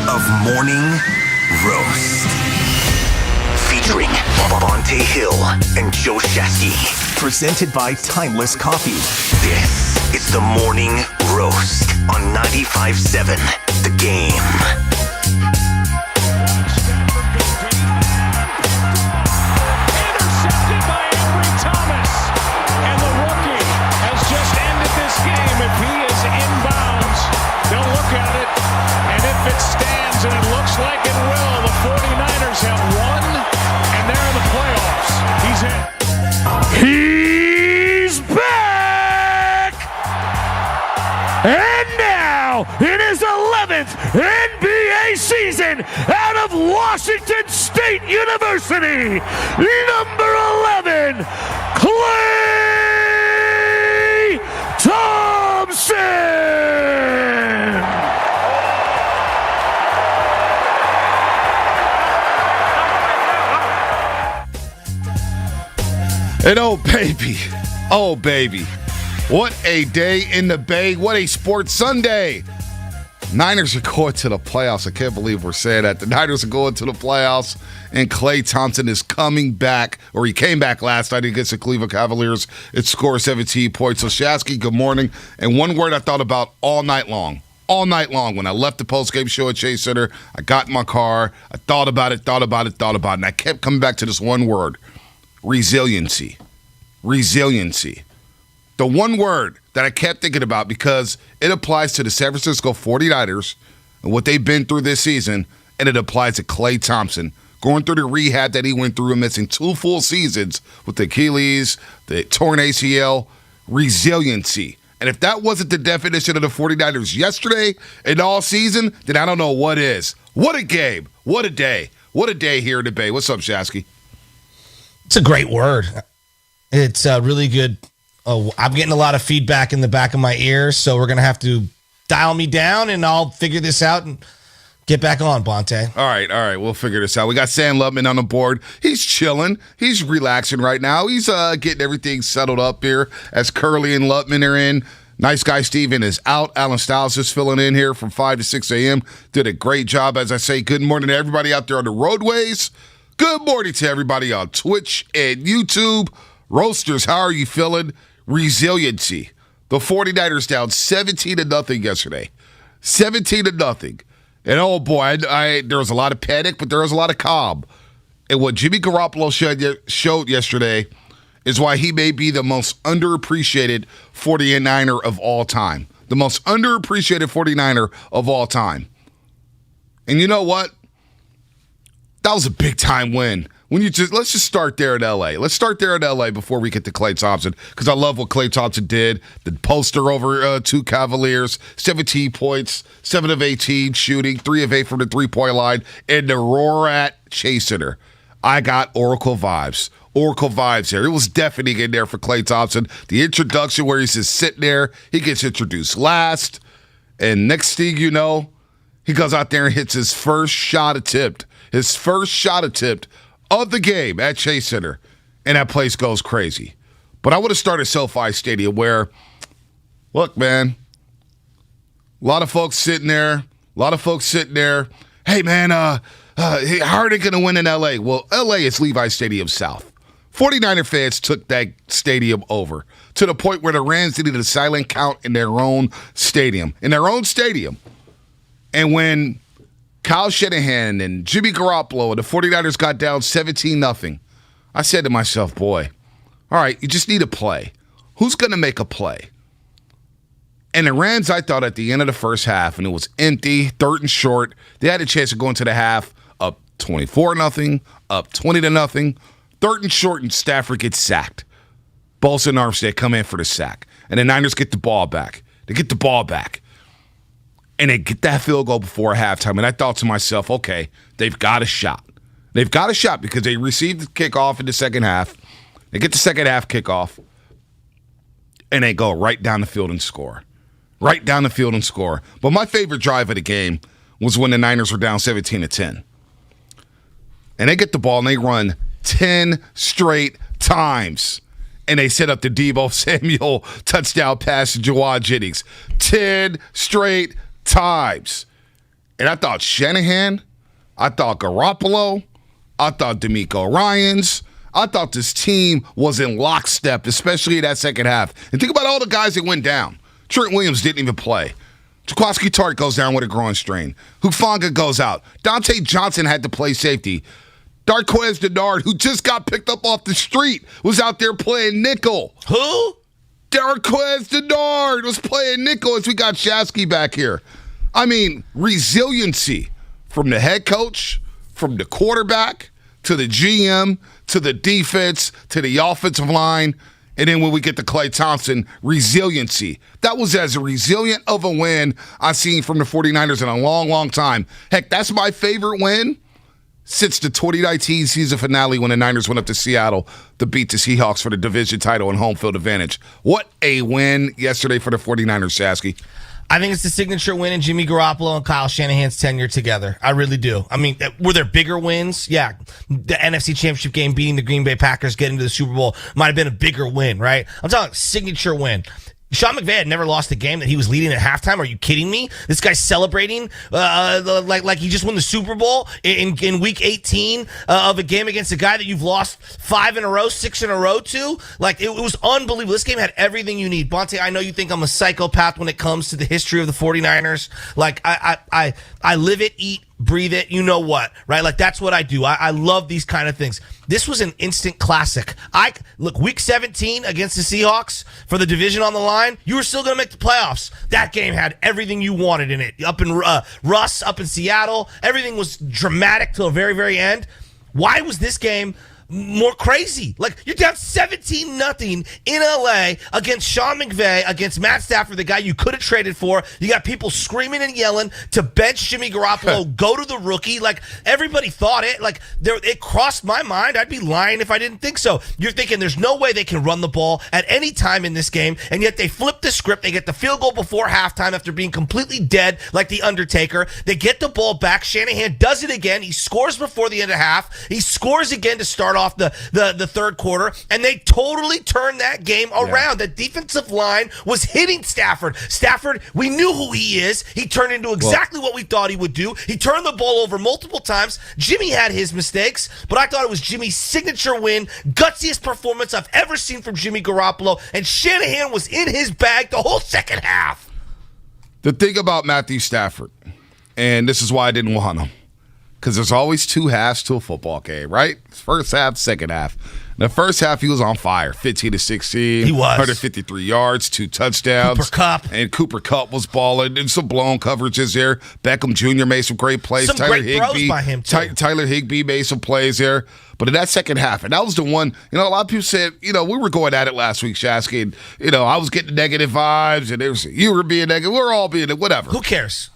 of Morning Roast. Featuring Bonte Hill and Joe Shasky. Presented by Timeless Coffee. This is the Morning Roast on 95.7 The Game. If he is inbounds, they'll look at it, and if it stands, and it looks like it will, the 49ers have won, and they're in the playoffs. He's back! And now, in his 11th NBA season out of Washington State University, number 11, Klay Thompson! And oh baby, what a day in the Bay, what a sports Sunday. Niners are going to the playoffs. I can't believe we're saying that. The Niners are going to the playoffs, and Klay Thompson is coming back, or he came back last night against the Cleveland Cavaliers. It scored 17 points. So, Shasky, good morning. And one word I thought about all night long when I left the postgame show at Chase Center. I got in my car. I thought about it, and I kept coming back to this one word, resiliency. Resiliency. The one word that I kept thinking about because it applies to the San Francisco 49ers and what they've been through this season, and it applies to Klay Thompson going through the rehab that he went through and missing 2 full seasons with the Achilles, the torn ACL, resiliency. And if that wasn't the definition of the 49ers yesterday and all season, then I don't know what is. What a game. What a day. What a day here in the Bay. What's up, Shasky? It's a great word. It's really good. Oh, I'm getting a lot of feedback in the back of my ears, so we're going to have to dial me down, and I'll figure this out and get back on, Bonte. All right. We'll figure this out. We got Sam Lubman on the board. He's chilling. He's relaxing right now. He's getting everything settled up here as Curly and Lubman are in. Nice guy Steven is out. Alan Stiles is filling in here from 5 to 6 a.m. Did a great job. As I say, good morning to everybody out there on the roadways. Good morning to everybody on Twitch and YouTube. Roasters, how are you feeling? Resiliency. The 49ers down 17-0 yesterday. 17-0. And oh boy, there was a lot of panic, but there was a lot of calm. And what Jimmy Garoppolo showed yesterday is why he may be the most underappreciated 49er of all time. The most underappreciated 49er of all time. And you know what? That was a big-time win. Let's just start there in L.A. Let's start there in L.A. before we get to Klay Thompson, because I love what Klay Thompson did. The poster over 2 Cavaliers, 17 points, 7 of 18 shooting, 3 of 8 from the three-point line, and the roar at Chase Center. I got Oracle vibes. Oracle vibes here. It was deafening in there for Klay Thompson. The introduction where he's just sitting there, he gets introduced last, and next thing you know, he goes out there and hits his first shot attempt. His first shot attempt of the game at Chase Center, and that place goes crazy. But I would have started SoFi Stadium where, look, man, a lot of folks sitting there. Hey, man, how are they going to win in L.A.? Well, L.A. is Levi Stadium South. 49er fans took that stadium over to the point where the Rams needed a silent count in their own stadium. And when Kyle Shanahan and Jimmy Garoppolo and the 49ers got down 17-0. I said to myself, boy, all right, you just need a play. Who's going to make a play? And the Rams, I thought at the end of the first half, and it was empty, 3rd and short, they had a chance of going to the half up 24-0, up 20-0, 3rd and short, and Stafford gets sacked. Bosa and Armstead come in for the sack, and the Niners get the ball back. And they get that field goal before halftime. And I thought to myself, okay, they've got a shot. Because they received the kickoff in the second half. They get the second half kickoff. And they go right down the field and score. But my favorite drive of the game was when the Niners were down 17-10. And they get the ball and they run 10 straight times. And they set up the Deebo Samuel touchdown pass to Jawad Jennings. 10 straight times. And I thought Shanahan, I thought Garoppolo, I thought DeMeco Ryans, I thought this team was in lockstep, especially in that second half. And think about all the guys that went down. Trent Williams didn't even play. Jaquiski Tartt goes down with a groin strain. Hufanga goes out. Dante Johnson had to play safety. Darquez Dennard, who just got picked up off the street, was out there playing nickel. Who? Darquez Dennard was playing nickel as we got Shasky back here. I mean, resiliency from the head coach, from the quarterback, to the GM, to the defense, to the offensive line, and then when we get to Klay Thompson, resiliency. That was as resilient of a win I've seen from the 49ers in a long, long time. Heck, that's my favorite win since the 2019 season finale when the Niners went up to Seattle to beat the Seahawks for the division title and home field advantage. What a win yesterday for the 49ers, Shasky. I think it's the signature win in Jimmy Garoppolo and Kyle Shanahan's tenure together. I really do. I mean, were there bigger wins? Yeah. The NFC Championship game, beating the Green Bay Packers, getting to the Super Bowl might have been a bigger win, right? I'm talking signature win. Sean McVay had never lost a game that he was leading at halftime. Are you kidding me? This guy's celebrating like he just won the Super Bowl in week 18 of a game against a guy that you've lost 5 in a row, 6 in a row to. Like, it was unbelievable. This game had everything you need. Bonte, I know you think I'm a psychopath when it comes to the history of the 49ers. Like, I live it, eat, breathe it, you know what, right? Like, that's what I do. I love these kind of things. This was an instant classic. Look, week 17 against the Seahawks for the division on the line, you were still going to make the playoffs. That game had everything you wanted in it. Up in Russ, up in Seattle, everything was dramatic till the very, very end. Why was this game more crazy? Like, you're down 17-0 in LA against Sean McVay, against Matt Stafford, the guy you could have traded for. You got people screaming and yelling to bench Jimmy Garoppolo, go to the rookie. Like, everybody thought it. Like, it crossed my mind. I'd be lying if I didn't think so. You're thinking there's no way they can run the ball at any time in this game, and yet they flip the script. They get the field goal before halftime after being completely dead like the Undertaker. They get the ball back. Shanahan does it again. He scores before the end of half. He scores again to start off the third quarter, and they totally turned that game around. The defensive line was hitting Stafford. Stafford, we knew who he is. He turned into exactly what we thought he would do. He turned the ball over multiple times. Jimmy had his mistakes, but I thought it was Jimmy's signature win, gutsiest performance I've ever seen from Jimmy Garoppolo, and Shanahan was in his bag the whole second half. The thing about Matthew Stafford, and this is why I didn't want him, because there's always 2 halves to a football game, right? First half, second half. In the first half, he was on fire. 15-16. He was. 153 yards, 2 touchdowns. Cooper Kupp. And Cooper Kupp was balling. And some blown coverages there. Beckham Jr. made some great plays. Some Tyler great throws by him, too. Tyler Higbee made some plays there. But in that second half, and that was the one, a lot of people said, we were going at it last week, Shasky, and, I was getting negative vibes, and you were being negative. We're all being whatever. Who cares?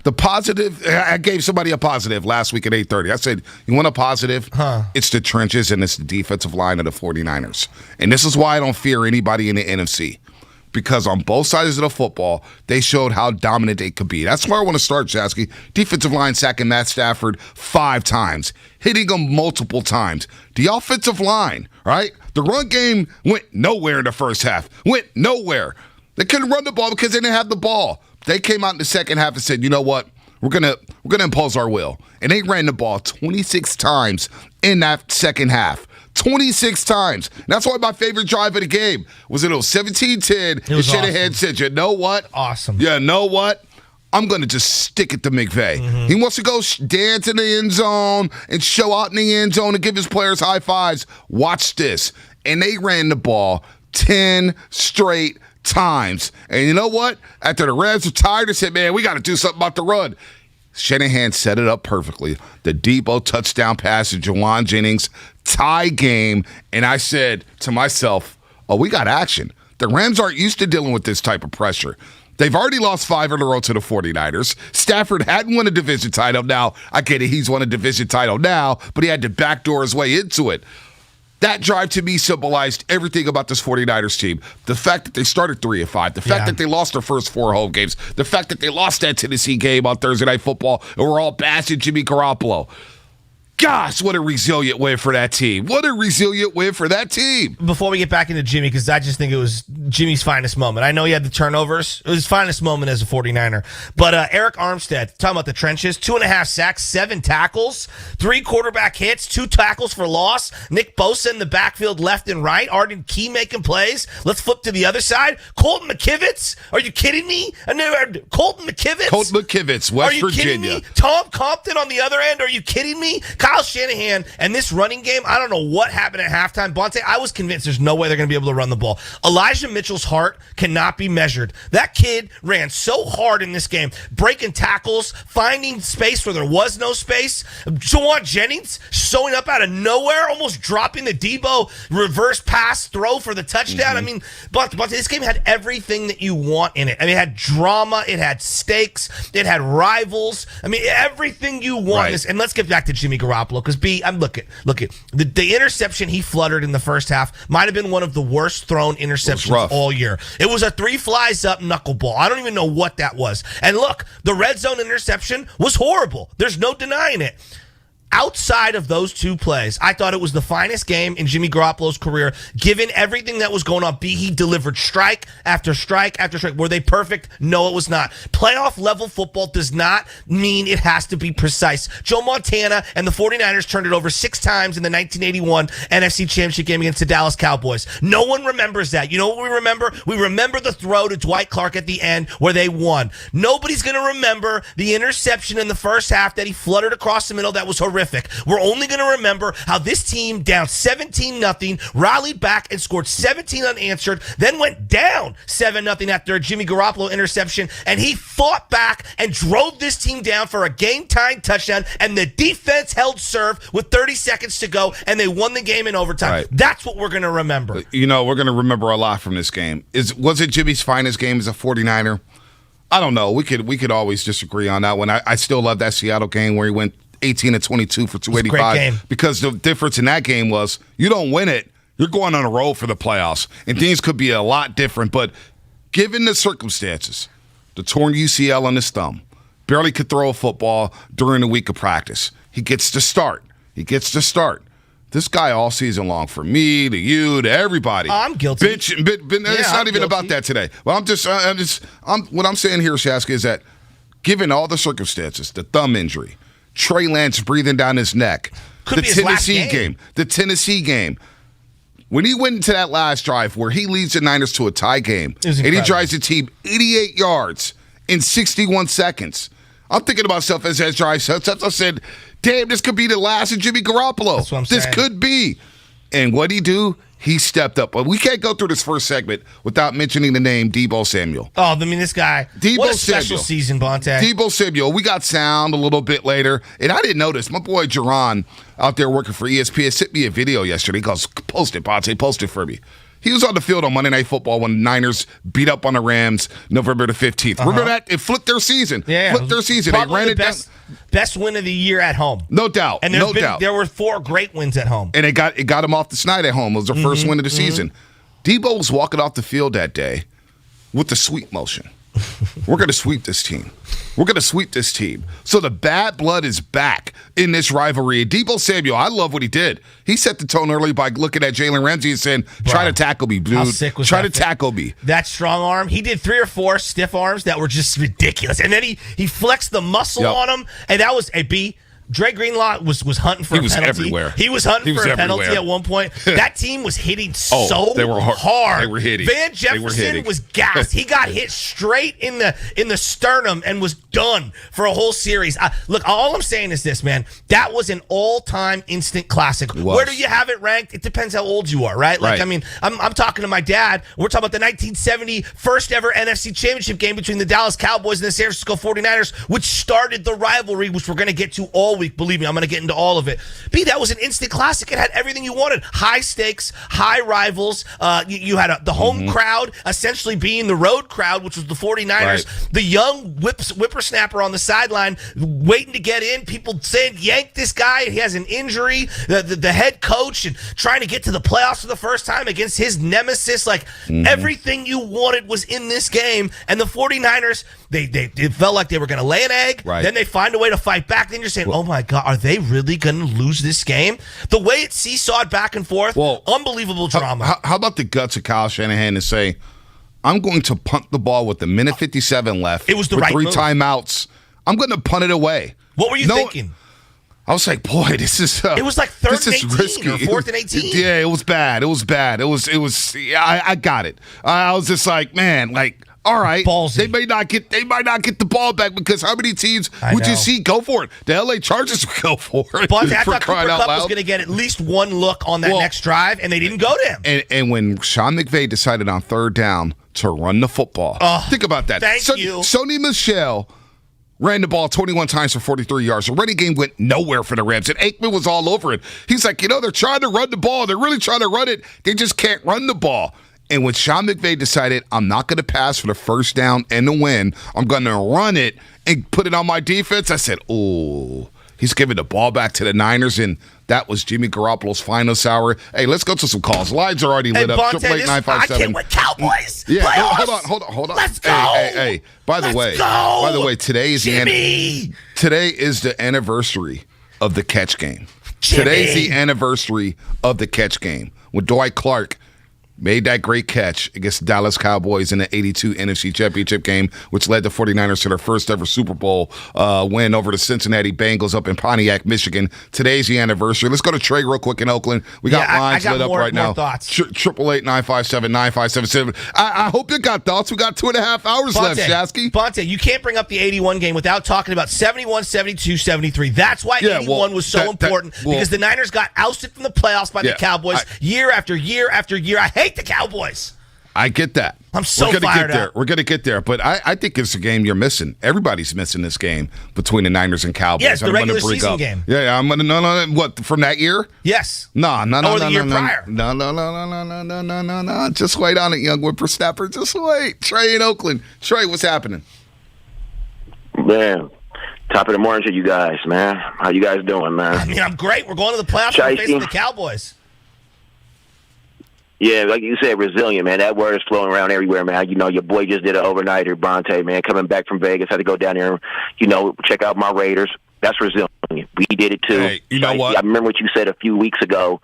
The positive, I gave somebody a positive last week at 8:30. I said, you want a positive? It's the trenches and it's the defensive line of the 49ers. And this is why I don't fear anybody in the NFC. Because on both sides of the football, they showed how dominant they could be. That's where I want to start, Jasky. Defensive line sacking Matt Stafford 5 times, hitting him multiple times. The offensive line, right? The run game went nowhere in the first half. Went nowhere. They couldn't run the ball because they didn't have the ball. They came out in the second half and said, you know what? We're gonna impose our will. And they ran the ball 26 times in that second half. 26 times. And that's why my favorite drive of the game was 17-10. And Shanahan said, you know what? Awesome. You know what? I'm going to just stick it to McVay. Mm-hmm. He wants to go dance in the end zone and show out in the end zone and give his players high fives. Watch this. And they ran the ball 10 straight times. And you know what? After the Reds were tired, they said, man, we got to do something about the run. Shanahan set it up perfectly. The Debo touchdown pass to Jawan Jennings, tie game. And I said to myself, oh, we got action. The Rams aren't used to dealing with this type of pressure. They've already lost 5 in a row to the 49ers. Stafford hadn't won a division title. Now, I get it, he's won a division title now, but he had to backdoor his way into it. That drive to me symbolized everything about this 49ers team. The fact that they started 3-5, the fact that they lost their first 4 home games, the fact that they lost that Tennessee game on Thursday Night Football and we're all bashing Jimmy Garoppolo. Gosh, what a resilient win for that team. What a resilient win for that team. Before we get back into Jimmy, because I just think it was Jimmy's finest moment. I know he had the turnovers. It was his finest moment as a 49er. But Eric Armstead, talking about the trenches, 2.5 sacks, 7 tackles, 3 quarterback hits, 2 tackles for loss. Nick Bosa in the backfield left and right. Arden Key making plays. Let's flip to the other side. Colton McKivitz. Are you kidding me? Colton McKivitz? Colton McKivitz, West Virginia. Kidding me? Tom Compton on the other end. Are you kidding me? Kyle Shanahan and this running game, I don't know what happened at halftime. Bonte, I was convinced there's no way they're going to be able to run the ball. Elijah Mitchell's heart cannot be measured. That kid ran so hard in this game, breaking tackles, finding space where there was no space. Jawan Jennings showing up out of nowhere, almost dropping the Debo reverse pass throw for the touchdown. I mean, Bonte, this game had everything that you want in it. I mean, it had drama, it had stakes, it had rivals. I mean, everything you want. Right. And let's get back to Jimmy Garoppolo, because look at the interception he fluttered in the first half might have been one of the worst thrown interceptions all year. It was a 3 flies up knuckleball. I don't even know what that was. And look, the red zone interception was horrible. There's no denying it. Outside of those 2 plays, I thought it was the finest game in Jimmy Garoppolo's career, given everything that was going on. He delivered strike after strike after strike. Were they perfect? No, it was not. Playoff level football does not mean it has to be precise. Joe Montana and the 49ers turned it over 6 times in the 1981 NFC Championship game against the Dallas Cowboys. No one remembers that. You know what we remember? We remember the throw to Dwight Clark at the end where they won. Nobody's going to remember the interception in the first half that he fluttered across the middle that was horrific. We're only going to remember how this team, down 17-0, rallied back and scored 17 unanswered, then went down 7-0 after a Jimmy Garoppolo interception, and he fought back and drove this team down for a game-tying touchdown, and the defense held serve with 30 seconds to go, and they won the game in overtime. Right. That's what we're going to remember. You know, we're going to remember a lot from this game. Was it Jimmy's finest game as a 49er? I don't know. We could always disagree on that one. I still love that Seattle game where he went 18-22 for 285, because the difference in that game was you don't win it, you're going on a roll for the playoffs, and things could be a lot different. But given the circumstances, the torn UCL on his thumb, barely could throw a football during the week of practice, he gets to start. This guy all season long, for me, to you, to everybody. I'm guilty. It's not even about that today. Well, what I'm saying here, Shasky, is that given all the circumstances, the thumb injury, Trey Lance breathing down his neck, the Tennessee game. When he went into that last drive where he leads the Niners to a tie game, and he drives the team 88 yards in 61 seconds, I'm thinking to myself as that drive starts, I said, damn, this could be the last of Jimmy Garoppolo. That's what I'm saying. This could be. And what'd he do? He stepped up. But we can't go through this first segment without mentioning the name Deebo Samuel. Oh, I mean, this guy, what a special season, Bonte. Deebo Samuel. We got sound a little bit later, and I didn't notice. My boy Jerron out there working for ESPN sent me a video yesterday. He goes, post it, Bonte, post it for me. He was on the field on Monday Night Football when the Niners beat up on the Rams November the 15th. Remember that? It flipped their season. Flipped their season. Probably they ran it down. Best win of the year at home. No doubt. And there were 4 great wins at home. And it got him off the snide at home. It was their first win of the season. Deebo was walking off the field that day with the sweep motion. We're going to sweep this team. So the bad blood is back in this rivalry. And Deebo Samuel, I love what he did. He set the tone early by looking at Jalen Ramsey and saying, try to tackle me, dude. How sick was Try to tackle me. That strong arm. He did 3 or 4 stiff arms that were just ridiculous. And then he flexed the muscle on him. And that was a B. Dre Greenlaw was hunting for a penalty. Everywhere. He was hunting for a penalty at one point. That team was hitting they were hard. They were hitting. Van Jefferson was gassed. He got hit straight in the sternum and was done for a whole series. Look, all I'm saying is this, man. That was an all-time instant classic. Where do you have it ranked? It depends how old you are, right? Like, I mean, I'm talking to my dad. We're talking about the 1970 first ever NFC Championship game between the Dallas Cowboys and the San Francisco 49ers, which started the rivalry, which we're going to get to all week. Believe me, I'm going to get into all of it. B, that was an instant classic. It had everything you wanted. High stakes, high rivals. You had the home crowd essentially being the road crowd, which was the 49ers. Right. The young whippersnapper on the sideline waiting to get in. People saying, yank this guy. He has an injury. The head coach and trying to get to the playoffs for the first time against his nemesis. Like, everything you wanted was in this game. And the 49ers, they felt like they were going to lay an egg. Right. Then they find a way to fight back. Then you're saying, oh my God, are they really going to lose this game? The way it seesawed back and forth, unbelievable drama. How about the guts of Kyle Shanahan to say, I'm going to punt the ball with the minute 57 left. It was the with right 3 move. timeouts. I'm going to punt it away. What were you thinking? I was like, boy, this is it was like 3rd and 18 risky. or 4th and 18. Yeah, it was bad. It was bad. I got it. I was just like, man, like, all right, ballsy. They might not get the ball back because how many teams would you see go for it? The LA Chargers would go for it. But I thought crying Cooper out Kupp loud. was going to get at least one look on that next drive, and they didn't go to him. And when Sean McVay decided on 3rd down to run the football, think about that. Thank you. Sony Michel ran the ball 21 times for 43 yards. The running game went nowhere for the Rams, and Aikman was all over it. He's like, they're trying to run the ball. They're really trying to run it. They just can't run the ball. And when Sean McVay decided, I'm not going to pass for the 1st down and the win, I'm going to run it and put it on my defense, I said, oh, he's giving the ball back to the Niners, and that was Jimmy Garoppolo's final hour. Hey, let's go to some calls. Lines are already lit up. Bonte, 888-957. I can't win Cowboys. Yeah, Playoffs. hold on. Let's go. Hey. By the way, today is the anniversary of the catch game. Jimmy. Today's the anniversary of the catch game when Dwight Clark made that great catch against the Dallas Cowboys in the 82 NFC Championship game, which led the 49ers to their first ever Super Bowl win over the Cincinnati Bengals up in Pontiac, Michigan. Today's the anniversary. Let's go to Trey real quick in Oakland. We got lines lit up right now. Thoughts. 888-957-9577. I hope you got thoughts. We got 2.5 hours left, Shasky. Bonte, you can't bring up the 81 game without talking about 71, 72, 73. That's why 81 was so important because the Niners got ousted from the playoffs by the Cowboys year after year after year. I hate the Cowboys. I get that. I'm so fired up. We're going to get there. But I think it's a game you're missing. Everybody's missing this game between the Niners and Cowboys. Yes, the regular season game. Yeah, I'm going to, no. What, from that year? Yes. No. Or the year prior. No. Just wait on it, young whippersnapper. Just wait. Trey in Oakland. Trey, what's happening? Man, top of the morning to you guys, man. How you guys doing, man? I mean, I'm great. We're going to the playoffs. We're facing the Cowboys. Yeah, like you said, resilient, man. That word is flowing around everywhere, man. Your boy just did an overnighter, Bronte, man, coming back from Vegas. Had to go down there and, check out my Raiders. That's resilient. We did it, too. Hey, you know what? I remember what you said a few weeks ago.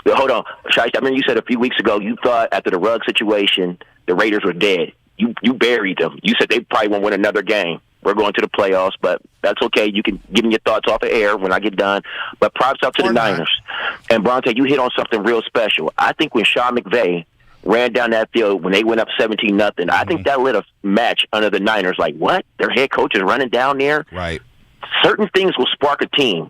Hold on. I remember you said a few weeks ago you thought after the Ruggs situation, the Raiders were dead. You buried them. You said they probably won't win another game. We're going to the playoffs, but that's okay. You can give me your thoughts off the air when I get done. But props up to the Niners. And, Bronte, you hit on something real special. I think when Sean McVay ran down that field when they went up 17-0, I think that lit a match under the Niners. Like, what? Their head coach is running down there? Right. Certain things will spark a team.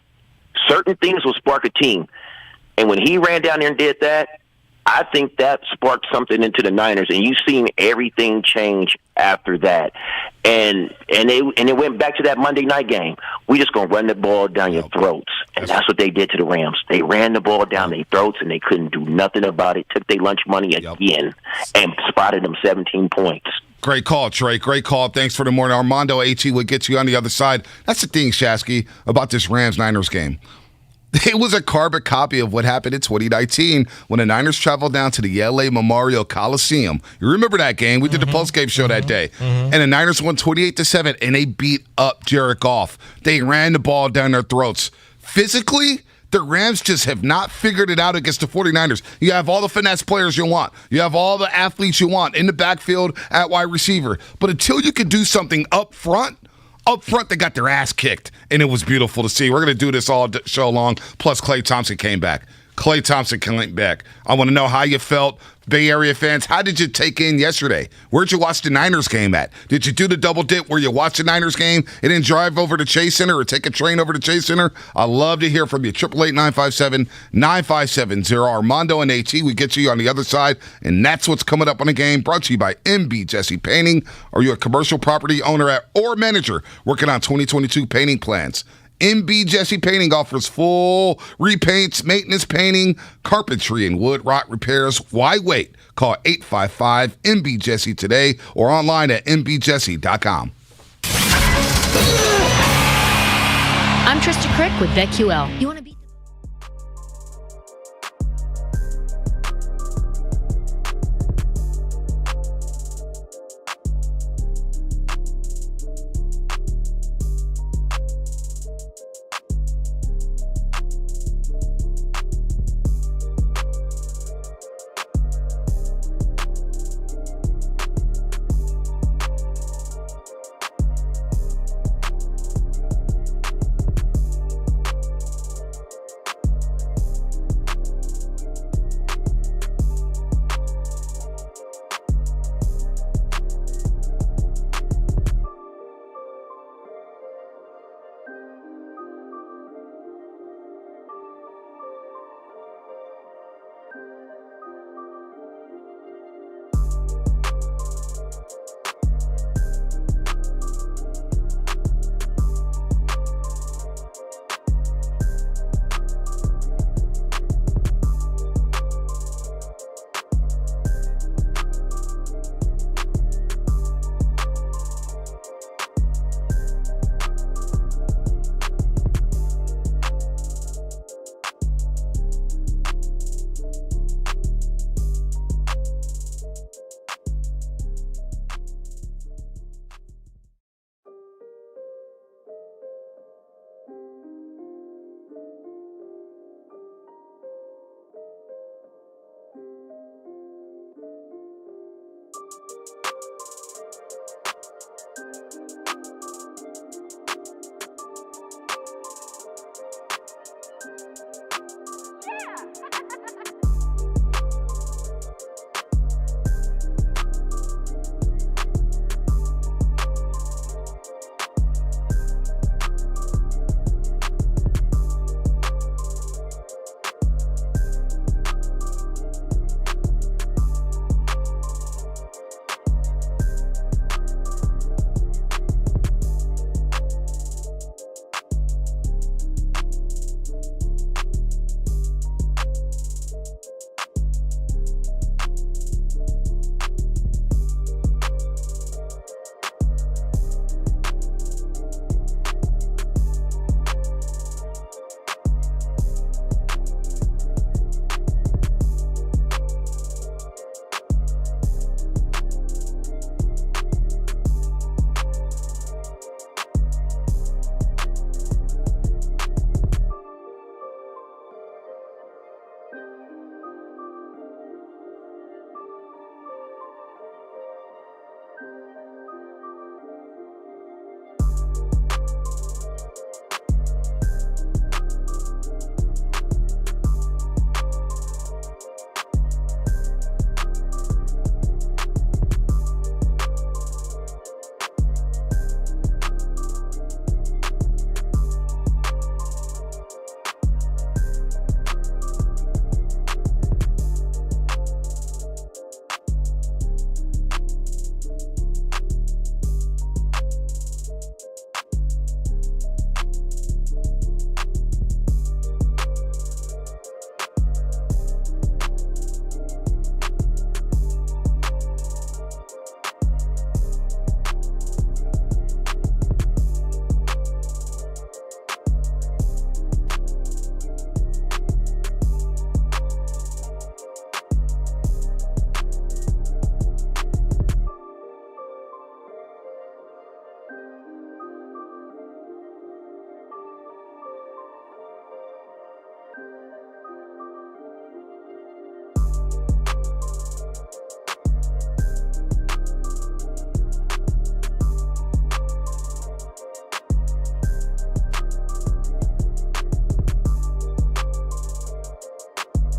And when he ran down there and did that, I think that sparked something into the Niners, and you've seen everything change after that. And it went back to that Monday night game. We just gonna run the ball down your throats, and that's what they did to the Rams. They ran the ball down their throats, and they couldn't do nothing about it. Took their lunch money again, and spotted them 17 points. Great call, Trey. Great call. Thanks for the morning. Armando H.E. will get you on the other side. That's the thing, Shasky, about this Rams-Niners game. It was a carbon copy of what happened in 2019 when the Niners traveled down to the LA Memorial Coliseum. You remember that game? We did the postgame show that day. And the Niners won 28-7, and they beat up Jared Goff. They ran the ball down their throats. Physically, the Rams just have not figured it out against the 49ers. You have all the finesse players you want. You have all the athletes you want in the backfield at wide receiver. But until you can do something up front, they got their ass kicked, and it was beautiful to see. We're going to do this all show long, plus Klay Thompson came back. Klay Thompson came back. I want to know how you felt. Bay Area fans, how did you take in yesterday? Where'd you watch the Niners game at? Did you do the double dip where you watch the Niners game and then drive over to Chase Center or take a train over to Chase Center? I'd love to hear from you. 888-957-9570. Armando and AT, we get you on the other side, and that's what's coming up on the game. Brought to you by MB Jesse Painting. Are you a commercial property owner or manager working on 2022 painting plans? MB Jesse Painting offers full repaints, maintenance painting, carpentry, and wood rot repairs. Why wait? Call 855-MB-JESSE today or online at mbjesse.com. I'm Trista Crick with BetQL. You want to be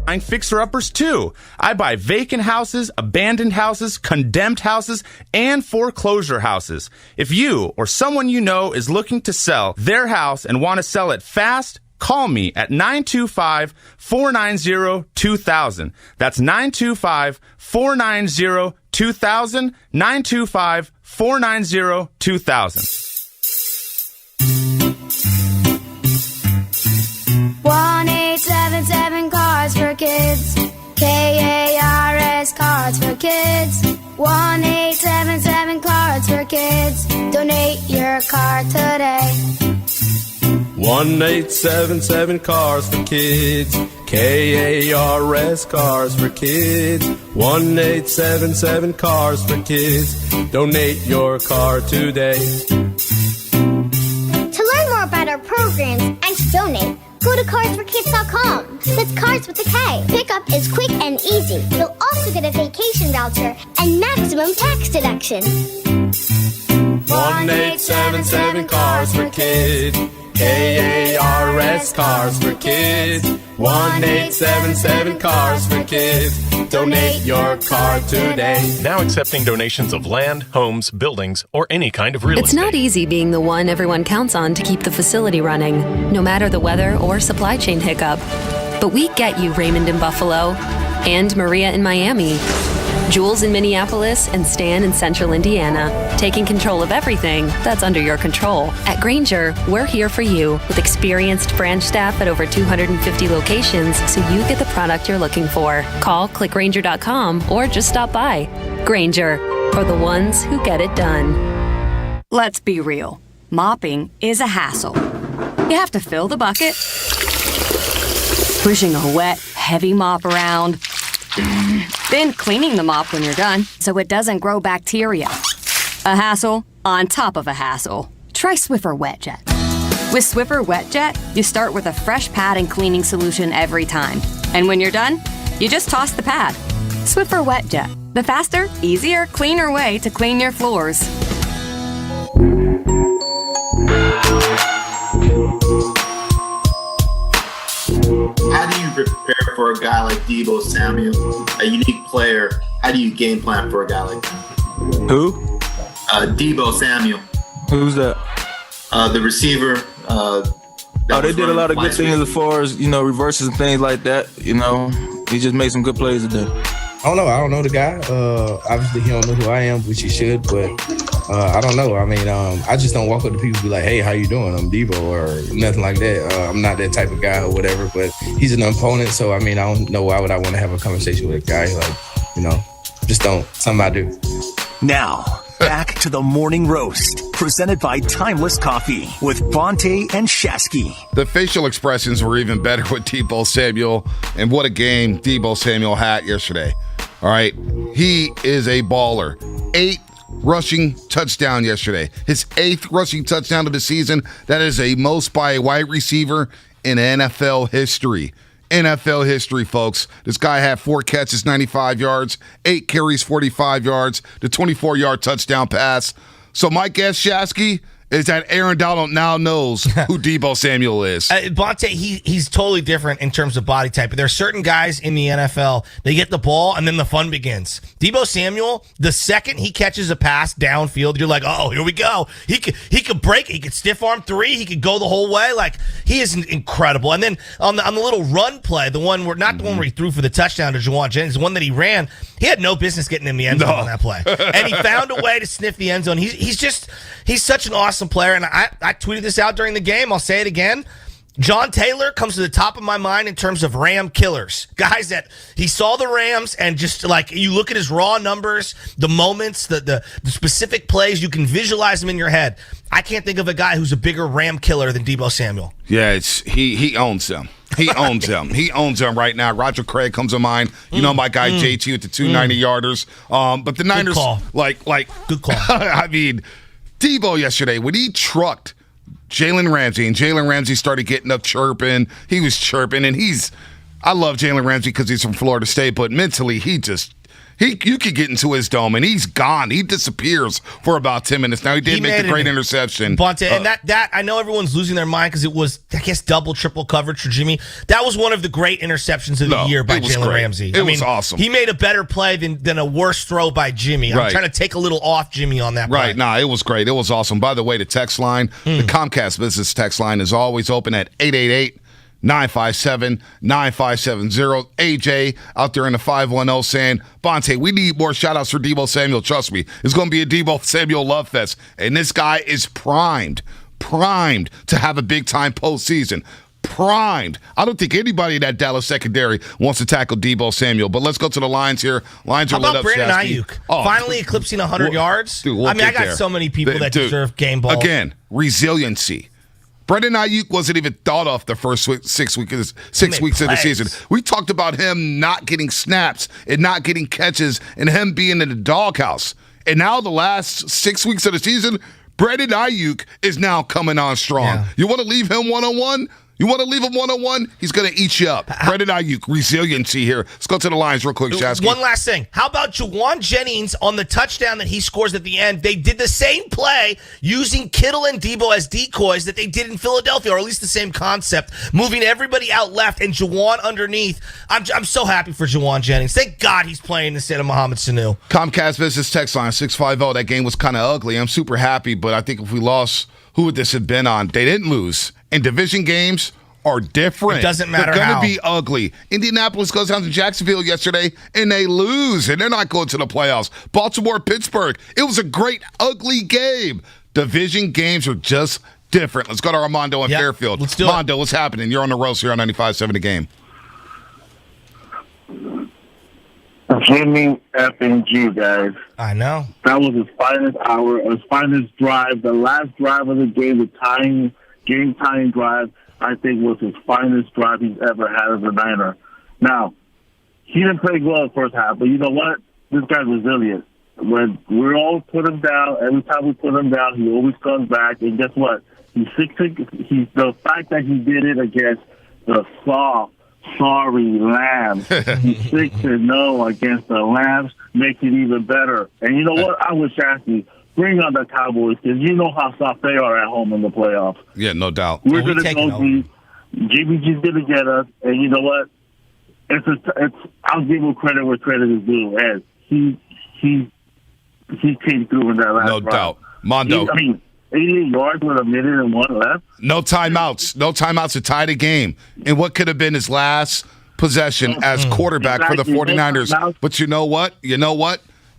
buying fixer-uppers too. I buy vacant houses, abandoned houses, condemned houses, and foreclosure houses. If you or someone you know is looking to sell their house and want to sell it fast, call me at 925-490-2000. That's 925-490-2000, 925-490-2000. 1-877 Cards for Kids. KARS Cards for Kids. 1-877 Cards for Kids. Donate your card today. 1-877 Cars for Kids. KARS Cars for Kids. 1-877 Cars for Kids. Donate your car today. To learn more about our programs and to donate, go to carsforkids.com. That's Cars with a K. Pickup is quick and easy. You'll also get a vacation voucher and maximum tax deduction. 1-877 Cars for Kids. KARS Cars for Kids. 1-877 Cars for Kids. Donate your car today. Now accepting donations of land, homes, buildings, or any kind of real estate. It's not easy being the one everyone counts on to keep the facility running, no matter the weather or supply chain hiccup. But we get you, Raymond in Buffalo, and Maria in Miami, Jules in Minneapolis, and Stan in Central Indiana, taking control of everything that's under your control. At Grainger, we're here for you with experienced branch staff at over 250 locations so you get the product you're looking for. Call, click Grainger.com, or just stop by. Grainger, for the ones who get it done. Let's be real. Mopping is a hassle. You have to fill the bucket, pushing a wet, heavy mop around, then cleaning the mop when you're done so it doesn't grow bacteria. A hassle on top of a hassle. Try Swiffer Wet Jet. With Swiffer Wet Jet, you start with a fresh pad and cleaning solution every time. And when you're done, you just toss the pad. Swiffer Wet Jet, the faster, easier, cleaner way to clean your floors. How do you prepare for a guy like Deebo Samuel, a unique player? How do you game plan for a guy like him? Who? Deebo Samuel. Who's that? The receiver. They did a lot of good things as far as, reverses and things like that. He just made some good plays today. I don't know the guy. Obviously, he don't know who I am, which he should, but I don't know. I mean, I just don't walk up to people and be like, hey, how you doing? I'm Deebo or nothing like that. I'm not that type of guy or whatever, but he's an opponent, so, I mean, I don't know why would I want to have a conversation with a guy like, just don't. Something I do. Now, back to the Morning Roast, presented by Timeless Coffee with Bonte and Shasky. The facial expressions were even better with Deebo Samuel, and what a game Deebo Samuel had yesterday. All right, he is a baller. 8 rushing touchdown yesterday. His 8th rushing touchdown of the season. That is a most by a wide receiver in NFL history. NFL history, folks. This guy had 4 catches, 95 yards, 8 carries, 45 yards, the 24-yard touchdown pass. So my guess, Shasky, is that Aaron Donald now knows who Deebo Samuel is. Bonte, he's totally different in terms of body type. There are certain guys in the NFL, they get the ball, and then the fun begins. Deebo Samuel, the second he catches a pass downfield, you're like, oh, here we go. He could break, he could stiff arm 3, he could go the whole way. Like, he is incredible. And then on the little run play, the one where, not the one where he threw for the touchdown to Juwan Jennings, the one that he ran, he had no business getting in the end zone on that play. And he found a way to sniff the end zone. He's such an awesome player, and I tweeted this out during the game. I'll say it again. John Taylor comes to the top of my mind in terms of Ram killers. Guys that he saw the Rams and just like you look at his raw numbers, the moments, the specific plays, you can visualize them in your head. I can't think of a guy who's a bigger Ram killer than Deebo Samuel. Yeah, he owns them. He owns them. He owns them right now. Roger Craig comes to mind. You know my guy JT with the 290-yarders. But the Niners, good call. I mean, Deebo yesterday, when he trucked Jalen Ramsey, and Jalen Ramsey started getting up chirping. He was chirping, and I love Jalen Ramsey because he's from Florida State, but mentally he You could get into his dome, and he's gone. He disappears for about 10 minutes. Now, he did make the great interception. Bonte, and that I know everyone's losing their mind because it was, I guess, double, triple coverage for Jimmy. That was one of the great interceptions of the year by Jalen Ramsey. It was awesome. He made a better play than a worse throw by Jimmy. I'm trying to take a little off Jimmy on that play. Right. Nah, it was great. It was awesome. By the way, the text line, the Comcast Business text line is always open at 888-957-9570. AJ out there in the 510 saying, Bonte, we need more shout-outs for Deebo Samuel. Trust me, it's going to be a Deebo Samuel love fest. And this guy is primed to have a big-time postseason. Primed. I don't think anybody in that Dallas secondary wants to tackle Deebo Samuel. But let's go to the lines here. Lines are lit up. How about Brandon Ayuk? Finally eclipsing 100 yards? Dude, I got so many people that deserve game balls. Again, resiliency. Brendan Ayuk wasn't even thought of the first 6 weeks of the season. We talked about him not getting snaps and not getting catches and him being in the doghouse. And now the last 6 weeks of the season, Brendan Ayuk is now coming on strong. Yeah. You want to leave him one-on-one? He's going to eat you up. Brendan Ayuk, resiliency here. Let's go to the lines real quick, Shasky. One last thing. How about Juwan Jennings on the touchdown that he scores at the end? They did the same play using Kittle and Deebo as decoys that they did in Philadelphia, or at least the same concept, moving everybody out left and Juwan underneath. I'm so happy for Juwan Jennings. Thank God he's playing instead of Mohamed Sanu. Comcast Business text line 650. That game was kind of ugly. I'm super happy, but I think if we lost, who would this have been on? They didn't lose. And division games are different. It doesn't matter. They're going to be ugly. Indianapolis goes down to Jacksonville yesterday, and they lose, and they're not going to the playoffs. Baltimore, Pittsburgh. It was a great, ugly game. Division games are just different. Let's go to Armando in Fairfield. Let's do it. Armando, what's happening? You're on the roast here on 95.7 The Game. Jimmy effing G, guys. I know. That was his finest hour, his finest drive. The last drive of the game, the game-tying drive, I think was his finest drive he's ever had as a Niner. Now, he didn't play well the first half, but you know what? This guy's resilient. When we all put him down, every time we put him down, he always comes back. And guess what? The fact that he did it against the sorry Lambs. He's 6-0 against the Lambs, makes it even better. And you know what? I wish Ashley bring on the Cowboys because you know how soft they are at home in the playoffs. Yeah, no doubt. We're going to go deep. Jimmy G's going to get us. And you know what? I'll give him credit where credit is due. And he came through in that last round. No doubt. Mondo. 88 yards with a minute and one left. No timeouts. No timeouts to tie the game. And what could have been his last possession as quarterback for the 49ers. But you know what?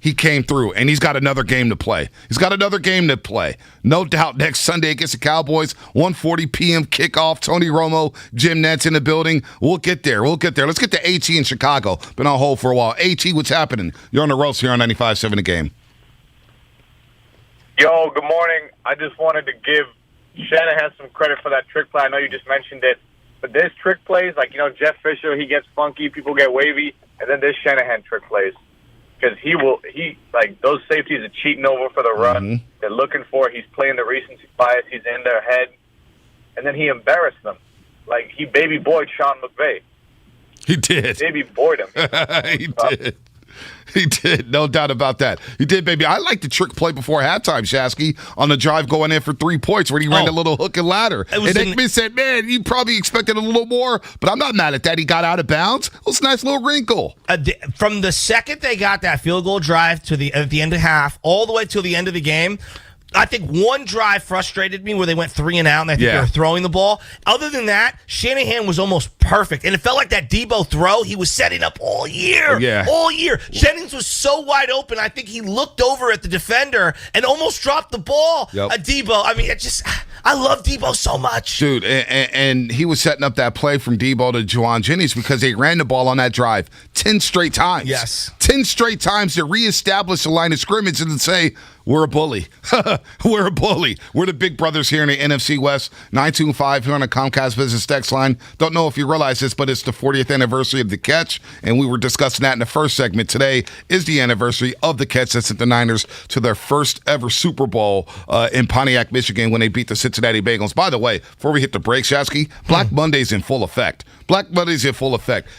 He came through, and he's got another game to play. No doubt next Sunday against the Cowboys, 1:40 p.m. kickoff. Tony Romo, Jim Nantz in the building. We'll get there. Let's get to AT in Chicago. Been on hold for a while. AT, what's happening? You're on the roast here on 95.7 The Game. Yo, good morning. I just wanted to give Shanahan some credit for that trick play. I know you just mentioned it. But there's trick plays, like, Jeff Fisher, he gets funky, people get wavy, and then there's Shanahan trick plays. Because those safeties are cheating over for the run. Mm-hmm. They're looking for it. He's playing the recency bias. He's in their head. And then he embarrassed them. Like, he baby boyed Sean McVay. He did. Baby boyed him. He did. No doubt about that. He did, baby. I like the trick play before halftime, Shasky, on the drive going in for 3 points where he ran a little hook and ladder. And Aikman said, man, you probably expected a little more, but I'm not mad at that. He got out of bounds. It was a nice little wrinkle. From the second they got that field goal drive at the end of half, all the way till the end of the game, I think one drive frustrated me where they went 3 and out, and I think they were throwing the ball. Other than that, Shanahan was almost perfect. And it felt like that Deebo throw he was setting up all year. All year. Jennings was so wide open, I think he looked over at the defender and almost dropped the ball. Deebo, I love Deebo so much. Dude, and he was setting up that play from Deebo to Juwan Jennings because they ran the ball on that drive 10 straight times. Yes. 10 straight times to reestablish the line of scrimmage and to say, we're a bully. We're a bully. We're the big brothers here in the NFC West. 925 here on the Comcast Business text line. Don't know if you realize this, but it's the 40th anniversary of the catch, and we were discussing that in the first segment. Today is the anniversary of the catch that sent the Niners to their first ever Super Bowl in Pontiac, Michigan, when they beat the Cincinnati Bengals. By the way, before we hit the break, Shasky, Black Monday's in full effect.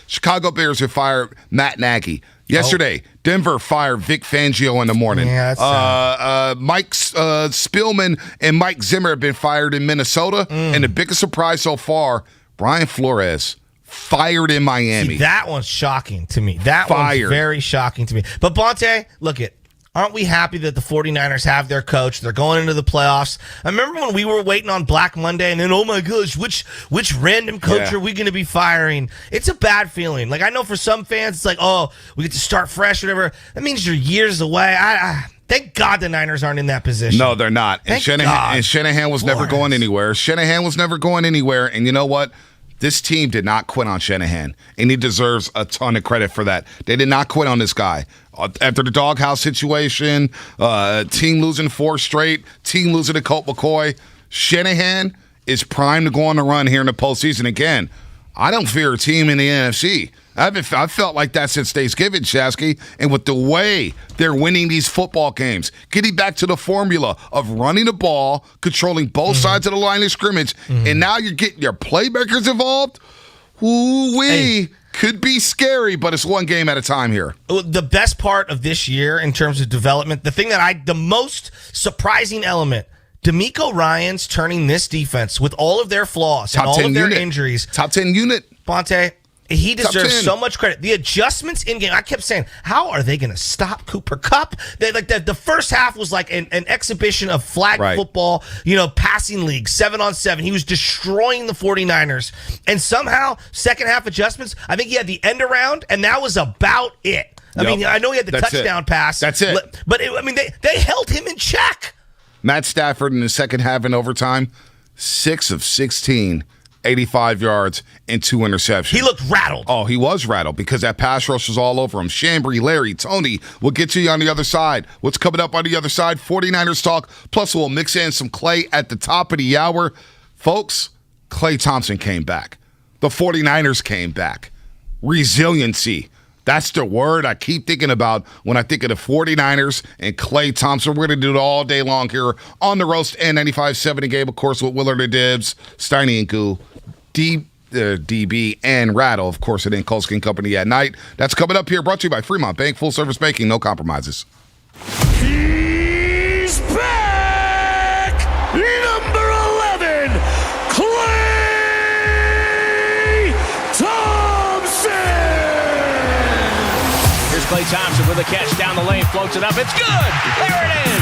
Chicago Bears have fired Matt Nagy. Yesterday, Denver fired Vic Fangio in the morning. Yeah, that's Mike Spielman and Mike Zimmer have been fired in Minnesota. And the biggest surprise so far, Brian Flores fired in Miami. See, that one's shocking to me. That one's very shocking to me. But Bonte, look it. Aren't we happy that the 49ers have their coach? They're going into the playoffs. I remember when we were waiting on Black Monday and then, oh my gosh, which random coach are we going to be firing? It's a bad feeling. Like, I know for some fans, it's like, oh, we get to start fresh, whatever. That means you're years away. Thank God the Niners aren't in that position. No, they're not. And Shanahan was never going anywhere. Shanahan was never going anywhere. And you know what? This team did not quit on Shanahan, and he deserves a ton of credit for that. They did not quit on this guy. After the doghouse situation, team losing 4 straight, team losing to Colt McCoy, Shanahan is primed to go on the run here in the postseason again. I don't fear a team in the NFC. I've felt like that since Thanksgiving, Shasky. And with the way they're winning these football games, getting back to the formula of running the ball, controlling both sides of the line of scrimmage, and now you're getting your playmakers involved, could be scary, but it's one game at a time here. The best part of this year in terms of development, the most surprising element, DeMeco Ryans turning this defense with all of their flaws and all of their injuries. Top 10 unit. Bonte, he deserves so much credit. The adjustments in game, I kept saying, how are they going to stop Cooper Kupp? The first half was like an exhibition of flag football, passing league, 7-on-7. He was destroying the 49ers. And somehow, second half adjustments, I think he had the end around, and that was about it. I mean, I know he had the touchdown pass. That's it. But they held him in check. Matt Stafford in the second half in overtime, 6 of 16, 85 yards, and 2 interceptions. He looked rattled. Oh, he was rattled because that pass rush was all over him. Chambry, Larry, Tony, we'll get to you on the other side. What's coming up on the other side? 49ers talk, plus we'll mix in some Clay at the top of the hour. Folks, Clay Thompson came back. The 49ers came back. Resiliency. That's the word I keep thinking about when I think of the 49ers and Clay Thompson. We're going to do it all day long here on the Roast and 95.7 game, of course, with Willard Dibs, Steiny Guru, DB, and Ratto. Of course, it ain't Colskin Company at night. That's coming up here, brought to you by Fremont Bank, full service banking, no compromises. He's back! Number 11, Clay Thompson! Here's Clay Thompson with a catch down the lane, floats it up. It's good! There it is!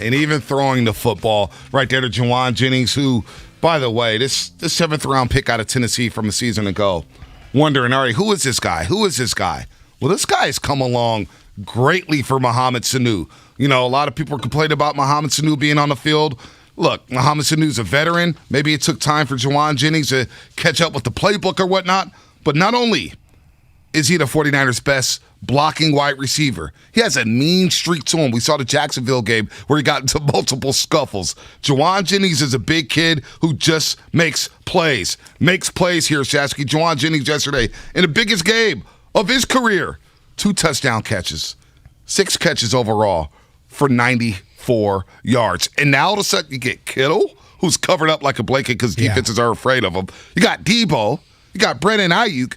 And even throwing the football right there to Juwan Jennings, who, by the way, this 7th-round pick out of Tennessee from a season ago, wondering, all right, who is this guy? Who is this guy? Well, this guy has come along greatly for Mohamed Sanu. You know, a lot of people are complaining about Mohamed Sanu being on the field. Look, Mohamed Sanu's a veteran. Maybe it took time for Juwan Jennings to catch up with the playbook or whatnot. But not only is he the 49ers' best blocking wide receiver, he has a mean streak to him. We saw the Jacksonville game where he got into multiple scuffles. Juwan Jennings is a big kid who just makes plays. Makes plays here, Shasky. Juwan Jennings yesterday in the biggest game of his career. 2 touchdown catches. 6 catches overall for 94 yards. And now all of a sudden you get Kittle, who's covered up like a blanket because defenses are afraid of him. You got Debo. You got Brandon Ayuk.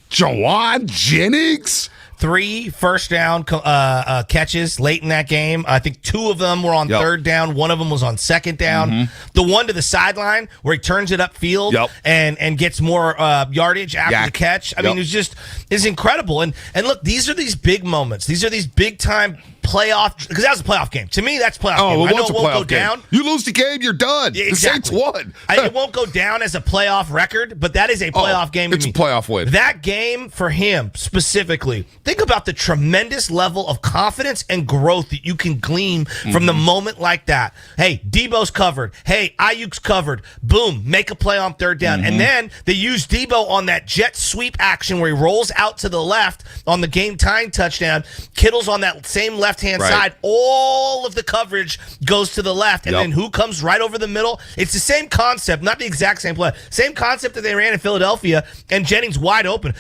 Juwan Jennings? 3 first down catches late in that game. I think 2 of them were on third down. 1 of them was on second down. The one to the sideline where he turns it upfield and gets more yardage after the catch. I mean, it's incredible. And look, these are these big moments. These are these big time playoff, because that was a playoff game. To me, that's a playoff game. I know it won't go down. You lose the game, you're done. Yeah, exactly. The Saints won. It won't go down as a playoff record, but that is a playoff game to me. It's a playoff win. That game for him specifically, think about the tremendous level of confidence and growth that you can glean from the moment like that. Hey, Debo's covered. Hey, Ayuk's covered. Boom, make a play on third down. And then they use Debo on that jet sweep action where he rolls out to the left on the game-tying touchdown. Kittle's on that same left-hand side. All of the coverage goes to the left. And then who comes right over the middle? It's the same concept, not the exact same play. Same concept that they ran in Philadelphia, and Jennings wide open.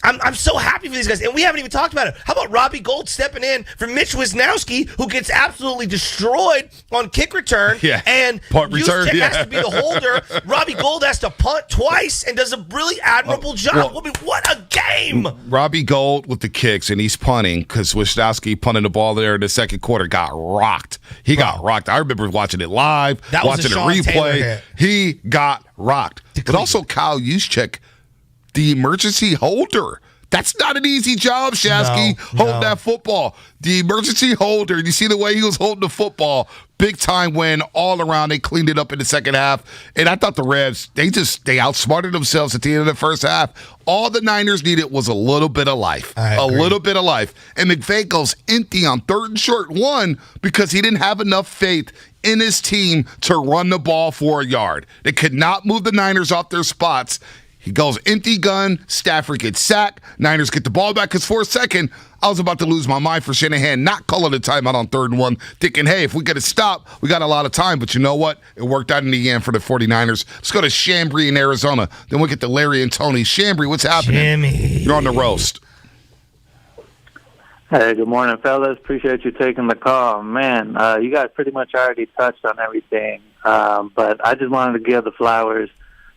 I'm so happy for these guys, and we haven't even talked about it. How about Robbie Gould stepping in for Mitch Wisnowski, who gets absolutely destroyed on kick return, and punt return has to be the holder. Robbie Gould has to punt twice and does a really admirable job. I mean, what a game! Robbie Gould with the kicks, and he's punting because Wisnowski punting the ball there in the second quarter got rocked. He got rocked. I remember watching it live, watching the replay. He got rocked. But also Kyle Juszczyk, the emergency holder. That's not an easy job, Shasky, holding that football. The emergency holder, you see the way he was holding the football, big time win all around. They cleaned it up in the second half. And I thought the Revs, they outsmarted themselves at the end of the first half. All the Niners needed was a little bit of life. A little bit of life. And McVay goes empty on 3rd and short, 1, because he didn't have enough faith in his team to run the ball for a yard. They could not move the Niners off their spots. He goes empty gun. Stafford gets sacked. Niners get the ball back because for a second, I was about to lose my mind for Shanahan not calling a timeout on 3rd and 1, thinking, hey, if we get a stop, we got a lot of time. But you know what? It worked out in the end for the 49ers. Let's go to Chambry in Arizona. Then we'll get to Larry and Tony. Chambry, what's happening? Jimmy. You're on the roast. Hey, good morning, fellas. Appreciate you taking the call. Man, you guys pretty much already touched on everything. But I just wanted to give the flowers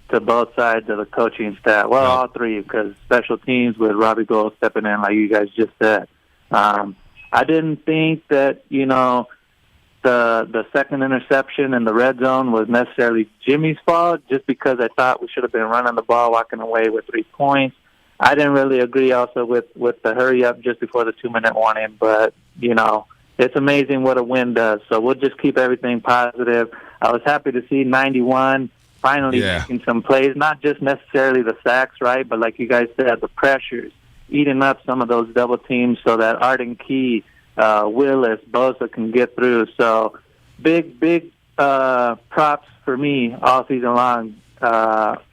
to both sides of the coaching staff. Well, all 3, because special teams with Robbie Gould stepping in, like you guys just said. I didn't think that, the second interception in the red zone was necessarily Jimmy's fault, just because I thought we should have been running the ball, walking away with 3 points. I didn't really agree also with the hurry up just before the 2-minute warning, but, it's amazing what a win does. So we'll just keep everything positive. I was happy to see 91 finally making some plays, not just necessarily the sacks, right? But like you guys said, the pressures, eating up some of those double teams so that Arden Key, Willis, Bosa can get through. So big props for me all season long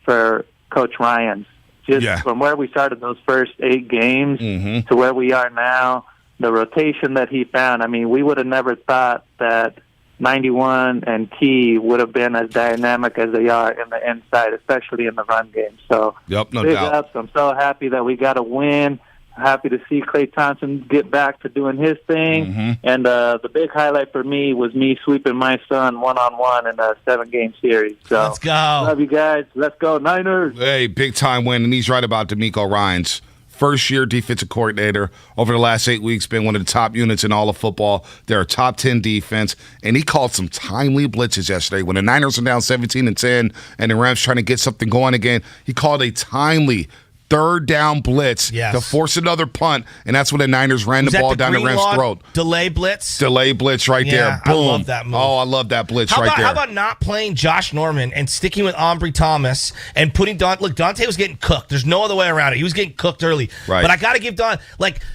for Coach Ryans. Just from where we started those first 8 games to where we are now, the rotation that he found, I mean, we would have never thought that 91 and Key would have been as dynamic as they are in the inside, especially in the run game. So, no big doubt. ups. I'm so happy that we got a win. Happy to see Klay Thompson get back to doing his thing. And the big highlight for me was me sweeping my son one-on-one in a 7-game series. So, let's go. Love you guys. Let's go, Niners. Hey, big time win. And he's right about D'Amico Ryans. First-year defensive coordinator, over the last 8 weeks, been one of the top units in all of football. They're a top 10 defense, and he called some timely blitzes yesterday. When the Niners are down 17-10 and the Rams trying to get something going again, he called a timely third down blitz to force another punt, and that's when the Niners ran the ball down the Rams' throat. Delay blitz? Delay blitz right there. Boom. I love that move. Oh, I love that blitz right there. How about not playing Josh Norman and sticking with Ambry Thomas and putting Dante? Look, Dante was getting cooked. There's no other way around it. He was getting cooked early. Right. But I got to give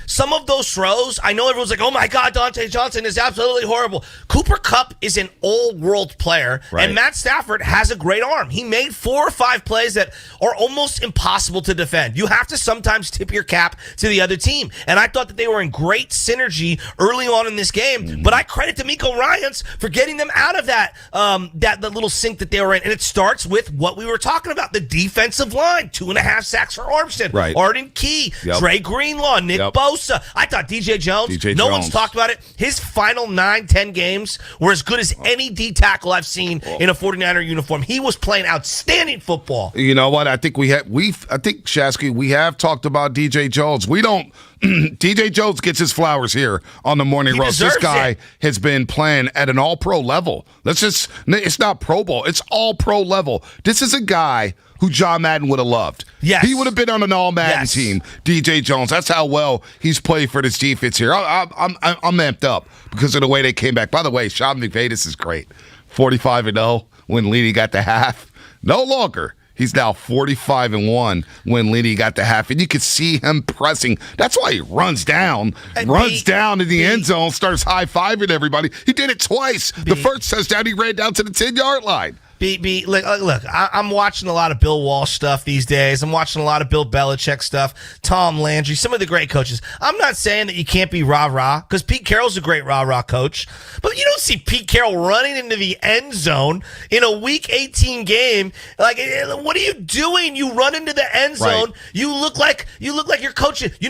some of those throws, I know everyone's like, oh my God, Dante Johnson is absolutely horrible. Cooper Kupp is an all-world player, and Matt Stafford has a great arm. He made 4 or 5 plays that are almost impossible to defend. You have to sometimes tip your cap to the other team. And I thought that they were in great synergy early on in this game. But I credit D'Amico Ryans for getting them out of that the little sink that they were in. And it starts with what we were talking about, the defensive line. 2.5 sacks for Armstead. Right. Arden Key, Dre Greenlaw, Nick Bosa. I thought DJ Jones, no one's talked about it. His final 9-10 games were as good as any D tackle I've seen in a 49er uniform. He was playing outstanding football. You know what? I think Shasky, we have talked about DJ Jones. We don't. DJ Jones gets his flowers here on the Morning Roast. This guy has been playing at an all-pro level. It's not Pro Bowl. It's all-pro level. This is a guy who John Madden would have loved. Yes. He would have been on an all-Madden team, DJ Jones. That's how well he's played for this defense here. I'm amped up because of the way they came back. By the way, Sean McVay, this is great. 45-0 when Leedy got the half. No longer. He's now 45-1 when Leedy got the half, and you could see him pressing. That's why he runs down in the end zone, starts high-fiving everybody. He did it twice. The first touchdown, he ran down to the 10-yard line. Look, I'm watching a lot of Bill Walsh stuff these days. I'm watching a lot of Bill Belichick stuff, Tom Landry, some of the great coaches. I'm not saying that you can't be rah-rah, because Pete Carroll's a great rah-rah coach, but you don't see Pete Carroll running into the end zone in a Week 18 game. Like, what are you doing? You run into the end zone. Right. You look like you're coaching. You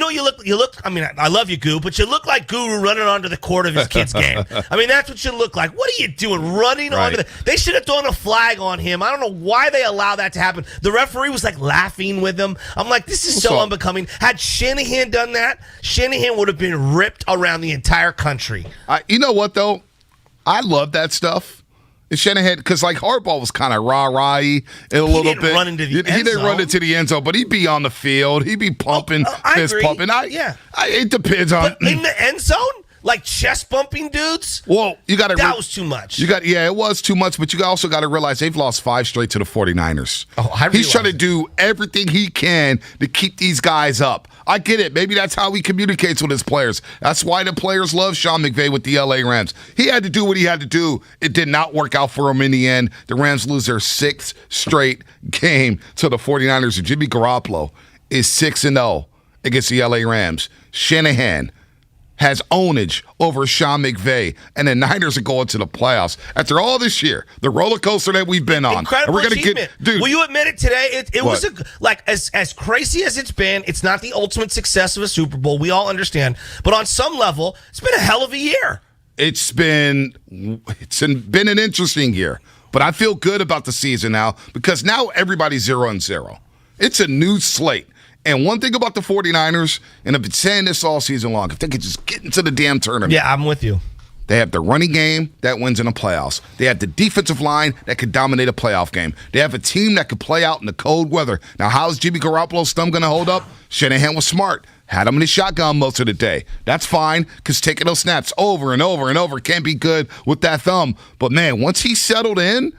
look. I mean, I love you, Goo, but you look like Guru running onto the court of his kid's game. I mean, that's what you look like. What are you doing, running onto the? They should have thrown a flag on him. I don't know why they allow that to happen. The referee was like laughing with him. I'm like, this is so unbecoming. Had Shanahan done that, Shanahan would have been ripped around the entire country. You know what, though? I love that stuff. And Shanahan, because like Harbaugh was kind of rah-rah-y a little bit. He didn't run into the end zone, but he'd be on the field. He'd be pumping, fist pumping. It depends on. But in the end zone? Like chest bumping dudes? Well, you got to. That was too much. It was too much. But you also got to realize they've lost 5 straight to the 49ers. He's trying to do everything he can to keep these guys up. I get it. Maybe that's how he communicates with his players. That's why the players love Sean McVay with the LA Rams. He had to do what he had to do. It did not work out for him in the end. The Rams lose their 6th straight game to the 49ers. And Jimmy Garoppolo is 6-0 against the LA Rams. Shanahan has ownage over Sean McVay, and the Niners are going to the playoffs after all this year, the roller coaster that we've been on. Incredible achievement. Will you admit it today? It was as crazy as it's been. It's not the ultimate success of a Super Bowl. We all understand, but on some level, it's been a hell of a year. It's been an interesting year, but I feel good about the season now because now everybody's 0-0. It's a new slate. And one thing about the 49ers, and I've been saying this all season long, if they could just get into the damn tournament. Yeah, I'm with you. They have the running game that wins in the playoffs. They have the defensive line that could dominate a playoff game. They have a team that could play out in the cold weather. Now, how's Jimmy Garoppolo's thumb going to hold up? Shanahan was smart. Had him in the shotgun most of the day. That's fine, because taking those snaps over and over and over can't be good with that thumb. But, man, once he settled in,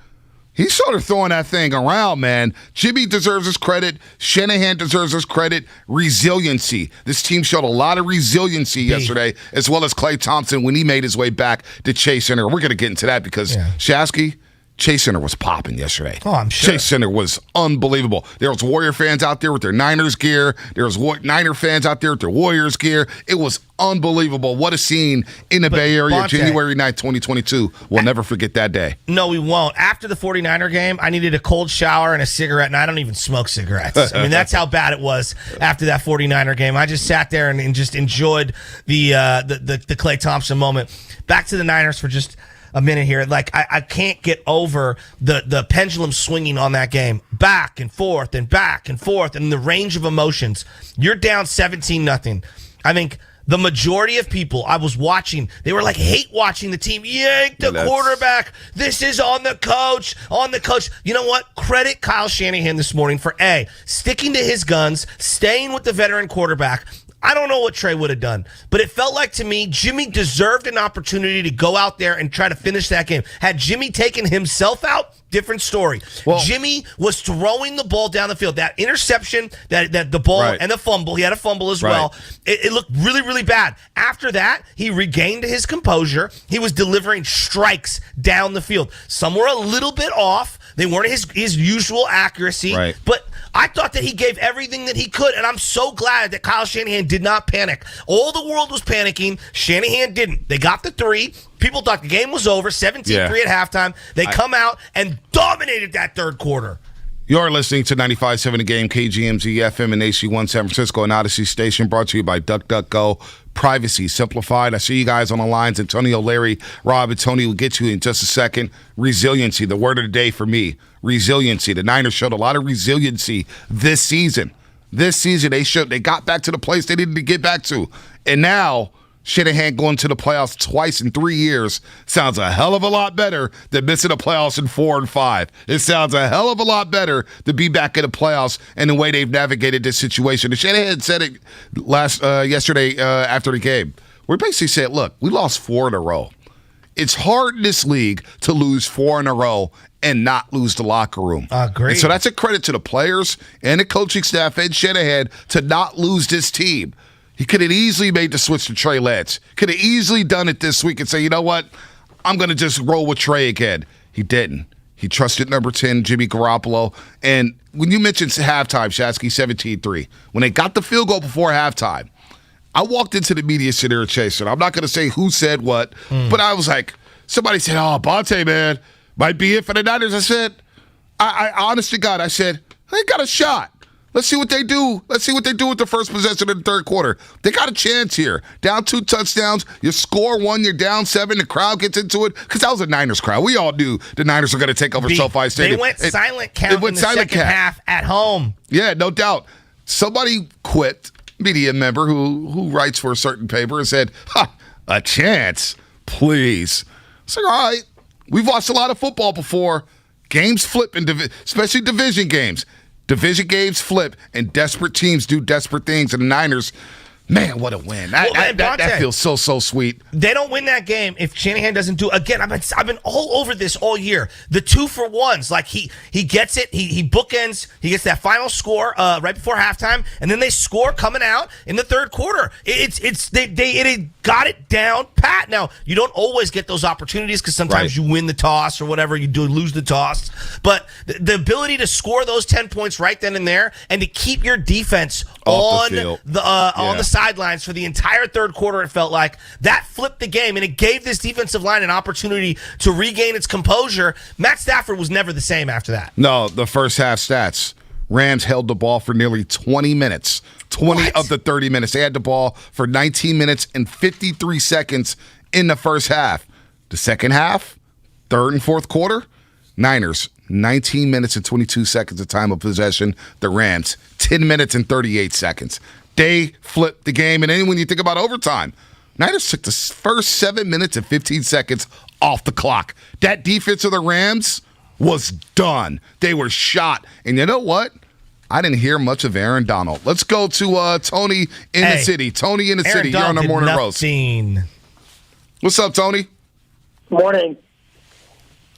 he's sort of throwing that thing around, man. Jimmy deserves his credit. Shanahan deserves his credit. Resiliency. This team showed a lot of resiliency yesterday, as well as Klay Thompson when he made his way back to Chase Center. We're going to get into that because, Shasky, Chase Center was popping yesterday. Oh, I'm sure. Chase Center was unbelievable. There was Warrior fans out there with their Niners gear. There was Niner fans out there with their Warriors gear. It was unbelievable. What a scene in the Bay Area, Bonte, January 9th, 2022. We'll never forget that day. No, we won't. After the 49er game, I needed a cold shower and a cigarette, and I don't even smoke cigarettes. I mean, that's how bad it was after that 49er game. I just sat there and just enjoyed the Klay Thompson moment. Back to the Niners for just a minute here. Like, I can't get over the pendulum swinging on that game. Back and forth and back and forth and the range of emotions. You're down 17-0. I think the majority of people I was watching, they were like hate watching the team yank the quarterback. This is on the coach. You know what? Credit Kyle Shanahan this morning for sticking to his guns, staying with the veteran quarterback. I don't know what Trey would have done, but it felt like to me Jimmy deserved an opportunity to go out there and try to finish that game. Had Jimmy taken himself out, different story. Well, Jimmy was throwing the ball down the field. That interception, that the ball and the fumble, he had a fumble as well. It looked really, really bad. After that, he regained his composure. He was delivering strikes down the field. Some were a little bit off. They weren't his usual accuracy, but I thought that he gave everything that he could, and I'm so glad that Kyle Shanahan did not panic. All the world was panicking. Shanahan didn't. They got the 3. People thought the game was over, 17-3 at halftime. They come out and dominated that third quarter. You're listening to 95.7 The Game, KGMZ FM and AC1 San Francisco and Odyssey Station, brought to you by DuckDuckGo. Privacy Simplified. I see you guys on the lines. Antonio, Larry, Rob, and Tony will get to you in just a second. Resiliency, the word of the day for me. Resiliency. The Niners showed a lot of resiliency this season. They got back to the place they needed to get back to. And now Shanahan going to the playoffs twice in 3 years sounds a hell of a lot better than missing the playoffs in 4 and 5. It sounds a hell of a lot better to be back in the playoffs and the way they've navigated this situation. And Shanahan said it yesterday after the game. We basically said, look, we lost 4 in a row. It's hard in this league to lose 4 in a row and not lose the locker room. Great. And so that's a credit to the players and the coaching staff and Shanahan to not lose this team. He could have easily made the switch to Trey Lance. Could have easily done it this week and say, you know what, I'm going to just roll with Trey again. He didn't. He trusted number 10, Jimmy Garoppolo. And when you mentioned halftime, Shatsky, 17-3, when they got the field goal before halftime, I walked into the media center at Chase, and I'm not going to say who said what, but I was like, somebody said, Bonte, man, might be it for the Niners. I said, I honest to God, I said, they got a shot. Let's see what they do. Let's see what they do with the first possession of the third quarter. They got a chance here. Down 2 touchdowns. You score 1, you're down 7. The crowd gets into it. Because that was a Niners crowd. We all knew the Niners were going to take over SoFi Stadium. They went silent count in the second half at home. Yeah, no doubt. Somebody quit, media member who writes for a certain paper, and said, a chance? Please. It's like, all right. We've watched a lot of football before. Games flip, especially division games. Division games flip, and desperate teams do desperate things. And the Niners, man, what a win. That feels so sweet. They don't win that game if Shanahan doesn't do, again, I've been all over this all year. The 2-for-1s, like he gets it, he bookends, he gets that final score right before halftime, and then they score coming out in the third quarter. They got it down pat. Now, you don't always get those opportunities because sometimes you win the toss or whatever, you do lose the toss. But the ability to score those 10 points right then and there and to keep your defense on the sidelines for the entire third quarter, it felt like that flipped the game, and it gave this defensive line an opportunity to regain its composure. Matt Stafford was never the same after that. No, the first half stats. Rams held the ball for nearly 20 minutes. 20 of the 30 minutes. They had the ball for 19 minutes and 53 seconds in the first half. The second half, third and fourth quarter, Niners, 19 minutes and 22 seconds of time of possession. The Rams, 10 minutes and 38 seconds. They flipped the game. And then when you think about overtime, Niners took the first 7 minutes and 15 seconds off the clock. That defense of the Rams was done. They were shot. And you know what? I didn't hear much of Aaron Donald. Let's go to Tony in the city. Tony in the city. You're on the morning roast. What's up, Tony? Morning.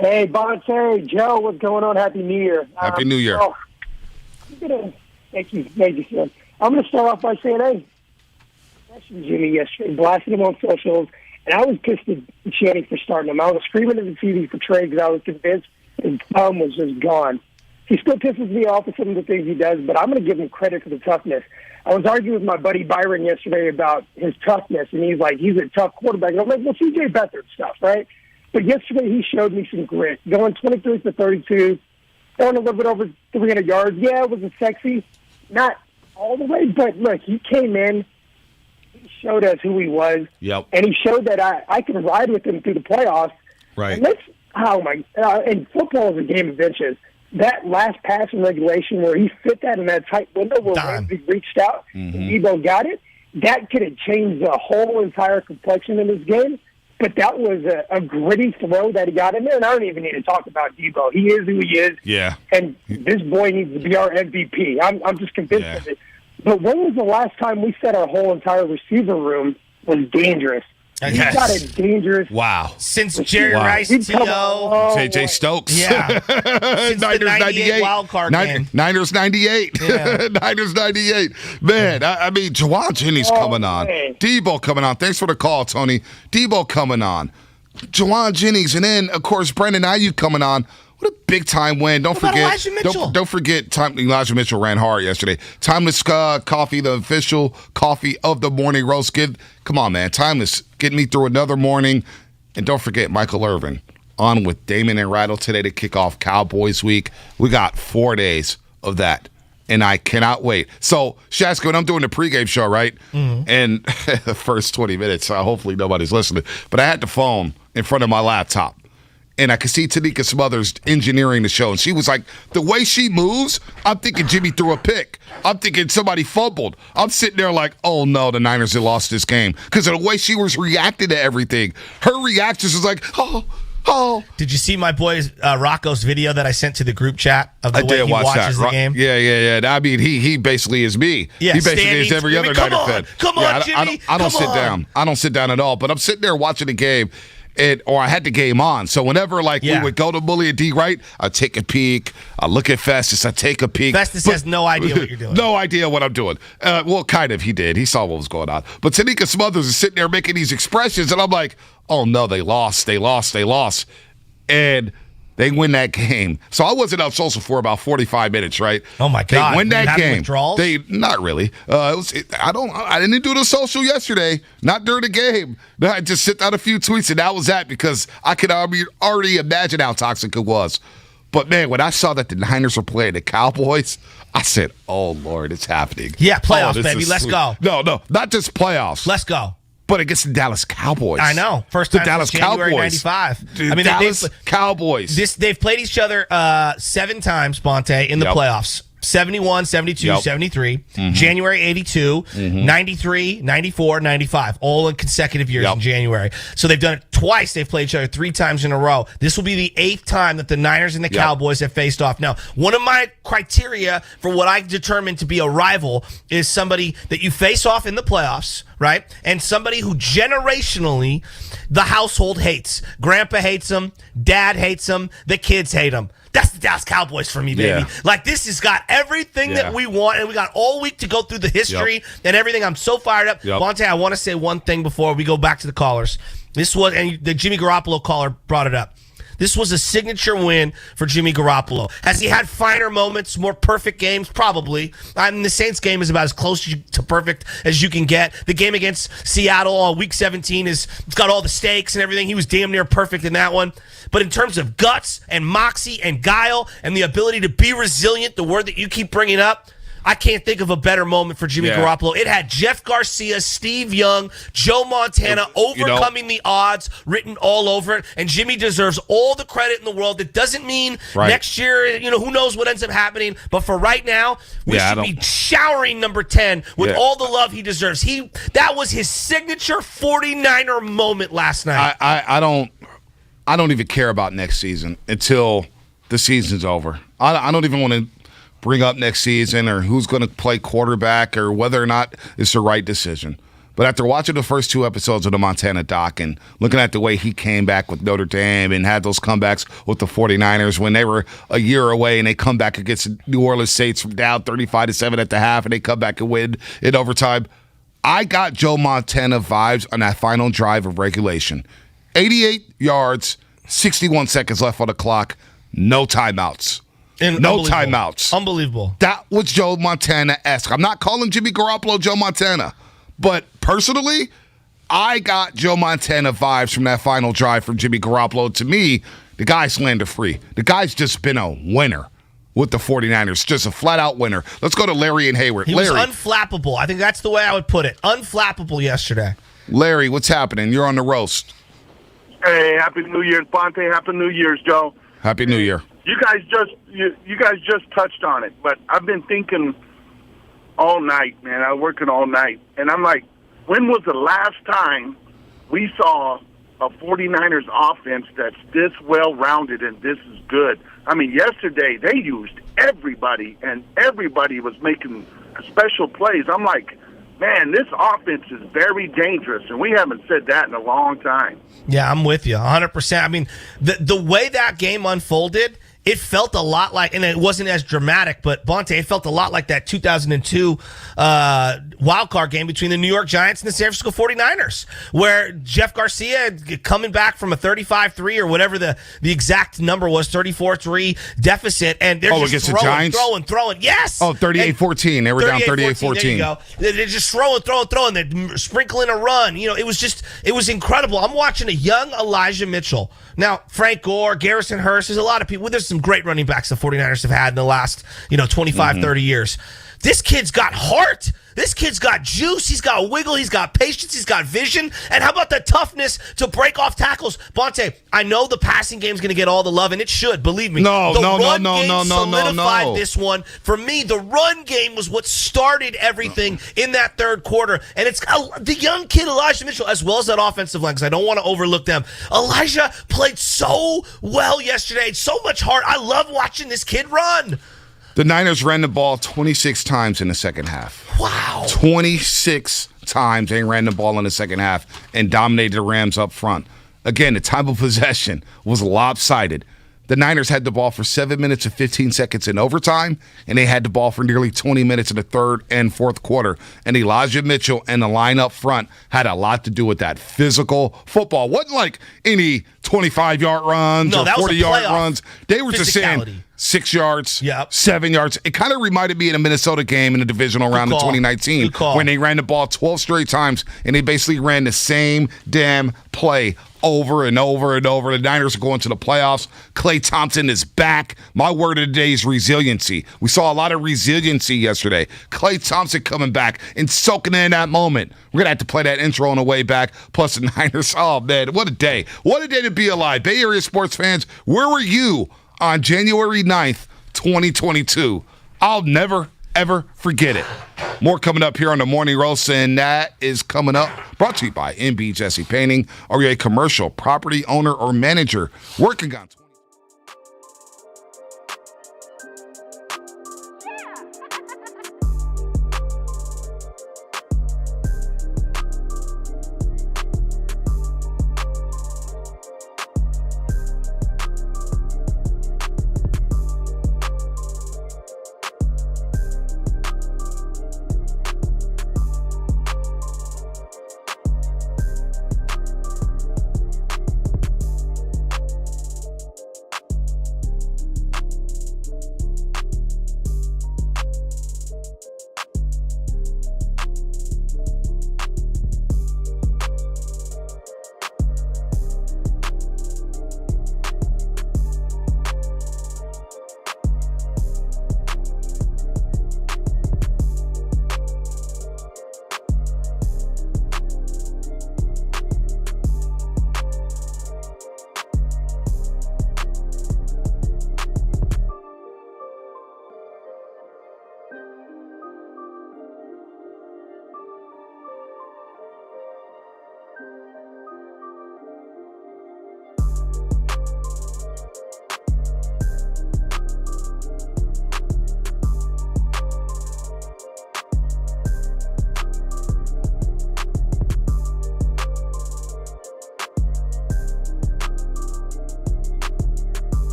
Hey, Bonte, Joe, what's going on? Happy New Year. Happy New Year. Thank you. I'm going to start off by saying, hey, I mentioned Jimmy yesterday, blasted him on socials, and I was pissed at Channing for starting him. I was screaming at the TV for Trey because I was convinced his thumb was just gone. He still pisses me off with some of the things he does, but I'm going to give him credit for the toughness. I was arguing with my buddy Byron yesterday about his toughness, and he's like, he's a tough quarterback. And I'm like, well, C.J. Beathard stuff, right? But yesterday he showed me some grit, going 23 for 32, going a little bit over 300 yards. Yeah, it was a sexy, not all the way, but look, he came in, he showed us who he was, and he showed that I can ride with him through the playoffs. Right. And and football is a game of inches. That last pass in regulation where he fit that in that tight window where Ramsey reached out and Debo got it, that could have changed the whole entire complexion of this game. But that was a gritty throw that he got in there, and I don't even need to talk about Debo. He is who he is. Yeah. And this boy needs to be our MVP. I'm just convinced of it. But when was the last time we said our whole entire receiver room was dangerous? He's got a dangerous. Wow. Since Jerry Rice, T.O. J.J. Stokes. Yeah. Since Niners the 98 wild card game. Niners 98. Yeah. Niners 98. Man, I mean, Jawan Jennings coming on. Man. Debo coming on. Thanks for the call, Tony. Debo coming on. Jawan Jennings. And then, of course, Brandon Ayuk coming on. What a big-time win. Don't forget Elijah Mitchell? Don't forget Elijah Mitchell ran hard yesterday. Timeless Coffee, the official coffee of the morning roast. Come on, man. Timeless. Get me through another morning. And don't forget Michael Irvin on with Damon and Ratto today to kick off Cowboys week. We got 4 days of that. And I cannot wait. So, Shaska, when I'm doing the pregame show, right? Mm-hmm. And the first 20 minutes, hopefully nobody's listening. But I had the phone in front of my laptop. And I could see Tanika Smothers engineering the show. And she was like, the way she moves, I'm thinking Jimmy threw a pick. I'm thinking somebody fumbled. I'm sitting there like, oh, no, the Niners have lost this game. Because of the way she was reacting to everything. Her reactions was like, oh. Did you see my boy Rocco's video that I sent to the group chat of the way he watches the game? Yeah. I mean, he basically is me. Yeah, he basically is every other Niner fan. Come on, Jimmy. I don't sit down. I don't sit down at all. But I'm sitting there watching the game. Or I had the game on. So whenever we would go to Bully and D right, I'd take a peek. I look at Festus. I take a peek. Festus has no idea what you're doing. No idea what I'm doing. Well, kind of. He did. He saw what was going on. But Tanika Smothers is sitting there making these expressions, and I'm like, oh, no, they lost. And they win that game. So I wasn't on social for about 45 minutes, right? Oh, my God. They win that game. Withdrawals? Not really. I didn't do the social yesterday. Not during the game. I just sent out a few tweets, and that was that because I could already imagine how toxic it was. But, man, when I saw that the Niners were playing the Cowboys, I said, oh, Lord, it's happening. Yeah, playoffs, baby. Let's go. No, not just playoffs. Let's go. But against the Dallas Cowboys. I know. First time the Dallas since January Cowboys. 95. Dude, Dallas Cowboys. They've played each other 7 times, Bonte, in the playoffs. 71, 72, 73, January 82, 93, 94, 95, all in consecutive years in January. So they've done it twice. They've played each other 3 times in a row. This will be the 8th time that the Niners and the Cowboys have faced off. Now, one of my criteria for what I determine to be a rival is somebody that you face off in the playoffs, right? And somebody who generationally the household hates. Grandpa hates them. Dad hates them. The kids hate them. That's the Dallas Cowboys for me, baby. Yeah. Like, this has got everything that we want, and we got all week to go through the history and everything. I'm so fired up. Bonte, I want to say one thing before we go back to the callers. This was, and the Jimmy Garoppolo caller brought it up. This was a signature win for Jimmy Garoppolo. Has he had finer moments, more perfect games? Probably. The Saints game is about as close to perfect as you can get. The game against Seattle on Week 17 it's got all the stakes and everything. He was damn near perfect in that one. But in terms of guts and moxie and guile and the ability to be resilient, the word that you keep bringing up, I can't think of a better moment for Jimmy Garoppolo. It had Jeff Garcia, Steve Young, Joe Montana overcoming the odds written all over it. And Jimmy deserves all the credit in the world. That doesn't mean next year, who knows what ends up happening. But for right now, we should be showering number 10 with all the love he deserves. That was his signature 49er moment last night. I don't even care about next season until the season's over. I don't even want to bring up next season or who's going to play quarterback or whether or not it's the right decision. But after watching the first 2 episodes of the Montana doc and looking at the way he came back with Notre Dame and had those comebacks with the 49ers when they were a year away and they come back against New Orleans Saints from down 35-7 at the half and they come back and win in overtime, I got Joe Montana vibes on that final drive of regulation. 88 yards, 61 seconds left on the clock, no timeouts. No timeouts. Unbelievable. That was Joe Montana-esque. I'm not calling Jimmy Garoppolo Joe Montana, but personally, I got Joe Montana vibes from that final drive from Jimmy Garoppolo. To me, the guy's slander-free. The guy's just been a winner with the 49ers, just a flat-out winner. Let's go to Larry and Hayward. He was unflappable. I think that's the way I would put it. Unflappable yesterday. Larry, what's happening? You're on the roast. Hey, Happy New Year's, Bonte. Happy New Year's, Joe. Happy New Year. You guys just touched on it, but I've been thinking all night, man. I was working all night. And I'm like, when was the last time we saw a 49ers offense that's this well-rounded and this is good? I mean, yesterday they used everybody, and everybody was making special plays. I'm like, man, this offense is very dangerous, and we haven't said that in a long time. Yeah, I'm with you 100%. I mean, the way that game unfolded, it felt a lot like, and it wasn't as dramatic, but Bonte, it felt a lot like that 2002 wild card game between the New York Giants and the San Francisco 49ers, where Jeff Garcia coming back from a 35-3 or whatever the exact number was, 34-3 deficit, and they're just throwing. Yes! Oh, 38-14. They were down 38-14. There you go. They're just throwing. They're sprinkling a run. You know, it was incredible. I'm watching a young Elijah Mitchell. Now, Frank Gore, Garrison Hurst, there's a lot of people. There's some great running backs the 49ers have had in the last, 25, 30 years. This kid's got heart. This kid's got juice. He's got wiggle. He's got patience. He's got vision. And how about the toughness to break off tackles? Bonte, I know the passing game's going to get all the love, and it should, believe me. No. Solidified this one. For me, the run game was what started everything in that third quarter. And it's the young kid, Elijah Mitchell, as well as that offensive line, because I don't want to overlook them. Elijah played so well yesterday. So much heart. I love watching this kid run. The Niners ran the ball 26 times in the second half. Wow. 26 times they ran the ball in the second half and dominated the Rams up front. Again, the time of possession was lopsided. The Niners had the ball for 7 minutes and 15 seconds in overtime, and they had the ball for nearly 20 minutes in the third and fourth quarter. And Elijah Mitchell and the line up front had a lot to do with that. Physical football. Wasn't like any 25-yard runs or 40-yard runs. They were just saying 6 yards, 7 yards. It kind of reminded me of a Minnesota game in the divisional round in 2019 when they ran the ball 12 straight times, and they basically ran the same damn play over and over and over. The Niners are going to the playoffs. Klay Thompson is back. My word of the day is resiliency. We saw a lot of resiliency yesterday. Klay Thompson coming back and soaking in that moment. We're going to have to play that intro on the way back. Plus the Niners. Oh, man, what a day. What a day to be alive. Bay Area sports fans, where were you on January 9th, 2022? I'll never, ever forget it. More coming up here on the Morning Roast, and that is coming up. Brought to you by MB Jesse Painting. Are you a commercial property owner or manager working on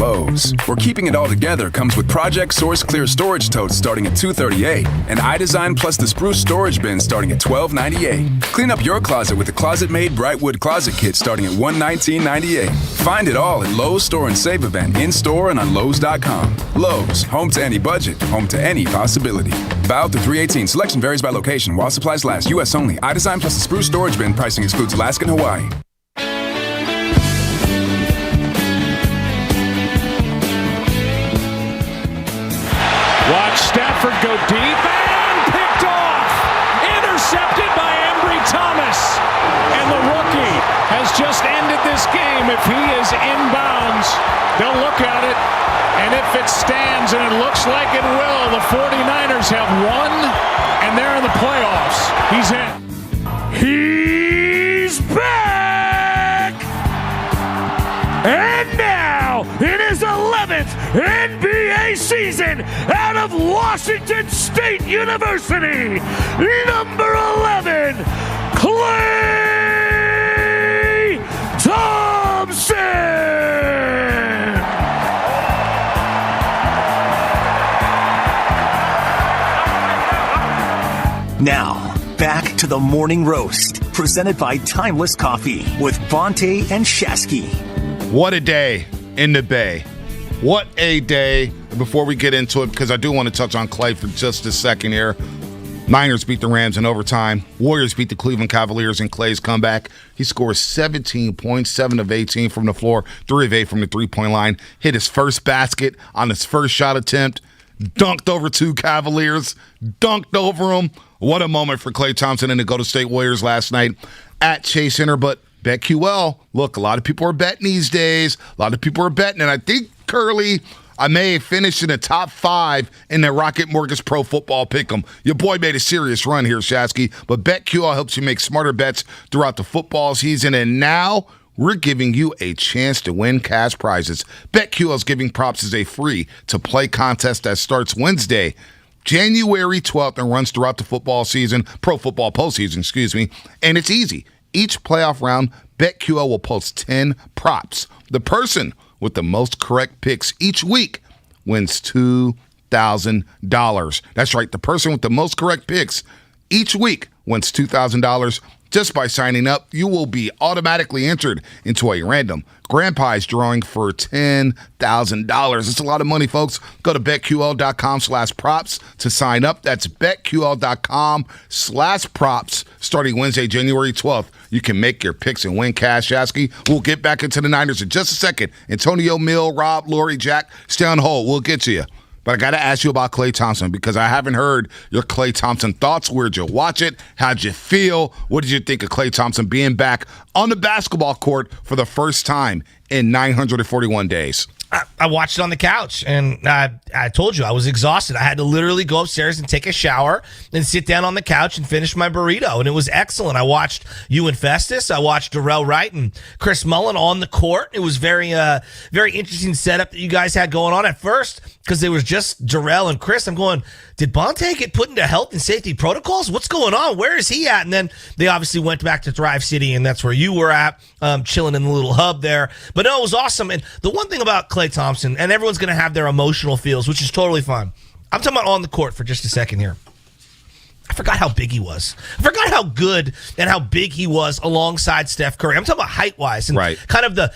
Lowe's, where keeping it all together comes with Project Source Clear Storage Totes starting at $238 and iDesign plus the Spruce Storage Bin starting at $1298. Clean up your closet with the Closet-Made Brightwood Closet Kit starting at $119.98. Find it all at Lowe's Store and Save event in-store and on Lowe's.com. Lowe's, home to any budget, home to any possibility. Valid through 3/18. Selection varies by location. While supplies last. U.S. only. iDesign plus the Spruce Storage Bin. Pricing excludes Alaska and Hawaii. Watch Stafford go deep and picked off. Intercepted by Embry Thomas. And the rookie has just ended this game. If he is inbounds, they'll look at it. And if it stands, and it looks like it will, the 49ers have won, and they're in the playoffs. He's in. He's back! And now, in his 11th NBA season out of Washington State University, number 11, Klay Thompson! Now, back to the Morning Roast, presented by Timeless Coffee with Bonte and Shasky. What a day in the Bay. What a day. Before we get into it, because I do want to touch on Klay for just a second here. Niners beat the Rams in overtime. Warriors beat the Cleveland Cavaliers in Klay's comeback. He scores 17 points, 7 of 18 from the floor, 3 of 8 from the three-point line. Hit his first basket on his first shot attempt. Dunked over 2 Cavaliers. Dunked over them. What a moment for Klay Thompson and the Golden State Warriors last night at Chase Center. But BetQL, look, a lot of people are betting these days. A lot of people are betting. And I think, Curly, I may have finished in the top 5 in the Rocket Mortgage Pro Football Pick'em. Your boy made a serious run here, Shasky. But BetQL helps you make smarter bets throughout the football season. And now we're giving you a chance to win cash prizes. BetQL is giving props as a free-to-play contest that starts Wednesday, January 12th, and runs throughout the football season, pro football postseason, and it's easy. Each playoff round, BetQL will post 10 props. The person with the most correct picks each week wins $2,000. That's right, the person with the most correct picks each week wins $2,000. Just by signing up, you will be automatically entered into a random grand prize drawing for $10,000. It's a lot of money, folks. Go to BetQL.com/props to sign up. That's BetQL.com/props. Starting Wednesday, January 12th, you can make your picks and win cash, Shasky. We'll get back into the Niners in just a second. Antonio, Mill, Rob, Lori, Jack, stay on hold. We'll get to you. But I got to ask you about Klay Thompson because I haven't heard your Klay Thompson thoughts. Where'd you watch it? How'd you feel? What did you think of Klay Thompson being back on the basketball court for the first time in 941 days? I watched it on the couch, and I told you I was exhausted. I had to literally go upstairs and take a shower and sit down on the couch and finish my burrito, and it was excellent. I watched you and Festus. I watched Darrell Wright and Chris Mullen on the court. It was very interesting setup that you guys had going on at first because there was just Darrell and Chris. I'm going, did Bonte get put into health and safety protocols? What's going on? Where is he at? And then they obviously went back to Thrive City, and that's where you were at, chilling in the little hub there. But no, it was awesome. And the one thing about Klay Thompson, and everyone's going to have their emotional feels, which is totally fine. I'm talking about on the court for just a second here. I forgot how big he was. I forgot how good and how big he was alongside Steph Curry. I'm talking about height-wise and kind of the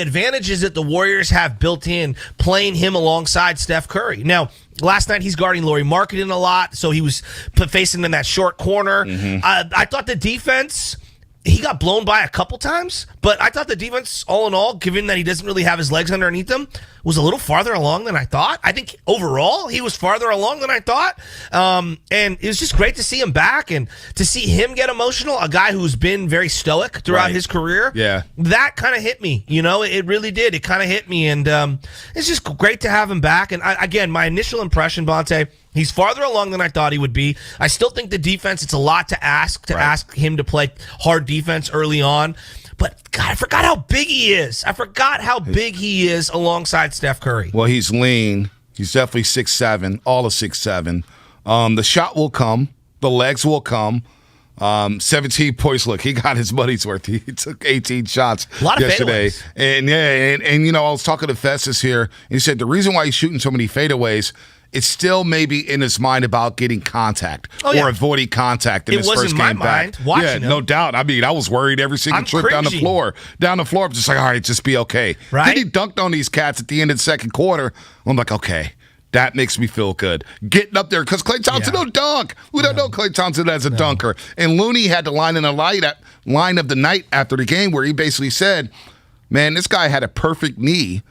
advantages that the Warriors have built in playing him alongside Steph Curry. Now, last night he's guarding Lauri Markkanen a lot, so he was facing him in that short corner. I thought the defense, he got blown by a couple times, but I thought the defense, all in all, given that he doesn't really have his legs underneath him, was a little farther along than I thought. I think overall he was farther along than I thought. And it was just great to see him back and to see him get emotional, a guy who's been very stoic throughout his career. Yeah. That kind of hit me. You know, it really did. It kind of hit me. And it's just great to have him back. And again, my initial impression, Bonte, he's farther along than I thought he would be. I still think the defense, it's a lot to ask him to play hard defense early on. But, God, I forgot how big he is. I forgot how big he is alongside Steph Curry. Well, he's lean. He's definitely 6'7", all of 6'7". The shot will come. The legs will come. 17 points. Look, he got his money's worth. He took 18 shots A lot of yesterday. fadeaways. And you know, I was talking to Festus here, and he said the reason why he's shooting so many fadeaways, it's still maybe in his mind about getting contact or avoiding contact in his first game back. Yeah, no doubt. I mean, I was worried every single trip down the floor. I'm just like, all right, just be okay. Right? Then he dunked on these cats at the end of the second quarter. I'm like, okay. That makes me feel good. Getting up there, because Klay Thompson don't dunk. We don't know Klay Thompson as a dunker. And Looney had the line of the night after the game where he basically said, man, this guy had a perfect knee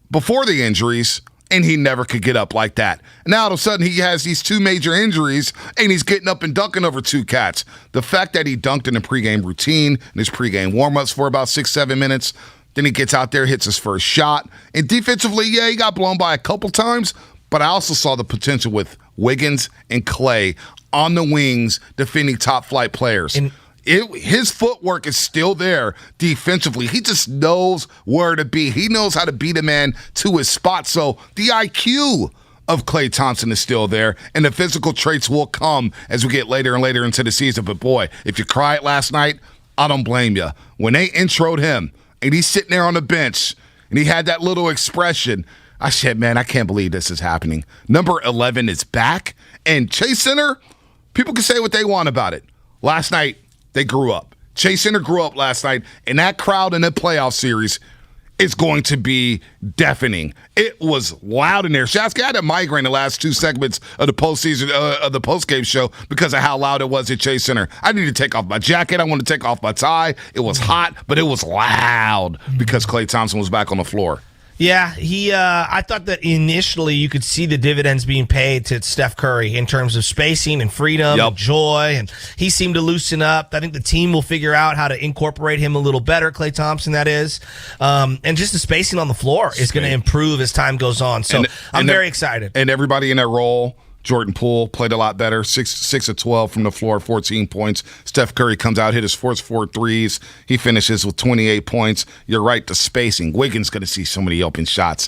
before the injuries, and he never could get up like that. Now, all of a sudden, he has these two major injuries, and he's getting up and dunking over two cats. The fact that he dunked in the pregame routine, in his pregame warm-ups for about 6-7 minutes, then he gets out there, hits his first shot. And defensively, yeah, he got blown by a couple times, but I also saw the potential with Wiggins and Klay on the wings defending top-flight players. His footwork is still there defensively. He just knows where to be. He knows how to beat a man to his spot. So the IQ of Klay Thompson is still there, and the physical traits will come as we get later and later into the season. But, boy, if you cried last night, I don't blame you. When they introed him, and he's sitting there on the bench, and he had that little expression, I said, man, I can't believe this is happening. Number 11 is back, and Chase Center, people can say what they want about it. Last night, they grew up. Chase Center grew up last night, and that crowd in the playoff series is going to be deafening. It was loud in there. Shasky, I had a migraine the last two segments of the postseason of the postgame show because of how loud it was at Chase Center. I needed to take off my jacket. I wanted to take off my tie. It was hot, but it was loud because Klay Thompson was back on the floor. Yeah, I thought that initially you could see the dividends being paid to Steph Curry in terms of spacing and freedom and joy, and he seemed to loosen up. I think the team will figure out how to incorporate him a little better, Klay Thompson, that is. And just the spacing on the floor is going to improve as time goes on. So I'm very excited. And everybody in that role, Jordan Poole played a lot better, 6 of 12 from the floor, 14 points. Steph Curry comes out, hit his first 4 threes. He finishes with 28 points. You're right, the spacing. Wiggins going to see so many open shots.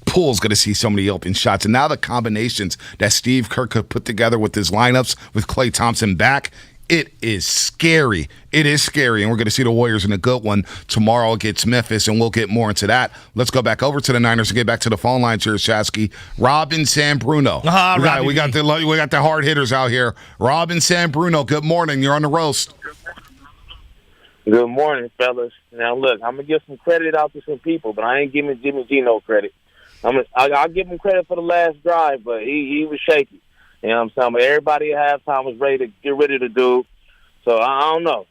Poole's going to see so many open shots. And now the combinations that Steve Kerr could put together with his lineups with Klay Thompson back, it is scary. It is scary, and we're going to see the Warriors in a good one tomorrow against Memphis, and we'll get more into that. Let's go back over to the Niners and get back to the phone lines here, Shasky. Rob and San Bruno. We got the hard hitters out here. Rob and San Bruno, good morning. You're on the roast. Good morning, fellas. Now, look, I'm going to give some credit out to some people, but I ain't giving Jimmy G no credit. I'll give him credit for the last drive, but he was shaky. You know what I'm saying? But everybody at halftime was ready to get rid of the dude. So, I don't know.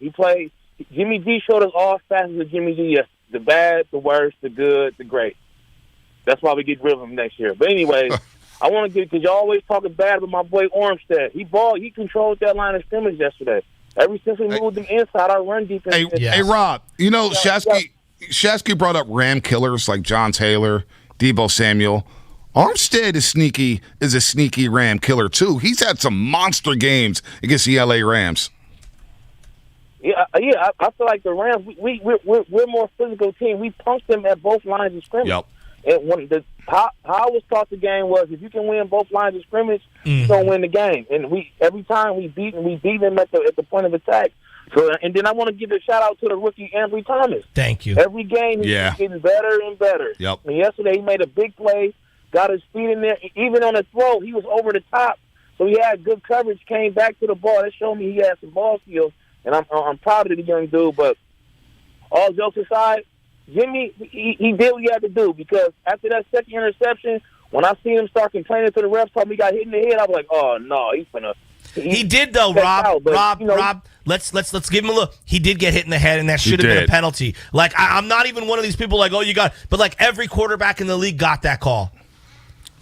Jimmy G showed us all facets of Jimmy G. Yes, the bad, the worst, the good, the great. That's why we get rid of him next year. But anyway, I want to get, because y'all always talking bad about my boy Armstead. He controlled that line of scrimmage yesterday. Ever since we moved him inside, our run defense. Hey, Rob, you know, Shasky brought up Ram killers like John Taylor, Deebo Samuel. Armstead is a sneaky Ram killer, too. He's had some monster games against the L.A. Rams. Yeah. I feel like the Rams, we're a more physical team. We punched them at both lines of scrimmage. Yep. And how I was taught the game was if you can win both lines of scrimmage, you're gonna win the game. And every time we beat them at the point of attack. So, and then I want to give a shout out to the rookie Ambry Thomas. Thank you. Every game he's getting better and better. Yep. And yesterday he made a big play. Got his feet in there. Even on the throw, he was over the top. So he had good coverage, came back to the ball. That showed me he had some ball skills. And I'm proud of the young dude. But all jokes aside, Jimmy, he did what he had to do. Because after that second interception, when I seen him start complaining to the refs, told me he got hit in the head, I was like, oh, no, he's finna. He did, though, Rob. Rob, let's give him a look. He did get hit in the head, and that should have been a penalty. Like, I'm not even one of these people like, oh, you got – but, like, every quarterback in the league got that call.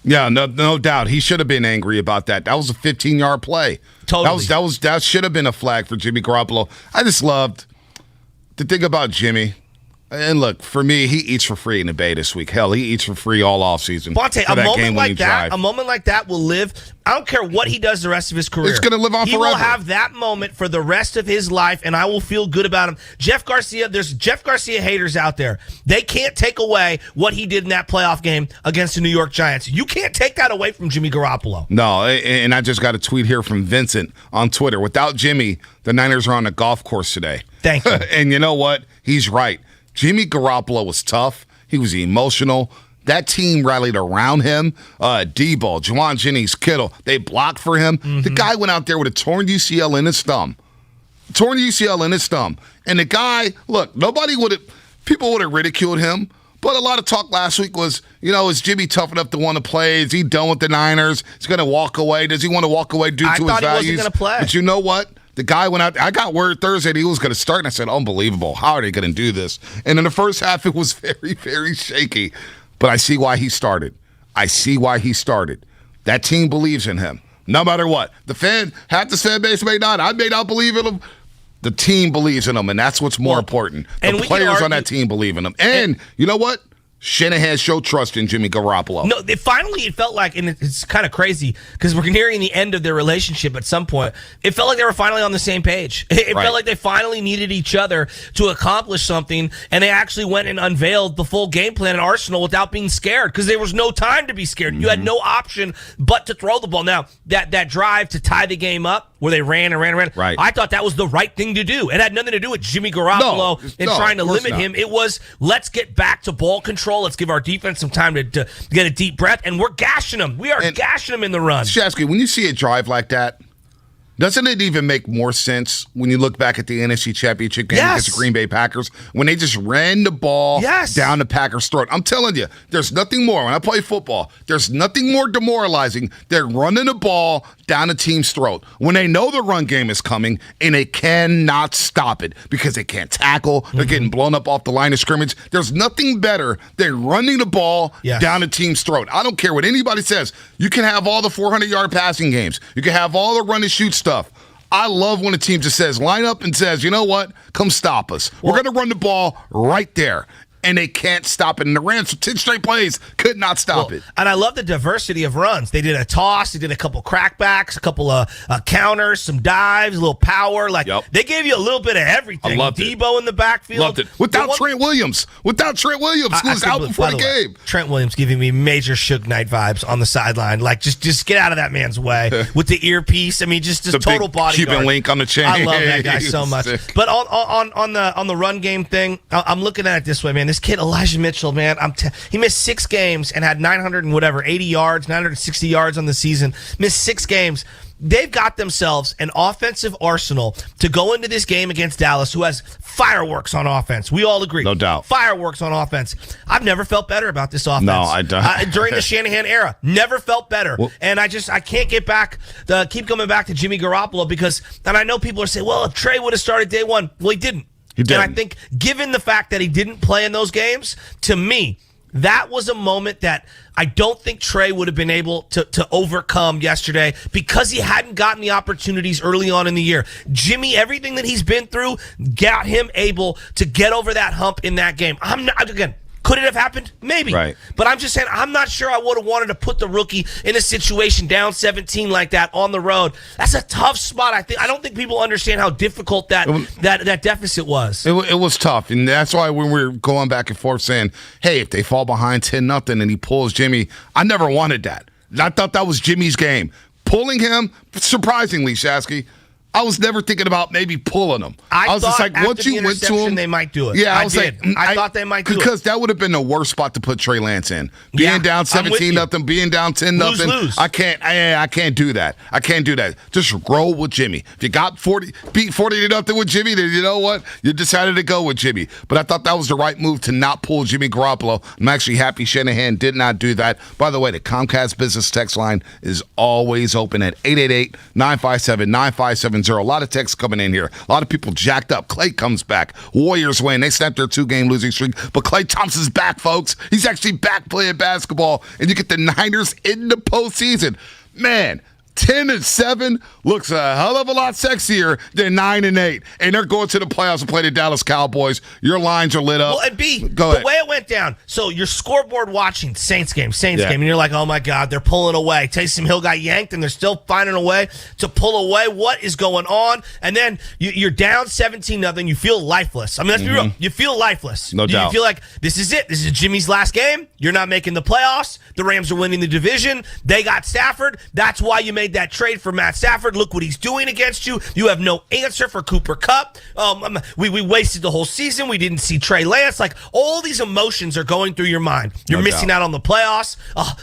Yeah, no doubt. He should have been angry about that. That was a 15-yard play. Totally. That should have been a flag for Jimmy Garoppolo. I just loved the thing about Jimmy. And look, for me, he eats for free in the Bay this week. Hell, he eats for free all offseason. Bonte, a moment like that will live. I don't care what he does the rest of his career. It's going to live on he forever. He will have that moment for the rest of his life, and I will feel good about him. Jeff Garcia, there's Jeff Garcia haters out there. They can't take away what he did in that playoff game against the New York Giants. You can't take that away from Jimmy Garoppolo. No, and I just got a tweet here from Vincent on Twitter. Without Jimmy, the Niners are on a golf course today. Thank you. And you know what? He's right. Jimmy Garoppolo was tough. He was emotional. That team rallied around him. Debo, Juwan Jennings, Kittle, they blocked for him. Mm-hmm. The guy went out there with a torn UCL in his thumb. And the guy, look, people would have ridiculed him. But a lot of talk last week was, is Jimmy tough enough to want to play? Is he done with the Niners? He's going to walk away. Does he want to walk away due to his values? I thought he wasn't going to play. But you know what? The guy went out. I got word Thursday that he was going to start, and I said, unbelievable. How are they going to do this? And in the first half, it was very, very shaky. But I see why he started. That team believes in him, no matter what. Half the fan base may not. I may not believe in him. The team believes in him, and that's what's more important. The players on that team believe in him. And you know what? Shanahan showed trust in Jimmy Garoppolo. No, it felt like, and it's kind of crazy because we're nearing the end of their relationship at some point. It felt like they were finally on the same page. It felt like they finally needed each other to accomplish something, and they actually went and unveiled the full game plan in Arsenal without being scared because there was no time to be scared. Mm-hmm. You had no option but to throw the ball. Now, that drive to tie the game up where they ran and ran and ran, right. I thought that was the right thing to do. It had nothing to do with Jimmy Garoppolo trying to limit him. It was, let's get back to ball control. Let's give our defense some time to get a deep breath, and we're gashing them. We are gashing them in the run. Shasky, when you see a drive like that, doesn't it even make more sense when you look back at the NFC Championship game against the Green Bay Packers when they just ran the ball down the Packers' throat? I'm telling you, there's nothing more. When I play football, there's nothing more demoralizing than running the ball down a team's throat when they know the run game is coming and they cannot stop it because they can't tackle. They're getting blown up off the line of scrimmage. There's nothing better than running the ball down a team's throat. I don't care what anybody says. You can have all the 400-yard passing games. You can have all the run-and-shoot stuff. I love when a team just says, line up and says, you know what? Come stop us. We're going to run the ball right there. And they can't stop it. And the Rams, for 10 straight plays, could not stop it. And I love the diversity of runs. They did a toss. They did a couple crackbacks, a couple of counters, some dives, a little power. They gave you a little bit of everything. I loved Debo in the backfield. Loved it. Without Trent Williams, who was out before the game. Trent Williams giving me major Suge Knight vibes on the sideline. Just get out of that man's way with the earpiece. I mean, just the total bodyguard. Cuban link on the chain. I love that guy so much. Sick. But on the run game thing, I'm looking at it this way, man. This kid Elijah Mitchell, man, he missed 6 games and had 980 yards, 960 yards on the season. Missed 6 games. They've got themselves an offensive arsenal to go into this game against Dallas, who has fireworks on offense. We all agree. No doubt. Fireworks on offense. I've never felt better about this offense. No, I don't. During the Shanahan era, never felt better. Well, and I can't keep coming back to Jimmy Garoppolo because, and I know people are saying, well, if Trey would have started day one. Well, he didn't. And I think given the fact that he didn't play in those games, to me, that was a moment that I don't think Trey would have been able to overcome yesterday because he hadn't gotten the opportunities early on in the year. Jimmy, everything that he's been through got him able to get over that hump in that game. Could it have happened? Maybe. Right. But I'm just saying, I'm not sure I would have wanted to put the rookie in a situation down 17 like that on the road. That's a tough spot. I don't think people understand how difficult that deficit was. It was tough, and that's why when we were going back and forth saying, hey, if they fall behind 10-0 and he pulls Jimmy, I never wanted that. I thought that was Jimmy's game. Pulling him, surprisingly, Shasky, I was never thinking about maybe pulling them. I was just like, once you went to him, they might do it. Yeah, I thought they might do it because that would have been the worst spot to put Trey Lance in. Being down 17-0, being down 10-0. Lose. I can't do that. I can't do that. Just roll with Jimmy. If you got beat 40-0 with Jimmy, then you know what? You decided to go with Jimmy. But I thought that was the right move to not pull Jimmy Garoppolo. I'm actually happy Shanahan did not do that. By the way, the Comcast business text line is always open at 888-957-9570. A lot of texts coming in here. A lot of people jacked up. Klay comes back. Warriors win. They snapped their 2-game losing streak. But Klay Thompson's back, folks. He's actually back playing basketball. And you get the Niners in the postseason. Man, 10-7 looks a hell of a lot sexier than 9-8, and they're going to the playoffs and play the Dallas Cowboys. Your lines are lit up. Well, and B, Go the ahead. way it went down. So you're scoreboard watching Saints game, and you're like, oh my God, they're pulling away. Taysom Hill got yanked, and they're still finding a way to pull away. What is going on? And then you're down 17-0. You feel lifeless. I mean, let's be real. You feel lifeless. No doubt. You feel like this is it. This is Jimmy's last game. You're not making the playoffs. The Rams are winning the division. They got Stafford. That's why you made that trade for Matt Stafford. Look what he's doing against you. You have no answer for Cooper Kupp. We wasted the whole season. We didn't see Trey Lance. Like, all these emotions are going through your mind. You're missing out on the playoffs.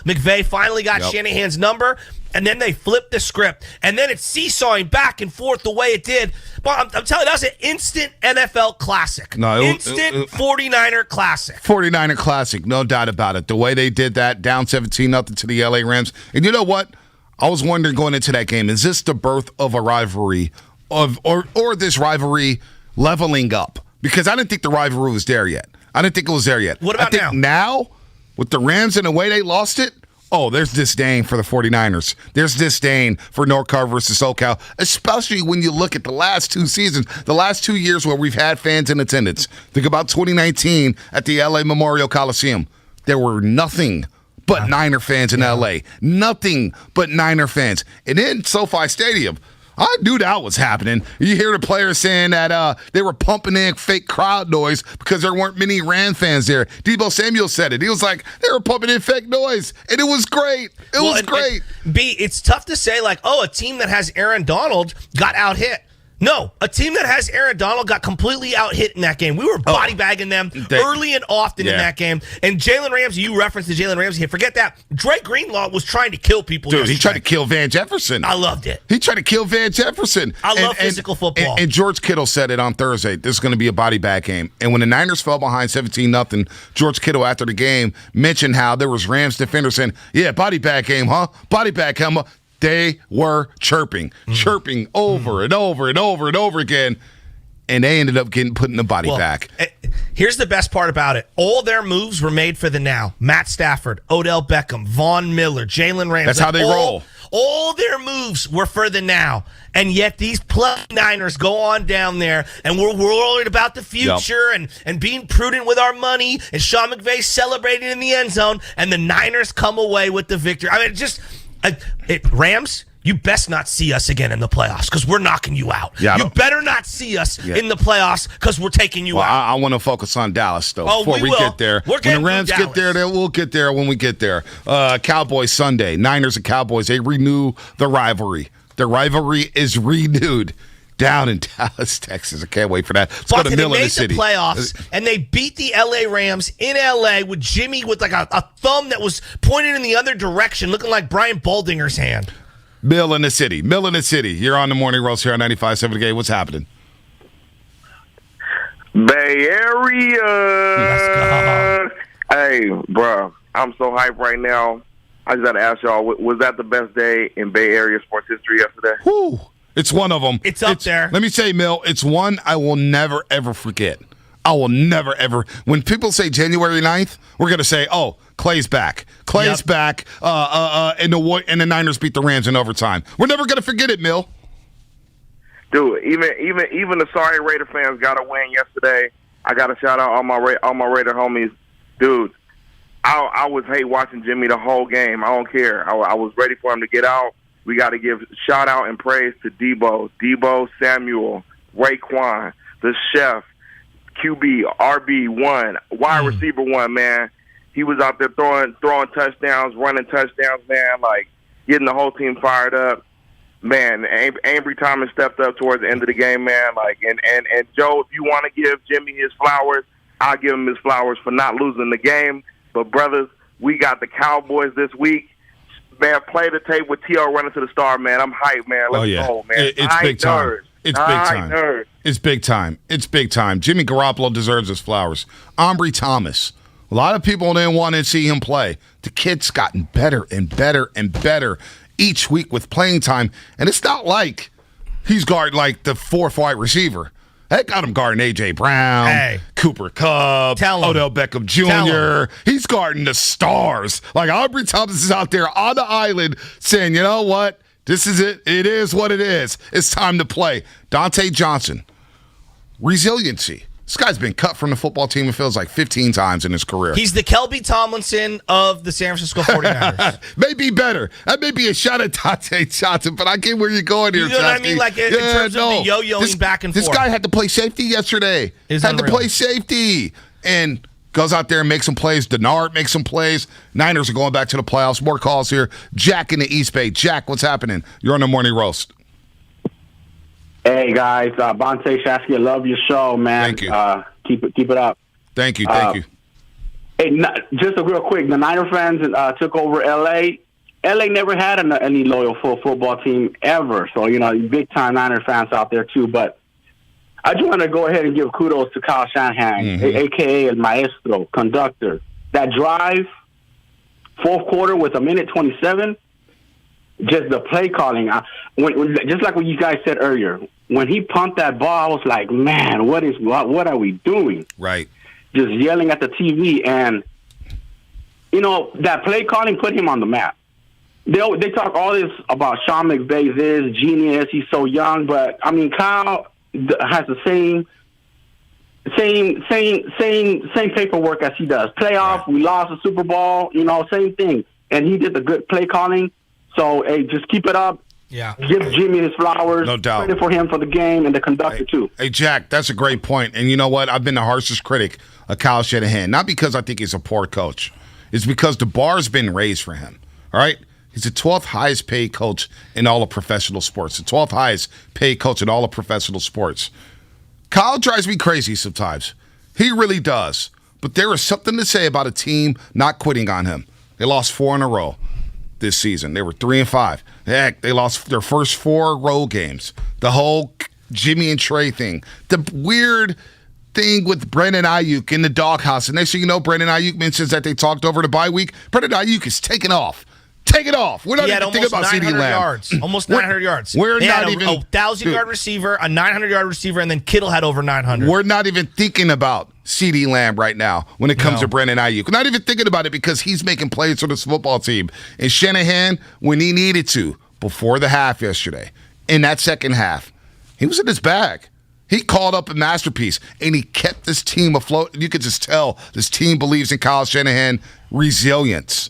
McVay finally got Shanahan's number. And then they flipped the script. And then it's seesawing back and forth the way it did. But I'm telling you, that was an instant NFL classic. Instant 49er classic. 49er classic, no doubt about it. The way they did that, down 17-0 to the LA Rams. And you know what? I was wondering going into that game, is this the birth of a rivalry or this rivalry leveling up? Because I didn't think the rivalry was there yet. I didn't think it was there yet. What about now, with the Rams and the way they lost it, there's disdain for the 49ers. There's disdain for NorCal versus SoCal, especially when you look at the last 2 seasons, the last 2 years where we've had fans in attendance. Think about 2019 at the LA Memorial Coliseum. There were nothing but Niner fans in LA. Nothing but Niner fans. And in SoFi Stadium, I knew that was happening. You hear the players saying that they were pumping in fake crowd noise because there weren't many Ram fans there. Deebo Samuel said it. He was like, they were pumping in fake noise, and it was great. It was great. B, it's tough to say, like, a team that has Aaron Donald got out-hit. No, a team that has Aaron Donald got completely out-hit in that game. We were body bagging them early and often in that game. And Jalen Ramsey, you referenced to Jalen Ramsey. Forget that. Drake Greenlaw was trying to kill people. Dude, he tried to kill Van Jefferson. I loved it. He tried to kill Van Jefferson. I love physical football. And George Kittle said it on Thursday. This is going to be a body bag game. And when the Niners fell behind 17-0, George Kittle, after the game, mentioned how there was Rams defenders saying, yeah, body bag game, huh? Body bag game, huh? They were chirping over and over and over and over again, and they ended up put in the body back. Here's the best part about it. All their moves were made for the now. Matt Stafford, Odell Beckham, Von Miller, Jalen Ramsey. That's how they roll. All their moves were for the now. And yet these Niners go on down there, and we're worried about the future and being prudent with our money, and Sean McVay celebrating in the end zone, and the Niners come away with the victory. I mean, Rams, you best not see us again in the playoffs because we're knocking you out. You better not see us in the playoffs because we're taking you out. I want to focus on Dallas, though, before we get there. When the Rams get there, we'll get there when we get there. Cowboys Sunday, Niners and Cowboys, they renew the rivalry. The rivalry is renewed down in Dallas, Texas. I can't wait for that. Let's go to Mill in the City. They made the playoffs, and they beat the L.A. Rams in L.A. with Jimmy with like a thumb that was pointed in the other direction, looking like Brian Baldinger's hand. Mill in the City. You're on the Morning Roast here on 95.7 The Game. What's happening? Bay Area. Let's go. Hey, bro, I'm so hyped right now. I just got to ask y'all, was that the best day in Bay Area sports history yesterday? Whew. It's one of them. It's up there. Let me say, Mill, it's one I will never, ever forget. I will never, ever. When people say January 9th, we're going to say, oh, Clay's back. Clay's back, and the Niners beat the Rams in overtime. We're never going to forget it, Mill. Dude, even the sorry Raider fans got a win yesterday. I got to shout out all my Raider homies. Dude, I was hate watching Jimmy the whole game. I don't care. I was ready for him to get out. We got to give shout out and praise to Deebo Samuel, Raekwon, the chef, QB, RB1, wide receiver 1, man. He was out there throwing touchdowns, running touchdowns, man, like getting the whole team fired up. Man, Ambry Thomas stepped up towards the end of the game, man. Like, and Joe, if you want to give Jimmy his flowers, I'll give him his flowers for not losing the game. But brothers, we got the Cowboys this week. Man, play the tape with T.O. running to the star, man. I'm hyped, man. Let's go, man. It's big time. It's big time. It's big time. It's big time. Jimmy Garoppolo deserves his flowers. Ambry Thomas. A lot of people didn't want to see him play. The kid's gotten better and better and better each week with playing time. And it's not like he's guarding like the fourth wide receiver. They got him guarding A.J. Brown, Cooper Kupp, Odell Beckham Jr. He's guarding the stars. Like, Aubrey Thomas is out there on the island saying, you know what? This is it. It is what it is. It's time to play. Dante Johnson, resiliency. This guy's been cut from the football team, it feels like 15 times in his career. He's the Kelby Tomlinson of the San Francisco 49ers. Maybe better. That may be a shot at Dante Johnson, but I get where you're going here, You know what I mean? Like in terms of the yo-yoing back and forth. This guy had to play safety yesterday. Had to play safety. And goes out there and makes some plays. Denard makes some plays. Niners are going back to the playoffs. More calls here. Jack in the East Bay. Jack, what's happening? You're on the Morning Roast. Hey guys, Bonte Shasky, I love your show, man. Thank you. Keep it up. Thank you. Hey, just a real quick, the Niner fans took over L.A. L.A. never had any loyal full football team ever, so big time Niner fans out there too. But I just want to go ahead and give kudos to Kyle Shanahan, a.k.a. El Maestro, conductor. That drive, fourth quarter with 1:27. Just the play calling, just like what you guys said earlier. When he pumped that ball, I was like, "Man, what are we doing?" Right. Just yelling at the TV, and that play calling put him on the map. They talk all this about Sean McVay's this genius. He's so young, but I mean, Kyle has the same paperwork as he does. Playoff, we lost the Super Bowl, same thing, and he did the good play calling. So, hey, just keep it up. Yeah. Give Jimmy his flowers. No doubt. Credit for him for the game and the conductor, too. Hey, Jack, that's a great point. And you know what? I've been the harshest critic of Kyle Shanahan. Not because I think he's a poor coach. It's because the bar's been raised for him. All right? He's the 12th highest paid coach in all of professional sports. The 12th highest paid coach in all of professional sports. Kyle drives me crazy sometimes. He really does. But there is something to say about a team not quitting on him. They lost 4 in a row this season. They were 3-5. Heck, they lost their first 4 road games. The whole Jimmy and Trey thing. The weird thing with Brandon Ayuk in the doghouse. And next thing you know, Brandon Ayuk mentions that they talked over the bye week. Brandon Ayuk is taking off. Take it off. We're not even thinking about CeeDee Lamb. Yards. Almost 900 yards. We're they not had even a 1,000-yard receiver, a 900-yard receiver, and then Kittle had over 900. We're not even thinking about CeeDee Lamb right now when it comes to Brandon Ayuk. We're not even thinking about it because he's making plays for this football team. And Shanahan, when he needed to, before the half yesterday, in that second half, he was in his bag. He called up a masterpiece, and he kept this team afloat. You could just tell this team believes in Kyle Shanahan. Resilience.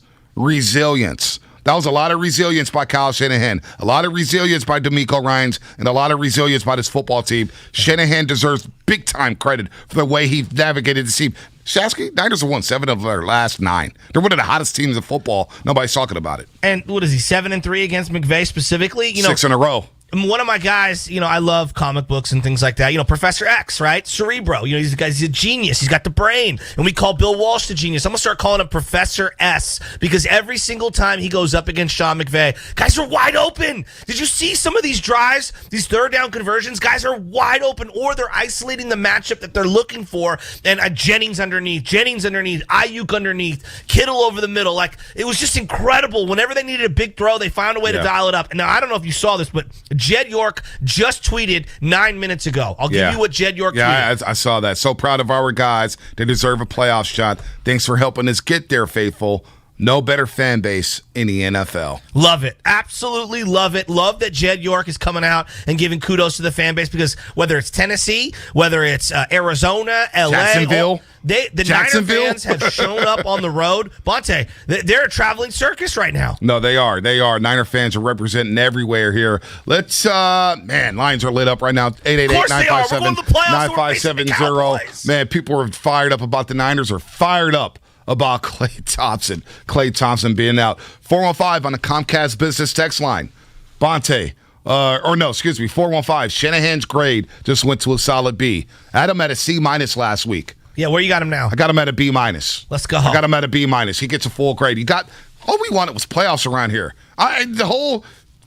That was a lot of resilience by Kyle Shanahan, a lot of resilience by DeMeco Ryans, and a lot of resilience by this football team. Shanahan deserves big-time credit for the way he navigated the team. Shasky, Niners have won 7 of their last 9. They're one of the hottest teams in football. Nobody's talking about it. And what is he, 7-3 against McVay specifically? 6 in a row. One of my guys, I love comic books and things like that. Professor X, right? Cerebro. He's a genius. He's got the brain. And we call Bill Walsh the genius. I'm going to start calling him Professor S because every single time he goes up against Sean McVay, guys are wide open. Did you see some of these drives, these third down conversions? Guys are wide open, or they're isolating the matchup that they're looking for. And Jennings underneath, Ayuk underneath, Kittle over the middle. Like, it was just incredible. Whenever they needed a big throw, they found a way to dial it up. And now, I don't know if you saw this, but Jed York just tweeted 9 minutes ago. I'll give you what Jed York tweeted. Yeah, I saw that. So proud of our guys. They deserve a playoff shot. Thanks for helping us get there, faithful. No better fan base in the NFL. Love it. Absolutely love it. Love that Jed York is coming out and giving kudos to the fan base because whether it's Tennessee, whether it's Arizona, LA, Jacksonville. The Niner fans have shown up on the road. Bonte, they're a traveling circus right now. No, they are. Niner fans are representing everywhere here. Let's, lines are lit up right now. 888-957-9570. Man, people are fired up about the Niners, are fired up about Klay Thompson. Klay Thompson being out. 415 on the Comcast Business text line. Bonte, 415. Shanahan's grade just went to a solid B. I had him at a C- last week. Yeah, where you got him now? I got him at a B-. Let's go. I got him at a B-. He gets a full grade. All we wanted was playoffs around here. The whole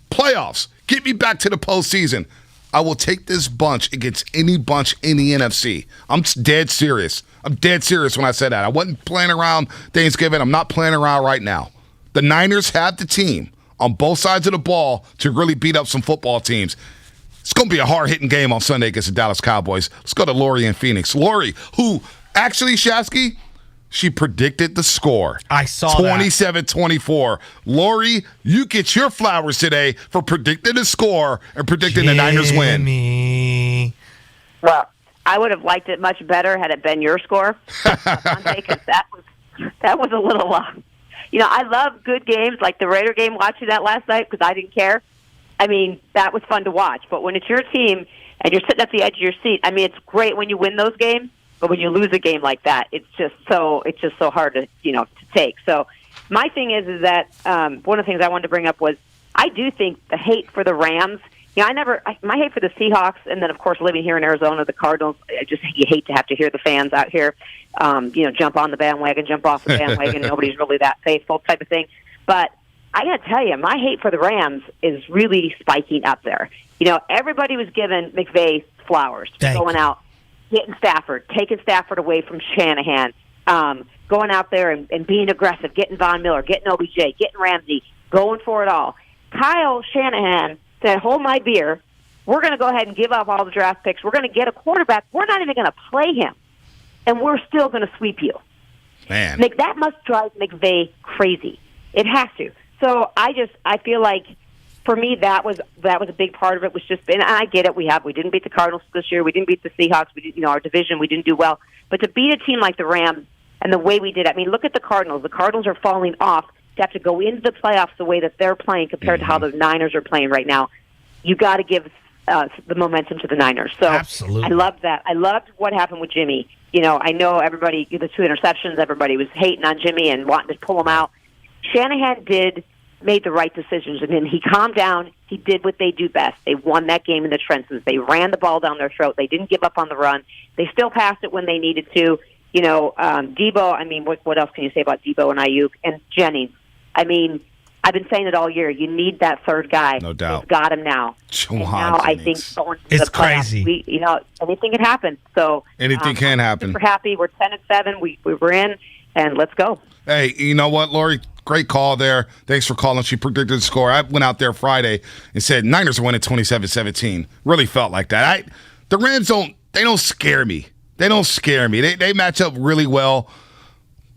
playoffs. Get me back to the postseason. I will take this bunch against any bunch in the NFC. I'm dead serious. I'm dead serious when I said that. I wasn't playing around Thanksgiving. I'm not playing around right now. The Niners have the team on both sides of the ball to really beat up some football teams. It's going to be a hard-hitting game on Sunday against the Dallas Cowboys. Let's go to Lori in Phoenix. Lori, who actually, Shasky, She predicted the score. I saw 27-24. Lori, you get your flowers today for predicting the score and predicting the Niners win. Well, I would have liked it much better had it been your score, because that was a little. I love good games like the Raider game. Watching that last night because I didn't care. I mean, that was fun to watch. But when it's your team and you're sitting at the edge of your seat, I mean, it's great when you win those games. But when you lose a game like that, it's just so hard to to take. So my thing is that one of the things I wanted to bring up was I do think the hate for the Rams. My hate for the Seahawks, and then of course living here in Arizona, the Cardinals. You hate to have to hear the fans out here, jump on the bandwagon, jump off the bandwagon. Nobody's really that faithful type of thing. But I got to tell you, my hate for the Rams is really spiking up there. Everybody was giving McVay flowers, going out, getting Stafford, taking Stafford away from Shanahan, going out there and being aggressive, getting Von Miller, getting OBJ, getting Ramsey, going for it all. Kyle Shanahan said, hold my beer. We're going to go ahead and give up all the draft picks. We're going to get a quarterback. We're not even going to play him, and we're still going to sweep you. Man. That must drive McVay crazy. It has to. So I feel like for me that was a big part of it. Was just, and I get it. We didn't beat the Cardinals this year. We didn't beat the Seahawks. We didn't, our division. We didn't do well. But to beat a team like the Rams and the way we did, I mean, look at the Cardinals. The Cardinals are falling off to have to go into the playoffs the way that they're playing compared to how the Niners are playing right now. You got to give the momentum to the Niners. So absolutely. I loved that. I loved what happened with Jimmy. I know everybody, the 2 interceptions, everybody was hating on Jimmy and wanting to pull him out. Shanahan made the right decisions, and then he calmed down. He did what they do best. They won that game in the trenches. They ran the ball down their throat. They didn't give up on the run. They still passed it when they needed to. Debo, I mean, what else can you say about Debo and Ayuk and Jennings? I mean, I've been saying it all year. You need that third guy. No doubt. They've got him now. Now I think going to the playoffs, crazy. Anything can happen. So anything can happen. Super happy. We're 10-7. We were in, and let's go. Hey, you know what, Lori? Great call there. Thanks for calling. She predicted the score. I went out there Friday and said Niners are winning 27-17. Really felt like that. The Rams don't scare me. They don't scare me. They match up really well.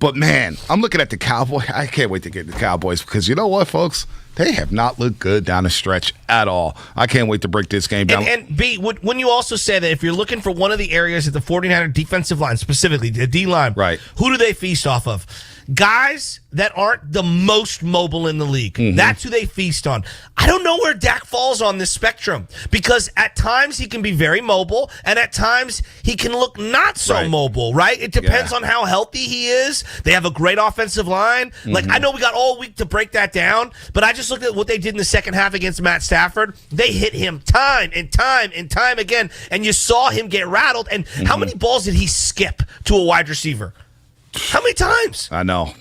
But, man, I'm looking at the Cowboys. I can't wait to get the Cowboys because you know what, folks? They have not looked good down the stretch at all. I can't wait to break this game down. And B, wouldn't you also say that if you're looking for one of the areas at the 49er defensive line, specifically the D-line, right? Who do they feast off of? Guys that aren't the most mobile in the league. Mm-hmm. That's who they feast on. I don't know where Dak falls on this spectrum because at times he can be very mobile and at times he can look not so mobile, right? It depends on how healthy he is. They have a great offensive line. Mm-hmm. Like, I know we got all week to break that down, but I just looked at what they did in the second half against Matt Stafford. They hit him time and time and time again, and you saw him get rattled. And how many balls did he skip to a wide receiver? How many times? I know.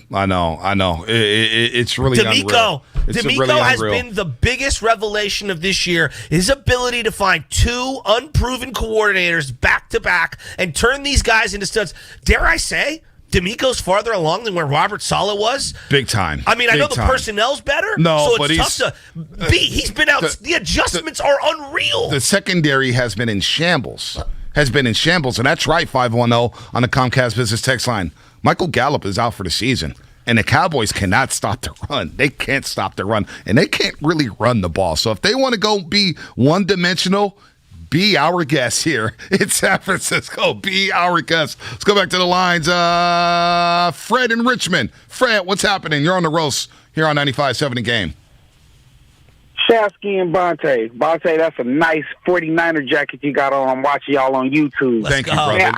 It's really unreal. D'Amico has been the biggest revelation of this year. His ability to find 2 unproven coordinators back to back and turn these guys into studs. Dare I say, D'Amico's farther along than where Robert Saleh was. Big time. I mean, I know the personnel's better. No, so it's tough to beat. He's been out. The adjustments are unreal. The secondary has been in shambles. And that's right, 510 on the Comcast Business text line. Michael Gallup is out for the season, and the Cowboys cannot stop the run. They can't stop the run, and they can't really run the ball. So if they want to go be one-dimensional, be our guest here in San Francisco. Be our guest. Let's go back to the lines. Fred in Richmond. Fred, what's happening? You're on the roast here on 95.7 The Game. Shasky and Bonte. Bonte, that's a nice 49er jacket you got on. I'm watching y'all on YouTube. Thank you, brother. Man,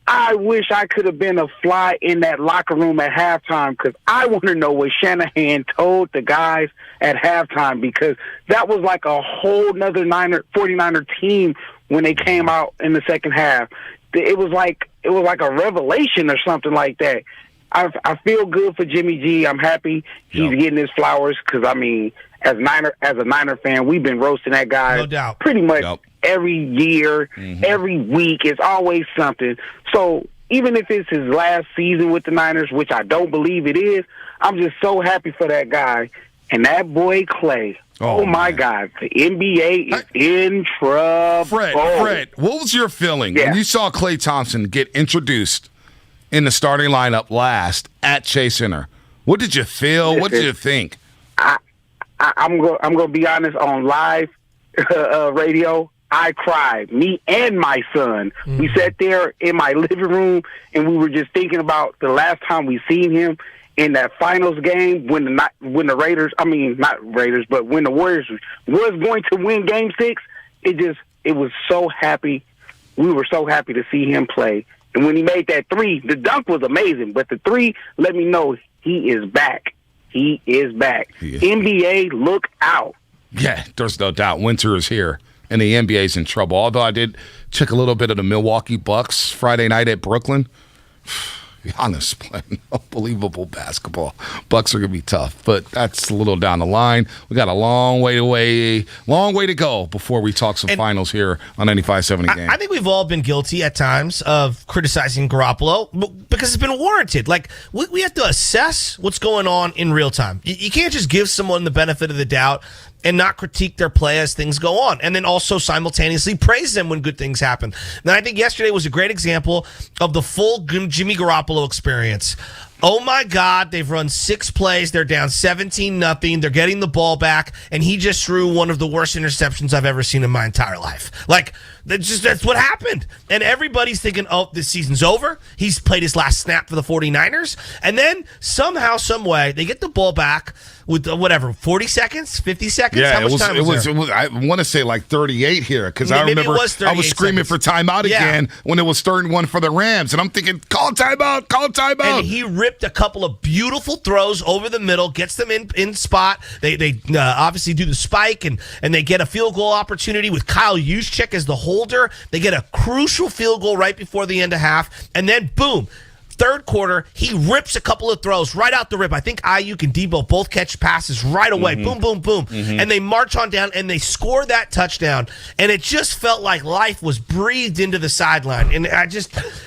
I wish I could have been a fly in that locker room at halftime because I want to know what Shanahan told the guys at halftime because that was like a whole nother 49er team when they came out in the second half. It was like a revelation or something like that. I feel good for Jimmy G. I'm happy he's getting his flowers because, I mean, as a Niner fan, we've been roasting that guy no doubt. Pretty much every year, every week. It's always something. So even if it's his last season with the Niners, which I don't believe it is, I'm just so happy for that guy. And that boy Clay, oh my God, the NBA is in trouble. Fred, what was your feeling when you saw Klay Thompson get introduced in the starting lineup last at Chase Center. What did you feel? What did you think? I'm gonna be honest. On live radio, I cried. Me and my son. We sat there in my living room and we were just thinking about the last time we seen him in that finals game when the Raiders. I mean, not Raiders, but when the Warriors was going to win Game 6. It was so happy. We were so happy to see him play. And when he made that 3, the dunk was amazing. But the 3 let me know he is back. He is back. NBA, look out. Yeah, there's no doubt. Winter is here, and the NBA's in trouble. Although I did check a little bit of the Milwaukee Bucks Friday night at Brooklyn. Giannis playing unbelievable basketball. Bucks are going to be tough, but that's a little down the line. We got a long way to go before we talk some finals here on 95.7 The Game. I think we've all been guilty at times of criticizing Garoppolo because it's been warranted. Like, we have to assess what's going on in real time. You can't just give someone the benefit of the doubt and not critique their play as things go on, and then also simultaneously praise them when good things happen. And I think yesterday was a great example of the full Jimmy Garoppolo experience. Oh my God, they've run 6 plays. They're down 17-0. They're getting the ball back, and he just threw one of the worst interceptions I've ever seen in my entire life. Like, that's what happened. And everybody's thinking, oh, this season's over. He's played his last snap for the 49ers. And then somehow, some way, they get the ball back with 40 seconds, 50 seconds? Yeah, How much time was there? I want to say like 38 here because I Maybe remember it was I was screaming seconds. for timeout again when it was 3rd-1 for the Rams, and I'm thinking, call timeout. And he ripped a couple of beautiful throws over the middle, gets them in spot. They obviously do the spike, and they get a field goal opportunity with Kyle Juszczyk as the holder. They get a crucial field goal right before the end of half, and then boom. 3rd quarter, he rips a couple of throws right out the rip. I think Ayuk and Debo both catch passes right away. Boom, boom, boom. And they march on down, and they score that touchdown. And it just felt like life was breathed into the sideline. And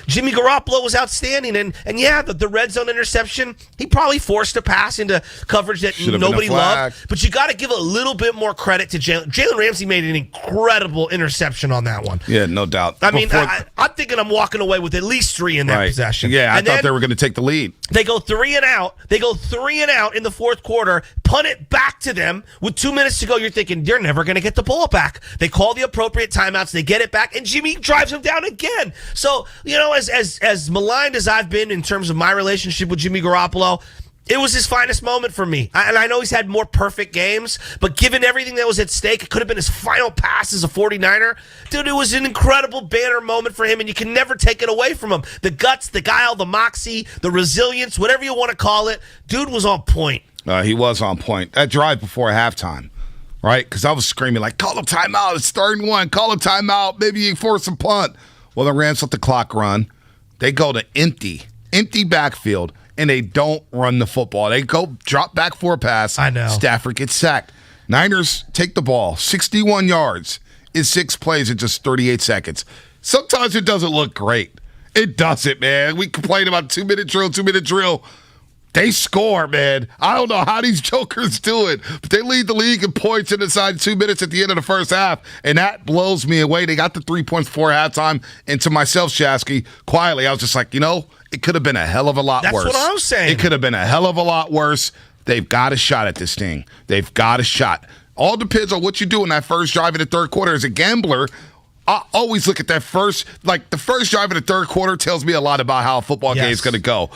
Jimmy Garoppolo was outstanding. And yeah, the red zone interception, he probably forced a pass into coverage that nobody loved. But you got to give a little bit more credit to Jalen. Jalen Ramsey made an incredible interception on that one. Yeah, no doubt. I mean, I'm thinking I'm walking away with at least 3 in that possession. Yeah, I thought they were going to take the lead. They go 3 and out. They go 3 and out in the 4th quarter, punt it back to them with 2 minutes to go. You're thinking, they're never going to get the ball back. They call the appropriate timeouts. They get it back, and Jimmy drives them down again. So, as maligned as I've been in terms of my relationship with Jimmy Garoppolo, it was his finest moment for me. And I know he's had more perfect games, but given everything that was at stake, it could have been his final pass as a 49er. Dude, it was an incredible banner moment for him, and you can never take it away from him. The guts, the guile, the moxie, the resilience, whatever you want to call it, dude was on point. He was on point. That drive before halftime, right? Because I was screaming, like, call a timeout. It's 3rd-1. Call a timeout. Maybe you force a punt. Well, the Rams let the clock run. They go to empty backfield, and they don't run the football. They go drop back for a pass. I know. Stafford gets sacked. Niners take the ball, 61 yards in 6 plays in just 38 seconds. Sometimes it doesn't look great. It doesn't, man. We complain about 2-minute drill. They score, man. I don't know how these jokers do it, but they lead the league in points inside 2 minutes at the end of the first half, and that blows me away. They got the 3 points before halftime, and to myself, Shasky, quietly, I was just like, it could have been a hell of a lot worse. That's what I was saying. It could have been a hell of a lot worse. They've got a shot at this thing. They've got a shot. All depends on what you do in that first drive in the 3rd quarter. As a gambler, I always look at that the first drive in the 3rd quarter tells me a lot about how a football game is going to go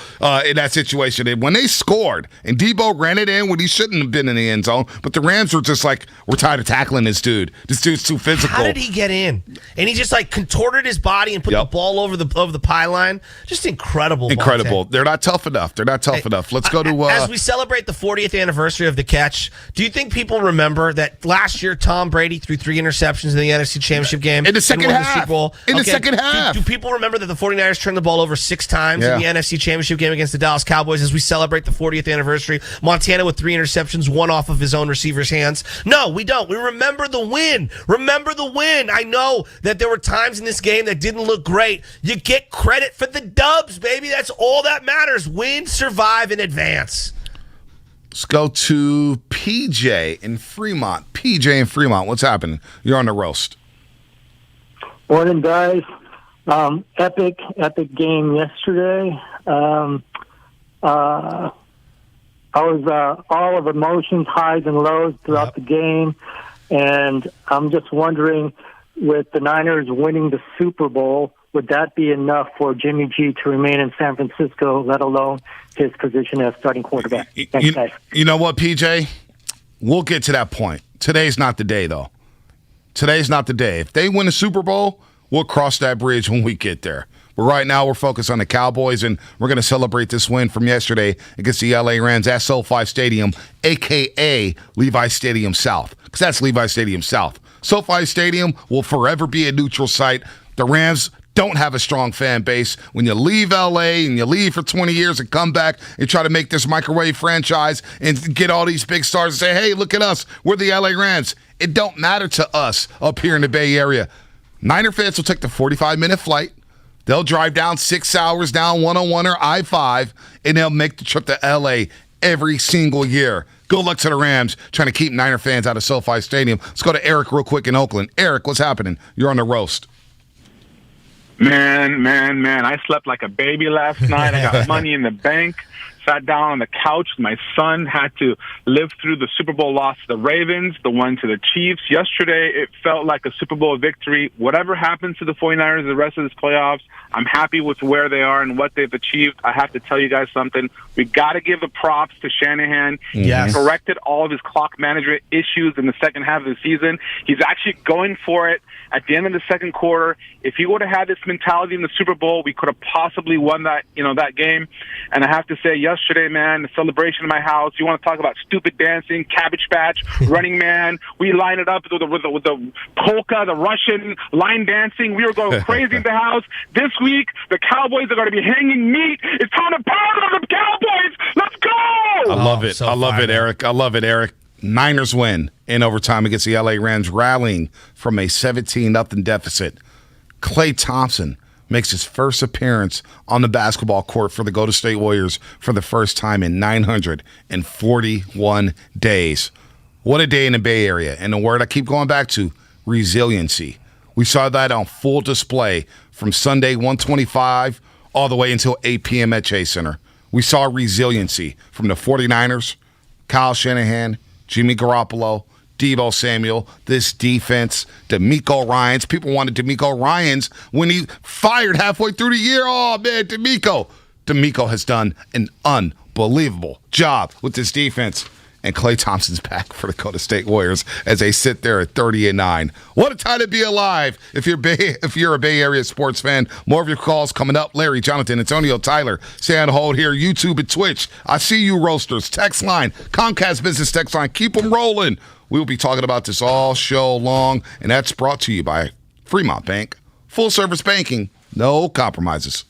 in that situation. And when they scored, and Debo ran it in when he shouldn't have been in the end zone, but the Rams were just like, we're tired of tackling this dude. This dude's too physical. How did he get in? And he just contorted his body and put the ball over the pylon. Just incredible. Incredible. They're not tough enough. Let's go to as we celebrate the 40th anniversary of the catch, do you think people remember that last year Tom Brady threw 3 interceptions in the NFC Championship game? In the second half. The second half. Do people remember that the 49ers turned the ball over 6 times in the NFC Championship game against the Dallas Cowboys as we celebrate the 40th anniversary? Montana with 3 interceptions, 1 off of his own receiver's hands. No, we don't. We remember the win. I know that there were times in this game that didn't look great. You get credit for the dubs, baby. That's all that matters. Win, survive, and advance. Let's go to PJ in Fremont. PJ in Fremont, what's happening? You're on the roast. Morning, guys. Epic game yesterday. I was all of emotions, highs and lows throughout the game, and I'm just wondering, with the Niners winning the Super Bowl, would that be enough for Jimmy G to remain in San Francisco, let alone his position as starting quarterback? Thanks, guys. You know what, PJ? We'll get to that point. Today's not the day, though. Today's not the day. If they win the Super Bowl, we'll cross that bridge when we get there. But right now, we're focused on the Cowboys, and we're going to celebrate this win from yesterday against the LA Rams at SoFi Stadium, a.k.a. Levi Stadium South, because that's Levi Stadium South. SoFi Stadium will forever be a neutral site. The Rams don't have a strong fan base. When you leave LA and you leave for 20 years and come back and try to make this microwave franchise and get all these big stars and say, hey, look at us, we're the LA Rams. It don't matter to us up here in the Bay Area. Niner fans will take the 45-minute flight. They'll drive down 6 hours down 101 or I-5, and they'll make the trip to LA every single year. Good luck to the Rams trying to keep Niner fans out of SoFi Stadium. Let's go to Eric real quick in Oakland. Eric, what's happening? You're on the roast. Man, I slept like a baby last night. I got money in the bank. Sat down on the couch with my son, had to live through the Super Bowl loss to the Ravens, the one to the Chiefs. Yesterday, it felt like a Super Bowl victory. Whatever happens to the 49ers the rest of this playoffs, I'm happy with where they are and what they've achieved. I have to tell you guys something. We got to give the props to Shanahan. Yes. He corrected all of his clock management issues in the second half of the season. He's actually going for it at the end of the second quarter. If he would have had this mentality in the Super Bowl, we could have possibly won that game. And I have to say, yesterday, man, the celebration in my house. You want to talk about stupid dancing, Cabbage Patch, Running Man? We lined it up with the polka, the Russian line dancing. We were going crazy in the house. This week, the Cowboys are going to be hanging meat. It's time to pound on the Cowboys. Let's go! I love it. I love it, Eric. I love it, Eric. Niners win in overtime against the LA Rams, rallying from a 17-0 deficit. Klay Thompson makes his first appearance on the basketball court for the Golden State Warriors for the first time in 941 days. What a day in the Bay Area. And the word I keep going back to, resiliency. We saw that on full display from Sunday 125 all the way until 8 p.m. at Chase Center. We saw resiliency from the 49ers, Kyle Shanahan, Jimmy Garoppolo, Deebo Samuel, this defense, DeMeco Ryans. People wanted DeMeco Ryans when he fired halfway through the year. Oh, man, DeMeco. DeMeco has done an unbelievable job with this defense. And Klay Thompson's back for the Golden State Warriors as they sit there at 30-9. What a time to be alive if you're a Bay Area sports fan. More of your calls coming up. Larry, Jonathan, Antonio, Tyler, stay on hold here. YouTube and Twitch. I see you, roasters. Text line, Comcast Business text line. Keep them rolling. We will be talking about this all show long, and that's brought to you by Fremont Bank. Full service banking, no compromises.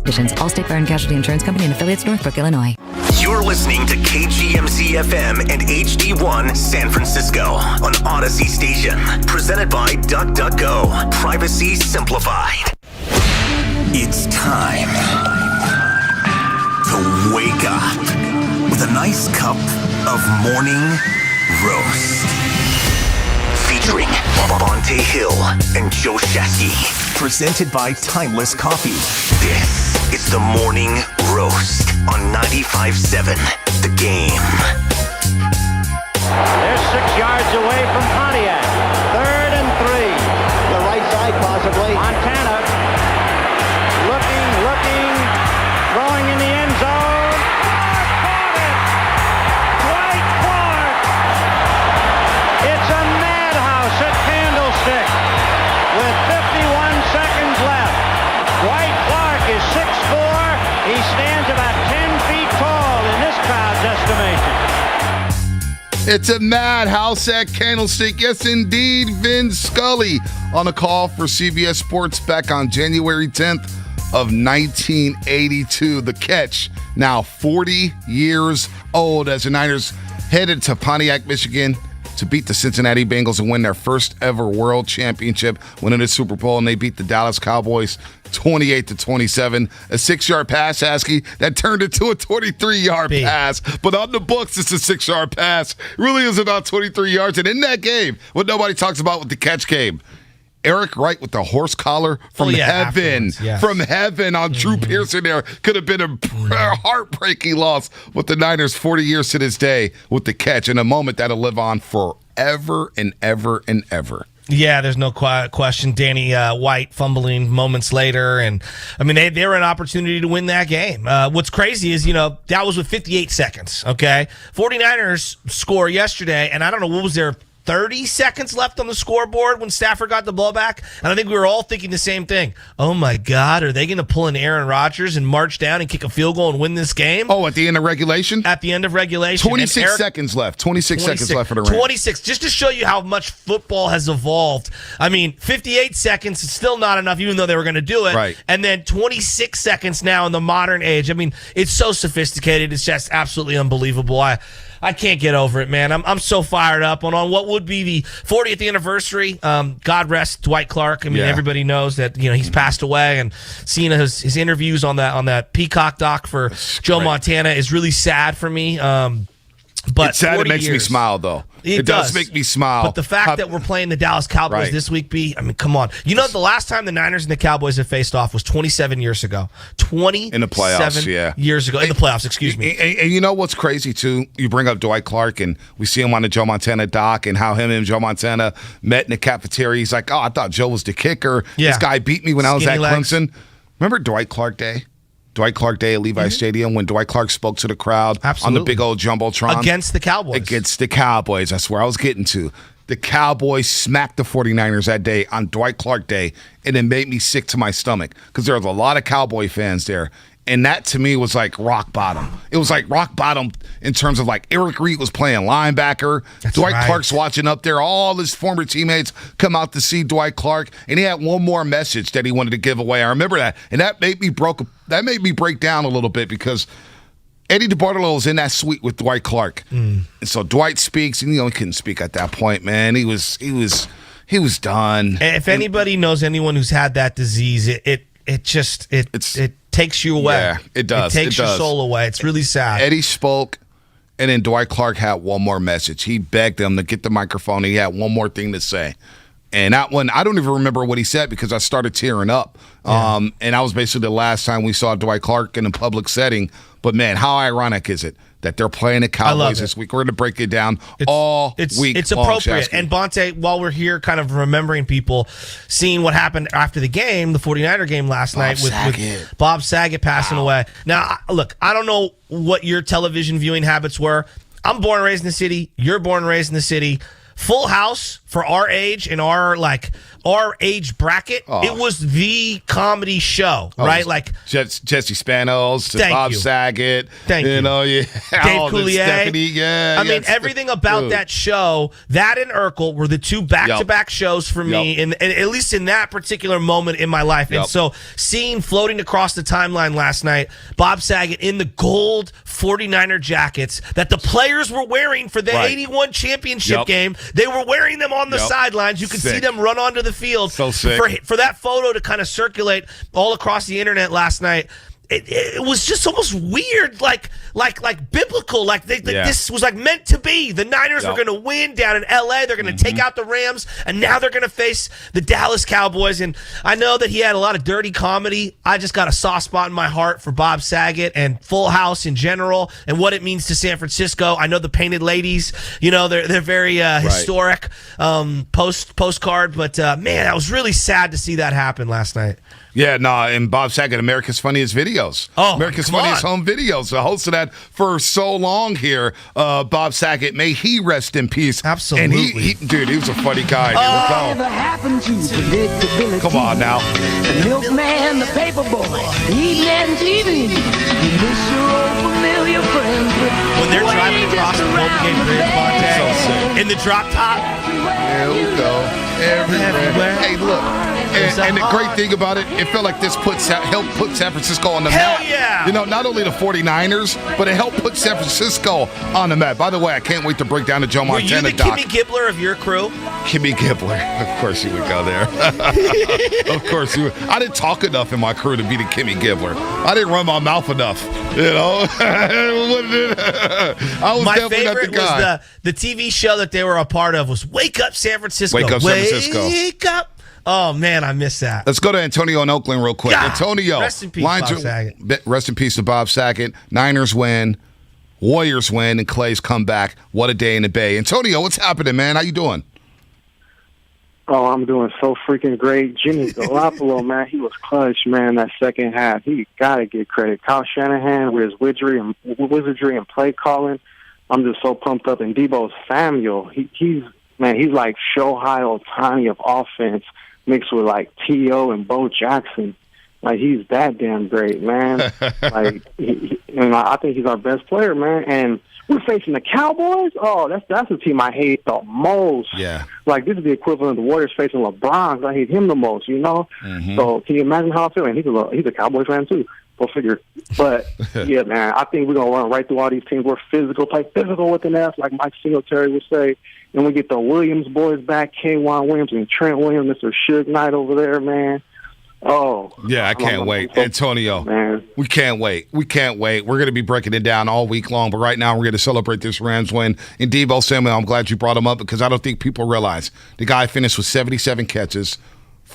Allstate Fire and Casualty Insurance Company and affiliates, Northbrook, Illinois. You're listening to KGMZ FM and HD1 San Francisco on Odyssey Station. Presented by DuckDuckGo. Privacy simplified. It's time to wake up with a nice cup of morning roast. Featuring Bonte Hill and Joe Shasky. Presented by Timeless Coffee. This is the Morning Roast on 95.7 The Game. They're 6 yards away from Pontiac. 3rd and 3. The right side possibly. Montana looking, throwing in the end zone. Caught it! Dwight Clark! It's a madhouse at Candlestick with 51 seconds left. Dwight Clark is 6'4". He stands about 10 feet tall in this crowd's estimation. It's a madhouse at Candlestick. Yes, indeed. Vin Scully on a call for CBS Sports back on January 10th of 1982. The Catch, now 40 years old, as the Niners headed to Pontiac, Michigan to beat the Cincinnati Bengals and win their first ever world championship, winning the Super Bowl, and they beat the Dallas Cowboys 28-27. A 6-yard pass, Asky, that turned into a 23-yard pass. But on the books, it's a 6-yard pass. It really is about 23 yards. And in that game, what nobody talks about with the Catch game, Eric Wright with the horse collar from heaven. Yes. From heaven on Drew Pearson there. Could have been a heartbreaking loss with the Niners 40 years to this day with the Catch, and a moment that'll live on forever and ever and ever. Yeah, there's no question. Danny White fumbling moments later. And, I mean, they were an opportunity to win that game. What's crazy is, that was with 58 seconds, okay? 49ers score yesterday, and I don't know, what was there, 30 seconds left on the scoreboard when Stafford got the blowback? And I think we were all thinking the same thing. Oh, my God, are they going to pull an Aaron Rodgers and march down and kick a field goal and win this game? Oh, at the end of regulation? At the end of regulation. 26 seconds left. 26 seconds left for the Rams. 26, just to show you how much football has evolved. I mean, 58 seconds is still not enough, even though they were going to do it. Right. And then 26 seconds now in the modern age. I mean, it's so sophisticated. It's just absolutely unbelievable. I can't get over it, man. I'm so fired up on what would be the 40th anniversary. God rest Dwight Clark. I mean, everybody knows that he's passed away, and seeing his interviews on that Peacock doc for Joe Montana is really sad for me. But it's sad. It makes me smile, though. It does make me smile. But the fact that we're playing the Dallas Cowboys this week, I mean, come on. The last time the Niners and the Cowboys have faced off was 27 years ago. 27 in the playoffs, years ago. In the playoffs, excuse me. And you know what's crazy, too? You bring up Dwight Clark, and we see him on the Joe Montana doc, and how him and Joe Montana met in the cafeteria. He's like, I thought Joe was the kicker. Yeah. This guy beat me when I was at Clemson. Remember Dwight Clark Day? Dwight Clark Day at Levi Stadium when Dwight Clark spoke to the crowd on the big old Jumbotron. Against the Cowboys. Against the Cowboys. That's where I was getting to. The Cowboys smacked the 49ers that day on Dwight Clark Day, and it made me sick to my stomach because there was a lot of Cowboy fans there. And that, to me, was like rock bottom. It was like rock bottom in terms of like Eric Reed was playing linebacker. Dwight Clark's watching up there. All his former teammates come out to see Dwight Clark. And he had one more message that he wanted to give away. I remember that. And that made me break down a little bit because Eddie DeBartolo was in that suite with Dwight Clark. And so Dwight speaks, and he couldn't speak at that point, man. He was done. If anybody knows anyone who's had that disease, it takes you away. Yeah, it does. It takes your soul away. It's really sad. Eddie spoke, and then Dwight Clark had one more message. He begged them to get the microphone. He had one more thing to say. And that one, I don't even remember what he said because I started tearing up. Yeah. And that was basically the last time we saw Dwight Clark in a public setting. But, man, how ironic is it that they're playing the Cowboys this week? We're going to break it down week. It's appropriate. And, Bonte, while we're here kind of remembering people, seeing what happened after the game, the 49er game last night with Bob Saget passing away. Now, look, I don't know what your television viewing habits were. I'm born and raised in the city. You're born and raised in the city. Full House for our age and our our age bracket, it was the comedy show, right? Like Jesse Spanos, Thank Bob you. Saget, Thank you. Dave Coulier. Stephanie, I mean, everything about that show, that and Urkel were the two back-to-back shows for me, and at least in that particular moment in my life. And so seeing floating across the timeline last night, Bob Saget in the gold 49er jackets that the players were wearing for the 81 championship game. They were wearing them on the sidelines. You could see them run onto the field. So sick. For that photo to kind of circulate all across the internet last night, it was just almost weird, like biblical. Like this was like meant to be. The Niners were going to win down in L.A. They're going to take out the Rams, and now they're going to face the Dallas Cowboys. And I know that he had a lot of dirty comedy. I just got a soft spot in my heart for Bob Saget and Full House in general, and what it means to San Francisco. I know the Painted Ladies. They're very historic postcard. But man, I was really sad to see that happen last night. Yeah, and Bob Saget, America's Funniest Videos. America's Funniest Home Videos. The host of that for so long here, Bob Saget. May he rest in peace. Absolutely. And he was a funny guy. Whatever happened to predictability? Come on now. The milkman, the paper boy, the eating and TV. You miss your old familiar friends. When they're driving across the Golden Gate Bridge, in the drop top. There we go. Everywhere. Hey, look. And the great thing about it, it felt like this helped put San Francisco on the map. Hell yeah! Not only the 49ers, but it helped put San Francisco on the map. By the way, I can't wait to break down the Joe Montana doc. Were you the Kimmy Gibbler of your crew? Kimmy Gibbler. Of course you would go there. Of course you would. I didn't talk enough in my crew to be the Kimmy Gibbler. I didn't run my mouth enough. I was my definitely not the favorite guy. was the TV show that they were a part of was Wake Up San Francisco. Wake Up San Francisco. Wake up. Oh, man, I miss that. Let's go to Antonio in Oakland real quick. Antonio. Rest in peace, Bob Saget. Rest in peace to Bob Saget. Niners win. Warriors win. And Clay's come back. What a day in the Bay. Antonio, what's happening, man? How you doing? Oh, I'm doing so freaking great. Jimmy Garoppolo, man, he was clutch, man, that second half. He got to get credit. Kyle Shanahan with his wizardry and play calling. I'm just so pumped up. And Deebo Samuel, he's like Shohei Ohtani of offense, mixed with like T.O. and Bo Jackson. Like, he's that damn great, man. I think he's our best player, man. And we're facing the Cowboys. Oh, that's the team I hate the most. Yeah. Like, this is the equivalent of the Warriors facing LeBron. I hate him the most, Mm-hmm. So can you imagine how I feel? And he's a Cowboys fan too. Go figure. But yeah, man, I think we're gonna run right through all these teams. We're physical, play physical with an F, like Mike Singletary would say. And we get the Williams boys back, K'Wan Williams and Trent Williams, Mr. Suge Knight over there, man. Oh. Yeah, I can't wait. Antonio, man. We can't wait. We're going to be breaking it down all week long, but right now we're going to celebrate this Rams win. And Deebo Samuel, I'm glad you brought him up because I don't think people realize the guy finished with 77 catches,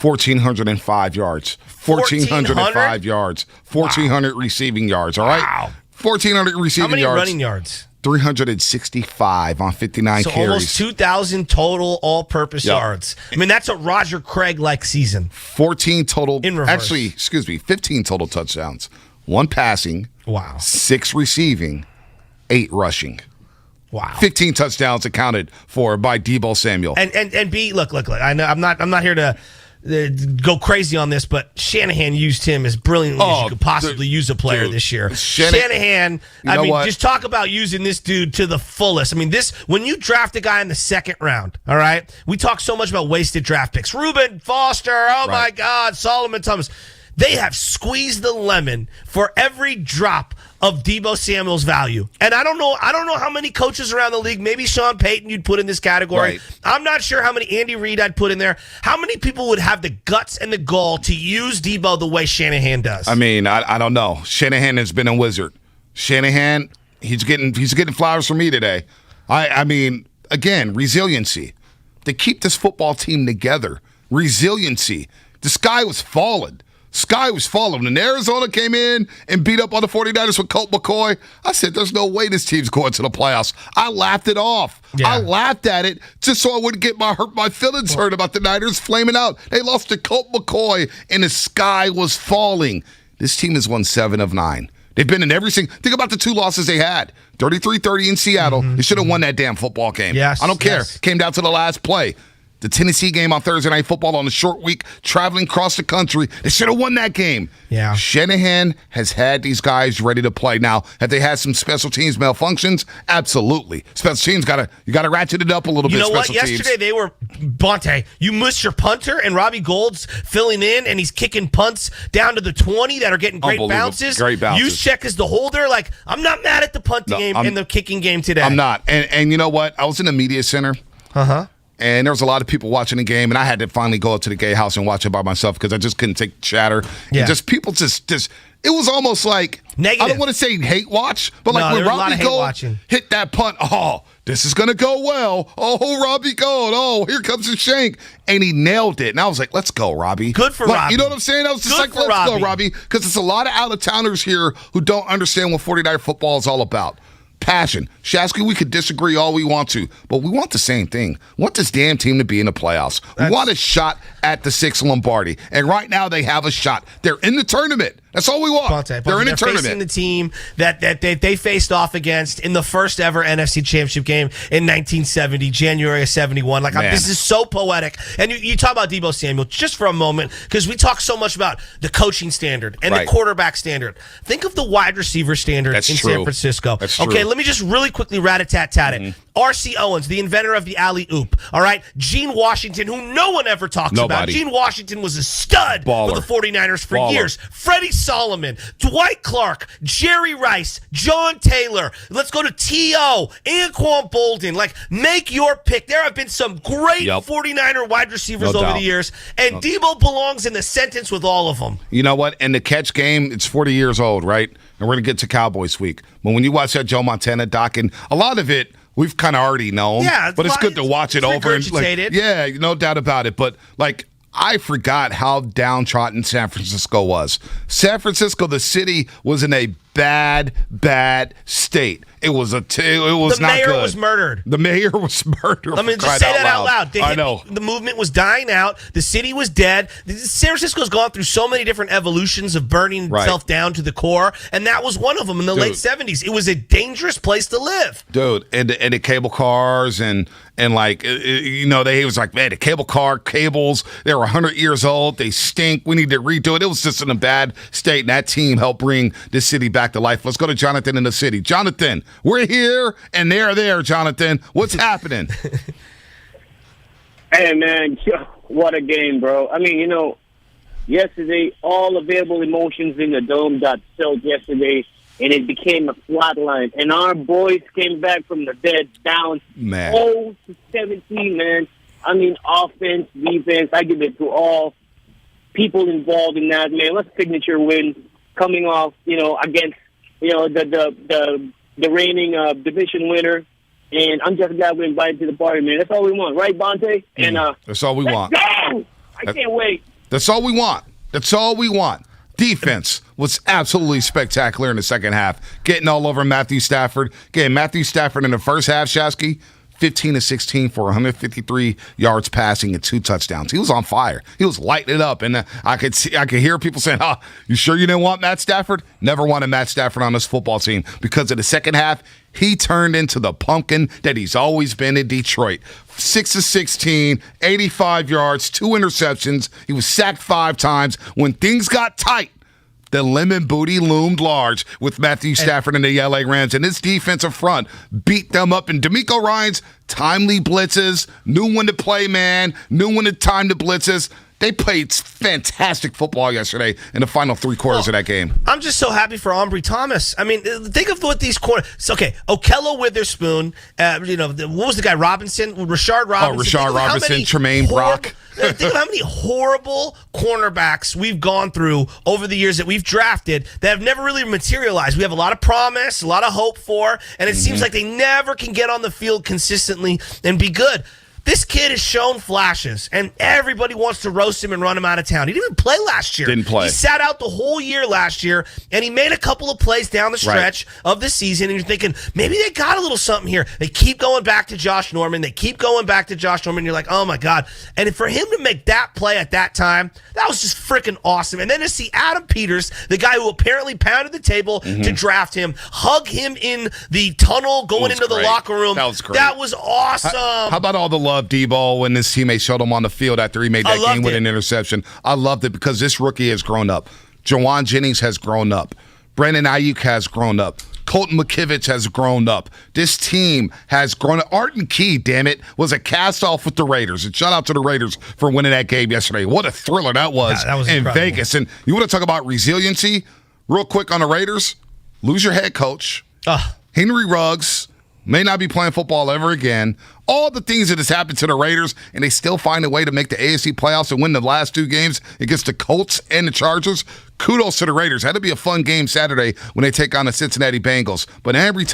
1,405 yards. 1,405 yards. 1,400 receiving yards, all right? Wow. 1,400 receiving yards. How many running yards? 365 on 59 so carries. Almost 2,000 total all-purpose yards. I mean, that's a Roger Craig-like season. 14 total. In reverse. Actually, 15 total touchdowns. 1 passing. Wow. 6 receiving. 8 rushing. Wow. 15 touchdowns accounted for by Deebo Samuel. And B, look. I know I'm not here to go crazy on this, but Shanahan used him as brilliantly as you could possibly use a player this year. Shanahan, just talk about using this dude to the fullest. I mean, when you draft a guy in the second round, all right, we talk so much about wasted draft picks. Reuben Foster, my God, Solomon Thomas. They have squeezed the lemon for every drop of Deebo Samuel's value. And I don't know how many coaches around the league, maybe Sean Payton you'd put in this category. Right. I'm not sure how many Andy Reid I'd put in there. How many people would have the guts and the gall to use Deebo the way Shanahan does? I mean, I don't know. Shanahan has been a wizard. Shanahan, he's getting flowers from me today. I mean, again, resiliency. To keep this football team together. Resiliency. The sky was falling. When Arizona came in and beat up on the 49ers with Colt McCoy, I said, there's no way this team's going to the playoffs. I laughed it off. Yeah. I laughed at it just so I wouldn't get my feelings hurt about the Niners flaming out. They lost to Colt McCoy, and the sky was falling. This team has won 7 of 9. They've been in every single – think about the 2 losses they had. 33-30 in Seattle. They should have won that damn football game. Yes, I don't care. Came down to the last play. The Tennessee game on Thursday Night Football on a short week, traveling across the country. They should have won that game. Yeah. Shanahan has had these guys ready to play. Now, have they had some special teams malfunctions? Absolutely. Special teams you gotta ratchet it up a little bit. You know what? Special teams. Yesterday they were Bonte. You missed your punter, and Robbie Gold's filling in, and he's kicking punts down to the 20 that are getting great bounces. Great bounces. Juszczyk is the holder. Like, I'm not mad at the punting game and the kicking game today. I'm not. And you know what? I was in the media center. And there was a lot of people watching the game, and I had to finally go up to the gay house and watch it by myself because I just couldn't take chatter. Yeah. And just people just it was almost like negative. I don't want to say hate watch, but like when Robbie Gold hit that punt, this is gonna go well. Oh, Robbie Gold. Oh, here comes the shank. And he nailed it. And I was like, let's go, Robbie. Good for like, Robbie. You know what I'm saying? I was just let's go, Robbie. Because it's a lot of out-of-towners here who don't understand what 49er football is all about. Passion. Shasky, we could disagree all we want to, but we want the same thing. We want this damn team to be in the playoffs. We want a shot at the 6th Lombardi. And right now they have a shot. They're in the tournament. That's all we want. They're in the tournament. Facing the team that they faced off against in the first ever NFC Championship game in 1970, January of 71. Like, this is so poetic. And you talk about Deebo Samuel just for a moment, because we talk so much about the coaching standard and the quarterback standard. Think of the wide receiver standard in San Francisco. That's okay, true. Let me just really quickly rat-a-tat-tat it. R.C. Owens, the inventor of the alley-oop. All right? Gene Washington, who no one ever talks about. Gene Washington was a stud for the 49ers for years. Freddie Solomon, Dwight Clark, Jerry Rice, John Taylor. Let's go to T.O., Anquan Bolden. Like, make your pick. There have been some great 49er wide receivers over the years, and Deebo belongs in the sentence with all of them. You know what? And the catch game, it's 40 years old, right? And we're going to get to Cowboys week. But when you watch that Joe Montana doc, and a lot of it, we've kind of already known. Yeah, but it's good to watch it over. And regurgitated. Yeah, no doubt about it. But, like, I forgot how downtrodden San Francisco was. San Francisco, the city, was in a bad state. It was not good. The mayor was murdered. The mayor was murdered. I mean, just say that out loud. I know. The movement was dying out. The city was dead. San Francisco's gone through so many different evolutions of burning itself down to the core, and that was one of them in the late 70s. It was a dangerous place to live. Dude, and the cable cars and like, they was like, man, the cable car cables, they were 100 years old. They stink. We need to redo it. It was just in a bad state, and that team helped bring this city back to life. Let's go to Jonathan in the city. Jonathan, we're here, and they're there, Jonathan. What's happening? Hey, man, what a game, bro. I mean, yesterday, all available emotions in the dome got felt yesterday, and it became a flat line. And our boys came back from the dead down 0-17, man. I mean, offense, defense, I give it to all people involved in that, man. Let's signature win coming off, against, the reigning division winner. And I'm just glad we invited to the party, man. That's all we want, right, Bonte? And that's all we want. Go! I can't wait. That's all we want. That's all we want. Defense was absolutely spectacular in the second half. Getting all over Matthew Stafford. Getting Matthew Stafford in the first half, Shasky, 15-16 for 153 yards passing and 2 touchdowns. He was on fire. He was lighting it up. And I could hear people saying, you sure you didn't want Matt Stafford? Never wanted Matt Stafford on this football team, because of the second half, he turned into the pumpkin that he's always been in Detroit. 6-16, 85 yards, 2 interceptions. He was sacked 5 times. When things got tight, the lemon booty loomed large with Matthew Stafford and the LA Rams, and his defensive front beat them up. And DeMeco Ryans, timely blitzes, knew when to play man, knew when to time the blitzes. They played fantastic football yesterday in the final 3 quarters of that game. I'm just so happy for Ambry Thomas. I mean, think of what these corners. Okay, Okello Witherspoon. What was the guy? Robinson, Rashard Robinson. Rashard Robinson, Tremaine Brock. Think of how many horrible cornerbacks we've gone through over the years that we've drafted that have never really materialized. We have a lot of promise, a lot of hope for, and it seems like they never can get on the field consistently and be good. This kid has shown flashes, and everybody wants to roast him and run him out of town. He didn't even play last year. Didn't play. He sat out the whole year last year, and he made a couple of plays down the stretch of the season, and you're thinking, maybe they got a little something here. They keep going back to Josh Norman. You're like, oh, my God. And for him to make that play at that time, that was just freaking awesome. And then to see Adam Peters, the guy who apparently pounded the table to draft him, hug him in the tunnel going into the locker room. That was great. That was awesome. How about all the love love Debo when his teammate showed him on the field after he made that game-winning interception. I loved it because this rookie has grown up. Jawan Jennings has grown up. Brandon Ayuk has grown up. Colton McKivitz has grown up. This team has grown up. Arden Key, damn it, was a cast-off with the Raiders. And shout out to the Raiders for winning that game yesterday. What a thriller that was, in incredible. Vegas. And you want to talk about resiliency? Real quick on the Raiders, lose your head coach. Henry Ruggs may not be playing football ever again. All the things that has happened to the Raiders, and they still find a way to make the AFC playoffs and win the last 2 games against the Colts and the Chargers. Kudos to the Raiders. That'll be a fun game Saturday when they take on the Cincinnati Bengals. But Ambry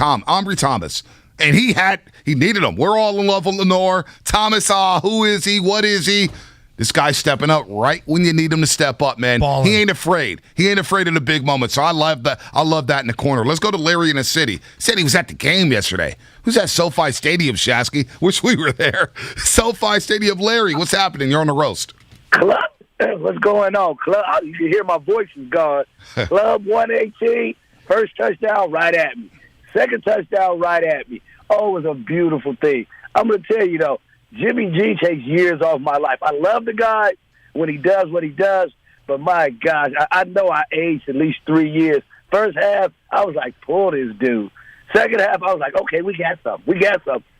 Thomas, and he needed him. We're all in love with Lenore. Thomas, who is he? What is he? This guy's stepping up right when you need him to step up, man. Ballin'. He ain't afraid. He ain't afraid of the big moments. So I love that. I love that in the corner. Let's go to Larry in the city. Said he was at the game yesterday. Who's at SoFi Stadium, Shasky? Wish we were there. SoFi Stadium, Larry. What's happening? You're on the roast. Club, what's going on? Club, you can hear my voice is gone. Club 118, first touchdown right at me. Second touchdown right at me. Oh, it was a beautiful thing. I'm going to tell you, though, Jimmy G takes years off my life. I love the guy when he does what he does, but my gosh, I know I aged at least 3 years. First half, I was like, pull this dude. Second half, I was like, okay, we got something.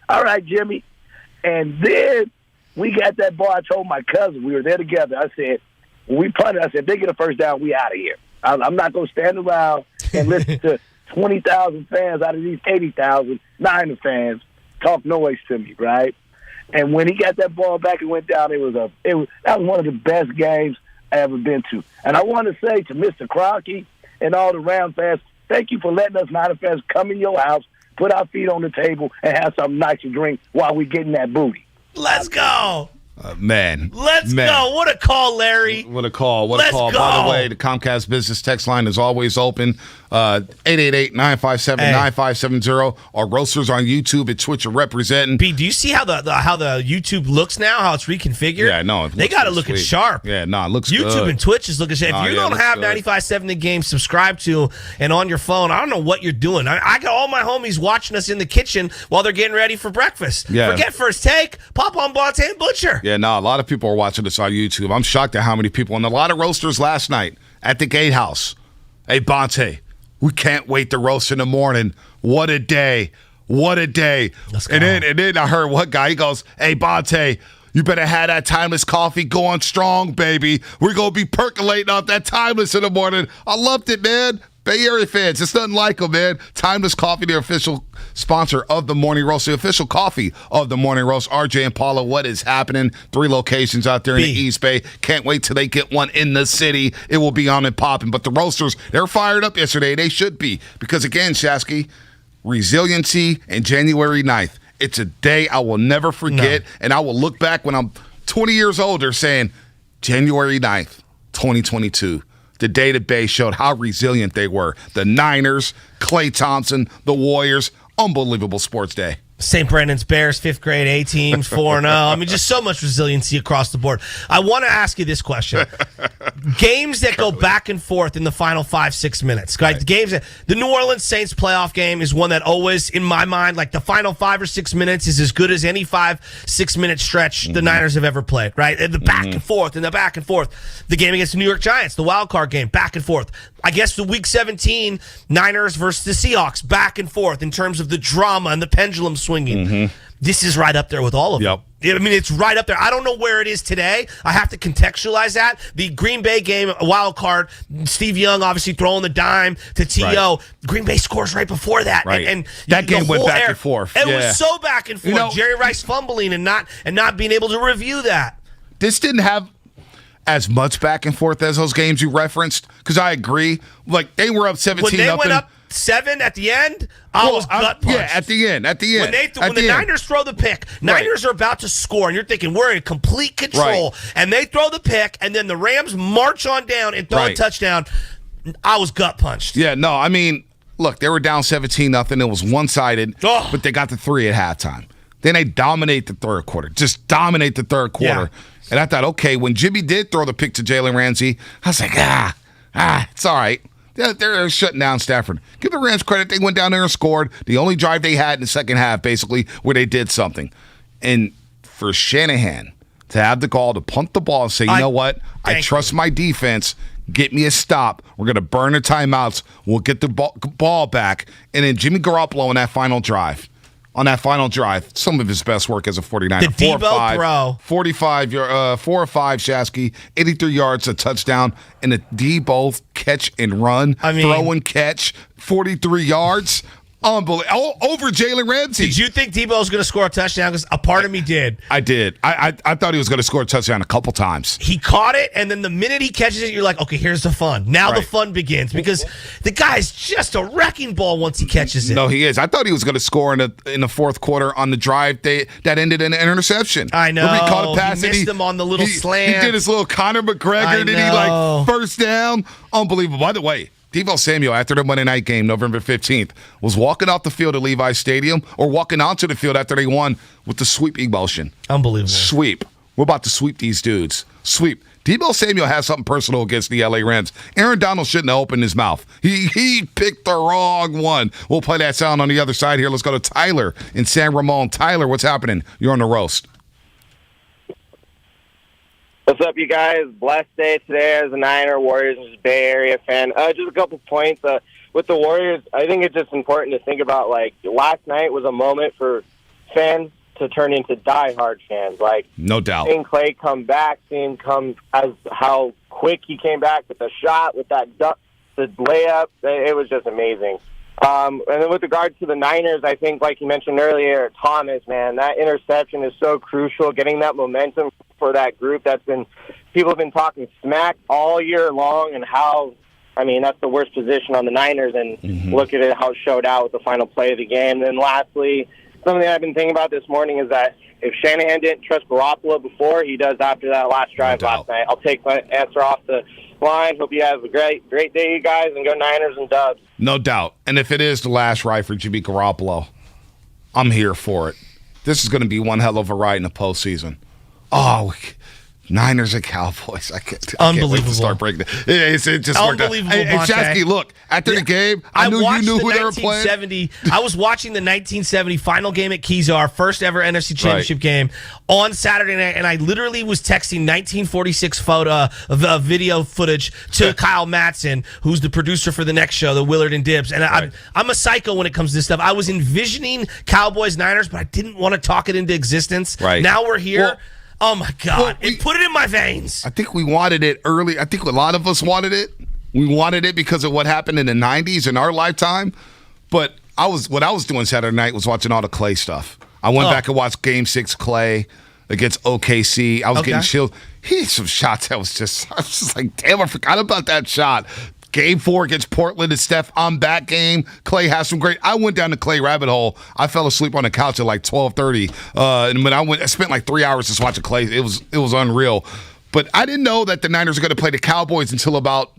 All right, Jimmy. And then we got that ball. I told my cousin, we were there together. I said, when we punted, I said, if they get a first down, we out of here. I'm not going to stand around and listen to 20,000 fans out of these 80,000 Niner fans talk noise to me, right? And when he got that ball back and went down, that was one of the best games I ever been to. And I want to say to Mr. Crockett and all the Ram fans, thank you for letting us Niner fans come in your house, put our feet on the table, and have something nice to drink while we getting that booty. Let's go. Man. Let's go. What a call, Larry. What a call. Let's By the way, the Comcast Business Text line is always open. 888-957-9570. Our roasters on YouTube and Twitch are representing. B, do you see how the YouTube looks now, how it's reconfigured? Yeah, no. They got to look it sharp. Yeah, no, it looks YouTube good. and Twitch is looking sharp. If you don't have 95.7 The Game subscribed to and on your phone, I don't know what you're doing. I got all my homies watching us in the kitchen while they're getting ready for breakfast. Yeah. Forget First Take. Pop on Bonte and Butcher. Yeah, no, a lot of people are watching this on YouTube. I'm shocked at how many people, and a lot of roasters last night at the Gatehouse. Hey, Bonte, we can't wait to roast in the morning. What a day. What a day. And then I heard one guy, he goes, hey, Bonte, you better have that Timeless coffee going strong, baby. We're going to be percolating off that Timeless in the morning. I loved it, man. Bay Area fans, it's nothing like them, man. Timeless Coffee, the official sponsor of the Morning Roast, the official coffee of the Morning Roast. RJ and Paula, what is happening? 3 locations out there in the East Bay. Can't wait till they get one in the city. It will be on and popping. But the roasters, they're fired up yesterday. They should be. Because again, Shasky, resiliency and January 9th. It's a day I will never forget. No. And I will look back when I'm 20 years older saying, January 9th, 2022. The day that Bay showed how resilient they were. The Niners, Klay Thompson, the Warriors. Unbelievable sports day. St. Brendan's Bears, 5th grade A team, 4-0. I mean, just so much resiliency across the board. I want to ask you this question. Games that go back and forth in the final 5-6 minutes. Right? The New Orleans Saints playoff game is one that always, in my mind, like the final 5 or 6 minutes is as good as any 5-6 minute stretch the Niners have ever played, right? And the back and forth and the back and forth. The game against the New York Giants, the wild card game, back and forth. I guess the Week 17 Niners versus the Seahawks, back and forth in terms of the drama and the pendulum swinging. This is right up there with all of them. I mean, it's right up there. I don't know where it is today. I have to contextualize that. The Green Bay game, a wild card, Steve Young obviously throwing the dime to T.O. Right. Green Bay scores right before that. Right. And that game went back and forth. It was so back and forth. Jerry Rice fumbling and not being able to review that. This didn't have as much back and forth as those games you referenced, because I agree. Like, they were up 17 when they went up 7 at the end, I was gut punched. Yeah, at the end. When the Niners throw the pick, Niners are about to score, and you're thinking, we're in complete control. Right. And they throw the pick, and then the Rams march on down and throw a touchdown. I was gut punched. Yeah, no, I mean, look, they were down 17-0. It was one-sided, but they got the 3 at halftime. Then they dominate the third quarter. Just dominate the third quarter. Yeah. And I thought, okay, when Jimmy did throw the pick to Jalen Ramsey, I was like, it's all right. They're shutting down Stafford. Give the Rams credit. They went down there and scored. The only drive they had in the second half, basically, where they did something. And for Shanahan to have the gall to punt the ball and say, you know what? I trust my defense. Get me a stop. We're going to burn the timeouts. We'll get the ball back. And then Jimmy Garoppolo on that final drive. Some of his best work as a 49er. The Debo throw. 4 or 5, Shasky, 83 yards, a touchdown, and a Debo catch and run. Throw and catch, 43 yards. Unbelievable. Over Jalen Ramsey. Did you think Debo was going to score a touchdown? Because a part of me did. I did. I thought he was going to score a touchdown a couple times. He caught it, and then the minute he catches it, you're like, okay, here's the fun. Now the fun begins because the guy's just a wrecking ball once he catches it. No, he is. I thought he was going to score in the fourth quarter on the drive that ended in an interception. I know. He caught a pass he missed him on the little slant. He did his little Conor McGregor. Did he first down? Unbelievable. By the way, Deebo Samuel, after the Monday night game, November 15th, was walking off the field at Levi's Stadium or walking onto the field after they won with the sweeping motion. Unbelievable. Sweep. We're about to sweep these dudes. Sweep. Deebo Samuel has something personal against the LA Rams. Aaron Donald shouldn't have opened his mouth. He picked the wrong one. We'll play that sound on the other side here. Let's go to Tyler in San Ramon. Tyler, what's happening? You're on the roast. What's up, you guys? Blessed day today as a Niner, Warriors, and Bay Area fan. Just a couple points. With the Warriors, I think it's just important to think about, last night was a moment for fans to turn into diehard fans. No doubt. Seeing Clay come back, seeing how quick he came back with the shot, with that the layup, it was just amazing. And then with regard to the Niners, I think, like you mentioned earlier, Thomas, man, that interception is so crucial, getting that momentum for that group people have been talking smack all year long and how, that's the worst position on the Niners, and look at it, how it showed out with the final play of the game. And then lastly, something I've been thinking about this morning is that if Shanahan didn't trust Garoppolo before, he does after that last drive last night. I'll take my answer off the line. Hope you have a great day, you guys, and go Niners and Dubs. No doubt. And if it is the last ride for Jimmy Garoppolo, I'm here for it. This is going to be one hell of a ride in the postseason. Oh, Niners and Cowboys. I can't wait to start breaking it. It just worked out. Hey, Shasky, look, after the game, I knew you knew who they were playing. I was watching the 1970 final game at Kezar, first ever NFC Championship game on Saturday night, and I literally was texting 1946 video footage to Kyle Matson, who's the producer for the next show, the Willard and Dibs. And I'm a psycho when it comes to this stuff. I was envisioning Cowboys-Niners, but I didn't want to talk it into existence. Right. Now we're here. Oh, my God. It put it in my veins. I think we wanted it early. I think a lot of us wanted it. We wanted it because of what happened in the 90s in our lifetime. But what I was doing Saturday night was watching all the Clay stuff. I went back and watched Game 6 Clay against OKC. I was getting chilled. He had some shots I was just like, damn, I forgot about that shot. Game 4 against Portland and Steph on that game. Clay has some great. I went down the Clay rabbit hole. I fell asleep on the couch at 12:30. And when I spent 3 hours just watching Clay. It was unreal. But I didn't know that the Niners were going to play the Cowboys until about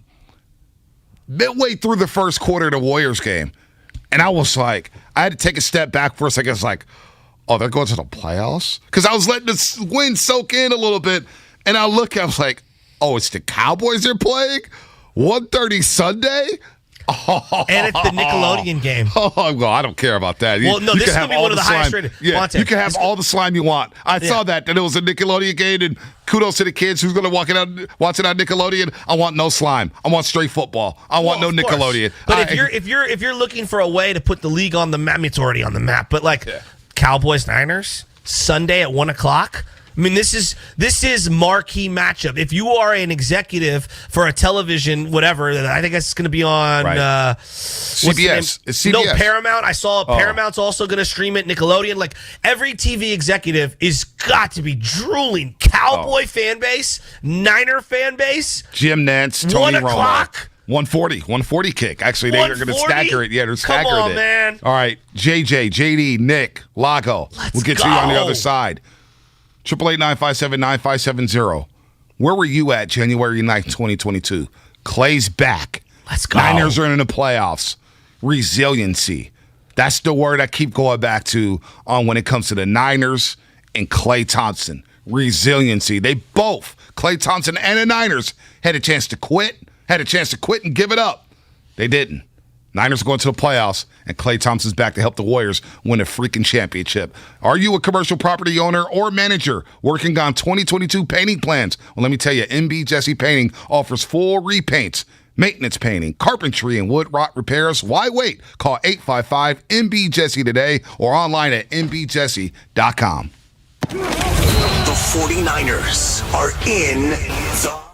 midway through the first quarter of the Warriors game. And I was like, I had to take a step back for a second. It's like, oh, they're going to the playoffs? Because I was letting the wind soak in a little bit. And I was like, oh, it's the Cowboys they're playing? 1:30 Sunday? And it's the Nickelodeon game. Oh, well, I don't care about that. Well, no, this is going to be one of the highest rated. Yeah, you can have all the slime you want. I saw that it was a Nickelodeon game, and kudos to the kids who's going to watch it on Nickelodeon. I want no slime. I want straight football. I want no Nickelodeon. But if you're looking for a way to put the league on the map, it's already on the map. But Cowboys Niners Sunday at 1:00. I mean, this is marquee matchup. If you are an executive for a television, whatever, I think it's going to be on CBS. It's CBS. No, Paramount. I saw Paramount's also going to stream it. Nickelodeon. Every TV executive is got to be drooling. Cowboy fan base, Niner fan base. Jim Nantz, Tony 1:00. 140 kick. Actually, they're going to stagger it. Yeah, they're staggering it. Come on, man. All right, JJ, JD, Nick, Lago. We'll get to you on the other side. 888-957-9570. Where were you at January 9th, 2022? Clay's back. Let's go. Niners are in the playoffs. Resiliency. That's the word I keep going back to on when it comes to the Niners and Klay Thompson. Resiliency. They both, Klay Thompson and the Niners, had a chance to quit and give it up. They didn't. Niners are going to the playoffs, and Klay Thompson's back to help the Warriors win a freaking championship. Are you a commercial property owner or manager working on 2022 painting plans? Well, let me tell you, MB Jesse Painting offers full repaints, maintenance painting, carpentry, and wood rot repairs. Why wait? Call 855-MB-JESSE today or online at mbjesse.com. The 49ers are in the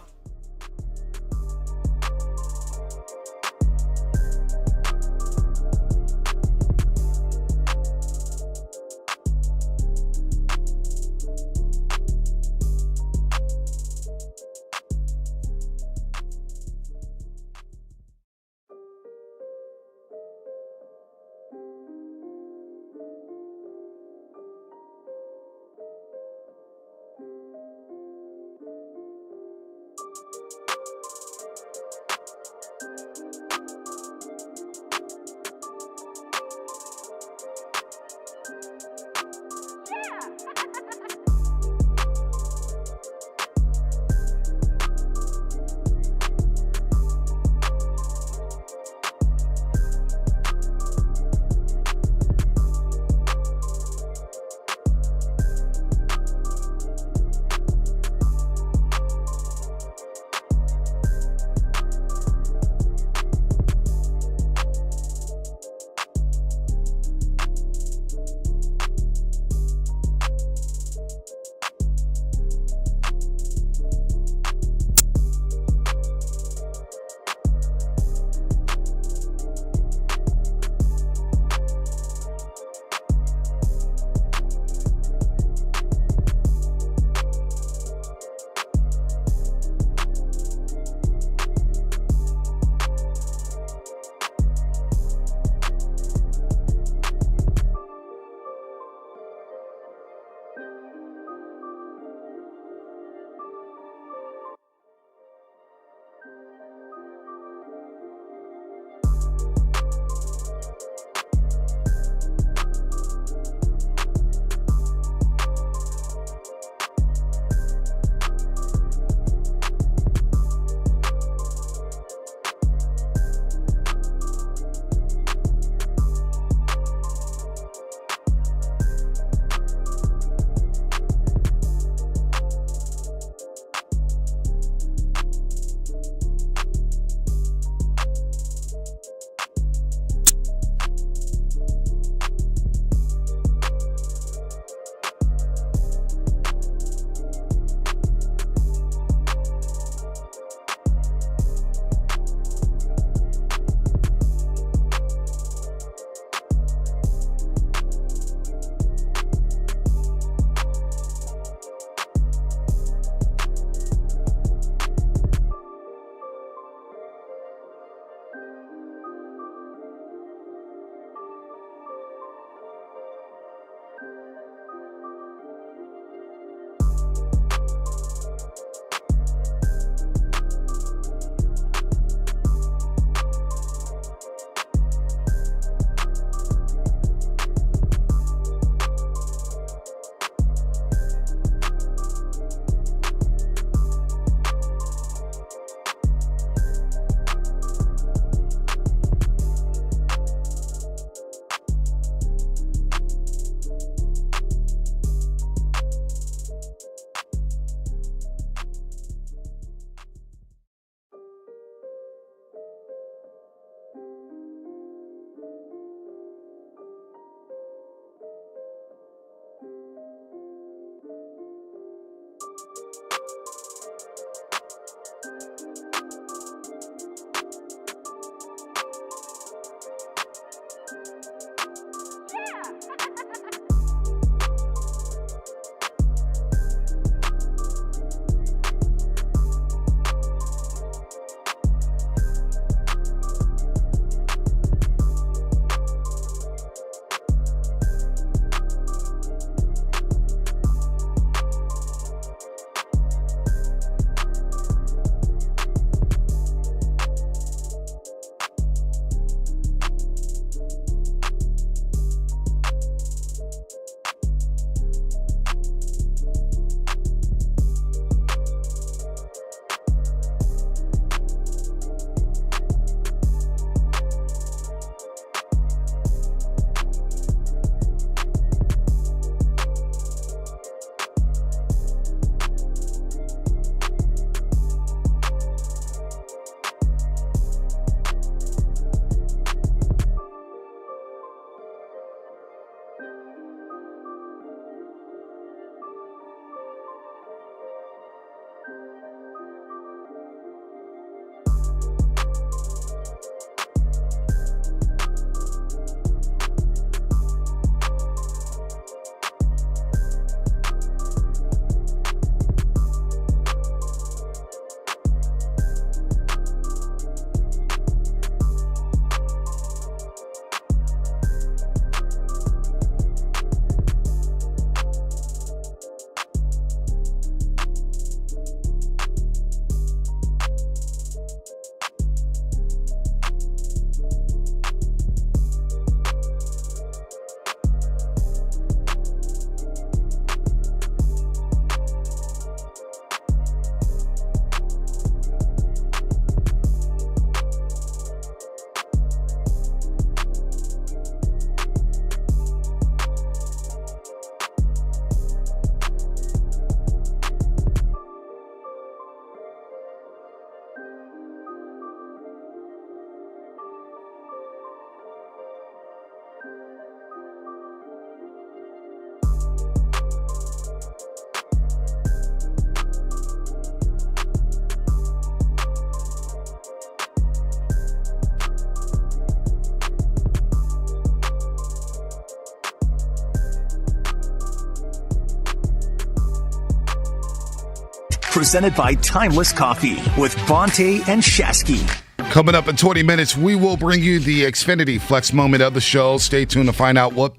presented by Timeless Coffee with Bonte and Shasky. Coming up in 20 minutes, we will bring you the Xfinity Flex Moment of the show. Stay tuned to find out what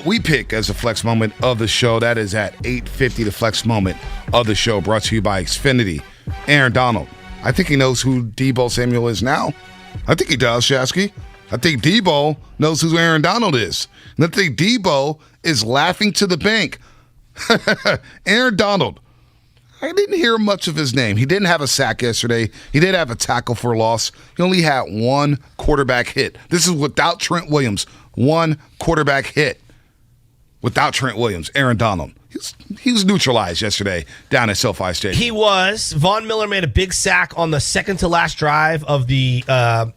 we pick as a Flex Moment of the show. That is at 8:50, the Flex Moment of the show, brought to you by Xfinity. Aaron Donald, I think he knows who Deebo Samuel is now. I think he does, Shasky. I think Deebo knows who Aaron Donald is. And I think Deebo is laughing to the bank. Aaron Donald. I didn't hear much of his name. He didn't have a sack yesterday. He did have a tackle for loss. He only had one quarterback hit. This is without Trent Williams. One quarterback hit without Trent Williams. Aaron Donald. He was neutralized yesterday down at SoFi Stadium. He was. Von Miller made a big sack on the second to last drive of the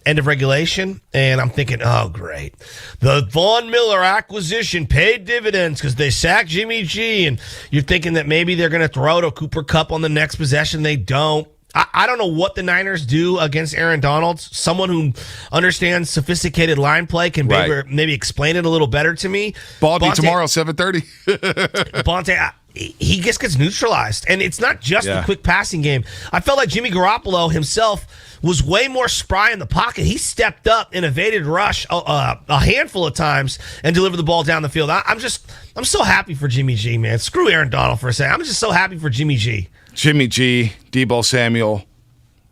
end of regulation, and I'm thinking, oh, great. The Von Miller acquisition paid dividends because they sacked Jimmy G, and you're thinking that maybe they're going to throw to Cooper Kupp on the next possession. They don't. I don't know what the Niners do against Aaron Donald. Someone who understands sophisticated line play can maybe explain it a little better to me. Baldy tomorrow, 7:30. Bonte, he just gets neutralized. And it's not just the quick passing game. I felt like Jimmy Garoppolo himself was way more spry in the pocket. He stepped up and evaded rush a handful of times and delivered the ball down the field. I'm so happy for Jimmy G, man. Screw Aaron Donald for a second. I'm just so happy for Jimmy G. Jimmy G, Deebo Samuel.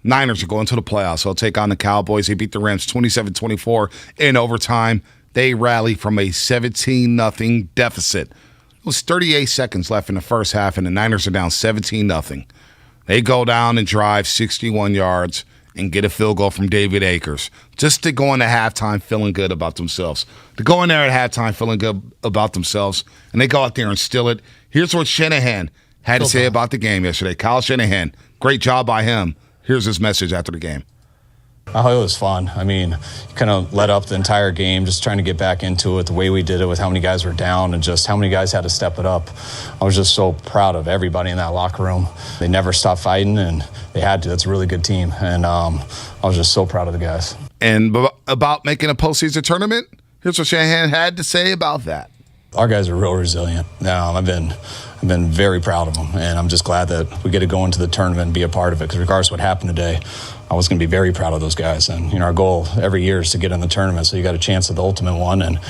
Niners are going to the playoffs. So they'll take on the Cowboys. They beat the Rams 27-24 in overtime. They rally from a 17-0 deficit. It was 38 seconds left in the first half, and the Niners are down 17-0. They go down and drive 61 yards and get a field goal from David Akers just to go into halftime feeling good about themselves. To go in there at halftime feeling good about themselves, and they go out there and steal it. Here's what Shanahan had to say about the game yesterday. Kyle Shanahan, great job by him. Here's his message after the game. Oh, it was fun. I mean, kind of led up the entire game, just trying to get back into it, the way we did it with how many guys were down and just how many guys had to step it up. I was just so proud of everybody in that locker room. They never stopped fighting, and they had to. That's a really good team, and I was just so proud of the guys. And about making a postseason tournament, here's what Shanahan had to say about that. Our guys are real resilient. I've been very proud of them, and I'm just glad that we get to go into the tournament and be a part of it, because regardless of what happened today, I was going to be very proud of those guys. And, our goal every year is to get in the tournament, so you got a chance at the ultimate one. And,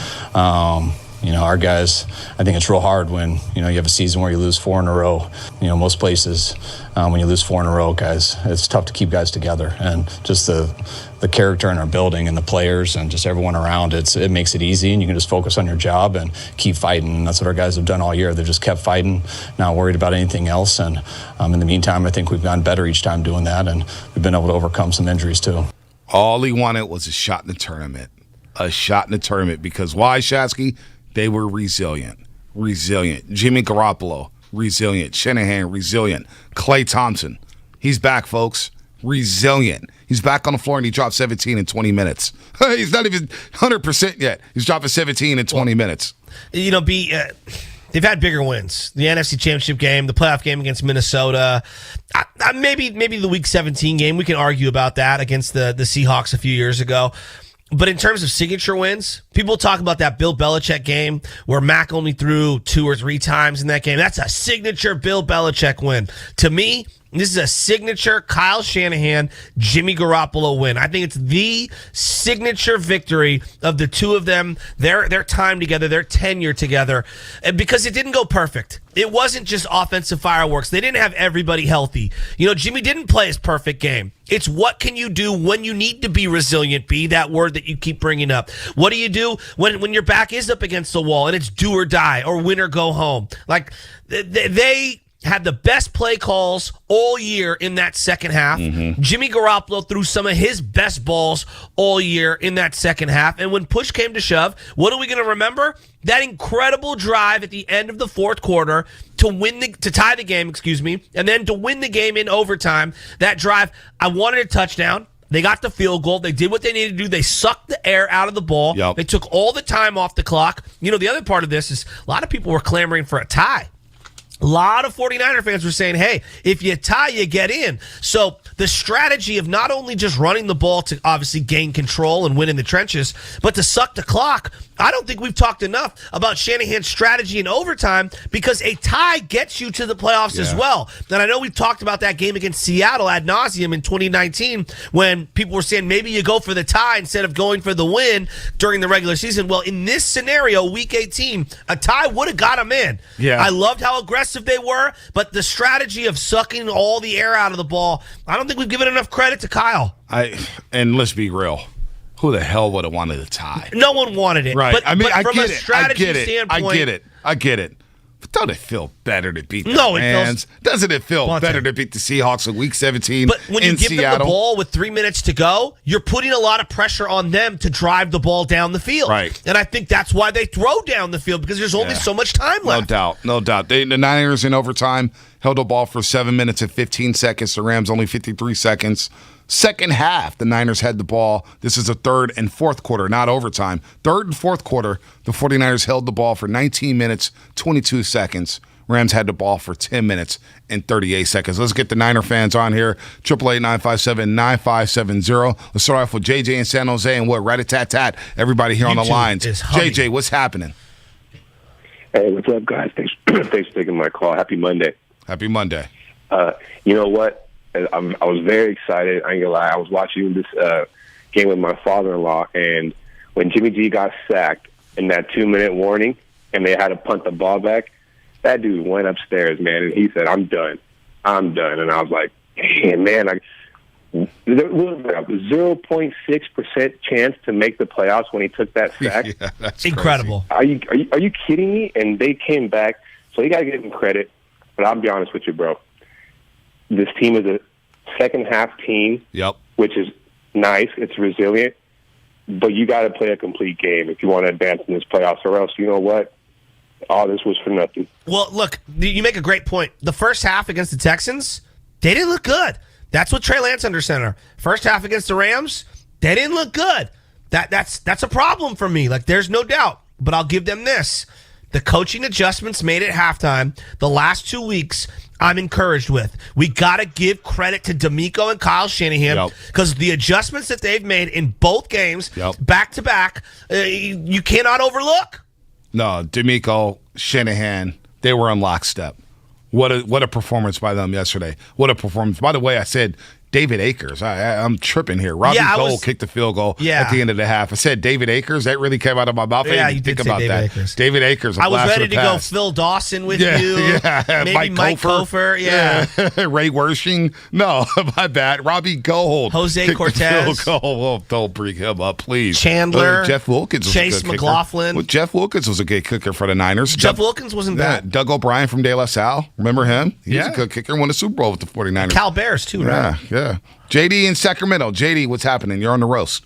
our guys, I think it's real hard when, you have a season where you lose 4 in a row. Most places, when you lose 4 in a row, guys, it's tough to keep guys together. And just the character in our building and the players and just everyone around, it makes it easy, and you can just focus on your job and keep fighting. And that's what our guys have done all year. They've just kept fighting, not worried about anything else. And in the meantime, I think we've gotten better each time doing that, and we've been able to overcome some injuries too. All he wanted was a shot in the tournament. A shot in the tournament. Because why, Shasky? They were resilient. Jimmy Garoppolo, resilient. Shanahan, resilient. Klay Thompson, he's back, folks. Resilient. He's back on the floor, and he dropped 17 in 20 minutes. He's not even 100% yet. He's dropping 17 in 20 minutes. They've had bigger wins. The NFC Championship game, the playoff game against Minnesota. Maybe the Week 17 game, we can argue about that against the Seahawks a few years ago. But in terms of signature wins, people talk about that Bill Belichick game where Mac only threw 2 or 3 times in that game. That's a signature Bill Belichick win. To me, this is a signature Kyle Shanahan, Jimmy Garoppolo win. I think it's the signature victory of the two of them, their time together, their tenure together, because it didn't go perfect. It wasn't just offensive fireworks. They didn't have everybody healthy. Jimmy didn't play his perfect game. It's what can you do when you need to be resilient, be that word that you keep bringing up. What do you do when your back is up against the wall and it's do or die or win or go home? Like, they had the best play calls all year in that second half. Mm-hmm. Jimmy Garoppolo threw some of his best balls all year in that second half. And when push came to shove, what are we going to remember? That incredible drive at the end of the fourth quarter to tie the game, and then to win the game in overtime. That drive, I wanted a touchdown. They got the field goal. They did what they needed to do. They sucked the air out of the ball. Yep. They took all the time off the clock. The other part of this is a lot of people were clamoring for a tie. A lot of 49er fans were saying, hey, if you tie, you get in. So the strategy of not only just running the ball to obviously gain control and win in the trenches, but to suck the clock. I don't think we've talked enough about Shanahan's strategy in overtime, because a tie gets you to the playoffs as well. And I know we've talked about that game against Seattle ad nauseum in 2019 when people were saying maybe you go for the tie instead of going for the win during the regular season. Well, in this scenario, Week 18, a tie would have got them in. Yeah. I loved how aggressive they were, but the strategy of sucking all the air out of the ball, I don't think we've given enough credit to Kyle. And let's be real. Who the hell would have wanted a tie? No one wanted it. Right. But, I mean, but from I a get it. strategy I get it. standpoint, I get it. But don't it feel better to beat the No, it Rams? feels- Doesn't it feel Bonte. better to beat the Seahawks in Week 17 But when you in give them Seattle? the ball with 3 minutes to go, you're putting a lot of pressure on them to drive the ball down the field. Right. And I think that's why they throw down the field, because there's only so much time left. No doubt. The Niners in overtime held the ball for 7 minutes and 15 seconds. The Rams only 53 seconds. Second half, the Niners had the ball. This is the third and fourth quarter, not overtime. Third and fourth quarter, the 49ers held the ball for 19 minutes, 22 seconds. Rams had the ball for 10 minutes and 38 seconds. Let's get the Niner fans on here. 888-957-9570. Let's start off with JJ in San Jose and what? Rat-a-tat-tat. Everybody here on the YouTube lines. is humming. JJ, what's happening? Hey, what's up, guys? Thanks for taking my call. Happy Monday. Happy Monday. You know what? I was very excited. I ain't gonna lie. I was watching this game with my father-in-law, and when Jimmy G got sacked in that 2-minute warning, and they had to punt the ball back, that dude went upstairs, man, and he said, "I'm done. I'm done." And I was like, man, there was a 0.6% chance to make the playoffs when he took that sack. Yeah, that's incredible. Are you kidding me? And they came back, so you got to give them credit. But I'll be honest with you, bro. This team is a second-half team, which is nice. It's resilient. But you got to play a complete game if you want to advance in this playoffs, or else, you know what? All this was for nothing. Well, look, you make a great point. The first half against the Texans, they didn't look good. That's what Trey Lance under center. First half against the Rams, they didn't look good. That's a problem for me. Like, there's no doubt. But I'll give them this. The coaching adjustments made at halftime the last 2 weeks, I'm encouraged with. We got to give credit to D'Amico and Kyle Shanahan, because the adjustments that they've made in both games, back-to-back, you cannot overlook. No, D'Amico, Shanahan, they were in lockstep. What a performance by them yesterday. What a performance. By the way, I said David Akers. I'm tripping here. Robbie Gould kicked the field goal at the end of the half. I said David Akers. That really came out of my mouth. I didn't you think did say about David that. Akers. David Akers. I was ready to go Phil Dawson with you. Yeah. Maybe Mike Kofer. Yeah. Ray Wershing. No, my bad. Robbie Gould. Jose kicked Cortez. the field goal. Well, don't bring him up, please. Chandler. Jeff Wilkins was Chase a good McLaughlin. kicker. Well, Jeff Wilkins was a good kicker for the Niners. Jeff Wilkins wasn't bad. Doug O'Brien from De La Salle. Remember him? He was a good kicker. Won a Super Bowl with the 49ers. Cal Bears, too, right? Yeah. JD in Sacramento. JD, what's happening? You're on the roast.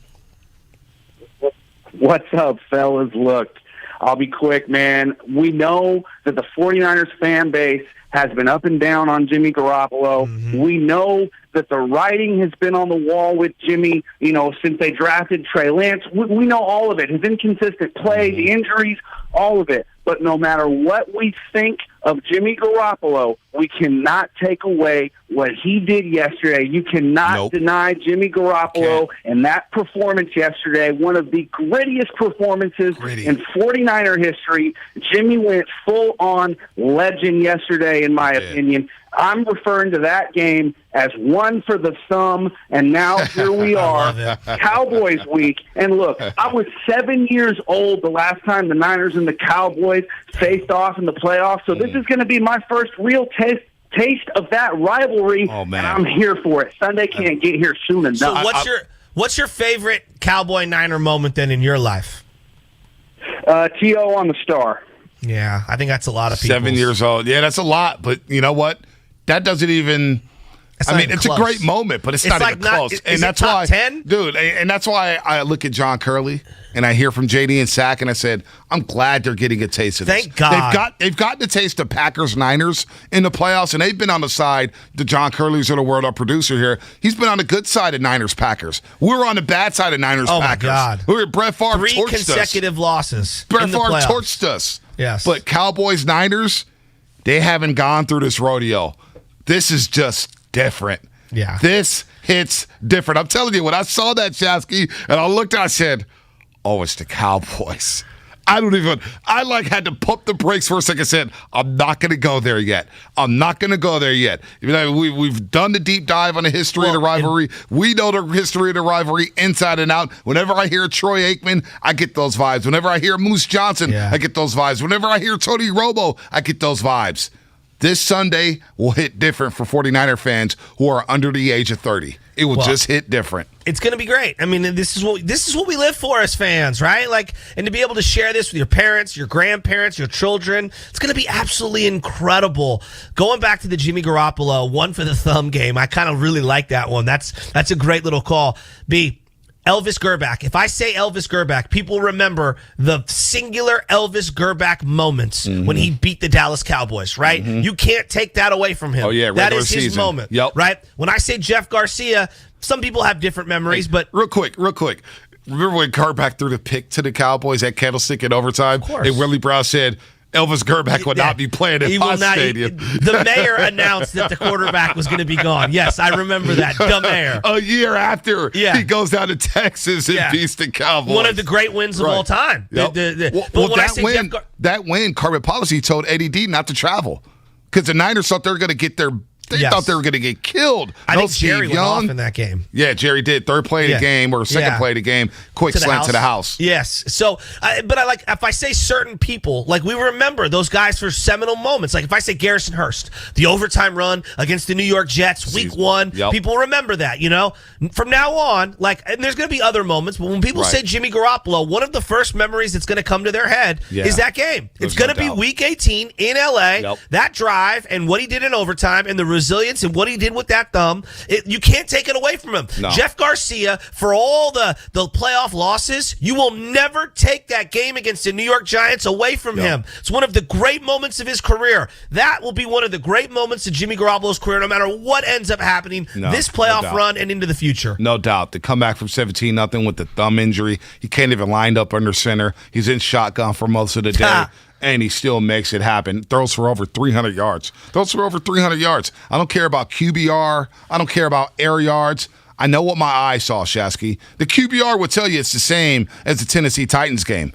What's up, fellas? Look, I'll be quick, man. We know that the 49ers fan base has been up and down on Jimmy Garoppolo. We know that the writing has been on the wall with Jimmy, since they drafted Trey Lance. We know all of it. His inconsistent plays, injuries, all of it. But no matter what we think of Jimmy Garoppolo, we cannot take away what he did yesterday. You cannot deny Jimmy Garoppolo and that performance yesterday, one of the grittiest performances in 49er history. Jimmy went full-on legend yesterday, in my opinion. I'm referring to that game as one for the thumb, and now here we are, Cowboys week. And look, I was 7 years old the last time the Niners and the Cowboys faced off in the playoffs, so this is going to be my first real taste of that rivalry, and I'm here for it. Sunday can't get here soon enough. So what's your favorite Cowboy Niner moment then in your life? T.O. on the star. Yeah, I think that's a lot of people. 7 years old. Yeah, that's a lot, but you know what? That doesn't even... it's close. a great moment, but it's not even close. And that's why, 10? Dude, and that's why I look at John Curley and I hear from JD and Sack, and I said, I'm glad they're getting a taste of this. Thank God. They've gotten a taste of Packers-Niners in the playoffs, and they've been on the side, the John Curley's of the world, our producer here, he's been on the good side of Niners-Packers. We were on the bad side of Niners-Packers. Oh, my God. Brett Favre torched us. 3 consecutive losses. Brett Favre torched us. Yes. But Cowboys-Niners, they haven't gone through this rodeo. This is just different. Yeah. This hits different. I'm telling you, when I saw that, Shasky, and I looked, I said, oh, it's the Cowboys. I had to pump the brakes for a second and said, I'm not going to go there yet. I'm not going to go there yet. We've done the deep dive on the history of the rivalry. We know the history of the rivalry inside and out. Whenever I hear Troy Aikman, I get those vibes. Whenever I hear Moose Johnson, I get those vibes. Whenever I hear Tony Romo, I get those vibes. This Sunday will hit different for 49er fans who are under the age of 30. It will just hit different. It's going to be great. I mean, this is what we live for as fans, right? And to be able to share this with your parents, your grandparents, your children, it's going to be absolutely incredible. Going back to the Jimmy Garoppolo one for the thumb game, I kind of really like that one. That's a great little call. B. Elvis Gerbach. If I say Elvis Gerbach, people remember the singular Elvis Gerbach moments when he beat the Dallas Cowboys, right? You can't take that away from him. Oh, yeah, that is his season. moment, Yep. right? When I say Jeff Garcia, some people have different memories, but... Real quick. Remember when Gerbach threw the pick to the Cowboys at Candlestick in overtime? Of course. And Willie Brown said... Elvis Gerbach would not be playing at Fox Stadium. The mayor announced that the quarterback was going to be gone. Yes, I remember that. The mayor. A year after he goes down to Texas and beats the Cowboys. One of the great wins of all time. Yep. That win, Carbon Policy told Eddie D not to travel because the Niners thought they were going to get thought they were going to get killed. I think Jerry went off in that game. Yeah, Jerry did. Third play of the game or second play of the game. Quick slant to the house. Yes. So, but I like if I say certain people, like we remember those guys for seminal moments. Like if I say Garrison Hurst, the overtime run against the New York Jets, week 1, people remember that, From now on, and there's going to be other moments, but when people say Jimmy Garoppolo, one of the first memories that's going to come to their head is that game. It's going to be week 18 in LA, that drive and what he did in overtime and the resilience and what he did with that thumb. You can't take it away from him. No. Jeff Garcia, for all the playoff losses, you will never take that game against the New York Giants away from him. It's one of the great moments of his career. That will be one of the great moments of Jimmy Garoppolo's career, no matter what ends up happening this playoff run and into the future. No doubt. To come back from 17-0 with the thumb injury, he can't even line up under center. He's in shotgun for most of the day. And he still makes it happen. Throws for over 300 yards. I don't care about QBR. I don't care about air yards. I know what my eye saw, Shasky. The QBR would tell you it's the same as the Tennessee Titans game.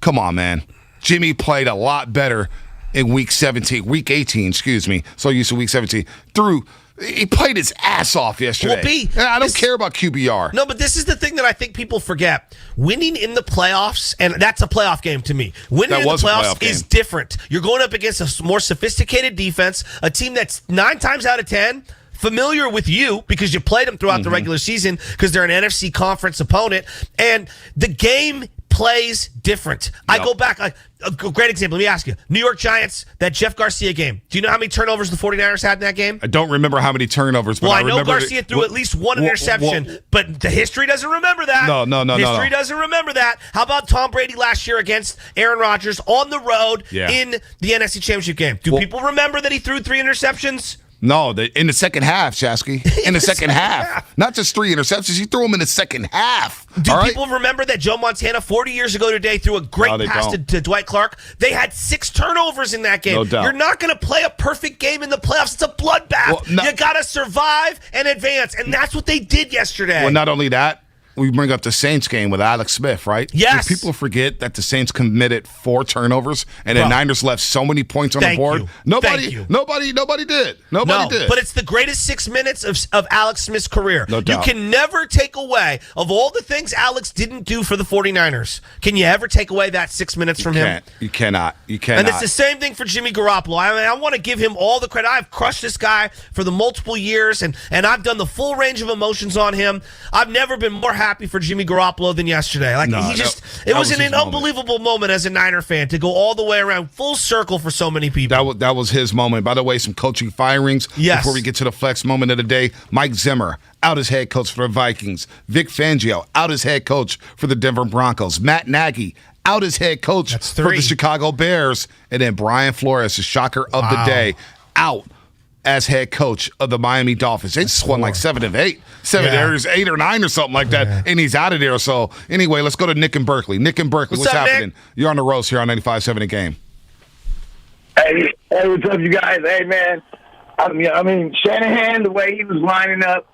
Come on, man. Jimmy played a lot better in week 18, So used to week 17. He played his ass off yesterday. I don't care about QBR. No, but this is the thing that I think people forget. Winning in the playoffs, and that's a playoff game to me. Winning in the playoffs is different. You're going up against a more sophisticated defense, a team that's 9 times out of 10 familiar with you because you played them throughout the regular season because they're an NFC conference opponent, and the game plays different. I go back, a great example. Let me ask you. New York Giants, that Jeff Garcia game. Do you know how many turnovers the 49ers had in that game? I don't remember how many turnovers. But I know Garcia threw at least one interception, but the history doesn't remember that. No. History doesn't remember that. How about Tom Brady last year against Aaron Rodgers on the road in the NFC Championship game? Do people remember that he threw 3 interceptions? No, in the second half, Shasky. In the second half. Not just 3 interceptions. He threw them in the second half. Do people remember that Joe Montana 40 years ago today threw a great pass to Dwight Clark? They had 6 turnovers in that game. No doubt. You're not going to play a perfect game in the playoffs. It's a bloodbath. You got to survive and advance, and that's what they did yesterday. Well, not only that, we bring up the Saints game with Alex Smith, right? Yes. Do people forget that the Saints committed 4 turnovers and the Niners left so many points on the board? Nobody did. Nobody did. But it's the greatest 6 minutes of Alex Smith's career. No doubt. You can never take away, of all the things Alex didn't do for the 49ers, can you ever take away that 6 minutes from him? You cannot. And it's the same thing for Jimmy Garoppolo. I want to give him all the credit. I've crushed this guy for the multiple years, and I've done the full range of emotions on him. I've never been more happy for Jimmy Garoppolo than yesterday. It was an unbelievable moment as a Niner fan to go all the way around full circle for so many people. That was his moment. By the way, some coaching firings before we get to the flex moment of the day. Mike Zimmer, out as head coach for the Vikings. Vic Fangio, out as head coach for the Denver Broncos. Matt Nagy, out as head coach for the Chicago Bears. And then Brian Flores, the shocker of the day, out as head coach of the Miami Dolphins. They just won like 7 of 8. 8 or 9 or something like that, and he's out of there. So anyway, let's go to Nick and Berkeley. Nick and Berkeley, what's up, happening? Nick? You're on the roast here on 95.7 The Game. Hey, what's up, you guys? Hey, man, I mean, Shanahan, the way he was lining up,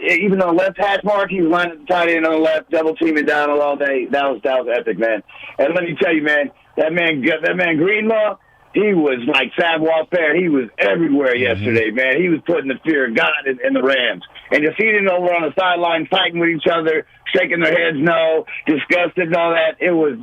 even on the left hash mark, he was lining the tight end on the left, double teaming down all day. That was epic, man. And let me tell you, man, that man Greenlaw, he was like Savoir Faire. He was everywhere yesterday, man. He was putting the fear of God in the Rams. And to see them over on the sideline fighting with each other, shaking their heads no, disgusted and all that, it was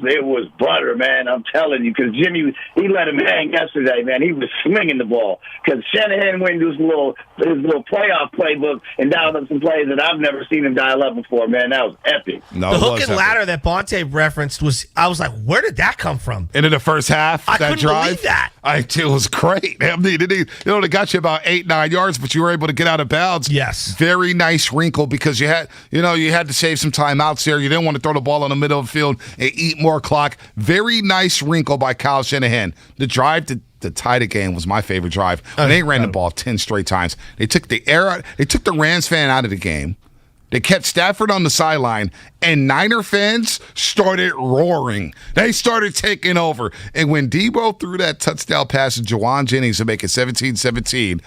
butter, man. I'm telling you, because Jimmy, he let him hang yesterday, man. He was swinging the ball. Because Shanahan went into his little playoff playbook and dialed up some plays that I've never seen him dial up before, man. That was epic. No, the hook and ladder that Bonte referenced I was like, where did that come from? And in the first half, I that couldn't drive, believe that. It was great. I mean, it only got you about 8-9 yards, but you were able to get out of bounds. Yes. Very nice wrinkle because you had to save some timeouts there. You didn't want to throw the ball in the middle of the field and eat more clock. Very nice wrinkle by Kyle Shanahan. The drive to tie the game was my favorite drive. When they ran the ball 10 straight times. They took the Rams fan out of the game. They kept Stafford on the sideline, and Niner fans started roaring. They started taking over. And when Debo threw that touchdown pass to Juwan Jennings to make it 17-17,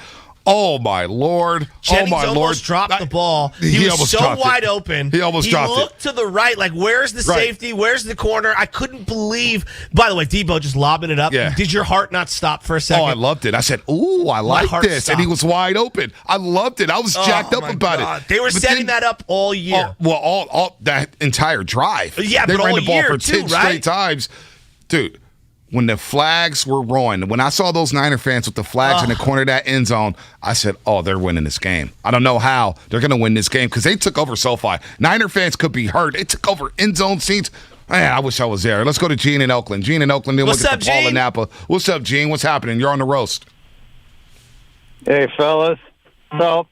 oh, my Lord. Jennings almost dropped the ball. He was so wide open. He almost dropped it. He looked to the right, like, where's the safety? Where's the corner? I couldn't believe. By the way, Debo just lobbing it up. Yeah. Did your heart not stop for a second? Oh, I loved it. I said, ooh, I like this. Stopped. And he was wide open. I loved it. I was jacked up about it. They were setting that up all year. All that entire drive. Yeah, they but ran all the ball year for too, 10 straight times. Dude. When the flags were rolling, when I saw those Niner fans with the flags in the corner of that end zone, I said, oh, they're winning this game. I don't know how they're going to win this game because they took over SoFi. Niner fans could be hurt. They took over end zone seats. Man, I wish I was there. Let's go to Gene in Oakland. Gene in Oakland, then we'll get to Paul in Napa. What's up, Gene? What's happening? You're on the roast. Hey, fellas. So,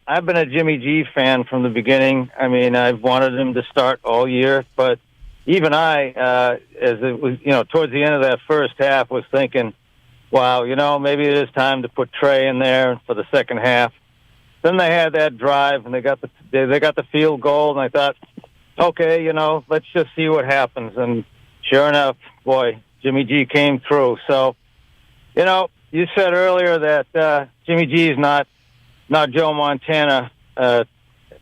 I've been a Jimmy G fan from the beginning. I mean, I've wanted him to start all year, but even I, as it was, towards the end of that first half, was thinking, wow, maybe it is time to put Trey in there for the second half. Then they had that drive, and they got the field goal, and I thought, okay, let's just see what happens. And sure enough, boy, Jimmy G came through. So, you said earlier that Jimmy G is not Joe Montana.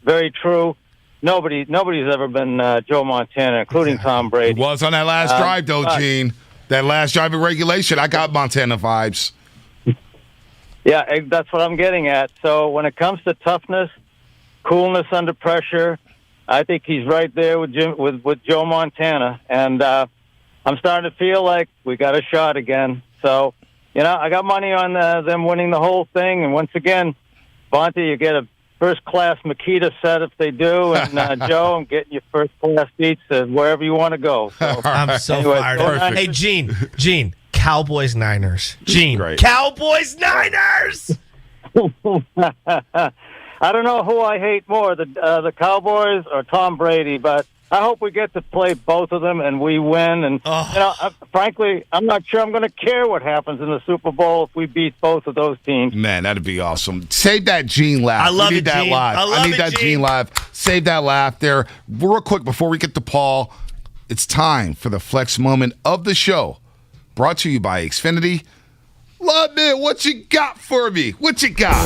Very true. Nobody's ever been Joe Montana, including Tom Brady. It was on that last drive, though, Gene. That last drive of regulation, I got Montana vibes. Yeah, that's what I'm getting at. So when it comes to toughness, coolness under pressure, I think he's right there with Joe Montana. And I'm starting to feel like we got a shot again. So, I got money on them winning the whole thing. And once again, Bonte, you get a first-class Makita set if they do, and Joe, I'm getting you first-class seats wherever you want to go. So, I'm so fired up. Hey, Gene, Cowboys Niners. Gene, Cowboys Niners. I don't know who I hate more, the Cowboys or Tom Brady, but I hope we get to play both of them and we win. And frankly, I'm not sure I'm going to care what happens in the Super Bowl if we beat both of those teams. Man, that'd be awesome. Save that Gene laugh. I love we need it, that Gene. live. I need that Gene laugh. Save that laugh there. Real quick before we get to Paul, it's time for the flex moment of the show. Brought to you by Xfinity. Love it. What you got for me? What you got?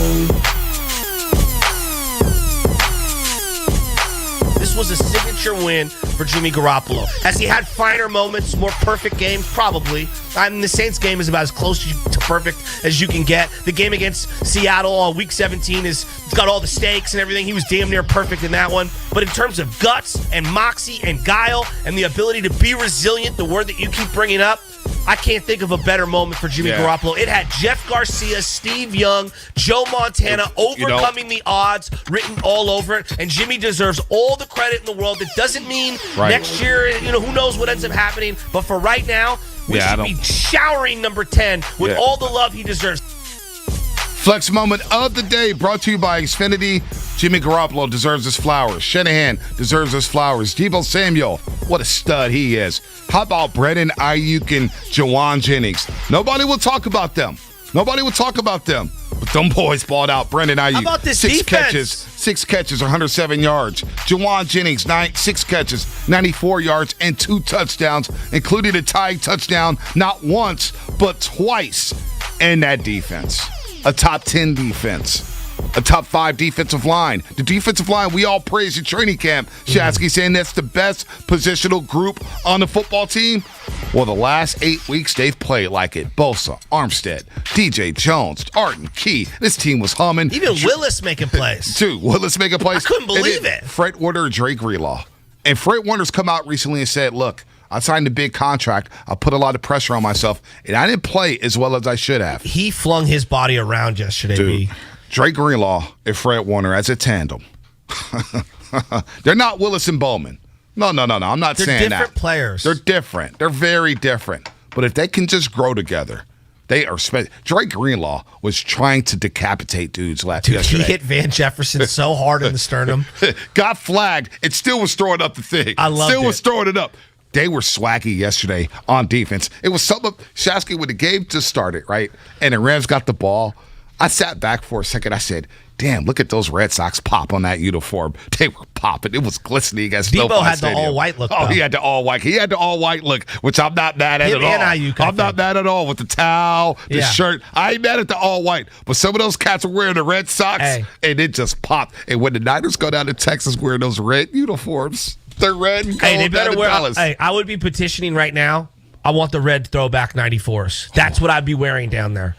This was a signature win for Jimmy Garoppolo. Has he had finer moments, more perfect games? Probably. The Saints game is about as close to perfect as you can get. The game against Seattle on Week 17 it's got all the stakes and everything. He was damn near perfect in that one. But in terms of guts and moxie and guile and the ability to be resilient, the word that you keep bringing up, I can't think of a better moment for Jimmy Garoppolo. It had Jeff Garcia, Steve Young, Joe Montana overcoming the odds written all over it. And Jimmy deserves all the credit in the world. That doesn't mean next year, who knows what ends up happening. But for right now, we should be showering number 10 with all the love he deserves. Flex moment of the day brought to you by Xfinity. Jimmy Garoppolo deserves his flowers. Shanahan deserves his flowers. Deebo Samuel, what a stud he is. How about Brennan Ayuk and Juwan Jennings? Nobody will talk about them. But them boys balled out. Brennan Ayuk. How about this defense? 6 catches, 107 yards. Juwan Jennings, 6 catches, 94 yards, and 2 touchdowns, including a tying touchdown not once, but twice in that defense. a top 10 defense, a top 5 defensive line. The defensive line we all praise in training camp. Shasky saying that's the best positional group on the football team. Well, the last 8 weeks, they've played like it. Bosa, Armstead, DJ Jones, Arden, Key. This team was humming. Even Willis making plays. Dude, Willis making plays. I couldn't believe it. Fred Warner and Drake Greenlaw. And Fred Warner's come out recently and said, look, I signed a big contract. I put a lot of pressure on myself, and I didn't play as well as I should have. He flung his body around yesterday, Dude, B. Drake Greenlaw and Fred Warner as a tandem. They're not Willis and Bowman. No. I'm not They're saying that. different players. They're different. They're very different. But if they can just grow together, they are Drake Greenlaw was trying to decapitate dudes yesterday. He hit Van Jefferson so hard in the sternum. Got flagged. It still was throwing up the thing. I loved Still it. was throwing it up. They were swaggy yesterday on defense. It was something, Shasky, when the game just started, right? And the Rams got the ball. I sat back for a second. I said, damn, look at those Red Sox pop on that uniform. They were popping. It was glistening as Debo had the all-white look, Oh, though. he had the all-white. He had the all-white look, which I'm not mad at Him all. and Ayuk, I I'm not think. mad at all with the towel, the shirt. I ain't mad at the all-white. But some of those cats are wearing the Red Sox, and it just popped. And when the Niners go down to Texas wearing those red uniforms, they're red and gold. Hey, they better wear. Dallas. Hey, I would be petitioning right now. I want the red throwback 94s. That's what I'd be wearing down there.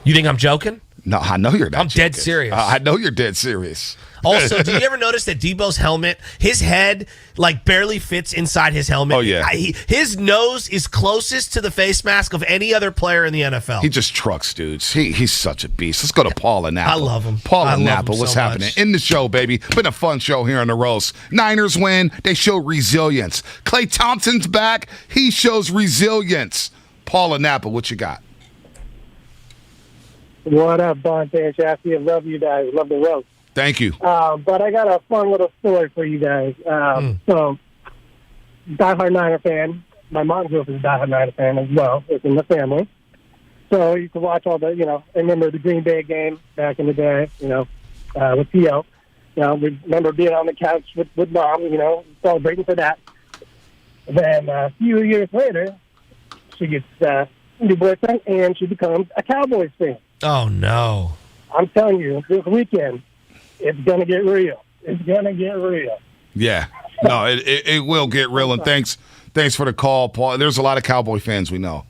You think I'm joking? No, I know you're not. I'm dead joking. serious. I know you're dead serious. Also, did you ever notice that Debo's helmet, his head like barely fits inside his helmet? Oh, yeah. His nose is closest to the face mask of any other player in the NFL. He just trucks dudes. He's such a beast. Let's go to Paul and Napa. I love him. Paul I and love Napa, him what's so happening? much. In the show, baby. Been a fun show here on the Roast. Niners win. They show resilience. Klay Thompson's back. He shows resilience. Paul and Napa, what you got? What up, Bonte and Shasky? I love you guys. Love the roast. Thank you. But I got a fun little story for you guys. So, diehard Niner fan. My mom grew up as a diehard Niner fan as well. It's in the family. So you can watch all the, I remember the Green Bay game back in the day, with T.O. We remember being on the couch with Mom, celebrating for that. Then a few years later, she gets a new boyfriend, and she becomes a Cowboys fan. Oh, no. I'm telling you, this weekend, it's going to get real. It's going to get real. Yeah. No, it will get real. And thanks for the call, Paul. There's a lot of Cowboy fans we know.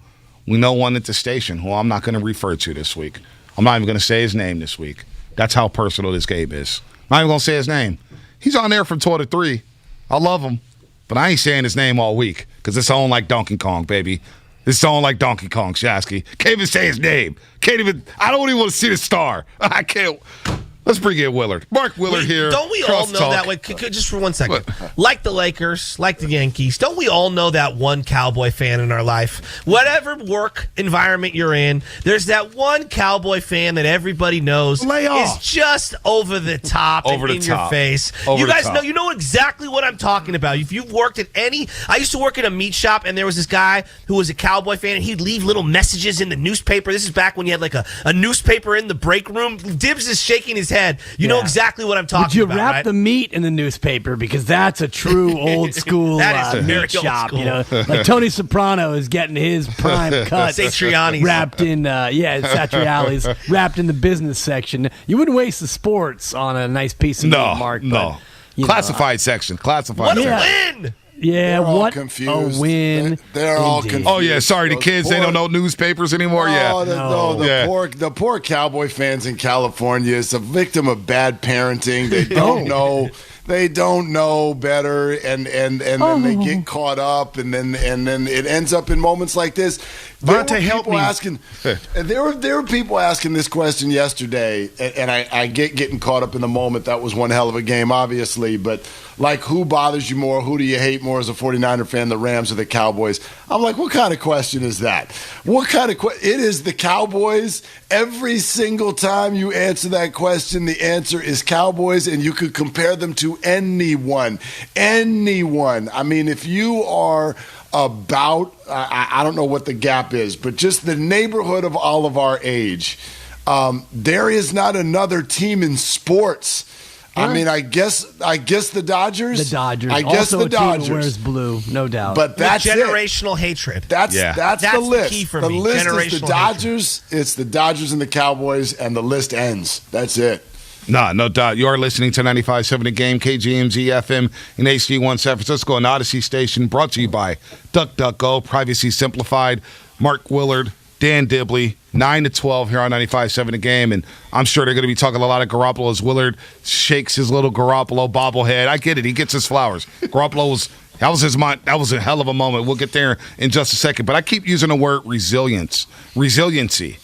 We know one at the station who I'm not going to refer to this week. I'm not even going to say his name this week. That's how personal this game is. I'm not even going to say his name. He's on there from 12 to 3. I love him. But I ain't saying his name all week because it's on like Donkey Kong, baby. It's on like Donkey Kong, Shasky. Can't even say his name. I don't even want to see the star. I can't. Let's bring in Willard. Mark Willard here. Don't we all know that way? Just for 1 second. Like the Lakers, like the Yankees, don't we all know that one Cowboy fan in our life? Whatever work environment you're in, there's that one Cowboy fan that everybody knows is just over the top and in your face. You guys know exactly what I'm talking about. If you've worked at I used to work at a meat shop, and there was this guy who was a Cowboy fan, and he'd leave little messages in the newspaper. This is back when you had like a newspaper in the break room. Dibs is shaking his head. You know exactly what I'm talking about. Would you wrap the meat in the newspaper? Because that's a true old school meat shop. School. Like Tony Soprano is getting his prime cut Satriani's wrapped in Satriali's wrapped in the business section. You wouldn't waste the sports on a nice piece of meat, Mark. No. Classified section. Classified What section. a win! Yeah, They're all what confused. a win. They're all indeed. confused. Oh, yeah, sorry, the kids, they don't know newspapers anymore? The poor Cowboy fans in California is a victim of bad parenting. They don't know. They don't know better, and then they get caught up, and then it ends up in moments like this. Vontae, help me. There were people asking this question yesterday, and I get getting caught up in the moment. That was one hell of a game, obviously, but like, who bothers you more? Who do you hate more as a 49er fan, the Rams or the Cowboys? I'm like, what kind of question is that? What kind of it is the Cowboys. Every single time you answer that question, the answer is Cowboys, and you could compare them to anyone. I mean, if you are about, I don't know what the gap is, but just the neighborhood of all of our age, there is not another team in sports I mean, I guess the Dodgers. The Dodgers. I guess also the a team Dodgers that wears blue, no doubt. But that's generational hatred. That's the list. The key for the me. list is Generational the Dodgers. It's the Dodgers and the Cowboys, and the list ends. That's it. No doubt. You are listening to 95.7 The Game, KGMZ FM in HD1 San Francisco, an Odyssey station, brought to you by DuckDuckGo, Privacy Simplified, Mark Willard, Dan Dibley, 9 to 12 here on 95.7 The Game, and I'm sure they're going to be talking a lot of Garoppolo as Willard shakes his little Garoppolo bobblehead. I get it. He gets his flowers. Garoppolo that was his mind. That was a hell of a moment. We'll get there in just a second, but I keep using the word resiliency.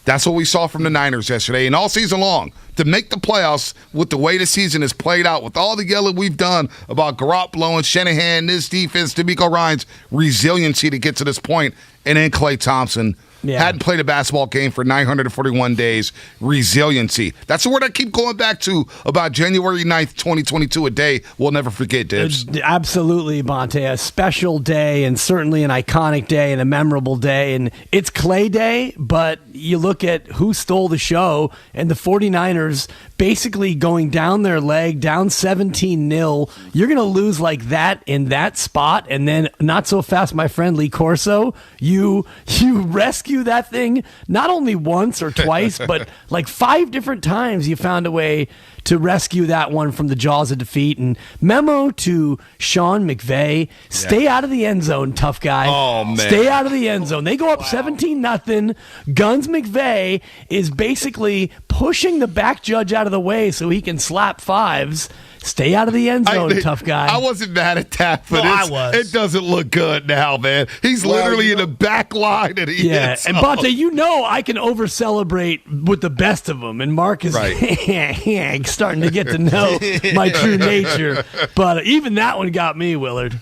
That's what we saw from the Niners yesterday and all season long. To make the playoffs with the way the season is played out, with all the yelling we've done about Garoppolo and Shanahan, this defense, D'Amico Ryans, resiliency to get to this point, and then Klay Thompson. Hadn't played a basketball game for 941 days. Resiliency. That's the word I keep going back to about January 9th, 2022, a day we'll never forget, Dibs. Absolutely, Bonte. A special day and certainly an iconic day and a memorable day. And it's Clay Day, but you look at who stole the show, and the 49ers basically going down their leg, down 17-0. You're going to lose like that in that spot, and then not so fast, my friend Lee Corso. You rescue that thing not only once or twice, but like 5 different times you found a way to rescue that one from the jaws of defeat. And memo to Sean McVay, stay out of the end zone, tough guy. Oh, man. Stay out of the end zone. They go up 17-0. Guns McVay is basically pushing the back judge out of the way so he can slap fives. Stay out of the end zone, tough guy. I wasn't mad at that, but it doesn't look good now, man. He's literally in the back line. And and Bonte, I can over-celebrate with the best of them, and Mark is starting to get to know my true nature. But even that one got me, Willard.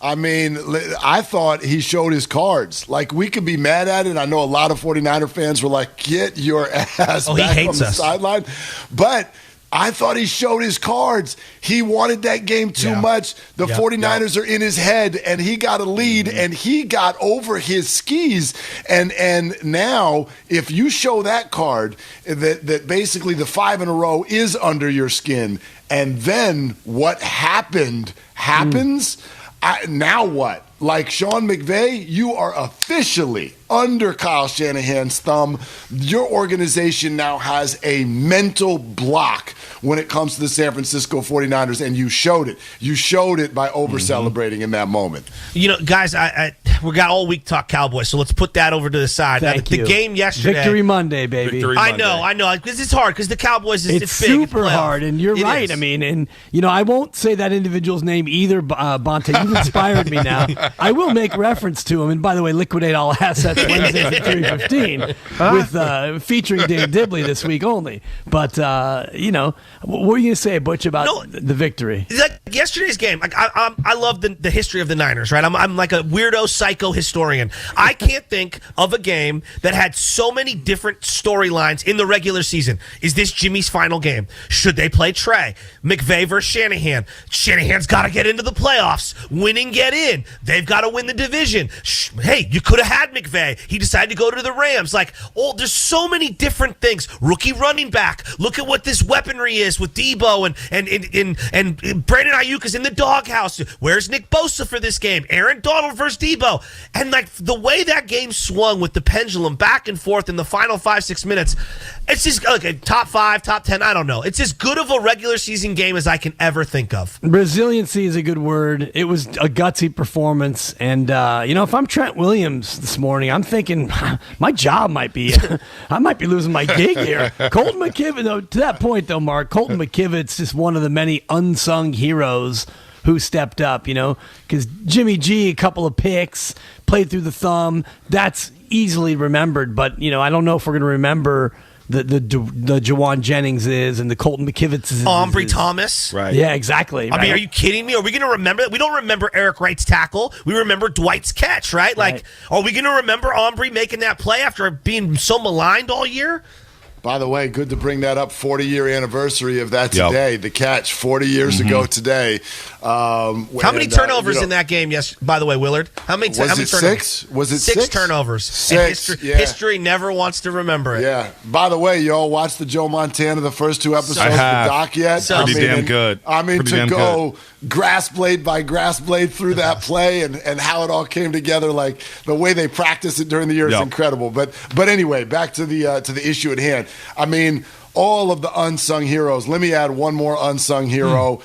I mean, I thought he showed his cards. Like, we could be mad at it. I know a lot of 49er fans were like, get your ass back on the sideline. But I thought he showed his cards. He wanted that game too much. The 49ers are in his head, and he got a lead, and he got over his skis. And now, if you show that card, that basically the 5 in a row is under your skin, and then what happens, now what? Like Sean McVay, you are officially under Kyle Shanahan's thumb. Your organization now has a mental block when it comes to the San Francisco 49ers, and you showed it. You showed it by over-celebrating in that moment. You know, guys, we got all week talk Cowboys, so let's put that over to the side. The game yesterday. Victory Monday, baby. I know. Because it's hard, because the Cowboys is it's big. super hard, and you're right. I mean, and, I won't say that individual's name either, Bonte. You've inspired me now. I will make reference to him. And by the way, liquidate all assets Wednesdays at 3:15 with featuring Dan Dibley this week only. But what were you going to say, Butch, about the victory? Yesterday's game, I love the history of the Niners, right? I'm like a weirdo psycho historian. I can't think of a game that had so many different storylines in the regular season. Is this Jimmy's final game? Should they play Trey? McVay versus Shanahan. Shanahan's got to get into the playoffs. Winning, get in. They've got to win the division. Hey, you could have had McVay. He decided to go to the Rams. There's so many different things. Rookie running back. Look at what this weaponry is with Debo and Brandon Ayuk is in the doghouse. Where's Nick Bosa for this game? Aaron Donald versus Debo. And the way that game swung with the pendulum back and forth in the final 5-6 minutes, it's just top 5, top 10, I don't know. It's as good of a regular season game as I can ever think of. Resiliency is a good word. It was a gutsy performance. And, if I'm Trent Williams this morning, I'm thinking my job might be, I might be losing my gig here. Colton McKivitz, though, to that point, though, Mark, Colton McKivitz is one of the many unsung heroes who stepped up, because Jimmy G, a couple of picks, played through the thumb. That's easily remembered. But, I don't know if we're going to remember the Jawan Jennings is and the Colton McKivitz is. Aubrey Thomas. Right. Yeah, exactly. I mean, are you kidding me? Are we going to remember that? We don't remember Eric Wright's tackle. We remember Dwight's catch, right? Are we going to remember Aubrey making that play after being so maligned all year? By the way, good to bring that up. 40-year anniversary of that today. The catch 40 years ago today. How many turnovers in that game? Yes. By the way, Willard, how many turnovers? 6? Was it 6? 6 turnovers. 6. And history never wants to remember it. Yeah. By the way, you all watched the Joe Montana, the first 2 episodes of the doc yet? Pretty damn good. I mean, Pretty to damn go grass blade by grass blade through that play and how it all came together, like the way they practice it during the year is incredible. But anyway, back to the issue at hand. I mean, all of the unsung heroes. Let me add one more unsung hero.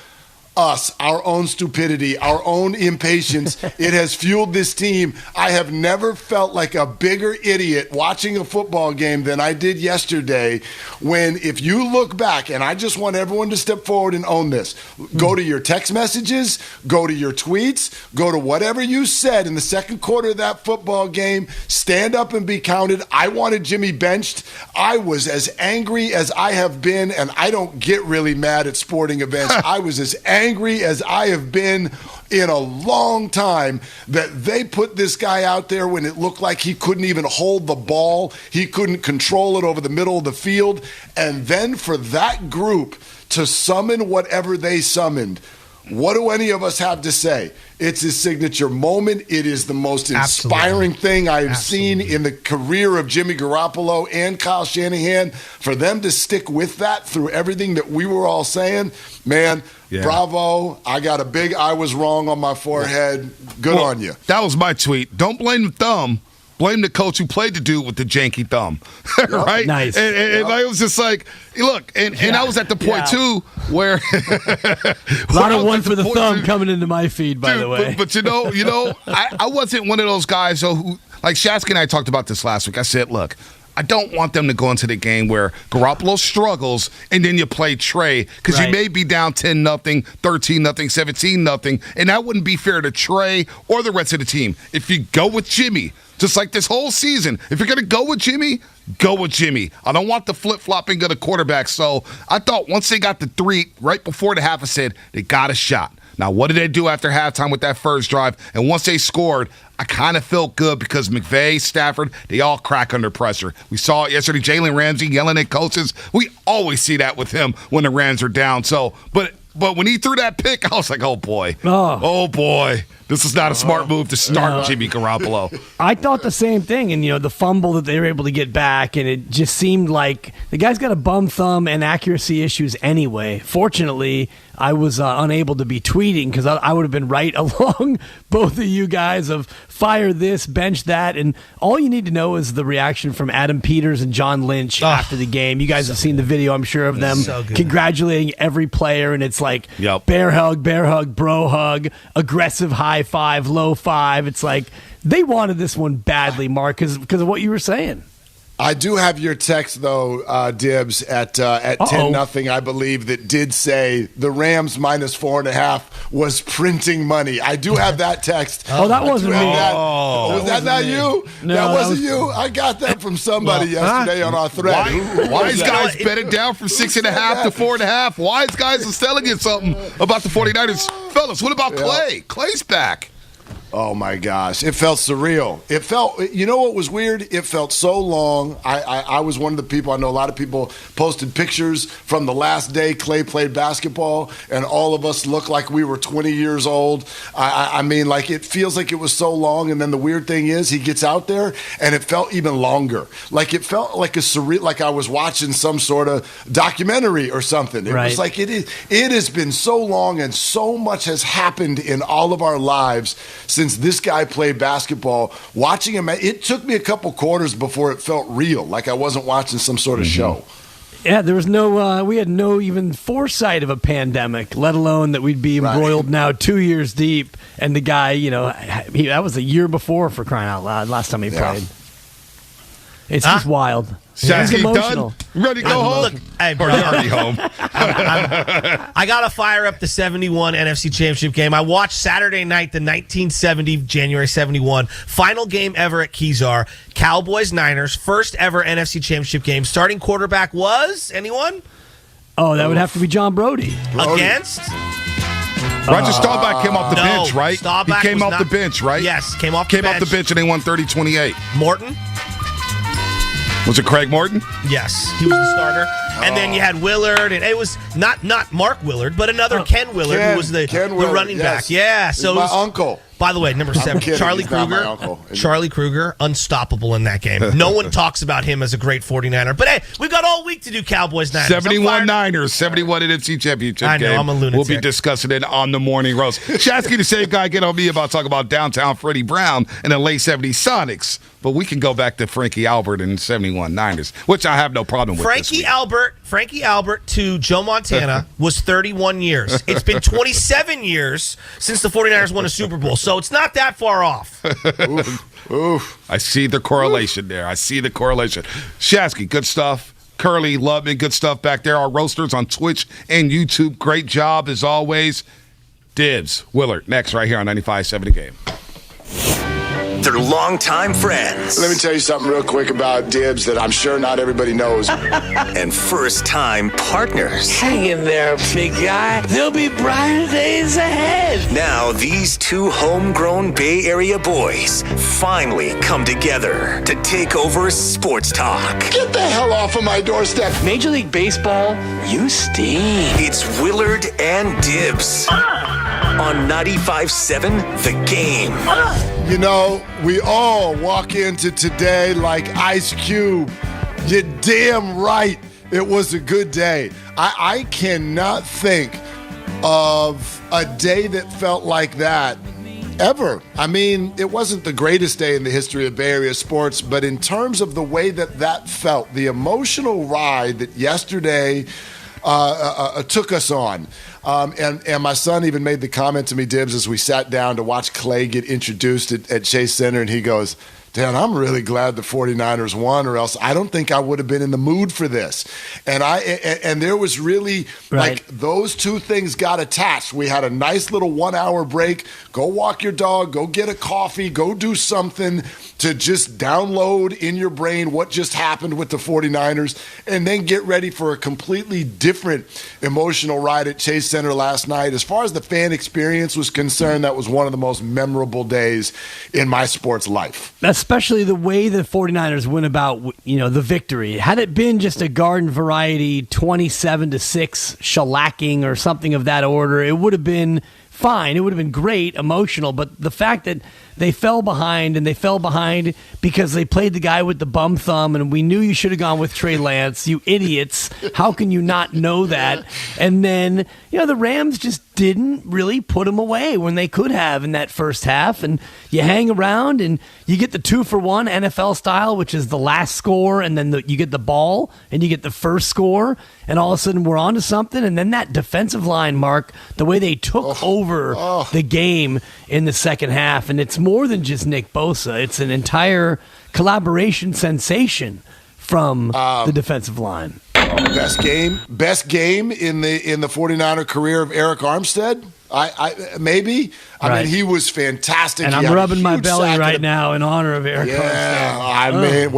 Us, our own stupidity, our own impatience. It has fueled this team. I have never felt like a bigger idiot watching a football game than I did yesterday when, if you look back, and I just want everyone to step forward and own this, go to your text messages, go to your tweets, go to whatever you said in the second quarter of that football game, stand up and be counted. I wanted Jimmy benched. I was as angry as I have been, and I don't get really mad at sporting events. I was as angry as I have been in a long time that they put this guy out there when it looked like he couldn't even hold the ball. He couldn't control it over the middle of the field. And then for that group to summon whatever they summoned, what do any of us have to say? It's his signature moment. It is the most inspiring thing I have seen in the career of Jimmy Garoppolo and Kyle Shanahan. For them to stick with that through everything that we were all saying, man, bravo. I got a big I was wrong on my forehead. Good on you. That was my tweet. Don't blame the thumb. Blame the coach who played the dude with the janky thumb, right? Nice. And I was just like, look, and I was at the point, too, where a lot of one for the thumb coming into my feed, by the way. But you know, I wasn't one of those guys who, like Shasky and I talked about this last week. I said, look, I don't want them to go into the game where Garoppolo struggles and then you play Trey because you may be down 10-0, 13-0, 17-0, and that wouldn't be fair to Trey or the rest of the team. If you go with Jimmy, just like this whole season, if you're going to go with Jimmy, go with Jimmy. I don't want the flip-flopping of the quarterback. So I thought once they got the 3 right before the half, I said they got a shot. Now, what did they do after halftime with that first drive? And once they scored, I kind of felt good because McVay, Stafford, they all crack under pressure. We saw it yesterday, Jalen Ramsey yelling at coaches. We always see that with him when the Rams are down. So, but when he threw that pick, I was like, oh, boy. Oh boy. This is not a smart move to start Jimmy Garoppolo. I thought the same thing. And, the fumble that they were able to get back, and it just seemed like the guy's got a bum thumb and accuracy issues anyway. Fortunately, I was unable to be tweeting because I would have been right along both of you guys of fire this, bench that. And all you need to know is the reaction from Adam Peters and John Lynch after the game. You guys have seen the video, I'm sure, of them congratulating every player. And it's like bear hug, bro hug, aggressive high five, low five. It's like they wanted this one badly, Mark, because of what you were saying. I do have your text, though, Dibs, at 10-0, I believe, that did say the Rams minus 4.5 was printing money. I do have that text. That wasn't me. Was that not you? No, that wasn't you? I got that from somebody yesterday on our thread. Wise guys bet it down from 6.5 to 4.5. Wise guys are telling you something about the 49ers. Fellas, what about Clay? Clay's back. Oh, my gosh. It felt surreal. It felt, you know what was weird? It felt so long. I was one of the people, I know a lot of people posted pictures from the last day Clay played basketball, and all of us looked like we were 20 years old. I mean, like, it feels like it was so long, and then the weird thing is he gets out there, and it felt even longer. Like, it felt like a surreal, like I was watching some sort of documentary or something. It was like, it has been so long, and so much has happened in all of our lives since this guy played basketball. Watching him, it took me a couple quarters before it felt real, like I wasn't watching some sort of show. Yeah, there was no, we had no even foresight of a pandemic, let alone that we'd be embroiled now 2 years deep. And the guy, that was a year before, for crying out loud, last time he played. It's just wild. Shasky, done? Ready to go home? Look, hey, bro. Already home. I got to fire up the 71 NFC Championship game. I watched Saturday night, the 1970, January 71, final game ever at Kezar. Cowboys-Niners, first ever NFC Championship game. Starting quarterback was, anyone? Oh, that would have to be John Brody. Against? Roger Staubach came off the bench, right? Staubach he came off the bench, right? Yes, came off the bench. And they won 30-28. Morton? Was it Craig Morton? Yes, he was the starter. And then you had Willard, and it was not Mark Willard, but another Ken Willard, who was the running back. Yeah, so my uncle. By the way, number 7, kidding. Charlie He's not my Kruger. uncle. Charlie Kruger, unstoppable in that game. No one talks about him as a great 49er. But hey, we've got all week to do Cowboys-Niners. 71 Niners, 71 NFC Championship I know, game. I'm a lunatic. We'll be discussing it on the Morning Roast. Shasky, the same guy, get on me about talking about downtown Freddie Brown and the late 70s Sonics. But we can go back to Frankie Albert and 71 Niners, which I have no problem with. Frankie Albert to Joe Montana was 31 years. It's been 27 years since the 49ers won a Super Bowl, so it's not that far off. Oof. I see the correlation there. I see the correlation. Shasky, good stuff. Curly, Lubman, good stuff back there. Our roasters on Twitch and YouTube, great job as always. Dibs, Willard, next right here on 95.7 The Game. They're longtime friends. Let me tell you something real quick about Dibs that I'm sure not everybody knows. And first-time partners. Hang in there, big guy. There'll be brighter days ahead. Now, these two homegrown Bay Area boys finally come together to take over sports talk. Get the hell off of my doorstep. Major League Baseball, you stink. It's Willard and Dibs on 95.7 The Game. You know, we all walk into today like Ice Cube. You're damn right. It was a good day. I cannot think of a day that felt like that ever. I mean, it wasn't the greatest day in the history of Bay Area sports, but in terms of the way that felt, the emotional ride that yesterday took us on. And my son even made the comment to me, Dibs, as we sat down to watch Clay get introduced at Chase Center, and he goes, Dan, I'm really glad the 49ers won, or else I don't think I would have been in the mood for this. And there was really, like, those two things got attached. We had a nice little 1 hour break. Go walk your dog, go get a coffee, go do something to just download in your brain what just happened with the 49ers, and then get ready for a completely different emotional ride at Chase Center last night. As far as the fan experience was concerned, that was one of the most memorable days in my sports life. Especially the way the 49ers went about, the victory. Had it been just a garden variety 27-6 shellacking or something of that order, it would have been fine. It would have been great, emotional. But the fact that they fell behind, and they fell behind because they played the guy with the bum thumb, and we knew you should have gone with Trey Lance, you idiots. How can you not know that? And then, the Rams just didn't really put them away when they could have in that first half. And you hang around, and you get the 2-for-1 NFL style, which is the last score, and then you get the ball, and you get the first score, and all of a sudden we're on to something. And then that defensive line, Mark, the way they took over the game in the second half, and it's more than just Nick Bosa. It's an entire collaboration sensation from the defensive line. Best game in the 49er career of Eric Armstead? Maybe. I mean, he was fantastic. And I'm rubbing my belly right now in honor of Eric Armstead.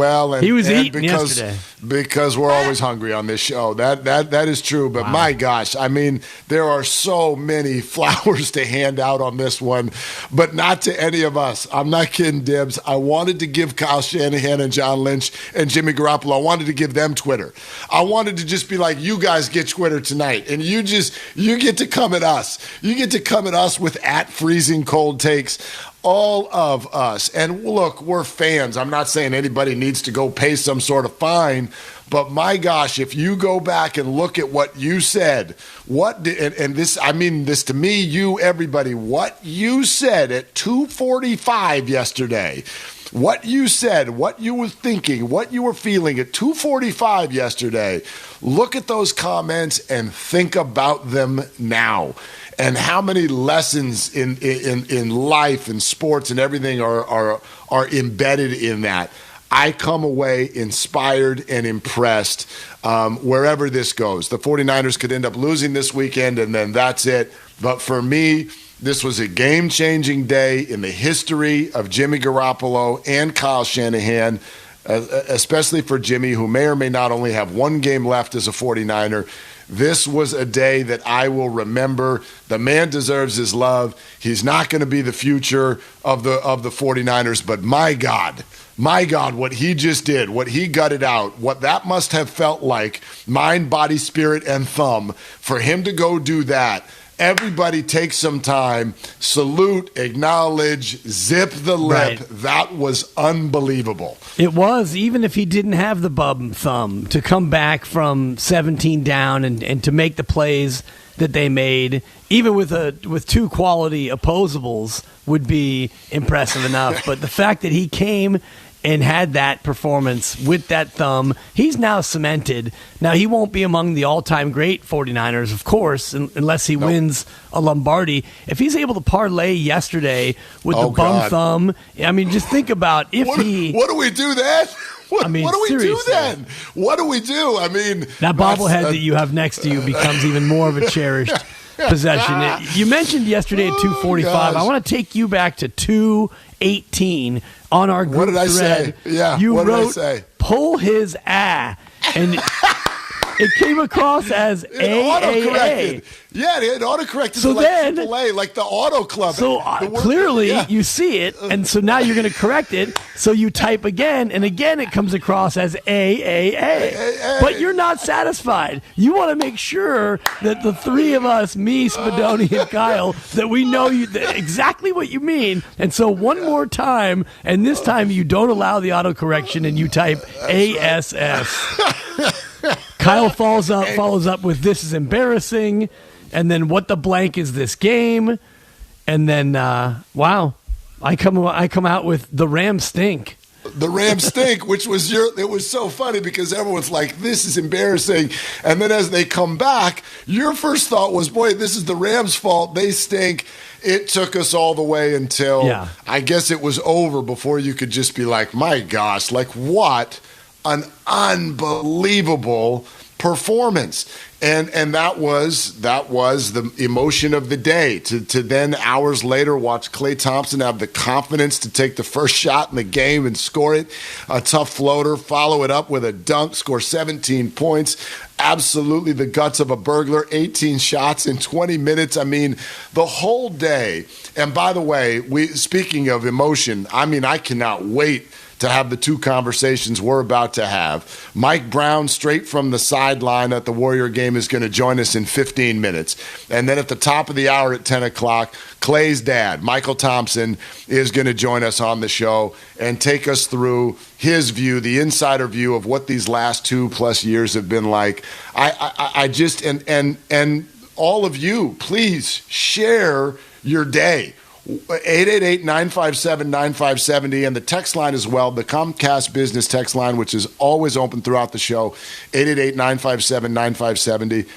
He was eating yesterday. Because we're always hungry on this show. That is true. But my gosh, I mean, there are so many flowers to hand out on this one, but not to any of us. I'm not kidding, Dibs. I wanted to give Kyle Shanahan and John Lynch and Jimmy Garoppolo, I wanted to give them Twitter. I wanted to just be like, you guys get Twitter tonight, and you get to come at us. You get to come at us with freezing cold takes. All of us. And look, we're fans. I'm not saying anybody needs to go pay some sort of fine, but my gosh, if you go back and look at what you said, I mean this to me, you, everybody, what you said at 2:45 yesterday, what you said, what you were thinking, what you were feeling at 2:45 yesterday, look at those comments and think about them now. And how many lessons in life and sports and everything are embedded in that. I come away inspired and impressed wherever this goes. The 49ers could end up losing this weekend, and then that's it. But for me, this was a game-changing day in the history of Jimmy Garoppolo and Kyle Shanahan, especially for Jimmy, who may or may not only have one game left as a 49er. This was a day that I will remember. The man deserves his love. He's not going to be the future of the 49ers, but my God, what he just did, what he gutted out, what that must have felt like, mind, body, spirit, and thumb, for him to go do that. Everybody take some time, salute, acknowledge, zip the lip. Right. That was unbelievable. It was, even if he didn't have the bum thumb, to come back from 17 down and to make the plays that they made, even with two quality opposables, would be impressive enough. But the fact that he came and had that performance with that thumb, he's now cemented. Now, he won't be among the all-time great 49ers, of course, unless he wins a Lombardi. If he's able to parlay yesterday with the bum thumb, I mean, just think about if what do we do then? What do we do then? What do we do? I mean, that bobblehead that you have next to you becomes even more of a cherished possession. You mentioned yesterday at 245. I want to take you back to 218 on our group What did I thread. say? Yeah, you what wrote, did I say? "Pull his and it came across as AAA. Yeah, it autocorrected So to like then- AAA, like the Auto Club. So clearly you see it, and so now you're going to correct it. So you type again, and again it comes across as AAA. But you're not satisfied. You want to make sure that the three of us, me, Spadoni, and Kyle, that we know exactly what you mean. And so one more time, and this time you don't allow the autocorrection, and you type ASS. Kyle follows up with "This is embarrassing," and then "What the blank is this game?" And then wow, I come out with "The Rams stink." The Rams stink, which was it was so funny because everyone's like, this is embarrassing. And then as they come back, your first thought was, boy, this is the Rams' fault. They stink. It took us all the way until I guess it was over before you could just be like, my gosh, like what an unbelievable performance. And that was the emotion of the day. To then hours later watch Klay Thompson have the confidence to take the first shot in the game and score it. A tough floater, follow it up with a dunk, score 17 points. Absolutely the guts of a burglar, 18 shots in 20 minutes. I mean, the whole day. And by the way, speaking of emotion, I mean, I cannot wait to have the two conversations we're about to have. Mike Brown, straight from the sideline at the Warrior game, is going to join us in 15 minutes. And then at the top of the hour at 10 o'clock, Clay's dad, Michael Thompson, is going to join us on the show and take us through his view, the insider view of what these last 2+ years have been like. I just, and all of you, please share your day. 888-957-9570, and the text line as well, the Comcast Business text line, which is always open throughout the show, 888-957-9570.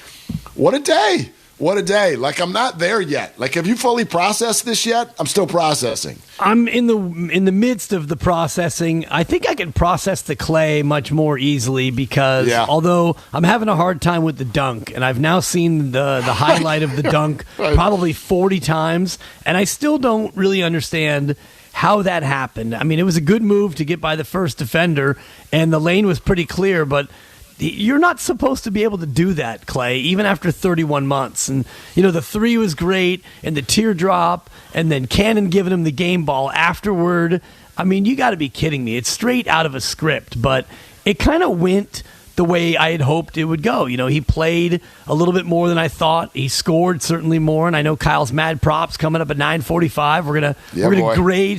What a day. What a day. Like, I'm not there yet. Like, have you fully processed this yet? I'm still processing. I'm in the midst of the processing. I think I can process the Clay much more easily because although I'm having a hard time with the dunk, and I've now seen the highlight of the dunk probably 40 times, and I still don't really understand how that happened. I mean, it was a good move to get by the first defender, and the lane was pretty clear, but you're not supposed to be able to do that, Clay, even after 31 months. And, you know, the three was great, and the teardrop, and then Cannon giving him the game ball afterward. I mean, you got to be kidding me. It's straight out of a script, but it kind of went the way I had hoped it would go. You know, he played a little bit more than I thought. He scored certainly more, and I know Kyle's mad props coming up at 9:45. We're gonna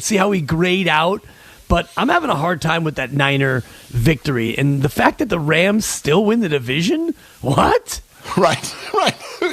see how we grade out. But I'm having a hard time with that Niner victory. And the fact that the Rams still win the division? What? Right.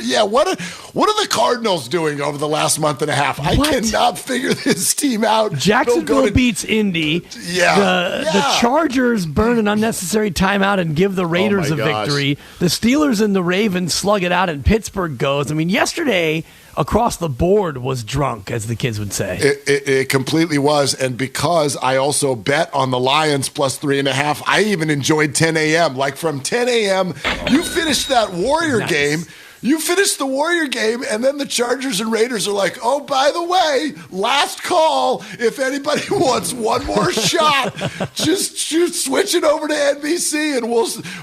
Yeah, what are the Cardinals doing over the last month and a half? I cannot figure this team out. Jacksonville beats Indy. The Chargers burn an unnecessary timeout and give the Raiders a victory. The Steelers and the Ravens slug it out, and Pittsburgh goes. I mean, yesterday across the board was drunk, as the kids would say. It completely was. And because I also bet on the Lions plus 3.5, I even enjoyed 10 a.m. Like from 10 a.m., you finished that Warrior game. You finish the Warrior game, and then the Chargers and Raiders are like, oh, by the way, last call. If anybody wants one more shot, just switch it over to NBC, and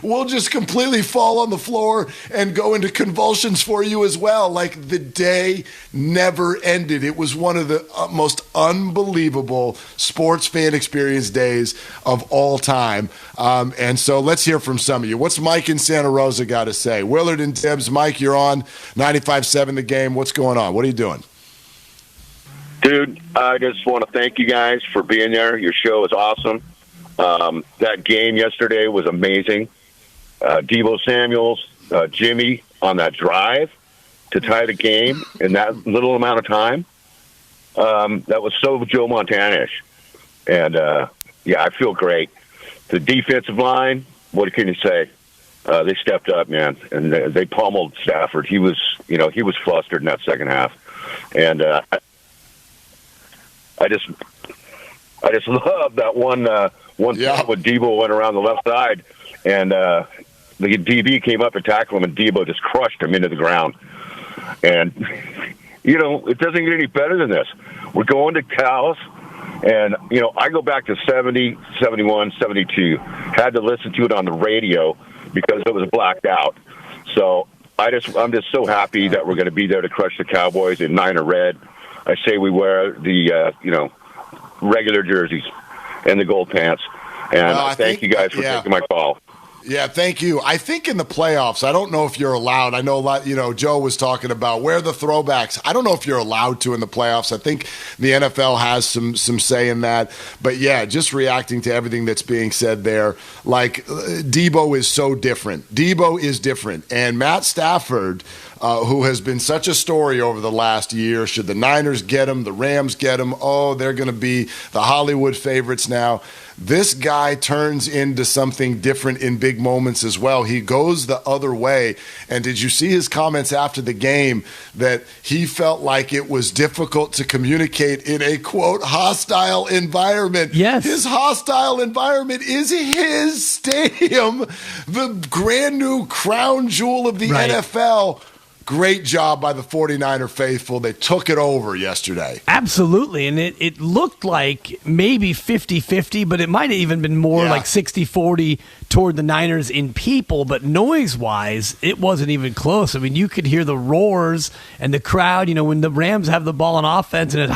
we'll just completely fall on the floor and go into convulsions for you as well. Like, the day never ended. It was one of the most unbelievable sports fan experience days of all time. And so let's hear from some of you. What's Mike in Santa Rosa got to say? Willard and Dibs. Mike, you're on 95.7 The Game. What's going on? What are you doing? Dude, I just want to thank you guys for being there. Your show is awesome. That game yesterday was amazing. Deebo Samuels, Jimmy on that drive to tie the game in that little amount of time. That was so Joe Montana-ish. And, I feel great. The defensive line, what can you say? They stepped up, man, and they pummeled Stafford. He was flustered in that second half, and I just love that one time when Deebo went around the left side, and the DB came up to tackle him, and Deebo just crushed him into the ground. And it doesn't get any better than this. We're going to Dallas. And, I go back to 70, 71, 72. Had to listen to it on the radio because it was blacked out. So I'm just so happy that we're going to be there to crush the Cowboys in Niner red. I say we wear the, regular jerseys and the gold pants. And thank you guys for taking my call. Yeah, thank you. I think in the playoffs, I don't know if you're allowed. I know a lot, Joe was talking about where the throwbacks. I don't know if you're allowed to in the playoffs. I think the NFL has some say in that. But yeah, just reacting to everything that's being said there. Like, Deebo is so different. Deebo is different. And Matt Stafford, who has been such a story over the last year, should the Niners get him, the Rams get him, they're going to be the Hollywood favorites now. This guy turns into something different in big moments as well. He goes the other way. And did you see his comments after the game that he felt like it was difficult to communicate in a, quote, hostile environment? Yes. His hostile environment is his stadium, the brand new crown jewel of the NFL. Great job by the 49er faithful. They took it over yesterday. Absolutely. And it looked like maybe 50-50, but it might have even been more like 60-40 toward the Niners in people. But noise-wise, it wasn't even close. I mean, you could hear the roars and the crowd, when the Rams have the ball on offense and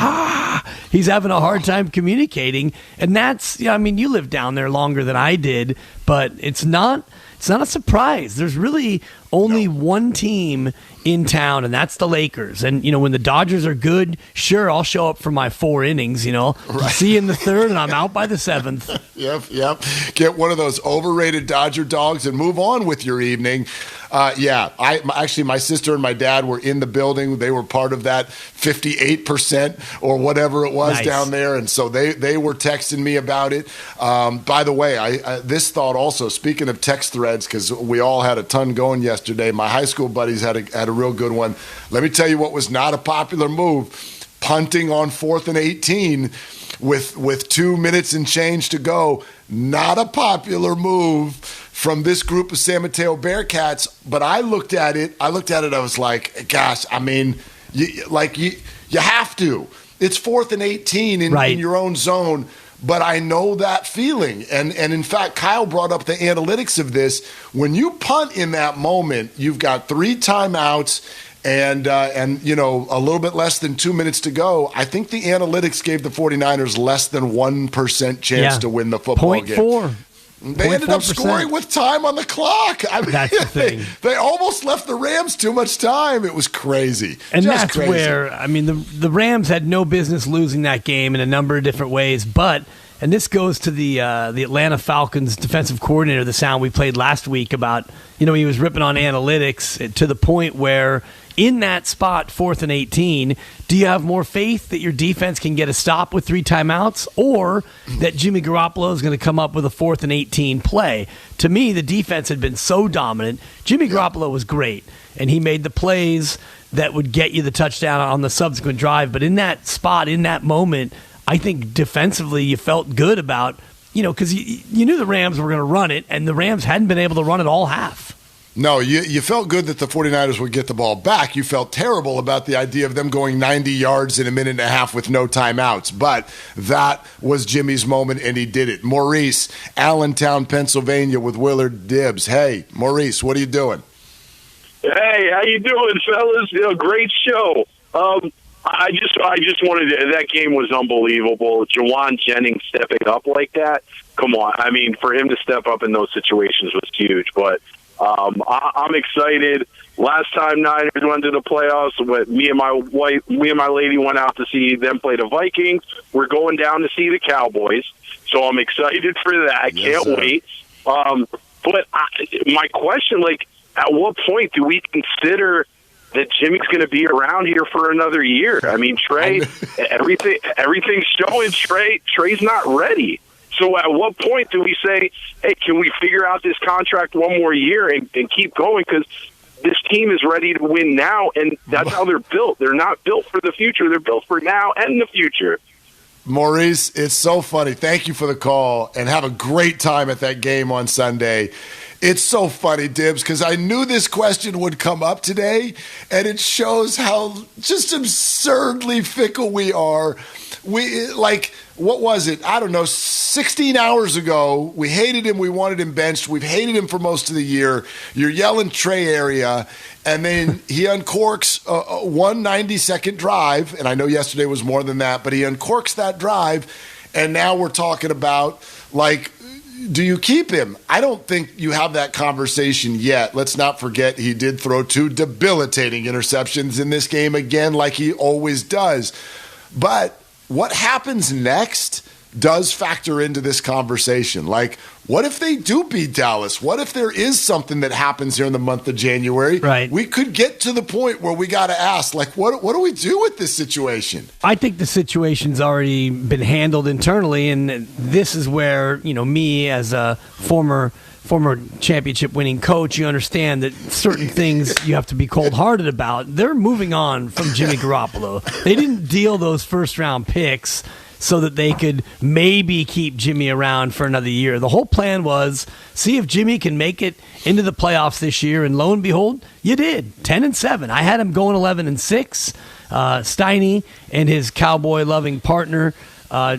he's having a hard time communicating. And that's, you lived down there longer than I did, but it's not a surprise. There's really only one team in town, and that's the Lakers. And, when the Dodgers are good, sure, I'll show up for my 4 innings, Right. See you in the 3rd, and I'm out by the 7th. Yep. Get one of those overrated Dodger dogs and move on with your evening. My sister and my dad were in the building. They were part of that 58% or whatever it was down there, and so they were texting me about it. By the way, I this thought also, speaking of text threads, because we all had a ton going yesterday, my high school buddies had a real good one. Let me tell you what was not a popular move: punting on 4th and 18 with 2 minutes and change to go. Not a popular move from this group of San Mateo Bearcats, but I looked at it, I was like, gosh, you have to. It's 4th and 18 in your own zone, but I know that feeling. And in fact, Kyle brought up the analytics of this. When you punt in that moment, you've got 3 timeouts and a little bit less than 2 minutes to go. I think the analytics gave the 49ers less than 1% chance to win the football game. 0.4. They ended up scoring with time on the clock. That's the thing. They almost left the Rams too much time. It was crazy. And that's crazy. Where, the Rams had no business losing that game in a number of different ways. But, and this goes to the Atlanta Falcons defensive coordinator, the sound we played last week about, he was ripping on analytics to the point where in that spot, 4th and 18, do you have more faith that your defense can get a stop with 3 timeouts, or that Jimmy Garoppolo is going to come up with a 4th and 18 play? To me, the defense had been so dominant. Jimmy Garoppolo was great, and he made the plays that would get you the touchdown on the subsequent drive. But in that spot, in that moment, I think defensively you felt good about, because you knew the Rams were going to run it, and the Rams hadn't been able to run it all half. No, you felt good that the 49ers would get the ball back. You felt terrible about the idea of them going 90 yards in a minute and a half with no timeouts. But that was Jimmy's moment, and he did it. Maurice, Allentown, Pennsylvania, with Willard Dibs. Hey, Maurice, what are you doing? Hey, how you doing, fellas? Great show. I just wanted to, that game was unbelievable. Jawan Jennings stepping up like that. Come on. I mean, for him to step up in those situations was huge. But I'm excited. Last time Niners went to the playoffs, me and my lady went out to see them play the Vikings. We're going down to see the Cowboys, so I'm excited for that. Can't wait. But my question, at what point do we consider that Jimmy's going to be around here for another year? I mean, Trey, everything's showing Trey's not ready. So at what point do we say, hey, can we figure out this contract one more year and keep going? Because this team is ready to win now, and that's how they're built. They're not built for the future. They're built for now and the future. Maurice, it's so funny. Thank you for the call, and have a great time at that game on Sunday. It's so funny, Dibs, because I knew this question would come up today, and it shows how just absurdly fickle we are. What was it? I don't know, 16 hours ago, we hated him, we wanted him benched, we've hated him for most of the year. You're yelling Trey area, and then he uncorks a 190-second drive, and I know yesterday was more than that, but he uncorks that drive, and now we're talking about, do you keep him? I don't think you have that conversation yet. Let's not forget he did throw 2 debilitating interceptions in this game again, like he always does. But what happens next does factor into this conversation. What if they do beat Dallas? What if there is something that happens here in the month of January? Right. We could get to the point where we got to ask, what do we do with this situation? I think the situation's already been handled internally, and this is where, me as a former championship winning coach, you understand that certain things you have to be cold-hearted about. They're moving on from Jimmy Garoppolo. They didn't deal those first-round picks so that they could maybe keep Jimmy around for another year. The whole plan was see if Jimmy can make it into the playoffs this year, and lo and behold, you did. 10-7. I had him going 11-6. Steiny and his cowboy-loving partner, I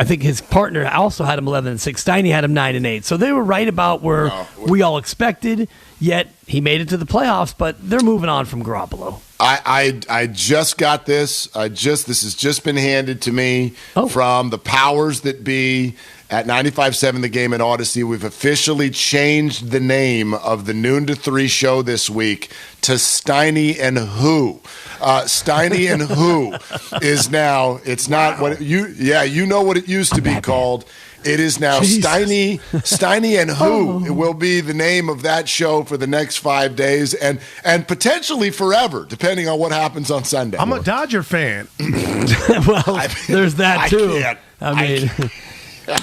think his partner also had him 11-6. Steiny had him 9-8. So they were right about where we all expected. Yet he made it to the playoffs, but they're moving on from Garoppolo. I just got this. This has just been handed to me from the powers that be at 95.7 The Game and Odyssey. We've officially changed the name of the noon to 3 show this week to Steiny and Who. Steiny and Who is now. It's not what you know what it used to be called. It is now Steiny and Who. It will be the name of that show for the next 5 days and potentially forever, depending on what happens on Sunday. I'm a Dodger fan. Well, there's that too. I mean,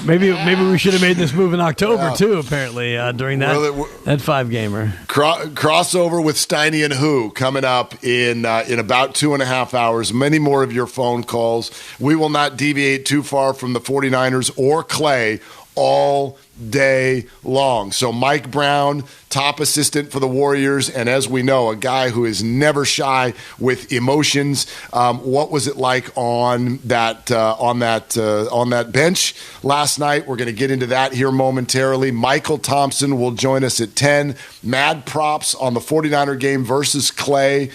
maybe we should have made this move in October too. Apparently, during that 5-gamer crossover with Steiny and Who coming up in about 2.5 hours. Many more of your phone calls. We will not deviate too far from the 49ers or Clay all day long. So Mike Brown, top assistant for the Warriors, and as we know, a guy who is never shy with emotions. What was it like on that bench last night? We're going to get into that here momentarily. Michael Thompson will join us at 10. Mad props on the 49er game versus Clay.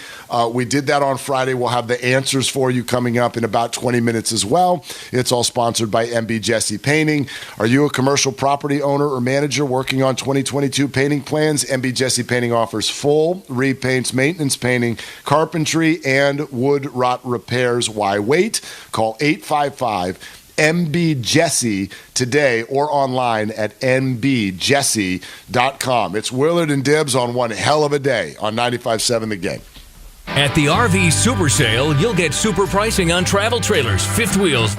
We did that on Friday. We'll have the answers for you coming up in about 20 minutes as well. It's all sponsored by MB Jesse Painting. Are you a commercial property owner or manager working on 2022 painting plans? MB Jesse Painting offers full repaints, maintenance painting, carpentry, and wood rot repairs. Why wait? Call 855 Jesse today or online at mbjesse.com. It's Willard and Dibs on one hell of a day on 95.7 The Game. At the RV Super Sale, you'll get super pricing on travel trailers, fifth wheels,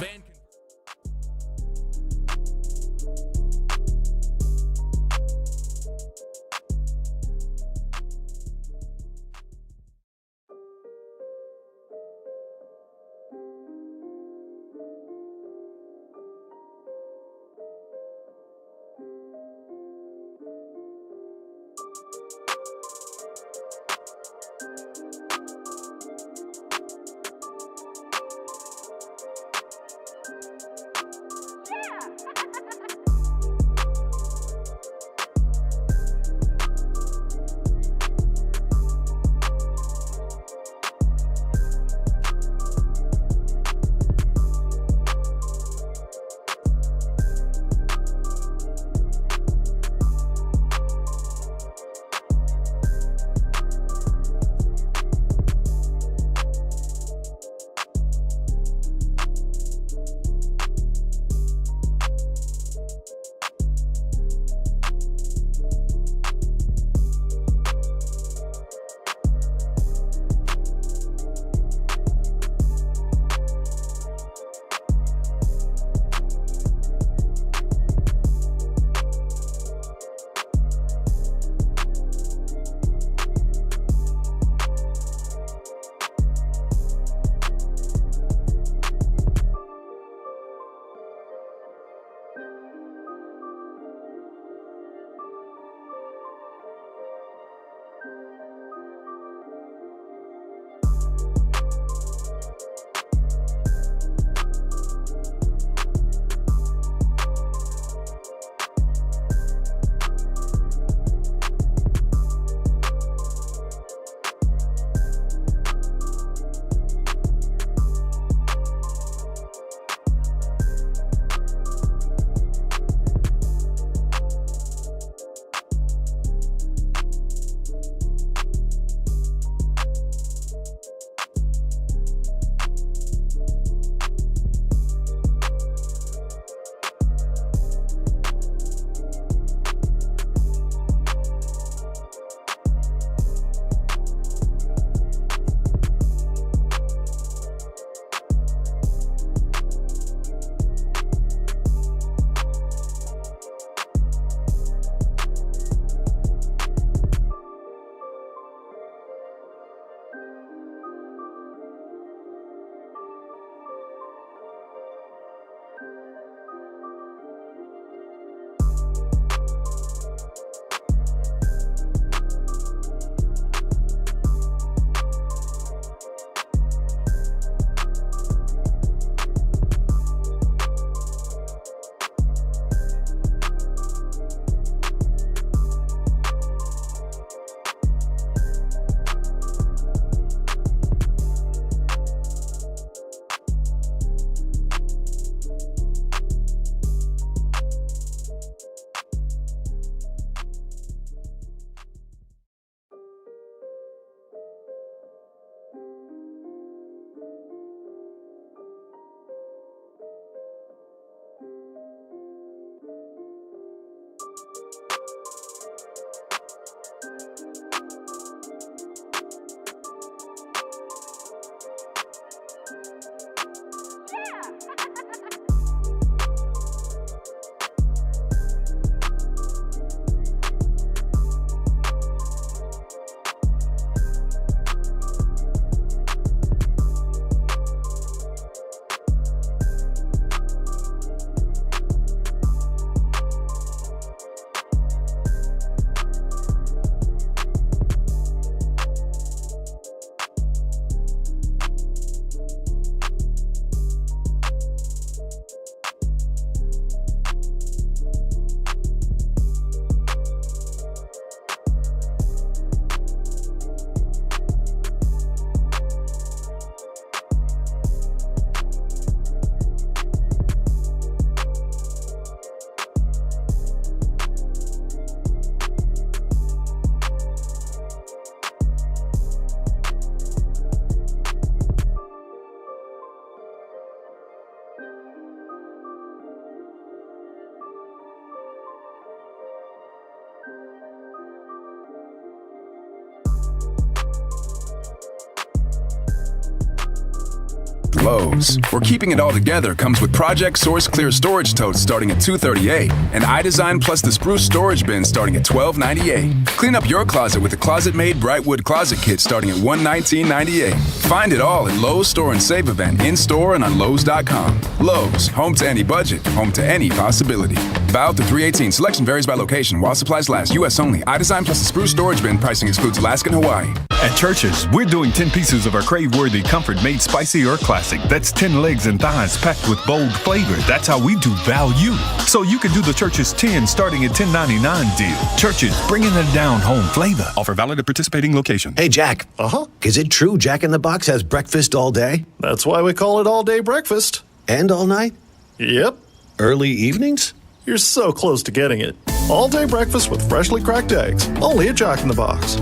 Lowe's, where keeping it all together comes with Project Source Clear Storage Totes starting at $238 and iDesign plus the Spruce Storage Bin starting at $1298. Clean up your closet with the Closet Made Brightwood Closet Kit starting at $119.98. Find it all at Lowe's Store and Save event in-store and on Lowe's.com. Lowe's, home to any budget, home to any possibility. Valid through 3/18. Selection varies by location. While supplies last. U.S. only. iDesign plus the Spruce Storage Bin. Pricing excludes Alaska and Hawaii. At Church's, we're doing 10 pieces of our crave-worthy comfort made spicy or classic. That's 10 legs and thighs packed with bold flavor. That's how we do value. So you can do the Church's 10 starting at $10.99 deal. Church's, bringing it down home flavor. Offer valid at participating location. Hey, Jack. Uh-huh. Is it true Jack in the Box has breakfast all day? That's why we call it all-day breakfast. And all night? Yep. Early evenings? You're so close to getting it. All-day breakfast with freshly cracked eggs. Only at Jack in the Box.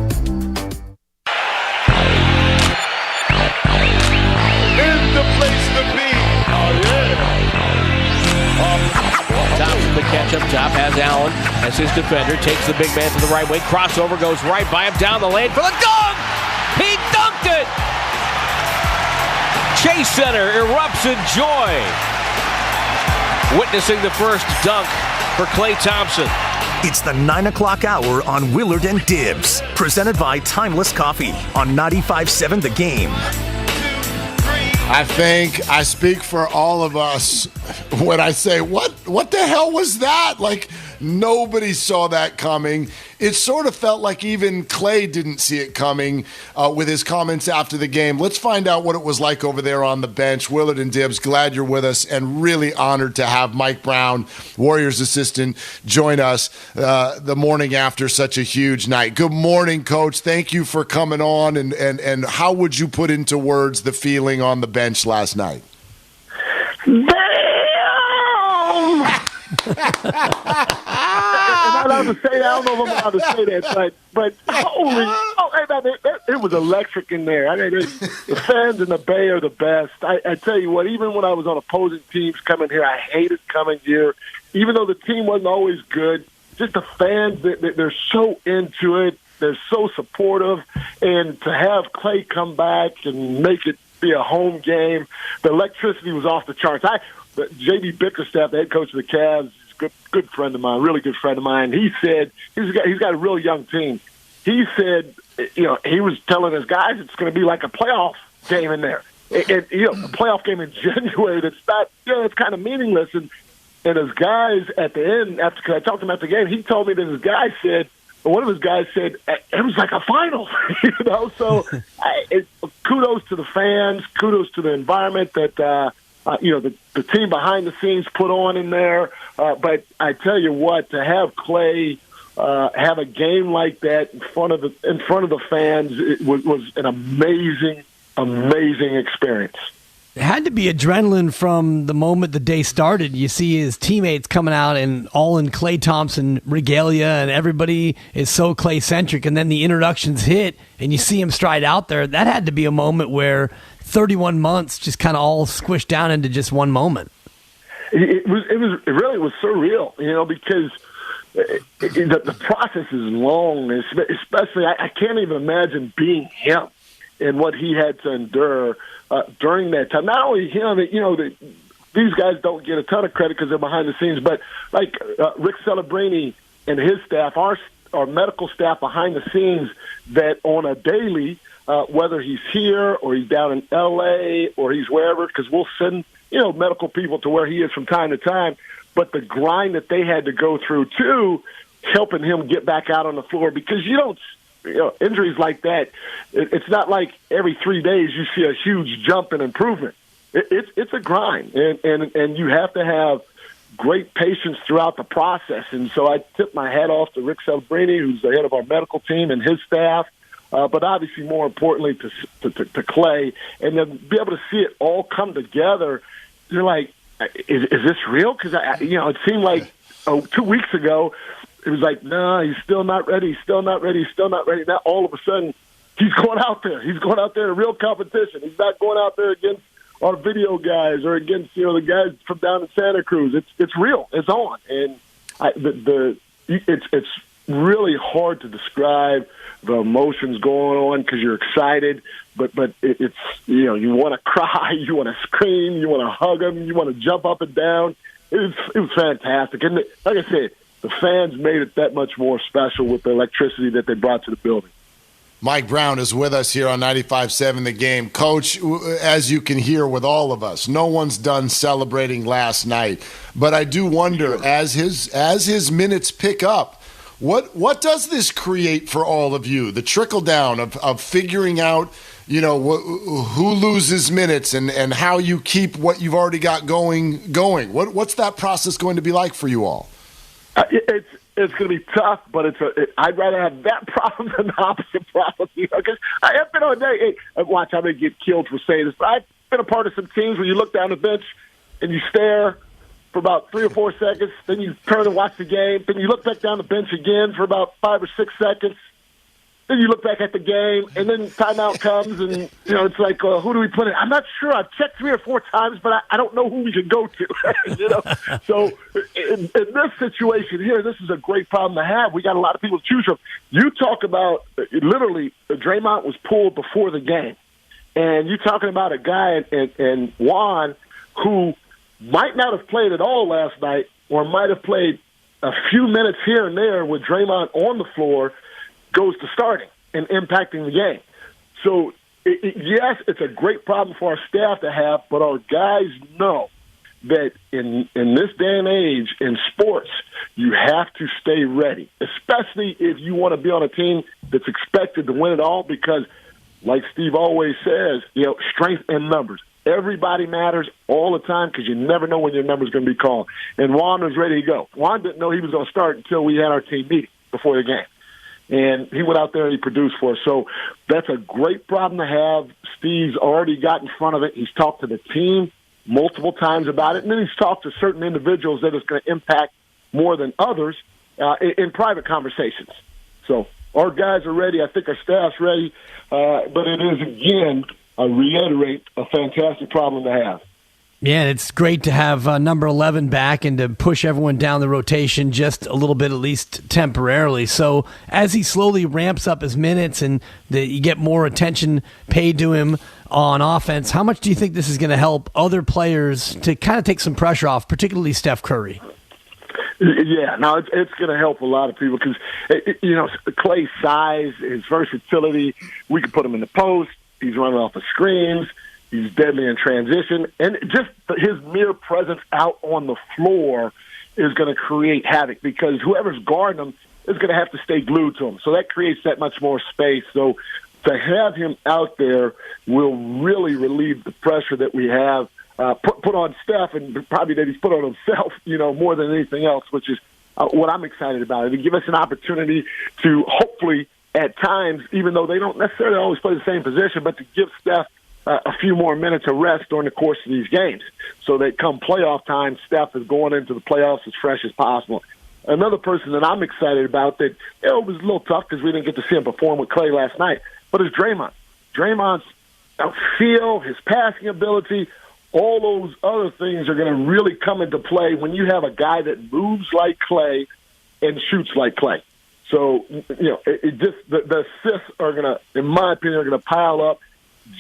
The place to be. Oh, yeah. Thompson, the catch up top, has Allen as his defender, takes the big man to the right wing, crossover, goes right by him, down the lane for the dunk! He dunked it! Chase Center erupts in joy, witnessing the first dunk for Klay Thompson. It's the 9 o'clock hour on Willard and Dibs, presented by Timeless Coffee on 95.7 The Game. I think I speak for all of us when I say, what the hell was that? Like, Nobody saw that coming. It sort of felt like even Clay didn't see it coming with his comments after the game. Let's find out what it was like over there on the bench. Willard and Dibs, glad you're with us and really honored to have Mike Brown, Warriors assistant, join us the morning after such a huge night. Good morning, Coach. Thank you for coming on. And how would you put into words the feeling on the bench last night? Am I allowed to say that? I don't know if I'm allowed to say that, but holy, it was electric in there. I mean, the fans in the Bay are the best. I tell you what, even when I was on opposing teams coming here, I hated coming here. Even though the team wasn't always good, just the fans, they're so into it. They're so supportive. And to have Clay come back and make it be a home game, the electricity was off the charts. J.B. Bickerstaff, the head coach of the Cavs, good friend of mine, really good friend of mine. He said he's got a real young team. He said, he was telling his guys it's going to be like a playoff game in there. And a playoff game in January that's not, it's kind of meaningless. And his guys at the end, because I talked to him after the game, he told me that his guy said, one of his guys said, it was like a final, So kudos to the fans, kudos to the environment that the team behind the scenes put on in there. But I tell you what, to have Clay have a game like that in front of the fans, it was an amazing experience. It had to be adrenaline from the moment the day started. You see his teammates coming out and all in Klay Thompson regalia, and everybody is so Clay-centric. And then the introductions hit, and you see him stride out there. That had to be a moment where 31 months just kind of all squished down into just one moment. It really was surreal, because the process is long, especially I can't even imagine being him and what he had to endure during that time. Not only him, these guys don't get a ton of credit because they're behind the scenes, but like Rick Celebrini and his staff, our medical staff behind the scenes, that on a daily, whether he's here or he's down in L.A. or he's wherever, because we'll send medical people to where he is from time to time, but the grind that they had to go through too, helping him get back out on the floor, because injuries like that, it's not like every 3 days you see a huge jump in improvement. It's a grind, and you have to have great patience throughout the process. And so I tip my hat off to Rick Celebrini, who's the head of our medical team, and his staff, but obviously more importantly to Clay, and then be able to see it all come together. You're like, is this real? Because it seemed like 2 weeks ago, it was like, no, he's still not ready. He's still not ready. He's still not ready. Now all of a sudden, he's going out there. He's going out there in real competition. He's not going out there against our video guys or against the guys from down in Santa Cruz. It's real. It's on, and it's really hard to describe the emotions going on because you're excited, but it's you want to cry, you want to scream, you want to hug them, you want to jump up and down. It was fantastic, and like I said, the fans made it that much more special with the electricity that they brought to the building. Mike Brown is with us here on 95.7 The Game. Coach, as you can hear with all of us, no one's done celebrating last night. But I do wonder, as his minutes pick up, what does this create for all of you? The trickle down of figuring out, who loses minutes and how you keep what you've already got going. What's that process going to be like for you all? It's going to be tough, but I'd rather have that problem than the opposite problem. Because I have been on a day. Watch, I'm going to get killed for saying this, but I've been a part of some teams where you look down the bench and you stare for about 3 or 4 seconds, then you turn and watch the game, then you look back down the bench again for about 5 or 6 seconds, then you look back at the game, and then timeout comes, and it's like, who do we put in? I'm not sure. I've checked 3 or 4 times, but I don't know who we can go to. So in this situation here, this is a great problem to have. We got a lot of people to choose from. You talk about literally, Draymond was pulled before the game, and you're talking about a guy and Juan who might not have played at all last night, or might have played a few minutes here and there with Draymond on the floor, goes to starting and impacting the game. So, yes, it's a great problem for our staff to have, but our guys know that in this day and age in sports, you have to stay ready, especially if you want to be on a team that's expected to win it all because, like Steve always says, strength in numbers. Everybody matters all the time because you never know when your number's going to be called. And Juan was ready to go. Juan didn't know he was going to start until we had our team meeting before the game. And he went out there and he produced for us. So that's a great problem to have. Steve's already got in front of it. He's talked to the team multiple times about it. And then he's talked to certain individuals that it's going to impact more than others in private conversations. So our guys are ready. I think our staff's ready. But it is, again, I reiterate, a fantastic problem to have. Yeah, and it's great to have number 11 back and to push everyone down the rotation just a little bit, at least temporarily. So as he slowly ramps up his minutes and you get more attention paid to him on offense, how much do you think this is going to help other players to kind of take some pressure off, particularly Steph Curry? Yeah, no, it's going to help a lot of people because, Klay's size, his versatility, we can put him in the post. He's running off the screens. He's deadly in transition. And just his mere presence out on the floor is going to create havoc because whoever's guarding him is going to have to stay glued to him. So that creates that much more space. So to have him out there will really relieve the pressure that we have put on Steph and probably that he's put on himself, more than anything else, which is what I'm excited about. It'll give us an opportunity to hopefully at times, even though they don't necessarily always play the same position, but to give Steph a few more minutes of rest during the course of these games so that come playoff time, Steph is going into the playoffs as fresh as possible. Another person that I'm excited about that it was a little tough because we didn't get to see him perform with Klay last night, but is Draymond. Draymond's feel, his passing ability, all those other things are going to really come into play when you have a guy that moves like Klay and shoots like Klay. So, the assists are going to, in my opinion, are going to pile up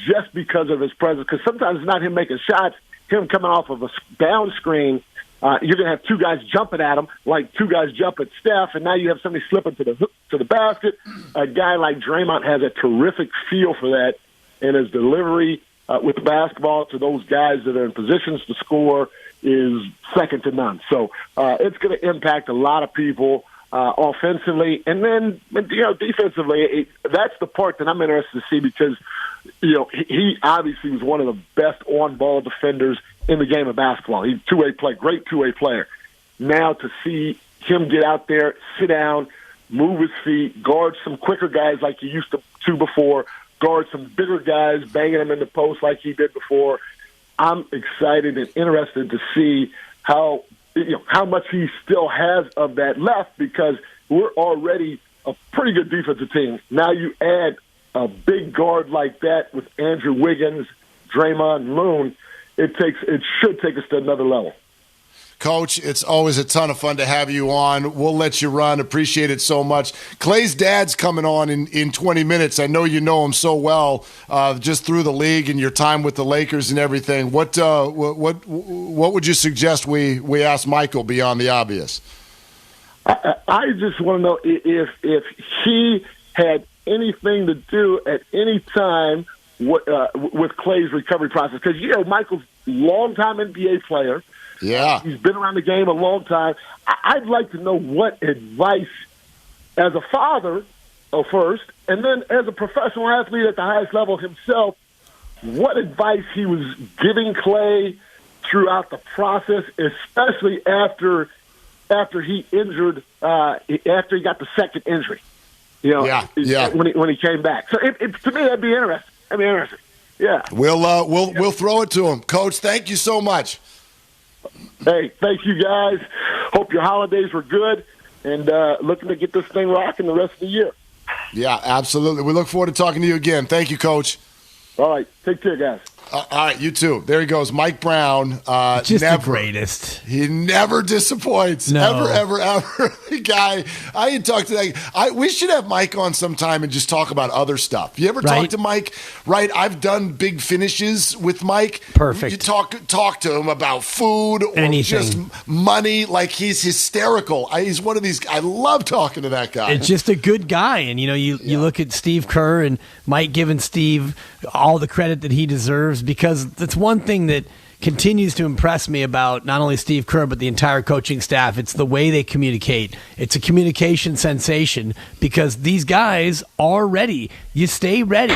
just because of his presence. Because sometimes it's not him making shots, him coming off of a down screen. You're going to have two guys jumping at him, like two guys jump at Steph, and now you have somebody slipping to the basket. A guy like Draymond has a terrific feel for that, and his delivery with the basketball to those guys that are in positions to score is second to none. So it's going to impact a lot of people offensively, and then defensively. That's the part that I'm interested to see because he obviously was one of the best on-ball defenders in the game of basketball. He's great two-way player. Now to see him get out there, sit down, move his feet, guard some quicker guys like he used to before, guard some bigger guys, banging them in the post like he did before. I'm excited and interested to see how much he still has of that left because we're already a pretty good defensive team. Now you add a big guard like that with Andrew Wiggins, Draymond, Moon, it should take us to another level. Coach, it's always a ton of fun to have you on. We'll let you run. Appreciate it so much. Klay's dad's coming on in 20 minutes. I know you know him so well just through the league and your time with the Lakers and everything. What would you suggest we ask Michael beyond the obvious? I just want to know if he had anything to do at any time with Klay's recovery process. Because, Michael's a longtime NBA player. Yeah. He's been around the game a long time. I'd like to know what advice, as a father first, and then as a professional athlete at the highest level himself, what advice he was giving Klay throughout the process, especially after he injured, after he got the second injury. When he came back. So to me, that'd be interesting. Yeah. We'll throw it to him. Coach, thank you so much. Hey, thank you guys. Hope your holidays were good and looking to get this thing rocking the rest of the year. Yeah, absolutely. We look forward to talking to you again. Thank you, Coach. All right. Take care, guys. All right, you too. There he goes, Mike Brown. Just the greatest. He never disappoints. No. Ever. The guy, I had talked to that guy. We should have Mike on sometime and just talk about other stuff. You ever talk to Mike? Right, I've done big finishes with Mike. Perfect. You talk to him about food or anything. Just money. Like, he's hysterical. He's one of these. I love talking to that guy. It's just a good guy. And, you look at Steve Kerr and Mike giving Steve all the credit that he deserves, because that's one thing that continues to impress me about not only Steve Kerr but the entire coaching staff. It's the way they communicate. It's a communication sensation because these guys are ready. You stay ready.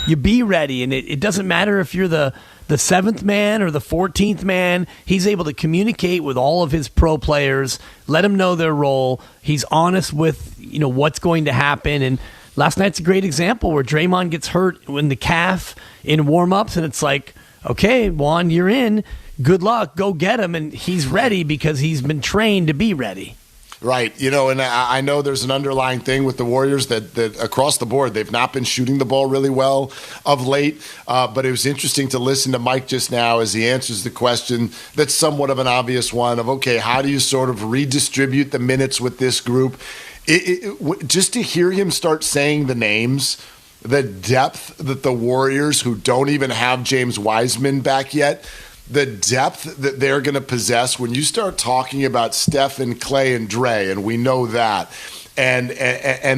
You be ready, and it doesn't matter if you're the seventh man or the 14th man. He's able to communicate with all of his pro players, let them know their role. He's honest with what's going to happen. And last night's a great example where Draymond gets hurt in the calf in warm-ups, and it's like, okay, Juan, you're in. Good luck. Go get him. And he's ready because he's been trained to be ready. Right. And I know there's an underlying thing with the Warriors that across the board, they've not been shooting the ball really well of late. But it was interesting to listen to Mike just now as he answers the question that's somewhat of an obvious one of, okay, how do you sort of redistribute the minutes with this group? Just to hear him start saying the names, the depth that the Warriors, who don't even have James Wiseman back yet, the depth that they're going to possess when you start talking about Steph and Clay and Dre, and we know that. And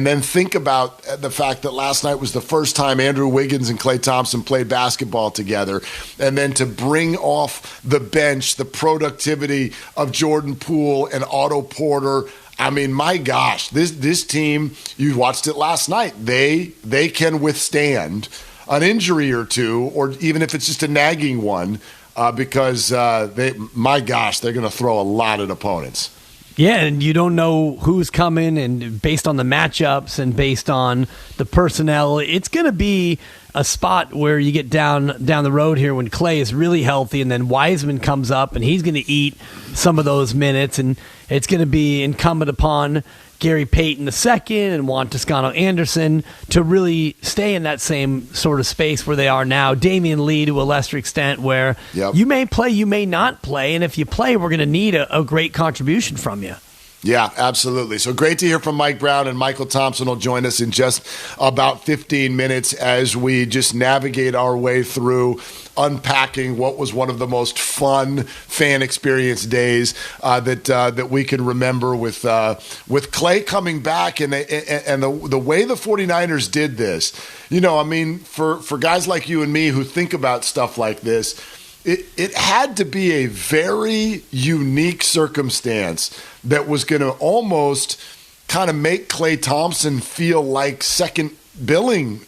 then think about the fact that last night was the first time Andrew Wiggins and Klay Thompson played basketball together. And then to bring off the bench the productivity of Jordan Poole and Otto Porter. I mean, my gosh, this team, you watched it last night. They can withstand an injury or two, or even if it's just a nagging one, because they're going to throw a lot at opponents. Yeah, and you don't know who's coming, and based on the matchups and based on the personnel, it's going to be a spot where you get down the road here when Clay is really healthy, and then Wiseman comes up, and he's going to eat some of those minutes, and it's going to be incumbent upon Gary Payton II and Juan Toscano-Anderson to really stay in that same sort of space where they are now. Damian Lee to a lesser extent, where you may play, you may not play, and if you play, we're going to need a great contribution from you. Yeah, absolutely. So great to hear from Mike Brown, and Michael Thompson will join us in just about 15 minutes as we just navigate our way through unpacking what was one of the most fun fan experience days that we can remember with Clay coming back and the way the 49ers did this. For guys like you and me who think about stuff like this, it had to be a very unique circumstance that was going to almost kind of make Klay Thompson feel like second billing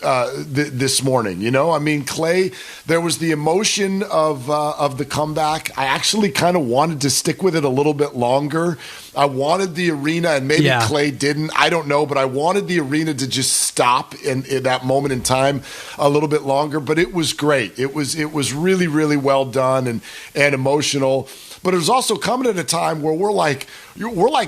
this morning. Clay, there was the emotion of the comeback. I actually kind of wanted to stick with it a little bit longer. I wanted the arena, and maybe Clay didn't, I don't know, but I wanted the arena to just stop in that moment in time a little bit longer. But it was great. It was really, really well done and emotional. But it was also coming at a time where we're like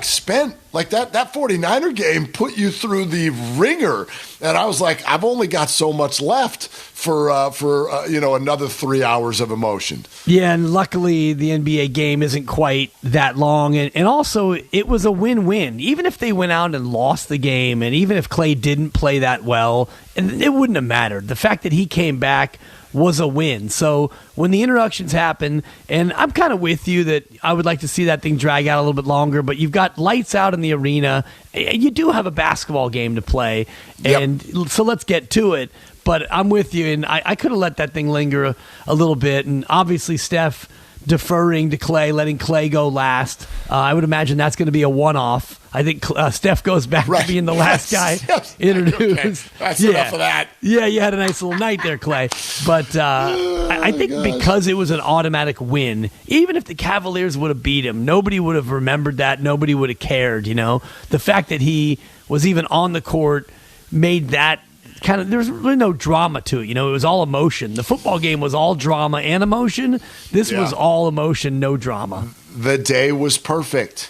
spent. Like that 49er game put you through the ringer. And I was like, I've only got so much left for another 3 hours of emotion. Yeah, and luckily the NBA game isn't quite that long. And also, it was a win-win. Even if they went out and lost the game, and even if Clay didn't play that well, and it wouldn't have mattered. The fact that he came back was a win. So when the introductions happen, and I'm kind of with you that I would like to see that thing drag out a little bit longer, but you've got lights out in the arena. You do have a basketball game to play, and so let's get to it. But I'm with you, and I could have let that thing linger a little bit, and obviously Steph deferring to Clay, letting Clay go last. I would imagine that's going to be a one-off. I think Steph goes back to being the last guy introduced. Okay. That's enough of that. Yeah, you had a nice little night there, Clay. But I think because it was an automatic win, even if the Cavaliers would have beat him, nobody would have remembered that. Nobody would have cared, The fact that he was even on the court made that kind of, there's really no drama to it. It was all emotion. The football game was all drama and emotion. This was all emotion, no drama. The day was perfect.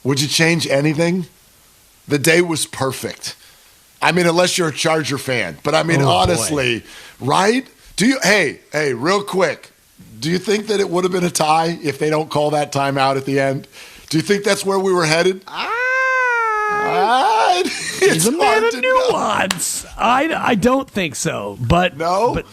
Would you change anything? The day was perfect. Unless you're a Charger fan. But honestly, right? Hey, real quick. Do you think that it would have been a tie if they don't call that timeout at the end? Do you think that's where we were headed? He's a man of nuance. I don't think so. But no.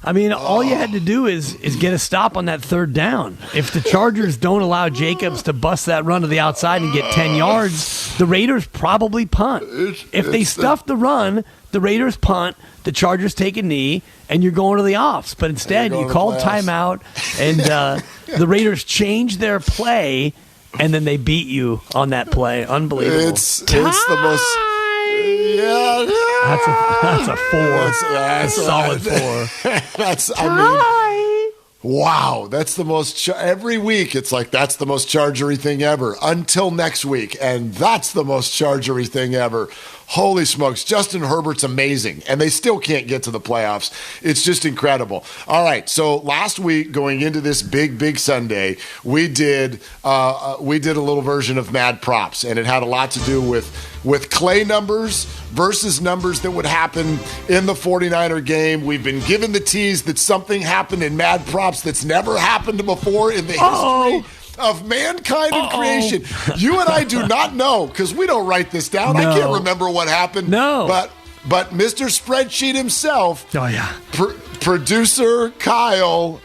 All you had to do is get a stop on that third down. If the Chargers don't allow Jacobs to bust that run to the outside and get 10 yards, the Raiders probably punt. If they stuff the run, the Raiders punt, the Chargers take a knee, and you're going to the offs. But instead, you called timeout, and the Raiders changed their play, and then they beat you on that play. Unbelievable. It's the most. Yeah, that's a 4. That's a solid 4. Wow, that's the most. Every week, it's like that's the most Chargery thing ever. Until next week, and that's the most Chargery thing ever. Holy smokes, Justin Herbert's amazing, and they still can't get to the playoffs. It's just incredible. All right, so last week, going into this big Sunday, we did a little version of Mad Props, and it had a lot to do with Clay numbers versus numbers that would happen in the 49er game. We've been given the tease that something happened in Mad Props that's never happened before in the history of mankind and creation. You and I do not know because we don't write this down. I can't remember what happened. No. But Mr. Spreadsheet himself, producer Kyle,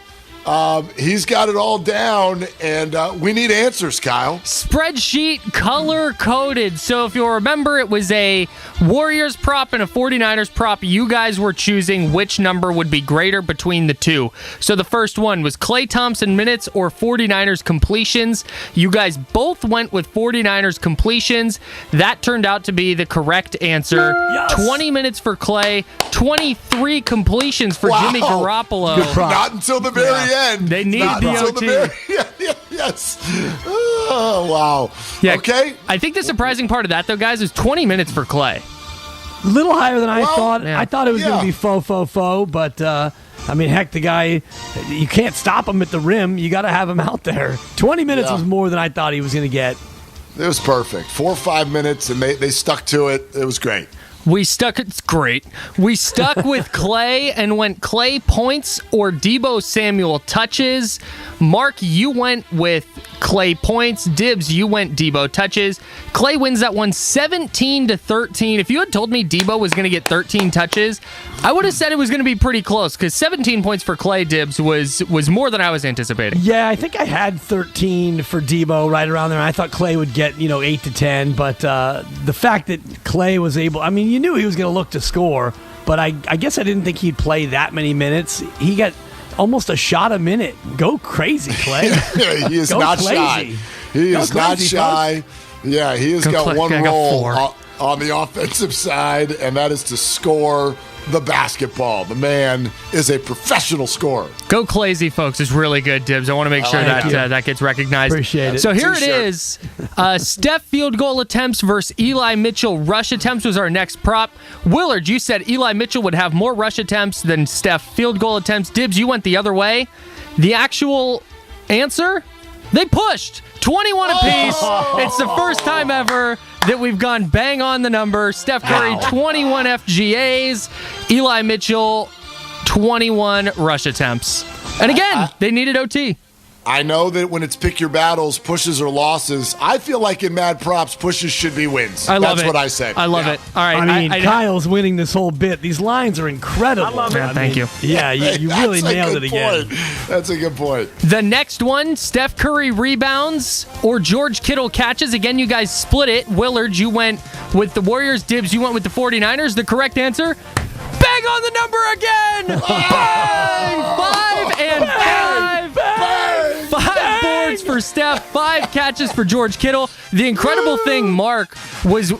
he's got it all down, and we need answers, Kyle. Spreadsheet color-coded. So if you'll remember, it was a Warriors prop and a 49ers prop. You guys were choosing which number would be greater between the two. So the first one was Klay Thompson minutes or 49ers completions. You guys both went with 49ers completions. That turned out to be the correct answer. Yes. 20 minutes for Klay, 23 completions for Jimmy Garoppolo. Not until the very end. They need the OT. Yes. Oh, wow. Yeah, okay. I think the surprising part of that, though, guys, is 20 minutes for Klay. A little higher than I thought. Yeah. I thought it was going to be faux, but I mean, heck, the guy, you can't stop him at the rim. You got to have him out there. 20 minutes was more than I thought he was going to get. It was perfect. 4 or 5 minutes, and they stuck to it. It was great. It's great. We stuck with Klay and went Klay points or Deebo Samuel touches. Mark, you went with Klay points. Dibs, you went Deebo touches. Klay wins that one 17-13. If you had told me Deebo was going to get 13 touches, I would have said it was going to be pretty close because 17 points for Klay, Dibs, was more than I was anticipating. Yeah, I think I had 13 for Deebo right around there. I thought Klay would get 8 to 10, but the fact that Klay was able, I mean, you knew he was going to look to score, but I guess I didn't think he'd play that many minutes. He got almost a shot a minute. Go crazy, Klay. He is not shy. He is not shy. Yeah, he has got one role on the offensive side, and that is to score the basketball. The man is a professional scorer. Go Clazy, folks, is really good, Dibs. I want to make sure that gets recognized. Appreciate it. So here it is. Steph field goal attempts versus Eli Mitchell rush attempts was our next prop. Willard, you said Eli Mitchell would have more rush attempts than Steph field goal attempts. Dibs, you went the other way. The actual answer? They pushed 21 apiece. It's the first time ever that we've gone bang on the number. Steph Curry, 21 FGAs. Eli Mitchell, 21 rush attempts. And again, they needed OT. I know that when it's pick your battles, pushes or losses, I feel like in Mad Props, pushes should be wins. That's what I say. I love it. All right. I mean, Kyle's winning this whole bit. These lines are incredible. I love it. Thank you. Yeah, you really nailed it again. That's a good point. The next one, Steph Curry rebounds or George Kittle catches. Again, you guys split it. Willard, you went with the Warriors. Dibs, you went with the 49ers. The correct answer, bang on the number again. Bang! 5 and 5. Bang! 5 boards for Steph, 5 catches for George Kittle. The incredible thing, Mark, was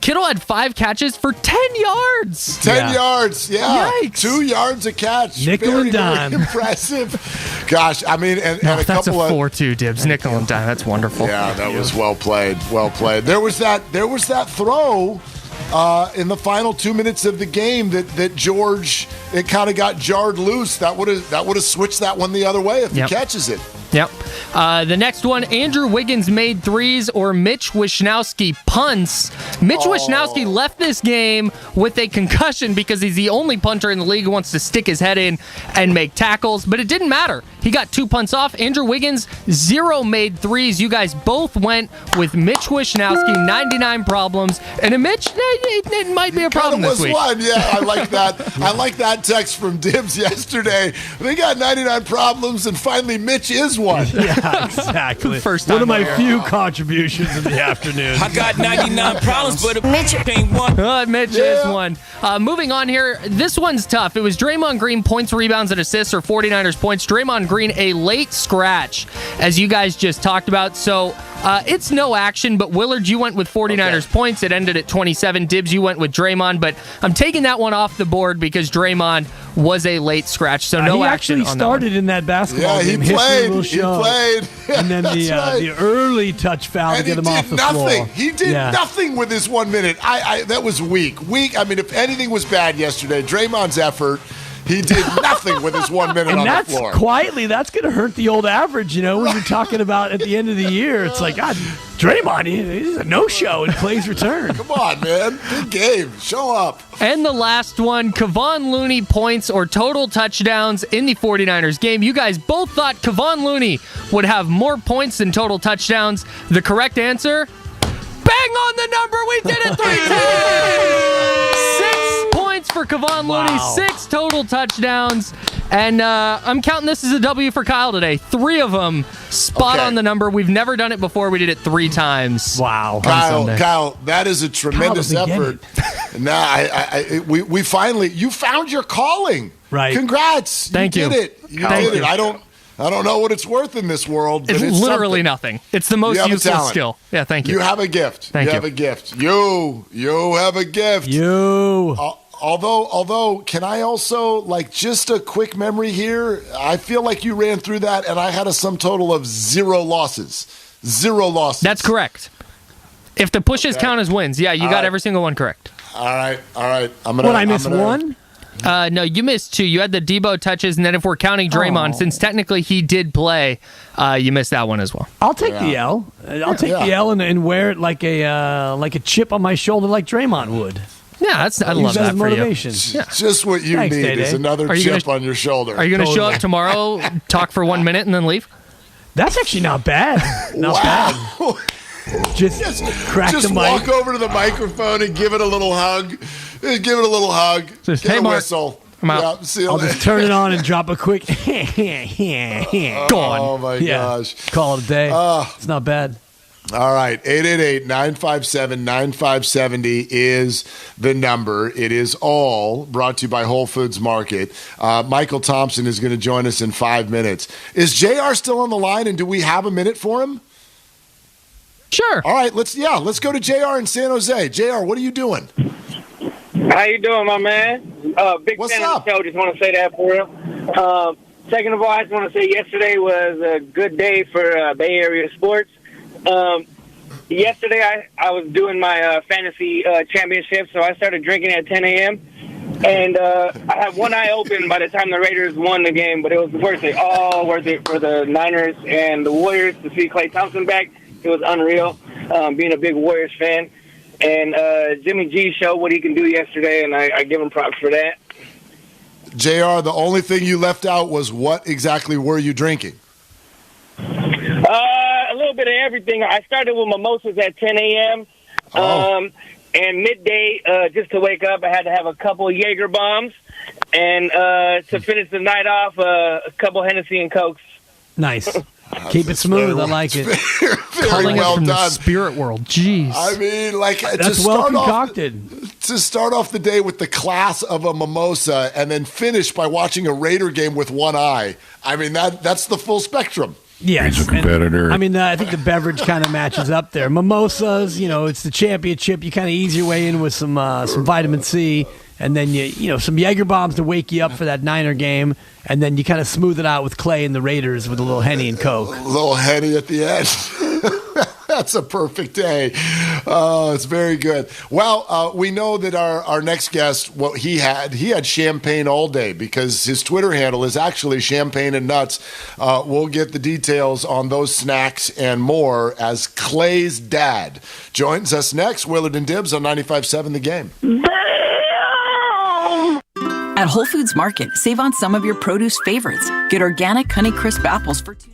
Kittle had 5 catches for 10 yards. 10 yards, yeah. Yikes. 2 yards a catch. Nickel and dime. Very impressive. Gosh, I mean, and a That's couple a of 4-2, Dibs. Nickel and dime. That's wonderful. Yeah, that was well played. Well played. There was that throw in the final 2 minutes of the game that George, it kind of got jarred loose. That would have switched that one the other way if he catches it. Yep. The next one, Andrew Wiggins made threes or Mitch Wishnowsky punts. Mitch Wishnowsky left this game with a concussion because he's the only punter in the league who wants to stick his head in and make tackles, but it didn't matter. He got 2 punts off. Andrew Wiggins, 0 made threes. You guys both went with Mitch Wishnowsky, 99 problems. And Mitch, it might be a problem this week. One. Yeah, I like that. I like that text from Dibs yesterday. They got 99 problems, and finally Mitch is one. Yeah, exactly. First time one of my ever. few contributions in the afternoon. I got 99 problems, but Mitch ain't one. Mitch is one. Moving on here, this one's tough. It was Draymond Green points, rebounds, and assists, or 49ers points. Draymond Green, a late scratch, as you guys just talked about. So it's no action, but Willard, you went with 49ers points. It ended at 27. Dibs, you went with Draymond, but I'm taking that one off the board because Draymond was a late scratch, so no he action actually on started that in that basketball game. He played. He played. And then the early touch foul to get him off the floor. He did nothing with his 1 minute. That was weak. I mean, if anything was bad yesterday, Draymond's effort. He did nothing with his 1 minute on the floor. Quietly, that's going to hurt the old average, when you're talking about at the end of the year. It's like, God, Draymond, he's a no-show in Clay's return. Come on, man. Big game. Show up. And the last one, Kevon Looney points or total touchdowns in the 49ers game. You guys both thought Kevon Looney would have more points than total touchdowns. The correct answer, bang on the number. We did it 3 times. 6 points for Kevon Looney, 6 total touchdowns. And I'm counting this as a W for Kyle today. 3 of them spot on the number. We've never done it before. We did it 3 times. Wow. Kyle, that is a tremendous effort. Now, we finally, you found your calling. Right. Congrats. Thank you. You did it. You did it. I don't know what it's worth in this world. But It's literally nothing. It's the most useless skill. Yeah, thank you. You have a gift. Thank you. have a gift. You have a gift. Although, can I also, just a quick memory here? I feel like you ran through that, and I had a sum total of 0 losses. 0 losses. That's correct. If the pushes count as wins, you got every single one correct. All right. I missed one? No, you missed 2. You had the Debo touches, and then if we're counting Draymond, since technically he did play, you missed that one as well. I'll take the L. I'll take the L and wear it like a chip on my shoulder like Draymond would. Yeah, I love that for motivation. you. Yeah. Just what you Thanks, need Day-Day. is another chip on your shoulder. Are you going to show up tomorrow, talk for 1 minute, and then leave? That's actually not bad. Not bad. Just crack the mic. Walk over to the microphone and give it a little hug. Give it a little hug. Just, Get hey, a Mark, whistle. I'm out. Yeah, see you I'll later. just turn it on and drop a quick gone. Oh, my gosh. Call it a day. It's not bad. All right, 888-957-9570 is the number. It is all brought to you by Whole Foods Market. Michael Thompson is going to join us in 5 minutes. Is JR still on the line, and do we have a minute for him? Sure. All right, let's go to JR in San Jose. JR, what are you doing? How you doing, my man? Big What's fan up? of the show. Just want to say that for you. Second of all, I just want to say yesterday was a good day for Bay Area sports. Yesterday, I was doing my fantasy championship, so I started drinking at 10 a.m. And I had one eye open by the time the Raiders won the game, but it was worth it. All worth it for the Niners and the Warriors to see Klay Thompson back. It was unreal, being a big Warriors fan. And Jimmy G showed what he can do yesterday, and I give him props for that. JR, the only thing you left out was what exactly were you drinking? A little bit of everything. I started with mimosas at 10 a.m. And midday, just to wake up, I had to have a couple of Jaeger bombs. And to finish the night off, a couple Hennessy and Cokes. Nice. Keep it smooth. I like it. Calling well it from done. the spirit world. Jeez. I mean, that's well concocted. To start off the day with the class of a mimosa and then finish by watching a Raider game with one eye. I mean, that's the full spectrum. Yes. He's a competitor. I mean, I think the beverage kind of matches up there. Mimosas, it's the championship. You kind of ease your way in with some vitamin C, and then some Jaeger bombs to wake you up for that Niner game, and then you kind of smooth it out with Clay and the Raiders with a little Henny and Coke. A little Henny at the end. That's a perfect day. Oh, it's very good. Well, we know that our next guest, he had champagne all day because his Twitter handle is actually Champagne and Nuts. We'll get the details on those snacks and more as Clay's dad joins us next. Willard and Dibs on 95.7 The Game. At Whole Foods Market, save on some of your produce favorites. Get organic Honeycrisp apples for $2.99.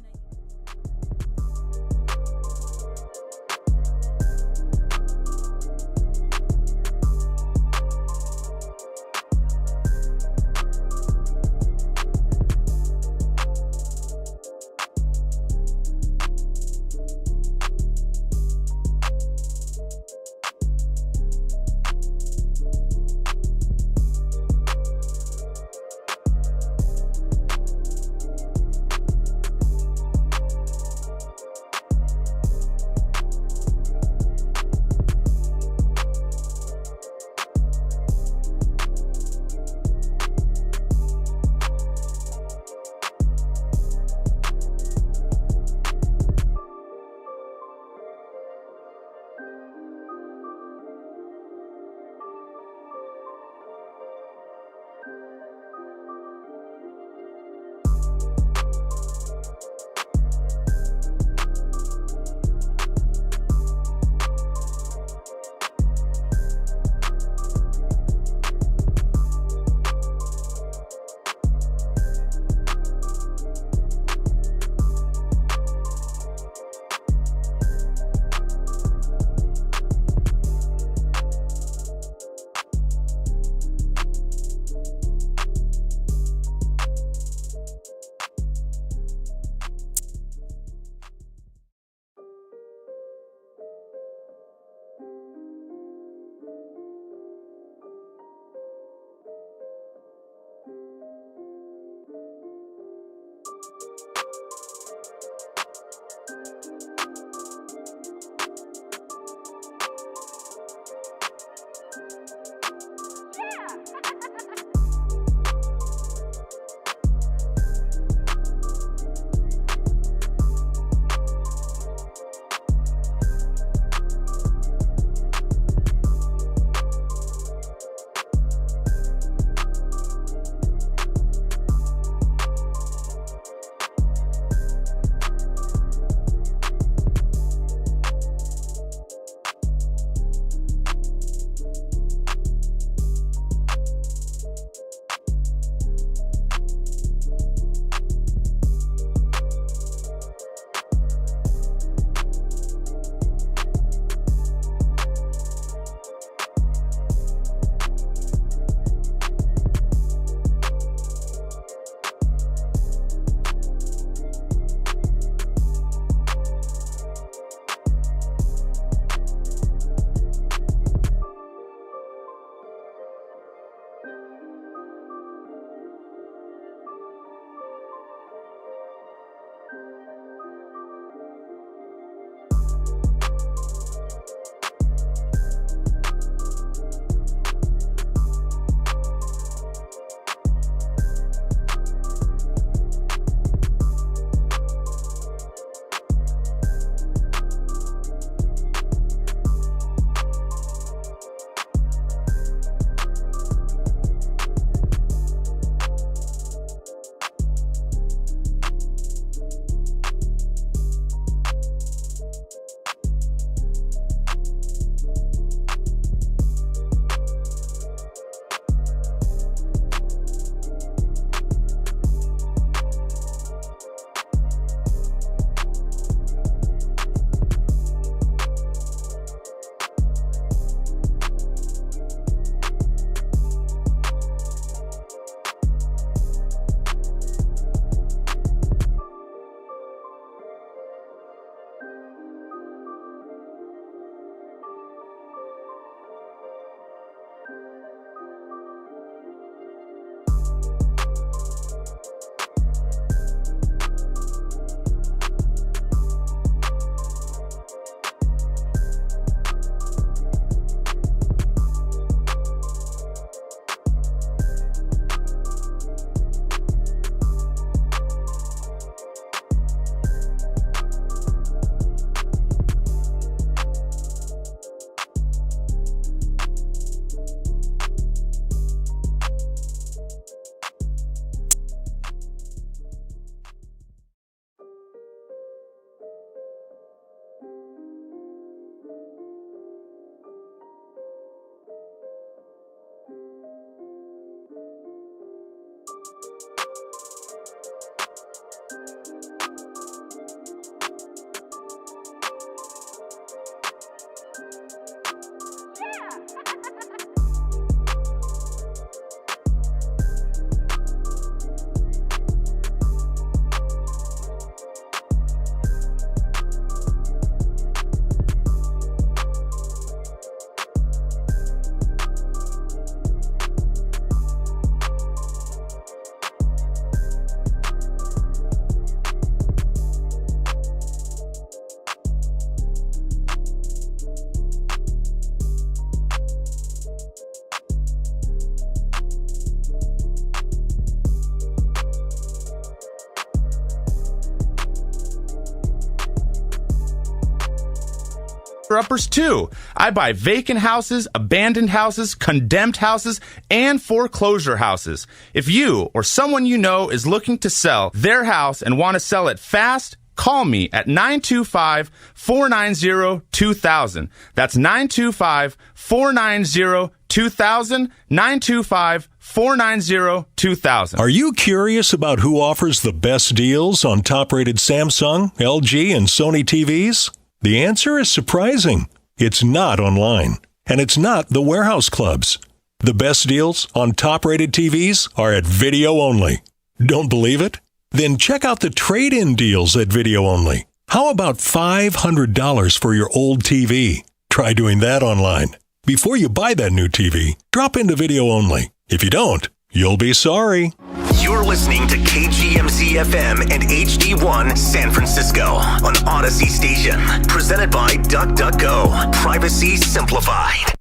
uppers too. I buy vacant houses, abandoned houses, condemned houses, and foreclosure houses. If you or someone you know is looking to sell their house and want to sell it fast, call me at 925-490-2000. That's 925-490-2000, 925-490-2000. Are you curious about who offers the best deals on top-rated Samsung, LG, and Sony TVs? The answer is surprising. It's not online, and it's not the warehouse clubs. The best deals on top-rated TVs are at Video Only. Don't believe it? Then check out the trade-in deals at Video Only. How about $500 for your old TV? Try doing that online. Before you buy that new TV, drop into Video Only. If you don't, you'll be sorry. You're listening to KGMZ-FM and HD1 San Francisco on Odyssey Station. Presented by DuckDuckGo. Privacy simplified.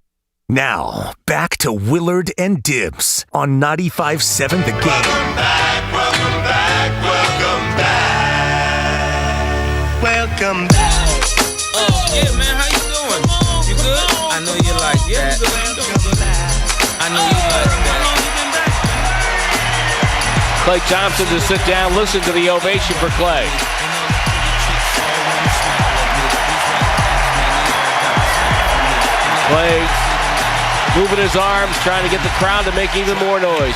Now, back to Willard and Dibs on 95.7 The Game. Welcome back, welcome back, welcome back. Welcome back. Oh, yeah, man, how you doing? You good? I know you like that. I know you like that. Klay Thompson to sit down, listen to the ovation for Klay. Klay moving his arms, trying to get the crowd to make even more noise.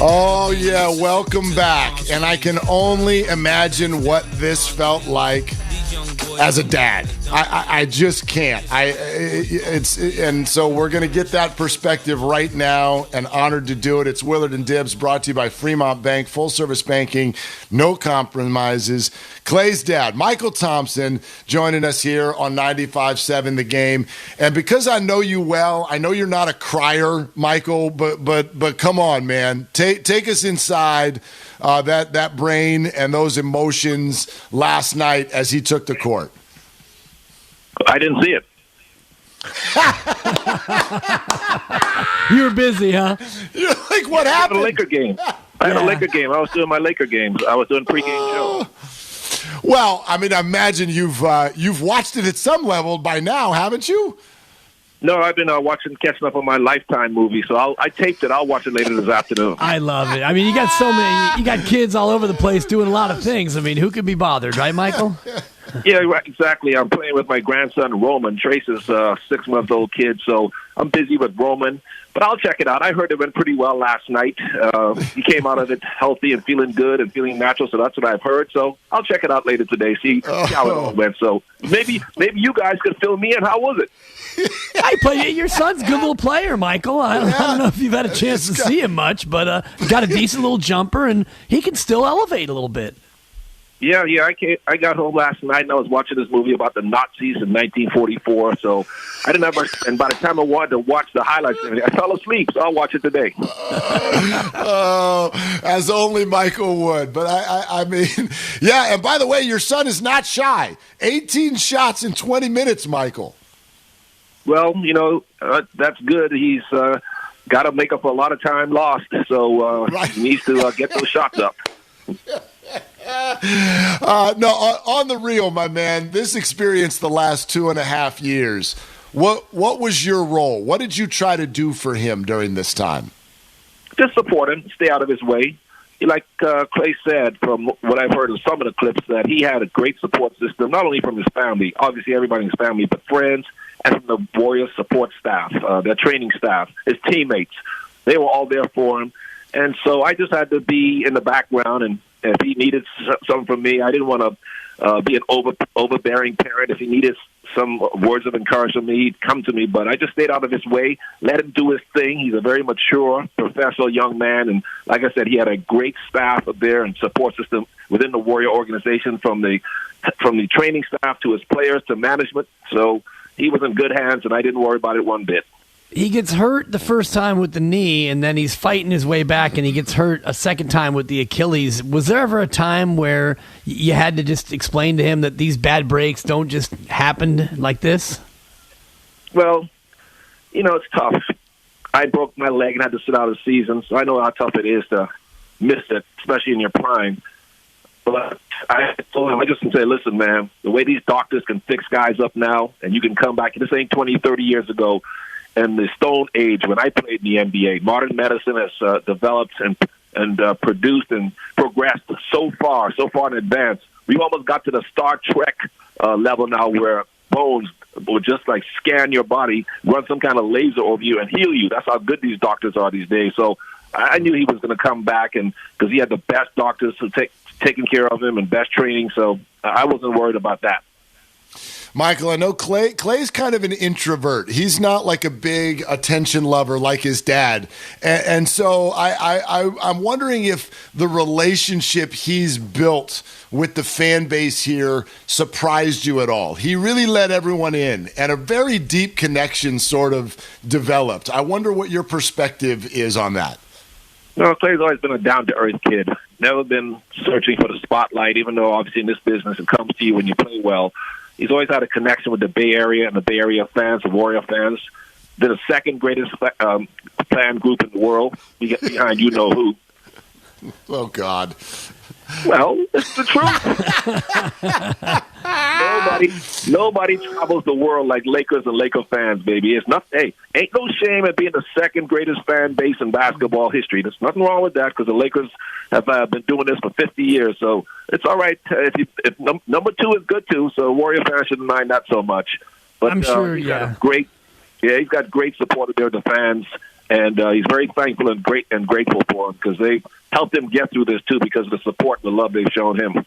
Oh, yeah, welcome back. And I can only imagine what this felt like as a dad. I just can't. And so we're going to get that perspective right now, and honored to do it. It's Willard and Dibs, brought to you by Fremont Bank, full service banking, no compromises. Clay's dad, Michael Thompson, joining us here on 95.7 The Game. And because I know you well, I know you're not a crier, Michael, but come on, man, take us inside that brain and those emotions last night as he took the court. I didn't see it. You were busy, huh? You're like, what happened? I had a Laker game. I was doing my Laker games. I was doing pregame show. Well, I mean, I imagine you've watched it at some level by now, haven't you? No, I've been catching up on my Lifetime movie, so I taped it. I'll watch it later this afternoon. I love it. I mean, you got so many. You got kids all over the place doing a lot of things. I mean, who could be bothered, right, Michael? Yeah, right, exactly. I'm playing with my grandson, Roman. Trace's 6-month-old kid, so I'm busy with Roman. But I'll check it out. I heard it went pretty well last night. He came out of it healthy and feeling good and feeling natural, so that's what I've heard. So I'll check it out later today, see how it all went. So maybe you guys could fill me in. How was it? Your son's a good little player, Michael. I don't know if you've had a chance to see him much, but got a decent little jumper, and he can still elevate a little bit. Yeah. I got home last night, and I was watching this movie about the Nazis in 1944. So I didn't have much. And by the time I wanted to watch the highlights, I fell asleep. So I'll watch it today. As only Michael would. But I mean, yeah. And by the way, your son is not shy. 18 shots in 20 minutes, Michael. Well, that's good. He's got to make up for a lot of time lost. So he needs to get those shots up. No, on the real, my man, this experience the last 2.5 years, what was your role? What did you try to do for him during this time? Just support him, stay out of his way. Like Clay said, from what I've heard of some of the clips, that he had a great support system, not only from his family, obviously everybody in his family, but friends and from the Warriors support staff, their training staff, his teammates. They were all there for him. And so I just had to be in the background, and if he needed something from me, I didn't want to be an overbearing parent. If he needed some words of encouragement from me, he'd come to me. But I just stayed out of his way, let him do his thing. He's a very mature, professional young man. And like I said, he had a great staff up there and support system within the Warrior organization, from the training staff to his players to management. So he was in good hands, and I didn't worry about it one bit. He gets hurt the first time with the knee, and then he's fighting his way back, and he gets hurt a second time with the Achilles. Was there ever a time where you had to just explain to him that these bad breaks don't just happen like this? Well, it's tough. I broke my leg and had to sit out a season, so I know how tough it is to miss it, especially in your prime. But I told him, I just say, listen, man, the way these doctors can fix guys up now, and you can come back, this ain't 20, 30 years ago. In the Stone Age, when I played in the NBA, modern medicine has developed and produced and progressed so far in advance. We almost got to the Star Trek level now, where bones will just like scan your body, run some kind of laser over you, and heal you. That's how good these doctors are these days. So I knew he was going to come back, and because he had the best doctors taking care of him and best training, so I wasn't worried about that. Michael, I know Clay's kind of an introvert. He's not like a big attention lover like his dad. And so I'm wondering if the relationship he's built with the fan base here surprised you at all. He really let everyone in, and a very deep connection sort of developed. I wonder what your perspective is on that. No, Clay's always been a down-to-earth kid. Never been searching for the spotlight, even though obviously in this business it comes to you when you play well. He's always had a connection with the Bay Area and the Bay Area fans, the Warrior fans. They're the second greatest fan group in the world, behind you know who. Oh, God. Well, it's the truth. Nobody travels the world like Lakers and Laker fans, baby. It's not. Hey, ain't no shame at being the second greatest fan base in basketball history. There's nothing wrong with that, because the Lakers have been doing this for 50 years. So it's all right if number two is good too. So Warrior fans shouldn't mind that so much. But I'm sure, he's got great support of the fans. And he's very thankful and grateful for them, because they helped him get through this too, because of the support and the love they've shown him.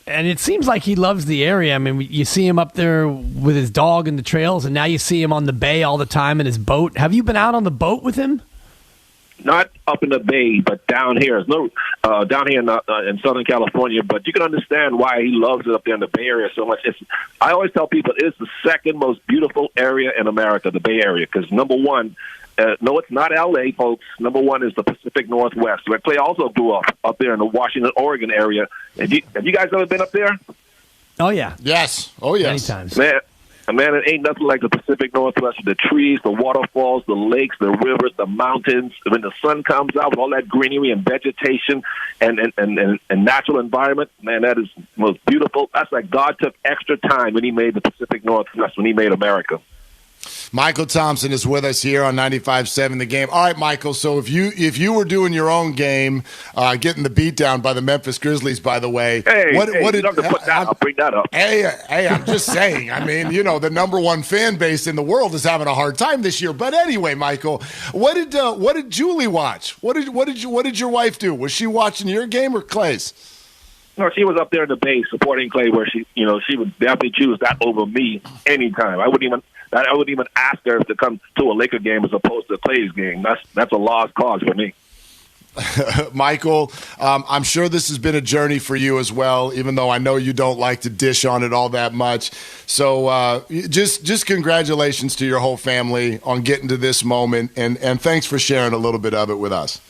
And it seems like he loves the area. I mean, you see him up there with his dog in the trails, and now you see him on the bay all the time in his boat. Have you been out on the boat with him? Not up in the Bay, but down here. It's down here in Southern California. But you can understand why he loves it up there in the Bay Area so much. I always tell people it's the second most beautiful area in America, the Bay Area, because number one, no, it's not L.A., folks. Number one is the Pacific Northwest, where Clay also grew up there in the Washington, Oregon area. Have you guys ever been up there? Oh, yeah. Yes. Oh, yes. Many times. Man, it ain't nothing like the Pacific Northwest. The trees, the waterfalls, the lakes, the rivers, the mountains. When the sun comes out with all that greenery and vegetation and natural environment, man, that is most beautiful. That's like God took extra time when he made the Pacific Northwest, when he made America. Michael Thompson is with us here on 95.7 The Game. All right, Michael, so if you were doing your own game, getting the beat down by the Memphis Grizzlies, by the way, what did you have to put that up, bring that up. Hey, I'm just saying. I mean, the number one fan base in the world is having a hard time this year. But anyway, Michael, what did Julie watch? What did your wife do? Was she watching your game or Clay's? No, she was up there in the Bay supporting Clay, where she would definitely choose that over me anytime. I wouldn't even ask her to come to a Laker game as opposed to Clay's game. That's a lost cause for me. Michael, I'm sure this has been a journey for you as well, even though I know you don't like to dish on it all that much. So just congratulations to your whole family on getting to this moment, and thanks for sharing a little bit of it with us.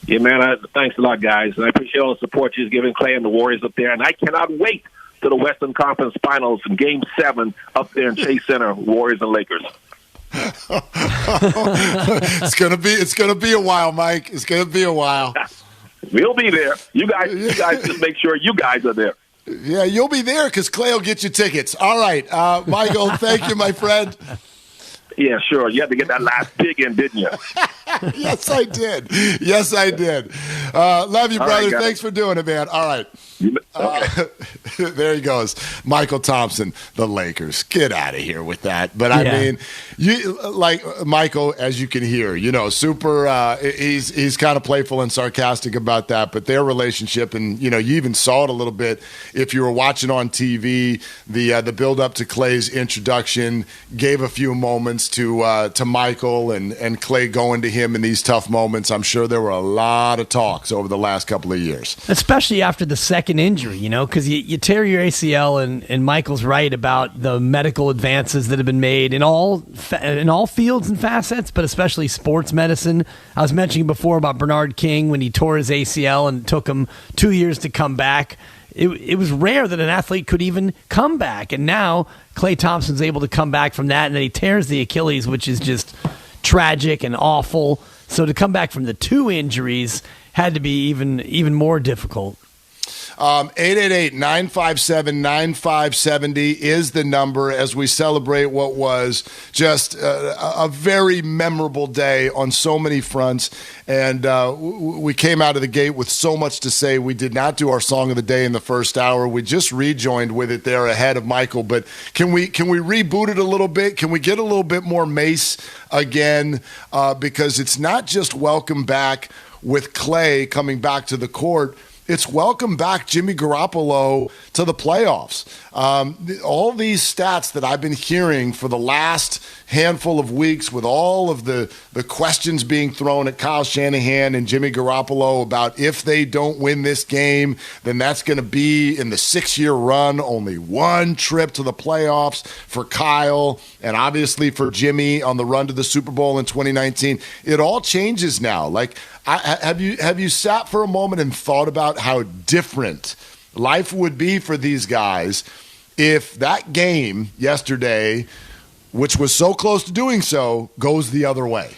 Yeah, man, thanks a lot, guys. And I appreciate all the support you've given Clay and the Warriors up there. And I cannot wait to the Western Conference Finals in Game 7 up there in Chase Center, Warriors and Lakers. It's gonna be a while, Mike. It's gonna be a while. We'll be there. You guys just make sure you guys are there. Yeah, you'll be there because Clay will get you tickets. All right, Michael, thank you, my friend. Yeah, sure. You had to get that last dig in, didn't you? Yes, I did. Love you, brother. Right, thanks for doing it, man. All right. Okay. There he goes. Michael Thompson, the Lakers. Get out of here with that. But I mean, you like Michael, as you can hear, super. He's kind of playful and sarcastic about that. But their relationship, and you even saw it a little bit if you were watching on TV. The build up to Clay's introduction gave a few moments to Michael and Clay going to him in these tough moments. I'm sure there were a lot of talks over the last couple of years, especially after the second injury, because you tear your ACL, and Michael's right about the medical advances that have been made in all fields and facets, but especially sports medicine. I was mentioning before about Bernard King when he tore his ACL and it took him 2 years to come back. It was rare that an athlete could even come back, and now Klay Thompson's able to come back from that, and then he tears the Achilles, which is just tragic and awful. So to come back from the two injuries had to be even more difficult. 888-957-9570 is the number as we celebrate what was just a very memorable day on so many fronts. And we came out of the gate with so much to say. We did not do our song of the day in the first hour. We just rejoined with it there ahead of Michael. But can we reboot it a little bit? Can we get a little bit more Mace again? Because it's not just welcome back with Clay coming back to the court. It's welcome back Jimmy Garoppolo to the playoffs. All these stats that I've been hearing for the last handful of weeks with all of the questions being thrown at Kyle Shanahan and Jimmy Garoppolo about if they don't win this game, then that's going to be in the 6-year run, only one trip to the playoffs for Kyle and obviously for Jimmy on the run to the Super Bowl in 2019. It all changes now. Like, have you sat for a moment and thought about how different life would be for these guys if that game yesterday, which was so close to doing so, goes the other way?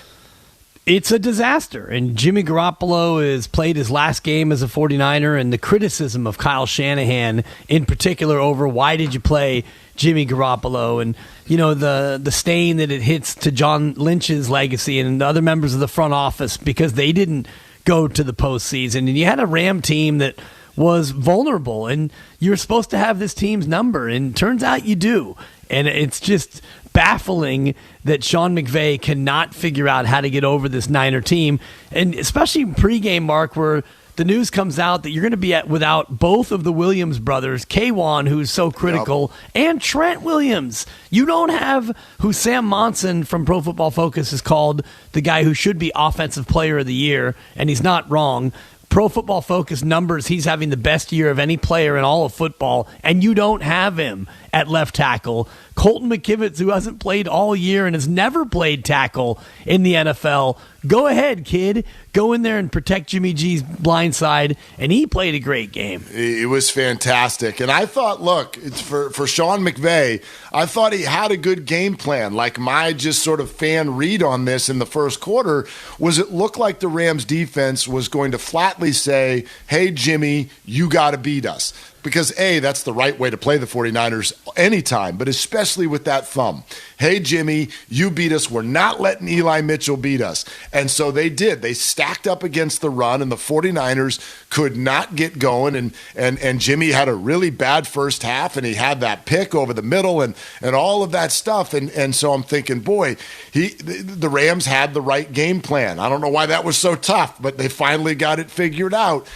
It's a disaster, and Jimmy Garoppolo has played his last game as a 49er, and the criticism of Kyle Shanahan in particular over why did you play Jimmy Garoppolo, and the stain that it hits to John Lynch's legacy and the other members of the front office because they didn't go to the postseason. And you had a Ram team that was vulnerable, and you're supposed to have this team's number, and turns out you do. And it's just baffling that Sean McVay cannot figure out how to get over this Niner team, and especially pregame, Mark, where the news comes out that you're going to be without both of the Williams brothers, Kwan, who's so critical, and Trent Williams. You don't have who Sam Monson from Pro Football Focus has called the guy who should be Offensive Player of the Year, and he's not wrong. Pro Football Focus numbers, he's having the best year of any player in all of football, and you don't have him at left tackle. Colton McKivitz, who hasn't played all year and has never played tackle in the NFL, go ahead, kid. Go in there and protect Jimmy G's blind side, and he played a great game. It was fantastic. And I thought, look, it's for Sean McVay, I thought he had a good game plan. Like my just sort of fan read on this in the first quarter was it looked like the Rams defense was going to flatly say, hey, Jimmy, you got to beat us. Because, A, that's the right way to play the 49ers anytime, but especially with that thumb. Hey, Jimmy, you beat us. We're not letting Eli Mitchell beat us. And so they did. They stacked up against the run, and the 49ers could not get going. And Jimmy had a really bad first half, and he had that pick over the middle and all of that stuff. And so I'm thinking, boy, the Rams had the right game plan. I don't know why that was so tough, but they finally got it figured out.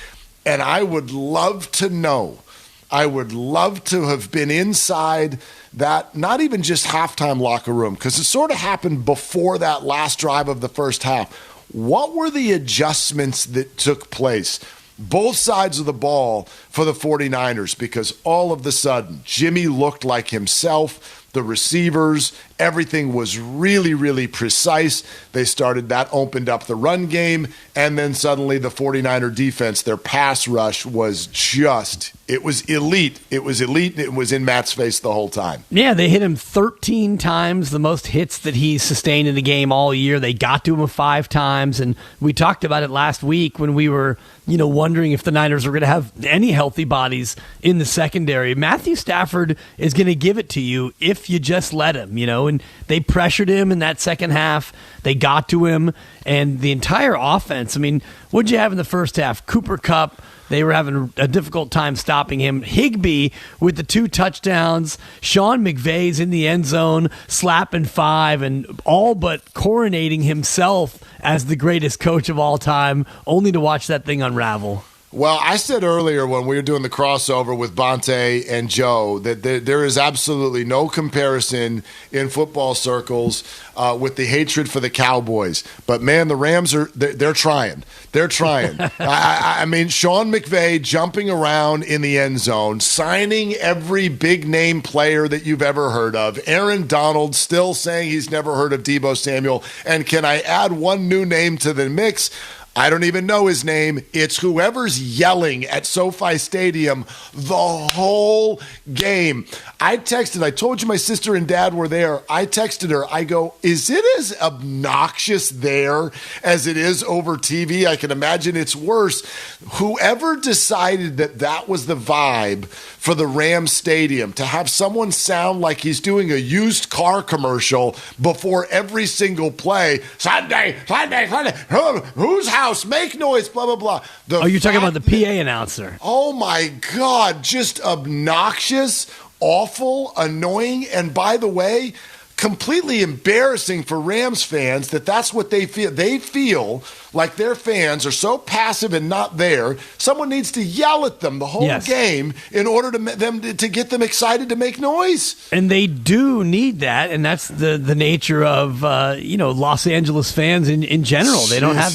And I would love to know. I would love to have been inside that, not even just halftime locker room, because it sort of happened before that last drive of the first half. What were the adjustments that took place, both sides of the ball, for the 49ers? Because all of a sudden, Jimmy looked like himself. The receivers, everything was really, really precise. They started that, opened up the run game, and then suddenly the 49er defense, their pass rush was it was elite. It was elite, and it was in Matt's face the whole time. Yeah, they hit him 13 times, the most hits that he's sustained in the game all year. They got to him 5 times, and we talked about it last week when we were, wondering if the Niners were going to have any healthy bodies in the secondary. Matthew Stafford is going to give it to you if you just let him, and they pressured him in that second half. They got to him, and the entire offense, what'd you have in the first half? Cooper Kupp, they were having a difficult time stopping him. Higbee with the 2 touchdowns. Sean McVay's in the end zone, slapping 5, and all but coronating himself as the greatest coach of all time, only to watch that thing unravel. Well, I said earlier when we were doing the crossover with Bonte and Joe that there is absolutely no comparison in football circles with the hatred for the Cowboys. But, man, the Rams, they're trying. They're trying. I mean, Sean McVay jumping around in the end zone, signing every big-name player that you've ever heard of. Aaron Donald still saying he's never heard of Deebo Samuel. And can I add one new name to the mix? I don't even know his name. It's whoever's yelling at SoFi Stadium the whole game. I told you my sister and dad were there. I texted her. I go, is it as obnoxious there as it is over TV? I can imagine it's worse. Whoever decided that was the vibe for the Rams Stadium, to have someone sound like he's doing a used car commercial before every single play. Sunday, whose house? Make noise, blah, blah, blah. You're talking about the PA announcer. Oh, my God. Just obnoxious, awful, annoying, and by the way, completely embarrassing for Rams fans that's what they feel. They feel like their fans are so passive and not there. Someone needs to yell at them the whole game in order to get them excited to make noise. And they do need that, and that's the nature of Los Angeles fans in general. They don't have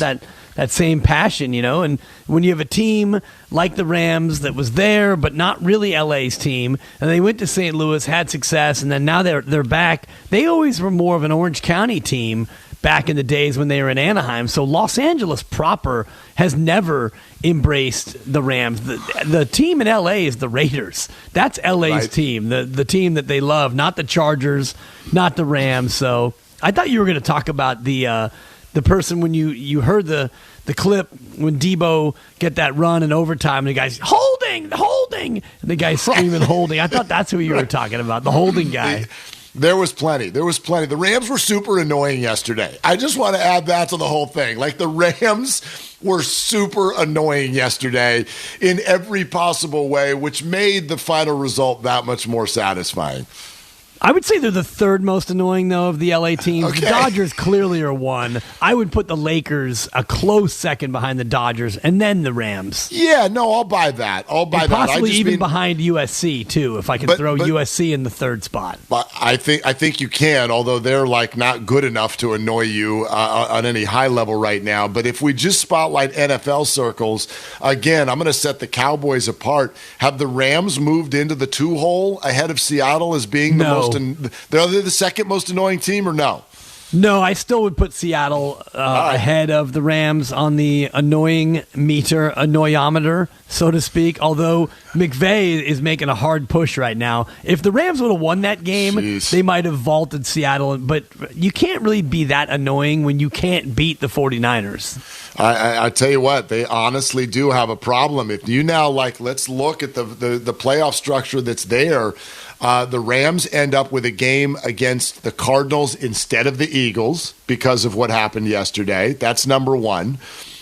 that same passion, and when you have a team like the Rams that was there but not really LA's team, and they went to St. Louis, had success, and then now they're back. They always were more of an Orange County team back in the days when they were in Anaheim. So Los Angeles proper has never embraced the Rams. The team in LA is the Raiders. That's LA's team, the team that they love, not the Chargers, not the Rams. So I thought you were going to talk about the person when you heard the clip when Deebo get that run in overtime, and the guy's holding, and the guy's screaming holding. I thought that's who you were talking about, the holding guy. There was plenty. The Rams were super annoying yesterday. I just want to add that to the whole thing. Like, the Rams were super annoying yesterday in every possible way, which made the final result that much more satisfying. I would say they're the third most annoying, though, of the LA teams. Okay. The Dodgers clearly are one. I would put the Lakers a close second behind the Dodgers, and then the Rams. Yeah, no, I'll buy that. Possibly even behind USC, too, if I can throw USC in the third spot. But I think you can, although they're like not good enough to annoy you on any high level right now. But if we just spotlight NFL circles, again, I'm going to set the Cowboys apart. Have the Rams moved into the 2-hole ahead of Seattle as being the most? They're the second most annoying team, or no? No, I still would put Seattle ahead of the Rams on the annoying meter, annoyometer, so to speak, although McVay is making a hard push right now. If the Rams would have won that game, they might have vaulted Seattle, but you can't really be that annoying when you can't beat the 49ers. I tell you what, they honestly do have a problem. If you now, let's look at the playoff structure that's there. The Rams end up with a game against the Cardinals instead of the Eagles because of what happened yesterday. That's number one.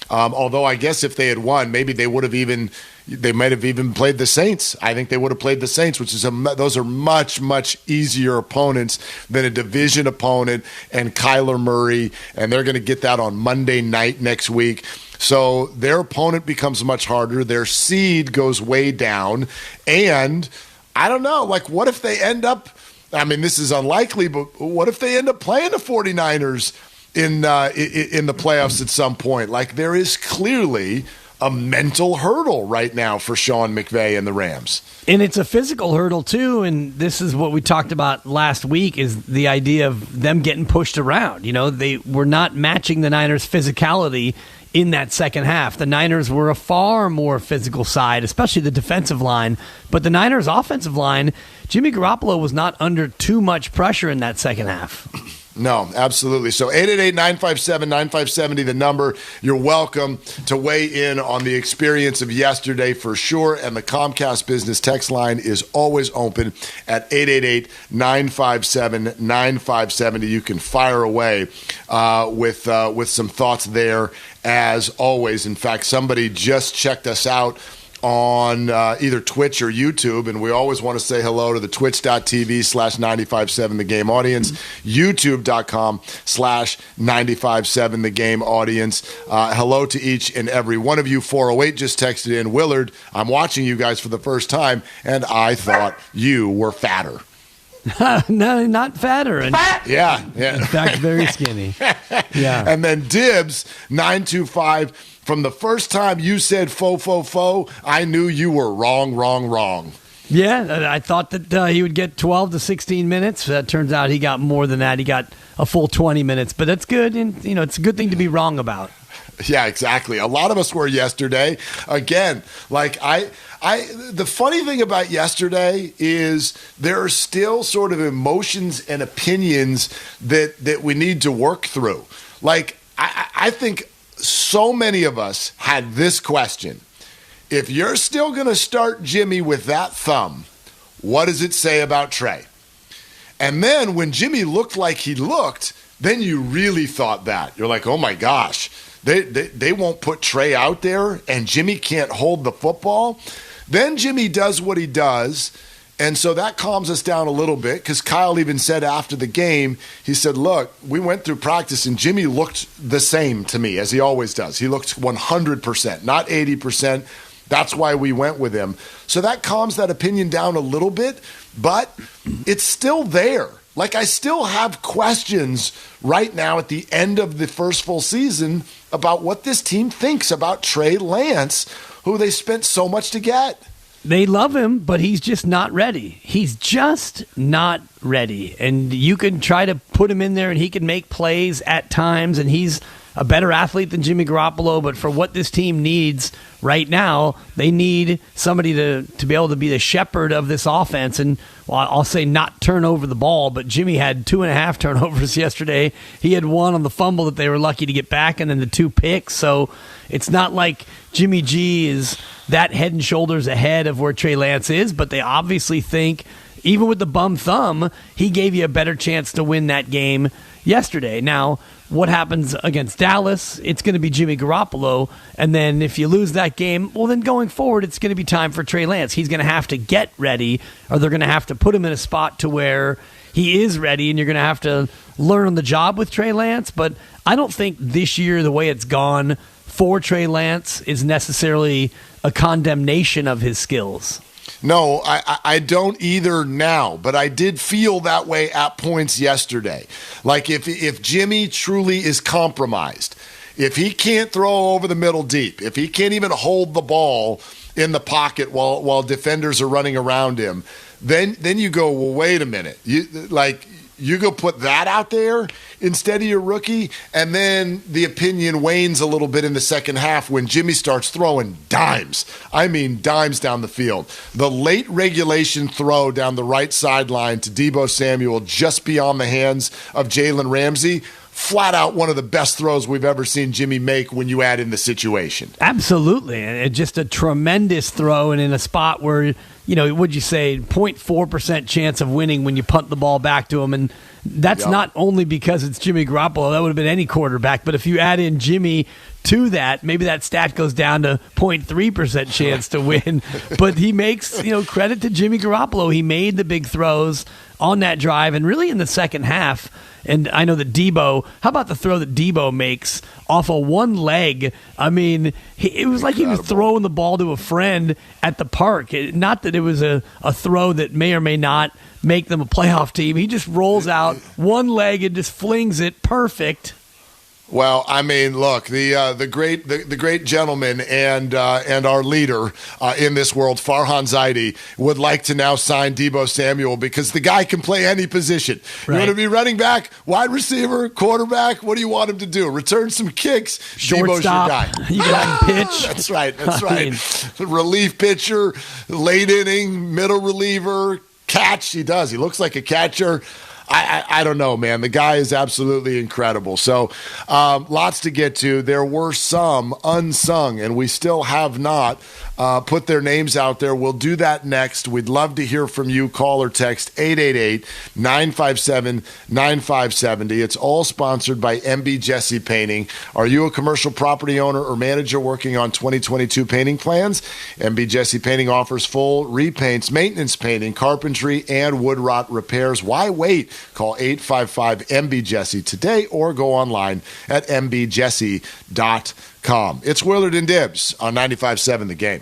Although I guess if they had won, maybe they might have even played the Saints. I think they would have played the Saints, which is those are much, much easier opponents than a division opponent and Kyler Murray, and they're going to get that on Monday night next week. So their opponent becomes much harder. Their seed goes way down, and I don't know, what if they end up, I mean, this is unlikely, but what if they end up playing the 49ers in the playoffs at some point? There is clearly a mental hurdle right now for Sean McVay and the Rams. And it's a physical hurdle, too, and this is what we talked about last week, is the idea of them getting pushed around. They were not matching the Niners' physicality in that second half. The Niners were a far more physical side, especially the defensive line. But the Niners' offensive line, Jimmy Garoppolo was not under too much pressure in that second half. No, absolutely. So 888-957-9570, the number. You're welcome to weigh in on the experience of yesterday for sure. And the Comcast Business text line is always open at 888-957-9570. You can fire away with some thoughts there as always. In fact, somebody just checked us out on either Twitch or YouTube, and we always want to say hello to the twitch.tv/957 The Game audience, youtube.com/957 The Game audience. Hello to each and every one of you. 408 just texted in, Willard, I'm watching you guys for the first time, and I thought you were fatter. No, not fatter. Yeah. In fact, very skinny. Yeah. And then Dibs, 925, from the first time you said faux, I knew you were wrong. Yeah, I thought that he would get 12 to 16 minutes. Turns out he got more than that. He got a full 20 minutes, but that's good. And, it's a good thing to be wrong about. Yeah, exactly. A lot of us were yesterday. Again, the funny thing about yesterday is there are still sort of emotions and opinions that we need to work through. I think so many of us had this question. If you're still going to start Jimmy with that thumb, what does it say about Trey? And then when Jimmy looked like he looked, then you really thought that. You're like, oh my gosh, they won't put Trey out there and Jimmy can't hold the football. Then Jimmy does what he does, and so that calms us down a little bit because Kyle even said after the game, he said, look, we went through practice and Jimmy looked the same to me as he always does. He looked 100%, not 80%. That's why we went with him. So that calms that opinion down a little bit, but it's still there. I still have questions right now at the end of the first full season about what this team thinks about Trey Lance, who they spent so much to get. They love him, but he's just not ready. He's just not ready. And you can try to put him in there and he can make plays at times, and he's a better athlete than Jimmy Garoppolo, but for what this team needs right now, they need somebody to be able to be the shepherd of this offense. And I'll say not turn over the ball, but Jimmy had 2.5 turnovers yesterday. He had one on the fumble that they were lucky to get back, and then the 2 picks. So it's not like Jimmy G is that head and shoulders ahead of where Trey Lance is, but they obviously think, even with the bum thumb, he gave you a better chance to win that game yesterday. Now, what happens against Dallas? It's going to be Jimmy Garoppolo. And then if you lose that game, well, then going forward, it's going to be time for Trey Lance. He's going to have to get ready, or they're going to have to put him in a spot to where he is ready, and you're going to have to learn on the job with Trey Lance. But I don't think this year, the way it's gone for Trey Lance, is necessarily a condemnation of his skills. No, I don't either now, but I did feel that way at points yesterday. Like if Jimmy truly is compromised, if he can't throw over the middle deep, if he can't even hold the ball in the pocket while defenders are running around him, then you go, well, wait a minute. You go put that out there instead of your rookie, and then the opinion wanes a little bit in the second half when Jimmy starts throwing dimes. I mean dimes down the field. The late regulation throw down the right sideline to Deebo Samuel just beyond the hands of Jalen Ramsey, flat out one of the best throws we've ever seen Jimmy make when you add in the situation. Absolutely. And just a tremendous throw, and in a spot where, would you say 0.4% chance of winning when you punt the ball back to him. And that's not only because it's Jimmy Garoppolo. That would have been any quarterback. But if you add in Jimmy to that, maybe that stat goes down to 0.3% chance to win. But he makes, credit to Jimmy Garoppolo. He made the big throws on that drive, and really in the second half. And I know that Deebo, how about the throw that Deebo makes off of one leg? I mean, it was like he was throwing the ball to a friend at the park. Not that it was a throw that may or may not make them a playoff team. He just rolls out one leg and just flings it perfect. Well, I mean, look, the great gentleman and our leader in this world, Farhan Zaidi, would like to now sign Deebo Samuel because the guy can play any position. Right. You want to be running back, wide receiver, quarterback? What do you want him to do? Return some kicks? Deebo's your guy. You got him pitch. That's right. Relief pitcher, late inning, middle reliever, catch. He does. He looks like a catcher. I don't know, man. The guy is absolutely incredible. So lots to get to. There were some unsung, and we still have not put their names out there. We'll do that next. We'd love to hear from you. Call or text 888-957-9570. It's all sponsored by MB Jesse Painting. Are you a commercial property owner or manager working on 2022 painting plans? MB Jesse Painting offers full repaints, maintenance painting, carpentry, and wood rot repairs. Why wait? Call 855-MB-JESSE today or go online at mbjesse.com. It's Willard and Dibs on 95.7 The Game.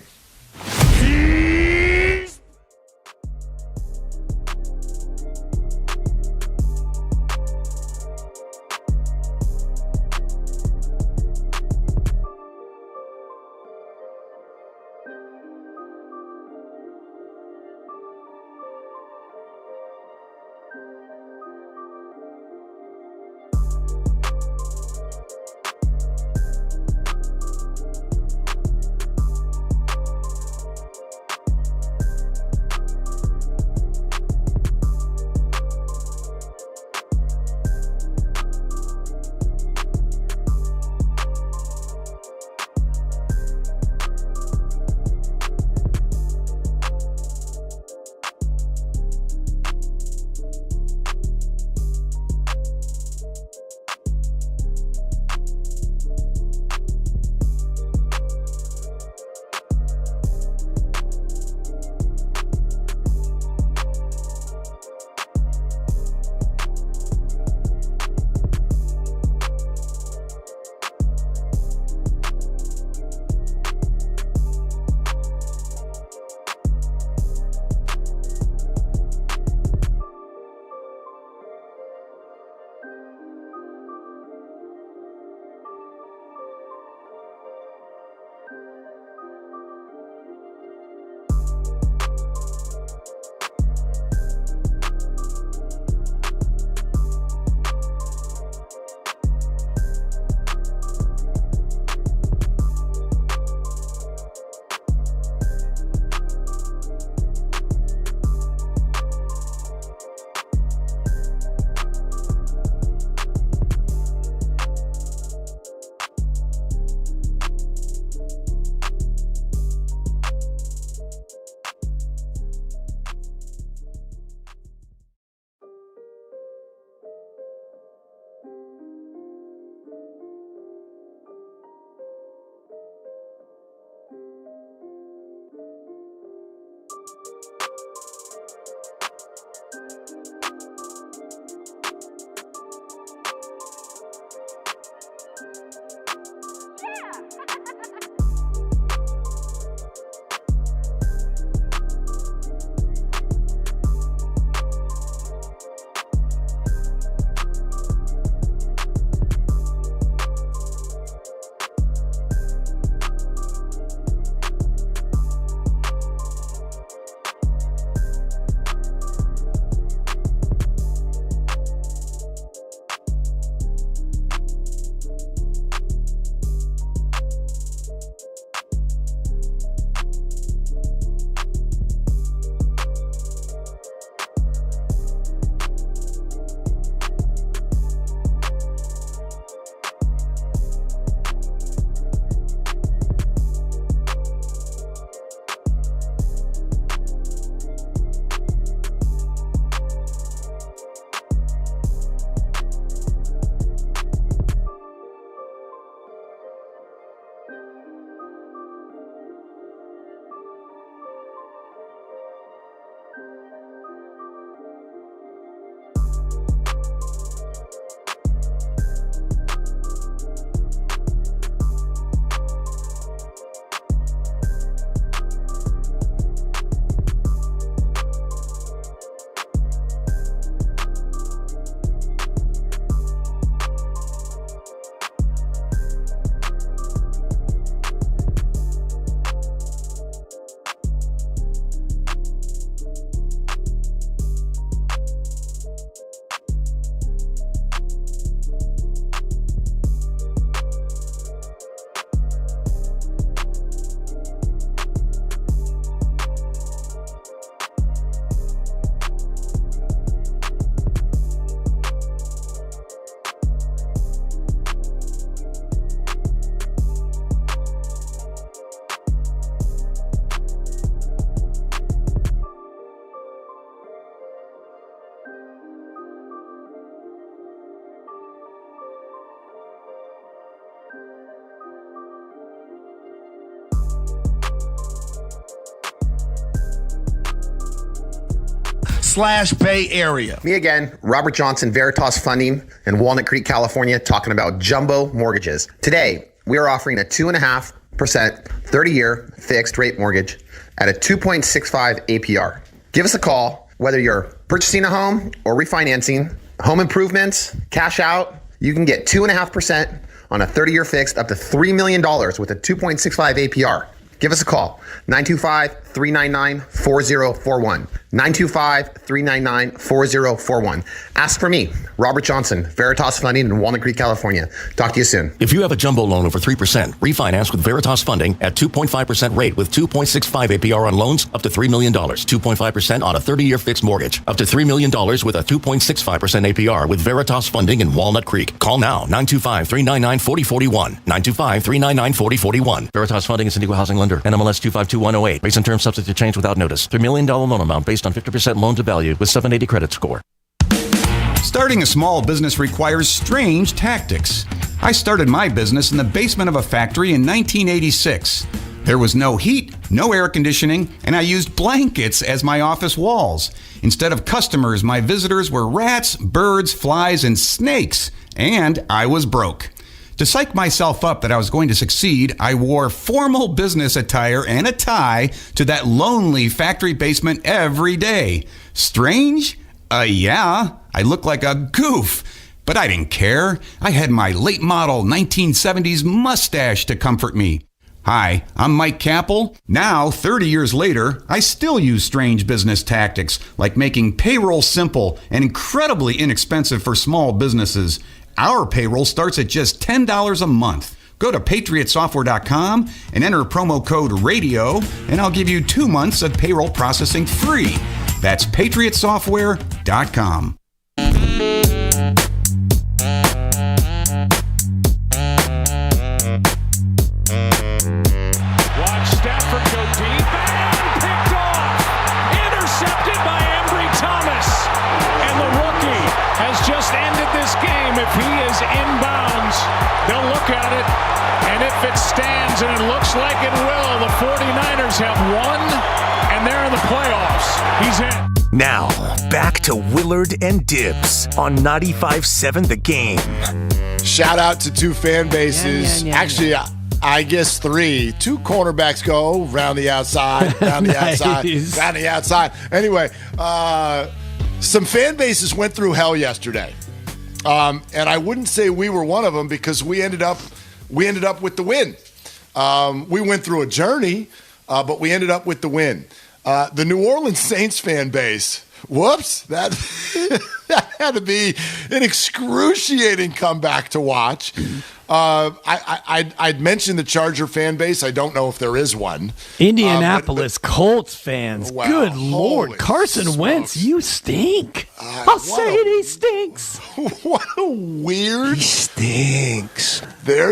Bay Area. Me again, Robert Johnson, Veritas Funding in Walnut Creek, California, talking about jumbo mortgages. Today, we are offering a 2.5% 30-year fixed rate mortgage at a 2.65 APR. Give us a call, whether you're purchasing a home or refinancing, home improvements, cash out. You can get 2.5% on a 30-year fixed up to $3 million with a 2.65 APR. Give us a call, 925-399-4041. 925-399-4041. Ask for me, Robert Johnson, Veritas Funding in Walnut Creek, California. Talk to you soon. If you have a jumbo loan over 3%, refinance with Veritas Funding at 2.5% rate with 2.65 APR on loans up to $3 million. 2.5% on a 30-year fixed mortgage up to $3 million with a 2.65% APR with Veritas Funding in Walnut Creek. Call now, 925-399-4041. 925-399-4041. Veritas Funding is an equal housing lender. NMLS 252108. Rates and terms subject to change without notice. $3 million loan amount based on 50% loan to value with 780 credit score. Starting a small business requires strange tactics. I started my business in the basement of a factory in 1986. There was no heat, no air conditioning, and I used blankets as my office walls. Instead of customers, my visitors were rats, birds, flies, and snakes, and I was broke. To psych myself up that I was going to succeed, I wore formal business attire and a tie to that lonely factory basement every day. Strange? Yeah. I looked like a goof. But I didn't care. I had my late model 1970s mustache to comfort me. Hi, I'm Mike Capel. Now, 30 years later, I still use strange business tactics like making payroll simple and incredibly inexpensive for small businesses. Our payroll starts at just $10 a month. Go to patriotsoftware.com and enter promo code RADIO, and I'll give you 2 months of payroll processing free. That's patriotsoftware.com. Watch Stafford go deep and picked off. Intercepted by Ambry Thomas. And the rookie has just ended this game. If he is inbounds, they'll look at it. And if it stands, and it looks like it will, the 49ers have won, and they're in the playoffs. He's in. Now, back to Willard and Dibs on 95.7 The Game. Shout out to two fan bases. Actually, I guess three. Two cornerbacks go round the outside, round the outside, round the outside. Anyway, some fan bases went through hell yesterday. And I wouldn't say we were one of them because we ended up with the win. We went through a journey, but we ended up with the win. The New Orleans Saints fan base, whoops, that had to be an excruciating comeback to watch. I'd mentioned the Charger fan base. I don't know if there is one. Indianapolis Colts fans. Wow, good Lord. Carson Wentz, you stink. I'll say it, he stinks. What a weird... He stinks. There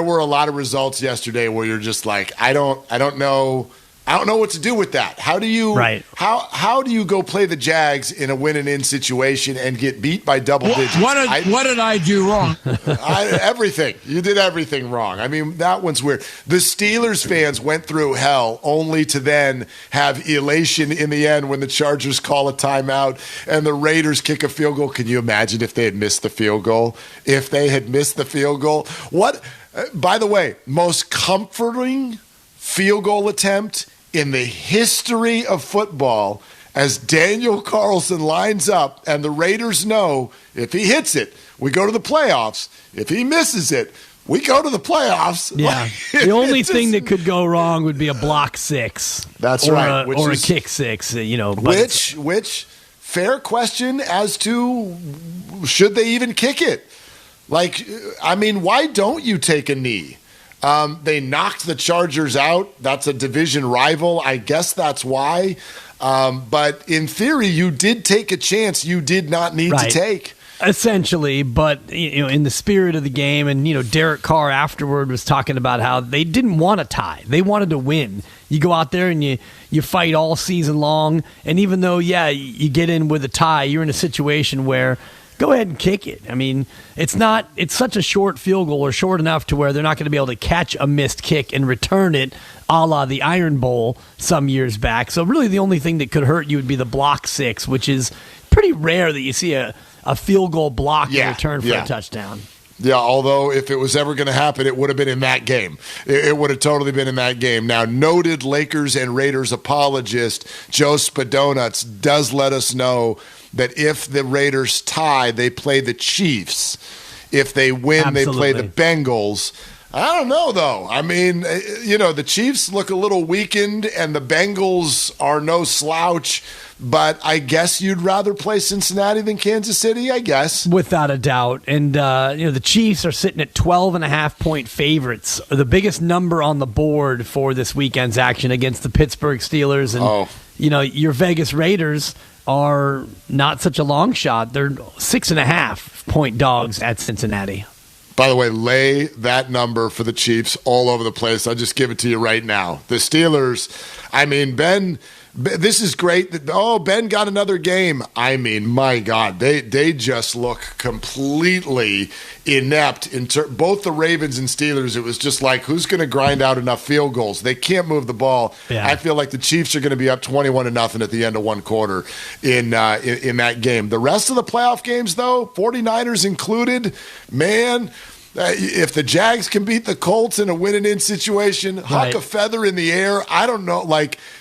were a lot of results yesterday where you're just like, I don't know what to do with that. How do you how do you go play the Jags in a win and in situation and get beat by double digits? What did I do wrong? Everything. You did everything wrong. I mean, that one's weird. The Steelers fans went through hell only to then have elation in the end when the Chargers call a timeout and the Raiders kick a field goal. Can you imagine if they had missed the field goal? What, by the way, most comforting field goal attempt in the history of football as Daniel Carlson lines up and the Raiders know if he hits it, we go to the playoffs. If he misses it, we go to the playoffs. Yeah. The only thing that could go wrong would be a block six. That's or right. Or a kick six, Which fair question as to should they even kick it? Like, I mean, why don't you take a knee? They knocked the Chargers out. That's a division rival. I guess that's why. But in theory, you did take a chance you did not need to take. Essentially, but in the spirit of the game, and Derek Carr afterward was talking about how they didn't want a tie; they wanted to win. You go out there and you fight all season long, and even though you get in with a tie, you're in a situation where go ahead and kick it. I mean, it's such a short field goal or short enough to where they're not going to be able to catch a missed kick and return it a la the Iron Bowl some years back. So really the only thing that could hurt you would be the block six, which is pretty rare that you see a field goal block and return for a touchdown. Yeah, although if it was ever going to happen, it would have been in that game. It would have totally been in that game. Now, noted Lakers and Raiders apologist Joe Spadonuts does let us know that if the Raiders tie, they play the Chiefs. If they win, they play the Bengals. I don't know, though. I mean, the Chiefs look a little weakened, and the Bengals are no slouch. But I guess you'd rather play Cincinnati than Kansas City, I guess. Without a doubt. And, the Chiefs are sitting at 12.5-point favorites, the biggest number on the board for this weekend's action against the Pittsburgh Steelers. And, your Vegas Raiders are not such a long shot. They're 6.5-point dogs at Cincinnati. By the way, lay that number for the Chiefs all over the place. I'll just give it to you right now. The Steelers, I mean, Ben, this is great. Ben got another game. I mean, my God, they just look completely inept. Both the Ravens and Steelers, it was just like, who's going to grind out enough field goals? They can't move the ball. Yeah. I feel like the Chiefs are going to be up 21-0 at the end of one quarter in that game. The rest of the playoff games, though, 49ers included, man, if the Jags can beat the Colts in a win-and-in situation, huck a feather in the air, I don't know,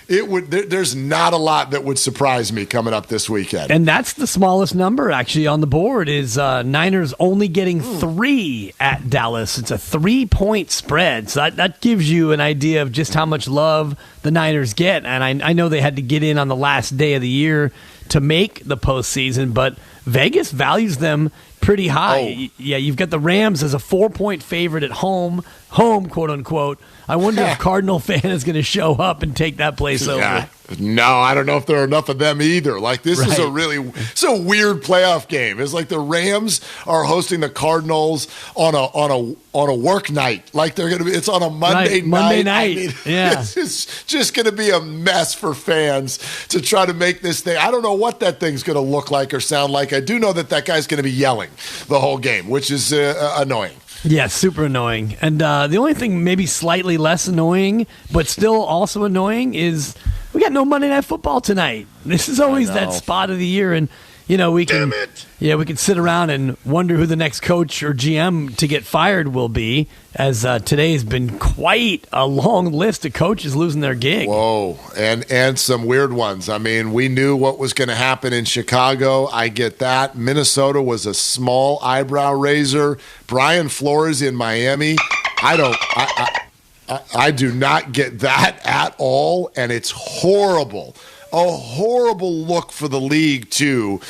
there's not a lot that would surprise me coming up this weekend. And that's the smallest number, actually, on the board is Niners only getting 3 at Dallas. It's a 3-point spread. So that gives you an idea of just how much love the Niners get. And I know they had to get in on the last day of the year to make the postseason, but Vegas values them pretty high. Yeah, you've got the Rams as a 4-point favorite at home, quote unquote. I wonder if Cardinal fan is going to show up and take that place over. No, I don't know if there are enough of them either. This is a weird playoff game. It's like the Rams are hosting the Cardinals on a work night. It's on a Monday night. Monday night. I mean, it's just going to be a mess for fans to try to make this thing. I don't know what that thing's going to look like or sound like. I do know that guy's going to be yelling the whole game, which is annoying. Yeah, super annoying. And the only thing maybe slightly less annoying, but still also annoying, is we got no Monday Night Football tonight. This is always that spot of the year. And, we can sit around and wonder who the next coach or GM to get fired will be, as today's been quite a long list of coaches losing their gig. Whoa, and some weird ones. I mean, we knew what was going to happen in Chicago. I get that. Minnesota was a small eyebrow raiser. Brian Flores in Miami. I do not get that at all, and it's horrible. A horrible look for the league too,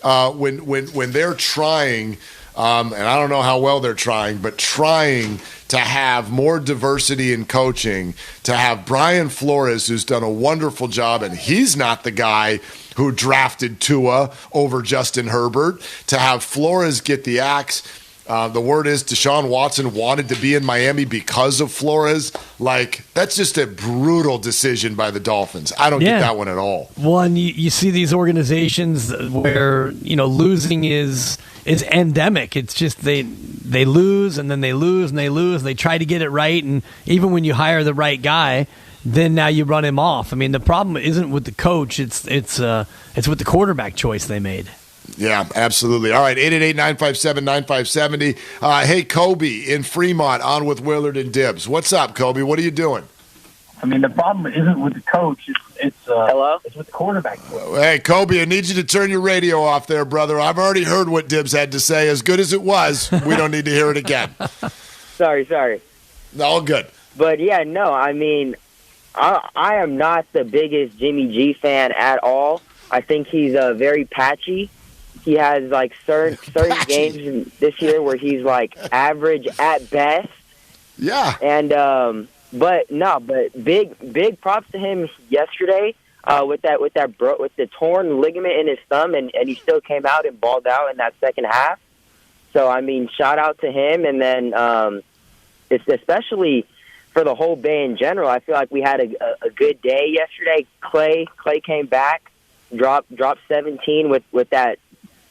when they're trying, and I don't know how well they're trying, but trying to have more diversity in coaching, to have Brian Flores, who's done a wonderful job, and he's not the guy who drafted Tua over Justin Herbert, to have Flores get the axe. The word is Deshaun Watson wanted to be in Miami because of Flores. That's just a brutal decision by the Dolphins. I don't get that one at all. One, you see these organizations where, losing is endemic. It's just they lose and then they lose and they lose. They try to get it right, and even when you hire the right guy, then now you run him off. I mean, the problem isn't with the coach. It's with the quarterback choice they made. Yeah, absolutely. All right, 888-957-9570. Hey, Kobe in Fremont on with Willard and Dibs. What's up, Kobe? What are you doing? I mean, the problem isn't with the coach. It's with the quarterback. Hey, Kobe, I need you to turn your radio off there, brother. I've already heard what Dibs had to say. As good as it was, we don't need to hear it again. Sorry. All good. But, yeah, no, I mean, I am not the biggest Jimmy G fan at all. I think he's very patchy. He has certain games this year where he's average at best. Yeah. And but big props to him yesterday with the torn ligament in his thumb, and he still came out and balled out in that second half. So I mean, shout out to him. And then it's especially for the whole Bay in general. I feel like we had a good day yesterday. Clay came back, dropped 17 with that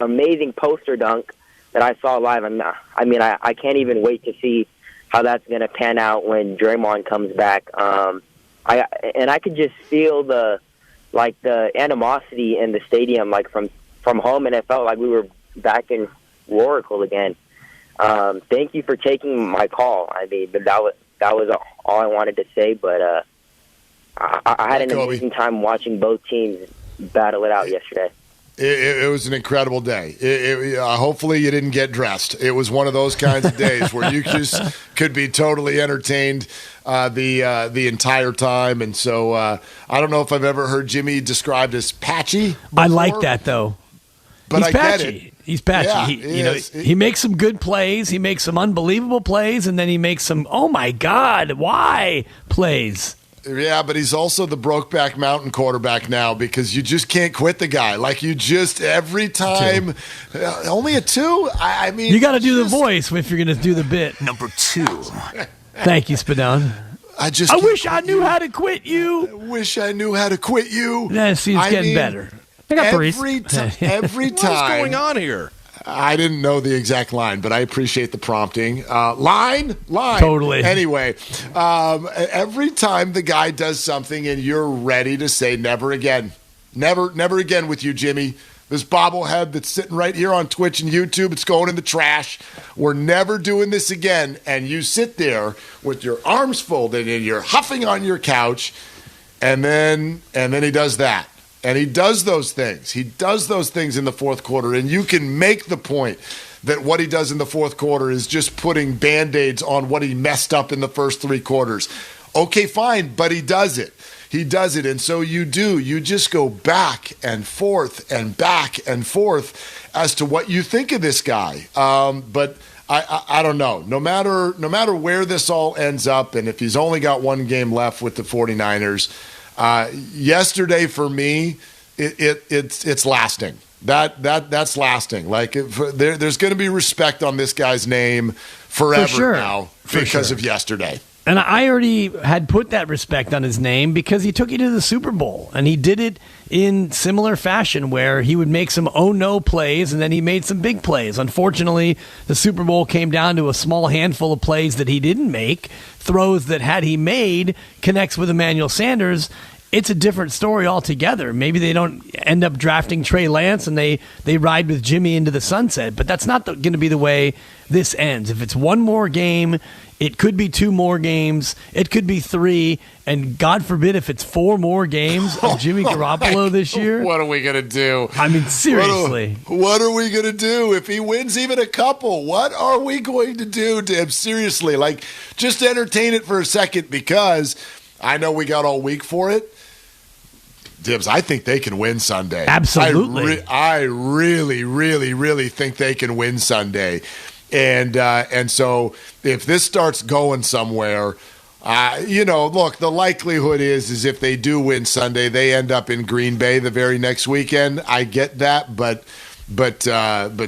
amazing poster dunk that I saw live. I can't even wait to see how that's going to pan out when Draymond comes back. I could just feel the animosity in the stadium, from home, and it felt like we were back in Oracle again. Thank you for taking my call. I mean, that was all I wanted to say. But I had an amazing time watching both teams battle it out yesterday. It was an incredible day. Hopefully you didn't get dressed. It was one of those kinds of days where you just could be totally entertained the entire time. And so I don't know if I've ever heard Jimmy described as patchy before. I like that, though. But he's I patchy. get it. He's patchy. Yeah, he makes some good plays. He makes some unbelievable plays, and then he makes some, oh, my God, why plays. Yeah, but he's also the Brokeback Mountain quarterback now, because you just can't quit the guy. Every time, only a 2? I mean, you got to do the voice if you're going to do the bit. Number 2. Thank you, Spadone. I wish I knew how to quit you. I wish I knew how to quit you. Yeah, see, it's getting better. I got every time. What's going on here? I didn't know the exact line, but I appreciate the prompting. Line. Totally. Anyway, every time the guy does something and you're ready to say never again. Never again with you, Jimmy. This bobblehead that's sitting right here on Twitch and YouTube, it's going in the trash. We're never doing this again. And you sit there with your arms folded and you're huffing on your couch, and then he does that. And he does those things. He does those things in the fourth quarter. And you can make the point that what he does in the fourth quarter is just putting Band-Aids on what he messed up in the first 3 quarters. Okay, fine, but he does it. He does it. And so you do. You just go back and forth and back and forth as to what you think of this guy. But I don't know. No matter where this all ends up, and if he's only got 1 game left with the 49ers, yesterday for me, it's lasting. That's lasting. There's going to be respect on this guy's name forever now because of yesterday. And I already had put that respect on his name because he took you to the Super Bowl, and he did it in similar fashion where he would make some oh-no plays, and then he made some big plays. Unfortunately, the Super Bowl came down to a small handful of plays that he didn't make, throws that had he made connects with Emmanuel Sanders. it's a different story altogether. Maybe they don't end up drafting Trey Lance and they ride with Jimmy into the sunset, but that's not going to be the way this ends. If it's one more game, it could be 2 more games, it could be 3, and God forbid if it's 4 more games of Jimmy Garoppolo this year. What are we going to do? I mean, seriously. What are we going to do if he wins even a couple? What are we going to do, Dibs? Seriously, like, just entertain it for a second, because I know we got all week for it. Dibs, I think they can win Sunday. Absolutely. I really, really, really think they can win Sunday. And so if this starts going somewhere, look, the likelihood is if they do win Sunday, they end up in Green Bay the very next weekend. I get that, but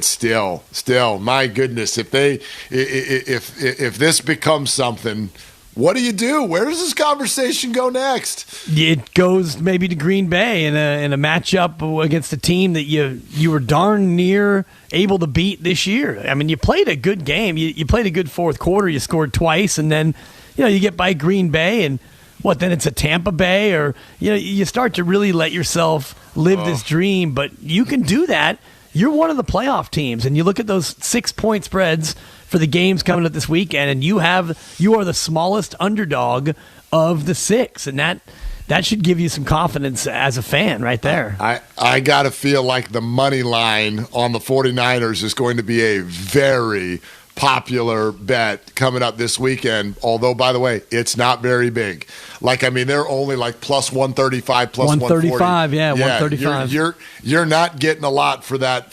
still, my goodness, if this becomes something, what do you do? Where does this conversation go next? It goes maybe to Green Bay in a matchup against a team that you were darn near able to beat this year. I mean, you played a good game. You played a good fourth quarter. You scored twice, and then you get by Green Bay, and then it's a Tampa Bay, or you start to really let yourself live this dream. But you can do that. You're one of the playoff teams, and you look at those 6-point spreads for the games coming up this weekend, and you are the smallest underdog of the 6, and that should give you some confidence as a fan right there. I got to feel like the money line on the 49ers is going to be a very popular bet coming up this weekend, although, by the way, it's not very big. They're only like plus 135, plus 135, 140. yeah, 135. You're not getting a lot for that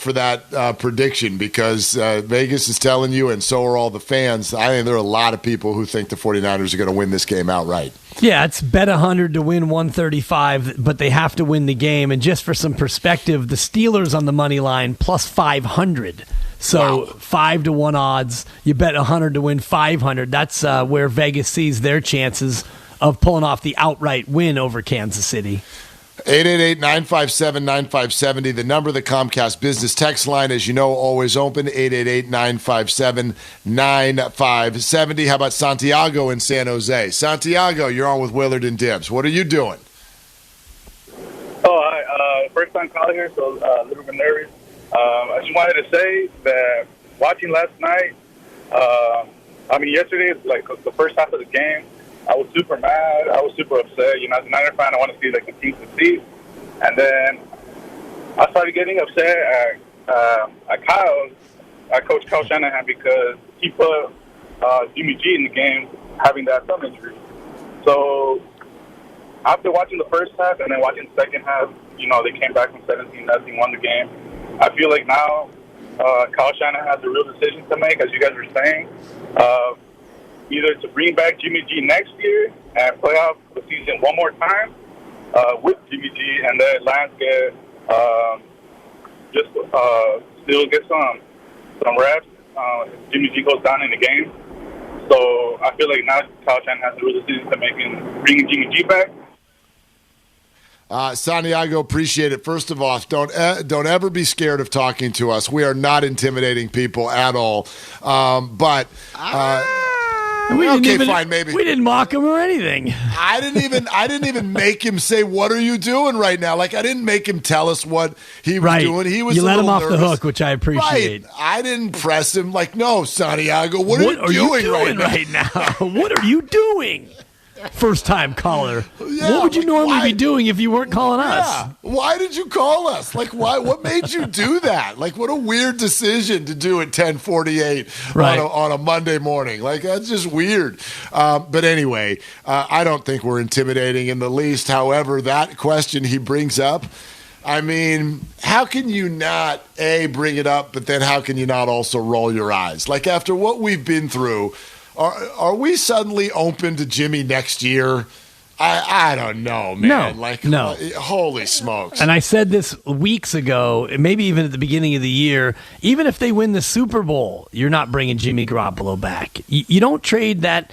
prediction, because Vegas is telling you, and so are all the fans. I think there are a lot of people who think the 49ers are going to win this game outright. Yeah, it's bet 100 to win 135, but they have to win the game. And just for some perspective, the Steelers on the money line plus 500. So 5-1 odds. You bet 100 to win 500. That's where Vegas sees their chances of pulling off the outright win over Kansas City. 888-957-9570, the number of the Comcast business text line, as you know, always open, 888-957-9570. How about Santiago in San Jose? Santiago, you're on with Willard and Dibs. What are you doing? First time calling here, so a little bit nervous. I just wanted to say that watching last night, yesterday, like the first half of the game, I was super mad. I was super upset. As a Niner fan, I want to see the team succeed. And then I started getting upset at Coach Kyle Shanahan, because he put Jimmy G in the game having that thumb injury. So after watching the first half and then watching the second half, they came back from 17-0, won the game. I feel like now Kyle Shanahan has a real decision to make, as you guys were saying. Either to bring back Jimmy G next year and play out the season one more time with Jimmy G, and then Lance still get some reps. Jimmy G goes down in the game. So I feel like now Kyle Shanahan has a real decision to make in bringing Jimmy G back. Santiago, appreciate it. First of all, don't ever be scared of talking to us. We are not intimidating people at all. Fine, maybe we didn't mock him or anything. I didn't even make him say, "What are you doing right now?" Like, I didn't make him tell us what he was doing. He was. You let him off nervous. the hook, which I appreciate. Right. I didn't press him. Like, no, Santiago, what are you doing right now? What are you doing? First time caller. Yeah, what would you normally be doing if you weren't calling us? Why did you call us? Like, why? What made you do that? Like, what a weird decision to do at 10:48 on a Monday morning. Like, that's just weird. But anyway, I don't think we're intimidating in the least. However, that question he brings up, I mean, how can you not, A, bring it up, but then how can you not also roll your eyes? Like, after what we've been through, are we suddenly open to Jimmy next year? I don't know, man. No. Holy smokes. And I said this weeks ago, maybe even at the beginning of the year, even if they win the Super Bowl, you're not bringing Jimmy Garoppolo back. You don't trade that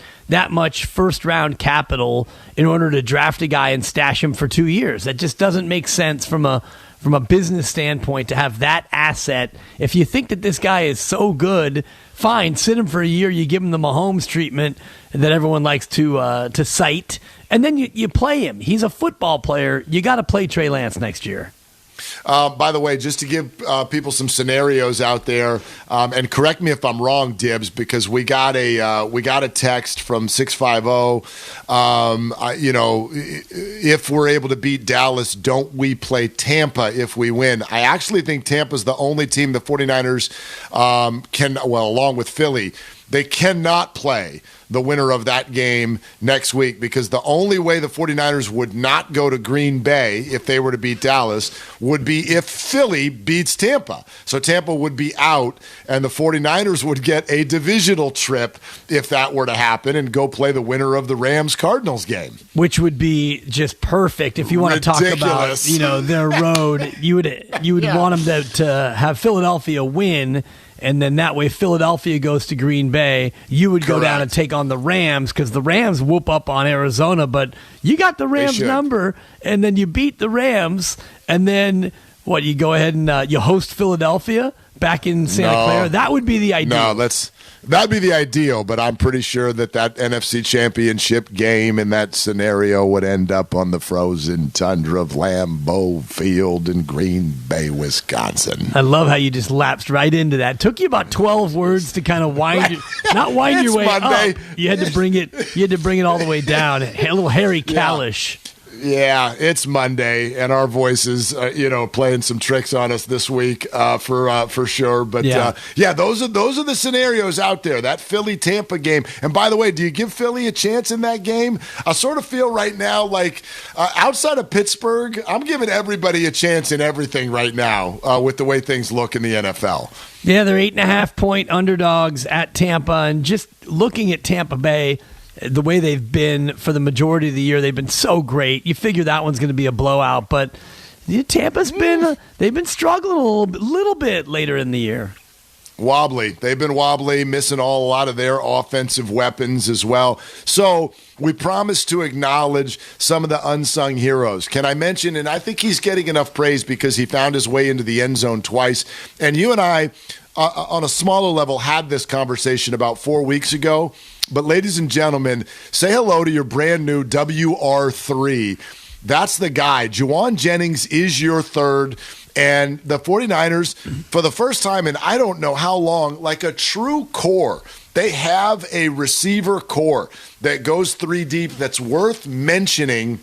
much first-round capital in order to draft a guy and stash him for 2 years. That just doesn't make sense from a from a business standpoint to have that asset. If you think that this guy is so good, fine, sit him for a year. You give him the Mahomes treatment that everyone likes to cite, and then you play him. He's a football player. You got to play Trey Lance next year. By the way, just to give people some scenarios out there, and correct me if I'm wrong, Dibs, because we got a text from 650. If we're able to beat Dallas, don't we play Tampa if we win? I actually think Tampa's the only team the 49ers along with Philly, they cannot play the winner of that game next week, because the only way the 49ers would not go to Green Bay if they were to beat Dallas would be if Philly beats Tampa. So Tampa would be out, and the 49ers would get a divisional trip if that were to happen and go play the winner of the Rams-Cardinals game. Which would be just perfect if you want to talk about, their road. You would want them to have Philadelphia win, and then that way Philadelphia goes to Green Bay. You would go down and take on the Rams, because the Rams whoop up on Arizona, but you got the Rams number, and then you beat the Rams, and then you go ahead and you host Philadelphia back in Santa Clara? That would be the ideal. No, that'd be the ideal, but I'm pretty sure that NFC Championship game in that scenario would end up on the frozen tundra of Lambeau Field in Green Bay, Wisconsin. I love how you just lapsed right into that. It took you about 12 words to kind of not wind your way Monday. up. You had to bring it all the way down. A little Harry Kalish. Yeah, it's Monday, and our voices, playing some tricks on us this week for sure. But those are the scenarios out there. That Philly Tampa game. And by the way, do you give Philly a chance in that game? I sort of feel right now like outside of Pittsburgh, I'm giving everybody a chance in everything right now with the way things look in the NFL. Yeah, they're 8.5-point underdogs at Tampa, and just looking at Tampa Bay, the way they've been for the majority of the year, they've been so great. You figure that one's going to be a blowout, but Tampa's they've been struggling a little bit later in the year. Wobbly. They've been wobbly, missing a lot of their offensive weapons as well. So we promised to acknowledge some of the unsung heroes. Can I mention, and I think he's getting enough praise because he found his way into the end zone twice, and you and I, on a smaller level, had this conversation about 4 weeks ago. But ladies and gentlemen, say hello to your brand new WR3. That's the guy. Juwan Jennings is your third. And the 49ers, for the first time in I don't know how long, like a true core. They have a receiver core that goes 3 deep that's worth mentioning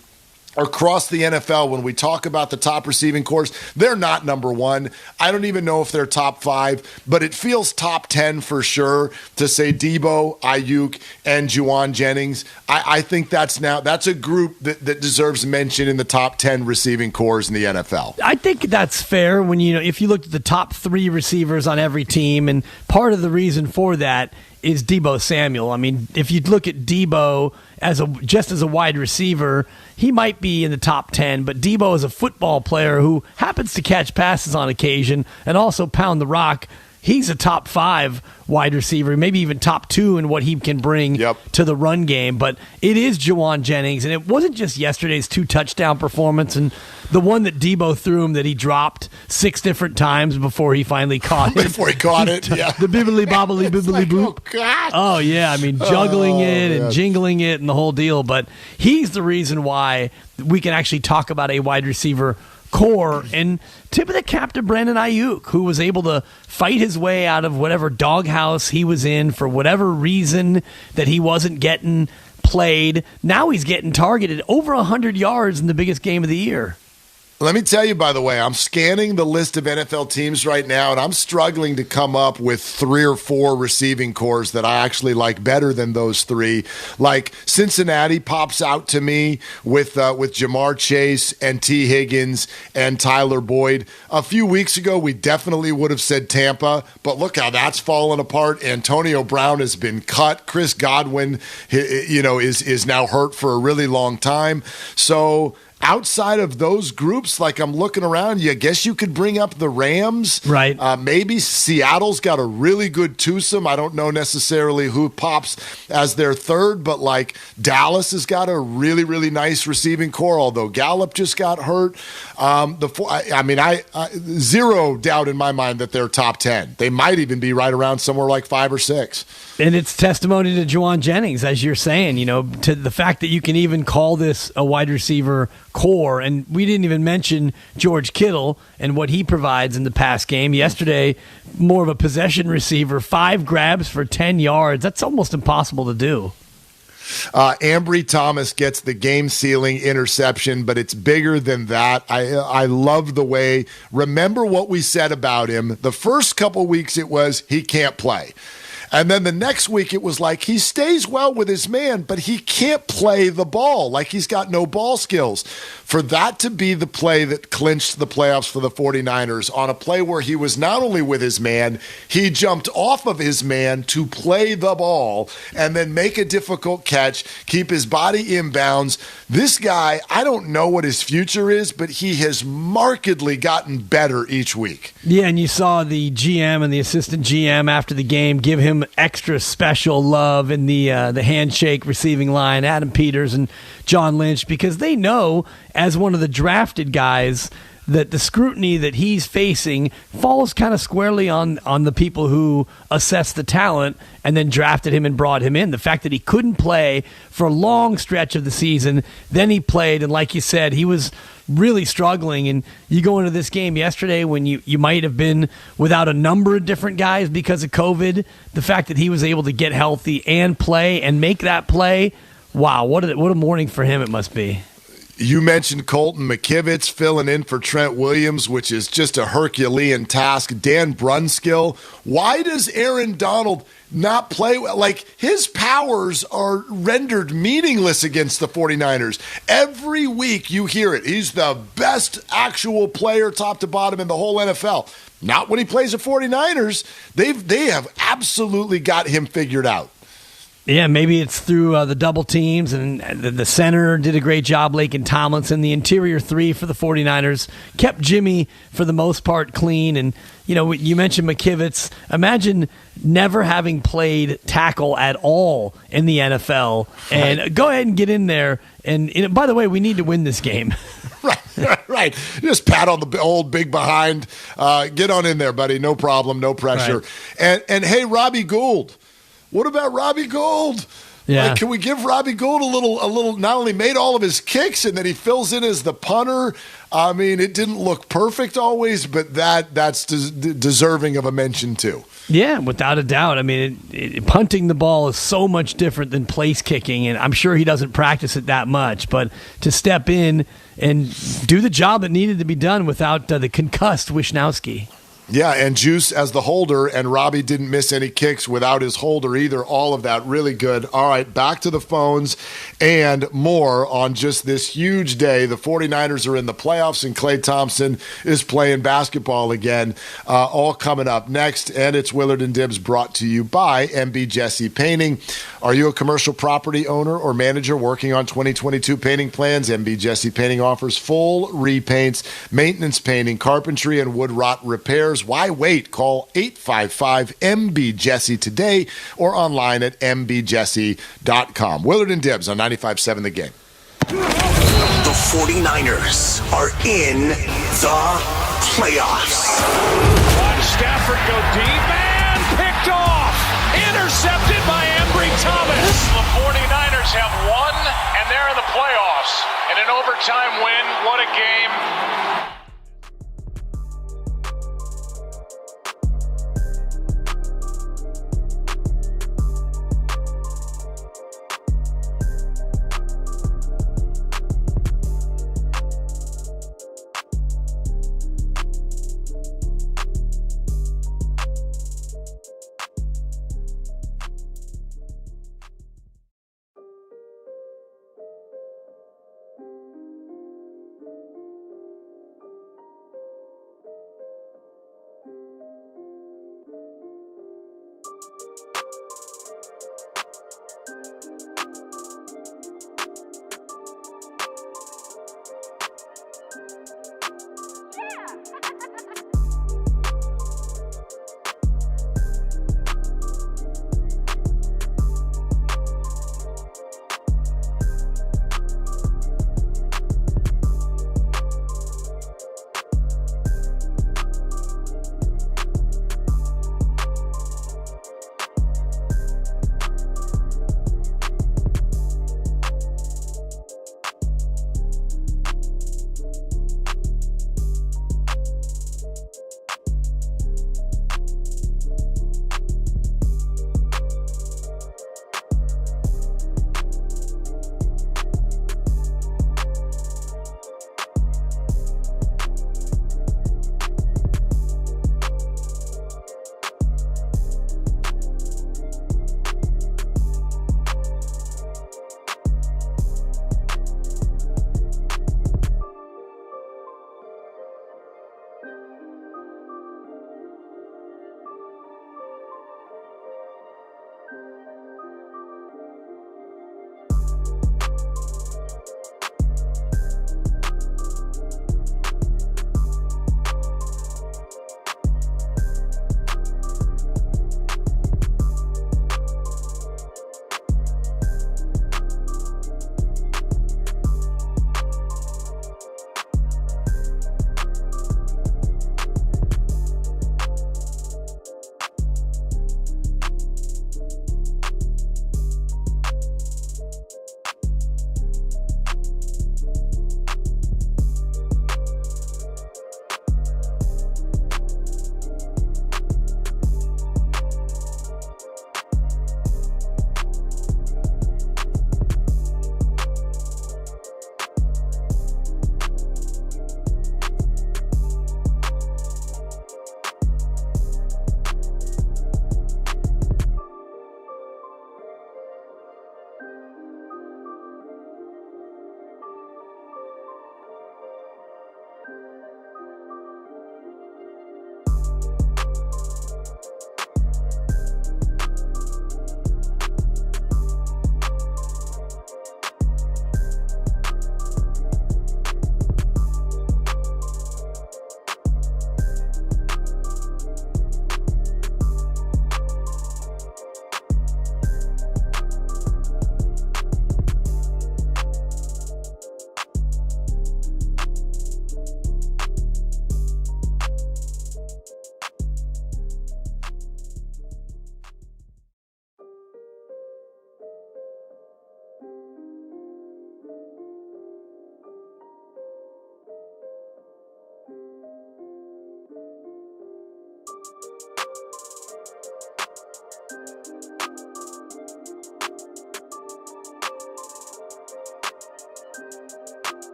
across the NFL. When we talk about the top receiving cores, they're not number one. I don't even know if they're top 5, but it feels top 10 for sure to say Debo, Ayuk, and Juwan Jennings. I think that's a group that deserves mention in the top 10 receiving cores in the NFL. I think that's fair when if you look at the top 3 receivers on every team, and part of the reason for that is Debo Samuel. I mean, if you look at Debo as a wide receiver, he might be in the top 10, but Debo is a football player who happens to catch passes on occasion and also pound the rock. He's a top 5 wide receiver, maybe even top 2 in what he can bring to the run game. But it is Juwan Jennings, and it wasn't just yesterday's 2 touchdown performance and the one that Debo threw him that he dropped 6 different times before he finally caught it. Before he caught it, yeah. The bibbly bobbly bibbly boop. Oh, God. Oh, yeah. I mean, juggling and jingling it and the whole deal. But he's the reason why we can actually talk about a wide receiver core, and tip of the cap to Brandon Ayuk, who was able to fight his way out of whatever doghouse he was in for whatever reason that he wasn't getting played. Now he's getting targeted over 100 yards in the biggest game of the year. Let me tell you, by the way, I'm scanning the list of NFL teams right now, and I'm struggling to come up with 3 or 4 receiving cores that I actually like better than those 3. Like Cincinnati pops out to me with Jamar Chase and T. Higgins and Tyler Boyd. A few weeks ago, we definitely would have said Tampa, but look how that's fallen apart. Antonio Brown has been cut. Chris Godwin, is now hurt for a really long time. So outside of those groups, like I'm looking around, I guess you could bring up the Rams. Right. Maybe Seattle's got a really good twosome. I don't know necessarily who pops as their third, but like Dallas has got a really, really nice receiving core, although Gallup just got hurt. I zero doubt in my mind that they're top 10. They might even be right around somewhere like 5 or 6. And it's testimony to Juwan Jennings, as you're saying, to the fact that you can even call this a wide receiver core. And we didn't even mention George Kittle and what he provides in the pass game. Yesterday, more of a possession receiver, 5 grabs for 10 yards. That's almost impossible to do. Ambry Thomas gets the game-sealing interception, but it's bigger than that. I love the way, remember what we said about him. The first couple weeks it was he can't play. And then the next week it was like he stays well with his man, but he can't play the ball, like he's got no ball skills. For that to be the play that clinched the playoffs for the 49ers, on a play where he was not only with his man, he jumped off of his man to play the ball and then make a difficult catch, keep his body in bounds. This guy, I don't know what his future is, but he has markedly gotten better each week. Yeah, and you saw the GM and the assistant GM after the game give him extra special love in the handshake receiving line, Adam Peters and John Lynch, because they know, as one of the drafted guys, that the scrutiny that he's facing falls kind of squarely on the people who assess the talent and then drafted him and brought him in. The fact that he couldn't play for a long stretch of the season, then he played, and like you said, he was really struggling. And you go into this game yesterday when you might have been without a number of different guys because of COVID, the fact that he was able to get healthy and play and make that play, wow, what a morning for him it must be. You mentioned Colton McKivitz filling in for Trent Williams, which is just a Herculean task. Dan Brunskill. Why does Aaron Donald not play well? Like, his powers are rendered meaningless against the 49ers. Every week you hear it. He's the best actual player top to bottom in the whole NFL. Not when he plays the 49ers. They have absolutely got him figured out. Yeah, maybe it's through the double teams, and the center did a great job, Laken Tomlinson. The interior 3 for the 49ers kept Jimmy, for the most part, clean. And, you mentioned McKivitz. Imagine never having played tackle at all in the NFL. And go ahead and get in there. And by the way, we need to win this game. Right. Just pat on the old big behind. Get on in there, buddy. No problem. No pressure. Right. And hey, Robbie Gould. What about Robbie Gould? Yeah. Can we give Robbie Gould a little, not only made all of his kicks and then he fills in as the punter. I mean, it didn't look perfect always, but that's deserving of a mention too. Yeah, without a doubt. I mean, punting the ball is so much different than place kicking, and I'm sure he doesn't practice it that much. But to step in and do the job that needed to be done without the concussed Wisnowski. Yeah, and Juice as the holder, and Robbie didn't miss any kicks without his holder either. All of that really good. All right, back to the phones and more on just this huge day. The 49ers are in the playoffs, and Klay Thompson is playing basketball again. All coming up next, and it's Willard and Dibs brought to you by MB Jesse Painting. Are you a commercial property owner or manager working on 2022 painting plans? MB Jesse Painting offers full repaints, maintenance painting, carpentry, and wood rot repairs. Why wait? Call 855-MB-JESSE today or online at mbjesse.com. Willard and Dibs on 95.7 The Game. The 49ers are in the playoffs. Watch Stafford go deep and picked off. Intercepted by Ambry Thomas. The 49ers have won, and they're in the playoffs. And an overtime win. What a game.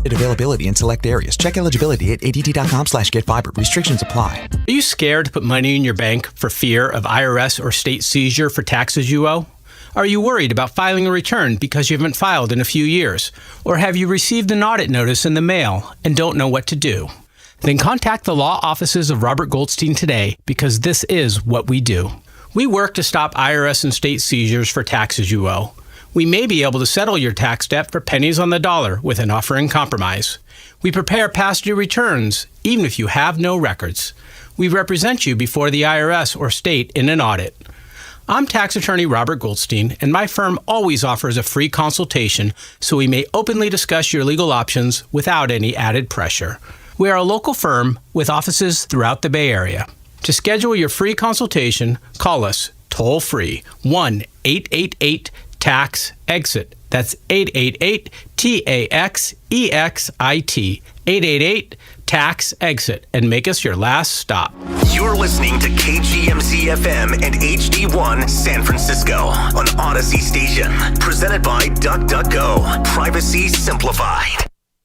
Limited availability in select areas. Check eligibility at att.com/getfiber. Restrictions apply. Are you scared to put money in your bank for fear of IRS or state seizure for taxes you owe? Are you worried about filing a return because you haven't filed in a few years? Or have you received an audit notice in the mail and don't know what to do? Then contact the law offices of Robert Goldstein today, because this is what we do. We work to stop IRS and state seizures for taxes you owe. We may be able to settle your tax debt for pennies on the dollar with an offer in compromise. We prepare past due returns, even if you have no records. We represent you before the IRS or state in an audit. I'm tax attorney Robert Goldstein, and my firm always offers a free consultation so we may openly discuss your legal options without any added pressure. We are a local firm with offices throughout the Bay Area. To schedule your free consultation, call us toll-free 1-888-TAX-EXIT. That's 888-TAX-EXIT. 888-TAX-EXIT, and make us your last stop. You're listening to KGMZ-FM and HD1 San Francisco on Odyssey Station. Presented by DuckDuckGo. Privacy simplified.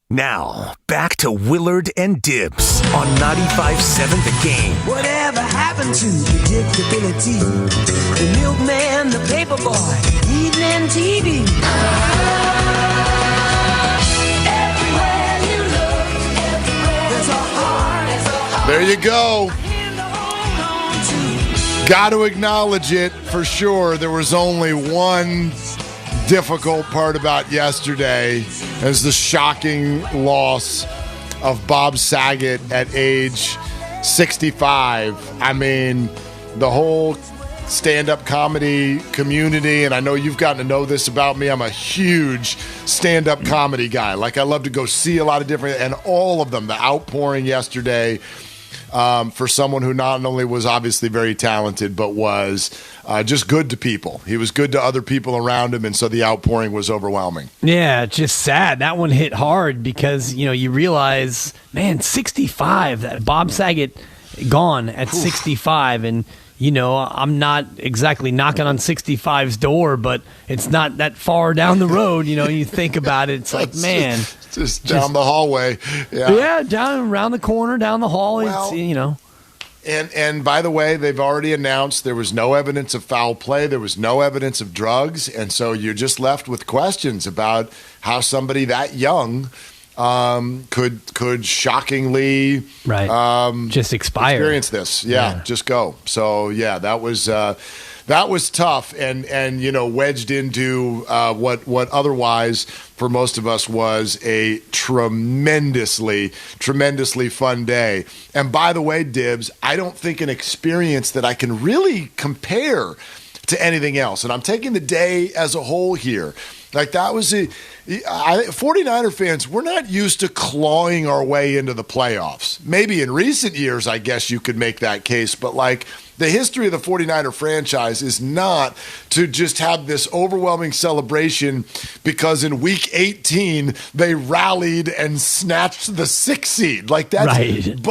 Now, back to Willard and Dibs on 95.7 The Game. Whatever happened to predictability? The milkman, the paperboy, evening TV. Everywhere you look, there's a heart. There you go. Got to acknowledge it for sure. There was only one difficult part about yesterday, as the shocking loss of Bob Saget at age 65. I mean, the whole stand-up comedy community, and I know you've gotten to know this about me, I'm a huge stand-up comedy guy. Like, I love to go see a lot of different, and all of them, the outpouring yesterday, for someone who not only was obviously very talented, but was just good to people. He was good to other people around him, and so the outpouring was overwhelming. Yeah, just sad. That one hit hard because, you realize, man, 65, that Bob Saget gone at 65, and I'm not exactly knocking on 65's door, but it's not that far down the road. You think about it, it's like, man. Just down the hallway. Yeah, down around the corner, down the hall. Well, it's, And by the way, they've already announced there was no evidence of foul play. There was no evidence of drugs. And so you're just left with questions about how somebody that young could shockingly just expire. Experience this. Yeah, just go. So, yeah, that was tough and wedged into what otherwise for most of us was a tremendously fun day. And by the way, Dibs, I don't think an experience that I can really compare to anything else. And I'm taking the day as a whole here. Like, that was 49er fans, we're not used to clawing our way into the playoffs. Maybe in recent years, I guess you could make that case, but like, the history of the 49er franchise is not to just have this overwhelming celebration because in week 18 they rallied and snatched the 6th seed. Like, that's right.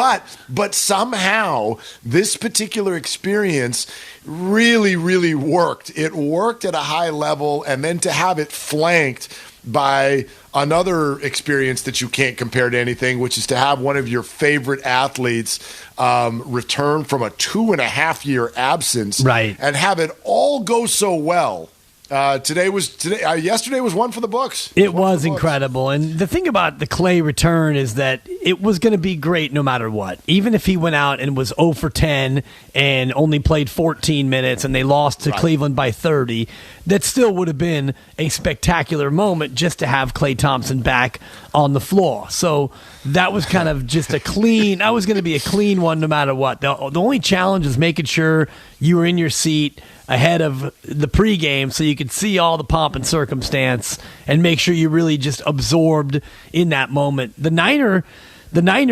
But somehow this particular experience really, really worked. It worked at a high level, and then to have it flanked by another experience that you can't compare to anything, which is to have one of your favorite athletes return from a 2.5-year absence, right, and have it all go so well. Yesterday was one for the books. It was incredible. And the thing about the Clay return is that it was going to be great no matter what. Even if he went out and was 0 for 10 and only played 14 minutes and they lost to Cleveland by 30, that still would have been a spectacular moment just to have Klay Thompson back on the floor. So that was kind of just that was going to be a clean one no matter what. The only challenge is making sure you were in your seat ahead of the pregame so you could see all the pomp and circumstance and make sure you really just absorbed in that moment. The Niner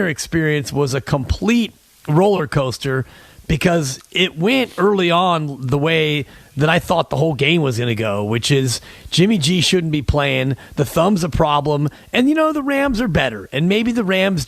experience was a complete roller coaster because it went early on the way that I thought the whole game was going to go, which is Jimmy G shouldn't be playing, the thumb's a problem, and the Rams are better. And maybe the Rams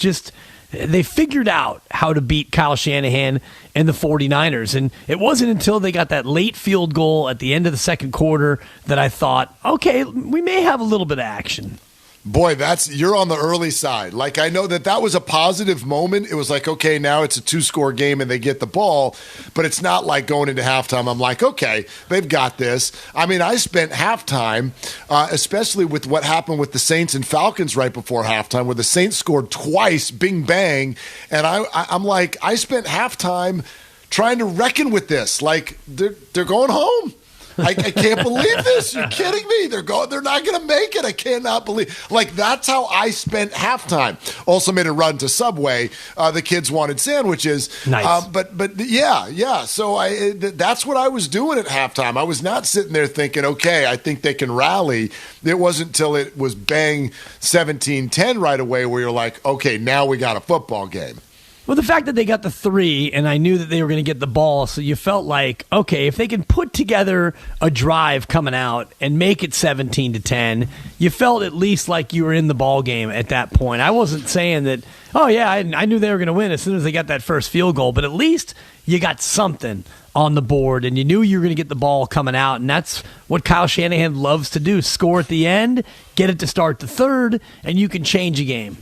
they figured out how to beat Kyle Shanahan and the 49ers. And it wasn't until they got that late field goal at the end of the second quarter that I thought, okay, we may have a little bit of action. Boy, you're on the early side. Like, I know that was a positive moment. It was like, okay, now it's a 2-score game and they get the ball, but it's not like going into halftime. I'm like, okay, they've got this. I mean, I spent halftime, especially with what happened with the Saints and Falcons right before halftime, where the Saints scored twice, bing bang, and I'm like, I spent halftime trying to reckon with this. Like, they're going home. I can't believe this. You're kidding me. They're not going to make it. I cannot believe. Like, that's how I spent halftime. Also made a run to Subway. The kids wanted sandwiches. Nice. But yeah. So that's what I was doing at halftime. I was not sitting there thinking, okay, I think they can rally. It wasn't until it was bang 17-10 right away where you're like, okay, now we got a football game. Well, the fact that they got the 3, and I knew that they were going to get the ball, so you felt like, okay, if they can put together a drive coming out and make it 17-10, you felt at least like you were in the ball game at that point. I wasn't saying that, oh yeah, I knew they were going to win as soon as they got that first field goal, but at least you got something on the board, and you knew you were going to get the ball coming out, and that's what Kyle Shanahan loves to do: score at the end, get it to start the third, and you can change a game.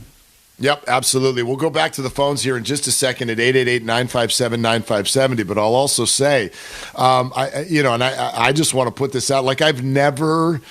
Yep, absolutely. We'll go back to the phones here in just a second at 888-957-9570. But I'll also say, I just want to put this out. Like, I don't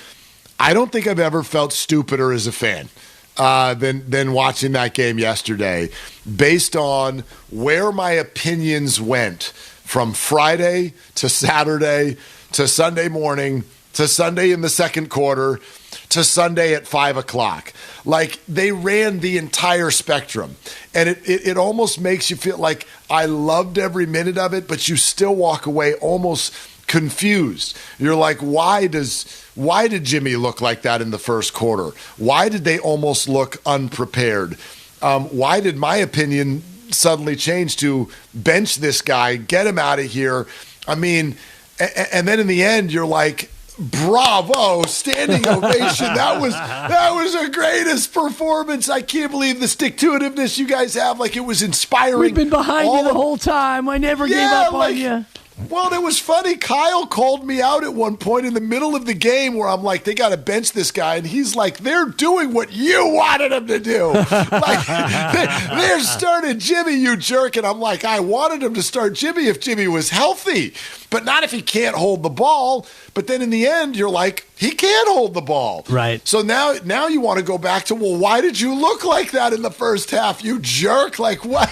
think I've ever felt stupider as a fan than watching that game yesterday, based on where my opinions went from Friday to Saturday to Sunday morning to Sunday in the second quarter to Sunday at 5 o'clock. Like, they ran the entire spectrum. And it almost makes you feel like I loved every minute of it, but you still walk away almost confused. You're like, why did Jimmy look like that in the first quarter? Why did they almost look unprepared? Why did my opinion suddenly change to bench this guy, get him out of here? I mean, and then in the end, you're like, bravo, standing ovation. That was the greatest performance. I can't believe the stick-to-itiveness you guys have. Like, it was inspiring. We've been behind you the whole time. I never gave up on you. Well, it was funny. Kyle called me out at one point in the middle of the game where I'm like, they got to bench this guy. And he's like, they're doing what you wanted them to do. Like, they're starting Jimmy, you jerk. And I'm like, I wanted him to start Jimmy if Jimmy was healthy, but not if he can't hold the ball. But then in the end, you're like, he can't hold the ball. Right. So now you want to go back to, well, why did you look like that in the first half, you jerk? Like, what?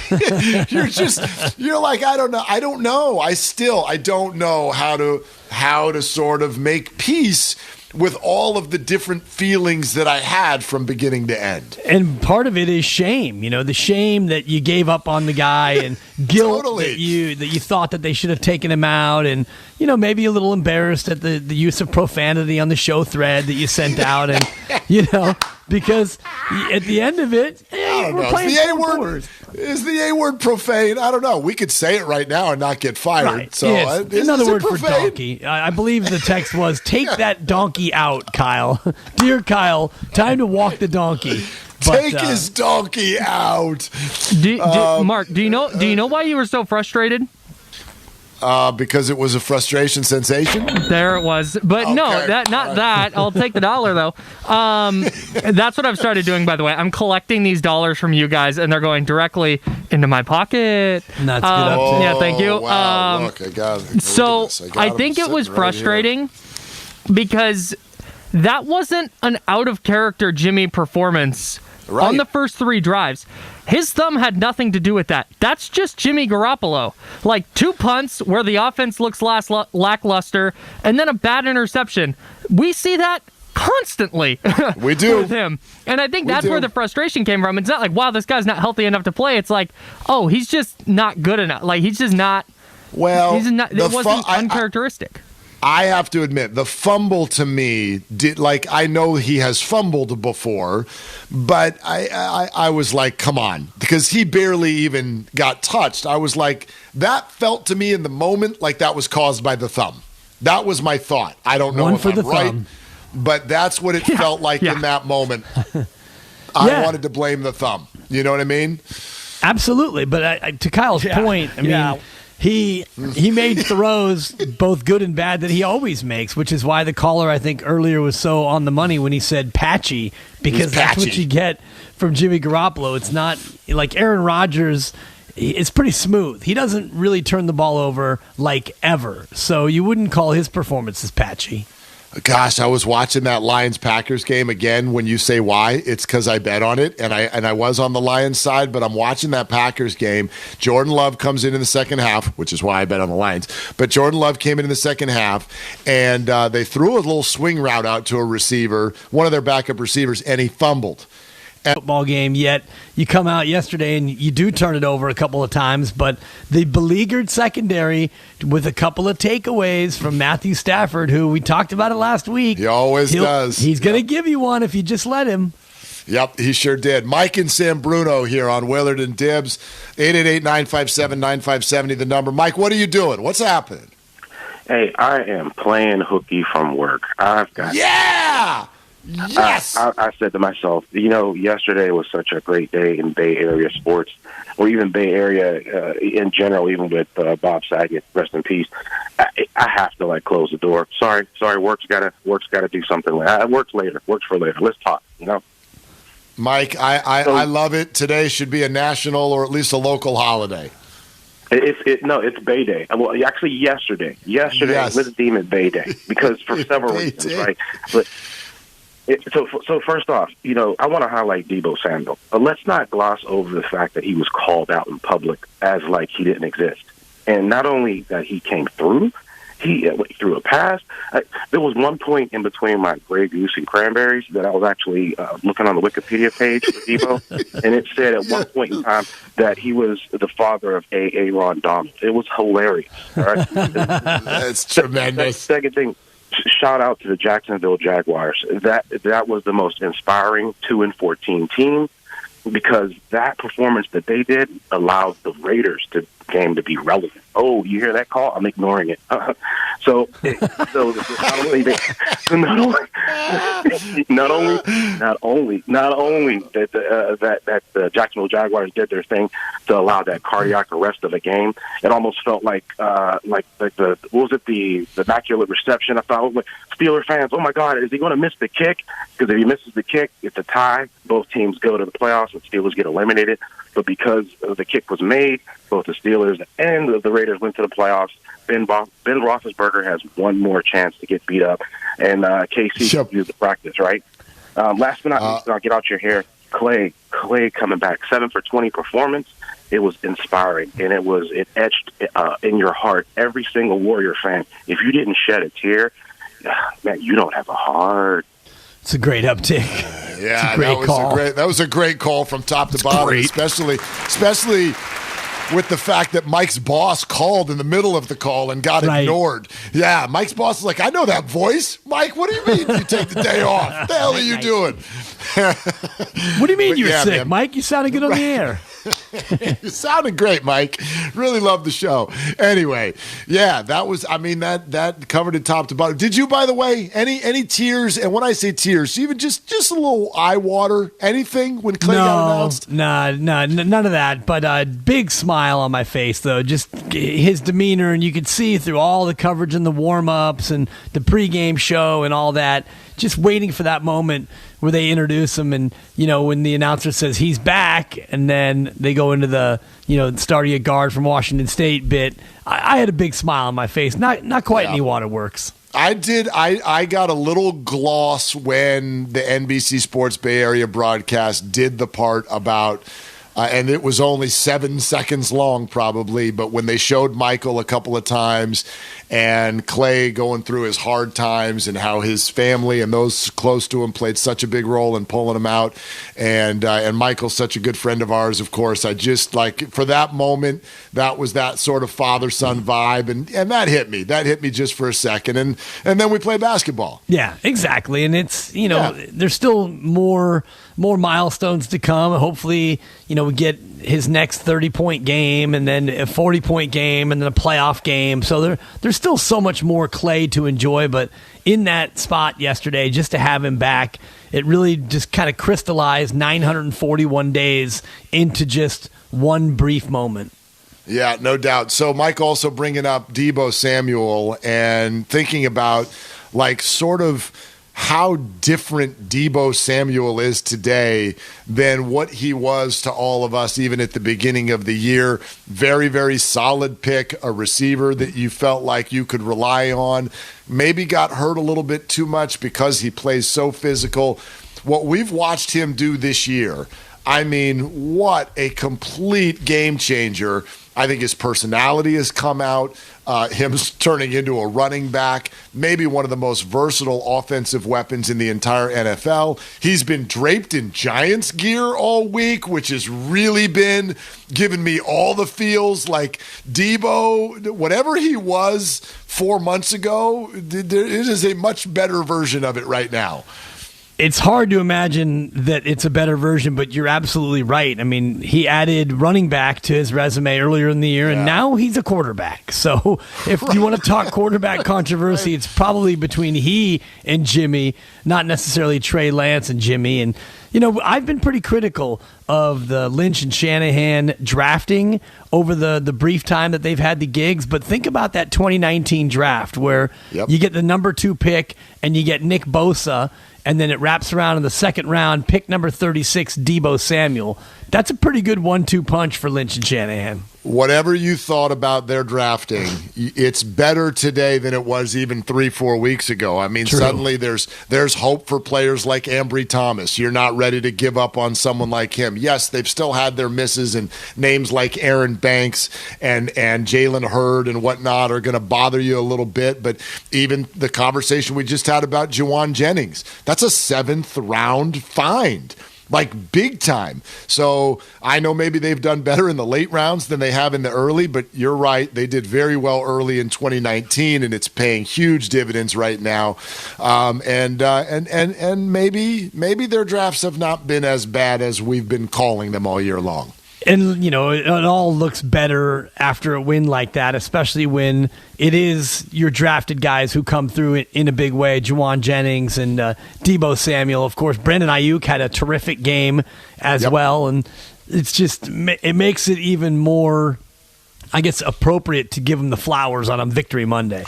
you're like, I don't know. I don't know. I don't know how to sort of make peace with all of the different feelings that I had from beginning to end. And part of it is shame, the shame that you gave up on the guy, and guilt that you thought that they should have taken him out, and maybe a little embarrassed at the use of profanity on the show thread that you sent out, and because at the end of it, we're playing Is the A word profane? I don't know. We could say it right now and not get fired. Right. So another word for donkey. I believe the text was, take that donkey out, Kyle. Dear Kyle, time to walk the donkey. Take his donkey out. Mark, do you know why you were so frustrated? Because it was a frustration sensation. There it was, but okay, no, that. I'll take the dollar though. That's what I've started doing. By the way, I'm collecting these dollars from you guys, and they're going directly into my pocket. That's good. Yeah, thank you. Wow, look, I got it. So I think it was frustrating because that wasn't an out of character Jimmy performance on the first 3 drives. His thumb had nothing to do with that. That's just Jimmy Garoppolo. Like 2 punts where the offense looks lackluster, and then a bad interception. We see that constantly. We do. With him. And I think that's where the frustration came from. It's not like, wow, this guy's not healthy enough to play. It's like, oh, he's just not good enough. Like, he's just not. Well, it wasn't uncharacteristic. I have to admit, the fumble to me I know he has fumbled before, but I was like, come on, because he barely even got touched. I was like, that felt to me in the moment like that was caused by the thumb. That was my thought. I don't know if I'm right, but that's what it felt like in that moment. I wanted to blame the thumb. You know what I mean? Absolutely. But to Kyle's point, I mean, He made throws, both good and bad, that he always makes, which is why the caller, I think, earlier was so on the money when he said patchy, because that's what you get from Jimmy Garoppolo. It's not like Aaron Rodgers. It's pretty smooth. He doesn't really turn the ball over like ever, so you wouldn't call his performances patchy. Gosh, I was watching that Lions-Packers game again. When you say why, it's because I bet on it, and I was on the Lions side, but I'm watching that Packers game. Jordan Love comes in the second half, which is why I bet on the Lions. But Jordan Love came in the second half, and they threw a little swing route out to a receiver, one of their backup receivers, and he fumbled. Football game, yet you come out yesterday and you do turn it over a couple of times, but the beleaguered secondary with a couple of takeaways from Matthew Stafford, who we talked about it last week. He always does. He's going to give you one if you just let him. Yep, he sure did. Mike and Sam Bruno here on Willard and Dibs. 888-957-9570, the number. Mike, what are you doing? What's happening? Hey, I am playing hooky from work. I've got... Yeah! Yes! I said to myself, yesterday was such a great day in Bay Area sports, or even Bay Area in general, even with Bob Saget, rest in peace. I have to close the door. Sorry, work's got to do something. Works later. Works for later. Let's talk. Mike, I love it. Today should be a national or at least a local holiday. It's Bay Day. Well, actually, yesterday, Yes. let's deem it Bay Day because for several reasons, right? But so first off, I want to highlight Deebo Samuel. Let's not gloss over the fact that he was called out in public as like he didn't exist, and not only that he came through. He threw a pass. There was one point in between my Grey Goose and cranberries that I was actually looking on the Wikipedia page for Deebo, and it said at one point in time that he was the father of Aaron Donald. It was hilarious. All right? That's tremendous. Second thing, shout out to the Jacksonville Jaguars. That was the most inspiring 2-14 team because that performance that they did allowed the Raiders game to be relevant. Oh, you hear that call? I'm ignoring it. So not only that the Jacksonville Jaguars did their thing to allow that cardiac arrest of a game, it almost felt like the immaculate reception. I thought, Steeler fans, oh my God, is he going to miss the kick? Because if he misses the kick, it's a tie. Both teams go to the playoffs and Steelers get eliminated. But because the kick was made, both the Steelers and the Raiders went to the playoffs. Ben Roethlisberger has one more chance to get beat up, and KC used the practice, right? Last but not least, I'll get out your hair. Clay coming back, 7 for 20 performance. It was inspiring, and it etched in your heart. Every single Warrior fan, if you didn't shed a tear, man, you don't have a heart. It's a great uptick. Yeah, that was a great call from top to bottom, especially with the fact that Mike's boss called in the middle of the call and got ignored. Yeah, Mike's boss is like, I know that voice. Mike, what do you mean you take the day off? What the hell are you doing? What do you mean you're sick, man. Mike? You sounded good on the air. You sounded great, Mike. Really loved the show. Anyway, yeah, that covered it top to bottom. Did you, by the way, any tears? And when I say tears, even just a little eye water, anything when Clay got announced? No, none of that. But a big smile on my face, though. Just his demeanor, and you could see through all the coverage and the warm-ups and the pregame show and all that, just waiting for that moment where they introduce him and, when the announcer says he's back and then they go into the, starting a guard from Washington State bit. I had a big smile on my face. Not quite any waterworks. I did. I got a little gloss when the NBC Sports Bay Area broadcast did the part about and it was only 7 seconds long probably, but when they showed Michael a couple of times and Clay going through his hard times and how his family and those close to him played such a big role in pulling him out, and Michael's such a good friend of ours, of course, I just for that moment, that was that sort of father-son vibe, and that hit me just for a second, and then we play basketball. Yeah, exactly, and it's, there's still more milestones to come. Hopefully, we get his next 30-point game and then a 40-point game and then a playoff game. So there's still so much more Clay to enjoy. But in that spot yesterday, just to have him back, it really just kind of crystallized 941 days into just one brief moment. Yeah, no doubt. So Mike also bringing up Deebo Samuel and thinking about like sort of how different Deebo Samuel is today than what he was to all of us even at the beginning of the year. Very, very solid pick, a receiver that you felt like you could rely on. Maybe got hurt a little bit too much because he plays so physical. What we've watched him do this year, I mean, what a complete game changer. I think his personality has come out, him turning into a running back, maybe one of the most versatile offensive weapons in the entire NFL. He's been draped in Giants gear all week, which has really been giving me all the feels like Deebo, whatever he was 4 months ago, it is a much better version of it right now. It's hard to imagine that it's a better version, but you're absolutely right. I mean, he added running back to his resume earlier in the year, and now he's a quarterback. So if you want to talk quarterback controversy, it's probably between he and Jimmy, not necessarily Trey Lance and Jimmy. And, you know, I've been pretty critical of the Lynch and Shanahan drafting over the brief time that they've had the gigs. But think about that 2019 draft where you get the number 2 pick and you get Nick Bosa, and then it wraps around in the second round, pick number 36, Deebo Samuel. That's a pretty good 1-2 punch for Lynch and Shanahan. Whatever you thought about their drafting, it's better today than it was even 3-4 weeks ago. I mean, suddenly there's hope for players like Ambry Thomas. You're not ready to give up on someone like him. Yes, they've still had their misses, and names like Aaron Banks and Jalen Hurd and whatnot are going to bother you a little bit. But even the conversation we just had about Juwan Jennings, that's a 7th round find. Like big time. So I know maybe they've done better in the late rounds than they have in the early, but you're right. They did very well early in 2019, and it's paying huge dividends right now. And maybe their drafts have not been as bad as we've been calling them all year long. And, you know, it all looks better after a win like that, especially when it is your drafted guys who come through in a big way. Juwan Jennings and Deebo Samuel. Of course, Brandon Ayuk had a terrific game as well. And it's just, it makes it even more, I guess, appropriate to give them the flowers on a Victory Monday.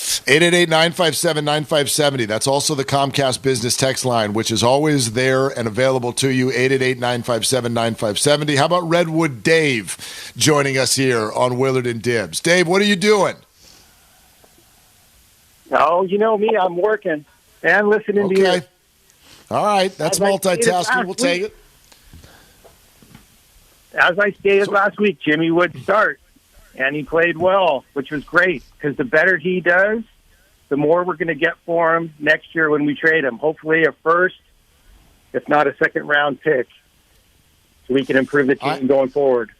888-957-9570. That's also the Comcast Business text line, which is always there and available to you, 888-957-9570. How about Redwood Dave joining us here on Willard and Dibs? Dave, what are you doing? Oh, you know me. I'm working and listening to you. All right. That's multitasking. We'll take it. As I stated last week, Jimmy would start. And he played well, which was great, because the better he does, the more we're going to get for him next year when we trade him. Hopefully a first, if not a second-round pick, so we can improve the team going forward.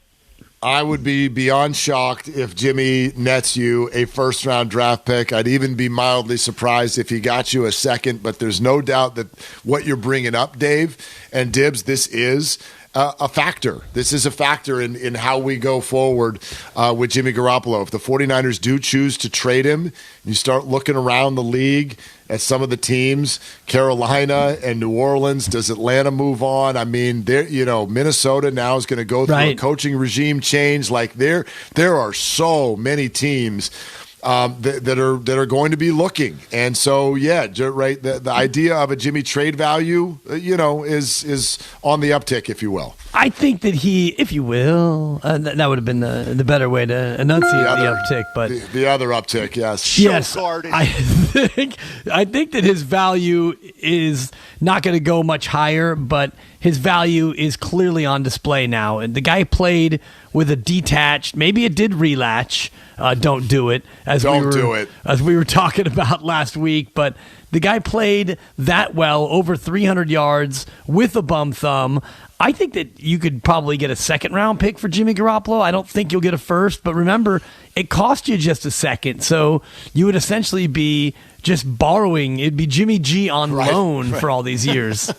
I would be beyond shocked if Jimmy nets you a first-round draft pick. I'd even be mildly surprised if he got you a second, but there's no doubt that what you're bringing up, Dave and Dibs, this is a factor. This is a factor in how we go forward with Jimmy Garoppolo. If the 49ers do choose to trade him, you start looking around the league at some of the teams, Carolina and New Orleans. Does Atlanta move on? I mean, Minnesota now is going to go through a coaching regime change. Like there are so many teams that are going to be looking, and so right. The idea of a Jimmy trade value, is on the uptick, if you will. I think that he, if you will, that would have been the better way to enunciate the uptick, but the other uptick, yes. Yes, I think that his value is not going to go much higher, but his value is clearly on display now. And the guy played with a detached, maybe it did relatch. Don't do it. As we were talking about last week, but the guy played that well, over 300 yards with a bum thumb. I think that you could probably get a second-round pick for Jimmy Garoppolo. I don't think you'll get a first, but remember, it cost you just a second, so you would essentially be just borrowing. It'd be Jimmy G on loan for all these years.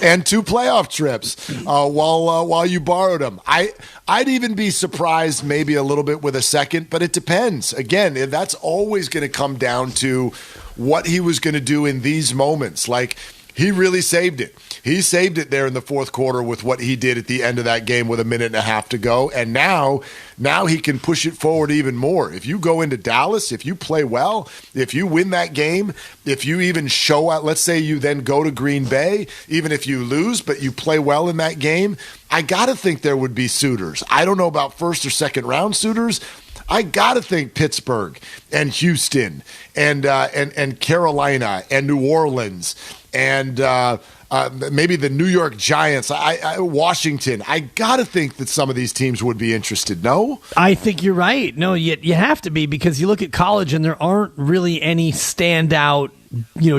And 2 playoff trips while you borrowed them. I'd even be surprised maybe a little bit with a second, but it depends. Again, that's always going to come down to what he was going to do in these moments. Like, he really saved it. He saved it there in the fourth quarter with what he did at the end of that game with a minute and a half to go. And now he can push it forward even more. If you go into Dallas, if you play well, if you win that game, if you even show out, let's say you then go to Green Bay, even if you lose, but you play well in that game, I got to think there would be suitors. I don't know about first or second round suitors. I got to think Pittsburgh and Houston and Carolina and New Orleans and maybe the New York Giants, Washington. I got to think that some of these teams would be interested, no? I think you're right. No, you have to be, because you look at college and there aren't really any standout,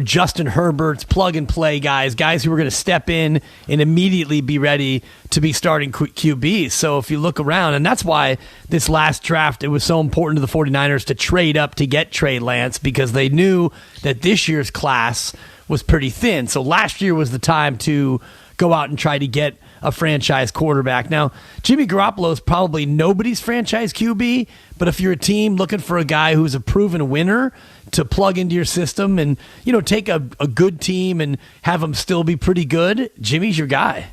Justin Herbert's plug-and-play guys who are going to step in and immediately be ready to be starting QBs. So if you look around, and that's why this last draft, it was so important to the 49ers to trade up to get Trey Lance, because they knew that this year's class was pretty thin. So last year was the time to go out and try to get a franchise quarterback. Now, Jimmy Garoppolo is probably nobody's franchise QB, but if you're a team looking for a guy who's a proven winner to plug into your system and, take a good team and have them still be pretty good, Jimmy's your guy.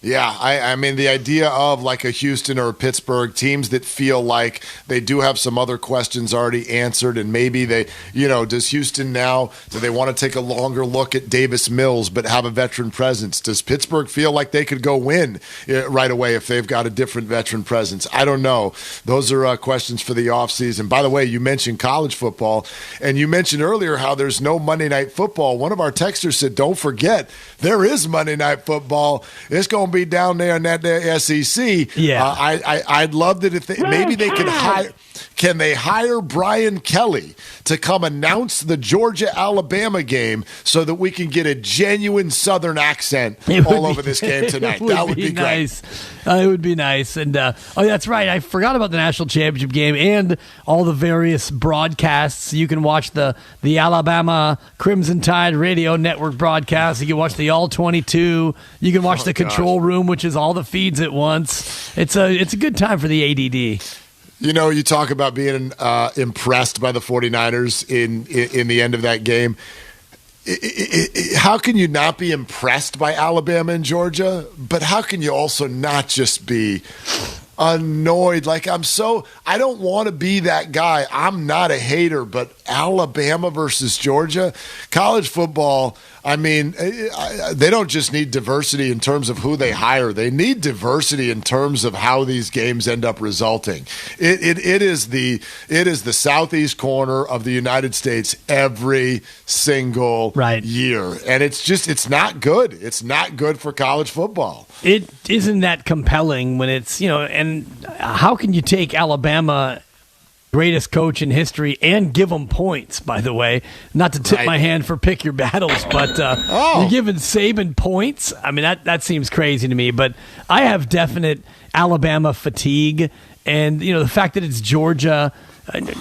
Yeah, I mean, the idea of like a Houston or a Pittsburgh, teams that feel like they do have some other questions already answered, and maybe they, does Houston now, do they want to take a longer look at Davis Mills but have a veteran presence? Does Pittsburgh feel like they could go win right away if they've got a different veteran presence? I don't know. Those are questions for the offseason. By the way, you mentioned college football, and you mentioned earlier how there's no Monday Night Football. One of our texters said, don't forget, there is Monday Night Football. It's going to be down there in that SEC. Yeah, I'd love that if maybe they could hire. Can they hire Brian Kelly to come announce the Georgia-Alabama game so that we can get a genuine Southern accent all over this game tonight? That would be nice. It would be nice. And that's right. I forgot about the national championship game and all the various broadcasts. You can watch the Alabama Crimson Tide Radio Network broadcast. You can watch the All 22. You can watch the Control Room, which is all the feeds at once. It's a good time for the ADD. You talk about being impressed by the 49ers in the end of that game. How can you not be impressed by Alabama and Georgia? But how can you also not just be annoyed? Like, I don't want to be that guy. I'm not a hater, but Alabama versus Georgia, college football, I mean, they don't just need diversity in terms of who they hire. They need diversity in terms of how these games end up resulting. It is the southeast corner of the United States every single year, and it's not good. It's not good for college football. It isn't that compelling when it's and how can you take Alabama, greatest coach in history, and give them points, by the way? Not to tip my hand for pick your battles, but you're giving Saban points? I mean, that seems crazy to me, but I have definite Alabama fatigue, and the fact that it's Georgia,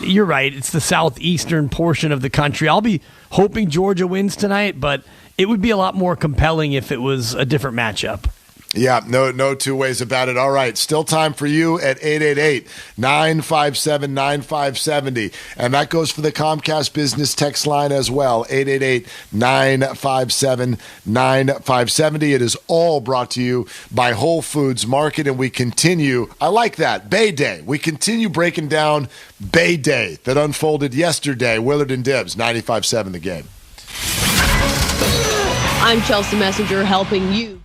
you're right, it's the southeastern portion of the country. I'll be hoping Georgia wins tonight, but it would be a lot more compelling if it was a different matchup. Yeah, no two ways about it. All right, still time for you at 888-957-9570. And that goes for the Comcast Business text line as well, 888-957-9570. It is all brought to you by Whole Foods Market, and we continue, I like that, Bay Day. We continue breaking down Bay Day that unfolded yesterday. Willard and Dibs, 95.7 The Game. I'm Chelsea Messenger, helping you.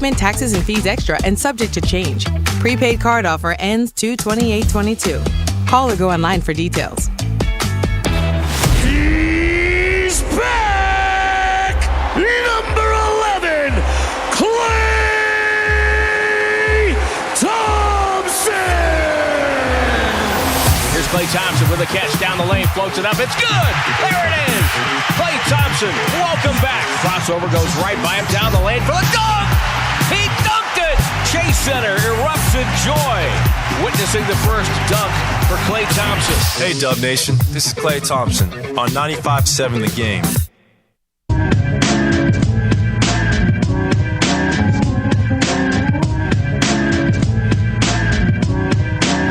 shipment, taxes, and fees extra and subject to change. Prepaid card offer ends 2/28/22. Call or go online for details. He's back! Number 11, Klay Thompson! Here's Klay Thompson with a catch down the lane, floats it up. It's good! There it is! Klay Thompson, welcome back. Crossover goes right by him down the lane for the dunk! He dunked it! Chase Center erupts in joy, witnessing the first dunk for Klay Thompson. Hey, Dub Nation. This is Klay Thompson on 95.7 The Game.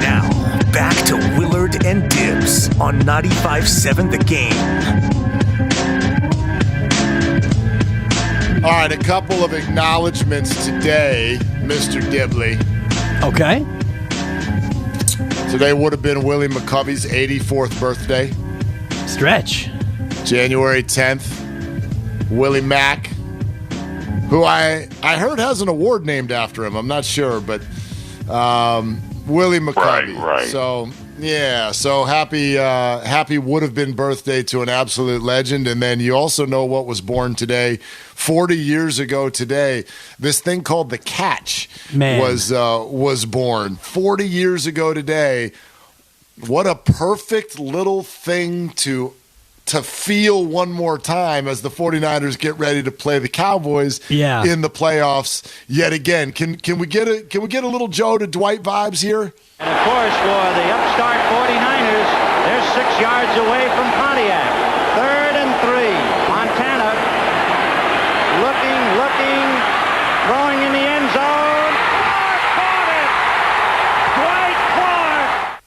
Now, back to Willard and Dibs on 95.7 The Game. All right, a couple of acknowledgments today, Mr. Dibley. Okay. Today would have been Willie McCovey's 84th birthday. Stretch. January 10th, Willie Mack, who I heard has an award named after him. I'm not sure, but Willie McCovey. Right. So, yeah, so happy would have been birthday to an absolute legend. And then you also know what was born today. 40 years ago today, this thing called the catch was born. 40 years ago today. What a perfect little thing to feel one more time as the 49ers get ready to play the Cowboys in the playoffs yet again. Can we get a little Joe to Dwight vibes here? And of course, for the upstart 49ers, they're 6 yards away from Pontiac. 3rd and 3. Montana looking, throwing in the end zone. Caught it! Dwight Clark!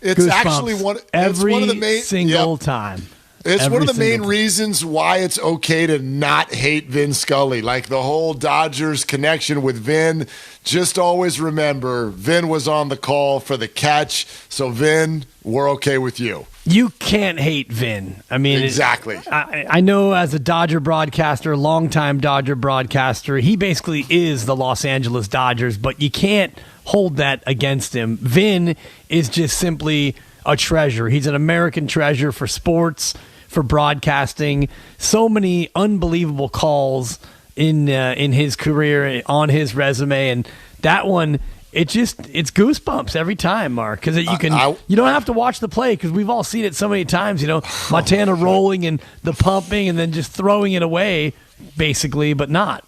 It's actually one of the main single time. It's one of the main reasons why it's okay to not hate Vin Scully. Like the whole Dodgers connection with Vin. Just always remember, Vin was on the call for the catch. So Vin, we're okay with you. You can't hate Vin. I mean, exactly. I know as a Dodger broadcaster, longtime Dodger broadcaster, he basically is the Los Angeles Dodgers, but you can't hold that against him. Vin is just simply a treasure. He's an American treasure for sports, for broadcasting. So many unbelievable calls in his career, on his resume, and that one, it's goosebumps every time, Mark, because you don't have to watch the play because we've all seen it so many times. Montana rolling and the pumping and then just throwing it away, basically, but not.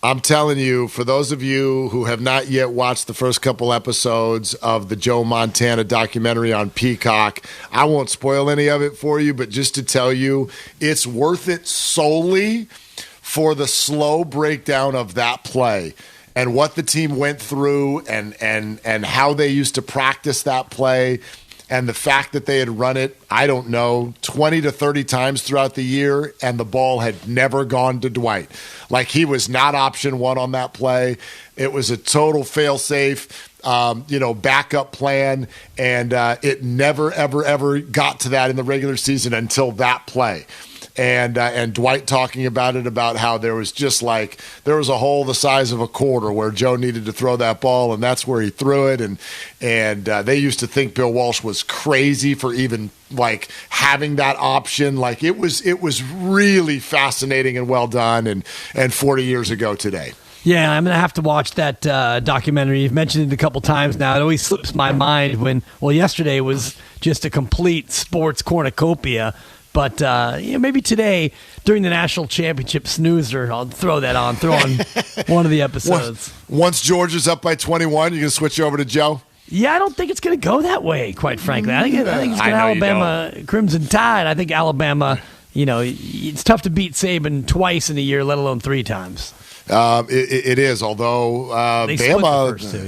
I'm telling you, for those of you who have not yet watched the first couple episodes of the Joe Montana documentary on Peacock, I won't spoil any of it for you, but just to tell you, it's worth it solely for the slow breakdown of that play and what the team went through and how they used to practice that play. And the fact that they had run it, I don't know, 20 to 30 times throughout the year, and the ball had never gone to Dwight. Like, he was not option one on that play. It was a total fail-safe, backup plan, and it never, ever, ever got to that in the regular season until that play. And Dwight talking about it, about how there was a hole the size of a quarter where Joe needed to throw that ball, and that's where he threw it. And they used to think Bill Walsh was crazy for even having that option. Like, it was really fascinating and well done. And 40 years ago today. Yeah, I'm going to have to watch that documentary. You've mentioned it a couple times now. It always slips my mind yesterday was just a complete sports cornucopia. But maybe today during the national championship snoozer, I'll throw on one of the episodes. Once Georgia's up by 21, you're going to switch over to Joe? Yeah, I don't think it's going to go that way, quite frankly. I think it's going to Alabama Crimson Tide. I think Alabama, it's tough to beat Saban twice in a year, let alone 3 times. It is, although they split the first two,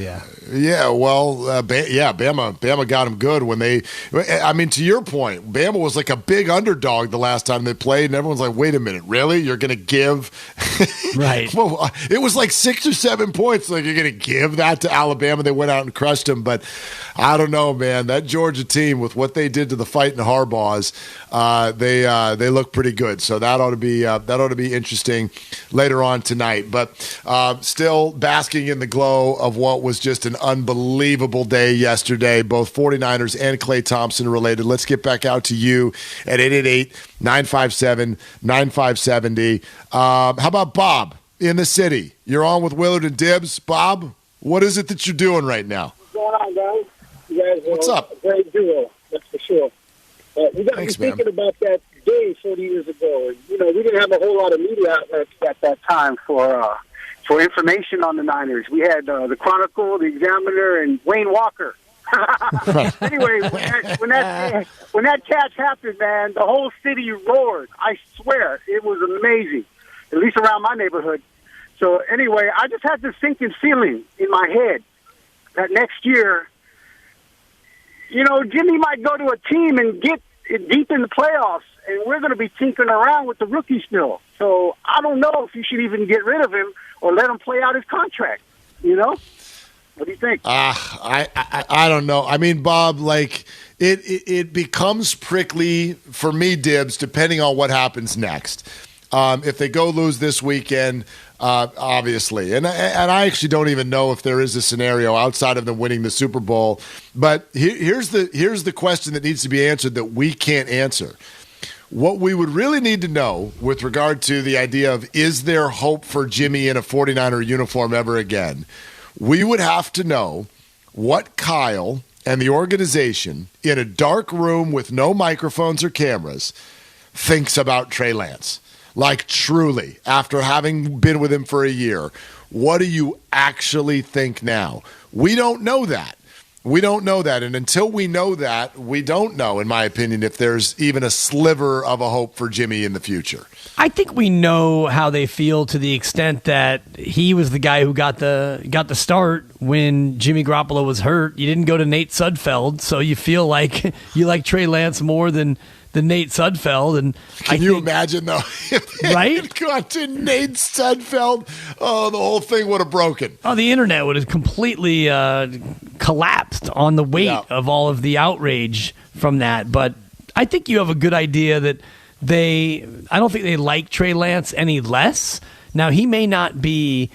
Yeah, well, Bama got them good when they. I mean, to your point, Bama was like a big underdog the last time they played, and everyone's like, "Wait a minute, really? You're going to give?" Right. Well, it was like 6 or 7 points. Like you're going to give that to Alabama? They went out and crushed them, but I don't know, man. That Georgia team with what they did to the Fighting Harbaughs, they look pretty good. So that ought to be interesting later on tonight. But still basking in the glow of what was just an unbelievable day yesterday, both 49ers and Klay Thompson related. Let's get back out to you at 888-957-9570. How about Bob in the city? You're on with Willard and Dibs. Bob, what is it that you're doing right now? What's going on, guys? You guys What's up? A great duo, that's for sure. You got me Thanks, man. thinking about that day 40 years ago. You know, we didn't have a whole lot of media outlets at that time for information on the Niners. We had the Chronicle, the Examiner, and Wayne Walker. Anyway, when that catch happened, man, the whole city roared. I swear, it was amazing, at least around my neighborhood. So anyway, I just had this sinking feeling in my head that next year, you know, Jimmy might go to a team and get deep in the playoffs, and we're going to be tinkering around with the rookie still. So I don't know if you should even get rid of him or let him play out his contract, you know? What do you think? I don't know. I mean, Bob, like it becomes prickly for me, Dibs, depending on what happens next. If they go lose this weekend, obviously, and I actually don't even know if there is a scenario outside of them winning the Super Bowl. But here's the question that needs to be answered that we can't answer. What we would really need to know with regard to the idea of is there hope for Jimmy in a 49er uniform ever again, we would have to know what Kyle and the organization in a dark room with no microphones or cameras thinks about Trey Lance. Like, truly, after having been with him for a year, what do you actually think now? We don't know that. We don't know that. And until we know that, we don't know, in my opinion, if there's even a sliver of a hope for Jimmy in the future. I think we know how they feel to the extent that he was the guy who got the start when Jimmy Garoppolo was hurt. You didn't go to Nate Sudfeld, so you feel like you like Trey Lance more than Nate Sudfeld. And Can you imagine, though? If they right? had gone to Nate Sudfeld, oh, the whole thing would have broken. Oh, the internet would have completely collapsed on the weight of all of the outrage from that. But I think you have a good idea that I don't think they like Trey Lance any less. Now, he may not be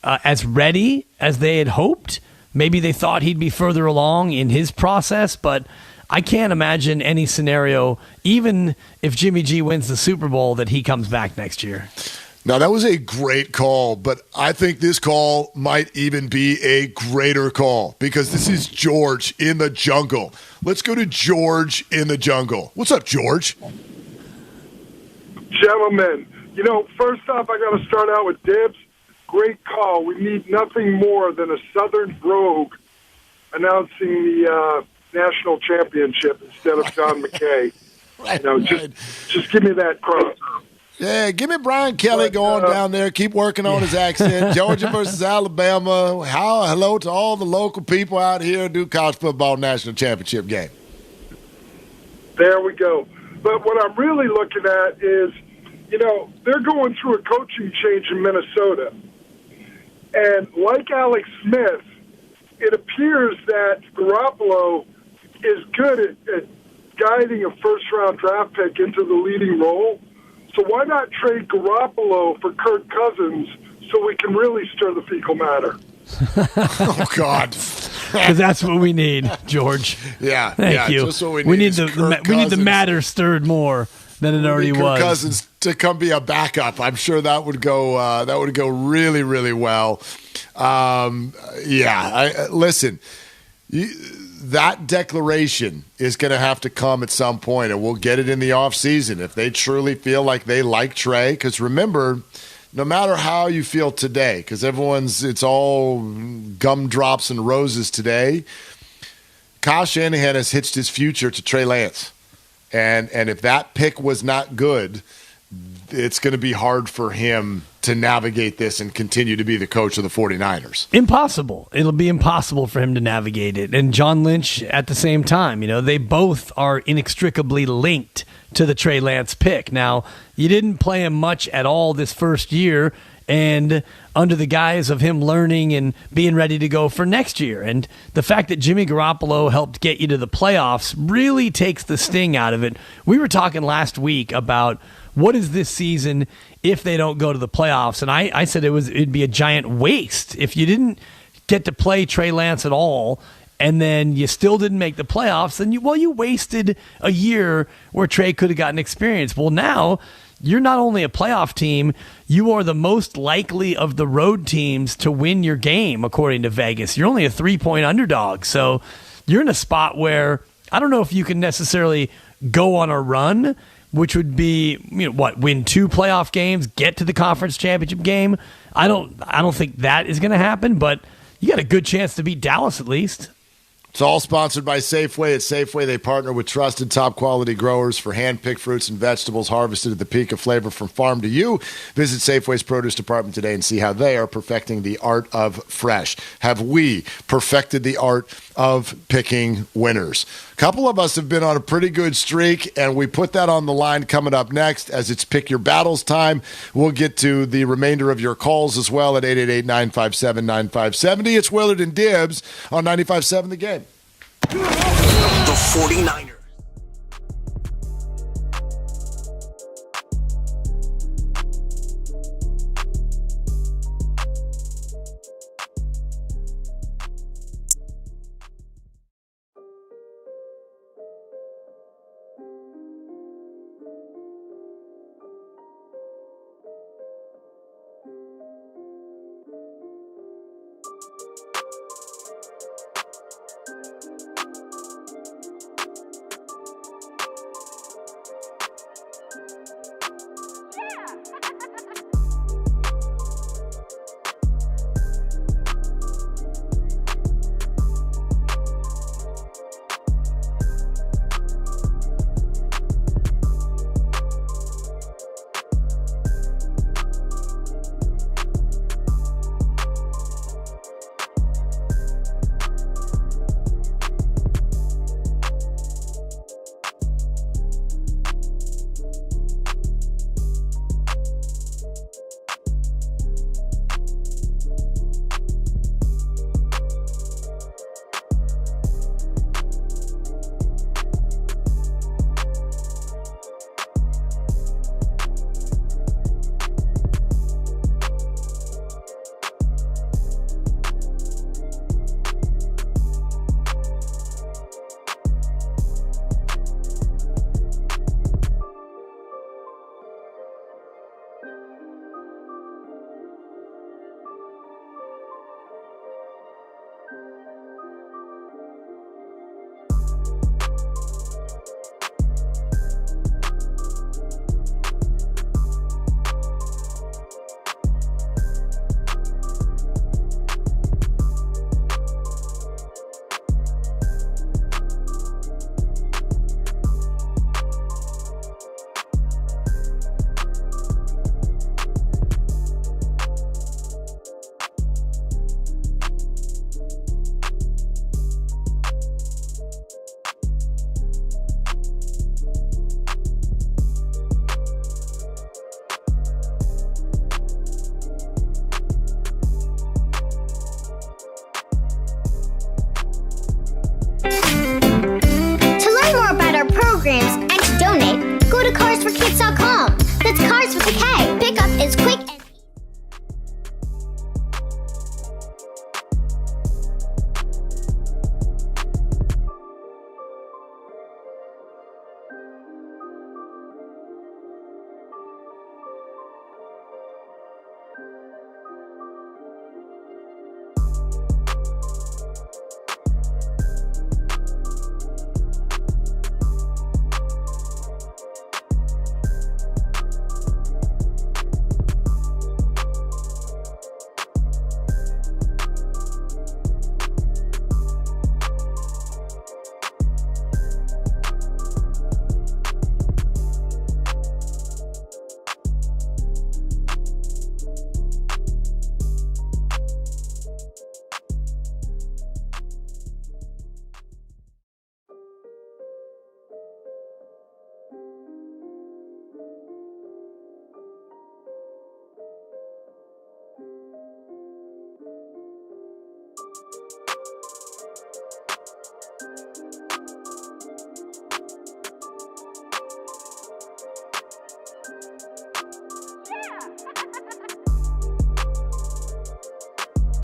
as ready as they had hoped. Maybe they thought he'd be further along in his process, but I can't imagine any scenario, even if Jimmy G wins the Super Bowl, that he comes back next year. Now, that was a great call, but I think this call might even be a greater call because this is George in the jungle. Let's go to George in the jungle. What's up, George? Gentlemen, you know, first off, I got to start out with Dibs. Great call. We need nothing more than a Southern brogue announcing the national championship instead of John McKay. Just give me that cross. Yeah, give me Brian Kelly going down there. Keep working on his accent. Georgia versus Alabama. Hello to all the local people out here who do college football national championship game. There we go. But what I'm really looking at is, you know, they're going through a coaching change in Minnesota. And like Alex Smith, it appears that Garoppolo is good at guiding a first-round draft pick into the leading role. So why not trade Garoppolo for Kirk Cousins so we can really stir the fecal matter? Oh, God. Because that's what we need, George. Yeah. Thank you. Just what we need the the matter stirred more than it already Kirk was. Cousins to come be a backup. I'm sure that would go. That would go really, really well. Listen. That declaration is going to have to come at some point, and we'll get it in the offseason if they truly feel like they like Trey. Because remember, no matter how you feel today, because it's all gumdrops and roses today, Kyle Shanahan has hitched his future to Trey Lance. And if that pick was not good, it's going to be hard for him to navigate this and continue to be the coach of the 49ers. Impossible. It'll be impossible for him to navigate it. And John Lynch at the same time, they both are inextricably linked to the Trey Lance pick. Now, you didn't play him much at all this first year, and under the guise of him learning and being ready to go for next year. And the fact that Jimmy Garoppolo helped get you to the playoffs really takes the sting out of it. We were talking last week about what is this season if they don't go to the playoffs, and I said it'd be a giant waste if you didn't get to play Trey Lance at all, and then you still didn't make the playoffs. Then you wasted a year where Trey could have gotten experience. Well, now you're not only a playoff team, you are the most likely of the road teams to win your game, according to Vegas. You're only a 3-point underdog, so you're in a spot where I don't know if you can necessarily go on a run, which would be, win 2 playoff games, get to the conference championship game. I don't think that is going to happen, but you got a good chance to beat Dallas at least. It's all sponsored by Safeway. At Safeway, they partner with trusted, top-quality growers for hand-picked fruits and vegetables harvested at the peak of flavor from farm to you. Visit Safeway's produce department today and see how they are perfecting the art of fresh. Have we perfected the art of picking winners? A couple of us have been on a pretty good streak, and we put that on the line coming up next as it's Pick Your Battles time. We'll get to the remainder of your calls as well at 888-957-9570. It's Willard and Dibs on 95.7 The Game. The 49ers.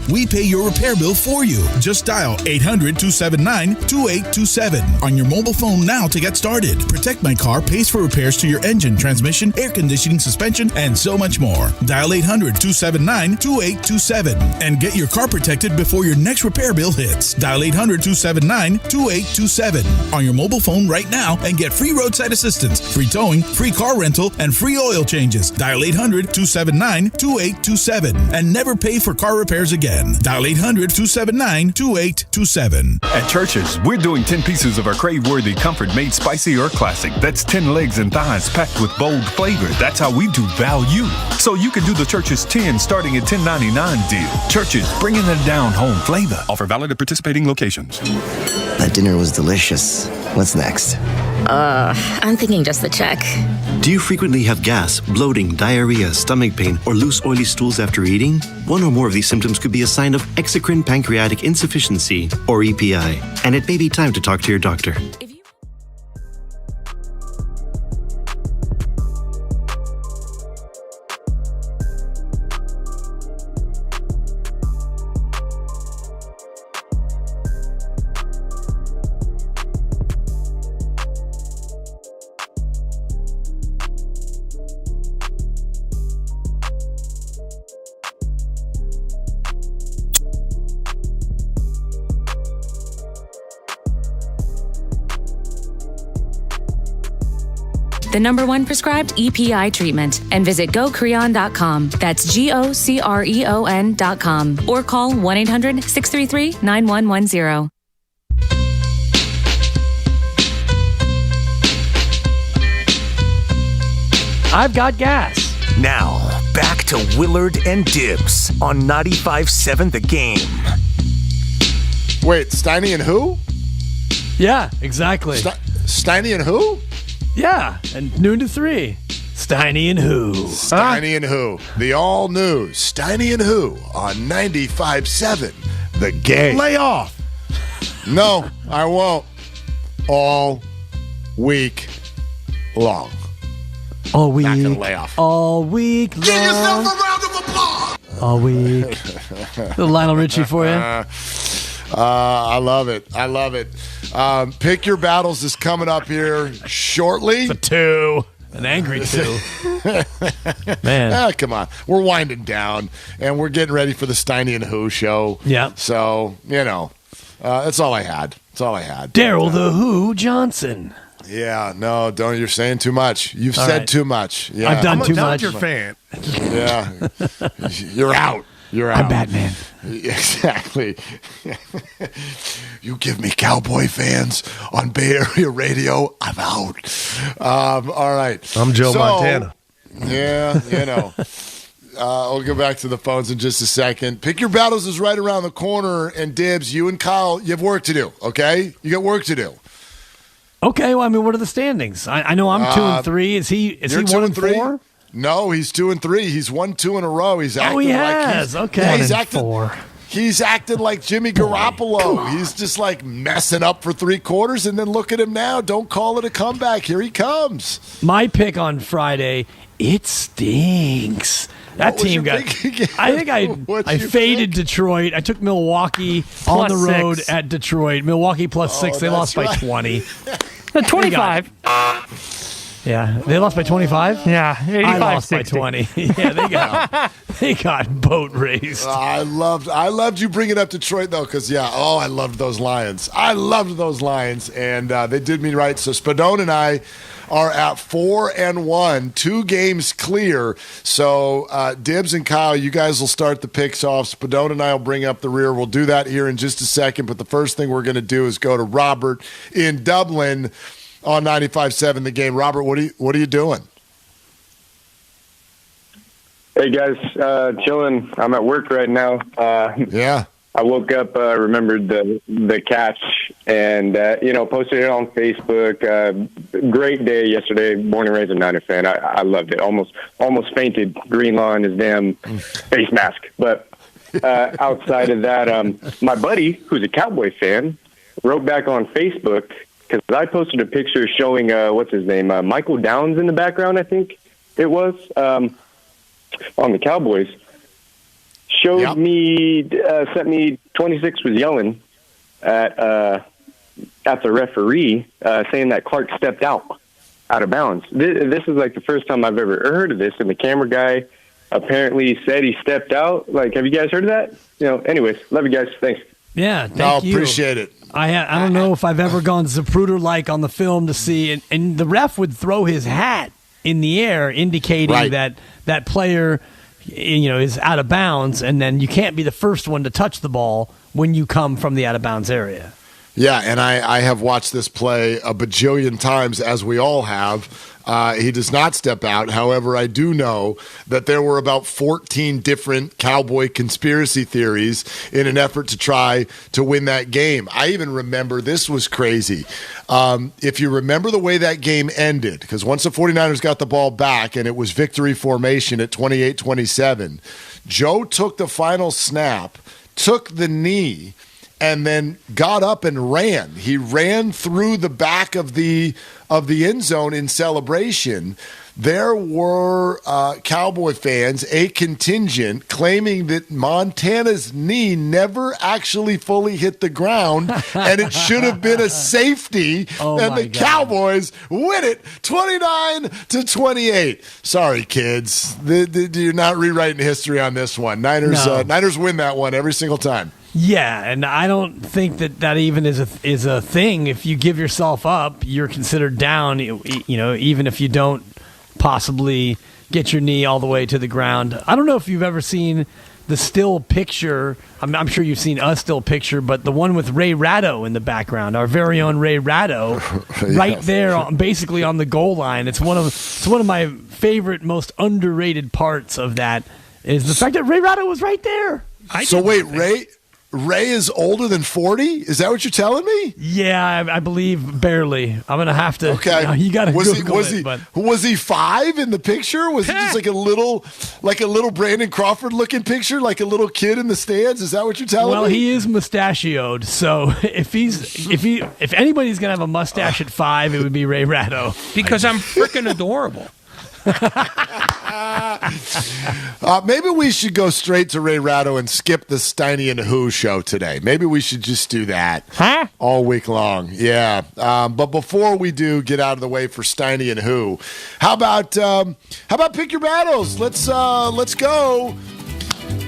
We pay your repair bill for you. Just dial 800-279-2827 on your mobile phone now to get started. Protect My Car pays for repairs to your engine, transmission, air conditioning, suspension, and so much more. Dial 800-279-2827 and get your car protected before your next repair bill hits. Dial 800-279-2827 on your mobile phone right now and get free roadside assistance, free towing, free car rental, and free oil changes. Dial 800-279-2827 and never pay for car repairs again. Dial 800-279-2827. At Church's, we're doing 10 pieces of our crave-worthy comfort made spicy or classic. That's 10 legs and thighs packed with bold flavor. That's how we do value. So you can do the Church's 10 starting at $10.99 deal. Church's, bringing the down-home flavor. Offer valid at participating locations. That dinner was delicious. What's next? I'm thinking just the check. Do you frequently have gas, bloating, diarrhea, stomach pain, or loose, oily stools after eating? One or more of these symptoms could be a sign of exocrine pancreatic insufficiency, or EPI, and it may be time to talk to your doctor. The #1 prescribed EPI treatment, and visit gocreon.com. That's GOCREON.com, or call 1-800-633-9110. I've got gas. Now, back to Willard and Dibs on 95.7 The Game. Wait, Steiny and who? Yeah, exactly. Steiny and who? Yeah, and noon to 3. Steiny and who? Steiny and who? The all new Steiny and who on 95.7 The Game. Lay off. No, I won't. All week long. All week. Not gonna lay off. All week long. Give yourself a round of applause. All week. Little Lionel Richie for you. I love it. I love it. Pick Your Battles is coming up here shortly. It's a 2. An angry 2. Man. Come on. We're winding down, and we're getting ready for the Steiny and Who show. Yeah. So, that's all I had. That's all I had. Daryl the Who Johnson. Yeah, no, don't. You're saying too much. You've said too much. Yeah. I've done too I'm much. not your fan. Yeah. You're out. You're out. I'm Batman. Exactly. You give me cowboy fans on Bay Area radio, I'm out. All right. I'm Joe Montana. Yeah, I'll go back to the phones in just a second. Pick Your Battles is right around the corner, and Dibs, you and Kyle, you have work to do, okay? You got work to do. Okay, well, I mean, what are the standings? I know I'm 2 and 3. Is he 1 and 4? No, he's 2 and 3. He's won 2 in a row. He's acting he has. Okay. He's 4. He's acting like Jimmy Garoppolo. He's just like messing up for 3 quarters, and then look at him now. Don't call it a comeback. Here he comes. My pick on Friday, it stinks. That team got. I think I faded Detroit. I took Milwaukee on the road 6. At Detroit. Milwaukee plus 6. They lost by 20. 25. Yeah, they lost by 25. Yeah, 85, I lost 60. by 20. Yeah, they got boat raced. I loved you bringing up Detroit though, because I loved those Lions. And they did me right. So Spadone and I are at 4-1, 2 games clear. So Dibs and Kyle, you guys will start the picks off. Spadone and I will bring up the rear. We'll do that here in just a second. But the first thing we're going to do is go to Robert in Dublin on 95.7 The Game. Robert, what are you doing? Hey guys, chilling. I'm at work right now. Yeah. I woke up, remembered the catch, and posted it on Facebook. Great day yesterday. Born and raised a Niner fan. I loved it. Almost fainted. Green law in his damn face mask. But outside of that, my buddy, who's a Cowboy fan, wrote back on Facebook because I posted a picture showing what's his name, Michael Downs in the background. I think it was on the Cowboys. showed me, sent me 26 was yelling at the referee, saying that Clark stepped out of bounds. This is like the first time I've ever heard of this, and the camera guy apparently said he stepped out. Like, have you guys heard of that? Anyways, love you guys. Thanks. Yeah, thank you. Appreciate it. I don't know if I've ever gone Zapruder-like on the film to see, and the ref would throw his hat in the air, indicating that player, is out of bounds, and then you can't be the first one to touch the ball when you come from the out of bounds area. Yeah, and I have watched this play a bajillion times, as we all have. He does not step out. However, I do know that there were about 14 different Cowboy conspiracy theories in an effort to try to win that game. I even remember, this was crazy. If you remember the way that game ended, because once the 49ers got the ball back and it was victory formation at 28-27, Joe took the final snap, took the knee, and then got up and ran. He ran through the back of the end zone in celebration. There were Cowboy fans, a contingent, claiming that Montana's knee never actually fully hit the ground, and it should have been a safety, and the Cowboys win it 29-28. Sorry, kids. You're not rewriting history on this one. Niners win that one every single time. Yeah, and I don't think that even is a thing. If you give yourself up, you're considered down, even if you don't possibly get your knee all the way to the ground. I don't know if you've ever seen the still picture. I'm sure you've seen a still picture, but the one with Ray Ratto in the background, our very own Ray Ratto, right there, basically on the goal line. It's one of my favorite, most underrated parts of that is the fact that Ray Ratto was right there. Ray is older than 40? Is that what you're telling me? Yeah, I believe barely. I'm gonna have to. Okay, you got to Google Was he 5 in the picture? Was he just like a little Brandon Crawford looking picture, like a little kid in the stands? Is that what you're telling me? Well, he is mustachioed, so if anybody's gonna have a mustache at 5, it would be Ray Ratto. Because I'm freaking adorable. Maybe we should go straight to Ray Ratto and skip the Steiny and Who show today. Maybe we should just do that all week long. Yeah. But before we do get out of the way for Steiny and Who, how about pick your battles? Let's go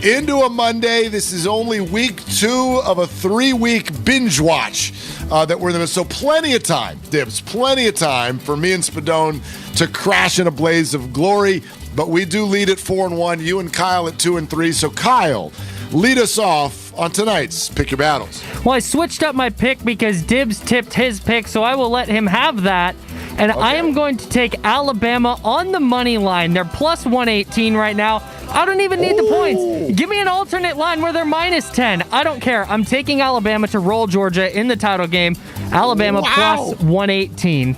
into a Monday. This is only week 2 of a 3-week binge watch that we're in. So plenty of time, Dibs, plenty of time for me and Spadone to crash in a blaze of glory. But we do lead at 4-1. You and Kyle at 2-3. So Kyle, lead us off on tonight's Pick Your Battles. Well, I switched up my pick because Dibs tipped his pick, so I will let him have that. And I am going to take Alabama on the money line. They're plus 118 right now. I don't even need the points. Give me an alternate line where they're minus 10. I don't care. I'm taking Alabama to roll Georgia in the title game. Alabama plus 118.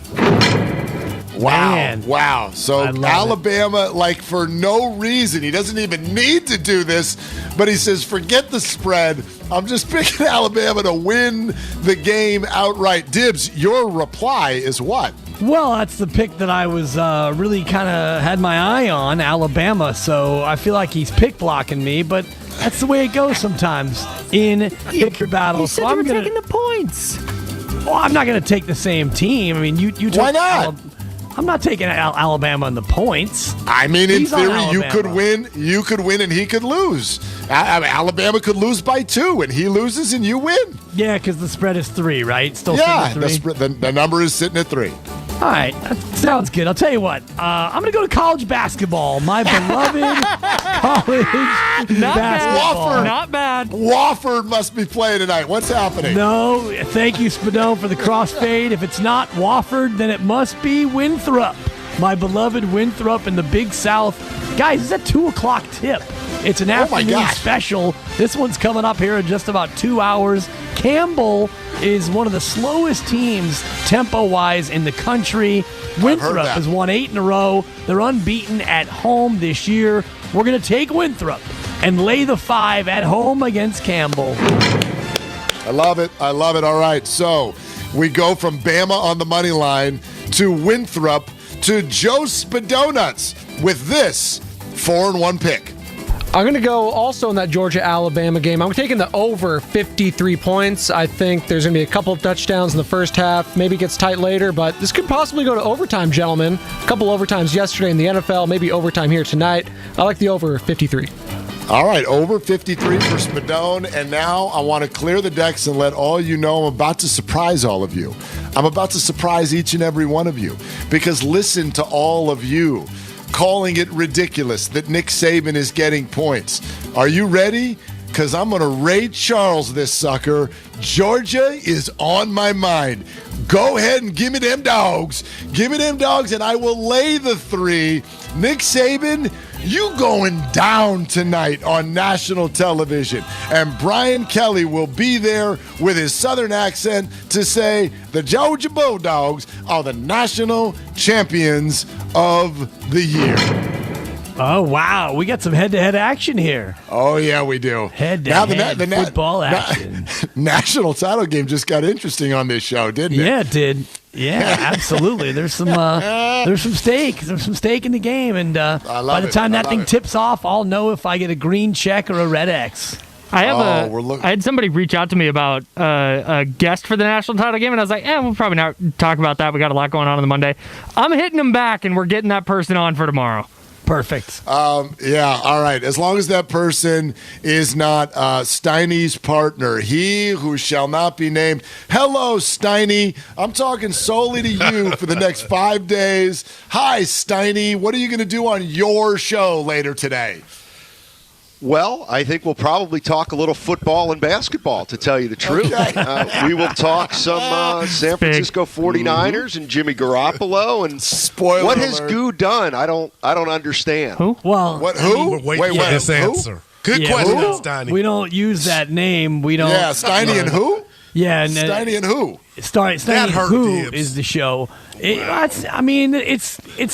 Wow. So Alabama, like for no reason, he doesn't even need to do this, but he says, forget the spread. I'm just picking Alabama to win the game outright. Dibs, your reply is what? Well, that's the pick that I was really kind of had my eye on, Alabama. So I feel like he's pick blocking me, but that's the way it goes sometimes in Pick Your Battle. You said you were taking the points. Well, I'm not going to take the same team. I mean, you took Why not? I'm not taking Alabama in the points. I mean, in theory, you could win, and he could lose. Alabama could lose by 2, and he loses, and you win. Yeah, because the spread is 3, right? Still sitting at 3? The number is sitting at 3. All right, that sounds good. I'll tell you what. I'm going to go to college basketball. My beloved college basketball. Not bad. Wofford must be playing tonight. What's happening? No, thank you, Spadone, for the crossfade. If it's not Wofford, then it must be Winthrop. My beloved Winthrop in the Big South. Guys, it's a 2 o'clock tip. It's an afternoon special. This one's coming up here in just about 2 hours. Campbell is one of the slowest teams tempo-wise in the country. Winthrop has won 8 in a row. They're unbeaten at home this year. We're going to take Winthrop and lay the 5 at home against Campbell. I love it. All right, so we go from Bama on the money line to Winthrop to Joe Spadonuts with this 4-1 pick. I'm going to go also in that Georgia-Alabama game. I'm taking the over 53 points. I think there's going to be a couple of touchdowns in the first half. Maybe it gets tight later, but this could possibly go to overtime, gentlemen. A couple overtimes yesterday in the NFL, maybe overtime here tonight. I like the over 53. All right, over 53 for Spadone. And now I want to clear the decks and let all you know I'm about to surprise all of you. I'm about to surprise each and every one of you. Because listen to all of you calling it ridiculous that Nick Saban is getting points. Are you ready? Because I'm going to Ray Charles this sucker. Georgia is on my mind. Go ahead and give me them dogs. Give me them dogs, and I will lay the 3. Nick Saban, you going down tonight on national television. And Brian Kelly will be there with his southern accent to say the Georgia Bulldogs are the national champions of the year. Oh, wow. We got some head-to-head action here. Oh, yeah, we do. Head-to-head football action. National title game just got interesting on this show, didn't it? Yeah, it did. Yeah, absolutely. There's some stake. There's some stake in the game, and by the time that thing tips off, I'll know if I get a green check or a red X. I had somebody reach out to me about a guest for the national title game, and I was like, we'll probably not talk about that. We got a lot going on the Monday. I'm hitting them back, and we're getting that person on for tomorrow. Perfect. Yeah, all right. As long as that person is not Steiny's partner, he who shall not be named. Hello, Steiny. I'm talking solely to you for the next 5 days. Hi, Steiny. What are you going to do on your show later today? Well, I think we'll probably talk a little football and basketball, to tell you the truth. Okay. We will talk some San Francisco 49ers and Jimmy Garoppolo. And spoiler what alert. has Goo done? I don't understand. Who? Well, what? Who? We're waiting for this answer. Good question, Steiny. We don't use that name. We don't. Yeah, Steiny and who? Yeah, Steiny and who? Steiny and who is the show. It's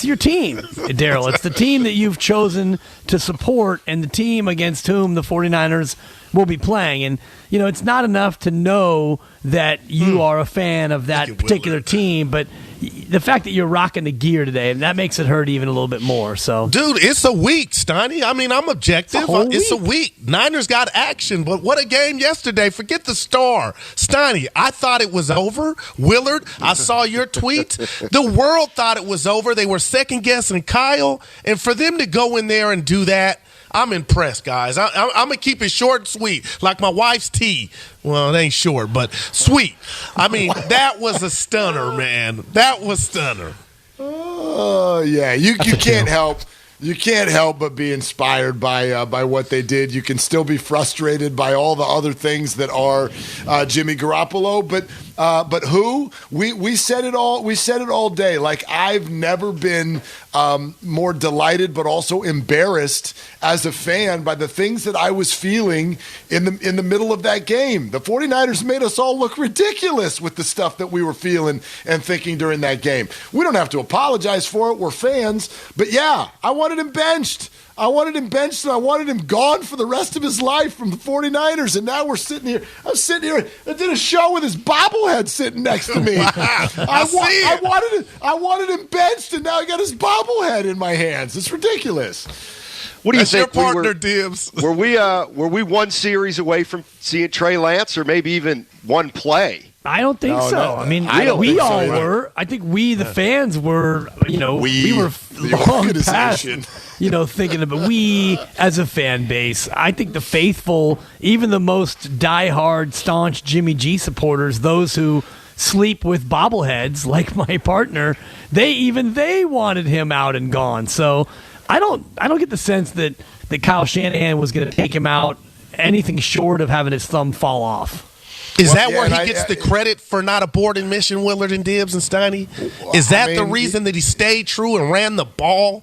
your team, Daryl. It's the team that you've chosen to support and the team against whom the 49ers will be playing. And, it's not enough to know that you are a fan of that particular team, but the fact that you're rocking the gear today, and that makes it hurt even a little bit more. So, dude, it's a week, Steiny. I'm objective. It's a week. Niners got action, but what a game yesterday. Forget the star. Steiny, I thought it was over. Willard, I saw your tweet. The world thought it was over. They were second-guessing Kyle, and for them to go in there and do that, I'm impressed, guys. I'm going to keep it short and sweet, like my wife's tea. Well, it ain't short, but sweet. That was a stunner, man. That was stunner. Oh, yeah. You can't help. You can't help but be inspired by what they did. You can still be frustrated by all the other things that are Jimmy Garoppolo, but who? We said it all. We said it all day. Like, I've never been more delighted, but also embarrassed as a fan by the things that I was feeling in the middle of that game. The 49ers made us all look ridiculous with the stuff that we were feeling and thinking during that game. We don't have to apologize for it. We're fans, but yeah, I wanted him benched. I wanted him benched, and I wanted him gone for the rest of his life from the 49ers. And now we're sitting here. I'm sitting here. I did a show with his bobblehead sitting next to me. I wanted him benched, and now I got his bobblehead in my hands. It's ridiculous. What do you think? Your partner, Dibs. Were we one series away from seeing Trey Lance, or maybe even one play? I don't think so. We all were. I think we, the fans, were. We were long past. Thinking about we as a fan base. I think the faithful, even the most diehard, staunch Jimmy G supporters, those who sleep with bobbleheads like my partner, they wanted him out and gone. So I don't get the sense that Kyle Shanahan was going to take him out anything short of having his thumb fall off. Is that where he gets the credit for not aborting mission, Willard and Dibs and Steiny? Is that the reason that he stayed true and ran the ball?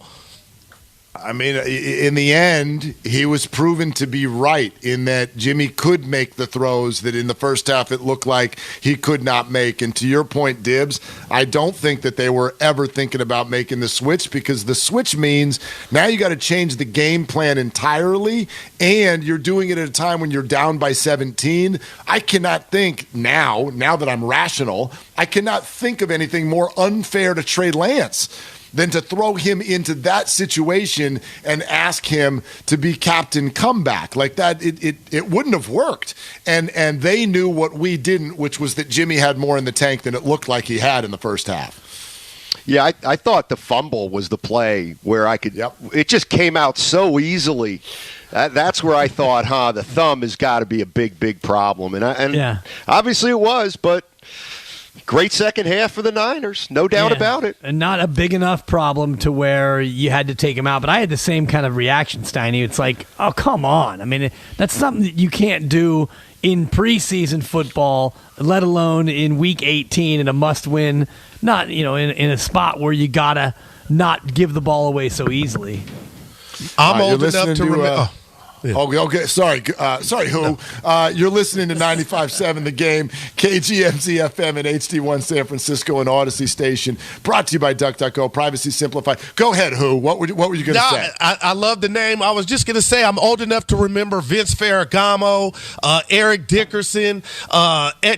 In the end, he was proven to be right in that Jimmy could make the throws that in the first half it looked like he could not make. And to your point, Dibs, I don't think that they were ever thinking about making the switch, because the switch means now you got to change the game plan entirely, and you're doing it at a time when you're down by 17. I cannot think now that I'm rational, I cannot think of anything more unfair to Trey Lance. than to throw him into that situation and ask him to be captain comeback. Like that, it wouldn't have worked. And they knew what we didn't, which was that Jimmy had more in the tank than it looked like he had in the first half. Yeah, I thought the fumble was the play where I could. Yep. It just came out so easily. That's where I thought, the thumb has got to be a big problem, and obviously it was. But great second half for the Niners, no doubt about it. And not a big enough problem to where you had to take him out. But I had the same kind of reaction, Steiny. It's like, oh, come on. I mean, that's something that you can't do in preseason football, let alone in Week 18 in a must-win. Not, in a spot where you gotta not give the ball away so easily. I'm old enough to remember. Okay. Sorry, who? You're listening to 95.7 The Game, KGMZ FM and HD1 San Francisco and Odyssey Station. Brought to you by DuckDuckGo, Privacy Simplified. Go ahead, who? What were you going to say? I love the name. I was just going to say I'm old enough to remember Vince Ferragamo, Eric Dickerson,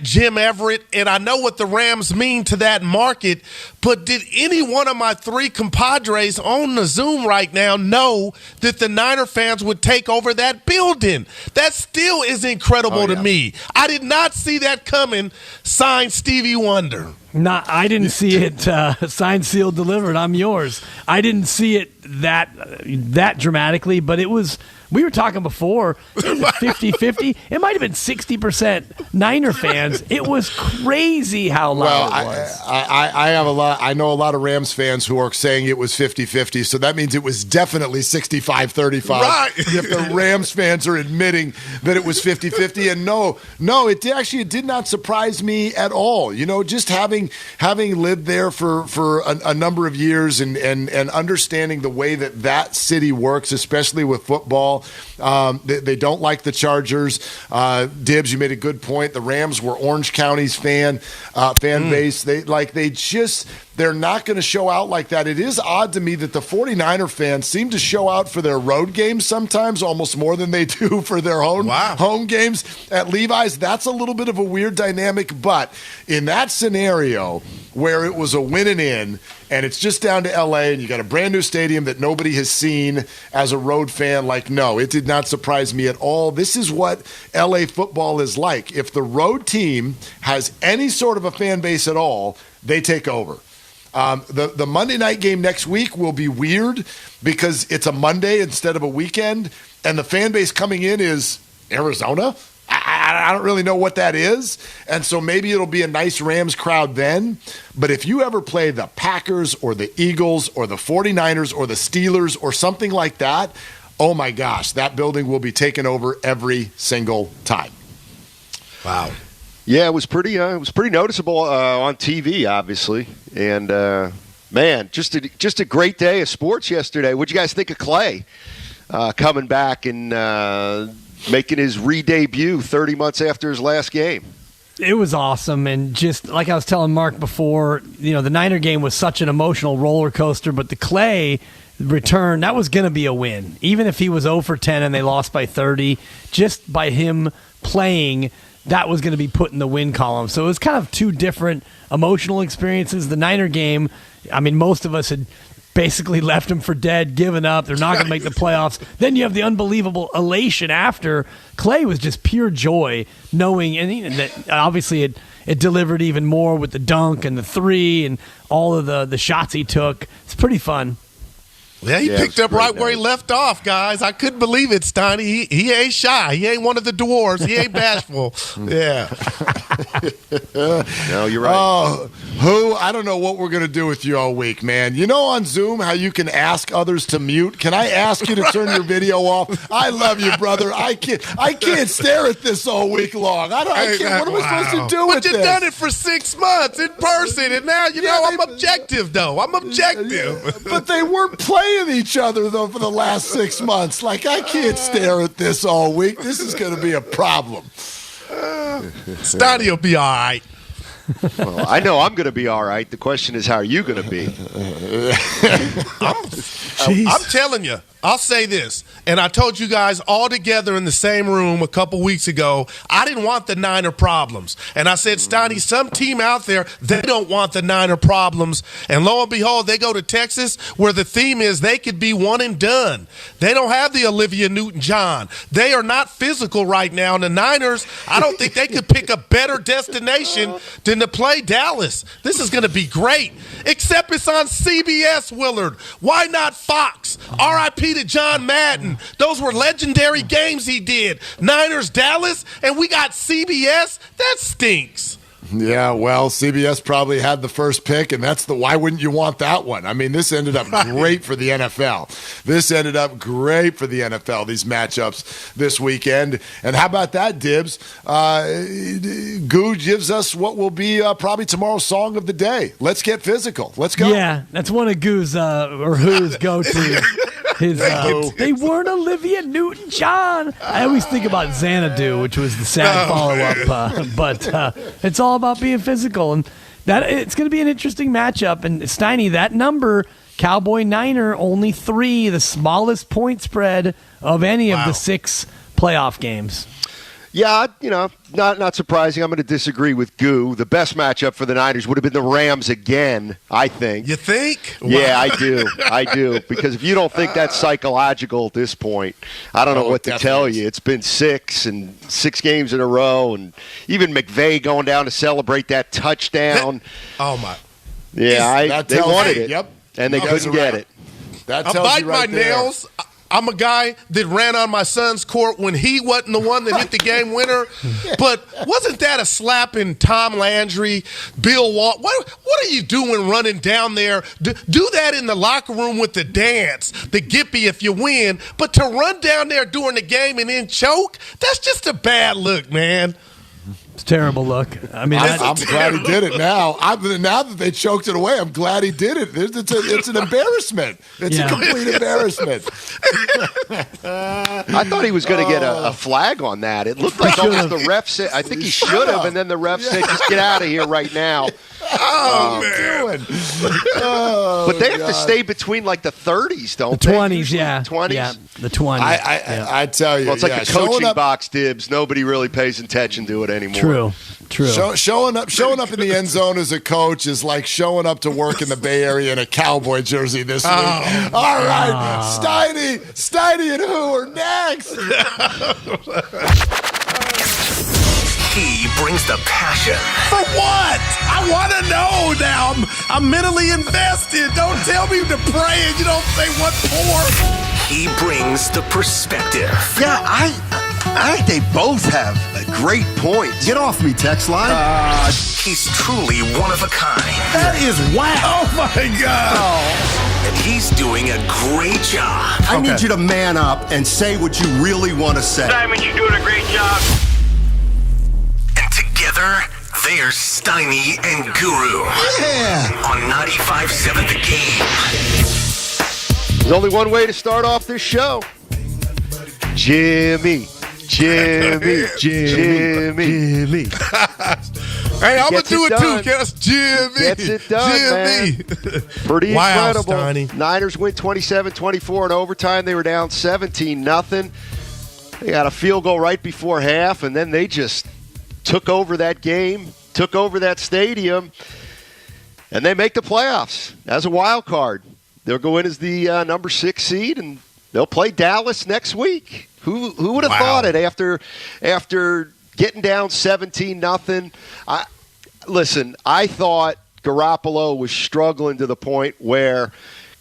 Jim Everett, and I know what the Rams mean to that market. But did any one of my three compadres on the Zoom right now know that the Niner fans would take over that building? That still is incredible to me. I did not see that coming. Signed, Stevie Wonder. I didn't see it signed, sealed, delivered. I'm yours. I didn't see it that dramatically, but it was. We were talking before, it was 50-50. It might have been 60% Niner fans. It was crazy how loud it was. I know a lot of Rams fans who are saying it was 50-50, so that means it was definitely 65-35. Right. If the Rams fans are admitting that it was 50-50. And no, it did not surprise me at all. Just having lived there for a number of years and understanding the way that city works, especially with football. They don't like the Chargers. Dibs, you made a good point. The Rams were Orange County's fan base. They're not going to show out like that. It is odd to me that the 49er fans seem to show out for their road games sometimes almost more than they do for their home games at Levi's. That's a little bit of a weird dynamic, but in that scenario where it was a win and in, and it's just down to L.A., and you got a brand new stadium that nobody has seen as a road fan, no, it did not surprise me at all. This is what L.A. football is like. If the road team has any sort of a fan base at all, they take over. The Monday night game next week will be weird because it's a Monday instead of a weekend, and the fan base coming in is Arizona. I don't really know what that is, and so maybe it'll be a nice Rams crowd then. But if you ever play the Packers or the Eagles or the 49ers or the Steelers or something like that, oh my gosh, that building will be taken over every single time. Wow. Yeah, it was pretty noticeable on TV, obviously, and man, just a great day of sports yesterday. What'd you guys think of Clay coming back and making his re-debut 30 months after his last game? It was awesome, and just like I was telling Mark before, the Niner game was such an emotional roller coaster, but the Clay return, that was going to be a win. Even if he was 0 for 10 and they lost by 30, just by him playing, that was going to be put in the win column. So it was kind of two different emotional experiences. The Niner game, most of us had basically left him for dead, given up. They're not going to make the playoffs. Then you have the unbelievable elation after. Clay was just pure joy, knowing and that obviously it delivered even more with the dunk and the three and all of the shots he took. It's pretty fun. Yeah, he picked up right where he left off, guys. I couldn't believe it, Steiny. He ain't shy. He ain't one of the dwarves. He ain't bashful. Yeah. No, you're right. Who? I don't know what we're going to do with you all week, man. On Zoom how you can ask others to mute? Can I ask you to turn your video off? I love you, brother. I can't stare at this all week long. I can't. What am I supposed to do with this? But you've done it for 6 months in person, and now, I'm objective, though. I'm objective. But they weren't playing each other, though, for the last 6 months. I can't stare at this all week. This is going to be a problem. Steiny will be all right. Well, I know I'm going to be all right. The question is, how are you going to be? I'm telling you, I'll say this, and I told you guys all together in the same room a couple weeks ago, I didn't want the Niner problems. And I said, Steiny, some team out there, they don't want the Niner problems. And lo and behold, they go to Texas where the theme is they could be one and done. They don't have the Olivia Newton-John. They are not physical right now. And the Niners, I don't think they could pick a better destination than to play Dallas. This is going to be great, except it's on CBS, Willard. Why not Fox? R.I.P. to John Madden. Those were legendary games he did. Niners, Dallas, and we got CBS? That stinks. Yeah, well, CBS probably had the first pick, and that's why wouldn't you want that one? I mean, this ended up great for the NFL. These matchups this weekend. And how about that, Dibs? Goo gives us what will be probably tomorrow's song of the day. Let's get physical. Let's go. Yeah, that's one of Goo's or who's go-to. They weren't Olivia Newton-John. I always think about Xanadu, which was the sad follow-up, but it's all about being physical, and that it's going to be an interesting matchup. And Steiny, that number, Cowboy Niner, only 3, the smallest point spread of any of the 6 playoff games. Yeah, not surprising. I'm going to disagree with Goo. The best matchup for the Niners would have been the Rams again, I think. You think? Yeah, I do. Because if you don't think that's psychological at this point, I don't know what to tell you. It's been 6 games in a row, and even McVay going down to celebrate that touchdown. Oh, my. Yeah, they wanted it. Yep. And they couldn't get it. That I tells bite you right my there. nails. I'm a guy that ran on my son's court when he wasn't the one that hit the game winner. But wasn't that a slap in Tom Landry, Bill Walt? What are you doing running down there? Do that in the locker room with the dance, the gippy if you win. But to run down there during the game and then choke, that's just a bad look, man. It's a terrible look. I mean, I'm glad he did it now. Now that they choked it away, I'm glad he did it. It's an embarrassment. It's a complete embarrassment. I thought he was going to get a flag on that. It looked like almost the ref said, I think he should have, and then the ref said, just get out of here right now. Man. But they have to stay between like the 30s, don't the they? 20s, yeah. 20s? Yeah, the 20s. I tell you. Well, it's like the coaching box, Dibs. Nobody really pays attention to it anymore. True. Showing up in the end zone as a coach is like showing up to work in the Bay Area in a Cowboy jersey this week. All right, Steiny and who are next? He brings the passion. For what? I want to know now. I'm mentally invested. Don't tell me to pray and you don't say what for. He brings the perspective. Yeah, I think they both have great points. Get off me, text line. He's truly one of a kind. That is whack. Oh, my God. And he's doing a great job. I need you to man up and say what you really want to say. Diamond, you're doing a great job. And together, they're Steiny and Guru. Yeah. On 95.7 The Game. There's only one way to start off this show. Jimmy. Hey, I'm going to do it too, Cass. Jimmy. Gets it done, Jimmy. Man. Pretty incredible. Steiny. Niners win 27-24 in overtime. They were down 17-0. They got a field goal right before half, and then they just took over that game, took over that stadium, and they make the playoffs as a wild card. They'll go in as the number 6 seed, and they'll play Dallas next week. Who would have thought it after getting down 17-0? Listen, I thought Garoppolo was struggling to the point where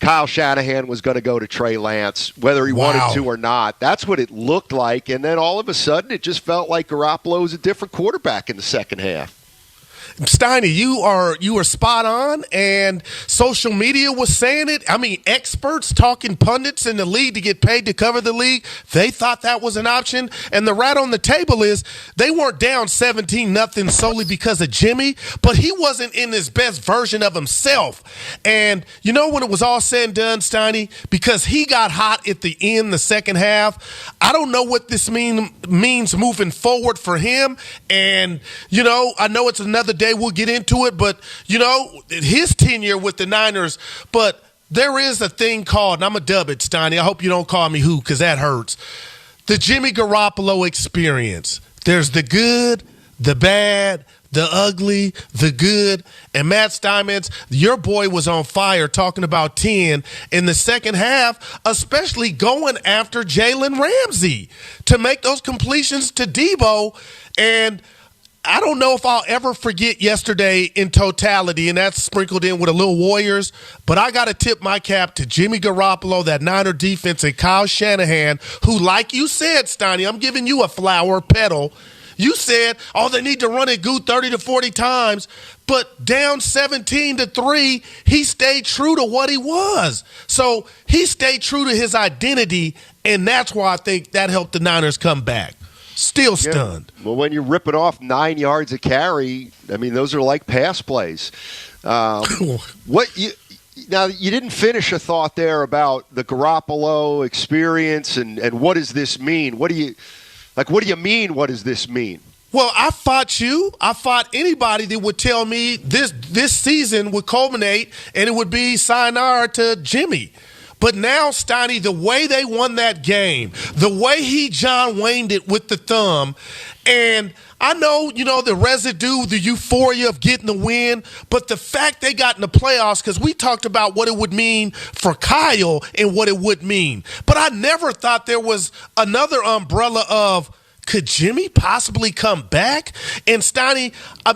Kyle Shanahan was going to go to Trey Lance, whether he wanted to or not. That's what it looked like. And then all of a sudden, it just felt like Garoppolo was a different quarterback in the second half. Steiny, you are spot on, and social media was saying it. I mean, experts talking pundits in the league to get paid to cover the league, they thought that was an option. And the rat on the table is they weren't down 17-0 solely because of Jimmy, but he wasn't in his best version of himself. And you know when it was all said and done, Steiny, because he got hot at the end, the second half, I don't know what this means moving forward for him. And, you know, I know it's another day we'll get into it, but, you know, his tenure with the Niners, but there is a thing called, and I'm a dub it, Steiny. I hope you don't call me who, because that hurts. The Jimmy Garoppolo experience. There's the good, the bad, the ugly, the good. And Matt Steinmetz, your boy was on fire talking about 10 in the second half, especially going after Jalen Ramsey to make those completions to Debo. And I don't know if I'll ever forget yesterday in totality, and that's sprinkled in with a little Warriors, but I got to tip my cap to Jimmy Garoppolo, that Niner defense, and Kyle Shanahan, who, like you said, Steiny, I'm giving you a flower petal. You said, they need to run it good 30 to 40 times, but down 17-3, he stayed true to what he was. So he stayed true to his identity, and that's why I think that helped the Niners come back. Still stunned. Well, when you're ripping off 9 yards a carry, I mean, those are like pass plays. Now, you didn't finish a thought there about the Garoppolo experience and what does this mean? What do you mean, what does this mean? Well, I fought you. I fought anybody that would tell me this season would culminate and it would be sayonara to Jimmy. But now, Steiny, the way they won that game, the way he John Wayne'd it with the thumb, and I know, the residue, the euphoria of getting the win, but the fact they got in the playoffs, because we talked about what it would mean for Kyle and what it would mean. But I never thought there was another umbrella of, could Jimmy possibly come back? And Steiny,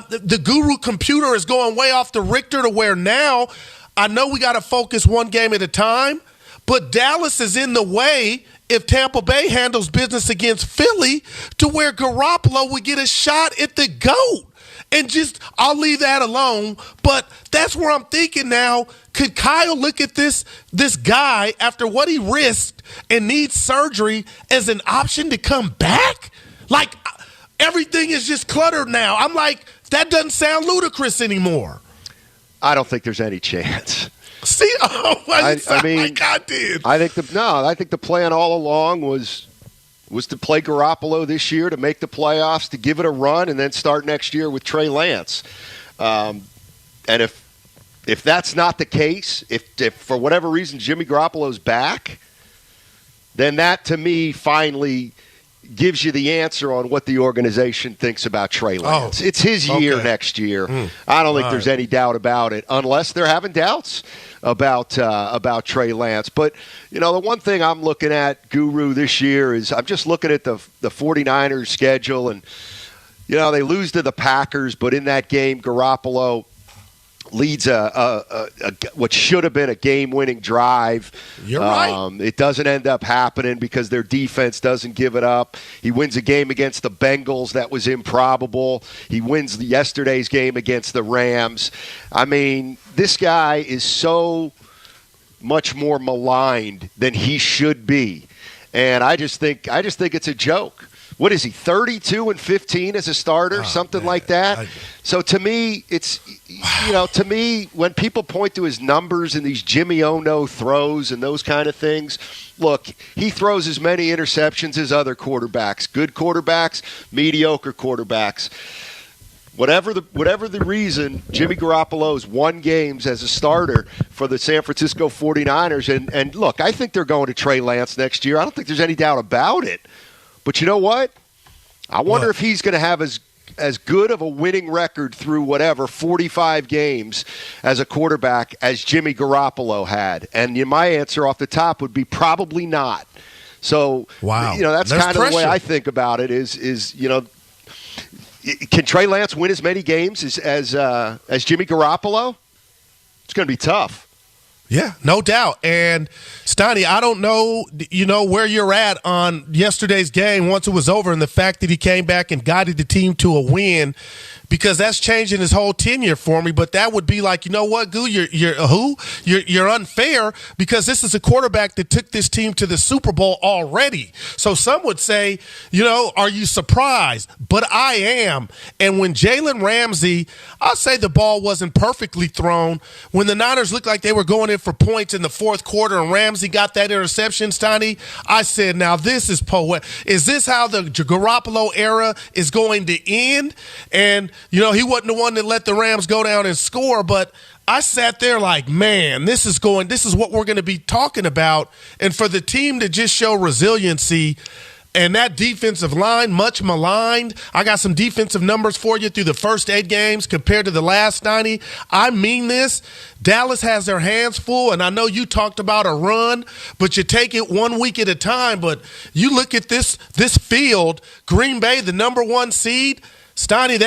the Guru computer is going way off the Richter to where now I know we got to focus one game at a time, but Dallas is in the way if Tampa Bay handles business against Philly to where Garoppolo would get a shot at the GOAT. And I'll leave that alone. But that's where I'm thinking now. Could Kyle look at this guy after what he risked and needs surgery as an option to come back? Like, everything is just cluttered now. I'm like, that doesn't sound ludicrous anymore. I don't think there's any chance. See, I mean, like I did. I think the plan all along was to play Garoppolo this year, to make the playoffs, to give it a run, and then start next year with Trey Lance. And if that's not the case, if for whatever reason Jimmy Garoppolo's back, then that to me finally gives you the answer on what the organization thinks about Trey Lance. It's his year next year. I don't think there's any doubt about it, unless they're having doubts about Trey Lance. But, the one thing I'm looking at, Guru, this year is I'm just looking at the 49ers schedule, and, they lose to the Packers, but in that game, Garoppolo leads what should have been a game-winning drive. You're right. It doesn't end up happening because their defense doesn't give it up. He wins a game against the Bengals that was improbable. He wins yesterday's game against the Rams. I mean, this guy is so much more maligned than he should be, and I just think it's a joke. What is he, 32-15 as a starter, something like that? So to me, it's, to me, when people point to his numbers and these Jimmy Ono throws and those kind of things, look, he throws as many interceptions as other quarterbacks, good quarterbacks, mediocre quarterbacks. Whatever the reason, Jimmy Garoppolo's won games as a starter for the San Francisco 49ers. And look, I think they're going to Trey Lance next year. I don't think there's any doubt about it. But you know what? I wonder if he's going to have as good of a winning record through 45 games as a quarterback as Jimmy Garoppolo had. And my answer off the top would be probably not. So, that's kind of the way I think about it is can Trey Lance win as many games as Jimmy Garoppolo? It's going to be tough. Yeah, no doubt. And, Steiny, I don't know, where you're at on yesterday's game once it was over and the fact that he came back and guided the team to a win, because that's changing his whole tenure for me. But that would be like, you know what, Goo, you're unfair, because this is a quarterback that took this team to the Super Bowl already. So some would say, are you surprised? But I am. And when Jalen Ramsey, I'll say the ball wasn't perfectly thrown. When the Niners looked like they were going in for points in the fourth quarter and Ramsey got that interception, Steiny, I said, now this is poetic. Is this how the Garoppolo era is going to end? And he wasn't the one that let the Rams go down and score, but I sat there like, man, this is what we're going to be talking about. And for the team to just show resiliency and that defensive line, much maligned. I got some defensive numbers for you through the first 8 games compared to the last 90. I mean this. Dallas has their hands full, and I know you talked about a run, but you take it 1 week at a time. But you look at this field, Green Bay, the number 1 seed, Steiny,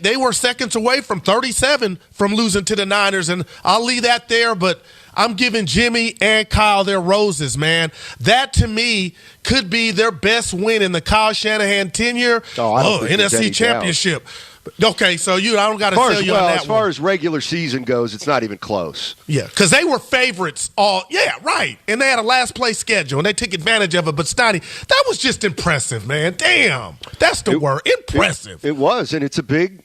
they were seconds away from 37 from losing to the Niners, and I'll leave that there, but I'm giving Jimmy and Kyle their roses, man. That, to me, could be their best win in the Kyle Shanahan tenure. NFC Championship. Doubt. Okay, so I don't got to tell you on that as far as regular season goes, it's not even close. Yeah, because they were favorites right. And they had a last-place schedule, and they took advantage of it. But, Steiny, that was just impressive, man. Damn. That's the word. Impressive. It was, and it's a big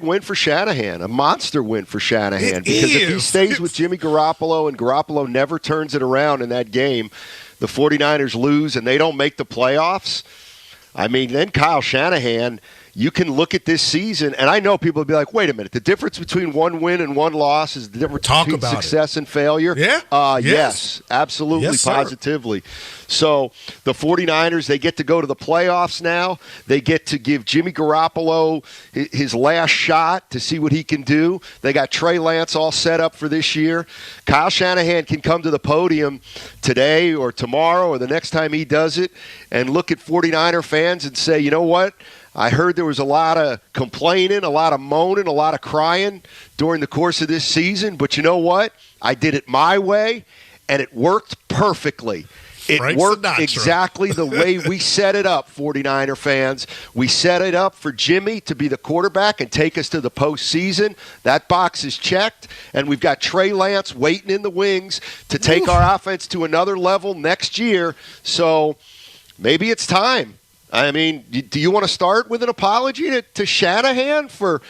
win for Shanahan, a monster win for Shanahan. Because if he stays with Jimmy Garoppolo and Garoppolo never turns it around in that game, the 49ers lose and they don't make the playoffs, I mean, then Kyle Shanahan – you can look at this season, and I know people will be like, wait a minute, the difference between 1 win and 1 loss is the difference between success and failure? Yeah? Yes, absolutely, yes, positively. So the 49ers, they get to go to the playoffs now. They get to give Jimmy Garoppolo his last shot to see what he can do. They got Trey Lance all set up for this year. Kyle Shanahan can come to the podium today or tomorrow or the next time he does it and look at 49er fans and say, you know what? I heard there was a lot of complaining, a lot of moaning, a lot of crying during the course of this season. But you know what? I did it my way, and it worked perfectly. It worked exactly the way we set it up, 49er fans. We set it up for Jimmy to be the quarterback and take us to the postseason. That box is checked, and we've got Trey Lance waiting in the wings to take our offense to another level next year. So maybe it's time. I mean, do you want to start with an apology to Shanahan for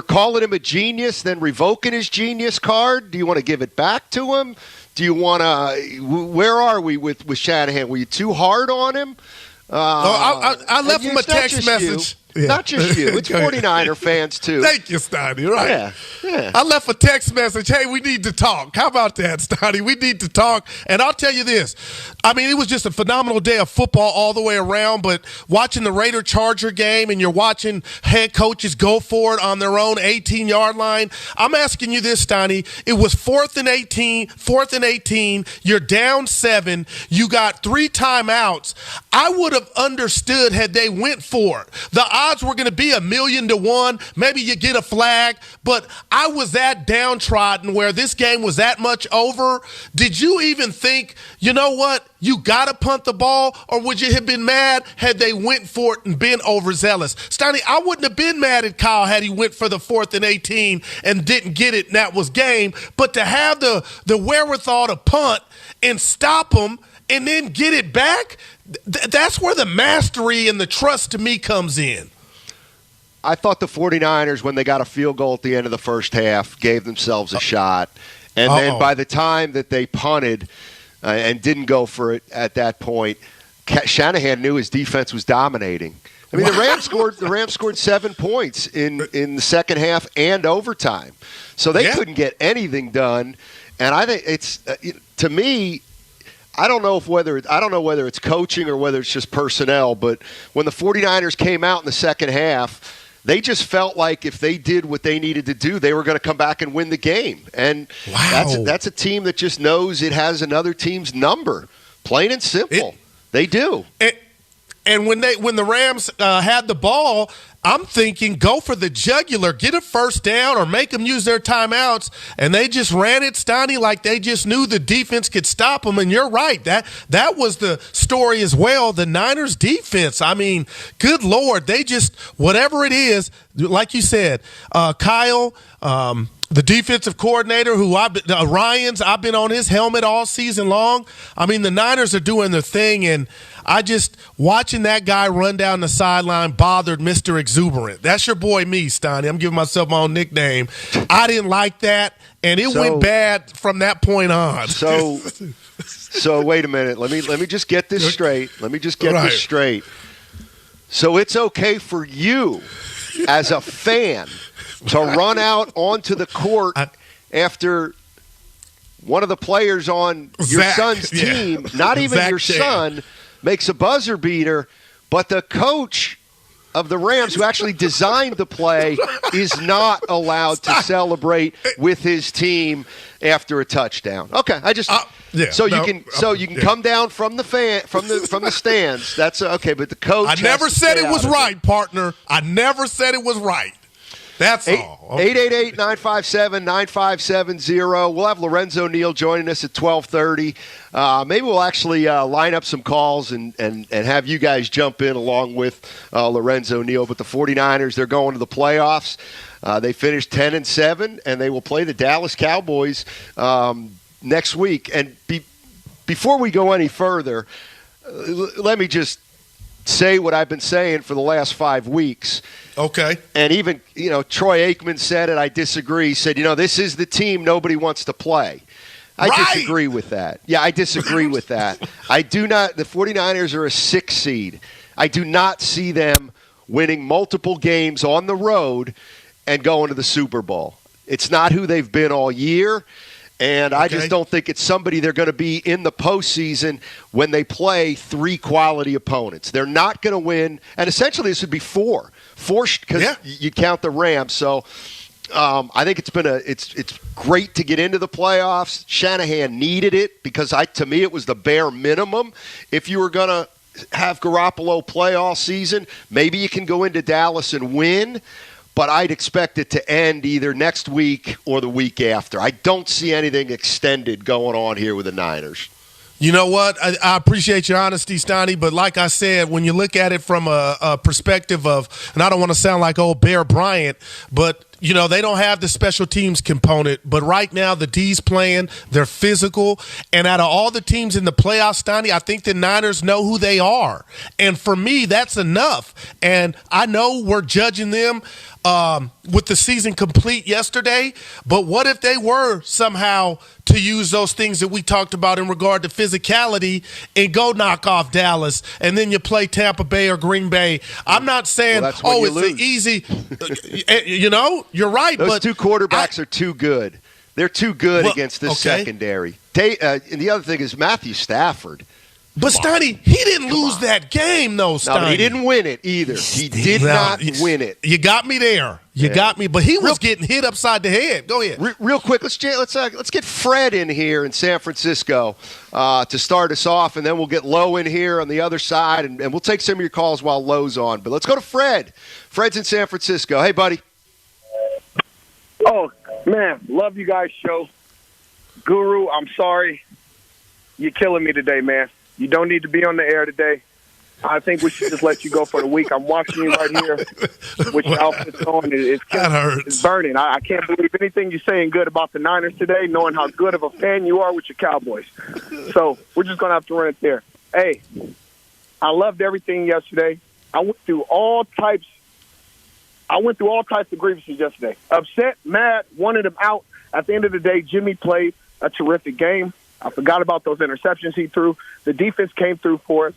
calling him a genius, then revoking his genius card? Do you want to give it back to him? Do you want to – where are we with Shanahan? Were you too hard on him? I left him a text message. Yeah. Not just you. It's 49er fans, too. Thank you, Steiny. Right. Yeah. I left a text message. Hey, we need to talk. How about that, Steiny? We need to talk. And I'll tell you this. I mean, it was just a phenomenal day of football all the way around, but watching the Raider-Charger game and you're watching head coaches go for it on their own 18-yard line, I'm asking you this, Steiny. It was 4th and 18. You're down 7. You got 3 timeouts. I would have understood had they went for it. The odds were going to be 1,000,000 to 1. Maybe you get a flag, but I was that downtrodden where this game was that much over. Did you even think, you know what, you got to punt the ball, or would you have been mad had they went for it and been overzealous? Steiny, I wouldn't have been mad at Kyle had he went for the 4th and 18 and didn't get it, and that was game. But to have the wherewithal to punt and stop them and then get it back, that's where the mastery and the trust to me comes in. I thought the 49ers, when they got a field goal at the end of the first half, gave themselves a shot. And then by the time that they punted and didn't go for it at that point, Shanahan knew his defense was dominating. I mean, the Rams scored 7 points in the second half and overtime. So they couldn't get anything done. And I think it's to me, I don't know whether it's coaching or whether it's just personnel, but when the 49ers came out in the second half, they just felt like if they did what they needed to do, they were going to come back and win the game. And that's a team that just knows it has another team's number. Plain and simple. They do. And when the Rams had the ball, I'm thinking go for the jugular, get a first down or make them use their timeouts, and they just ran it, Steiny, like they just knew the defense could stop them. And you're right, that was the story as well. The Niners defense, I mean, good Lord, they just, whatever it is, like you said, Kyle, the defensive coordinator, Ryans, I've been on his helmet all season long. I mean, the Niners are doing their thing, and I just, watching that guy run down the sideline bothered Mr. Exuberant. That's your boy me, Steiny. I'm giving myself my own nickname. I didn't like that, and it went bad from that point on. So wait a minute. Let me just get this straight. So it's okay for you as a fan to run out onto the court after one of the players on your son's team, not even your son, makes a buzzer beater, but the coach of the Rams, who actually designed the play, is not allowed to celebrate with his team after a touchdown. Okay, I just you can come down from the from the stands. That's okay, but the coach. I never said it was right, partner. I never said it was right. That's all. 888-957-9570. We'll have Lorenzo Neal joining us at 12:30. Maybe we'll actually line up some calls and have you guys jump in along with Lorenzo Neal. But the 49ers, they're going to the playoffs. They finished 10-7, and they will play the Dallas Cowboys next week. And before we go any further, let me just say what I've been saying for the last 5 weeks. Okay. And even, Troy Aikman said it. I disagree. He said, this is the team nobody wants to play. I disagree with that. Yeah, I disagree with that. I do not. The 49ers are a 6 seed. I do not see them winning multiple games on the road and going to the Super Bowl. It's not who they've been all year. And I just don't think it's somebody they're going to be in the postseason when they play 3 quality opponents. They're not going to win. And essentially this would be 4 because you count the Rams. So I think it's great to get into the playoffs. Shanahan needed it because to me it was the bare minimum. If you were going to have Garoppolo play all season, maybe you can go into Dallas and win. But I'd expect it to end either next week or the week after. I don't see anything extended going on here with the Niners. You know what? I appreciate your honesty, Steiny, but like I said, when you look at it from a perspective of, and I don't want to sound like old Bear Bryant, but they don't have the special teams component, but right now the D's playing, they're physical, and out of all the teams in the playoffs, Steiny, I think the Niners know who they are. And for me, that's enough. And I know we're judging them with the season complete yesterday, but what if they were somehow to use those things that we talked about in regard to physicality and go knock off Dallas, and then you play Tampa Bay or Green Bay? I'm not saying, it's an easy, you're right. Those 2 quarterbacks are too good. They're too good against this secondary. And the other thing is Matthew Stafford. But Steiny, he didn't lose that game, though, Steiny. No, he didn't win it either. He did not win it. You got me there. You got me. But he was getting hit upside the head. Go ahead. Real quick, let's get Fred in here in San Francisco to start us off, and then we'll get Lowe in here on the other side, and we'll take some of your calls while Lowe's on. But let's go to Fred. Fred's in San Francisco. Hey, buddy. Oh, man, love you guys' show. Guru, I'm sorry. You're killing me today, man. You don't need to be on the air today. I think we should just let you go for the week. I'm watching you right here with your outfits on. It's burning. I can't believe anything you're saying good about the Niners today, knowing how good of a fan you are with your Cowboys. So we're just going to have to run it there. Hey, I loved everything yesterday. I went through all types of grievances yesterday. Upset, mad, wanted him out. At the end of the day, Jimmy played a terrific game. I forgot about those interceptions he threw. The defense came through for us,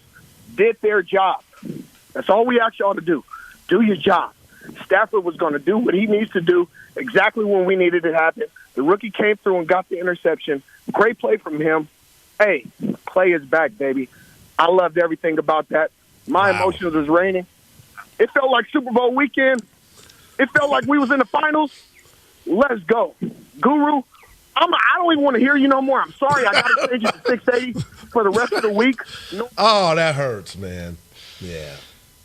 did their job. That's all we ask y'all to do. Do your job. Stafford was going to do what he needs to do exactly when we needed it to happen. The rookie came through and got the interception. Great play from him. Hey, Clay is back, baby. I loved everything about that. My emotions was raining. It felt like Super Bowl weekend. It felt like we was in the finals. Let's go. Guru, I don't even want to hear you no more. I'm sorry. I got to change it to 680 for the rest of the week. Oh, that hurts, man. Yeah.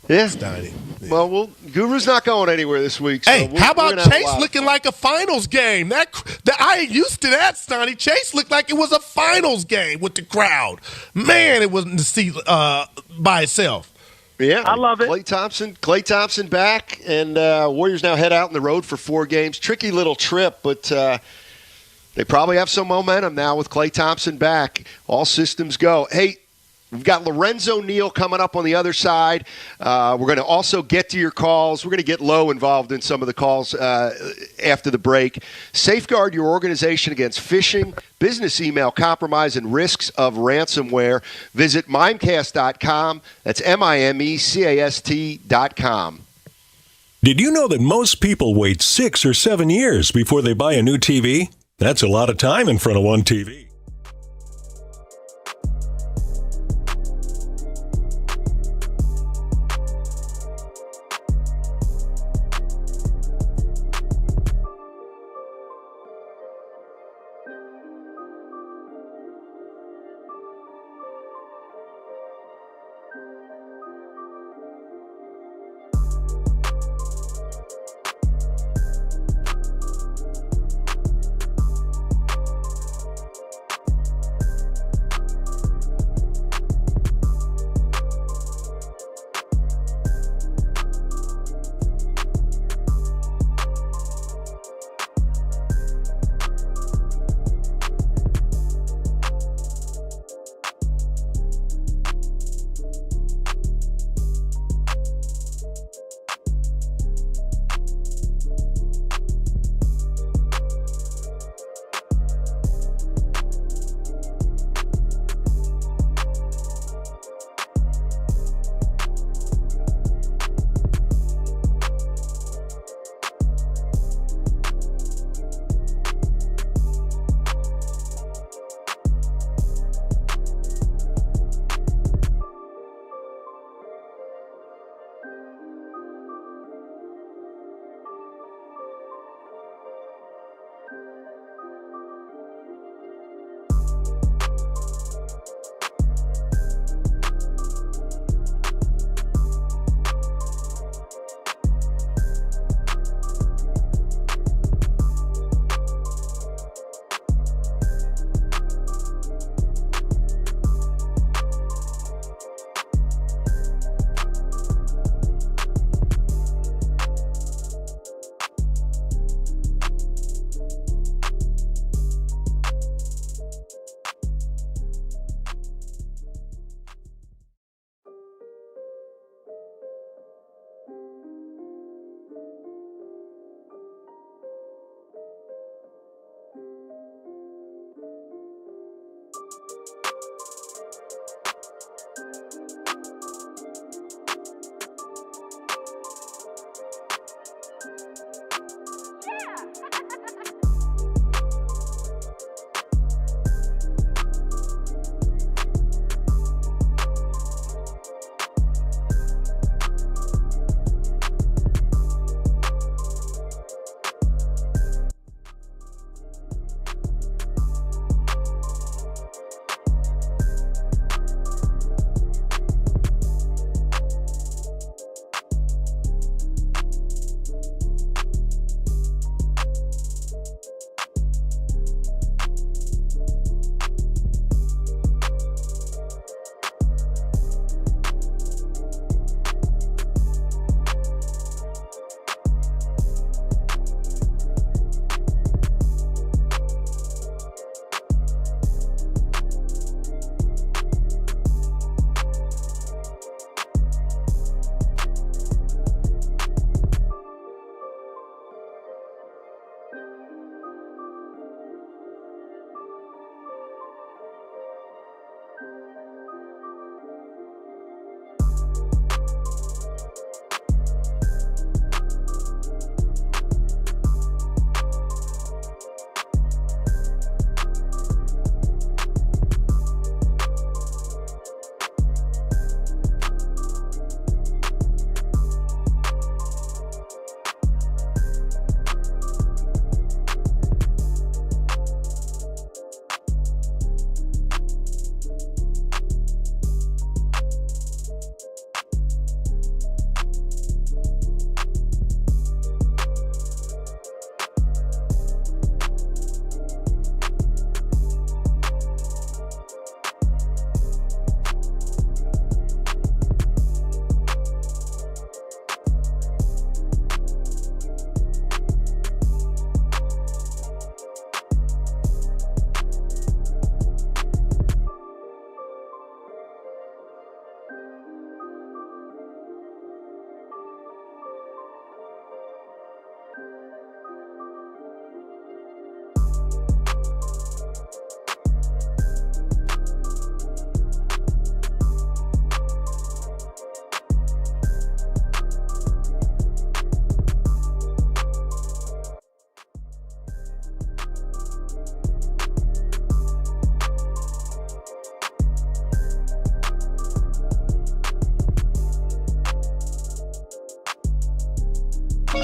Yeah. Steiny. Yeah. Well, Guru's not going anywhere this week. So hey, how about Chase looking like a finals game? That I ain't used to that, Steiny. Chase looked like it was a finals game with the crowd. Man, it wasn't to see by itself. Yeah, I love it. Klay Thompson back, and Warriors now head out on the road for 4 games. Tricky little trip, but they probably have some momentum now with Klay Thompson back. All systems go. Hey, we've got Lorenzo Neal coming up on the other side. We're going to also get to your calls. We're going to get Lowe involved in some of the calls after the break. Safeguard your organization against phishing, business email compromise, and risks of ransomware. Visit Mimecast.com. That's MIMECAST.com. Did you know that most people wait 6 or 7 years before they buy a new TV? That's a lot of time in front of one TV.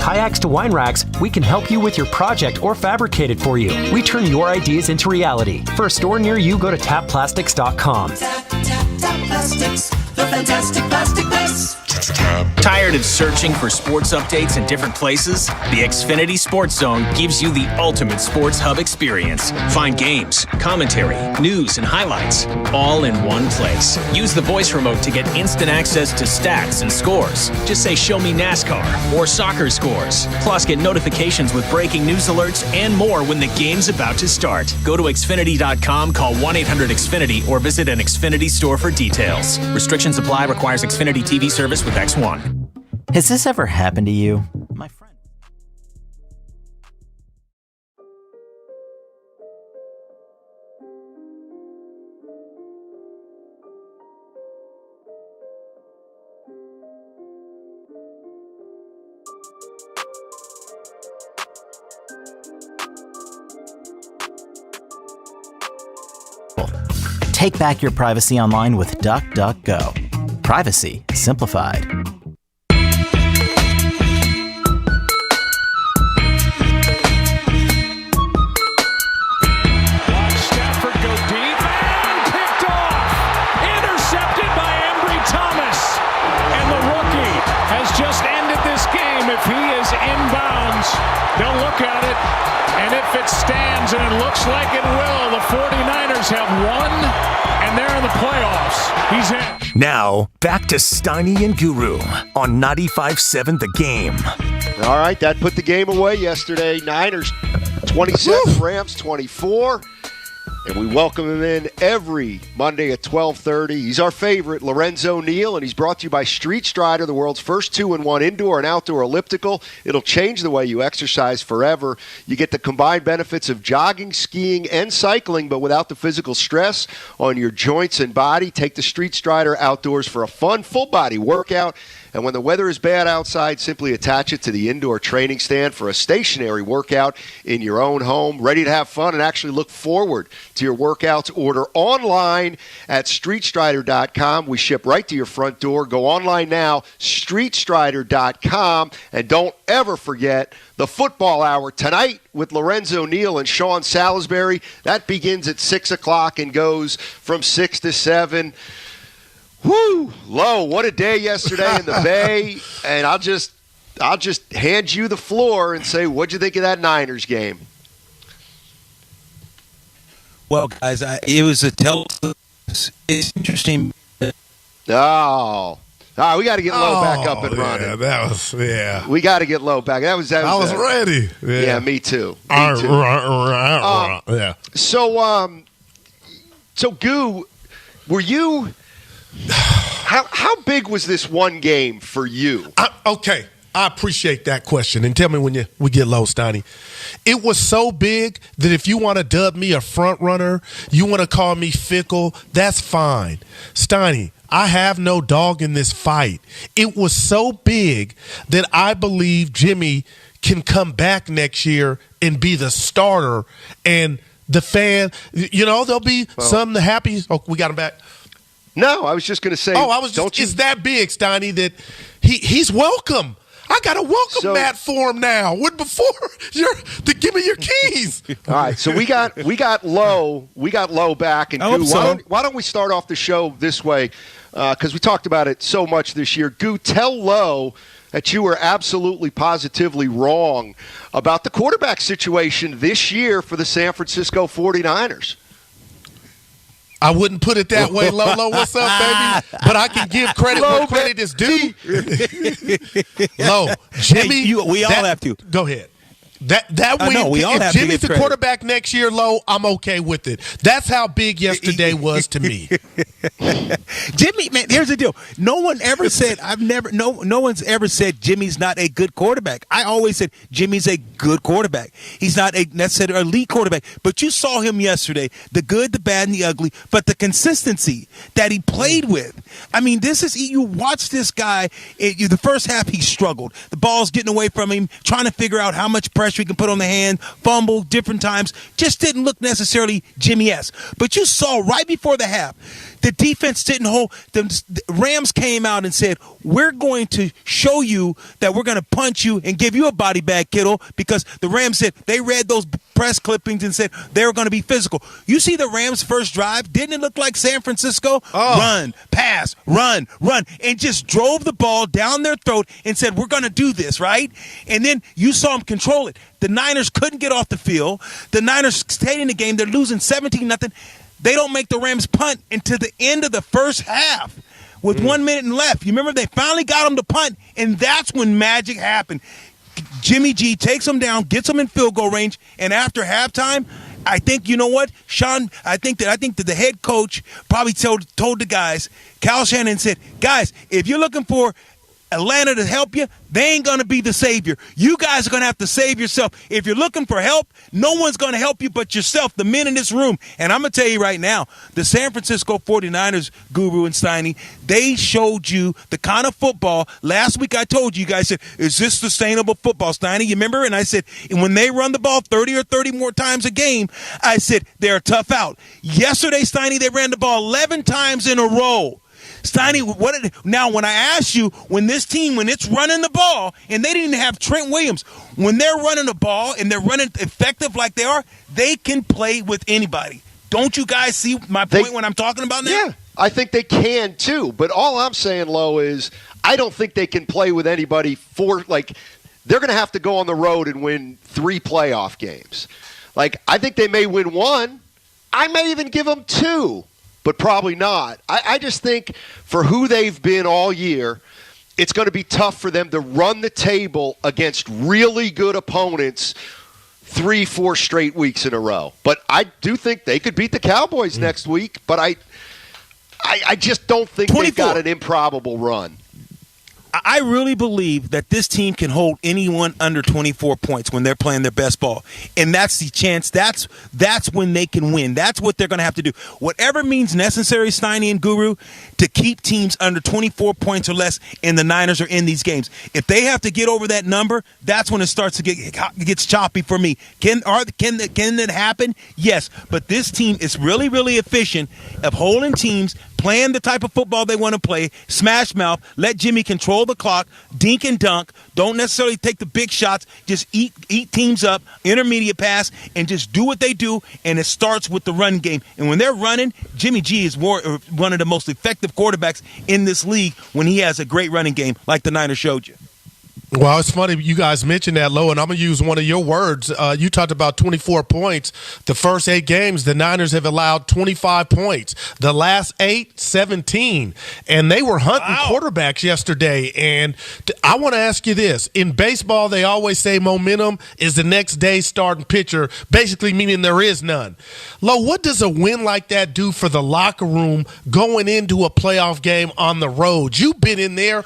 kayaks to wine racks, we can help you with your project or fabricate it for you. We turn your ideas into reality. For a store near you, go to tapplastics.com. Tap Plastics, the fantastic plastic place. Tired of searching for sports updates in different places? The Xfinity Sports Zone gives you the ultimate sports hub experience. Find games, commentary, news, and highlights all in one place. Use the voice remote to get instant access to stats and scores. Just say, "Show me NASCAR" or "soccer scores." Plus, get notifications with breaking news alerts and more when the game's about to start. Go to Xfinity.com, call 1-800-XFINITY, or visit an Xfinity store for details. Restrictions apply. Requires Xfinity TV service with X1. Has this ever happened to you? My friend. Take back your privacy online with DuckDuckGo. Privacy simplified. Just ended this game. If he is inbounds, they'll look at it, and if it stands, and it looks like it will, the 49ers have won, and they're in the playoffs. He's in. Now, back to Steiny and Guru on 95.7 The Game. All right, that put the game away yesterday. Niners 27, Rams 24. And we welcome him in every Monday at 12:30. He's our favorite, Lorenzo Neal, and he's brought to you by Street Strider, the world's first 2-in-1 indoor and outdoor elliptical. It'll change the way you exercise forever. You get the combined benefits of jogging, skiing, and cycling, but without the physical stress on your joints and body. Take the Street Strider outdoors for a fun, full-body workout. And when the weather is bad outside, simply attach it to the indoor training stand for a stationary workout in your own home. Ready to have fun and actually look forward to your workouts? Order online at StreetStrider.com. We ship right to your front door. Go online now, StreetStrider.com. And don't ever forget the football hour tonight with Lorenzo Neal and Sean Salisbury. That begins at 6 o'clock and goes from 6 to 7. Woo! Low, what a day yesterday in the Bay. And I'll just hand you the floor and say, what'd you think of that Niners game? Well, guys, it was it's interesting. Oh. All right, we got to get Low back up and running. We got to get Low back. I was ready. Yeah, me too. Yeah. So Goo, were you? How big was this one game for you? Okay, I appreciate that question. And tell me when we get Low, Steiny. It was so big that if you want to dub me a front runner, you want to call me fickle, that's fine. Steiny, I have no dog in this fight. It was so big that I believe Jimmy can come back next year and be the starter. And the fan, there'll be some happy. Oh, we got him back. No, I was just going to say. It's that big, Steiny, that he's welcome. I got a welcome mat for him now. When before, give me your keys. All right, so we got Low back, and Goo, why don't we start off the show this way? Because we talked about it so much this year. Goo, tell Low that you were absolutely positively wrong about the quarterback situation this year for the San Francisco 49ers. I wouldn't put it that way, Lolo. What's up, baby? But I can give credit where credit is due. Low, Jimmy. Hey, we all have to. Go ahead. That week, if Jimmy's the quarterback next year, Low, I'm okay with it. That's how big yesterday was to me. Jimmy, man, here's the deal. No one ever said no one's ever said Jimmy's not a good quarterback. I always said Jimmy's a good quarterback. He's not a necessarily elite quarterback, but you saw him yesterday, the good, the bad, and the ugly, but the consistency that he played with. I mean, you watch this guy, the first half he struggled. The ball's getting away from him, trying to figure out how much pressure he can put on the hand, fumble different times, just didn't look necessarily Jimmy-esque. But you saw right before the half, The defense didn't hold. The Rams came out and said, we're going to show you that we're going to punch you and give you a body bag, Kittle, because the Rams said they read those press clippings and said they were going to be physical. You see the Rams' first drive? Didn't it look like San Francisco? Run, pass, run, and just drove the ball down their throat and said, we're going to do this, right? And then you saw them control it. The Niners couldn't get off the field. The Niners stayed in the game. They're losing 17-0. They don't make the Rams punt until the end of the first half with 1 minute left. You remember they finally got them to punt, and that's when magic happened. Jimmy G takes them down, gets them in field goal range, and after halftime, I think, you know what, Sean, I think that the head coach probably told the guys, Kyle Shanahan said, guys, if you're looking for Atlanta to help you, they ain't going to be the savior. You guys are going to have to save yourself. If you're looking for help, no one's going to help you but yourself, the men in this room. And I'm going to tell you right now, the San Francisco 49ers, Guru and Steiny, they showed you the kind of football. Last week I told you guys, said, is this sustainable football, Steiny? You remember? And I said, and when they run the ball 30 or 30 more times a game, I said, they're tough out. Yesterday, Steiny, they ran the ball 11 times in a row. Steiny, now when I ask you, when it's running the ball, and they didn't have Trent Williams, when they're running the ball and they're running effective like they are, they can play with anybody. Don't you guys see my point when I'm talking about that? Yeah, I think they can too. But all I'm saying, Lo, is I don't think they can play with anybody they're going to have to go on the road and win 3 playoff games. I think they may win 1. I may even give them 2. But probably not. I just think for who they've been all year, it's going to be tough for them to run the table against really good opponents 3-4 straight weeks in a row. But I do think they could beat the Cowboys next week, but I just don't think 24. They've got an improbable run. I really believe that this team can hold anyone under 24 points when they're playing their best ball. And that's the chance. That's when they can win. That's what they're going to have to do. Whatever means necessary, Steiny and Guru, to keep teams under 24 points or less, and the Niners are in these games. If they have to get over that number, that's when it starts to gets choppy for me. Can that happen? Yes. But this team is really, really efficient of holding teams, playing the type of football they want to play, smash mouth, let Jimmy control the clock, dink and dunk, don't necessarily take the big shots, just eat teams up, intermediate pass, and just do what they do, and it starts with the run game. And when they're running, Jimmy G is one of the most effective quarterbacks in this league when he has a great running game like the Niners showed you. Well, it's funny you guys mentioned that, Lo, and I'm going to use one of your words. You talked about 24 points. The first 8 games, the Niners have allowed 25 points. The last 8, 17. And they were hunting quarterbacks yesterday. And I want to ask you this. In baseball, they always say momentum is the next day's starting pitcher, basically meaning there is none. Lo, what does a win like that do for the locker room going into a playoff game on the road? You've been in there.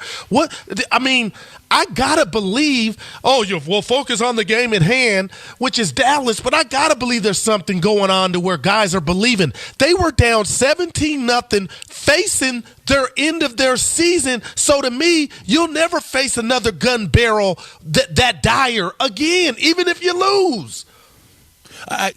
I got to believe, we'll focus on the game at hand, which is Dallas, but I got to believe there's something going on to where guys are believing. They were down 17-0 facing their end of their season. So to me, you'll never face another gun barrel that dire again, even if you lose.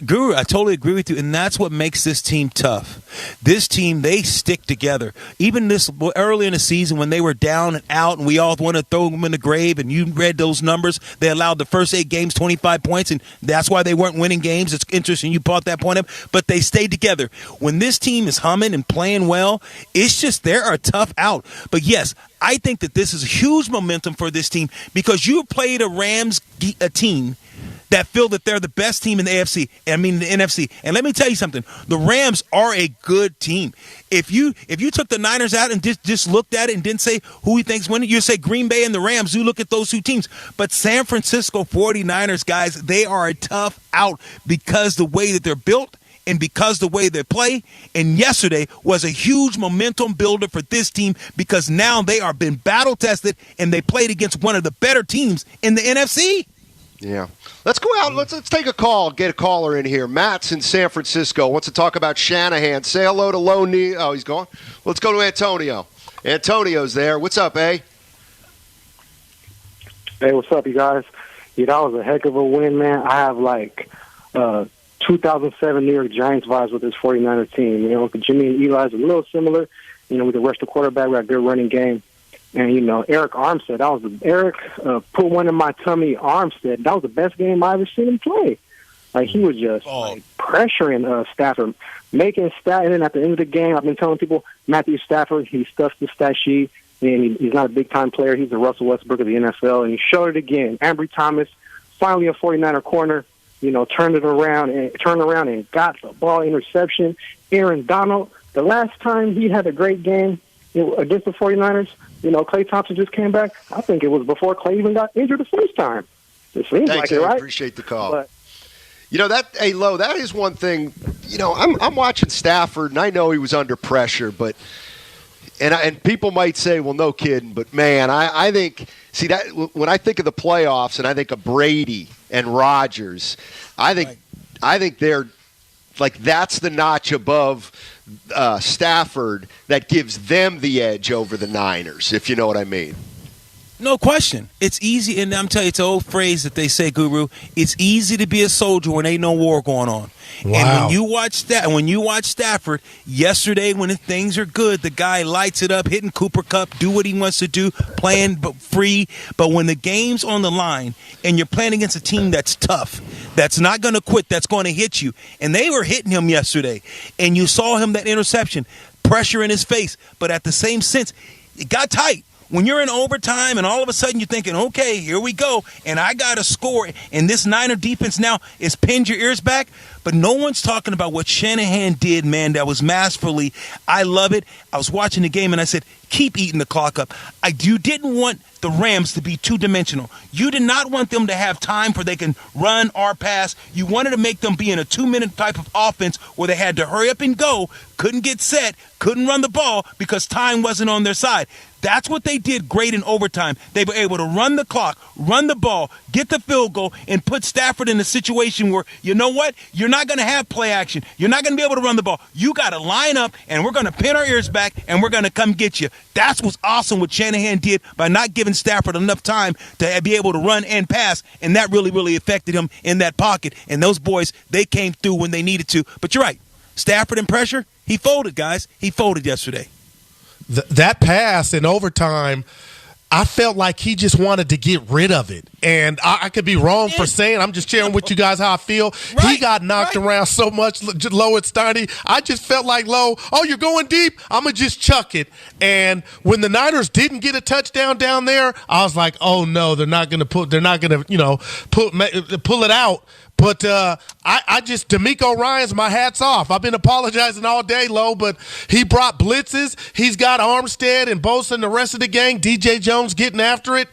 Guru, I totally agree with you, and that's what makes this team tough. This team, they stick together. Even this early in the season when they were down and out and we all want to throw them in the grave, and you read those numbers, they allowed the first 8 games 25 points, and that's why they weren't winning games. It's interesting you brought that point up, but they stayed together. When this team is humming and playing well, it's just they're a tough out. But yes, I think that this is huge momentum for this team because you played a Rams team that feel that they're the best team in the NFC. The NFC. And let me tell you something. The Rams are a good team. If you took the Niners out and just looked at it and didn't say who he thinks winning, you'd say Green Bay and the Rams. You look at those 2 teams. But San Francisco 49ers, guys, they are a tough out because the way that they're built and because the way they play. And yesterday was a huge momentum builder for this team because now they are been battle tested and they played against one of the better teams in the NFC. Yeah. Let's go out. Let's take a call. Get a caller in here. Matt's in San Francisco. Wants to talk about Shanahan. Say hello to Loney. Oh, he's gone. Let's go to Antonio. Antonio's there. What's up, eh? Hey, what's up, you guys? Yeah, that was a heck of a win, man. I have 2 2007 New York Giants vibes with this 49er team. You know, Jimmy and Eli's a little similar. You know, we could rush the quarterback. We got a good running game. And, you know, Eric Armstead, put one in my tummy, Armstead. That was the best game I ever seen him play. Like, he was just pressuring Stafford, making Stafford. And then at the end of the game, I've been telling people, Matthew Stafford, he stuffs the stat sheet, and he's not a big-time player. He's the Russell Westbrook of the NFL, and he showed it again. Ambry Thomas, finally a 49er corner, you know, turned around and got the ball, interception. Aaron Donald, the last time he had a great game against the 49ers, you know, Klay Thompson just came back. I think it was before Klay even got injured the first time. It seems like it, right? I appreciate the call. You know, that is one thing. You know, I'm watching Stafford, and I know he was under pressure, but and people might say, well, no kidding, but man, I think that when I think of the playoffs and I think of Brady and Rodgers, I think they're like that's the notch above Stafford that gives them the edge over the Niners, if you know what I mean. No question. It's easy, and I'm telling you, it's an old phrase that they say, Guru. It's easy to be a soldier when ain't no war going on. Wow. And when you watch Stafford yesterday, when things are good, the guy lights it up, hitting Cooper Kupp, do what he wants to do, playing free. But when the game's on the line and you're playing against a team that's tough, that's not going to quit, that's going to hit you, and they were hitting him yesterday, and you saw him that interception, pressure in his face, but at the same sense, it got tight. When you're in overtime and all of a sudden you're thinking, okay, here we go, and I got to score, and this Niner defense now is pinned your ears back, but no one's talking about what Shanahan did, man, that was masterfully. I love it. I was watching the game, and I said, keep eating the clock up. You didn't want the Rams to be two-dimensional. You did not want them to have time where they can run or pass. You wanted to make them be in a 2-minute type of offense where they had to hurry up and go, couldn't get set, couldn't run the ball because time wasn't on their side. That's what they did great in overtime. They were able to run the clock, run the ball, get the field goal, and put Stafford in a situation where, you know what? You're not going to have play action. You're not going to be able to run the ball. You got to line up, and we're going to pin our ears back, and we're going to come get you. That's what's awesome what Shanahan did by not giving Stafford enough time to be able to run and pass, and that really, really affected him in that pocket. And those boys, they came through when they needed to. But you're right. Stafford in pressure, he folded, guys. He folded yesterday. That pass in overtime, I felt like he just wanted to get rid of it. And I could be wrong for saying, I'm just sharing with you guys how I feel. Right, he got knocked around so much, Low at Steiny. I just felt like, Low, you're going deep? I'm going to just chuck it. And when the Niners didn't get a touchdown down there, I was like, oh, no, they're not going to pull it out. But I just, D'Amico Ryans, my hat's off. I've been apologizing all day, Low, but he brought blitzes. He's got Armstead and Bosa and the rest of the gang. DJ Jones getting after it.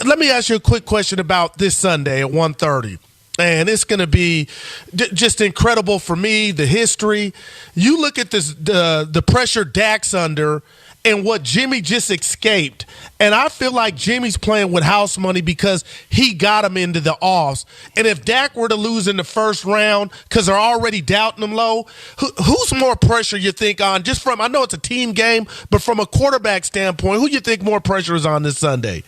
Let me ask you a quick question about this Sunday at 1:30. And it's going to be just incredible for me, the history. You look at this, the pressure Dak's under and what Jimmy just escaped. And I feel like Jimmy's playing with house money because he got him into the offs. And if Dak were to lose in the first round because they're already doubting him, Low, who's more pressure you think on? Just from, I know it's a team game, but from a quarterback standpoint, who you think more pressure is on this Sunday?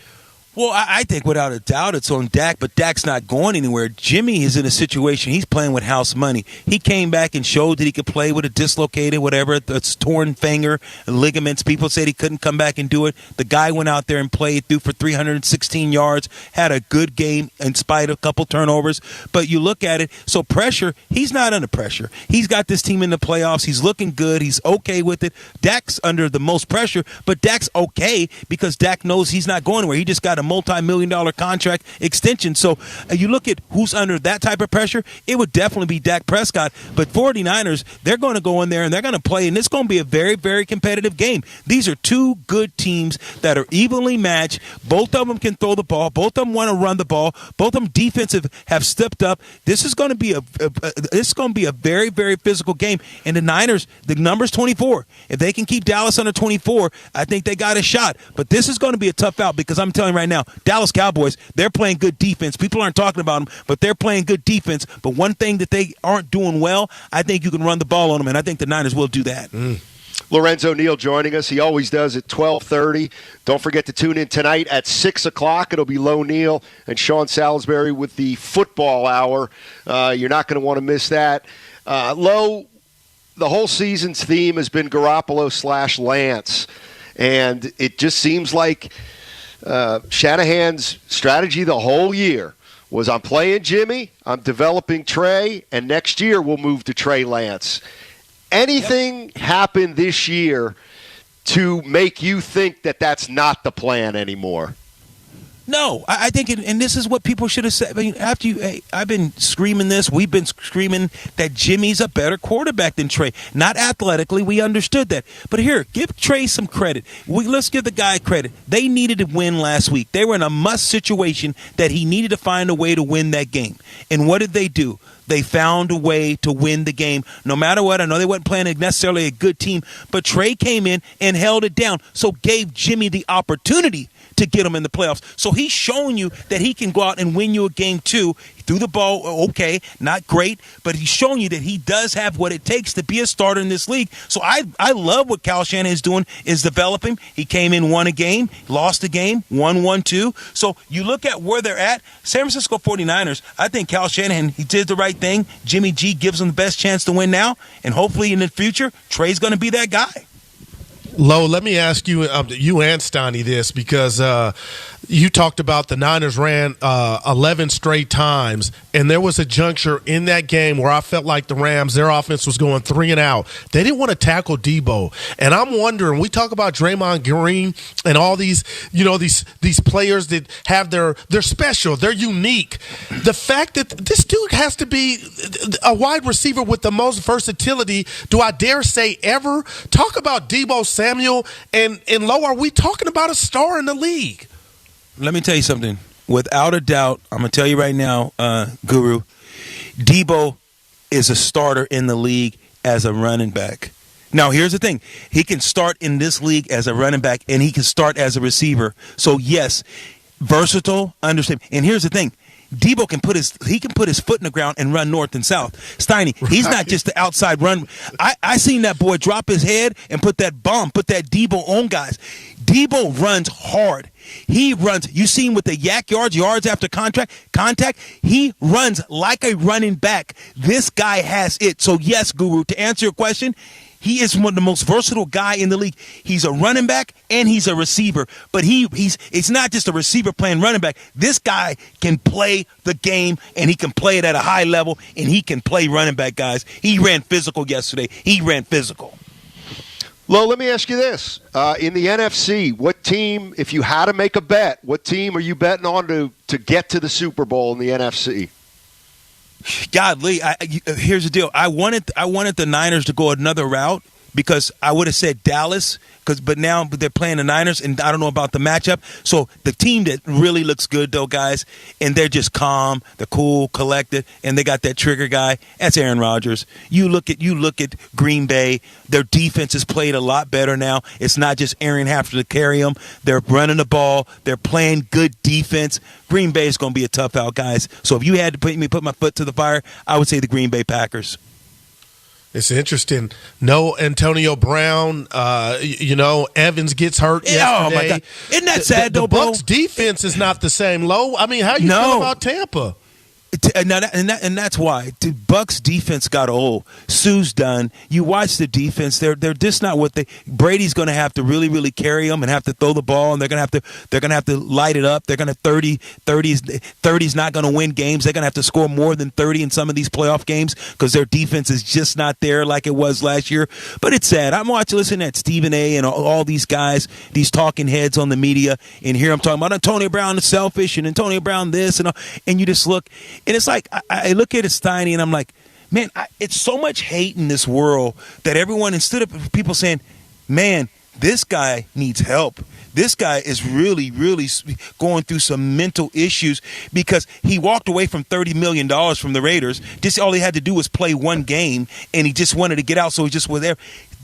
Well, I think without a doubt it's on Dak, but Dak's not going anywhere. Jimmy is in a situation, he's playing with house money. He came back and showed that he could play with a dislocated, whatever, it's torn finger, ligaments. People said he couldn't come back and do it. The guy went out there and played through for 316 yards, had a good game in spite of a couple turnovers. But you look at it, so pressure, he's not under pressure. He's got this team in the playoffs. He's looking good. He's okay with it. Dak's under the most pressure, but Dak's okay because Dak knows he's not going anywhere. He just got a multi-million-dollar contract extension. So you look at who's under that type of pressure, it would definitely be Dak Prescott. But 49ers, they're going to go in there and they're going to play, and it's going to be a very, very competitive game. These are two good teams that are evenly matched. Both of them can throw the ball. Both of them want to run the ball. Both of them defensive have stepped up. This is going to be a very, very physical game. And the Niners, the number's 24. If they can keep Dallas under 24, I think they got a shot. But this is going to be a tough out because I'm telling you right now, Dallas Cowboys, they're playing good defense. People aren't talking about them, but they're playing good defense. But one thing that they aren't doing well, I think you can run the ball on them, and I think the Niners will do that. Lorenzo Neal joining us. He always does at 12:30. Don't forget to tune in tonight at 6 o'clock. It'll be Lo Neal and Sean Salisbury with the football hour. You're not going to want to miss that. Lo, the whole season's theme has been Garoppolo/Lance. And it just seems like Shanahan's strategy the whole year was I'm playing Jimmy, I'm developing Trey, and next year we'll move to Trey Lance. Anything happen this year to make you think that that's not the plan anymore? No, I think, and this is what people should have said. I mean, I've been screaming this. We've been screaming that Jimmy's a better quarterback than Trey. Not athletically, we understood that. But here, give Trey some credit. Let's give the guy credit. They needed to win last week. They were in a must situation that he needed to find a way to win that game. And what did they do? They found a way to win the game no matter what. I know they weren't playing necessarily a good team, but Trey came in and held it down, so gave Jimmy the opportunity to get him in the playoffs. So he's showing you that he can go out and win you a game too. He threw the ball, okay, not great, but he's showing you that he does have what it takes to be a starter in this league. So I love what Kyle Shanahan is doing, is developing. He came in, won a game, lost a game, won 1-2. So you look at where they're at. San Francisco 49ers, I think Kyle Shanahan, he did the right thing. Jimmy G gives them the best chance to win now, and hopefully in the future, Trey's going to be that guy. Lo, let me ask you, you and Steiny, this, because you talked about the Niners ran 11 straight times, and there was a juncture in that game where I felt like the Rams, their offense was going 3 and out. They didn't want to tackle Debo, and I'm wondering, we talk about Draymond Green and all these, these players that have they're special, they're unique. The fact that this dude has to be a wide receiver with the most versatility, do I dare say ever? Talk about Debo Samuel, and Lo, are we talking about a star in the league? Let me tell you something. Without a doubt, I'm going to tell you right now, Guru, Debo is a starter in the league as a running back. Now, here's the thing. He can start in this league as a running back, and he can start as a receiver. So, yes, versatile, understand. And here's the thing. Debo can put his foot in the ground and run north and south. Steiny, he's not just the outside run. I seen that boy drop his head and put that Debo on guys. Debo runs hard. He runs. You see him with the yards after contact. He runs like a running back. This guy has it. So yes, Guru, to answer your question, he is one of the most versatile guy in the league. He's a running back and he's a receiver. But it's not just a receiver playing running back. This guy can play the game, and he can play it at a high level, and he can play running back, guys. He ran physical yesterday. Lo, let me ask you this. In the NFC, what team, if you had to make a bet, what team are you betting on to get to the Super Bowl in the NFC? God, Lee, here's the deal. I wanted the Niners to go another route because I would have said Dallas, but now they're playing the Niners, and I don't know about the matchup. So the team that really looks good, though, guys, and they're just calm, they're cool, collected, and they got that trigger guy. That's Aaron Rodgers. You look at Green Bay. Their defense has played a lot better now. It's not just Aaron having to carry them. They're running the ball. They're playing good defense. Green Bay is going to be a tough out, guys. So if you had to put my foot to the fire, I would say the Green Bay Packers. It's interesting. No Antonio Brown. Evans gets hurt yesterday. Oh my God! Isn't that sad, though, the Bucs' defense is not the same. Lo, I mean, how you feel about Tampa? And that's why the Bucs defense got old. Sue's done. You watch the defense; they're just not what they. Brady's going to have to really, really carry them and have to throw the ball, and they're going to have to light it up. They're going to 30's not going to win games. They're going to have to score more than 30 in some of these playoff games because their defense is just not there like it was last year. But it's sad. I'm listening at Stephen A. and all these guys, these talking heads on the media, and here I'm talking about Antonio Brown is selfish and Antonio Brown this and you just look. And it's like I look at it, Steiny, and I'm like, man, it's so much hate in this world that everyone, instead of people saying, man, This guy needs help. This guy is really, really going through some mental issues because he walked away from $30 million from the Raiders. Just all he had to do was play one game, and he just wanted to get out, so he just was there.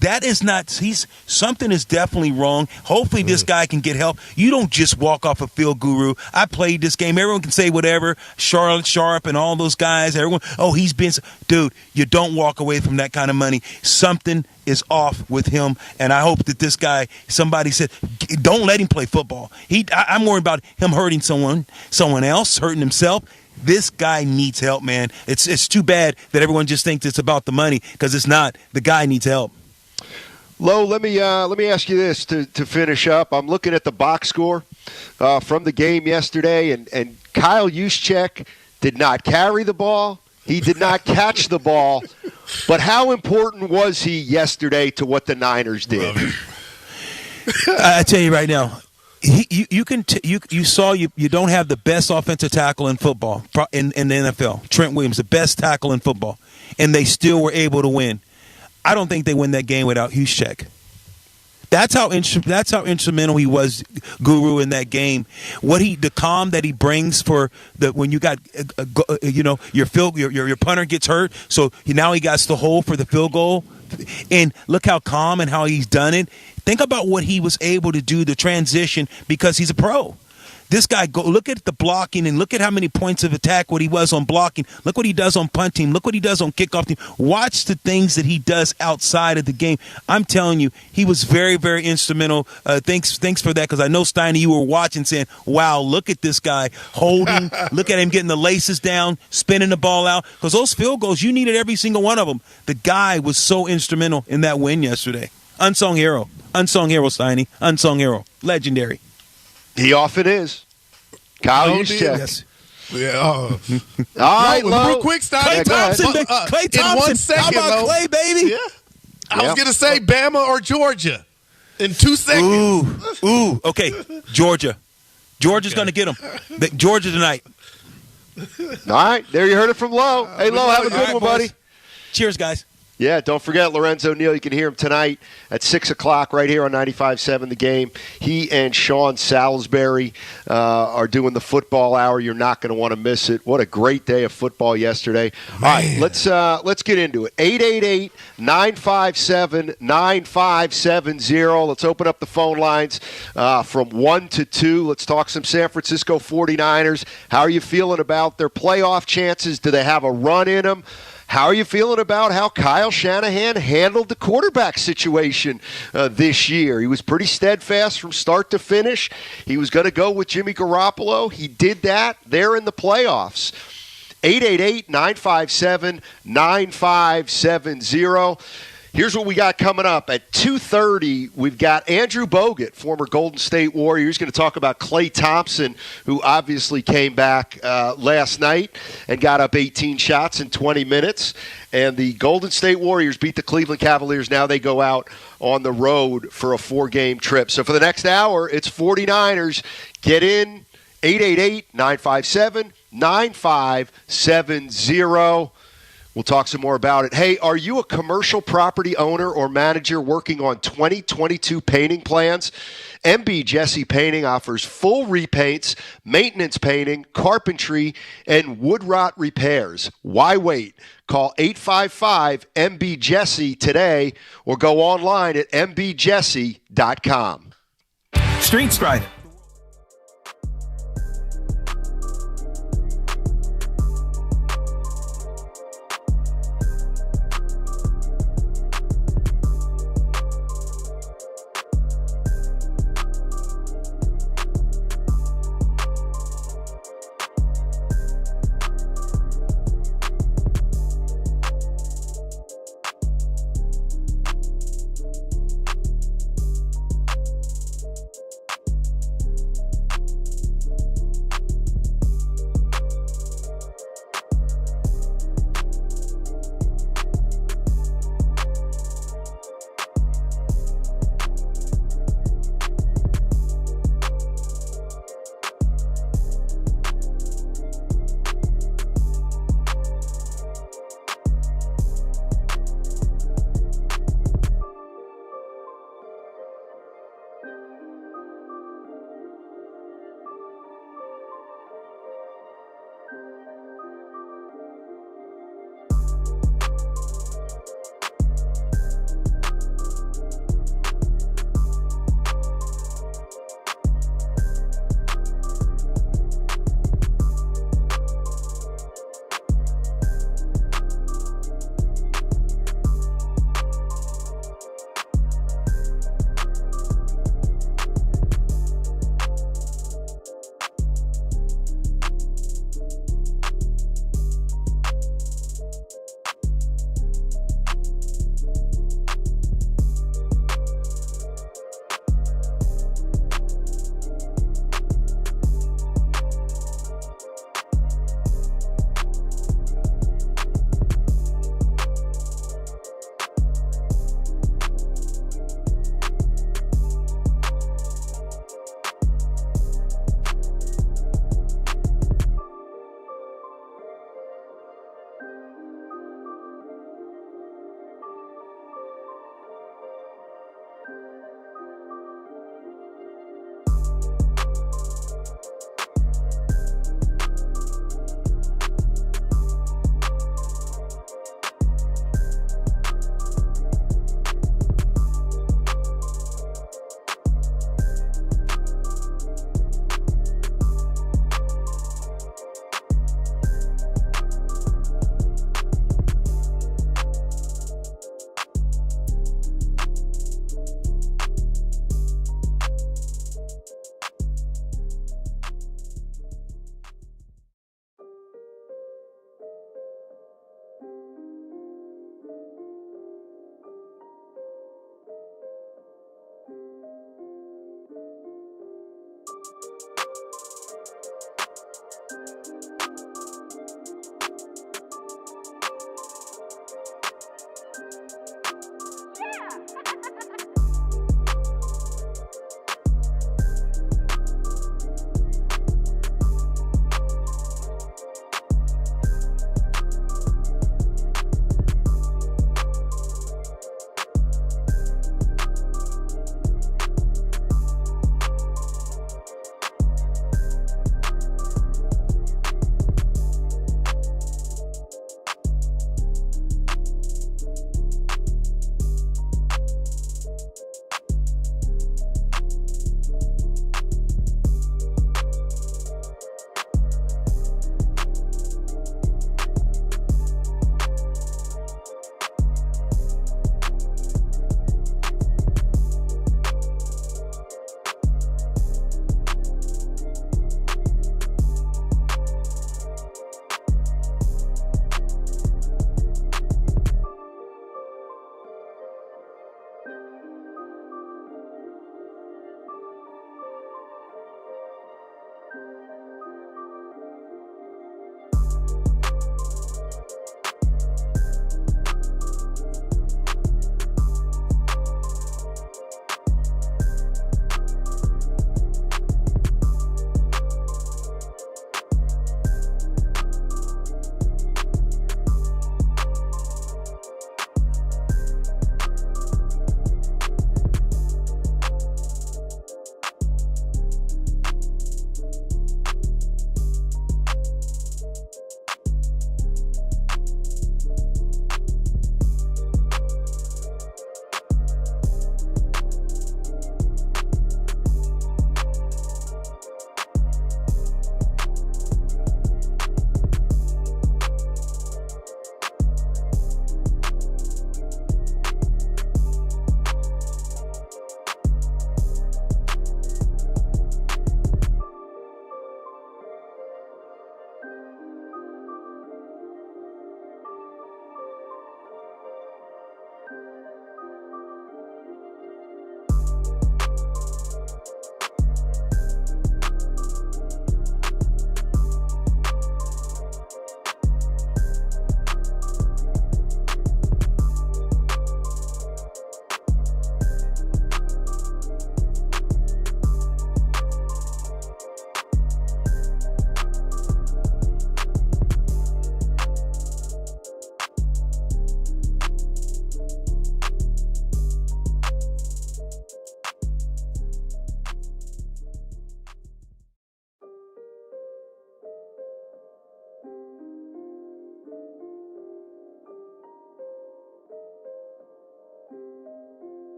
That is not. Something is definitely wrong. Hopefully, this guy can get help. You don't just walk off a Field Guru. I played this game. Everyone can say whatever. Charlotte Sharp and all those guys. Everyone. Oh, he's been. Dude, you don't walk away from that kind of money. Something is off with him, and I hope that this guy. Somebody said, don't let him play football. I'm worried about him hurting someone else, hurting himself. This guy needs help, man. It's too bad that everyone just thinks it's about the money because it's not. The guy needs help. Lo, let me ask you this to finish up. I'm looking at the box score from the game yesterday, and Kyle Juszczyk did not carry the ball. He did not catch the ball. But how important was he yesterday to what the Niners did? I tell you right now, you don't have the best offensive tackle in football in the NFL. Trent Williams, the best tackle in football, and they still were able to win. I don't think they win that game without Juszczyk. That's how instrumental he was, Guru, in that game. The calm that he brings for when you got your punter gets hurt, so now he got the hole for the field goal, and look how calm and how he's done it. Think about what he was able to do, the transition, because he's a pro. This guy, look at the blocking and look at how many points of attack, what he was on blocking. Look what he does on punt team. Look what he does on kickoff team. Watch the things that he does outside of the game. I'm telling you, he was very, very instrumental. Thanks for that, because I know, Steiny, you were watching saying, wow, look at this guy holding. Look at him getting the laces down, spinning the ball out. Because those field goals, you needed every single one of them. The guy was so instrumental in that win yesterday. Unsung hero. Unsung hero, Steiny. Unsung hero. Legendary. He often is. Kyle Juszczyk. Yes. Yeah. All right, real quick, Steiny. Clay Thompson. In 1 second, how about Clay, baby? Yeah. I was going to say Bama or Georgia in 2 seconds. Ooh. Okay. Georgia. Georgia's going to get him. Georgia tonight. All right. There you heard it from Lo. Hey, Lo, have a good one, buddy. Cheers, guys. Yeah, don't forget Lorenzo Neal. You can hear him tonight at 6 o'clock right here on 95.7 The Game. He and Sean Salisbury are doing the football hour. You're not going to want to miss it. What a great day of football yesterday. Man. All right, let's get into it. 888-957-9570. Let's open up the phone lines from 1 to 2. Let's talk some San Francisco 49ers. How are you feeling about their playoff chances? Do they have a run in them? How are you feeling about how Kyle Shanahan handled the quarterback situation this year? He was pretty steadfast from start to finish. He was going to go with Jimmy Garoppolo. He did that. They're in the playoffs. 888-957-9570. Here's what we got coming up. At 2:30, we've got Andrew Bogut, former Golden State Warrior. He's going to talk about Klay Thompson, who obviously came back last night and got up 18 shots in 20 minutes. And the Golden State Warriors beat the Cleveland Cavaliers. Now they go out on the road for a 4-game trip. So for the next hour, it's 49ers. Get in, 888-957-9570. We'll talk some more about it. Hey, are you a commercial property owner or manager working on 2022 painting plans? MB Jesse Painting offers full repaints, maintenance painting, carpentry, and wood rot repairs. Why wait? Call 855-MB-JESSE today or go online at mbjesse.com. Street Stripe.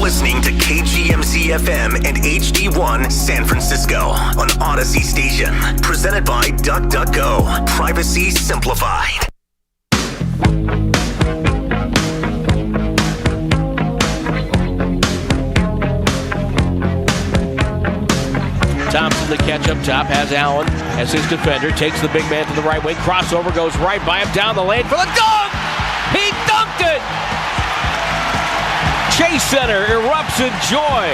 listening to KGMZ FM and HD1 San Francisco on Odyssey Station. Presented by DuckDuckGo. Privacy simplified. Thompson, the catch up top, has Allen as his defender, takes the big man to the right wing, crossover goes right by him, down the lane for the dunk! He dunked it! Chase Center erupts in joy,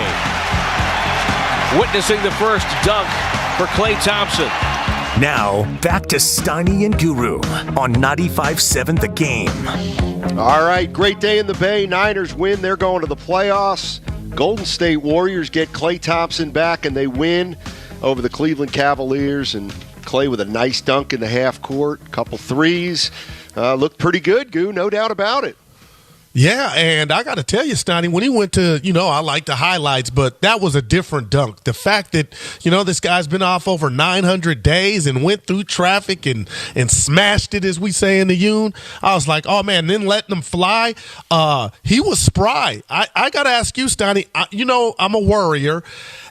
witnessing the first dunk for Klay Thompson. Now, back to Steiny and Guru on 95.7 The Game. All right, great day in the Bay. Niners win. They're going to the playoffs. Golden State Warriors get Klay Thompson back, and they win over the Cleveland Cavaliers. And Klay with a nice dunk in the half court, a couple threes. Looked pretty good, Goo, no doubt about it. Yeah, and I got to tell you, Steiny, when he went to, I like the highlights, but that was a different dunk. The fact that, this guy's been off over 900 days and went through traffic and smashed it, as we say in the Yoon, I was like, oh, man, then letting him fly, he was spry. I got to ask you, Steiny, I'm a worrier.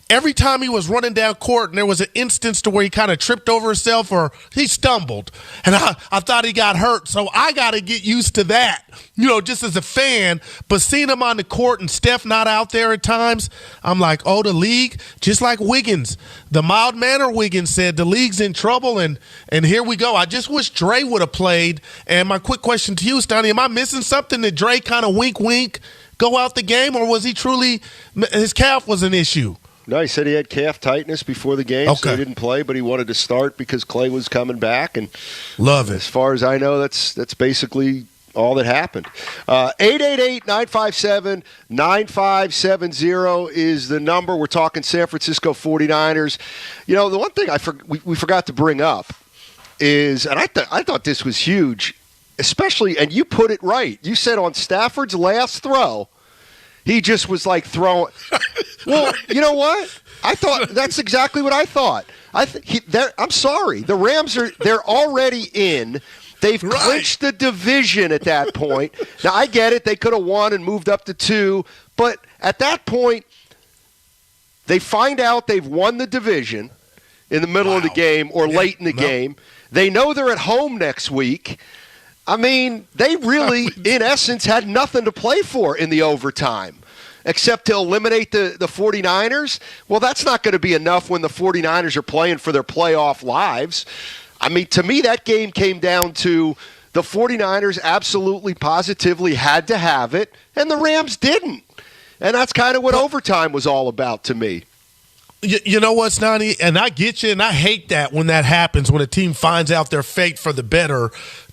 Every time he was running down court and there was an instance to where he kind of tripped over himself or he stumbled, and I thought he got hurt, so I got to get used to that, just as a fan. But seeing him on the court and Steph not out there at times, I'm like, oh, the league, just like Wiggins, the mild-mannered Wiggins said, the league's in trouble, and here we go. I just wish Dre would have played. And my quick question to you, Steiny, am I missing something? Did Dre kind of wink, go out the game, or was he truly – his calf was an issue? No, he said he had calf tightness before the game, so he didn't play, but he wanted to start because Klay was coming back. And love it. As far as I know, that's basically all that happened. 888-957-9570 is the number. We're talking San Francisco 49ers. The one thing we forgot to bring up is, and I thought this was huge, especially, and you put it right. You said on Stafford's last throw, he just was like throwing. Well, you know what? I thought that's exactly what I thought. I'm sorry. The Rams they're already in. They've clinched the division at that point. Now, I get it. They could have won and moved up to 2. But at that point, they find out they've won the division in the middle of the game or late in the game. They know they're at home next week. I mean, they really, in essence, had nothing to play for in the overtime except to eliminate the 49ers. Well, that's not going to be enough when the 49ers are playing for their playoff lives. I mean, to me, that game came down to the 49ers absolutely, positively had to have it, and the Rams didn't. And that's kind of what overtime was all about to me. You know what, Snotty? And I get you, and I hate that when that happens, when a team finds out their fate for the better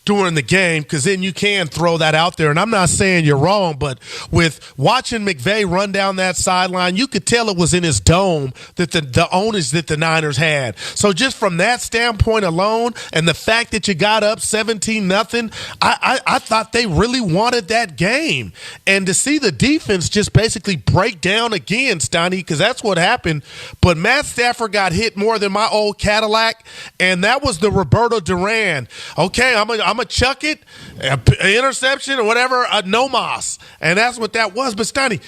during the game, because then you can throw that out there. And I'm not saying you're wrong, but with watching McVay run down that sideline, you could tell it was in his dome that the onus that the Niners had. So just from that standpoint alone, and the fact that you got up 17-0, I thought they really wanted that game. And to see the defense just basically break down again, Steiny, because that's what happened. But Matt Stafford got hit more than my old Cadillac, and that was the Roberto Duran. Okay, I'm going to chuck it, an interception or whatever, no mas. And that's what that was. But, Steiny,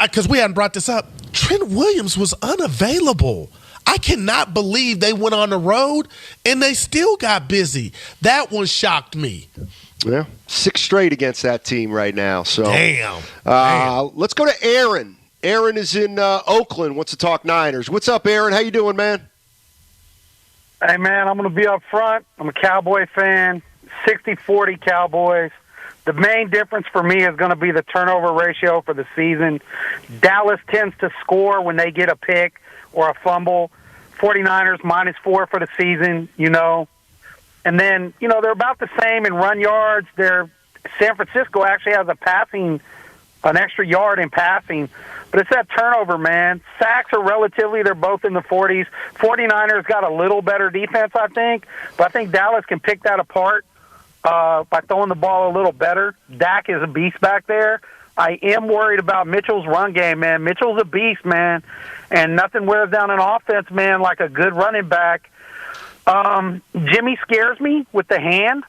because we hadn't brought this up, Trent Williams was unavailable. I cannot believe they went on the road and they still got busy. That one shocked me. Yeah, 6 straight against that team right now. So Damn. Let's go to Aaron. Aaron is in Oakland, wants to talk Niners. What's up, Aaron? How you doing, man? Hey, man, I'm going to be up front. I'm a Cowboy fan, 60-40 Cowboys. The main difference for me is going to be the turnover ratio for the season. Dallas tends to score when they get a pick or a fumble. 49ers -4 for the season, And then, they're about the same in run yards. San Francisco actually has an extra yard in passing. But it's that turnover, man. Sacks are they're both in the 40s. 49ers got a little better defense, I think. But I think Dallas can pick that apart by throwing the ball a little better. Dak is a beast back there. I am worried about Mitchell's run game, man. Mitchell's a beast, man. And nothing wears down an offense, man, like a good running back. Jimmy scares me with the hand.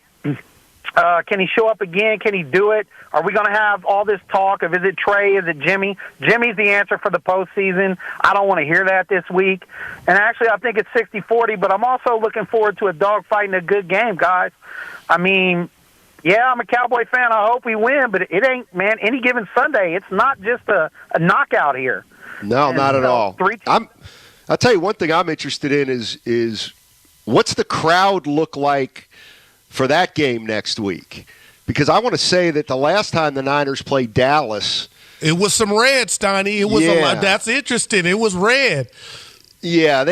Can he show up again? Can he do it? Are we going to have all this talk of is it Trey, is it Jimmy? Jimmy's the answer for the postseason. I don't want to hear that this week. And actually, I think it's 60-40, but I'm also looking forward to a dogfight and a good game, guys. I mean, yeah, I'm a Cowboy fan. I hope we win, but it ain't, man, any given Sunday. It's not just a knockout here. No, not at all. I'll tell you one thing I'm interested in is what's the crowd look like for that game next week? Because I want to say that the last time the Niners played Dallas, it was some red, Steiny. It was a lot. That's interesting. It was red. Yeah,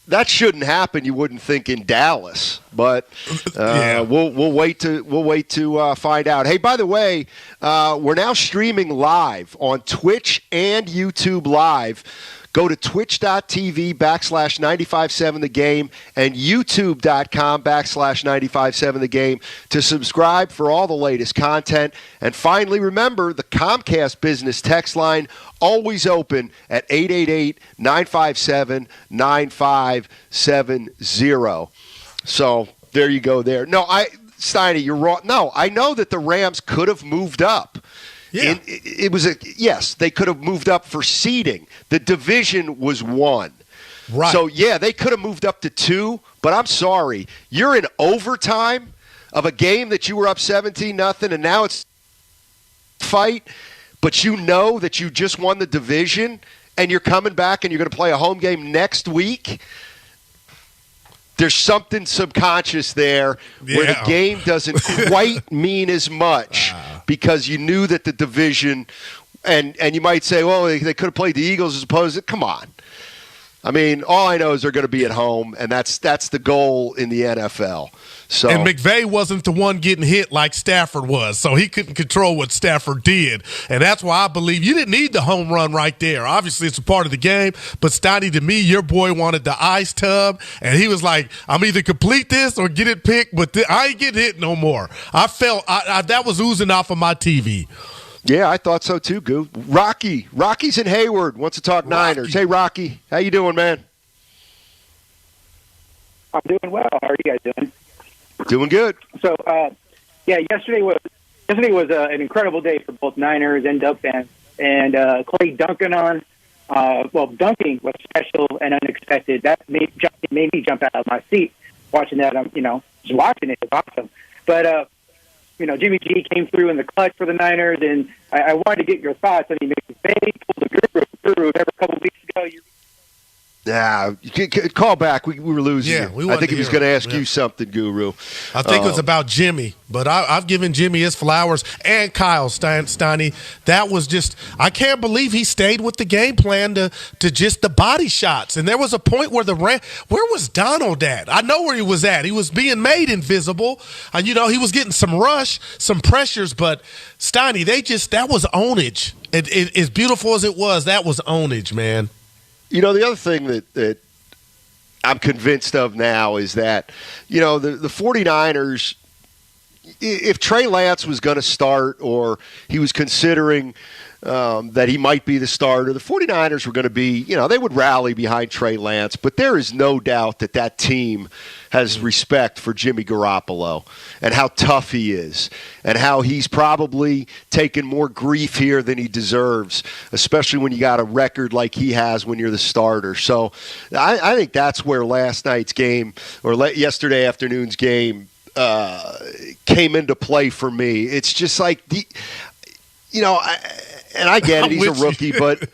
that shouldn't happen. You wouldn't think in Dallas, but we'll wait to find out. Hey, by the way, we're now streaming live on Twitch and YouTube Live. Go to twitch.tv/957 The Game and youtube.com/957 The Game to subscribe for all the latest content. And finally, remember the Comcast business text line, always open at 888-957-9570. So there you go there. No, Steiny, you're wrong. No, I know that the Rams could have moved up. Yeah. Yes, they could have moved up for seeding. The division was 1. Right. So, yeah, they could have moved up to 2, but I'm sorry. You're in overtime of a game that you were up 17-0, and now it's fight, but you know that you just won the division, and you're coming back and you're going to play a home game next week. There's something subconscious there where the game doesn't quite mean as much because you knew that the division, and you might say, well, they could have played the Eagles as opposed to, come on. I mean, all I know is they're going to be at home, and that's the goal in the NFL. So, and McVay wasn't the one getting hit like Stafford was, so he couldn't control what Stafford did. And that's why I believe you didn't need the home run right there. Obviously, it's a part of the game, but Steiny, to me, your boy wanted the ice tub, and he was like, I'm either complete this or get it picked, but I ain't getting hit no more. I felt that was oozing off of my TV. Yeah, I thought so too, Goo. Rocky's in Hayward, wants to talk Niners. Hey, Rocky, how you doing, man? I'm doing well. How are you guys doing? Doing good. So, yesterday was an incredible day for both Niners and Dub fans. And Clay dunking dunking was special and unexpected. That made me jump out of my seat watching that. Just watching it. It was awesome. But Jimmy G came through in the clutch for the Niners, and I wanted to get your thoughts. I mean, they pulled the Guru a couple of weeks ago. Yeah, call back. We were losing. Yeah, I think he was going to ask you something, Guru. I think it was about Jimmy, but I've given Jimmy his flowers and Kyle Steiny. That was just – I can't believe he stayed with the game plan to just the body shots. And there was a point where where was Donald at? I know where he was at. He was being made invisible. And, he was getting some rush, some pressures. But, Steiny, that was ownage. As beautiful as it was, that was ownage, man. The other thing that I'm convinced of now is that, the 49ers, if Trey Lance was going to start or he was considering that he might be the starter, the 49ers were going to be, they would rally behind Trey Lance. But there is no doubt that team has respect for Jimmy Garoppolo and how tough he is and how he's probably taken more grief here than he deserves, especially when you got a record like he has when you're the starter. So I think that's where last night's game or yesterday afternoon's game came into play for me. It's just like and I get it, he's a rookie, but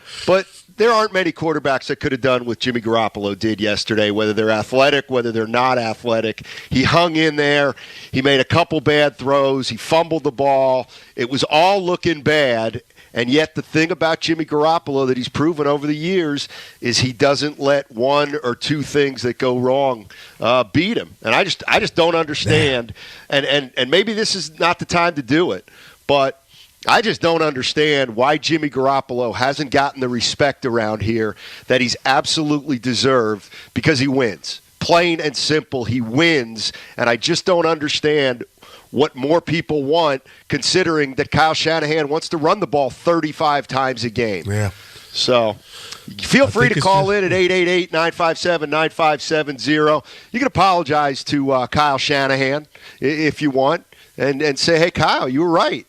there aren't many quarterbacks that could have done what Jimmy Garoppolo did yesterday, whether they're athletic, whether they're not athletic. He hung in there. He made a couple bad throws. He fumbled the ball. It was all looking bad. And yet the thing about Jimmy Garoppolo that he's proven over the years is he doesn't let one or two things that go wrong beat him. And I just don't understand. And maybe this is not the time to do it, but I just don't understand why Jimmy Garoppolo hasn't gotten the respect around here that he's absolutely deserved, because he wins. Plain and simple, he wins, and I just don't understand what more people want, considering that Kyle Shanahan wants to run the ball 35 times a game. Yeah. So feel free to call in at 888-957-9570. You can apologize to Kyle Shanahan if you want and say, hey, Kyle, you were right.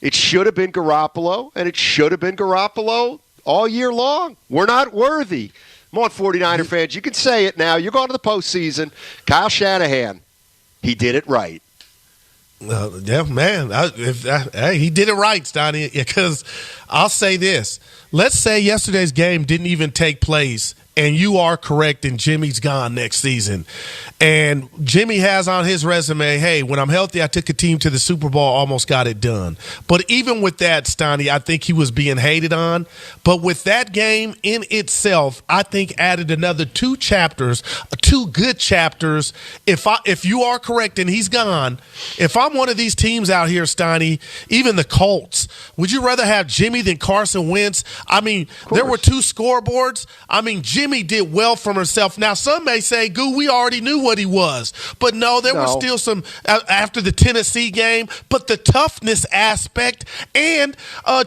It should have been Garoppolo, and it should have been Garoppolo all year long. We're not worthy. Come on, 49er fans. You can say it now. You're going to the postseason. Kyle Shanahan, he did it right. Yeah, man. Hey, he did it right, Steiny, because I'll say this. Let's say yesterday's game didn't even take place, and you are correct, and Jimmy's gone next season. And Jimmy has on his resume, hey, when I'm healthy, I took a team to the Super Bowl, almost got it done. But even with that, Steiny, I think he was being hated on. But with that game in itself, I think added another 2 chapters, 2 good chapters. If you are correct and he's gone, if I'm one of these teams out here, Steiny, even the Colts, would you rather have Jimmy than Carson Wentz? I mean, there were 2 scoreboards. I mean, Jimmy did well for himself. Now, some may say, Goo, we already knew what he was. But no, there was still some after the Tennessee game. But the toughness aspect, and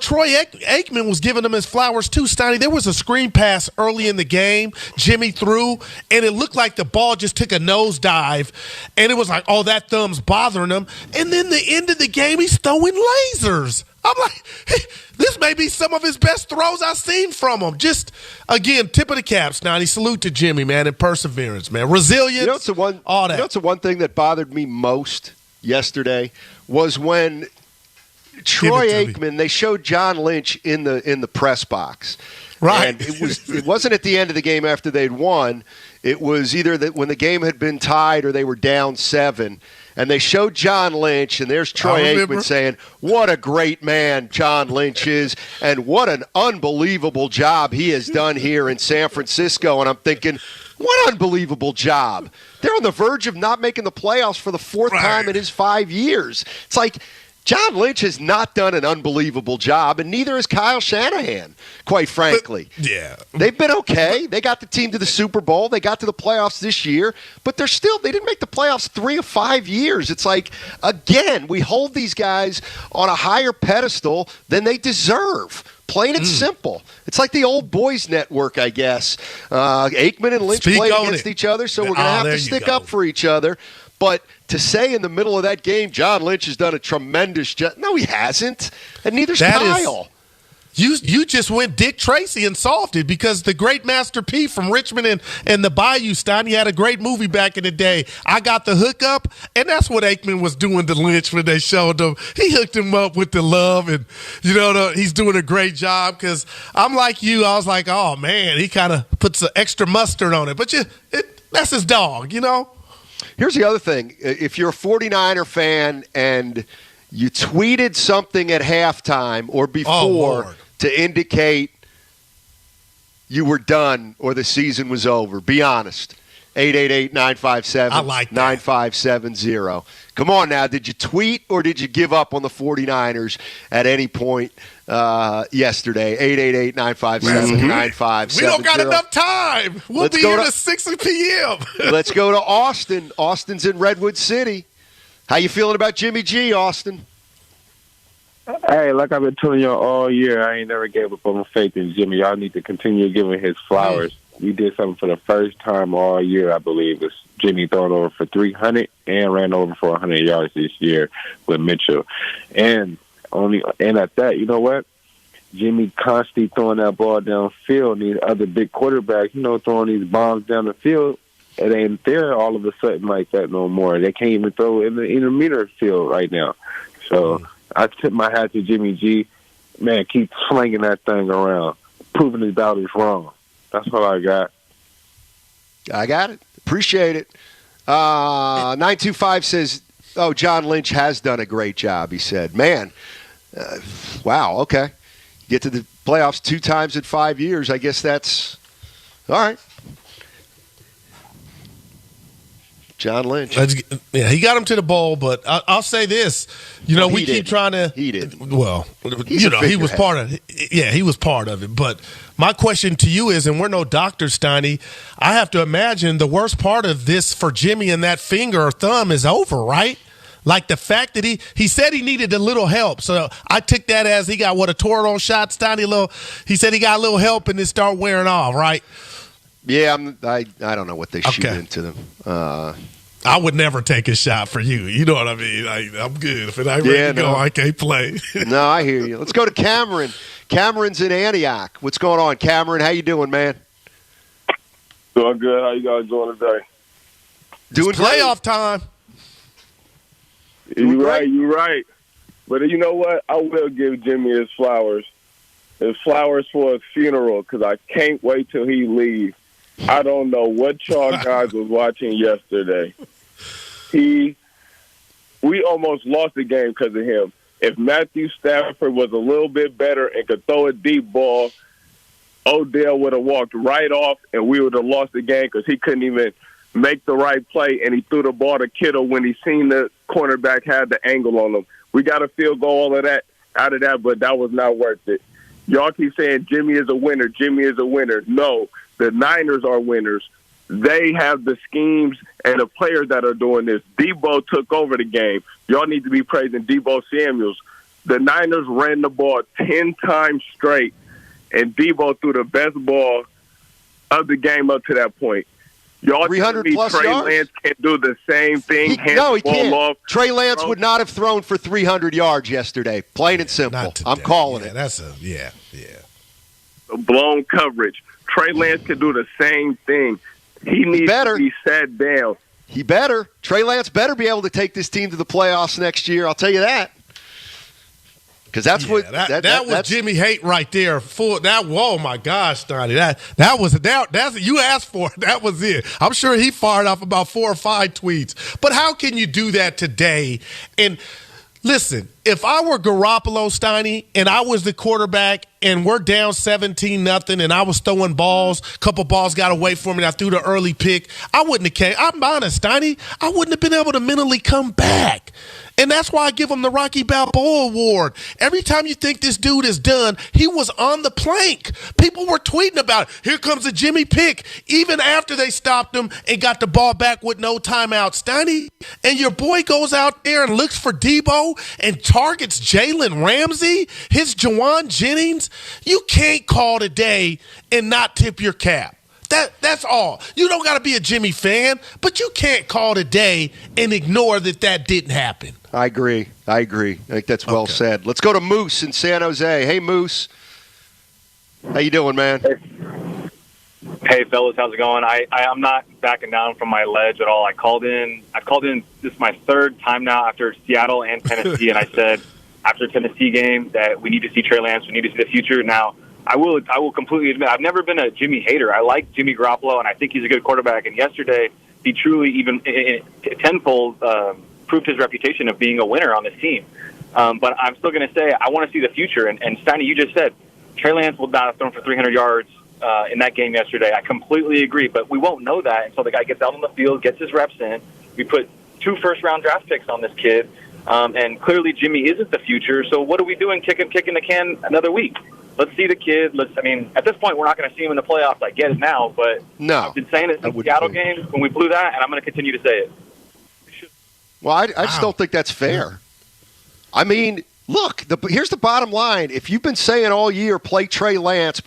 Troy Aikman was giving him his flowers too, Steiny. There was a screen pass early in the game Jimmy threw, and it looked like the ball just took a nosedive. And it was like, oh, that thumb's bothering him. And then the end of the game, he's throwing lasers. I'm like, hey, this may be some of his best throws I've seen from him. Just, again, tip of the cap, Snotty. Salute to Jimmy, man, and perseverance, man. Resilience, all that. You know what's the one thing that bothered me most yesterday was when Troy Aikman, they showed John Lynch in the press box. Right. And it wasn't at the end of the game after they'd won. It was either that when the game had been tied or they were down 7. And they showed John Lynch, and there's Troy Aikman saying, what a great man John Lynch is, and what an unbelievable job he has done here in San Francisco. And I'm thinking, what unbelievable job. They're on the verge of not making the playoffs for the 4th time in his 5 years. It's like John Lynch has not done an unbelievable job, and neither has Kyle Shanahan, quite frankly. But, yeah. They've been okay. They got the team to the Super Bowl. They got to the playoffs this year, but they didn't make the playoffs 3 of 5 years. It's like, again, we hold these guys on a higher pedestal than they deserve. Plain and simple. It's like the old boys network, I guess. Aikman and Lynch played against each other, so we're going to have to stick up for each other. But to say in the middle of that game, John Lynch has done a tremendous job. No, he hasn't. And neither's Kyle. You just went Dick Tracy and solved it, because the great Master P from Richmond and the Bayou, Stein, he had a great movie back in the day. I Got the Hookup, and that's what Aikman was doing to Lynch when they showed him. He hooked him up with the love, and, he's doing a great job, because I'm like you. I was like, oh, man, he kind of puts some extra mustard on it. But that's his dog, Here's the other thing. If you're a 49er fan and you tweeted something at halftime or before to indicate you were done or the season was over, be honest. 888-957-9570. Come on now. Did you tweet or did you give up on the 49ers at any point yesterday? 888-957-9570. We don't got enough time. We'll be here at 6 p.m. Let's go to Austin. Austin's in Redwood City. How you feeling about Jimmy G, Austin? Hey, like I've been telling y'all all year, I ain't never gave up on my faith in Jimmy. Y'all need to continue giving his flowers. We did something for the first time all year, I believe. It's Jimmy throwing over for 300 and ran over for 100 yards this year with Mitchell. And at that, you know what? Jimmy constantly throwing that ball downfield, and these other big quarterbacks, throwing these bombs down the field. It ain't there all of a sudden like that no more. They can't even throw in the intermediate field right now. So I tip my hat to Jimmy G. Man, keep slinging that thing around, proving his doubters wrong. That's all I got. I got it. Appreciate it. 925 says, John Lynch has done a great job, he said. Man, wow, okay. Get to the playoffs 2 times in 5 years. I guess that's all right. John Lynch. Yeah, he got him to the bowl, but I'll say this. We keep trying to. He didn't. Well, he was part of it. Yeah, he was part of it. But my question to you is, and we're no doctors, Steiny, I have to imagine the worst part of this for Jimmy and that finger or thumb is over, right? Like the fact that he said he needed a little help. So I took that as he got, a Toro shot, Steiny, he said he got a little help and it started wearing off, right? Yeah, I don't know what they shoot into them. I would never take a shot for you. You know what I mean? I'm good. If it ain't ready to go, I can't play. No, I hear you. Let's go to Cameron. Cameron's in Antioch. What's going on, Cameron? How you doing, man? Doing good. How you guys doing today? Doing playoff time. You're right. But you know what? I will give Jimmy his flowers. His flowers for his funeral, because I can't wait till he leaves. I don't know what y'all guys was watching yesterday. We almost lost the game because of him. If Matthew Stafford was a little bit better and could throw a deep ball, Odell would have walked right off and we would have lost the game because he couldn't even make the right play, and he threw the ball to Kittle when he seen the cornerback had the angle on him. We got a field goal out of that, but that was not worth it. Y'all keep saying Jimmy is a winner, Jimmy is a winner. No, the Niners are winners. They have the schemes and the players that are doing this. Debo took over the game. Y'all need to be praising Debo Samuels. The Niners ran the ball 10 times straight, and Debo threw the best ball of the game up to that point. Y'all 300 me plus Trey yards? Lance can't do the same thing. No, he can't. Trey Lance would not have thrown for 300 yards yesterday. Plain and simple. I'm calling it. That's blown coverage. Trey Lance can do the same thing. He needs to be sat down. He better. Trey Lance better be able to take this team to the playoffs next year. I'll tell you that. Because that's what that was Jimmy hate right there. Oh my gosh, Steiny, that was you asked for it. That was it. I'm sure he fired off about 4 or 5 tweets. But how can you do that today? And listen, if I were Garoppolo, Steiny, and I was the quarterback and we're down 17-0 and I was throwing balls, a couple balls got away from me and I threw the early pick, I wouldn't have came. I'm honest, Steiny, I wouldn't have been able to mentally come back. And that's why I give him the Rocky Balboa Award. Every time you think this dude is done, he was on the plank. People were tweeting about it. Here comes a Jimmy pick, even after they stopped him and got the ball back with no timeout. Steiny, and your boy goes out there and looks for Debo and targets Jalen Ramsey, his Jawan Jennings. You can't call today and not tip your cap. That's all. You don't got to be a Jimmy fan, but you can't call today and ignore that didn't happen. I agree. I think that's well said. Let's go to Moose in San Jose. Hey, Moose. How you doing, man? Hey, fellas. How's it going? I'm not backing down from my ledge at all. I called in. This is my 3rd time now after Seattle and Tennessee, and I said after Tennessee game that we need to see Trey Lance. We need to see the future. Now, I will completely admit I've never been a Jimmy hater. I like Jimmy Garoppolo, and I think he's a good quarterback. And yesterday, he truly even tenfold proved his reputation of being a winner on this team. But I'm still going to say I want to see the future. And Steiny, you just said Trey Lance will not have thrown for 300 yards in that game yesterday. I completely agree, but we won't know that until the guy gets out on the field, gets his reps in. We put 2 first-round draft picks on this kid, and clearly Jimmy isn't the future. So what are we doing kicking the can another week? Let's see the kid. At this point, we're not going to see him in the playoffs. I get it now, but I've been saying it since the Seattle game when we blew that, and I'm going to continue to say it. Well, I just don't think that's fair. I mean, look, here's the bottom line. If you've been saying all year, play Trey Lance,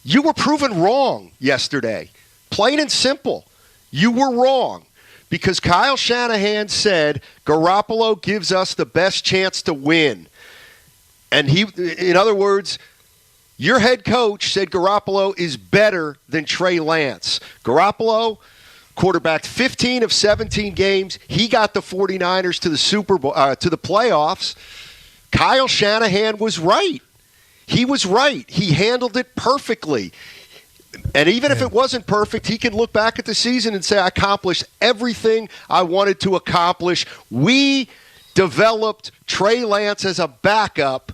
you were proven wrong yesterday. Plain and simple. You were wrong. Because Kyle Shanahan said Garoppolo gives us the best chance to win. And in other words, your head coach said Garoppolo is better than Trey Lance. Garoppolo quarterbacked 15 of 17 games. He got the 49ers to the Super Bowl, to the playoffs. Kyle Shanahan was right. He was right. He handled it perfectly. And even if it wasn't perfect, he can look back at the season and say, I accomplished everything I wanted to accomplish. We developed Trey Lance as a backup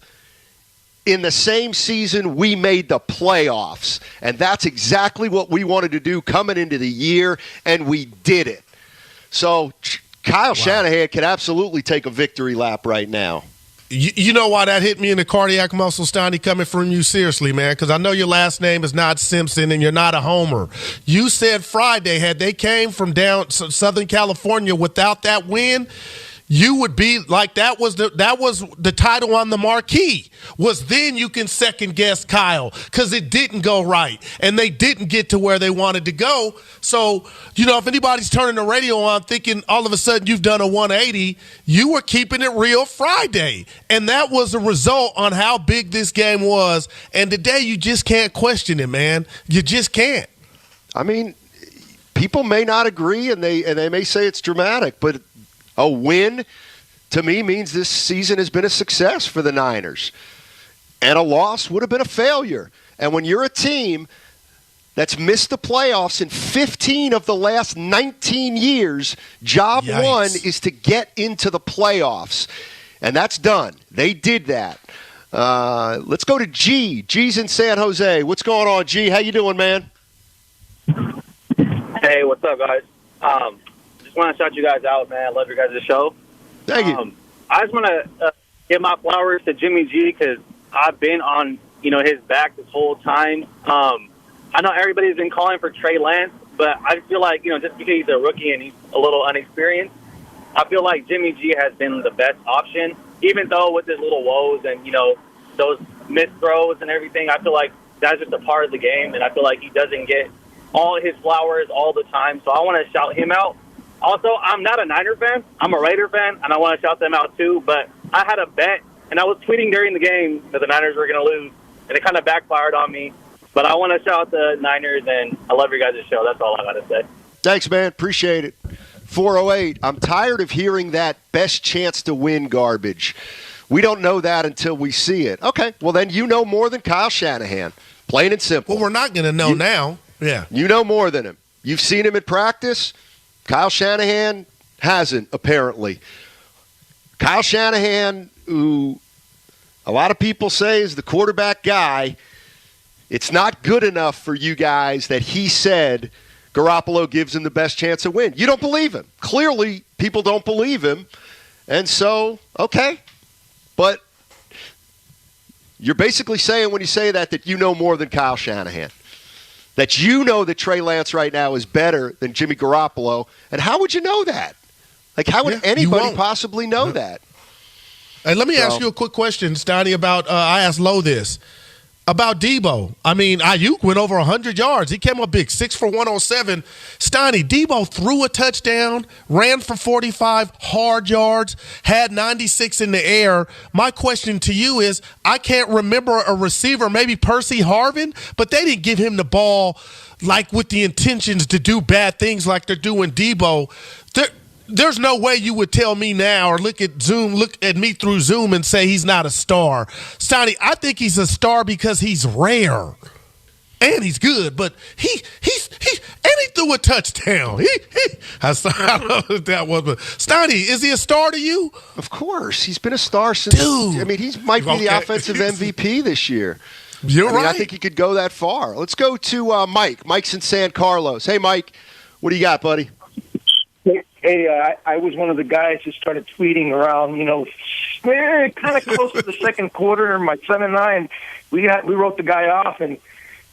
in the same season we made the playoffs. And that's exactly what we wanted to do coming into the year, and we did it. So Kyle Shanahan can absolutely take a victory lap right now. You know why that hit me in the cardiac muscle, Steiny, coming from you seriously, man, because I know your last name is not Simpson and you're not a homer. You said Friday, had they came from down Southern California without that win, you would be like that was the title on the marquee. Was then you can second guess Kyle because it didn't go right and they didn't get to where they wanted to go. So, if anybody's turning the radio on thinking all of a sudden you've done a 180, you were keeping it real Friday. And that was a result on how big this game was. And today you just can't question it, man. You just can't. I mean, people may not agree and they may say it's dramatic, but a win, to me, means this season has been a success for the Niners. And a loss would have been a failure. And when you're a team that's missed the playoffs in 15 of the last 19 years, job one is to get into the playoffs. And that's done. They did that. Let's go to G. G's in San Jose. What's going on, G? How you doing, man? Hey, what's up, guys? Just want to shout you guys out, man. I love your guys' show. Thank you. I just want to give my flowers to Jimmy G because I've been on, his back this whole time. I know everybody's been calling for Trey Lance, but I feel like, just because he's a rookie and he's a little unexperienced, I feel like Jimmy G has been the best option, even though with his little woes and, those missed throws and everything, I feel like that's just a part of the game, and I feel like he doesn't get all his flowers all the time, so I want to shout him out. Also, I'm not a Niner fan. I'm a Raider fan, and I want to shout them out too, but I had a bet, and I was tweeting during the game that the Niners were going to lose, and it kind of backfired on me. But I want to shout out the Niners, and I love your guys' show. That's all I got to say. Thanks, man. Appreciate it. 408, I'm tired of hearing that best chance to win garbage. We don't know that until we see it. Okay, well, then you know more than Kyle Shanahan. Plain and simple. Well, we're not going to know now. Yeah. You know more than him. You've seen him in practice. Kyle Shanahan hasn't, apparently. Kyle Shanahan, who a lot of people say is the quarterback guy, it's not good enough for you guys that he said Garoppolo gives him the best chance to win. You don't believe him. Clearly, people don't believe him. And so, okay. But you're basically saying when you say that you know more than Kyle Shanahan. That you know that Trey Lance right now is better than Jimmy Garoppolo. And how would you know that? Like, how would anybody possibly know that? Hey, let me ask you a quick question, Steiny, about I asked Lowe this. About Debo. I mean, Ayuk went over 100 yards. He came up big, 6 for 107. Steiny, Debo threw a touchdown, ran for 45 hard yards, had 96 in the air. My question to you is, I can't remember a receiver, maybe Percy Harvin, but they didn't give him the ball like with the intentions to do bad things like they're doing Debo. There's no way you would tell me now or look at me through Zoom and say he's not a star. Steiny, I think he's a star because he's rare. And he's good, but he threw a touchdown. I don't know what that was, but Steiny, is he a star to you? Of course. He's been a star since. Dude. I mean, he might be the offensive MVP this year. You're right. I think he could go that far. Let's go to Mike. Mike's in San Carlos. Hey, Mike, what do you got, buddy? Hey, I was one of the guys who started tweeting around, kind of close to the second quarter. My son and I, and we wrote the guy off, and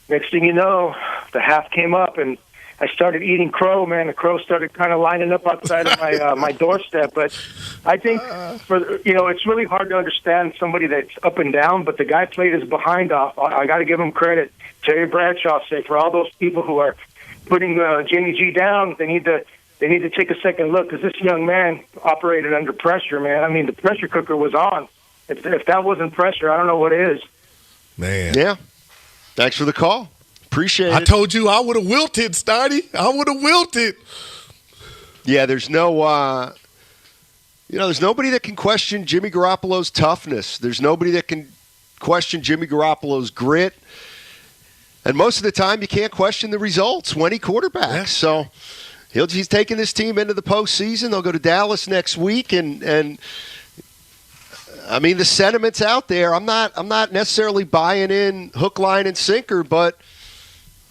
next thing you know, the half came up, and I started eating crow. Man, the crow started kind of lining up outside of my my doorstep. But I think it's really hard to understand somebody that's up and down. But the guy played his behind off. I got to give him credit. Terry Bradshaw said for all those people who are putting Jimmy G down, they need to take a second look because this young man operated under pressure, man. I mean, the pressure cooker was on. If that wasn't pressure, I don't know what is. Man. Yeah. Thanks for the call. Appreciate it. I told you I would have wilted, Steiny. I would have wilted. Yeah, there's no there's nobody that can question Jimmy Garoppolo's toughness. There's nobody that can question Jimmy Garoppolo's grit. And most of the time, you can't question the results when he quarterbacks. Yeah. So he's taking this team into the postseason. They'll go to Dallas next week, and I mean the sentiment's out there. I'm not necessarily buying in hook, line, and sinker, but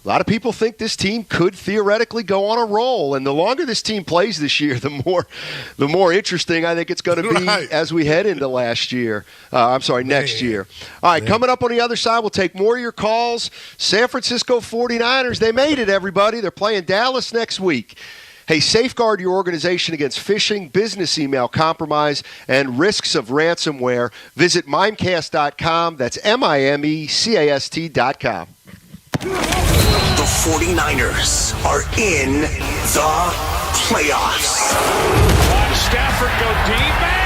A lot of people think this team could theoretically go on a roll, and the longer this team plays this year, the more interesting I think it's going to be as we head into next year. All right, coming up on the other side, we'll take more of your calls. San Francisco 49ers, they made it, everybody. They're playing Dallas next week. Hey, safeguard your organization against phishing, business email compromise, and risks of ransomware. Visit Mimecast.com. That's MIMECAST.com. The 49ers are in the playoffs. Watch Stafford go deep, man.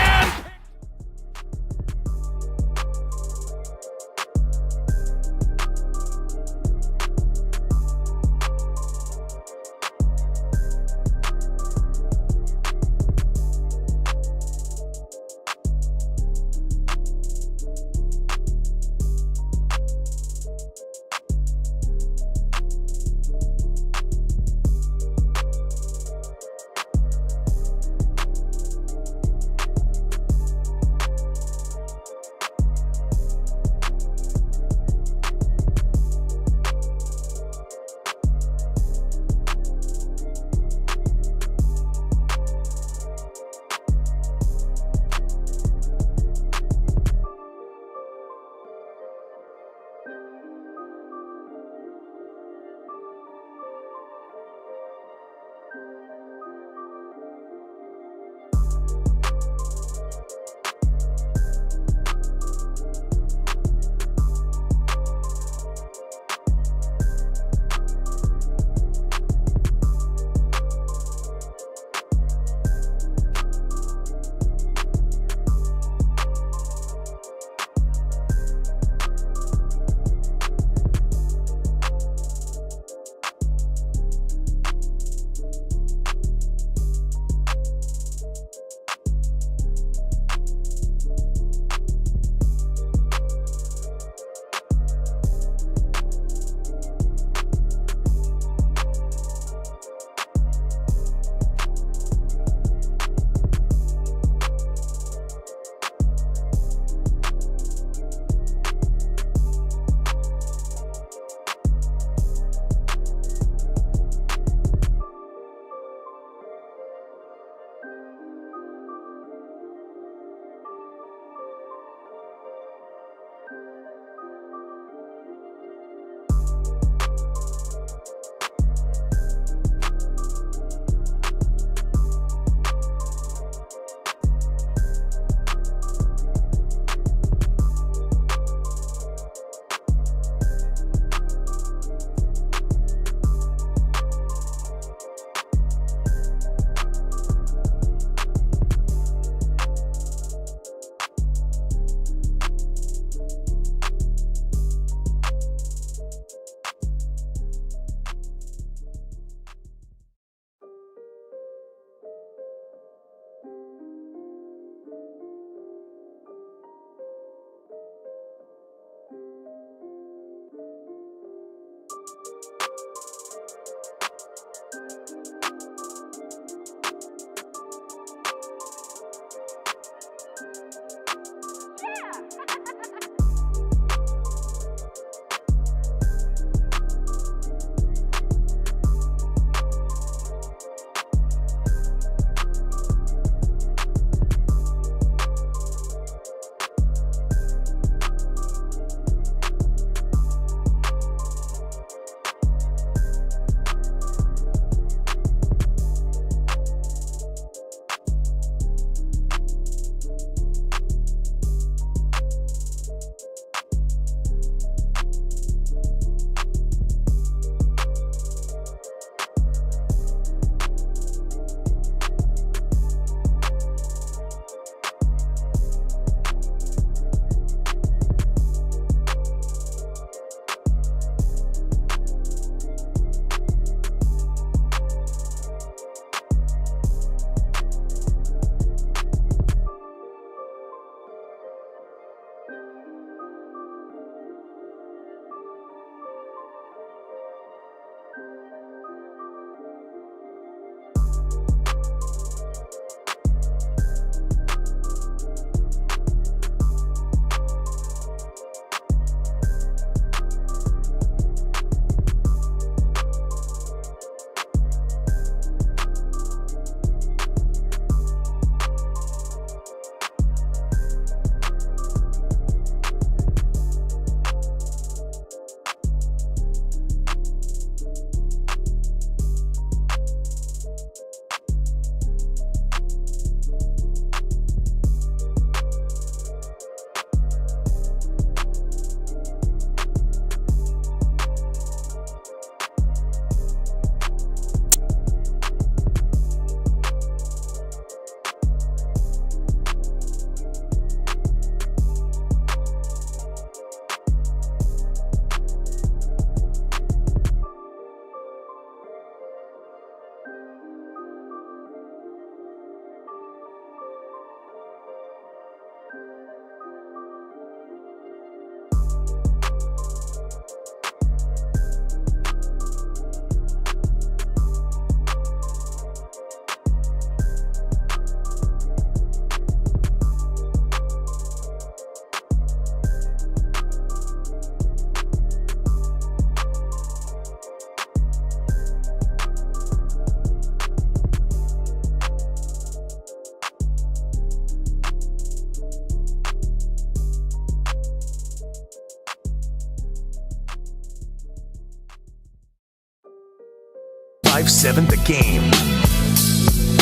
105.7 The Game.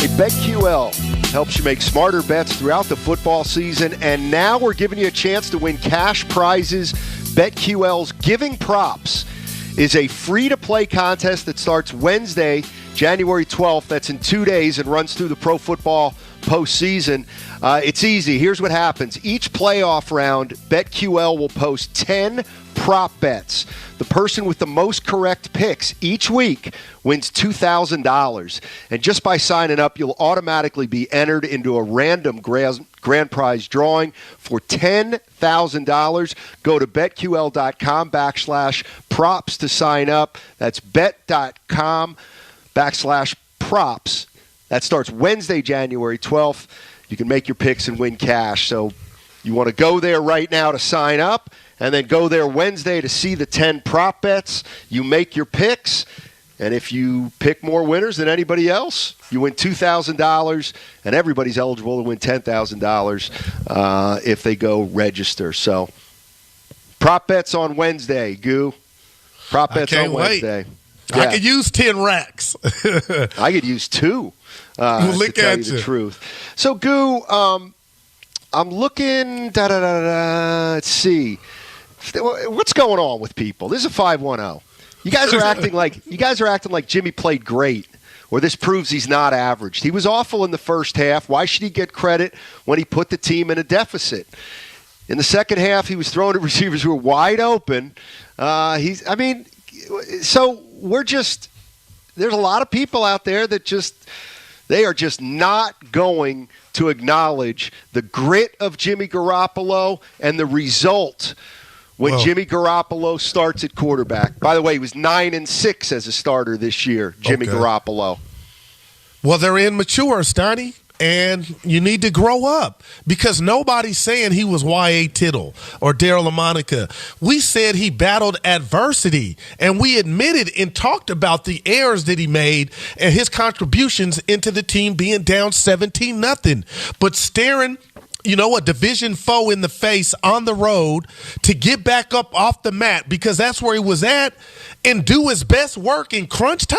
Hey, BetQL helps you make smarter bets throughout the football season, and now we're giving you a chance to win cash prizes. BetQL's Giving Props is a free-to-play contest that starts Wednesday, January 12th. That's in 2 days and runs through the pro football postseason. It's easy. Here's what happens. Each playoff round, BetQL will post 10 prop bets. The person with the most correct picks each week wins $2,000. And just by signing up, you'll automatically be entered into a random grand prize drawing for $10,000. Go to BetQL.com/props to sign up. That's bet.com/props. That starts Wednesday, January 12th. You can make your picks and win cash. So you want to go there right now to sign up, and then go there Wednesday to see the 10 prop bets. You make your picks, and if you pick more winners than anybody else, you win $2,000, and everybody's eligible to win $10,000 if they go register. So prop bets on Wednesday, Goo. Prop bets on Wednesday. Yeah. I could use 10 racks. I could use 2. To tell you the truth. So, Goo, I'm looking. Let's see. What's going on with people? This is a 510. You guys are acting like Jimmy played great, or this proves he's not averaged. He was awful in the first half. Why should he get credit when he put the team in a deficit? In the second half, he was throwing to receivers who were wide open. There's a lot of people out there that they are just not going to acknowledge the grit of Jimmy Garoppolo and the result when Jimmy Garoppolo starts at quarterback. By the way, he was 9-6 as a starter this year, Jimmy Garoppolo. Well, they're immature, Steiny, and you need to grow up because nobody's saying he was Y.A. Tittle or Daryl LaMonica. We said he battled adversity, and we admitted and talked about the errors that he made and his contributions into the team being down 17-0. But staring a division foe in the face on the road to get back up off the mat because that's where he was at and do his best work in crunch time,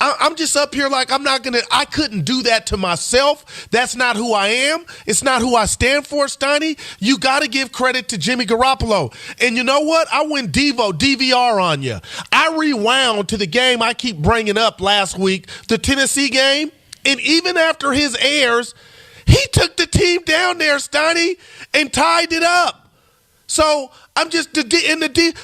I'm just up here like I couldn't do that to myself. That's not who I am. It's not who I stand for, Steiny. You got to give credit to Jimmy Garoppolo. And you know what? I went DVR on you. I rewound to the game I keep bringing up last week, the Tennessee game, and even after his errors, he took the team down there, Steiny, and tied it up. So I'm just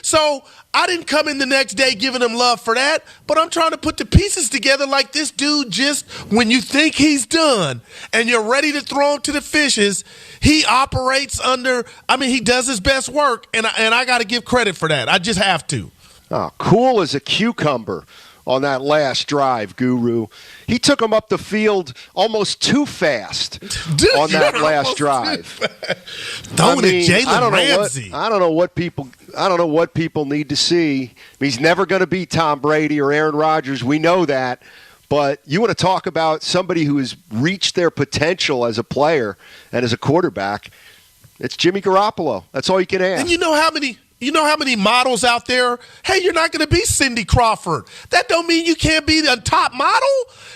so I didn't come in the next day giving him love for that, but I'm trying to put the pieces together like this dude just, when you think he's done and you're ready to throw him to the fishes, he operates he does his best work, and I got to give credit for that. I just have to. Oh, cool as a cucumber on that last drive, Guru. He took him up the field almost too fast on that last drive. Throwing it Jalen Ramsey. I don't know what people need to see. He's never going to beat Tom Brady or Aaron Rodgers. We know that. But you want to talk about somebody who has reached their potential as a player and as a quarterback, it's Jimmy Garoppolo. That's all you can ask. And you know how many models out there? Hey, you're not going to be Cindy Crawford. That don't mean you can't be the top model,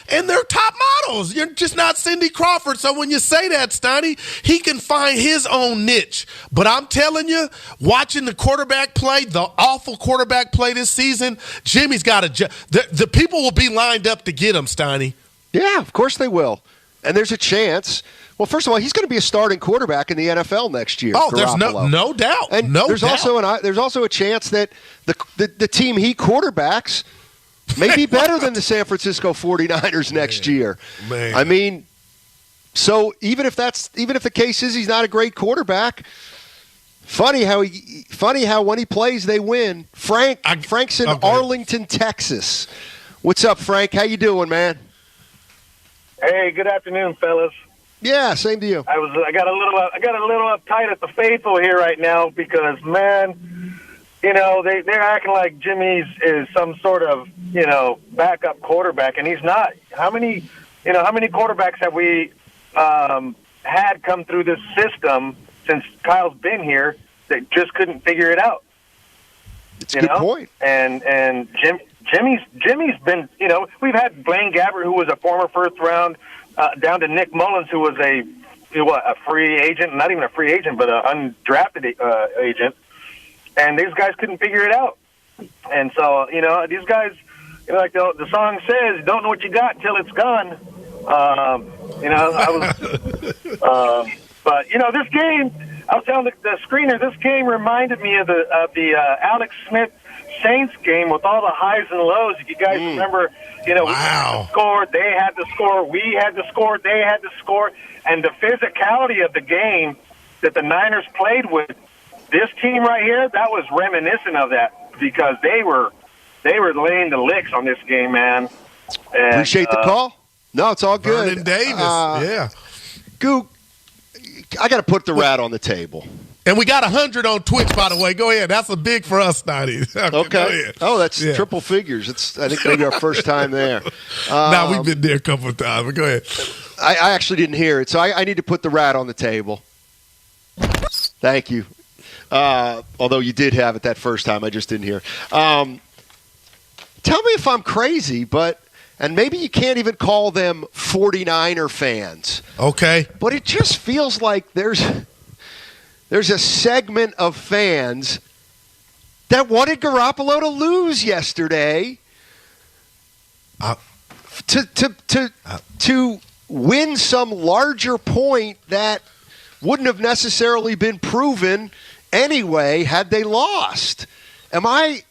and they're top models. You're just not Cindy Crawford. So when you say that, Steiny, he can find his own niche. But I'm telling you, watching the quarterback play, the awful quarterback play this season, Jimmy's got the people will be lined up to get him, Steiny. Yeah, of course they will. And there's a chance. Well, first of all, he's going to be a starting quarterback in the NFL next year. Oh, there's no doubt. And there's also a chance that the team he quarterbacks may be better than the San Francisco 49ers next year. Man. So even if the case is he's not a great quarterback, funny how when he plays they win. Frank's in Arlington, Texas. What's up, Frank? How you doing, man? Hey, good afternoon, fellas. Yeah, same to you. I got a little uptight at the faithful here right now because, man, they're acting like Jimmy's is some sort of backup quarterback, and he's not. How many quarterbacks have we had come through this system since Kyle's been here that just couldn't figure it out? It's a good point. And Jimmy's been, we've had Blaine Gabbert, who was a former first round, down to Nick Mullins, who was a free agent, not even a free agent, but an undrafted agent. And these guys couldn't figure it out. And so, these guys, like the song says, don't know what you got until it's gone. But this game, I was telling the screener, this game reminded me of the Alex Smith Saints game with all the highs and lows. If you guys remember, we had to score, they had to score, we had to score, they had to score, and the physicality of the game that the Niners played with this team right here, that was reminiscent of that because they were laying the licks on this game, man. And, appreciate the call. No, it's all good. Vernon Davis, yeah. Gook, I got to put the rat on the table. And we got 100 on Twitch, by the way. Go ahead. That's a big for us, Steiny. Okay. Oh, that's triple figures. It's I think maybe our first time there. We've been there a couple of times. But go ahead. I actually didn't hear it, so I need to put the rat on the table. Thank you. Although you did have it that first time, I just didn't hear. Tell me if I'm crazy, and maybe you can't even call them 49er fans. Okay. But it just feels like there's a segment of fans that wanted Garoppolo to lose yesterday to win some larger point that wouldn't have necessarily been proven anyway had they lost. Am I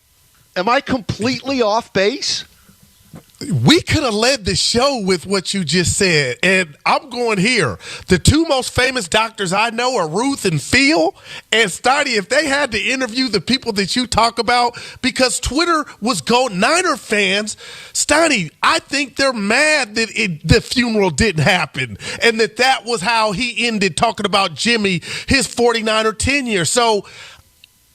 completely off base? We could have led the show with what you just said, and I'm going here. The two most famous doctors I know are Ruth and Phil, and Steiny, if they had to interview the people that you talk about, because Twitter was Niner fans, Steiny, I think they're mad that the funeral didn't happen, and that was how he ended talking about Jimmy, his 49er tenure. So,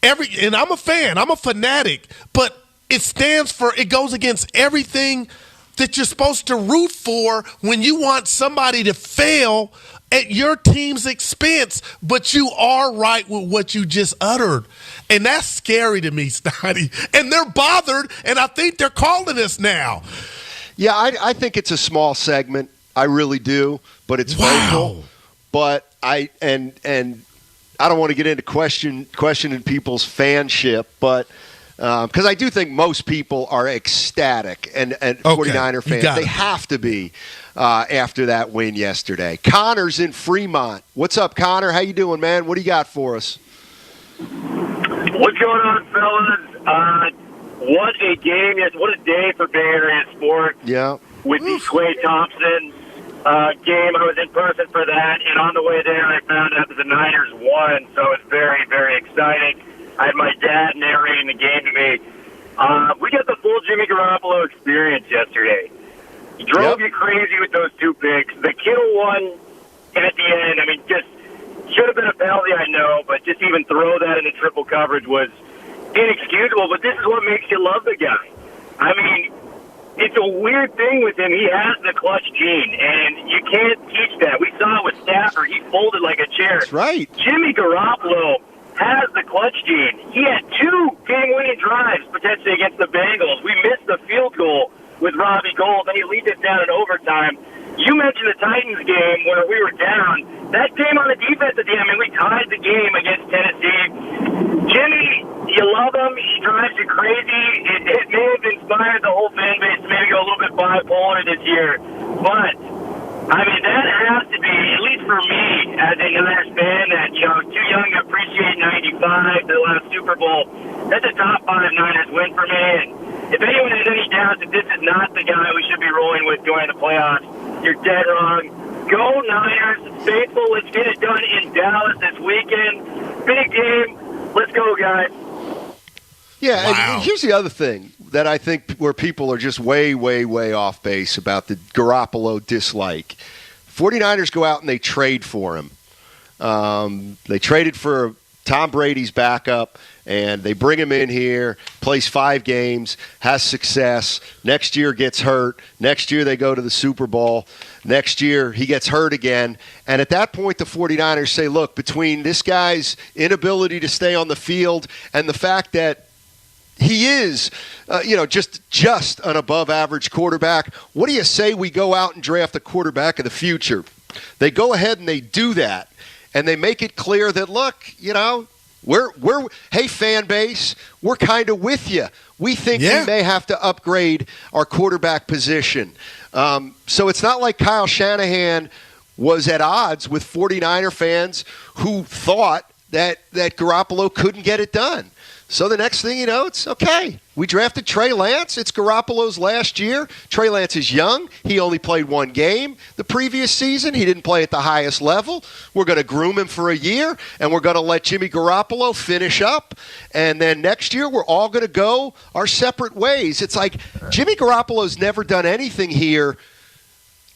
and I'm a fan, I'm a fanatic, but it goes against everything that you're supposed to root for when you want somebody to fail at your team's expense, but you are right with what you just uttered. And that's scary to me, Steiny. And they're bothered, and I think they're calling us now. Yeah, I think it's a small segment. I really do, but it's vocal. But I don't want to get into questioning people's fanship, but because I do think most people are ecstatic, and 49er fans, they have to be after that win yesterday. Connor's in Fremont. What's up, Connor? How you doing, man? What do you got for us? What's going on, fellas? What a game. What a day for Bay Area sports. Yeah. With the Clay Thompson game. I was in person for that, and on the way there I found out that the Niners won, so it's very, very exciting. I had my dad narrating the game to me. We got the full Jimmy Garoppolo experience yesterday. He drove you crazy with those two picks. The Kittle one at the end, I mean, just should have been a penalty, I know, but just even throw that into triple coverage was inexcusable. But this is what makes you love the guy. I mean, it's a weird thing with him. He has the clutch gene, and you can't teach that. We saw it with Stafford. He folded like a chair. That's right. Jimmy Garoppolo has the clutch gene. He had two game-winning drives potentially against the Bengals. We missed the field goal with Robbie Gould, and he leads us down in overtime. You mentioned the Titans game where we were down. That game on the defense at the end, I mean, we tied the game against Tennessee. Jimmy, you love him. He drives you crazy. It may have inspired the whole fan base to maybe go a little bit bipolar this year. But, I mean, that has to be, at least for me, as a Niners fan that, too young to appreciate 95, the last Super Bowl, that's a top 5 Niners win for me. And if anyone has any doubts that this is not the guy we should be rolling with going to the playoffs, you're dead wrong. Go Niners, faithful. Let's get it done in Dallas this weekend. Big game. Let's go, guys. Yeah, and here's the other thing that I think where people are just way, way, way off base about the Garoppolo dislike. 49ers go out and they trade for him. They traded for Tom Brady's backup, and they bring him in here, plays 5 games, has success. Next year gets hurt. Next year they go to the Super Bowl. Next year he gets hurt again. And at that point the 49ers say, look, between this guy's inability to stay on the field and the fact that he is, just an above-average quarterback. What do you say we go out and draft a quarterback of the future? They go ahead and they do that, and they make it clear that, look, hey, fan base, we're kind of with you. We think we may have to upgrade our quarterback position. So it's not like Kyle Shanahan was at odds with 49er fans who thought that Garoppolo couldn't get it done. So the next thing you know, it's okay. We drafted Trey Lance. It's Garoppolo's last year. Trey Lance is young. He only played one game the previous season. He didn't play at the highest level. We're going to groom him for a year, and we're going to let Jimmy Garoppolo finish up. And then next year, we're all going to go our separate ways. It's like Jimmy Garoppolo's never done anything here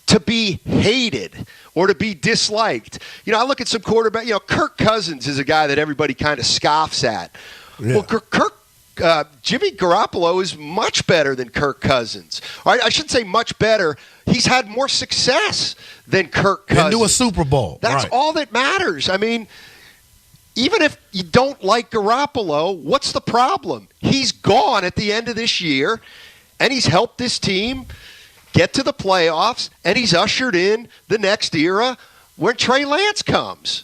to be hated or to be disliked. I look at some quarterback. Kirk Cousins is a guy that everybody kind of scoffs at. Yeah. Well, Jimmy Garoppolo is much better than Kirk Cousins. I shouldn't say much better. He's had more success than Kirk Cousins. Into a Super Bowl. That's all that matters. I mean, even if you don't like Garoppolo, what's the problem? He's gone at the end of this year, and he's helped this team get to the playoffs, and he's ushered in the next era when Trey Lance comes.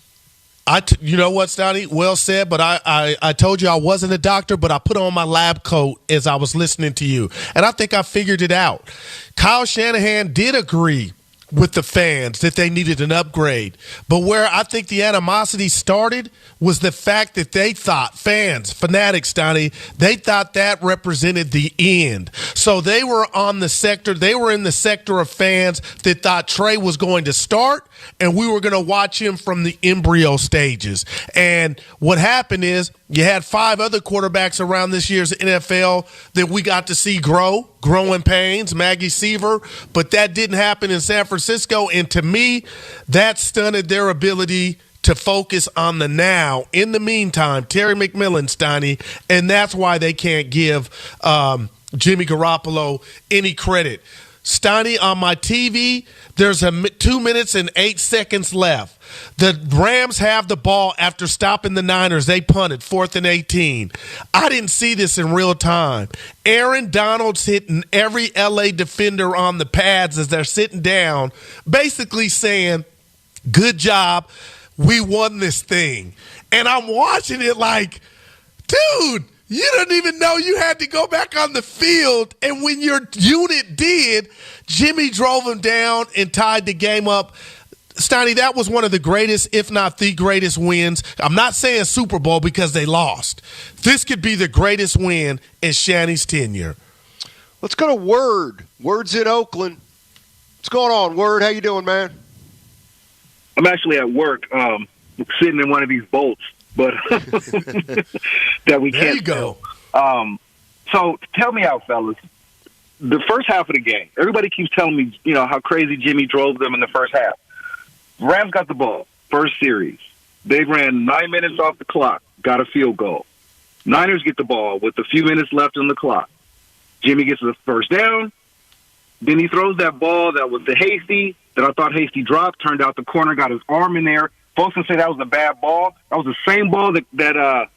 You know what, Steiny? Well said, but I told you I wasn't a doctor, but I put on my lab coat as I was listening to you, and I think I figured it out. Kyle Shanahan did agree with the fans that they needed an upgrade, but where I think the animosity started was the fact that they thought, fanatics, Steiny, they thought that represented the end. So they were in the sector of fans that thought Trey was going to start, and we were going to watch him from the embryo stages. And what happened is you had 5 other quarterbacks around this year's NFL that we got to see growing pains, Maggie Seaver, but that didn't happen in San Francisco. And to me, that stunted their ability to focus on the now. In the meantime, Terry McMillan, Steiny, and that's why they can't give Jimmy Garoppolo any credit. Steiny, on my TV, there's 2 minutes and 8 seconds left. The Rams have the ball after stopping the Niners. They punted 4th and 18. I didn't see this in real time. Aaron Donald's hitting every LA defender on the pads as they're sitting down, basically saying, good job, we won this thing. And I'm watching it like, dude, you don't even know you had to go back on the field. And when your unit did, Jimmy drove him down and tied the game up. Steiny, that was one of the greatest, if not the greatest wins. I'm not saying Super Bowl because they lost. This could be the greatest win in Shanny's tenure. Let's go to Word. Word's in Oakland. What's going on, Word? How you doing, man? I'm actually at work, sitting in one of these boats, but that we can't. There you go. So tell me out, fellas. The first half of the game, everybody keeps telling me, how crazy Jimmy drove them in the first half. Rams got the ball, first series. They ran 9 minutes off the clock, got a field goal. Niners get the ball with a few minutes left on the clock. Jimmy gets the first down. Then he throws that ball that was to Hasty, that I thought Hasty dropped. Turned out the corner got his arm in there. Folks can say that was a bad ball. That was the same ball that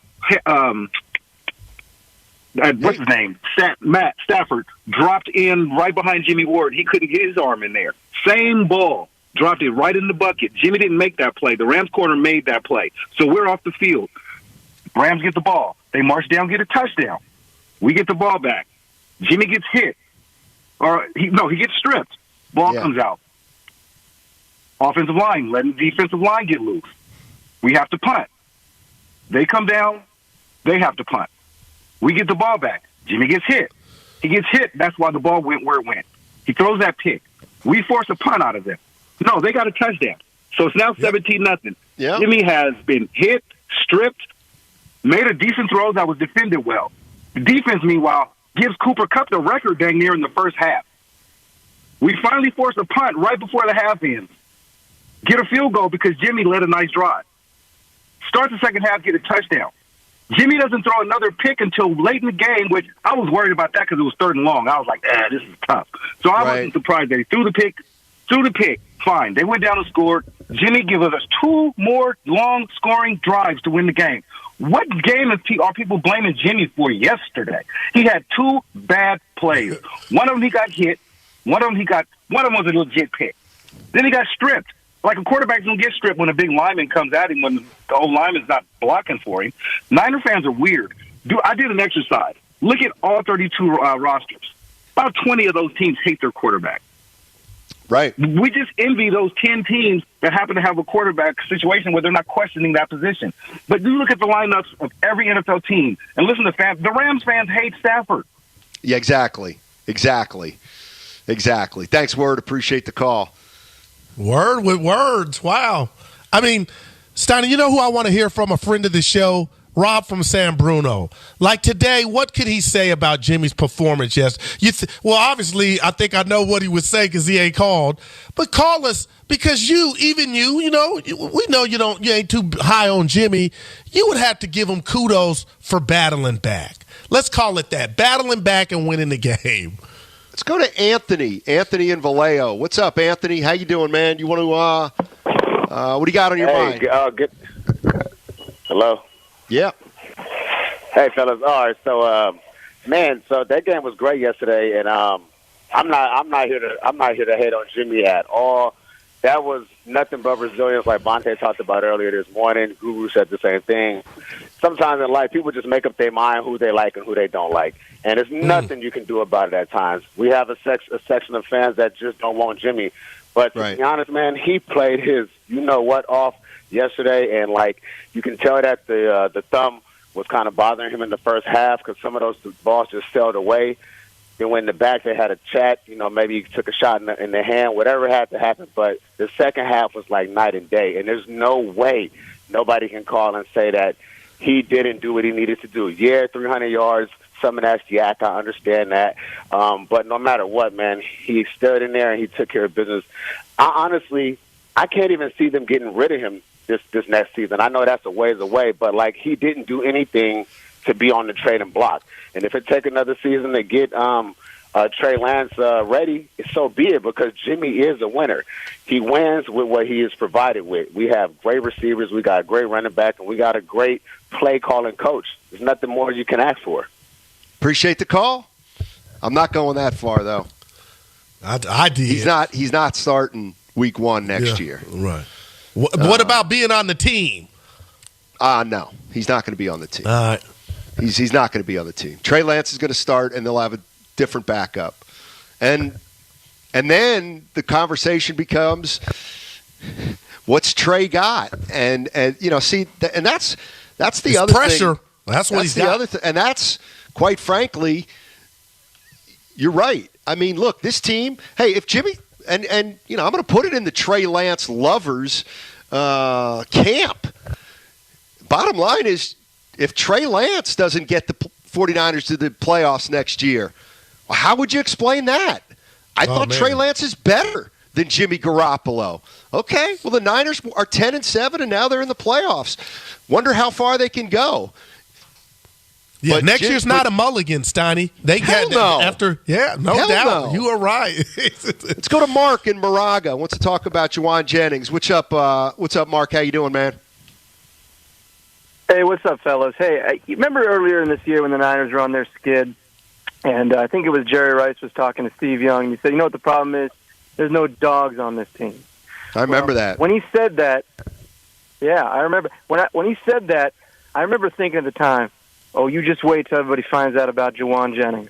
what's his name? Matt Stafford dropped in right behind Jimmy Ward. He couldn't get his arm in there. Same ball. Dropped it right in the bucket. Jimmy didn't make that play. The Rams corner made that play. So we're off the field. Rams get the ball. They march down, get a touchdown. We get the ball back. Jimmy gets hit. He gets stripped. Ball comes out. Offensive line, letting the defensive line get loose. We have to punt. They come down. They have to punt. We get the ball back. Jimmy gets hit. He gets hit. That's why the ball went where it went. He throws that pick. We force a punt out of them. No, they got a touchdown. So it's now 17-0. Yep. Jimmy has been hit, stripped, made a decent throw that was defended well. The defense, meanwhile, gives Cooper Kupp the record dang near in the first half. We finally force a punt right before the half ends. Get a field goal because Jimmy led a nice drive. Start the second half, get a touchdown. Jimmy doesn't throw another pick until late in the game, which I was worried about that because it was 3rd and long. I was like, this is tough. So I wasn't surprised that he threw the pick. Fine. They went down and scored. Jimmy gave us 2 more long scoring drives to win the game. What game are people blaming Jimmy for yesterday? He had 2 bad plays. One of them he got hit. One of them was a legit pick. Then he got stripped. Like a quarterback's going to get stripped when a big lineman comes at him when the old lineman's not blocking for him. Niner fans are weird. I did an exercise. Look at all 32 rosters. About 20 of those teams hate their quarterback. Right. We just envy those 10 teams that happen to have a quarterback situation where they're not questioning that position. But you look at the lineups of every NFL team and listen to fans. The Rams fans hate Stafford. Yeah, exactly. Thanks, Word. Appreciate the call. Word with words. Wow. I mean, Steiny, you know who I want to hear from? A friend of the show, Rob from San Bruno. Like today, what could he say about Jimmy's performance? Yes. Well, obviously, I think I know what he would say because he ain't called. But call us because we know you ain't too high on Jimmy. You would have to give him kudos for battling back. Let's call it that. Battling back and winning the game. Let's go to Anthony. Anthony in Vallejo. What's up, Anthony? How you doing, man? You want to what do you got on your mind? Good. Hello. Yeah. Hey, fellas. All right. So, so that game was great yesterday, and I'm not here to hate on Jimmy at all. That was nothing but resilience, like Bonte talked about earlier this morning. Guru said the same thing. Sometimes in life, people just make up their mind who they like and who they don't like, and there's nothing you can do about it at times. We have a section of fans that just don't want Jimmy. But to be honest, man, he played his off yesterday, and you can tell that the thumb was kind of bothering him in the first half because some of those balls just sailed away. Then when in the back they had a chat, maybe he took a shot in the hand, whatever had to happen. But the second half was like night and day, and there's no way nobody can call and say that he didn't do what he needed to do. Yeah, 300 yards, some of that's yak, I understand that. But no matter what, man, he stood in there and he took care of business. I can't even see them getting rid of him this next season. I know that's a ways away, but he didn't do anything to be on the trading block. And if it takes another season to get Trey Lance ready, so be it, because Jimmy is a winner. He wins with what he is provided with. We have great receivers, we got a great running back, and we got a great play-calling coach. There's nothing more you can ask for. Appreciate the call. I'm not going that far, though. I did. He's not starting week 1 next year. Right. What about being on the team? No. He's not going to be on the team. All right. He's not going to be on the team. Trey Lance is going to start, and they'll have a different backup. And then the conversation becomes, what's Trey got? And that's the other pressure. thing. That's what he's got. Other thing. And that's, quite frankly, you're right. I mean, look, this team, hey, if Jimmy, and I'm going to put it in the Trey Lance lovers camp. Bottom line is, if Trey Lance doesn't get the 49ers to the playoffs next year, well, how would you explain that? I thought Trey Lance is better than Jimmy Garoppolo. Okay, well, the Niners are 10-7, and now they're in the playoffs. Wonder how far they can go. Yeah, next year's not a mulligan, Steiny. They got after. Yeah, no doubt. You are right. Let's go to Mark in Moraga. Wants to talk about Juwan Jennings. What's up, Mark? How you doing, man? Hey, what's up, fellas? Hey, you remember earlier in this year when the Niners were on their skid, and I think it was Jerry Rice was talking to Steve Young, and he said, you know what the problem is? There's no dogs on this team. I remember that. When he said that, yeah, I remember. When he said that, I remember thinking at the time, oh, you just wait till everybody finds out about Juwan Jennings.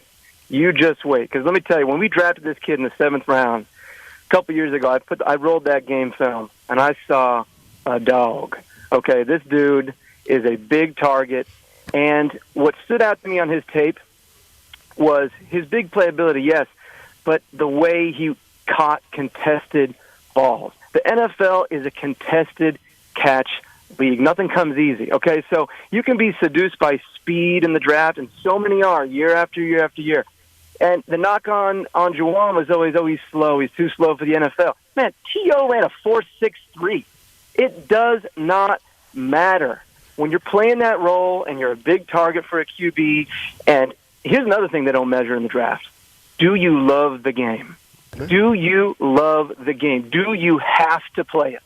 You just wait. Because let me tell you, when we drafted this kid in the 7th round a couple years ago, I rolled that game film, and I saw a dog. Okay, this dude is a big target, and what stood out to me on his tape was his big playability, yes, but the way he caught contested balls. The NFL is a contested catch league. Nothing comes easy, okay? So you can be seduced by speed in the draft, and so many are year after year after year. And the knock on Juwan was always, oh, he's slow. He's too slow for the NFL. Man, T.O. ran a 4.63. It does not matter. When you're playing that role and you're a big target for a QB, and here's another thing they don't measure in the draft. Do you love the game? Do you love the game? Do you have to play it?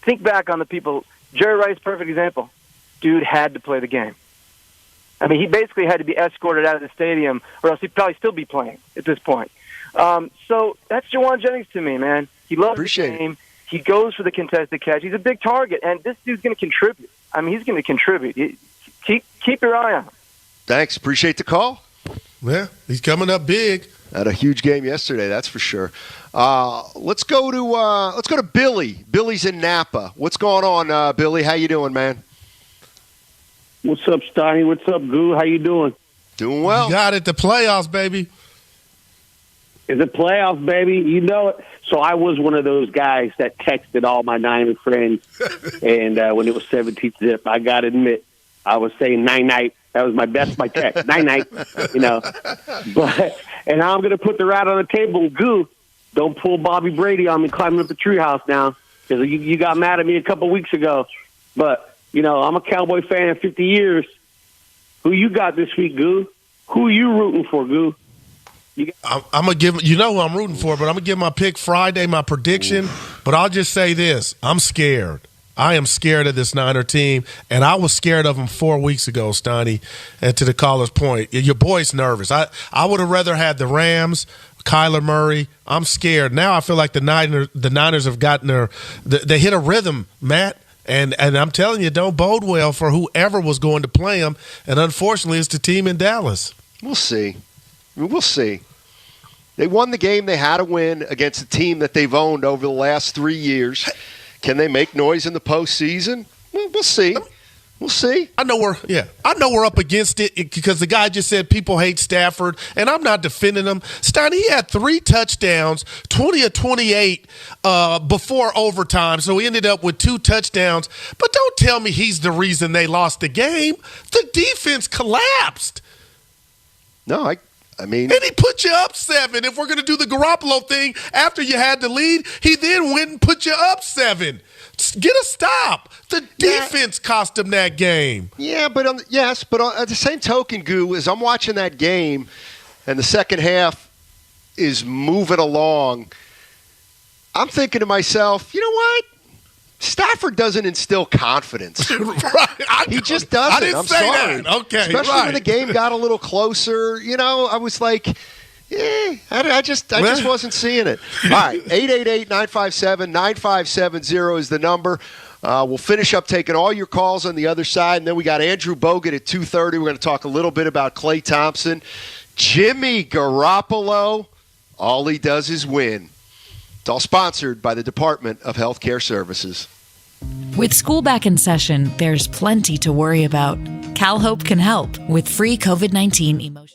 Think back on the people. Jerry Rice, perfect example. dude had to play the game. I mean, he basically had to be escorted out of the stadium, or else he'd probably still be playing at this point. So that's Juwan Jennings to me, man. He loves the game. He goes for the contested catch. He's a big target, and this dude's going to contribute. I mean, he's going to contribute. Keep your eye on him. Thanks. Appreciate the call. Yeah, he's coming up big. Had a huge game yesterday, that's for sure. Let's go to Billy. Billy's in Napa. What's going on, Billy? How you doing, man? What's up, Steiny? What's up, Goo? How you doing? Doing well. You got it. The playoffs, baby. Is it playoffs, baby? You know it. So I was one of those guys that texted all my Niner friends, and when it was 17th zip, I got to admit, I was saying night-night. That was my text. Night-night, you know. And I'm going to put the rat on the table. Goo, don't pull Bobby Brady on me climbing up the treehouse now, because you got mad at me a couple weeks ago. But, you know, I'm a Cowboy fan in 50 years. Who you got this week, Goo? Who you rooting for, Goo? I'm going to give – you know who I'm rooting for, but I'm going to give my pick Friday, my prediction. But I'll just say this. I'm scared. I am scared of this Niner team, and I was scared of them 4 weeks ago, Steiny, and to the caller's point. Your boy's nervous. I would have rather had the Rams, Kyler Murray. I'm scared. Now I feel like the Niners have gotten they hit a rhythm, Matt. And I'm telling you, don't bode well for whoever was going to play them. And unfortunately, it's the team in Dallas. We'll see. We'll see. They won the game they had to win against a team that they've owned over the last 3 years. Can they make noise in the postseason? Well, we'll see. We'll see. I know we're up against it because the guy just said people hate Stafford, and I'm not defending him. Steiny, he had 3 touchdowns, 20 of 28 before overtime, so he ended up with 2 touchdowns. But don't tell me he's the reason they lost the game. The defense collapsed. No, I mean, and he put you up 7. If we're going to do the Garoppolo thing, after you had the lead, he then went and put you up 7. Get a stop. The defense cost him that game. Yeah, but at the same token, Goo, as I'm watching that game, and the second half is moving along, I'm thinking to myself, you know what? Stafford doesn't instill confidence. Right. He just doesn't. I didn't say sorry. that. Okay, especially when the game got a little closer. You know, I was like, I just wasn't seeing it. All right, 888-957-9570 is the number. We'll finish up taking all your calls on the other side, and then we got Andrew Bogut at 2:30. We're going to talk a little bit about Klay Thompson. Jimmy Garoppolo, all he does is win. It's all sponsored by the Department of Healthcare Services. With school back in session, there's plenty to worry about. CalHope can help with free COVID-19 emotional.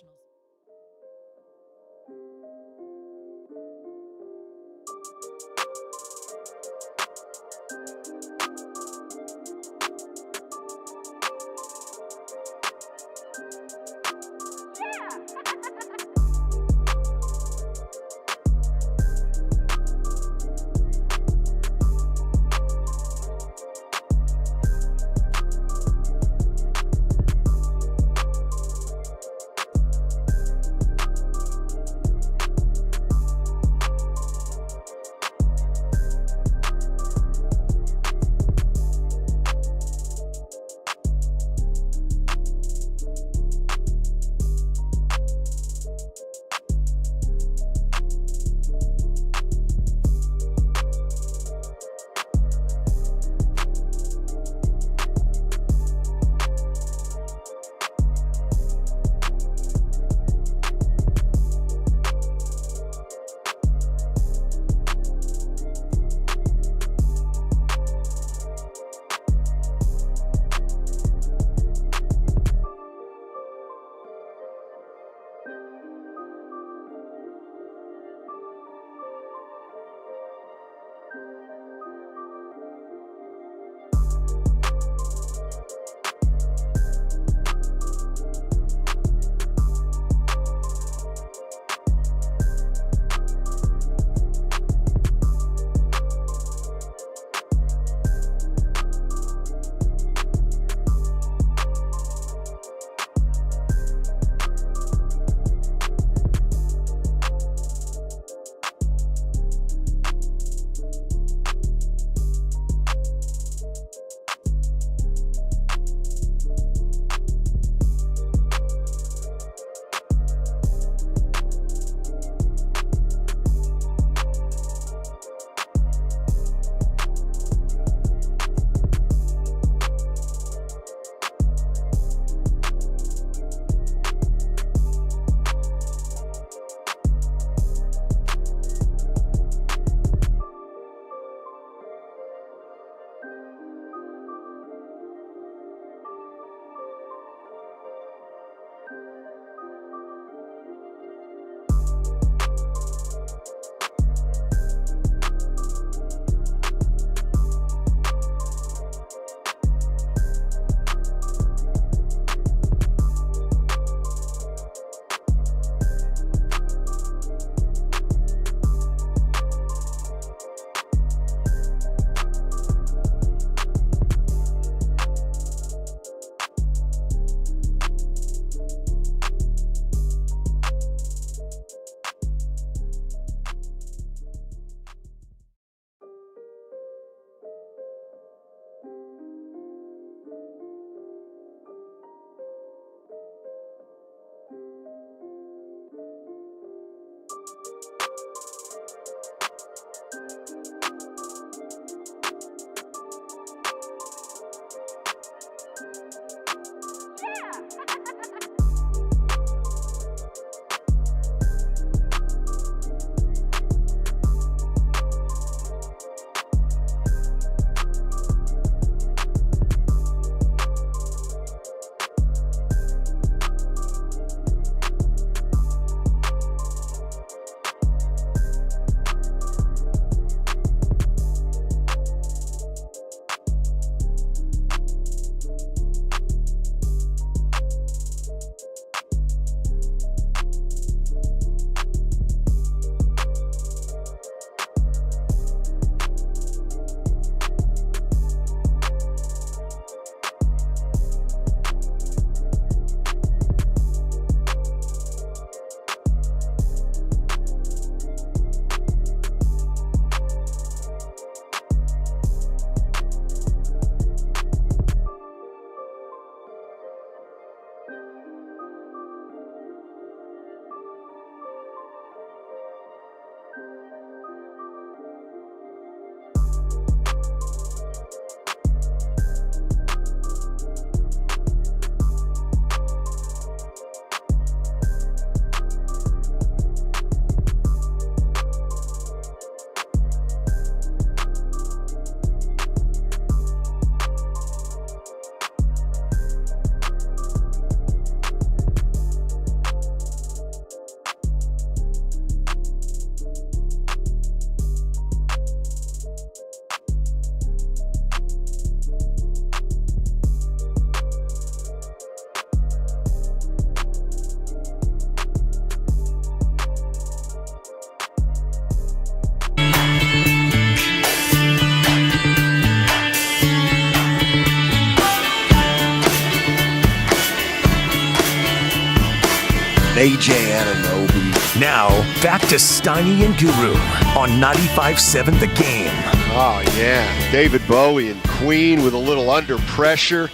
AJ Ananobi. Now, back to Steiny and Guru on 95.7 The Game. Oh, yeah. David Bowie and Queen with a little under pressure.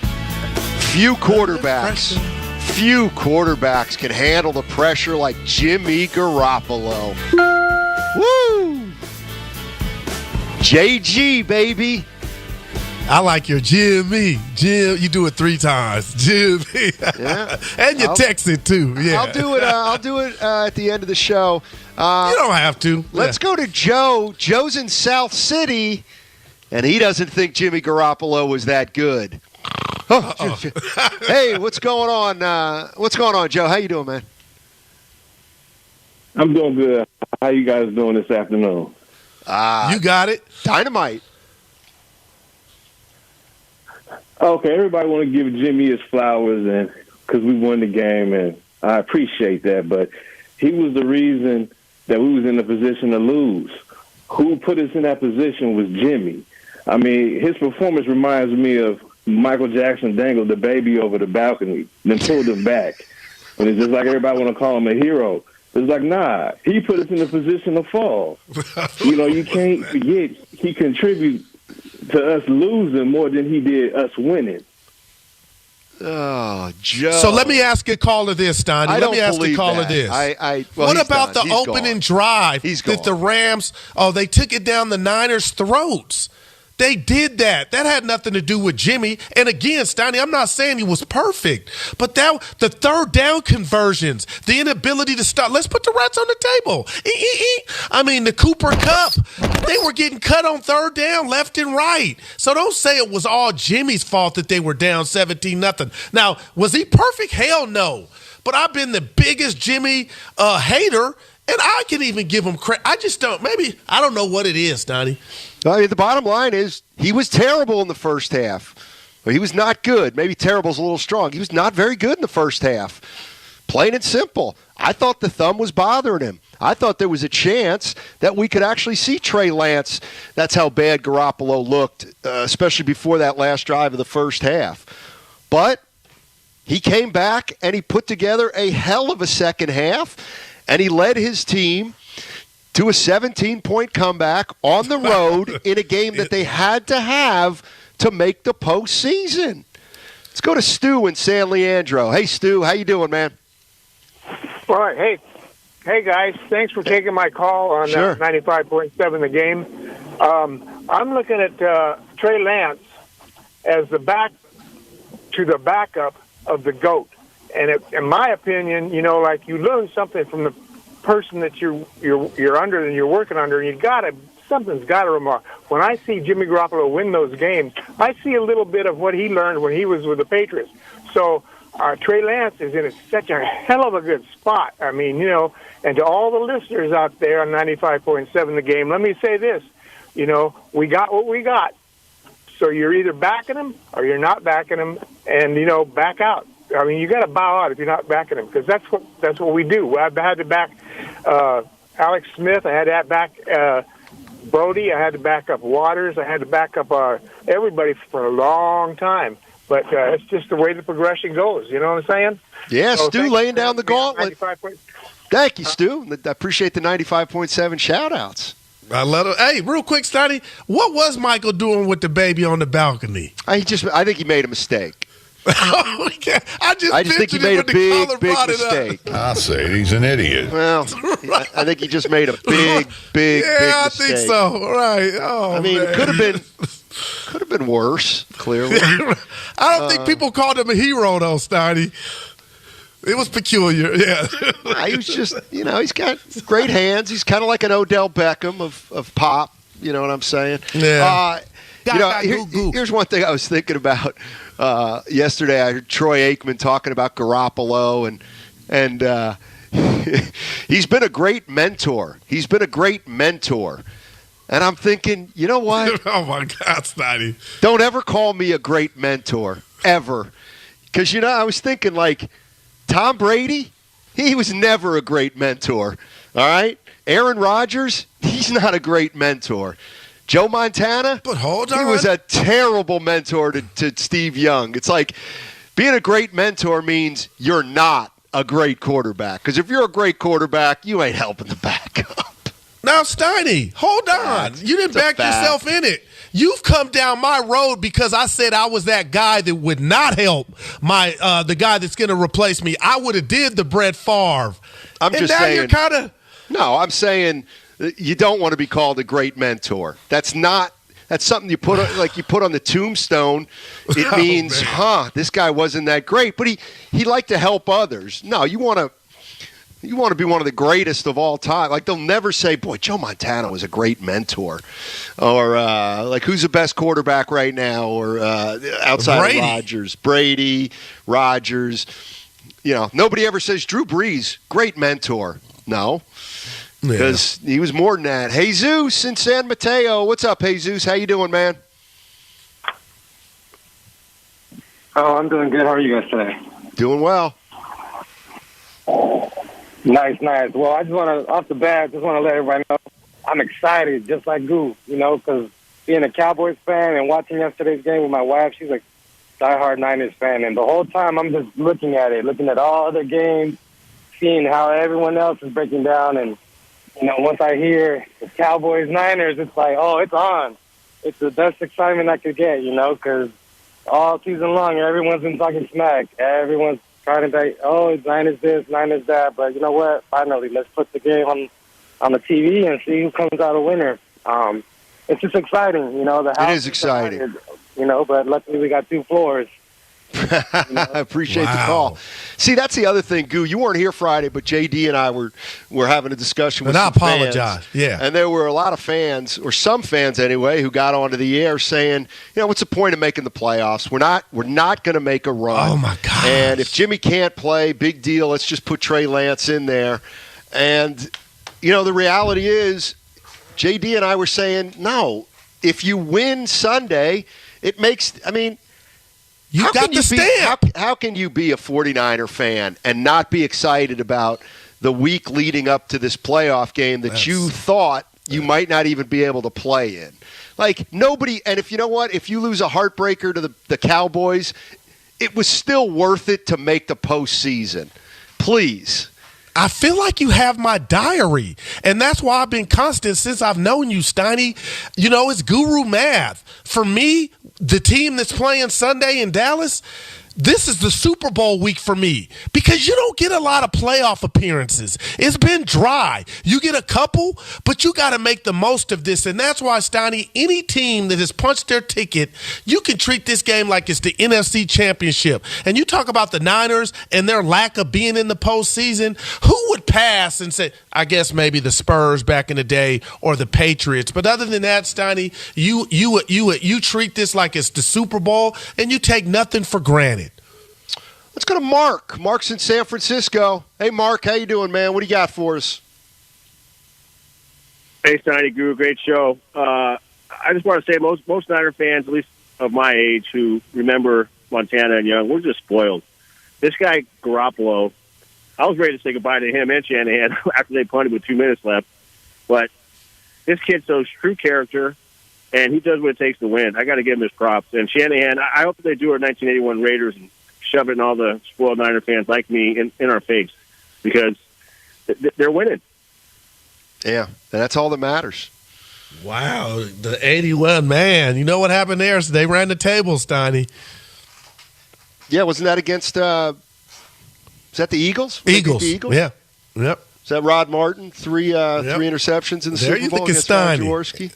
Few quarterbacks can handle the pressure like Jimmy Garoppolo. Woo! JG, baby. I like your Jimmy. Jim, you do it 3 times. Jimmy. Yeah. And you text it too. Yeah. I'll do it at the end of the show. You don't have to. Let's go to Joe. Joe's in South City, and he doesn't think Jimmy Garoppolo was that good. Oh, hey, what's going on? What's going on, Joe? How you doing, man? I'm doing good. How you guys doing this afternoon? You got it. Dynamite. Okay, everybody want to give Jimmy his flowers, and because we won the game, and I appreciate that. But he was the reason that we was in the position to lose. Who put us in that position was Jimmy. I mean, his performance reminds me of Michael Jackson dangled the baby over the balcony, then pulled him back. And it's just like everybody want to call him a hero. It's like, nah, he put us in a position to fall. You know, you can't forget he contributed to us losing more than he did us winning. Oh, Joe. So let me ask a caller this, Steiny. Let me ask a caller this. What about the opening drive that the Rams, they took it down the Niners' throats? They did that. That had nothing to do with Jimmy. And again, Steiny, I'm not saying he was perfect, but the third down conversions, the inability to stop. Let's put the Rats on the table. I mean, the Cooper Cup, they were getting cut on third down left and right. So don't say it was all Jimmy's fault that they were down 17-0. Now, was he perfect? Hell no. But I've been the biggest Jimmy hater, and I can even give him credit. I just don't. Maybe I don't know what it is, Donnie. I mean, the bottom line is he was terrible in the first half. He was not good. Maybe terrible's a little strong. He was not very good in the first half. Plain and simple. I thought the thumb was bothering him. I thought there was a chance that we could actually see Trey Lance. That's how bad Garoppolo looked, especially before that last drive of the first half. But he came back and he put together a hell of a second half, and he led his team to a 17-point comeback on the road in a game that they had to have to make the postseason. Let's go to Stu in San Leandro. Hey, Stu, how you doing, man? All right. Hey, guys. Thanks for taking my call on 95.7 The Game. I'm looking at Trey Lance as the backup of the GOAT. And in my opinion, you you learn something from the person that you're under and you're working under, and something's got to remark. When I see Jimmy Garoppolo win those games, I see a little bit of what he learned when he was with the Patriots. So Trey Lance is in such a hell of a good spot. I mean, and to all the listeners out there on 95.7 The Game, let me say this. We got what we got. So you're either backing him or you're not backing him, and, back out. I mean, you got to bow out if you're not backing him, because that's what we do. I had to back Alex Smith. I had to back Brody. I had to back up Waters. I had to back up everybody for a long time. But it's just the way the progression goes. You know what I'm saying? Yeah, so Stu laying down the gauntlet. Thank you, Stu. I appreciate the 95.7 shout-outs. I love it. Hey, real quick, Steiny, what was Michael doing with the baby on the balcony? I think he made a mistake. I just think he made a big mistake. I say he's an idiot. Well, I think he just made a big mistake. I think so. Right. Oh, I mean, man. it could have been worse, clearly. I don't think people called him a hero, though, Steiny. It was peculiar, yeah. He was just, he's got great hands. He's kind of like an Odell Beckham of pop. You know what I'm saying? Yeah. Here's one thing I was thinking about yesterday. I heard Troy Aikman talking about Garoppolo, and he's been a great mentor. And I'm thinking, you know what? Oh, my God, Steiny. Don't ever call me a great mentor, ever. Because, I was thinking, Tom Brady, he was never a great mentor, all right? Aaron Rodgers, he's not a great mentor. Joe Montana, but hold on. He was a terrible mentor to Steve Young. It's like being a great mentor means you're not a great quarterback. Because if you're a great quarterback, you ain't helping the backup. Now, Steiny, hold on. You didn't back yourself in it. You've come down my road because I said I was that guy that would not help the guy that's going to replace me. I would have did the Brett Favre. I'm saying you don't want to be called a great mentor. That's something you put on the tombstone. It means, this guy wasn't that great, but he liked to help others. No, you want to be one of the greatest of all time. They'll never say, boy, Joe Montana was a great mentor. Or, who's the best quarterback right now? Or outside of Rodgers. Brady, Rodgers. Nobody ever says Drew Brees, great mentor. No. Because he was more than that. Jesus in San Mateo. What's up, Jesus? How you doing, man? Oh, I'm doing good. How are you guys today? Doing well. Nice. Well, I just want to, off the bat, let everybody know I'm excited, just like Goo, because being a Cowboys fan and watching yesterday's game with my wife, she's a diehard Niners fan, and the whole time I'm just looking at all other games, seeing how everyone else is breaking down, and once I hear the Cowboys-Niners, it's like, oh, it's on. It's the best excitement I could get, because all season long, everyone's been talking smack. Everyone's trying to say, oh, it's Niners this, Niners that. But you know what? Finally, let's put the game on the TV and see who comes out a winner. it's just exciting, you know. The house is exciting. You know, but luckily we got 2 floors. I appreciate the call. See, that's the other thing, Goo. You weren't here Friday, but JD and I were having a discussion with some apologize. fans. Yeah. And there were a lot of fans, or some fans anyway, who got onto the air saying, what's the point of making the playoffs? We're not going to make a run. Oh, my God. And if Jimmy can't play, big deal. Let's just put Trey Lance in there. And, the reality is, JD and I were saying, no, if you win Sunday, it makes – You got the stamp. How can you be a 49er fan and not be excited about the week leading up to this playoff game that you thought you might not even be able to play in? Like, nobody – and if you know what? If you lose a heartbreaker to the Cowboys, it was still worth it to make the postseason. Please. I feel like you have my diary, and that's why I've been constant since I've known you, Steiny. It's guru math. For me, the team that's playing Sunday in Dallas, this is the Super Bowl week for me because you don't get a lot of playoff appearances. It's been dry. You get a couple, but you got to make the most of this. And that's why, Steiny, any team that has punched their ticket, you can treat this game like it's the NFC Championship. And you talk about the Niners and their lack of being in the postseason. Who would pass and say, I guess maybe the Spurs back in the day or the Patriots. But other than that, Steiny, you treat this like it's the Super Bowl and you take nothing for granted. Let's go to Mark. Mark's in San Francisco. Hey, Mark, how you doing, man? What do you got for us? Hey, Steiny Guru, great show. I just want to say most Niner fans, at least of my age, who remember Montana and Young, we're just spoiled. This guy, Garoppolo, I was ready to say goodbye to him and Shanahan after they punted with 2 minutes left. But this kid shows true character, and he does what it takes to win. I got to give him his props. And Shanahan, I hope that they do our 1981 Raiders and shove it in all the spoiled Niner fans like me in our face because they're winning. Yeah, and that's all that matters. Wow, the 81, man. You know what happened there? So they ran the table, Steiny. Yeah, wasn't that against is that the Eagles? Eagles. The Eagles? Yeah. Yep. Is that Rod Martin? Three interceptions in the Super Bowl against Ron Jaworski?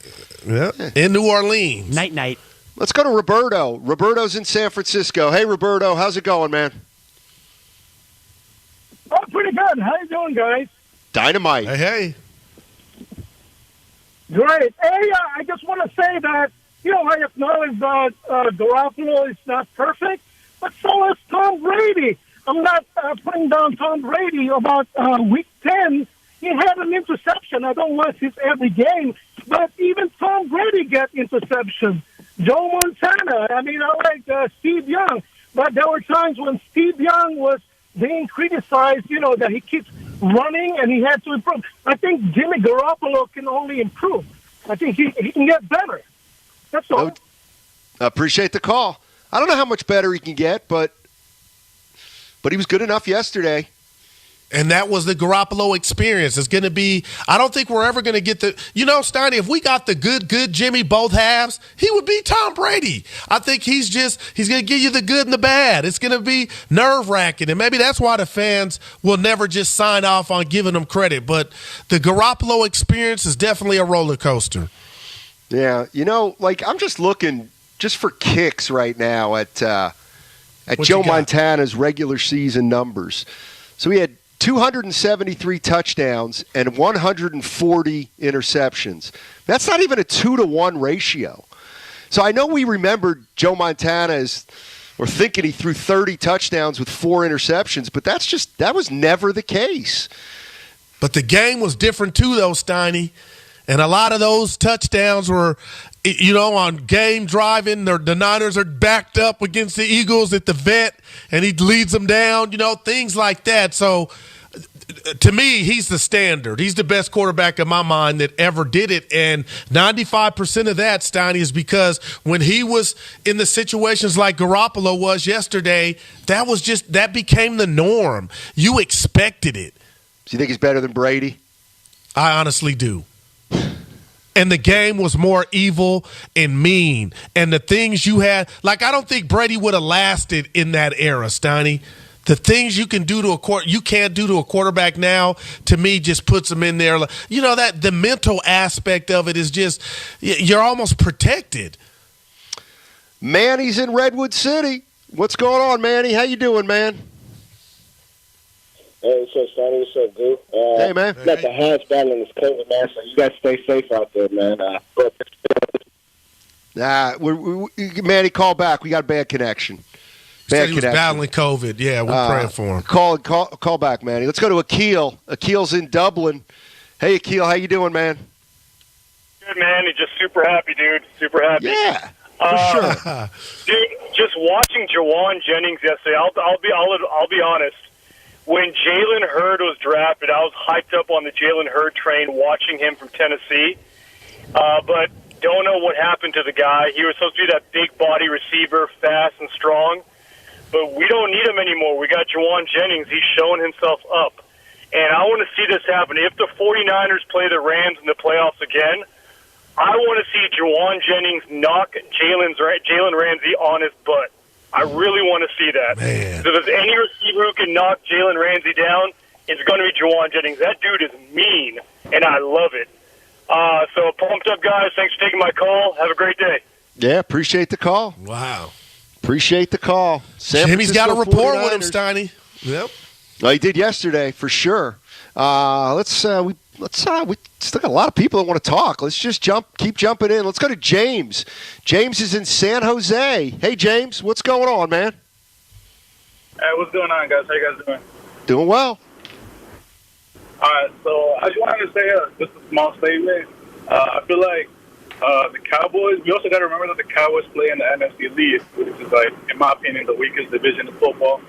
Yeah. In New Orleans. Night. Let's go to Roberto. Roberto's in San Francisco. Hey, Roberto, how's it going, man? Oh, pretty good. How you doing, guys? Dynamite. Hey. Great. Hey, I just want to say that, I acknowledge that Garoppolo is not perfect, but so is Tom Brady. I'm not putting down Tom Brady. About week 10, he had an interception. I don't watch his every game, but even Tom Brady got interception. Joe Montana. I like Steve Young, but there were times when Steve Young was being criticized, that he keeps running and he had to improve. I think Jimmy Garoppolo can only improve. I think he can get better. That's all. I appreciate the call. I don't know how much better he can get, but he was good enough yesterday. And that was the Garoppolo experience. It's going to be – I don't think we're ever going to get the – Steiny, if we got the good Jimmy both halves, he would be Tom Brady. I think he's going to give you the good and the bad. It's going to be nerve-wracking. And maybe that's why the fans will never just sign off on giving him credit. But the Garoppolo experience is definitely a roller coaster. Yeah. I'm just looking just for kicks right now at Joe Montana's regular season numbers. So he had 273 touchdowns and 140 interceptions. That's not even a 2-to-1 ratio. So I know we remembered Joe Montana we're thinking he threw 30 touchdowns with 4 interceptions, but that was never the case. But the game was different too, though, Steiny. And a lot of those touchdowns were, on game driving. The Niners are backed up against the Eagles at the vet, and he leads them down, things like that. So, to me, he's the standard. He's the best quarterback in my mind that ever did it. And 95% of that, Steiny, is because when he was in the situations like Garoppolo was yesterday, that became the norm. You expected it. Do you think he's better than Brady? I honestly do. And the game was more evil and mean. And the things you had, I don't think Brady would have lasted in that era, Steiny. the things you can do to you can't do to a quarterback now, to me, just puts them in there. You know, that the mental aspect of it is just, you're almost protected. Manny's in Redwood City. What's going on, Manny? How you doing, man? Hey, what's up, Steiny? What's up, Goo? Hey, man. Got the highest battling this COVID, man, so you guys stay safe out there, man. Manny, call back. We got a bad connection. He was battling COVID. Yeah, we're praying for him. Call back, Manny. Let's go to Akil. Akil's in Dublin. Hey, Akil, how you doing, man? Good, man. Just super happy, dude. Super happy. Yeah, for sure. Dude, just watching Juwan Jennings yesterday, I'll be honest. When Jalen Hurd was drafted, I was hyped up on the Jalen Hurd train watching him from Tennessee. But don't know what happened to the guy. He was supposed to be that big body receiver, fast and strong. But we don't need him anymore. We got Juwan Jennings. He's showing himself up. And I want to see this happen. If the 49ers play the Rams in the playoffs again, I want to see Juwan Jennings knock Jalen Ramsey on his butt. I really want to see that. Man. So if there's any receiver who can knock Jalen Ramsey down, it's going to be Juwan Jennings. That dude is mean, and I love it. So pumped up, guys. Thanks for taking my call. Have a great day. Yeah, appreciate the call. Wow. Appreciate the call. Jimmy's got a rapport with him, Steiny. Yep. Oh, he did yesterday for sure. We still got a lot of people that want to talk. Let's just keep jumping in. Let's go to James. James is in San Jose. Hey, James, what's going on, man? Hey, what's going on, guys? How you guys doing? Doing well. All right, so I just wanted to say just a small statement. I feel like the Cowboys, we also got to remember that the Cowboys play in the NFC League, which is, like, in my opinion, the weakest division of football.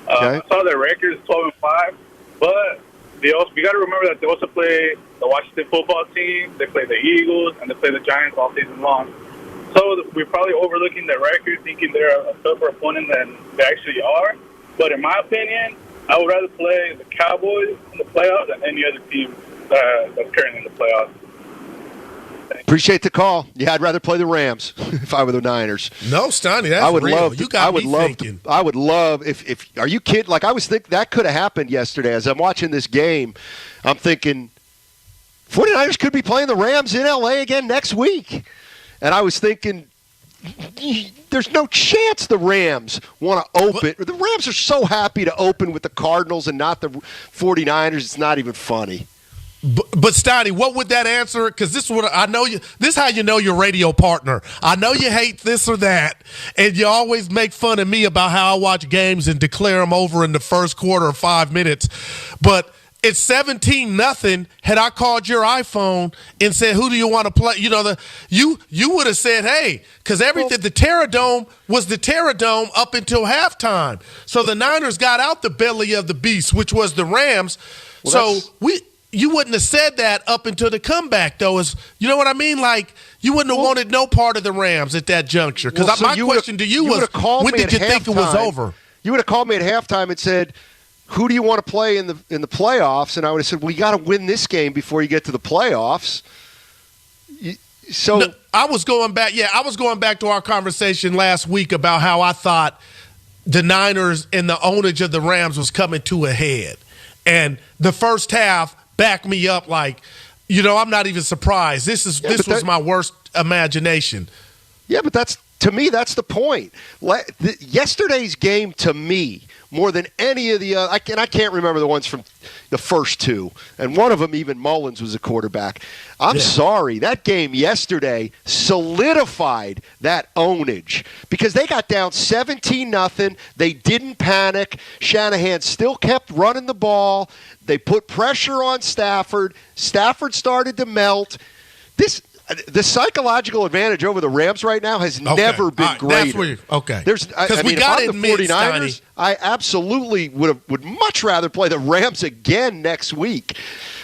I saw their records 12-5, but we got to remember that they also play the Washington football team, they play the Eagles, and they play the Giants all season long. So we're probably overlooking their record, thinking they're a tougher opponent than they actually are. But in my opinion, I would rather play the Cowboys in the playoffs than any other team that's currently in the playoffs. Appreciate the call. Yeah, I'd rather play the Rams if I were the Niners. No, Steiny, that's real. You got me thinking. I would love if are you kidding? Like, I was thinking that could have happened yesterday. As I'm watching this game, I'm thinking 49ers could be playing the Rams in LA again next week. And I was thinking, there's no chance the Rams want to open. The Rams are so happy to open with the Cardinals and not the 49ers. It's not even funny. But Steiny, what would that answer? Because this is what I know. This is how you know your radio partner. I know you hate this or that, and you always make fun of me about how I watch games and declare them over in the first quarter or 5 minutes. But it's 17-0. Had I called your iPhone and said, "Who do you want to play?" You know, you would have said, "Hey," because everything the Terradome was the Terradome up until halftime. So the Niners got out the belly of the beast, which was the Rams. You wouldn't have said that up until the comeback, though. You know what I mean? Like, you wouldn't have wanted no part of the Rams at that juncture. Because my question to you was, when did you think it was over? You would have called me at halftime and said, "Who do you want to play in the playoffs?" And I would have said, "Well, you got to win this game before you get to the playoffs." I was going back. Yeah, I was going back to our conversation last week about how I thought the Niners and the ownage of the Rams was coming to a head, and the first half back me up, like, I'm not even surprised. This was my worst imagination. Yeah, but to me, that's the point. Yesterday's game, to me, more than any of the I can't remember the ones from the first two, and one of them, even Mullins was a quarterback. I'm sorry, that game yesterday solidified that ownage because they got down 17-0. They didn't panic. Shanahan still kept running the ball. They put pressure on Stafford. Stafford started to melt. The psychological advantage over the Rams right now has never been greater. Because we got to admit, 49ers, I absolutely would much rather play the Rams again next week.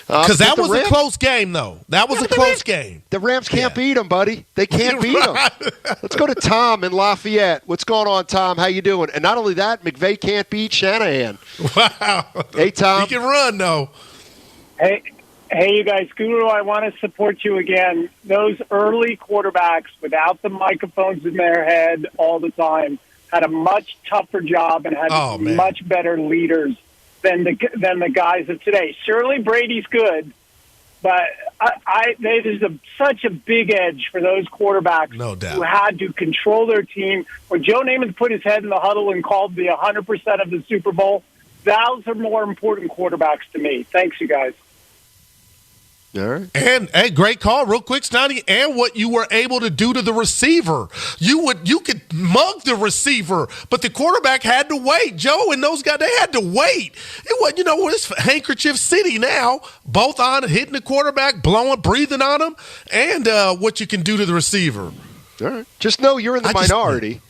Because that was a close game, though. That was a close game. The Rams can't beat them, buddy. They can't beat them. Let's go to Tom in Lafayette. What's going on, Tom? How you doing? And not only that, McVay can't beat Shanahan. Wow. Hey, Tom. He can run, though. Hey, you guys, Guru, I want to support you again. Those early quarterbacks without the microphones in their head all the time, had a much tougher job and had much better leaders than the guys of today. Surely Brady's good, but there's such a big edge for those quarterbacks who had to control their team. When Joe Namath put his head in the huddle and called the 100% of the Super Bowl, those are more important quarterbacks to me. Thanks, you guys. All right. And hey, great call, real quick, Steiny. And what you were able to do to the receiver, you could mug the receiver, but the quarterback had to wait. Joe and those guys, they had to wait. It was, it's handkerchief city now. Both on hitting the quarterback, breathing on him, and what you can do to the receiver. All right. Just know you're in the minority.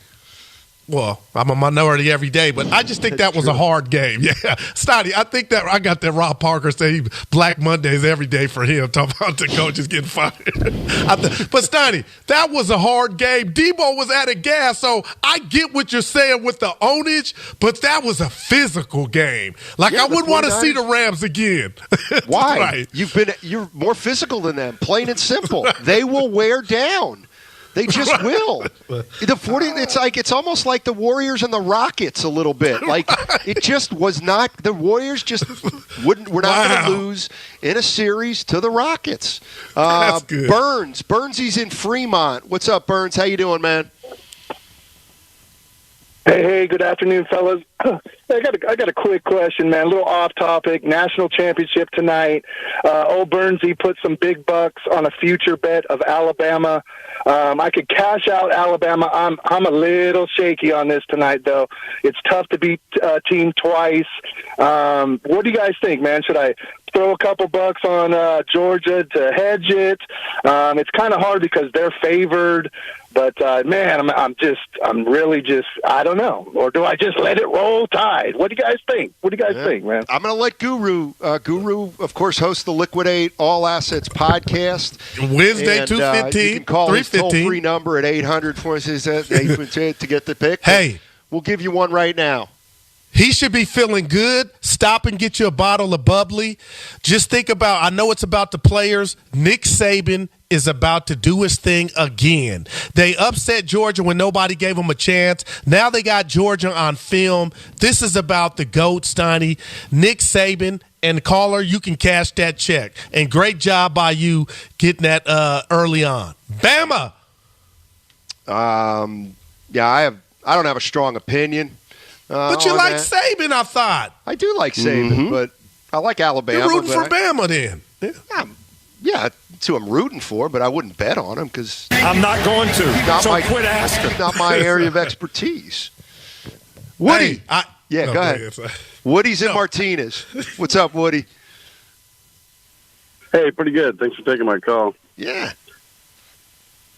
Well, I'm a minority every day, but I just think that was a hard game. Yeah, Steiny, I think that I got that Rob Parker saying Black Mondays every day for him, talking about the coaches getting fired. But Steiny, that was a hard game. Debo was at a gas, so I get what you're saying with the ownage, but that was a physical game. Like, I wouldn't want to see the Rams again. Why? Right. You're more physical than them, plain and simple. They will wear down. They just will. It's almost like the Warriors and the Rockets a little bit. Like, it just was not. The Warriors just wouldn't. We're not going to lose in a series to the Rockets. That's good. Burnsy's in Fremont. What's up, Burns? How you doing, man? Hey, good afternoon, fellas. I got a quick question, man. A little off topic. National championship tonight. Old Burnsy put some big bucks on a future bet of Alabama. I could cash out Alabama. I'm a little shaky on this tonight, though. It's tough to beat a team twice. What do you guys think, man? Should I throw a couple bucks on Georgia to hedge it? It's kind of hard because they're favored. But, man, I'm really I don't know. Or do I just let it roll tide? What do you guys think? What do you guys think, man? I'm going to let Guru. Guru, of course, hosts the Liquidate All Assets podcast. Wednesday, 2:15, you can call his 3:15. toll-free number at 800-467 to get the pick. Hey. We'll give you one right now. He should be feeling good. Stop and get you a bottle of bubbly. Just think about, I know it's about the players. Nick Saban is about to do his thing again. They upset Georgia when nobody gave them a chance. Now they got Georgia on film. This is about the GOAT, Steiny. Nick Saban and Caller, you can cash that check. And great job by you getting that early on. Bama! Yeah, I don't have a strong opinion. But you like Saban, I thought. I do like Saban, but I like Alabama. You're rooting for Bama then. Yeah, that's who I'm rooting for, but I wouldn't bet on him because I'm not going to. Quit asking. Not my area of expertise. Woody. Go ahead. Woody's in Martinez. What's up, Woody? Hey, pretty good. Thanks for taking my call. Yeah.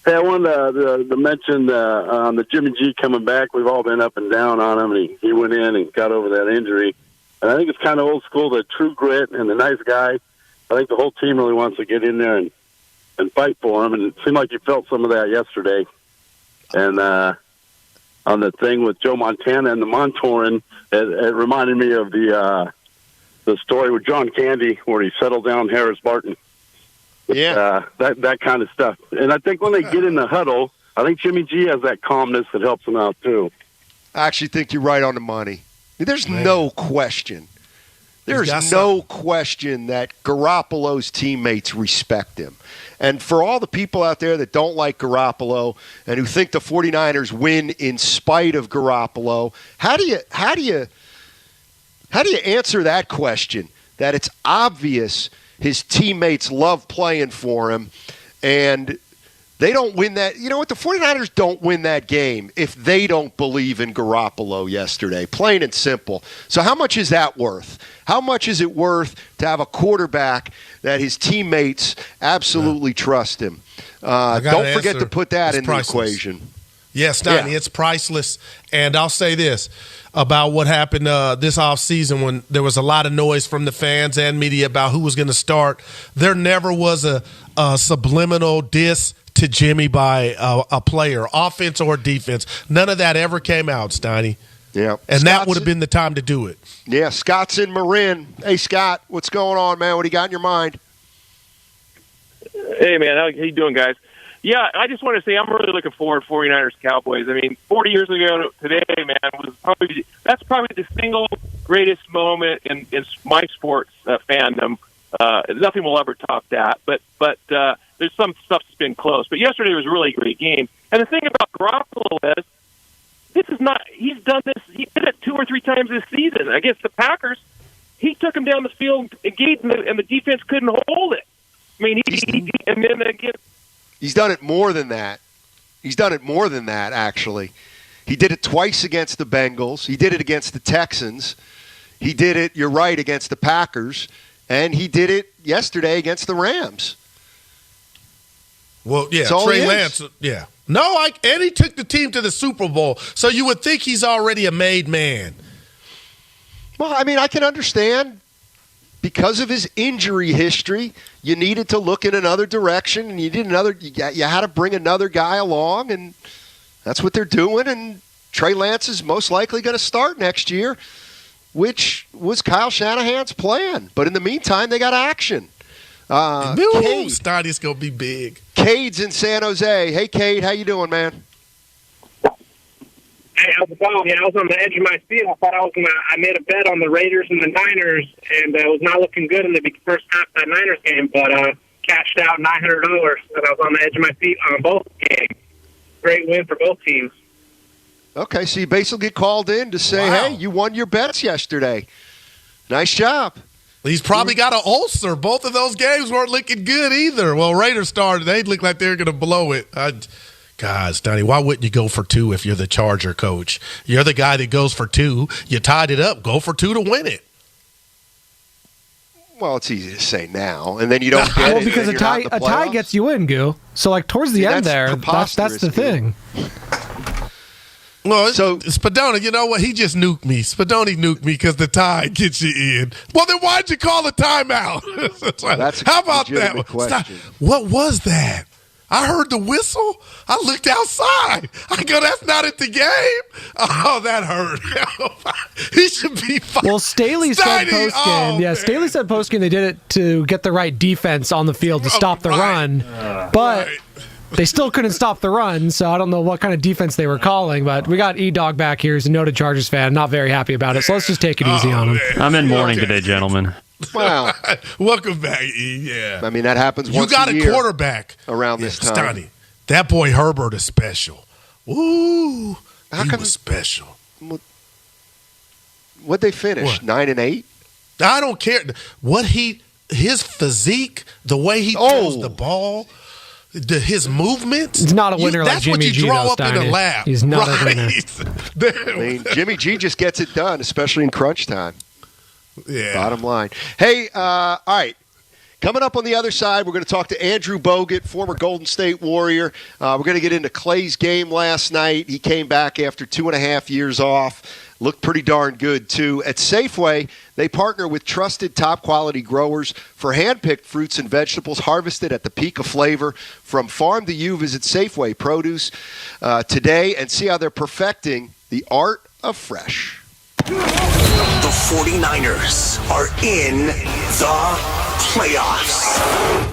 Hey, I wanted to mention on the Jimmy G coming back. We've all been up and down on him, and he went in and got over that injury. And I think it's kind of old school, the true grit and the nice guy. I think the whole team really wants to get in there and fight for him, and it seemed like you felt some of that yesterday. And on the thing with Joe Montana and the Montorin, it reminded me of the story with John Candy where he settled down Harris Barton. Yeah, that kind of stuff. And I think when they get in the huddle, I think Jimmy G has that calmness that helps him out too. I actually think you're right on the money. There's no question. There's no question that Garoppolo's teammates respect him. And for all the people out there that don't like Garoppolo and who think the 49ers win in spite of Garoppolo, how do you answer that question? That it's obvious his teammates love playing for him, and they don't win that. You know what? The 49ers don't win that game if they don't believe in Garoppolo yesterday, plain and simple. So how much is that worth? How much is it worth to have a quarterback that his teammates absolutely trust him? Don't forget to put that in the equation. Yes, Steiny, it's priceless. And I'll say this about what happened this offseason when there was a lot of noise from the fans and media about who was going to start. There never was a subliminal diss to Jimmy by a player, offense or defense. None of that ever came out, Steiny. Yeah. And that would have been the time to do it. Yeah, Scott's in Marin. Hey, Scott, what's going on, man? What do you got in your mind? Hey, man, how you doing, guys? Yeah, I just want to say I'm really looking forward to 49ers Cowboys. I mean, 40 years ago today, man, that's probably the single greatest moment in my sports fandom. Nothing will ever top that. But there's some stuff that's been close. But yesterday was a really great game. And the thing about Garoppolo is, this is not. He's done this. He did it 2 or 3 times this season against the Packers. He took him down the field, engaged, and the defense couldn't hold it. I mean, and then again. He's done it more than that. Actually. He did it twice against the Bengals. He did it against the Texans. He did it, you're right, against the Packers. And he did it yesterday against the Rams. Well, yeah, Trey Lance, yeah. No, and he took the team to the Super Bowl, so you would think he's already a made man. Well, I mean, I can understand. Because of his injury history, you needed to look in another direction, and you had to bring another guy along, and that's what they're doing. And Trey Lance is most likely going to start next year, which was Kyle Shanahan's plan. But in the meantime, they got action. Steiny's going to be big. Cade's in San Jose. Hey, Cade, how you doing, man? Hey, how's it going? I was on the edge of my seat. I thought I made a bet on the Raiders and the Niners, and it was not looking good in the first half of that Niners game, but cashed out $900, and I was on the edge of my seat on both games. Great win for both teams. Okay, so you basically get called in to say, hey, you won your bets yesterday. Nice job. He's probably got an ulcer. Both of those games weren't looking good either. Well, Raiders started. They looked like they were going to blow it. God, Steiny, why wouldn't you go for 2 if you're the Charger coach? You're the guy that goes for 2. You tied it up. Go for 2 to win it. Well, it's easy to say now, and then you don't get it. Well, because a tie gets you in, Goo. So, like, towards the end there, that's the thing. Well, so Spadoni, you know what? He just nuked me. Spadoni nuked me because the tie gets you in. Well, then why'd you call a timeout? How about that? Question. What was that? I heard the whistle. I looked outside. I go, that's not at the game. Oh, that hurt. He should be fine. Well, Staley said postgame. Staley said postgame they did it to get the right defense on the field to stop the run. But they still couldn't stop the run, so I don't know what kind of defense they were calling. But we got E-Dog back here. He's a noted Chargers fan. Not very happy about it, so let's just take it easy on him. I'm in mourning today, gentlemen. Wow. Welcome back, E. Yeah. I mean, that happens once a year. You got a quarterback around this time. Steiny, that boy Herbert is special. Ooh. He was special. What'd they finish? 9-8? I don't care. His physique, the way he throws the ball, his movement. He's not a winner like Jimmy G. That's what you draw up in the lab. He's not a winner. I mean, Jimmy G just gets it done, especially in crunch time. Yeah. Bottom line. Hey, all right. Coming up on the other side, we're going to talk to Andrew Bogut, former Golden State Warrior. We're going to get into Clay's game last night. He came back after 2.5 years off. Looked pretty darn good, too. At Safeway, they partner with trusted top-quality growers for hand-picked fruits and vegetables harvested at the peak of flavor. From farm to you, visit Safeway Produce today and see how they're perfecting the art of fresh. The 49ers are in the playoffs.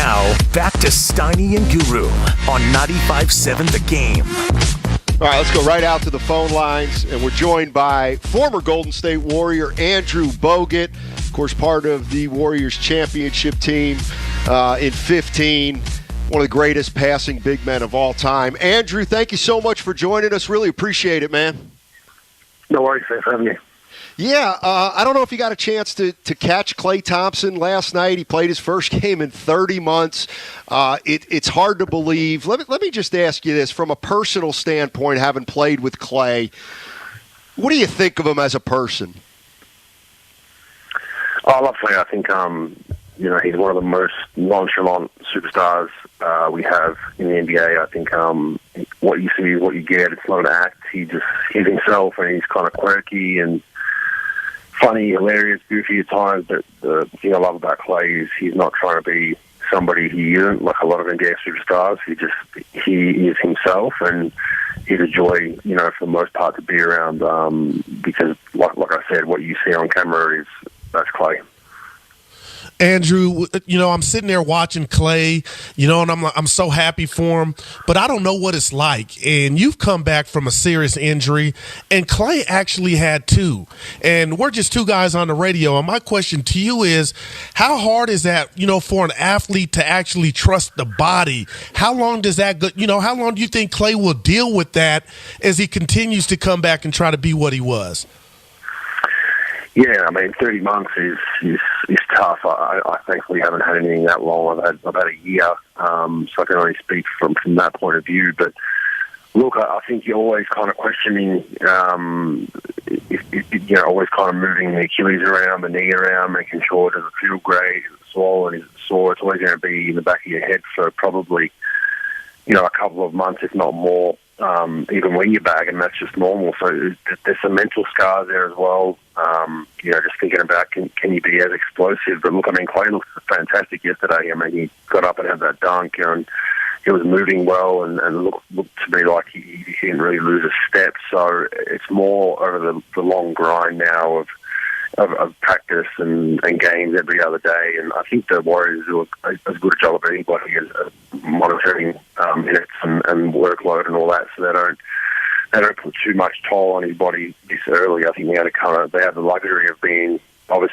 Now, back to Steiny and Guru on 95.7 The Game. All right, let's go right out to the phone lines, and we're joined by former Golden State Warrior Andrew Bogut, of course, part of the Warriors championship team in 15. One of the greatest passing big men of all time. Andrew, thank you so much for joining us. Really appreciate it, man. No worries, thanks for having me. Yeah, I don't know if you got a chance to catch Klay Thompson last night. He played his first game in 30 months. It's hard to believe. Let me just ask you this. From a personal standpoint, having played with Klay, what do you think of him as a person? Oh, I love Klay. I think, he's one of the most nonchalant superstars we have in the NBA. I think what you see is what you get. It's not an act. He's himself, and he's kind of quirky and funny, hilarious, goofy at times. But the thing I love about Klay is he's not trying to be somebody he isn't, like a lot of NBA superstars. He is himself, and he's a joy, for the most part, to be around. Because, like I said, what you see on camera that's Klay. Andrew, I'm sitting there watching Klay, and I'm so happy for him, but I don't know what it's like. And you've come back from a serious injury, and Klay actually had two. And we're just two guys on the radio. And my question to you is, how hard is that, for an athlete to actually trust the body? How long does that go? How long do you think Klay will deal with that as he continues to come back and try to be what he was? Yeah, 30 months is tough. I thankfully haven't had anything that long. I've had a year, so I can only speak from that point of view. But look, I think you're always kind of questioning, always kind of moving the Achilles around, the knee around, making sure does it feel great, is it swollen, is it sore? It's always going to be in the back of your head for probably, a couple of months, if not more. Even when you're back, and that's just normal. So there's some mental scars there as well. Just thinking about can you be as explosive? But look, Klay looked fantastic yesterday. He got up and had that dunk, and he was moving well, and looked to be like he didn't really lose a step. So it's more over the long grind now of practice and games every other day. And I think the Warriors do as good a job of anybody as monitoring minutes and workload and all that, so they don't put too much toll on his body this early. I think they have the luxury of being one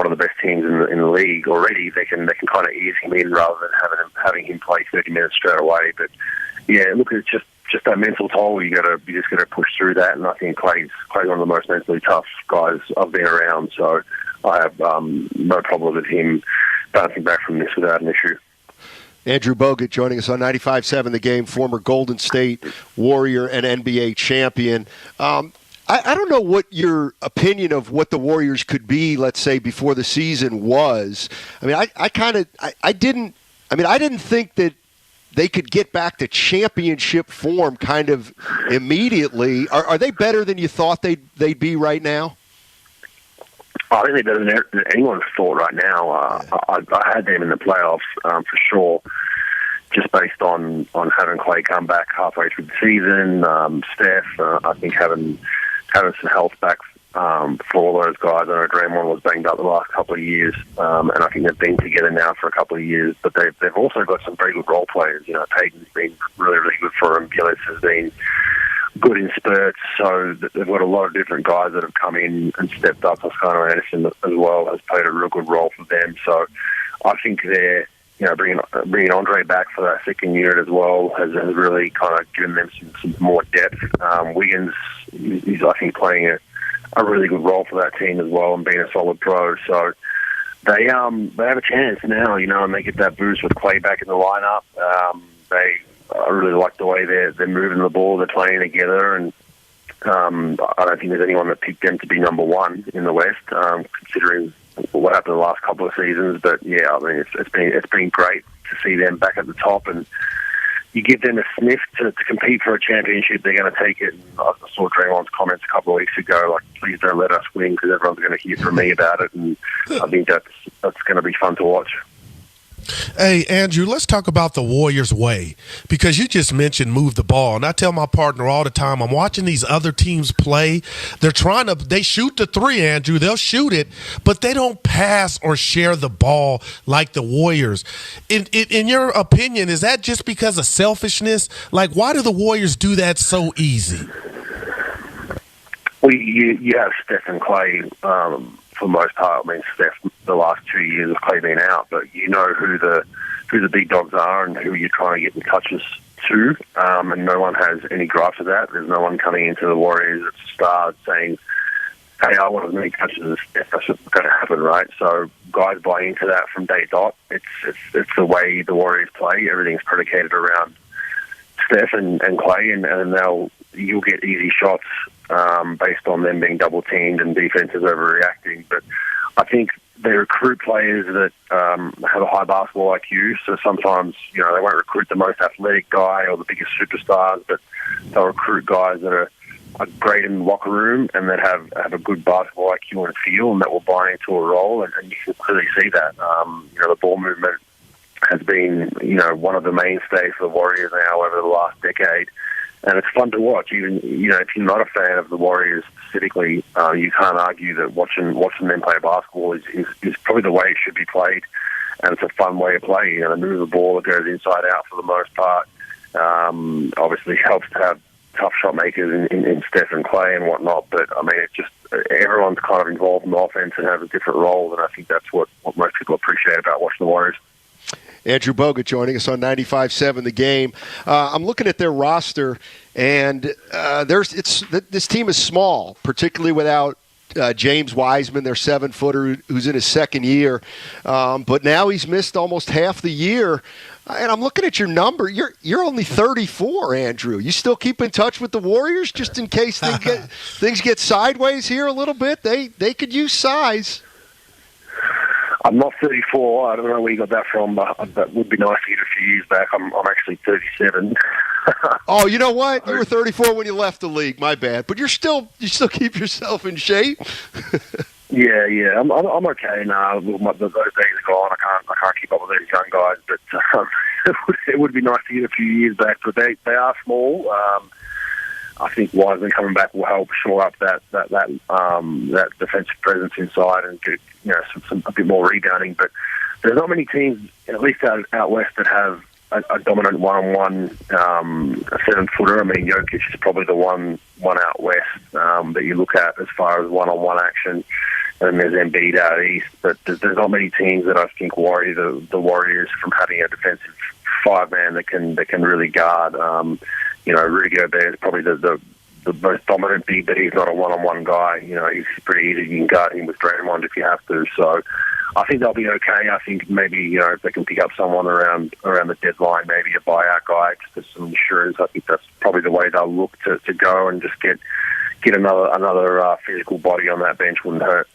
of the best teams in the league already. They can kind of ease him in rather than having him play 30 minutes straight away. But yeah, look, it's just that mental toll. You just got to push through that. And I think Clay's one of the most mentally tough guys I've been around. So I have no problem with him bouncing back from this without an issue. Andrew Bogut joining us on 95.7 The Game, former Golden State Warrior and NBA champion. I don't know what your opinion of what the Warriors could be, let's say, before the season was. I didn't think that they could get back to championship form kind of immediately. Are they better than you thought they'd be right now? I think they're better than anyone thought right now. I had them in the playoffs for sure, just based on having Klay come back halfway through the season. Steph, I think having some health back for all those guys. I know Draymond was banged up the last couple of years, and I think they've been together now for a couple of years. But they've also got some very good role players. Payton's been really, really good for them. Gillis has been good in spurts, so they've got a lot of different guys that have come in and stepped up. Toscano Anderson as well has played a real good role for them. So I think they're bringing Andre back for that second unit as well has really kind of given them some more depth. Wiggins is I think playing a really good role for that team as well and being a solid pro. So they have a chance now, and they get that boost with Klay back in the lineup. I really like the way they're moving the ball, they're playing together, and I don't think there's anyone that picked them to be number one in the West, considering what happened the last couple of seasons. But yeah, it's been great to see them back at the top, and you give them a sniff to compete for a championship, they're going to take it. And I saw Draymond's comments a couple of weeks ago, like, please don't let us win because everyone's going to hear from me about it, and I think that's going to be fun to watch. Hey, Andrew, let's talk about the Warriors' way, because you just mentioned move the ball. And I tell my partner all the time, I'm watching these other teams play. They shoot the three, Andrew. They'll shoot it, but they don't pass or share the ball like the Warriors. In your opinion, is that just because of selfishness? Like, why do the Warriors do that so easy? Well, you have Steph and Clay for the most part. I mean, Steph, the last 2 years of Clay being out, but you know who the big dogs are and who you're trying to get in touches to, and no one has any gripe to that. There's no one coming into the Warriors at the start saying, hey, I want as many touches as Steph. That's what's going to happen, right? So guys buy into that from day dot. It's the way the Warriors play. Everything's predicated around Steph and Clay, and you'll get easy shots based on them being double teamed and defenses overreacting. But I think they recruit players that have a high basketball IQ. So sometimes they won't recruit the most athletic guy or the biggest superstars, but they'll recruit guys that are great in the locker room and that have a good basketball IQ and feel, and that will buy into a role. And you can clearly see that. The ball movement has been one of the mainstays for the Warriors now over the last decade. And it's fun to watch. Even if you're not a fan of the Warriors specifically, you can't argue that watching them play basketball is probably the way it should be played, and it's a fun way to play. They move the ball, it goes inside out for the most part. Obviously, helps to have tough shot makers in Steph and Clay and whatnot. But I mean, it's just everyone's kind of involved in the offense and has a different role, and I think that's what most people appreciate about watching the Warriors. Andrew Bogut joining us on 95.7 The Game. I'm looking at their roster, and this team is small, particularly without James Wiseman, their 7-footer, who's in his second year. But now he's missed almost half the year. And I'm looking at your number. You're only 34, Andrew. You still keep in touch with the Warriors just in case things get sideways here a little bit? They could use size. I'm not 34. I don't know where you got that from, but that would be nice to get a few years back. I'm actually 37. Oh, you know what? You were 34 when you left the league. My bad. But you still keep yourself in shape. Yeah. I'm okay now. Those days are gone. I can't keep up with these young guys, but it would be nice to get a few years back. But they are small. I think Wiseman coming back will help shore up that defensive presence inside and get a bit more rebounding. But there's not many teams, at least out west, that have a dominant one-on-one 7-footer. I mean, Jokic is probably the one out west that you look at as far as one-on-one action. And there's Embiid out east, but there's not many teams that I think worry the Warriors from having a defensive 5-man that can really guard. Rudy Gobert is probably the most dominant big, but he's not a one-on-one guy. He's pretty easy. You can guard him with Draymond if you have to. So I think they'll be okay. I think maybe if they can pick up someone around the deadline, maybe a buyout guy just as some insurance. I think that's probably the way they'll look to go and just get another physical body on that bench wouldn't hurt.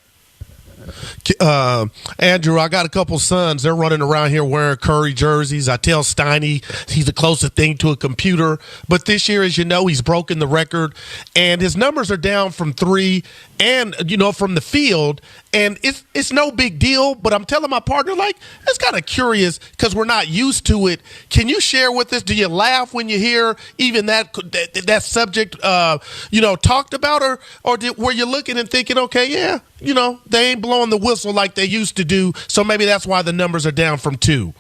Andrew, I got a couple sons. They're running around here wearing Curry jerseys. I tell Steiny he's the closest thing to a computer. But this year, as you know, he's broken the record. And his numbers are down from 3 and, from the field. And it's no big deal. But I'm telling my partner, it's kind of curious because we're not used to it. Can you share with us? Do you laugh when you hear even that subject, talked about? Or were you looking and thinking, okay, yeah, they ain't blowing the whistle like they used to do, so maybe that's why the numbers are down from 2.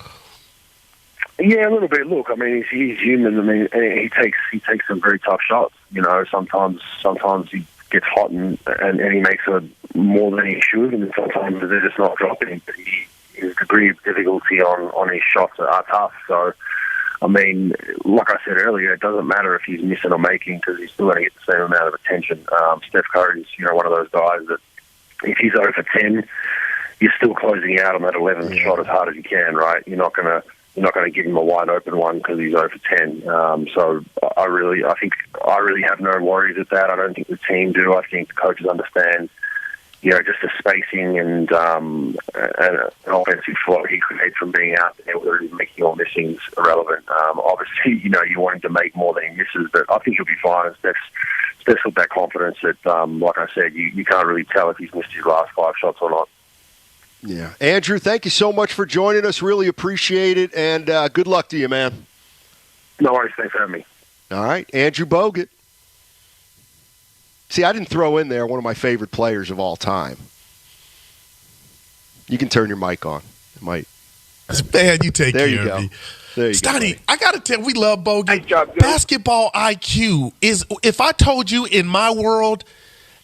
Yeah, a little bit. Look, I mean, he's human. I mean, he takes some very tough shots. Sometimes he gets hot and he makes more than he should, and sometimes they're just not dropping. But his degree of difficulty on his shots are tough. So, I mean, like I said earlier, it doesn't matter if he's missing or making because he's still going to get the same amount of attention. Steph Curry's, one of those guys that if he's over 10, you're still closing out on that 11th shot as hard as you can, right? You're not going to give him a wide open one because he's over 10. So I really have no worries with that. I don't think the team do. I think the coaches understand, just the spacing and an offensive flow he creates from being out there, whether he's making or missing is irrelevant. Obviously, you want him to make more than he misses, but I think he'll be fine. Steph's got that confidence that, like I said, you can't really tell if he's missed his last 5 shots or not. Yeah. Andrew, thank you so much for joining us. Really appreciate it, and good luck to you, man. No worries. Thanks for having me. All right. Andrew Bogut. See, I didn't throw in there one of my favorite players of all time. You can turn your mic on. It might. Man, you take there care you of go. me. There you Steiny, go. I got to tell you, we love Bogut. Basketball IQ is, if I told you in my world,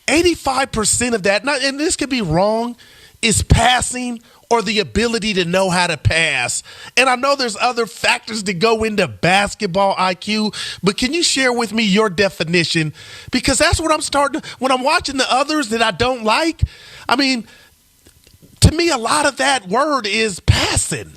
85% of that, and this could be wrong, is passing or the ability to know how to pass. And I know there's other factors that go into basketball IQ, but can you share with me your definition? Because that's what I'm starting to, when I'm watching the others that I don't like, I mean, to me, a lot of that word is passing.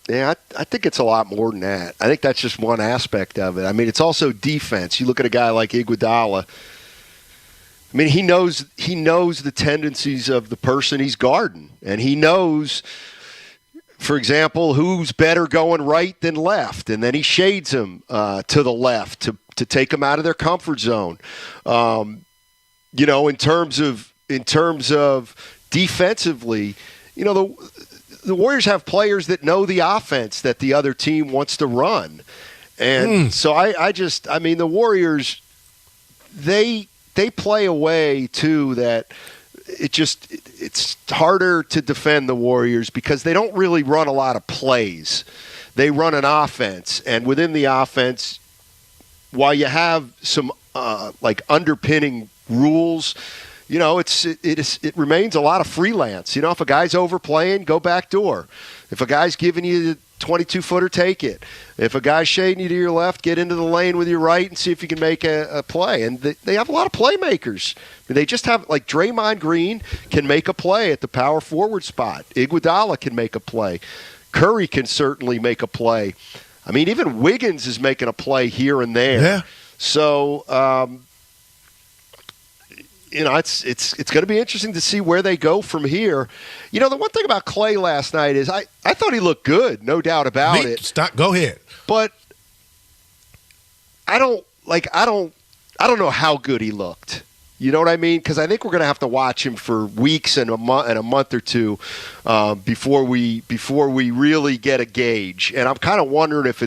Yeah, I think it's a lot more than that. I think that's just one aspect of it. I mean, it's also defense. You look at a guy like Iguodala. I mean, he knows the tendencies of the person he's guarding, and he knows, for example, who's better going right than left, and then he shades him to the left to take them out of their comfort zone. You know, in terms of defensively, you know, the Warriors have players that know the offense that the other team wants to run. And so I mean, the Warriors, they play a way, too, that it's harder to defend the Warriors because they don't really run a lot of plays. They run an offense, and within the offense, while you have some like underpinning rules, you know, it remains a lot of freelance. You know, if a guy's overplaying, go back door. If a guy's giving you the 22-footer, take it. If a guy's shading you to your left, get into the lane with your right and see if you can make a play. And they have a lot of playmakers. They just have, like, Draymond Green can make a play at the power forward spot. Iguodala can make a play. Curry can certainly make a play. I mean, even Wiggins is making a play here and there. Yeah. So, you know, it's going to be interesting to see where they go from here. You know, the one thing about Klay last night is I thought he looked good, no doubt about it. Go ahead. But I don't know how good he looked. You know what I mean? Because I think we're going to have to watch him for weeks and a month or two before we really get a gauge. And I'm kind of wondering if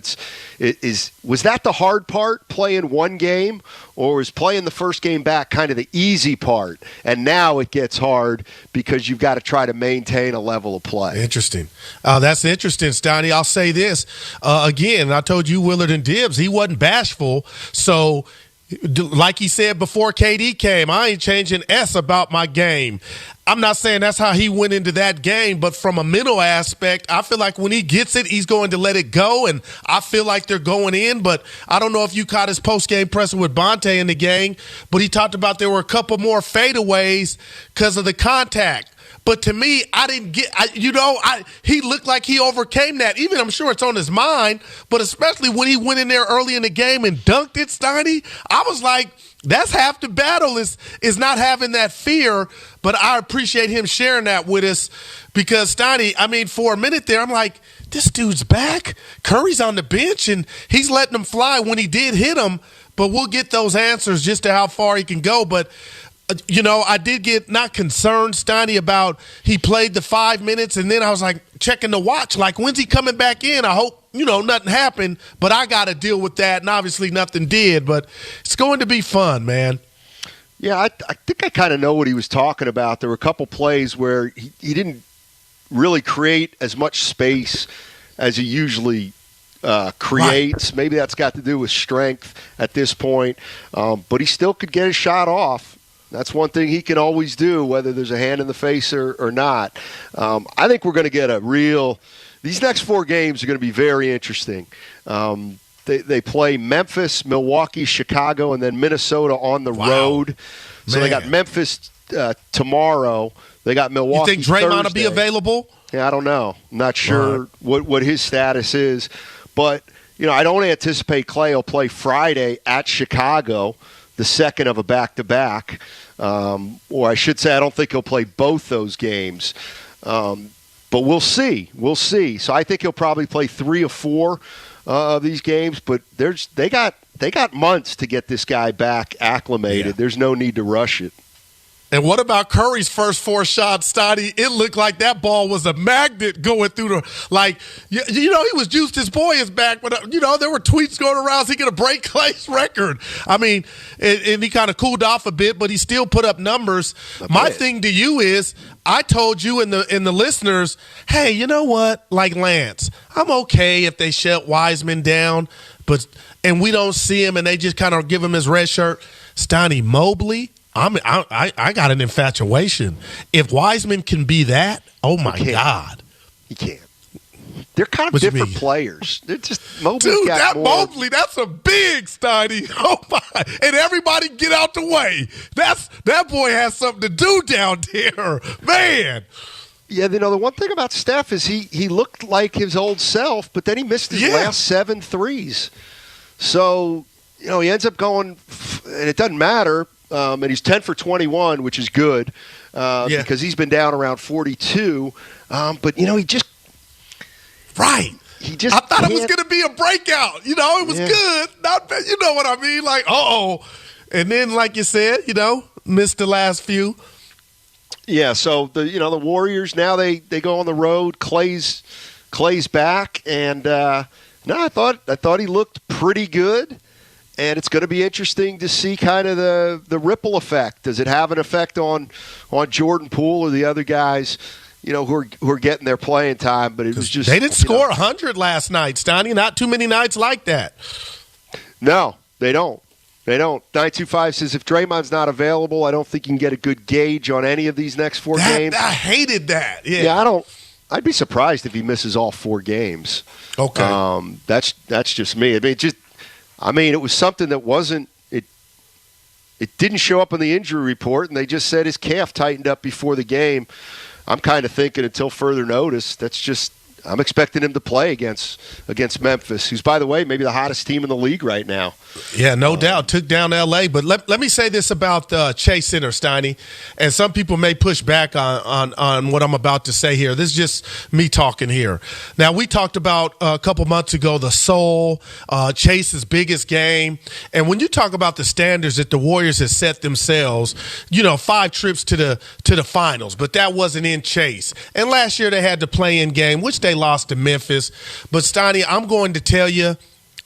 was that the hard part, playing one game, or was playing the first game back kind of the easy part? And now it gets hard because you've got to try to maintain a level of play. Interesting. That's interesting, Steiny. I'll say this again. I told you Willard and Dibs. He wasn't bashful, so. Like he said before KD came, I ain't changing S about my game. I'm not saying that's how he went into that game, but from a mental aspect, I feel like when he gets it, he's going to let it go, and I feel like they're going in. But I don't know if you caught his post-game presser with Bonte in the game, but he talked about there were a couple more fadeaways because of the contact. But to me, I didn't get, he looked like he overcame that. Even I'm sure it's on his mind, but especially when he went in there early in the game and dunked it, Steiny, I was like, that's half the battle is not having that fear. But I appreciate him sharing that with us because, Steiny, I mean, for a minute there, I'm like, this dude's back. Curry's on the bench, and he's letting him fly when he did hit him. But we'll get those answers just to how far he can go. But you know, I did get not concerned, Steiny, about he played the 5 minutes, and then I was like checking the watch, like, when's he coming back in? I hope, you know, nothing happened, but I got to deal with that, and obviously nothing did. But it's going to be fun, man. Yeah, I think I kind of know what he was talking about. There were a couple plays where he didn't really create as much space as he usually creates. Right. Maybe that's got to do with strength at this point, but he still could get his shot off. That's one thing he can always do, whether there's a hand in the face or not. I think we're going to get these next 4 games are going to be very interesting. They play Memphis, Milwaukee, Chicago, and then Minnesota on the road. So they got Memphis tomorrow. They got Milwaukee. You think Draymond Thursday. will be available? Yeah, I don't know. I'm not sure what his status is. But, you know, I don't anticipate Klay will play Friday at Chicago, the second of a back-to-back. Or I should say I don't think he'll play both those games. But we'll see. We'll see. So I think he'll probably play 3 or 4 of these games. But they got months to get this guy back acclimated. Yeah. There's no need to rush it. And what about Curry's first 4 shots, Steiny? It looked like that ball was a magnet going through the he was juiced. His boy is back, but there were tweets going around. He going to break Clay's record. I mean, and he kind of cooled off a bit, but he still put up numbers. My thing to you is, I told you and the listeners, hey, you know what? Like Lance, I'm okay if they shut Wiseman down, and we don't see him and they just kind of give him his red shirt. Steiny, Mobley. I got an infatuation. If Wiseman can be that, oh my God, he can't. They're kind of different players. They're just Mobley. Dude, Mobley, that's a big Steiny. Oh my! And everybody get out the way. That boy has something to do down there, man. Yeah, the one thing about Steph is he looked like his old self, but then he missed his last 7 threes. So he ends up going, and it doesn't matter. And he's 10 for 21, which is good because he's been down around 42. But he just I thought it was going to be a breakout. It was good. Not bad. You know what I mean? Like, and then like you said, missed the last few. Yeah. So the Warriors now they go on the road. Clay's back, and I thought he looked pretty good. And it's going to be interesting to see kind of the ripple effect. Does it have an effect on Jordan Poole or the other guys, who are getting their playing time? But it was just they didn't score 100 last night, Steiny. Not too many nights like that. No, they don't. 925 says if Draymond's not available, I don't think you can get a good gauge on any of these next 4 games. I hated that. Yeah, I don't. I'd be surprised if he misses all 4 games. Okay, that's just me. It was something that wasn't – it didn't show up on the injury report, and they just said his calf tightened up before the game. I'm kind of thinking until further notice, that's just – I'm expecting him to play against Memphis, who's, by the way, maybe the hottest team in the league right now. Yeah, no doubt. Took down L.A. But let me say this about Chase Center, Steiny, and some people may push back on what I'm about to say here. This is just me talking here. Now, we talked about a couple months ago the soul, Chase's biggest game. And when you talk about the standards that the Warriors have set themselves, 5 trips to the finals, but that wasn't in Chase. And last year they had the play-in game, which they lost to Memphis. But, Steiny, I'm going to tell you,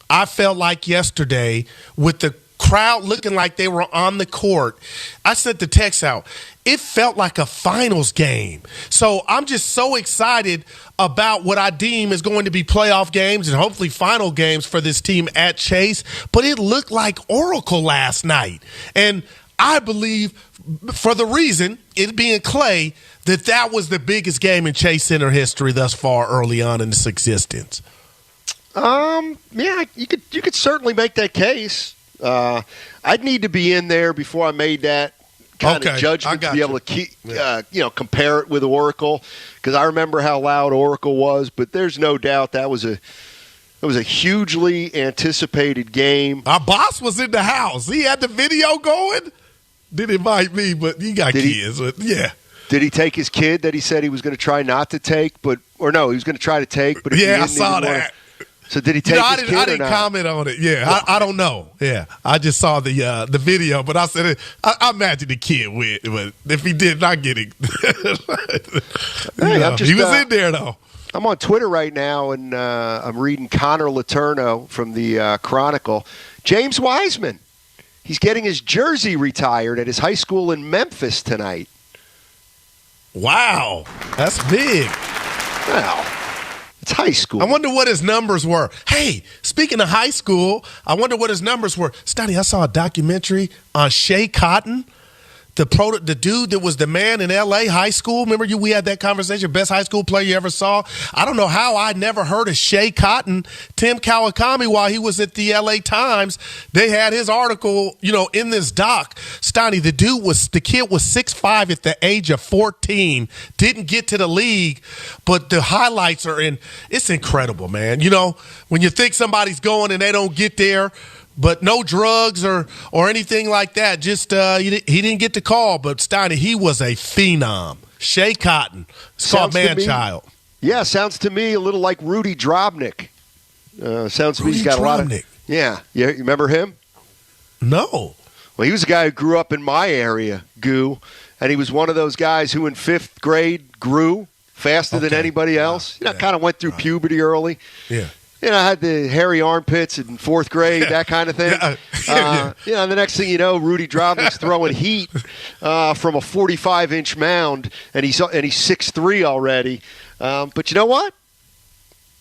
I felt like yesterday with the crowd looking like they were on the court, I sent the text out. It felt like a finals game. So I'm just so excited about what I deem is going to be playoff games and hopefully final games for this team at Chase. But it looked like Oracle last night. And I believe, for the reason, it being Clay, that was the biggest game in Chase Center history thus far early on in its existence. Yeah, you could certainly make that case. I'd need to be in there before I made that kind of judgment to be able to keep, compare it with Oracle, because I remember how loud Oracle was. But there's no doubt that was a hugely anticipated game. Our boss was in the house. He had the video going. Didn't invite me, but he got kids. Yeah. Did he take his kid that he said he was going to try not to take, he was going to try to take? But I saw that. So did he take his kid I didn't comment on it. Yeah, I don't know. Yeah, I just saw the video, but I said I imagine the kid with. But if he did not get it, he was in there though. I'm on Twitter right now, and I'm reading Connor Letourneau from the Chronicle. James Wiseman, he's getting his jersey retired at his high school in Memphis tonight. Wow, that's big. Wow. It's high school. I wonder what his numbers were. Hey, speaking of high school, I wonder what his numbers were. Steiny, I saw a documentary on Shea Cotton, the dude that was the man in L.A. high school. Remember we had that conversation, best high school player you ever saw? I don't know how I'd never heard of Shea Cotton. Tim Kawakami, while he was at the L.A. Times, they had his article, in this doc. Steiny, the kid was 6'5" at the age of 14, didn't get to the league, but the highlights are it's incredible, man. When you think somebody's going and they don't get there, but no drugs or anything like that. Just he didn't get the call, but Steiny, he was a phenom. Shea Cotton, saw man-child. Yeah, sounds to me a little like Rudy Drobnik. Sounds to me he's got a lot of. Yeah, you remember him? No. Well, he was a guy who grew up in my area, Goo, and he was one of those guys who in 5th grade grew faster than anybody else. Kind of went through puberty early. Yeah. Had the hairy armpits in 4th grade, that kind of thing. And the next thing you know, Rudy Drobnik's throwing heat from a 45-inch mound, and he's 6'3" already. But you know what?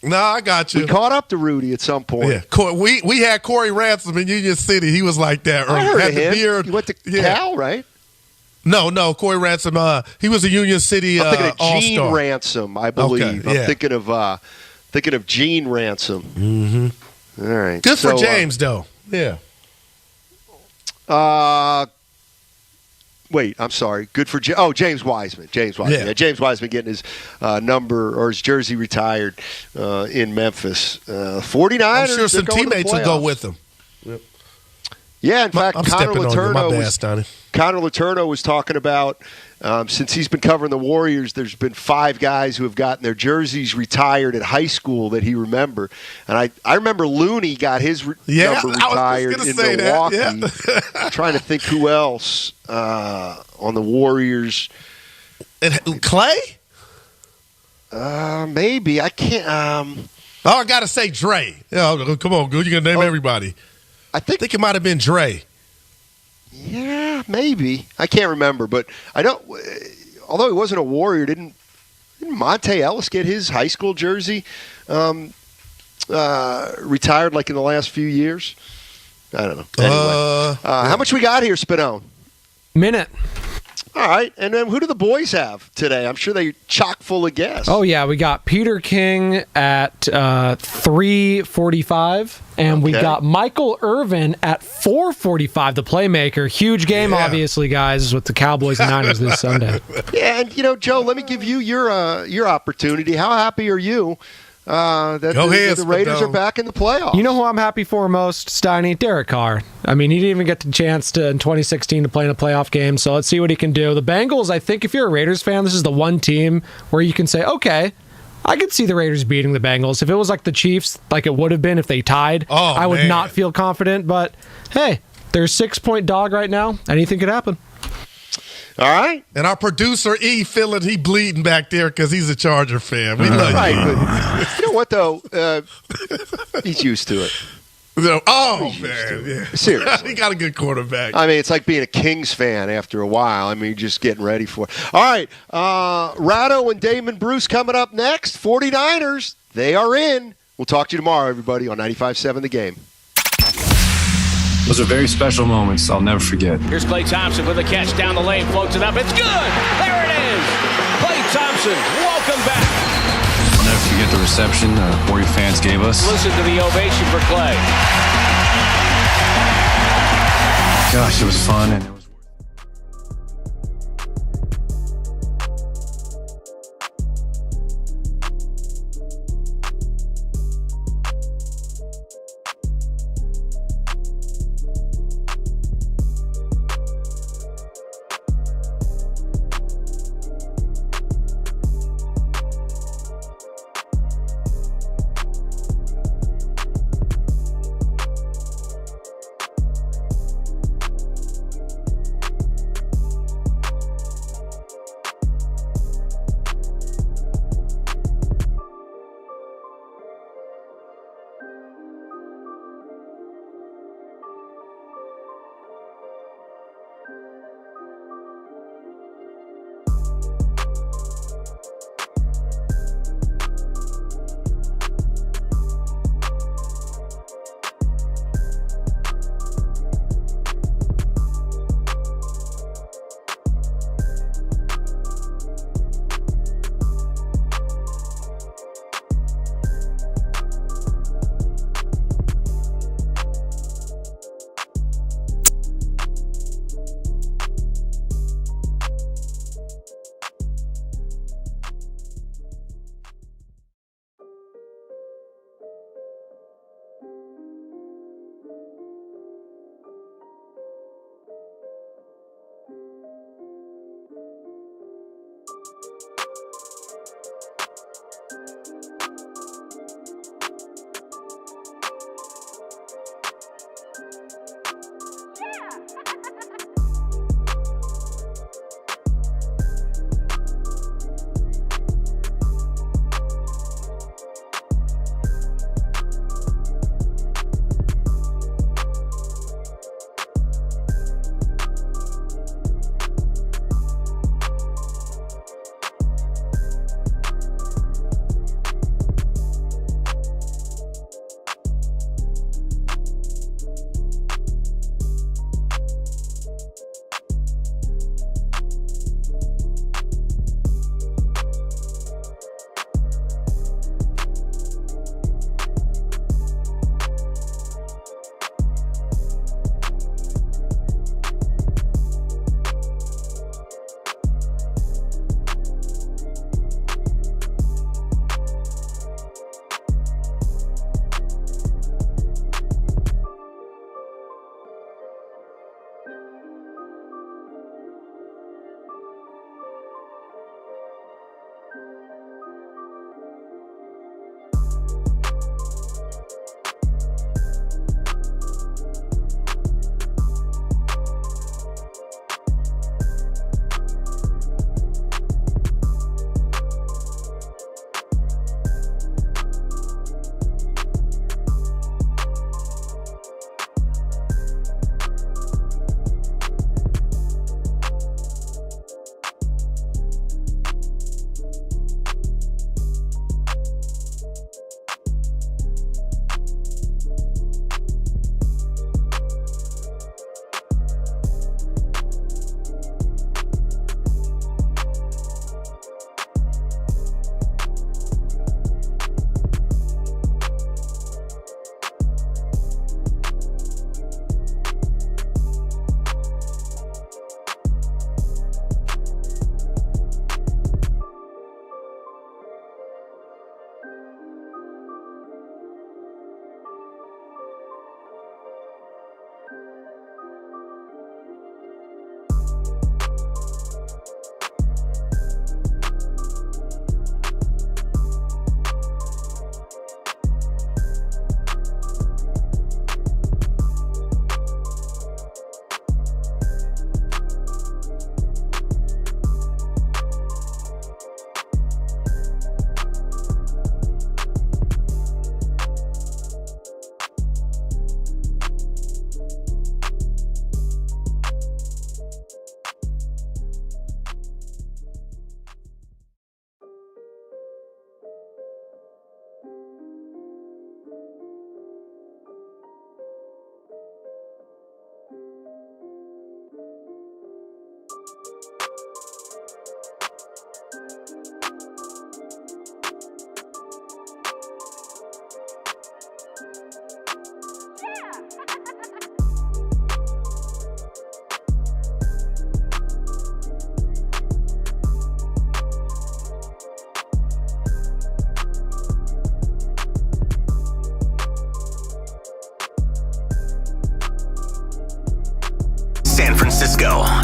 No, I got you. We caught up to Rudy at some point. Yeah, we had Corey Ransom in Union City. He was like that. I heard had of the him. beard. He went to Cal, right? No, Corey Ransom. He was a Union City I'm thinking of Gene All-Star. Ransom, I believe. Okay, I'm thinking of Gene Ransom. Mm-hmm. All right. Good for James, though. Yeah. Wait, I'm sorry. Good for James Wiseman. James Wiseman. Yeah, James Wiseman getting his number or his jersey retired in Memphis. 49ers. I'm sure some teammates will go with him. Yep. Yeah, in fact, Connor Letourneau was talking about since he's been covering the Warriors, there's been 5 guys who have gotten their jerseys retired at high school that he remember. And I remember Looney got his number retired in Milwaukee. I'm trying to think who else on the Warriors. And Clay? Maybe. I can't. I got to say Dre. Come on, good. You're going to name everybody. I think it might have been Dre. Yeah, maybe. I can't remember, but I don't. Although he wasn't a Warrior, didn't Monte Ellis get his high school jersey retired like in the last few years? I don't know. Anyway, how much we got here, Spinone? Minute. All right, and then who do the boys have today? I'm sure they're chock full of guests. Oh yeah, we got Peter King at 3:45, and we got Michael Irvin at 4:45. The playmaker, huge game, obviously, guys, with the Cowboys and Niners this Sunday. Yeah, and Joe, let me give you your opportunity. How happy are you that the Raiders are back in the playoffs? You know who I'm happy for most, Steiny? Derek Carr. I mean, he didn't even get the chance in 2016 to play in a playoff game, so let's see what he can do. The Bengals, I think if you're a Raiders fan, this is the one team where you can say, okay, I could see the Raiders beating the Bengals. If it was like the Chiefs, like it would have been if they tied, I would not feel confident, but hey, they're a 6-point dog right now. Anything could happen. All right. And our producer, E, feeling he bleeding back there because he's a Charger fan. We love you. But you know what, though? He's used to it. Oh, man. Yeah. Seriously. He got a good quarterback. I mean, it's like being a Kings fan after a while. I mean, just getting ready for it. All right. Ratto and Damon Bruce coming up next. 49ers, they are in. We'll talk to you tomorrow, everybody, on 95.7 The Game. Those are very special moments I'll never forget. Here's Klay Thompson with a catch down the lane, floats it up. It's good. There it is. Klay Thompson, welcome back. I'll never forget the reception Warrior fans gave us. Listen to the ovation for Klay. Gosh, it was fun. And it was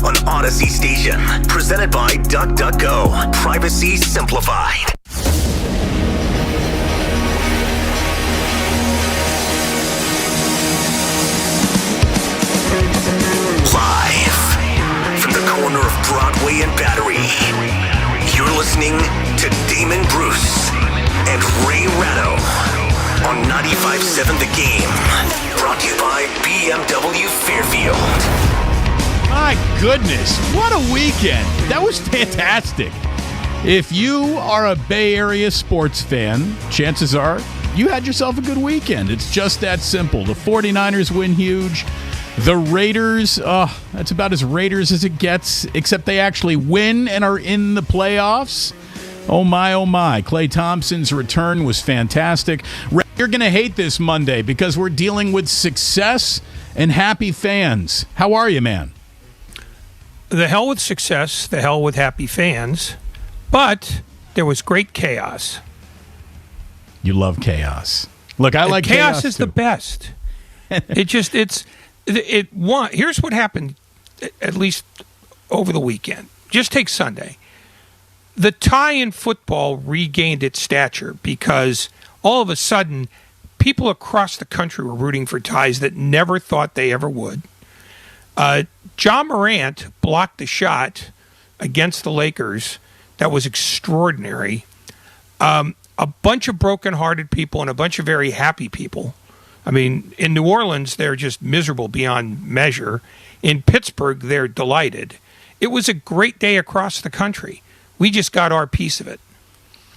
on Odyssey Station. Presented by DuckDuckGo. Privacy simplified. Live from the corner of Broadway and Battery, you're listening to Damon Bruce and Ray Ratto on 95.7 The Game. Brought to you by BMW Fairfield. My goodness, what a weekend. That was fantastic. If you are a Bay Area sports fan, chances are you had yourself a good weekend. It's just that simple. The 49ers win huge. The Raiders, that's about as Raiders as it gets, except they actually win and are in the playoffs. Oh my, oh my. Klay Thompson's return was fantastic. You're going to hate this Monday because we're dealing with success and happy fans. How are you, man? The hell with success, the hell with happy fans, but there was great chaos. You love chaos. Look, I like chaos. Chaos is the best. Here's what happened, at least over the weekend. Just take Sunday. The tie in football regained its stature because all of a sudden, people across the country were rooting for ties that never thought they ever would. John Morant blocked a shot against the Lakers that was extraordinary. A bunch of broken-hearted people and a bunch of very happy people. I mean, in New Orleans, they're just miserable beyond measure. In Pittsburgh, they're delighted. It was a great day across the country. We just got our piece of it.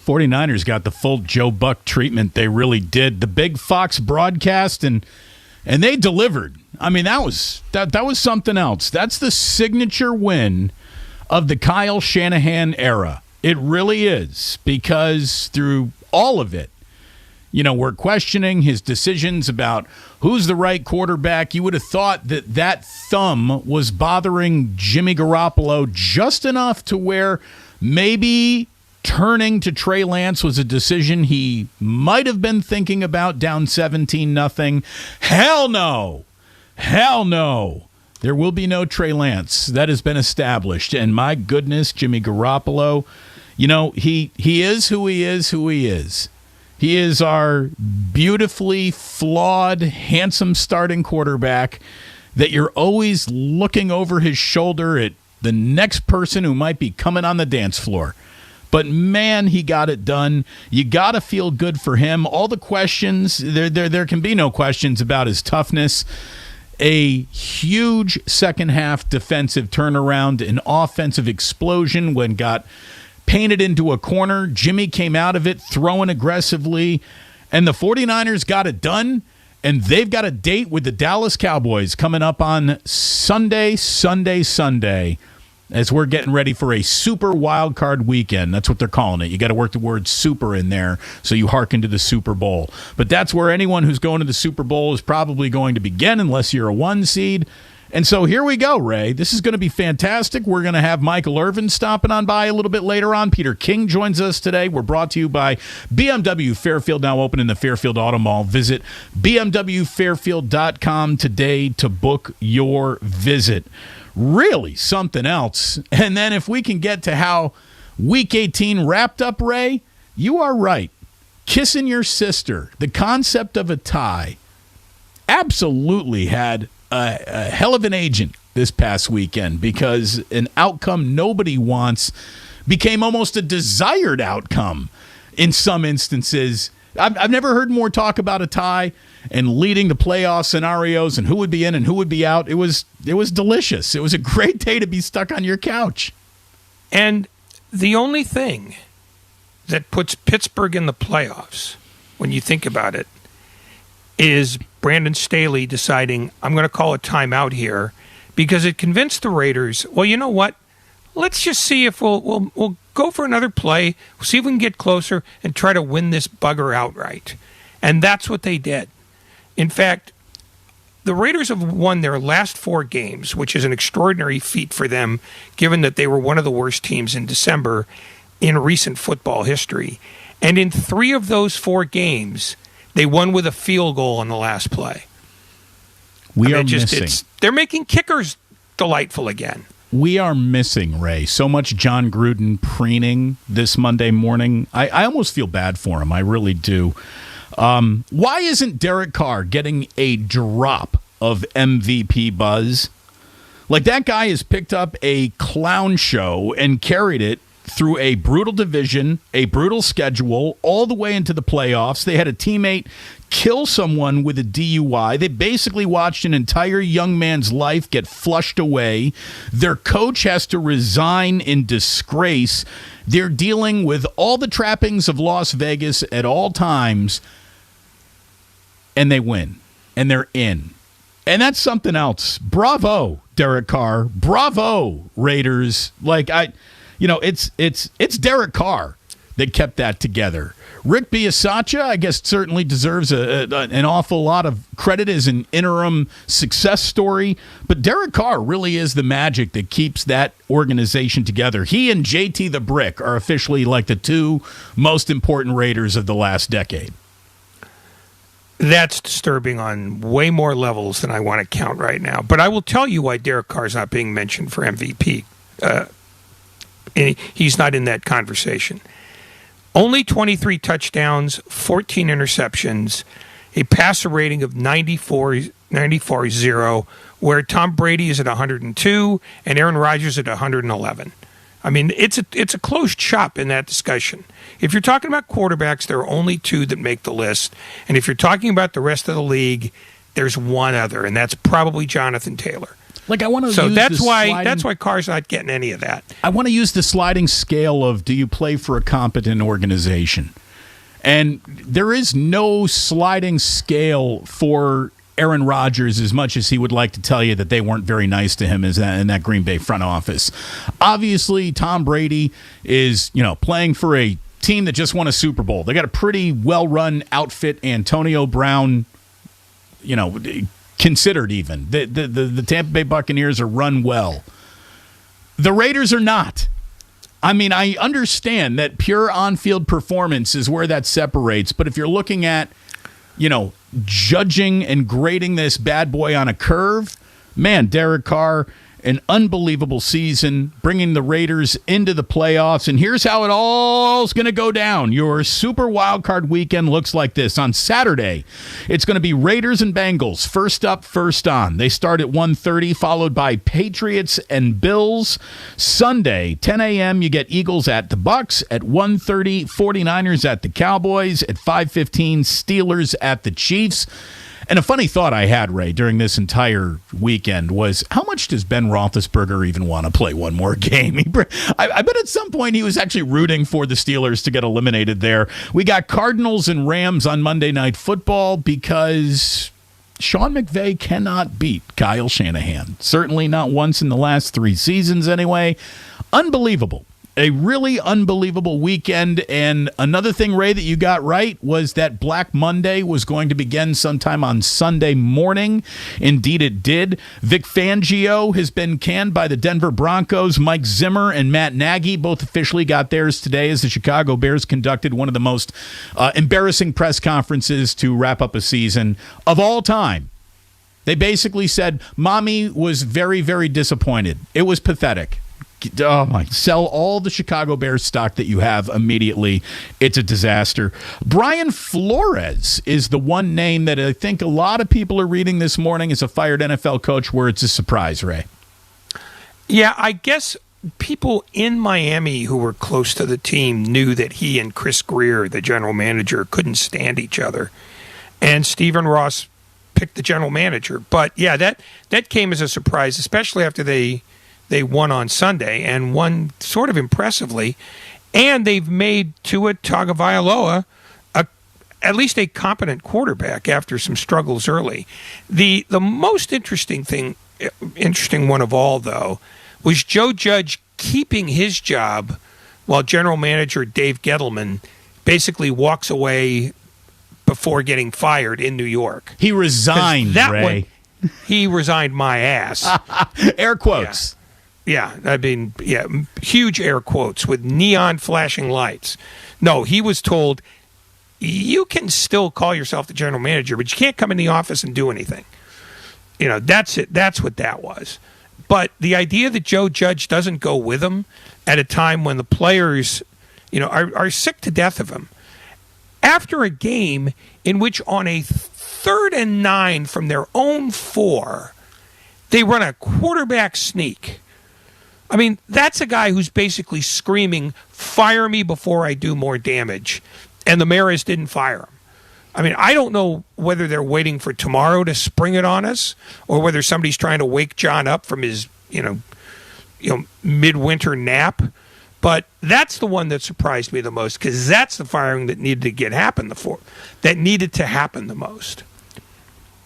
49ers got the full Joe Buck treatment. They really did. The big Fox broadcast, and they delivered. I mean, that was something else. That's the signature win of the Kyle Shanahan era. It really is, because through all of it, we're questioning his decisions about who's the right quarterback. You would have thought that thumb was bothering Jimmy Garoppolo just enough to where maybe turning to Trey Lance was a decision he might have been thinking about down 17-0. Hell no. Hell no. There will be no Trey Lance. That has been established. And my goodness, Jimmy Garoppolo, he is who he is. He is our beautifully flawed, handsome starting quarterback that you're always looking over his shoulder at the next person who might be coming on the dance floor. But, man, he got it done. You got to feel good for him. All the questions, there can be no questions about his toughness. A huge second-half defensive turnaround, an offensive explosion when got painted into a corner. Jimmy came out of it throwing aggressively, and the 49ers got it done, and they've got a date with the Dallas Cowboys coming up on Sunday, as we're getting ready for a super wild card weekend. That's what they're calling it. You got to work the word super in there so you hearken to the Super Bowl. But that's where anyone who's going to the Super Bowl is probably going to begin unless you're a 1 seed. And so here we go, Ray. This is going to be fantastic. We're going to have Michael Irvin stopping on by a little bit later on. Peter King joins us today. We're brought to you by BMW Fairfield, now open in the Fairfield Auto Mall. Visit bmwfairfield.com today to book your visit. Really something else. And then if we can get to how Week 18 wrapped up, Ray, you are right. Kissing your sister, the concept of a tie, absolutely had a hell of an agent this past weekend, because an outcome nobody wants became almost a desired outcome in some instances. I've never heard more talk about a tie and leading the playoff scenarios and who would be in and who would be out. It was delicious. It was a great day to be stuck on your couch. And the only thing that puts Pittsburgh in the playoffs, when you think about it, is Brandon Staley deciding, I'm going to call a timeout here, because it convinced the Raiders, well, you know what? Let's just see if we'll go for another play, see if we can get closer and try to win this bugger outright. And that's what they did. In fact, the Raiders have won their last 4 games, which is an extraordinary feat for them, given that they were one of the worst teams in December in recent football history. And in 3 of those 4 games, they won with a field goal on the last play. They're making kickers delightful again. we are missing, Ray, so much John Gruden preening this Monday morning. I almost feel bad for him. I really do. Why isn't Derek Carr getting a drop of MVP buzz? Like, that guy has picked up a clown show and carried it through a brutal division, a brutal schedule, all the way into the playoffs. They had a teammate kill someone with a DUI. They basically watched an entire young man's life get flushed away. Their coach has to resign in disgrace. They're dealing with all the trappings of Las Vegas at all times, and they win, and they're in. And that's something else. Bravo, Derek Carr. Bravo, Raiders. Like, it's Derek Carr that kept that together. Rick Biasacha, I guess, certainly deserves an awful lot of credit as an interim success story. But Derek Carr really is the magic that keeps that organization together. He and JT the Brick are officially like the two most important Raiders of the last decade. That's disturbing on way more levels than I want to count right now. But I will tell you why Derek Carr's not being mentioned for MVP. He's not in that conversation. Only 23 touchdowns, 14 interceptions, a passer rating of 94.0, where Tom Brady is at 102 and Aaron Rodgers at 111. I mean, it's a closed shop in that discussion. If you're talking about quarterbacks, there are only two that make the list. And if you're talking about the rest of the league, there's one other, and that's probably Jonathan Taylor. Like, I want to. So that's why Carr's not getting any of that. I want to use the sliding scale of, do you play for a competent organization? And there is no sliding scale for Aaron Rodgers, as much as he would like to tell you that they weren't very nice to him in that Green Bay front office. Obviously, Tom Brady is, playing for a team that just won a Super Bowl. They got a pretty well-run outfit. Antonio Brown, considered even. The Tampa Bay Buccaneers are run well. The Raiders are not. I mean, I understand that pure on-field performance is where that separates, but if you're looking at, judging and grading this bad boy on a curve, man, Derek Carr, an unbelievable season, bringing the Raiders into the playoffs. And here's how it all is going to go down. Your Super Wildcard weekend looks like this. On Saturday, it's going to be Raiders and Bengals, first up, first on. They start at 1:30, followed by Patriots and Bills. Sunday, 10 a.m., you get Eagles at the Bucks. At 1:30, 49ers at the Cowboys. At 5:15, Steelers at the Chiefs. And a funny thought I had, Ray, during this entire weekend was, how much does Ben Roethlisberger even want to play one more game? I bet at some point he was actually rooting for the Steelers to get eliminated there. We got Cardinals and Rams on Monday Night Football because Sean McVay cannot beat Kyle Shanahan. Certainly not once in the last 3 seasons anyway. Unbelievable. A really unbelievable weekend. And another thing, Ray, that you got right was that Black Monday was going to begin sometime on Sunday morning. Indeed, it did. Vic Fangio has been canned by the Denver Broncos. Mike Zimmer and Matt Nagy both officially got theirs today as the Chicago Bears conducted one of the most embarrassing press conferences to wrap up a season of all time. They basically said, Mommy was very, very disappointed. It was pathetic. Oh my! Sell all the Chicago Bears stock that you have immediately. It's a disaster. Brian Flores is the one name that I think a lot of people are reading this morning as a fired NFL coach where it's a surprise, Ray. Yeah, I guess people in Miami who were close to the team knew that he and Chris Greer, the general manager, couldn't stand each other. And Stephen Ross picked the general manager. But yeah, that came as a surprise, especially after they won on Sunday and won sort of impressively. And they've made Tua Tagovailoa at least a competent quarterback after some struggles early. The most interesting one of all, though, was Joe Judge keeping his job while general manager Dave Gettleman basically walks away before getting fired in New York. He resigned, Ray. He resigned my ass. Air quotes. Yeah, I mean, huge air quotes with neon flashing lights. No, he was told, you can still call yourself the general manager, but you can't come in the office and do anything. That's it. That's what that was. But the idea that Joe Judge doesn't go with him at a time when the players, are sick to death of him, after a game in which on a 3rd and 9 from their own 4, they run a quarterback sneak. I mean, that's a guy who's basically screaming, "Fire me before I do more damage," and the Maras didn't fire him. I mean, I don't know whether they're waiting for tomorrow to spring it on us or whether somebody's trying to wake John up from his, midwinter nap. But that's the one that surprised me the most, because that's the firing that needed to happen the most.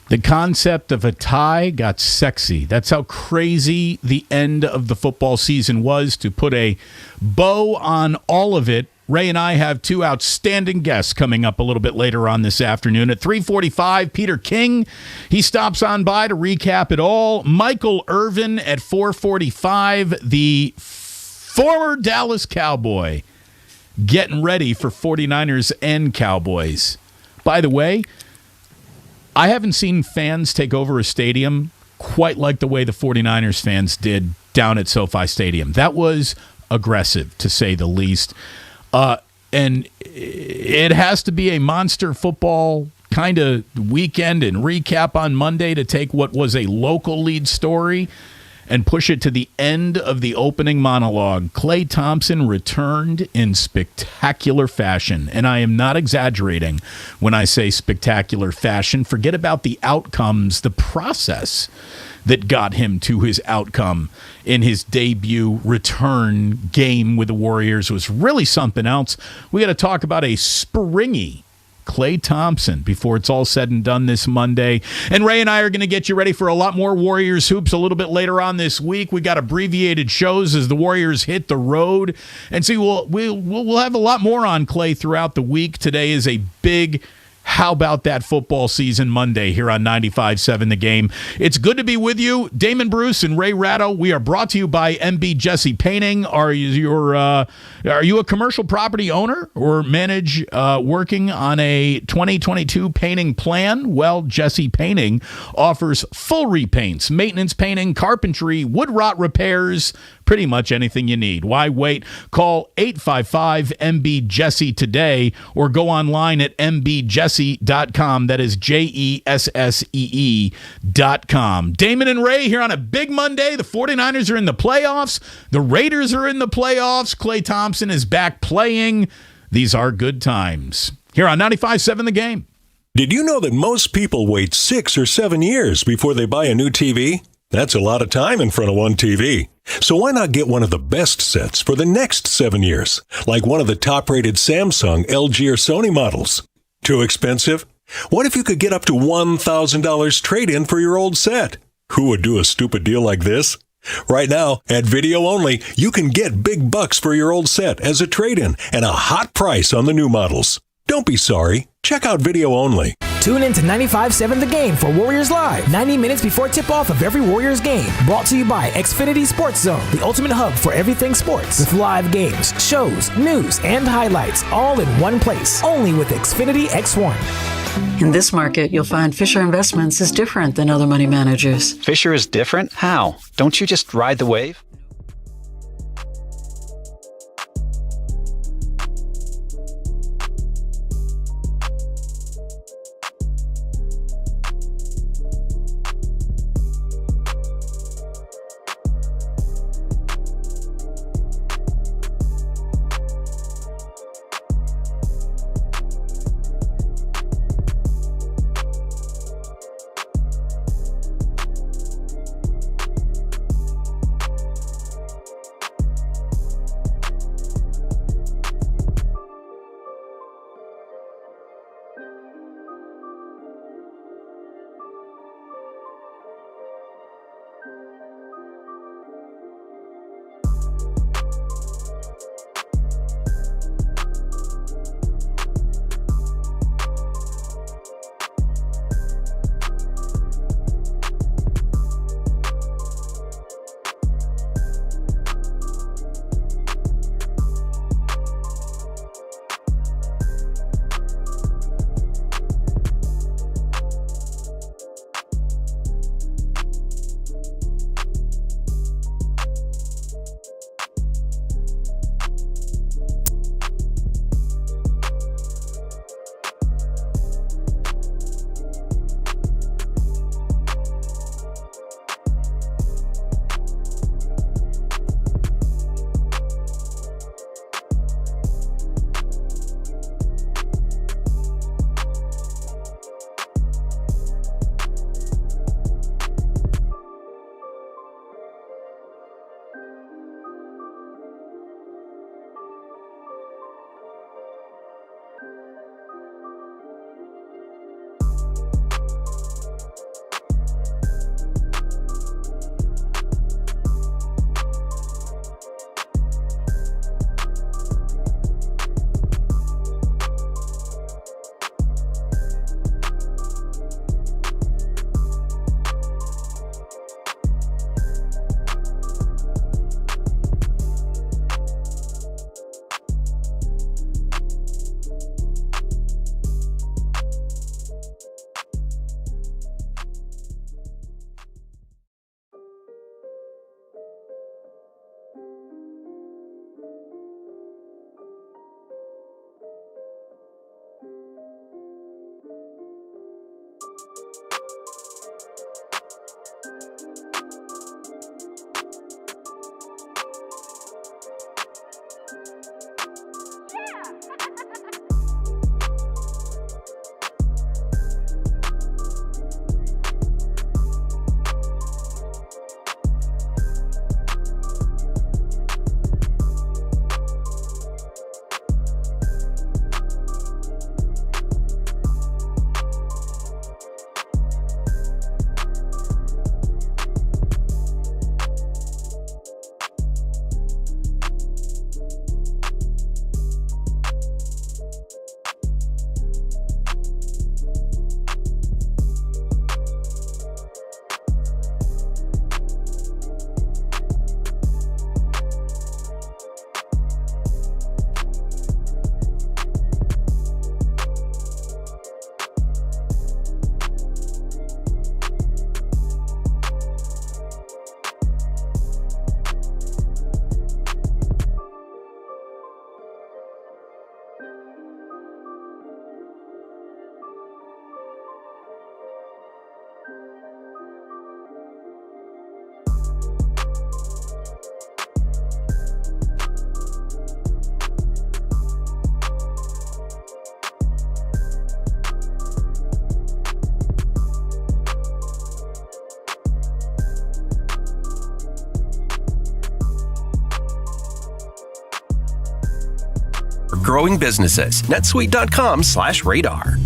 The concept of a tie got sexy. That's how crazy the end of the football season was. To put a bow on all of it, Ray and I have 2 outstanding guests coming up a little bit later on this afternoon. At 3:45, Peter King, he stops on by to recap it all. Michael Irvin at 4:45, the former Dallas Cowboy, getting ready for 49ers and Cowboys. By the way, I haven't seen fans take over a stadium quite like the way the 49ers fans did down at SoFi Stadium. That was aggressive, to say the least. And it has to be a monster football kind of weekend and recap on Monday to take what was a local lead story and push it to the end of the opening monologue. Klay Thompson returned in spectacular fashion, and I am not exaggerating when I say spectacular fashion. Forget about the outcomes, the process that got him to his outcome in his debut return game with the Warriors was really something else. We got to talk about a springy Klay Thompson before it's all said and done this Monday. And Ray and I are going to get you ready for a lot more Warriors hoops a little bit later on this week. We got abbreviated shows as the Warriors hit the road. And see, we'll have a lot more on Klay throughout the week. Today is a big How About That Football Season Monday here on 95.7 The Game. It's good to be with you. Damon Bruce and Ray Ratto. We are brought to you by MB Jesse Painting. Are you a commercial property owner or manage working on a 2022 painting plan? Well, Jesse Painting offers full repaints, maintenance painting, carpentry, wood rot repairs, pretty much anything you need. Why wait? Call 855-MB-JESSE today or go online at mbjesse.com. That is JESSEE.com. Damon and Ray here on a big Monday. The 49ers are in the playoffs. The Raiders are in the playoffs. Klay Thompson is back playing. These are good times. Here on 95.7 The Game. Did you know that most people wait 6 or 7 years before they buy a new TV? That's a lot of time in front of one TV. So why not get one of the best sets for the next 7 years, like one of the top-rated Samsung, LG, or Sony models? Too expensive? What if you could get up to $1,000 trade-in for your old set? Who would do a stupid deal like this? Right now, at Video Only, you can get big bucks for your old set as a trade-in and a hot price on the new models. Don't be sorry. Check out Video Only. Tune in to 95.7 The Game for Warriors Live, 90 minutes before tip-off of every Warriors game. Brought to you by Xfinity Sports Zone, the ultimate hub for everything sports, with live games, shows, news, and highlights, all in one place. Only with Xfinity X1. In this market, you'll find Fisher Investments is different than other money managers. Fisher is different? How? Don't you just ride the wave? growing businesses. netsuite.com/radar.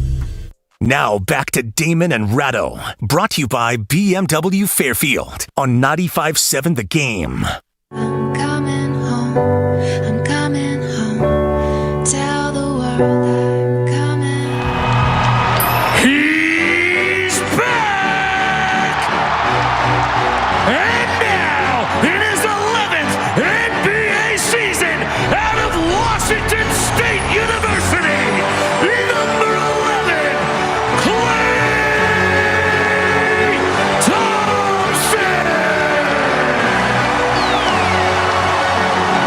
Now back to Damon and Ratto, brought to you by BMW Fairfield on 95.7 The Game. I'm coming home. I'm coming home. Tell the world I'm coming. He's back! And now, in his 11th NBA season out of Washington State University, number 11, Klay Thompson!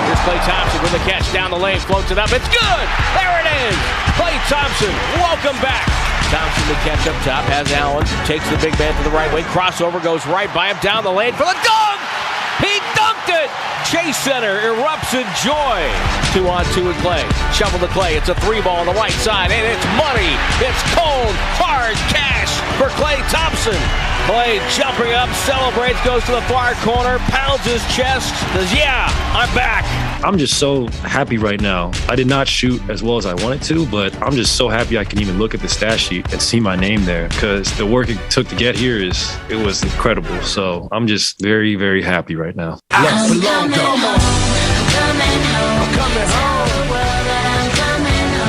Here's Klay Thompson with the catch down the lane, floats it up. It's good! There it is! Klay Thompson, welcome back. Thompson to catch up top, has Allen, takes the big man to the right wing, crossover, goes right by him, down the lane for the dunk! He dunked it! Chase Center erupts in joy. 2-on-2 with Klay. Shovel to Klay. It's a 3-ball on the right side, and it's money. It's cold, hard cash for Klay Thompson. Klay jumping up, celebrates, goes to the far corner, pounds his chest, says, yeah, I'm back. I'm just so happy right now. I did not shoot as well as I wanted to, but I'm just so happy I can even look at the stat sheet and see my name there, because the work it took to get here it was incredible. So I'm just very, very happy right now. I'm coming home. I'm coming home.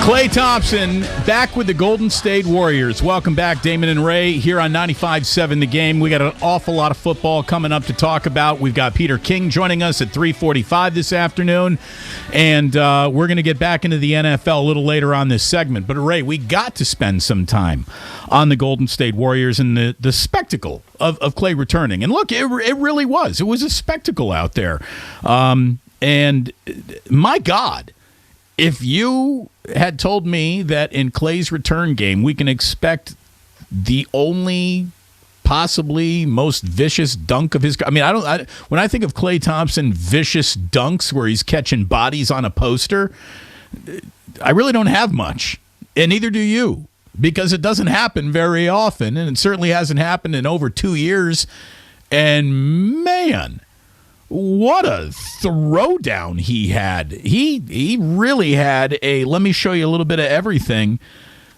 Klay Thompson back with the Golden State Warriors. Welcome back, Damon and Ray, here on 95.7 The Game. We got an awful lot of football coming up to talk about. We've got Peter King joining us at 3:45 this afternoon, and we're going to get back into the NFL a little later on this segment. But, Ray, we got to spend some time on the Golden State Warriors and the spectacle of Klay returning. And, look, it really was. It was a spectacle out there. And, my God, if you had told me that in Klay's return game we can expect the only possibly most vicious dunk of his, when I think of Klay Thompson vicious dunks where he's catching bodies on a poster, I really don't have much, and neither do you, because it doesn't happen very often, and it certainly hasn't happened in over 2 years. And man, what a throwdown he had. He really had a let me show you a little bit of everything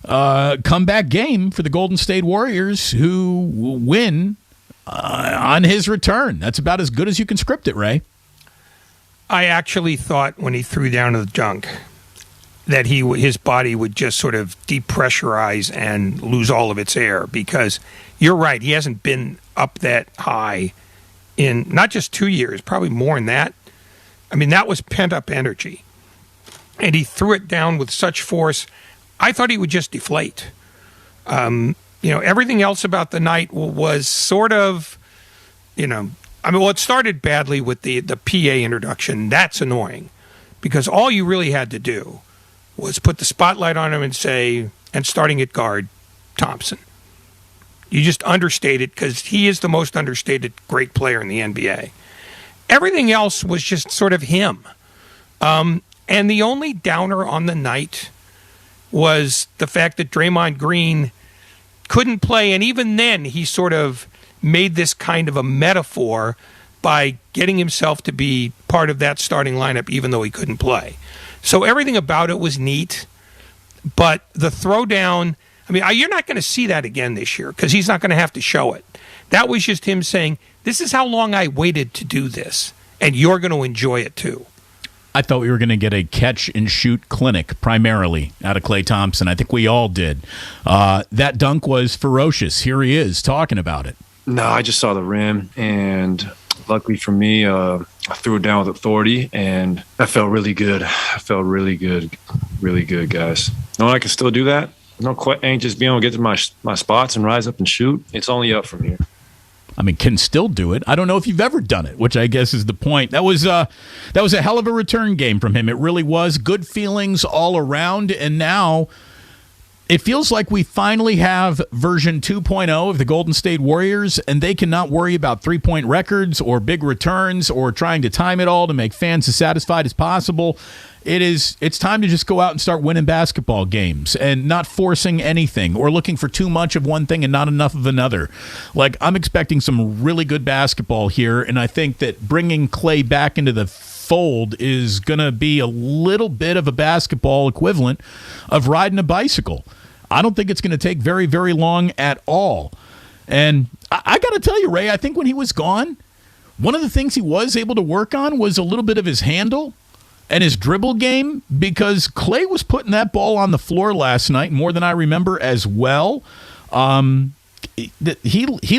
comeback game for the Golden State Warriors, who win on his return. That's about as good as you can script it, Ray. I actually thought when he threw down to the dunk that his body would just sort of depressurize and lose all of its air, because you're right, he hasn't been up that high in not just 2 years, probably more than that. I mean, that was pent-up energy. And he threw it down with such force, I thought he would just deflate. Everything else about the night was sort of, it started badly with the PA introduction. That's annoying, because all you really had to do was put the spotlight on him and say, and starting at guard, Thompson. You just understate it, because he is the most understated great player in the NBA. Everything else was just sort of him. And the only downer on the night was the fact that Draymond Green couldn't play, and even then he sort of made this kind of a metaphor by getting himself to be part of that starting lineup even though he couldn't play. So everything about it was neat, but the throwdown, you're not going to see that again this year, because he's not going to have to show it. That was just him saying, this is how long I waited to do this, and you're going to enjoy it too. I thought we were going to get a catch-and-shoot clinic primarily out of Klay Thompson. I think we all did. That dunk was ferocious. Here he is talking about it. No, I just saw the rim, and luckily for me, I threw it down with authority, and that felt really good. I felt really good, guys. Knowing I can still do that, no quite anxious being able to get to my spots and rise up and shoot. It's only up from here. Can still do it. I don't know if you've ever done it, which I guess is the point. That was a hell of a return game from him. It really was. Good feelings all around, and now it feels like we finally have version 2.0 of the Golden State Warriors, and they cannot worry about three-point records or big returns or trying to time it all to make fans as satisfied as possible. It's time to just go out and start winning basketball games and not forcing anything or looking for too much of one thing and not enough of another. I'm expecting some really good basketball here, and I think that bringing Klay back into the fold is going to be a little bit of a basketball equivalent of riding a bicycle. I don't think it's going to take very, very long at all. And I got to tell you, Ray, I think when he was gone, one of the things he was able to work on was a little bit of his handle and his dribble game, because Clay was putting that ball on the floor last night more than I remember as well. He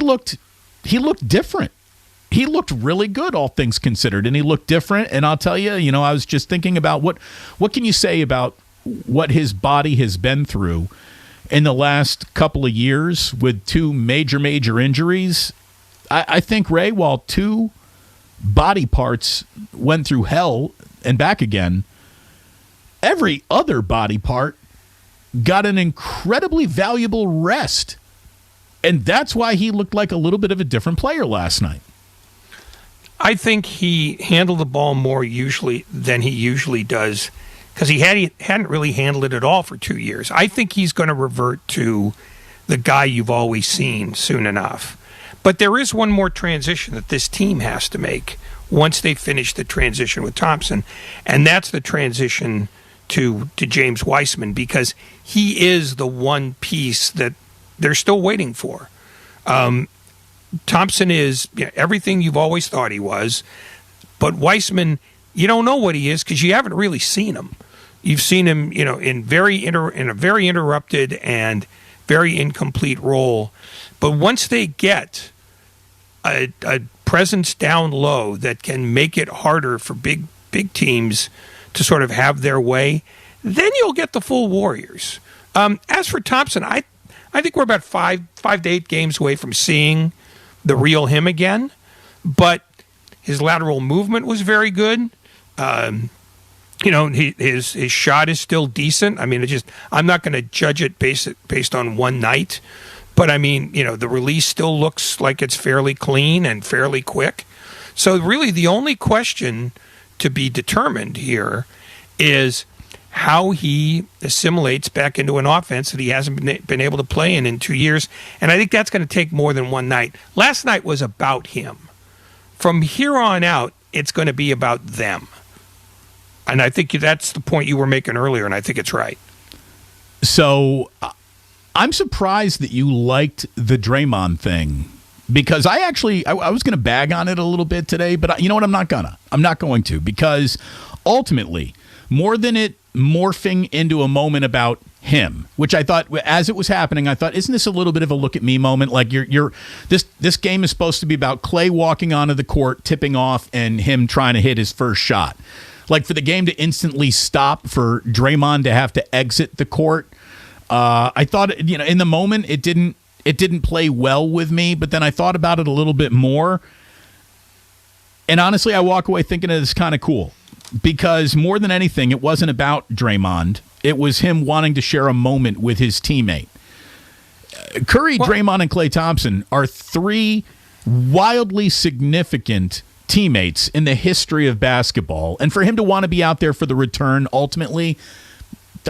looked different. He looked really good, all things considered, and he looked different. And I'll tell you, I was just thinking about what can you say about what his body has been through in the last couple of years with two major injuries. I think, Ray, while two body parts went through hell and back again, every other body part got an incredibly valuable rest. And that's why he looked like a little bit of a different player last night. I think he handled the ball more usually than he usually does, because he hadn't really handled it at all for 2 years. I think he's going to revert to the guy you've always seen soon enough. But there is one more transition that this team has to make once they finish the transition with Thompson, and that's the transition to James Wiseman, because he is the one piece that they're still waiting for. Thompson is everything you've always thought he was, but Wiseman, you don't know what he is because you haven't really seen him. You've seen him, in a very interrupted and very incomplete role. But once they get a presence down low that can make it harder for big teams to sort of have their way, then you'll get the full Warriors. As for Thompson, I think we're about 5 to 8 games away from seeing the real him again. But his lateral movement was very good. His shot is still decent. I mean, I'm not going to judge it based on one night. But, I mean, the release still looks like it's fairly clean and fairly quick. So, really, the only question to be determined here is how he assimilates back into an offense that he hasn't been able to play in 2 years. And I think that's going to take more than one night. Last night was about him. From here on out, it's going to be about them. And I think that's the point you were making earlier, and I think it's right. So I'm surprised that you liked the Draymond thing, because I was going to bag on it a little bit today, but you know what? I'm not going to, because ultimately, more than it morphing into a moment about him, which I thought, as it was happening, I thought, isn't this a little bit of a look at me moment? Like this game is supposed to be about Clay walking onto the court, tipping off, and him trying to hit his first shot. Like, for the game to instantly stop, for Draymond to have to exit the court, I thought, in the moment it didn't play well with me. But then I thought about it a little bit more, and honestly, I walk away thinking it is kind of cool, because more than anything, it wasn't about Draymond. It was him wanting to share a moment with his teammate. Curry, Draymond, and Klay Thompson are 3 wildly significant teammates in the history of basketball. And for him to want to be out there for the return, ultimately,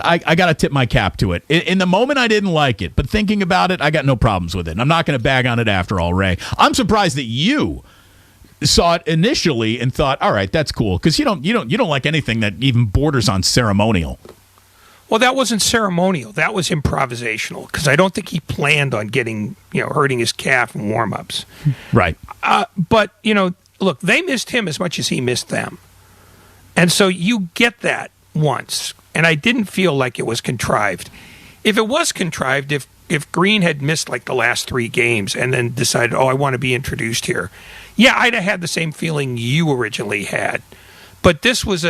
I got to tip my cap to it. In the moment, I didn't like it, but thinking about it, I got no problems with it. And I'm not going to bag on it after all, Ray. I'm surprised that you saw it initially and thought, all right, that's cool, because you don't like anything that even borders on ceremonial. Well, that wasn't ceremonial. That was improvisational, because I don't think he planned on getting, hurting his calf in warm-ups. Right. But, look, they missed him as much as he missed them. And so you get that once. And I didn't feel like it was contrived. If it was contrived, if Green had missed like the last 3 games and then decided, I want to be introduced here, yeah, I'd have had the same feeling you originally had. But this was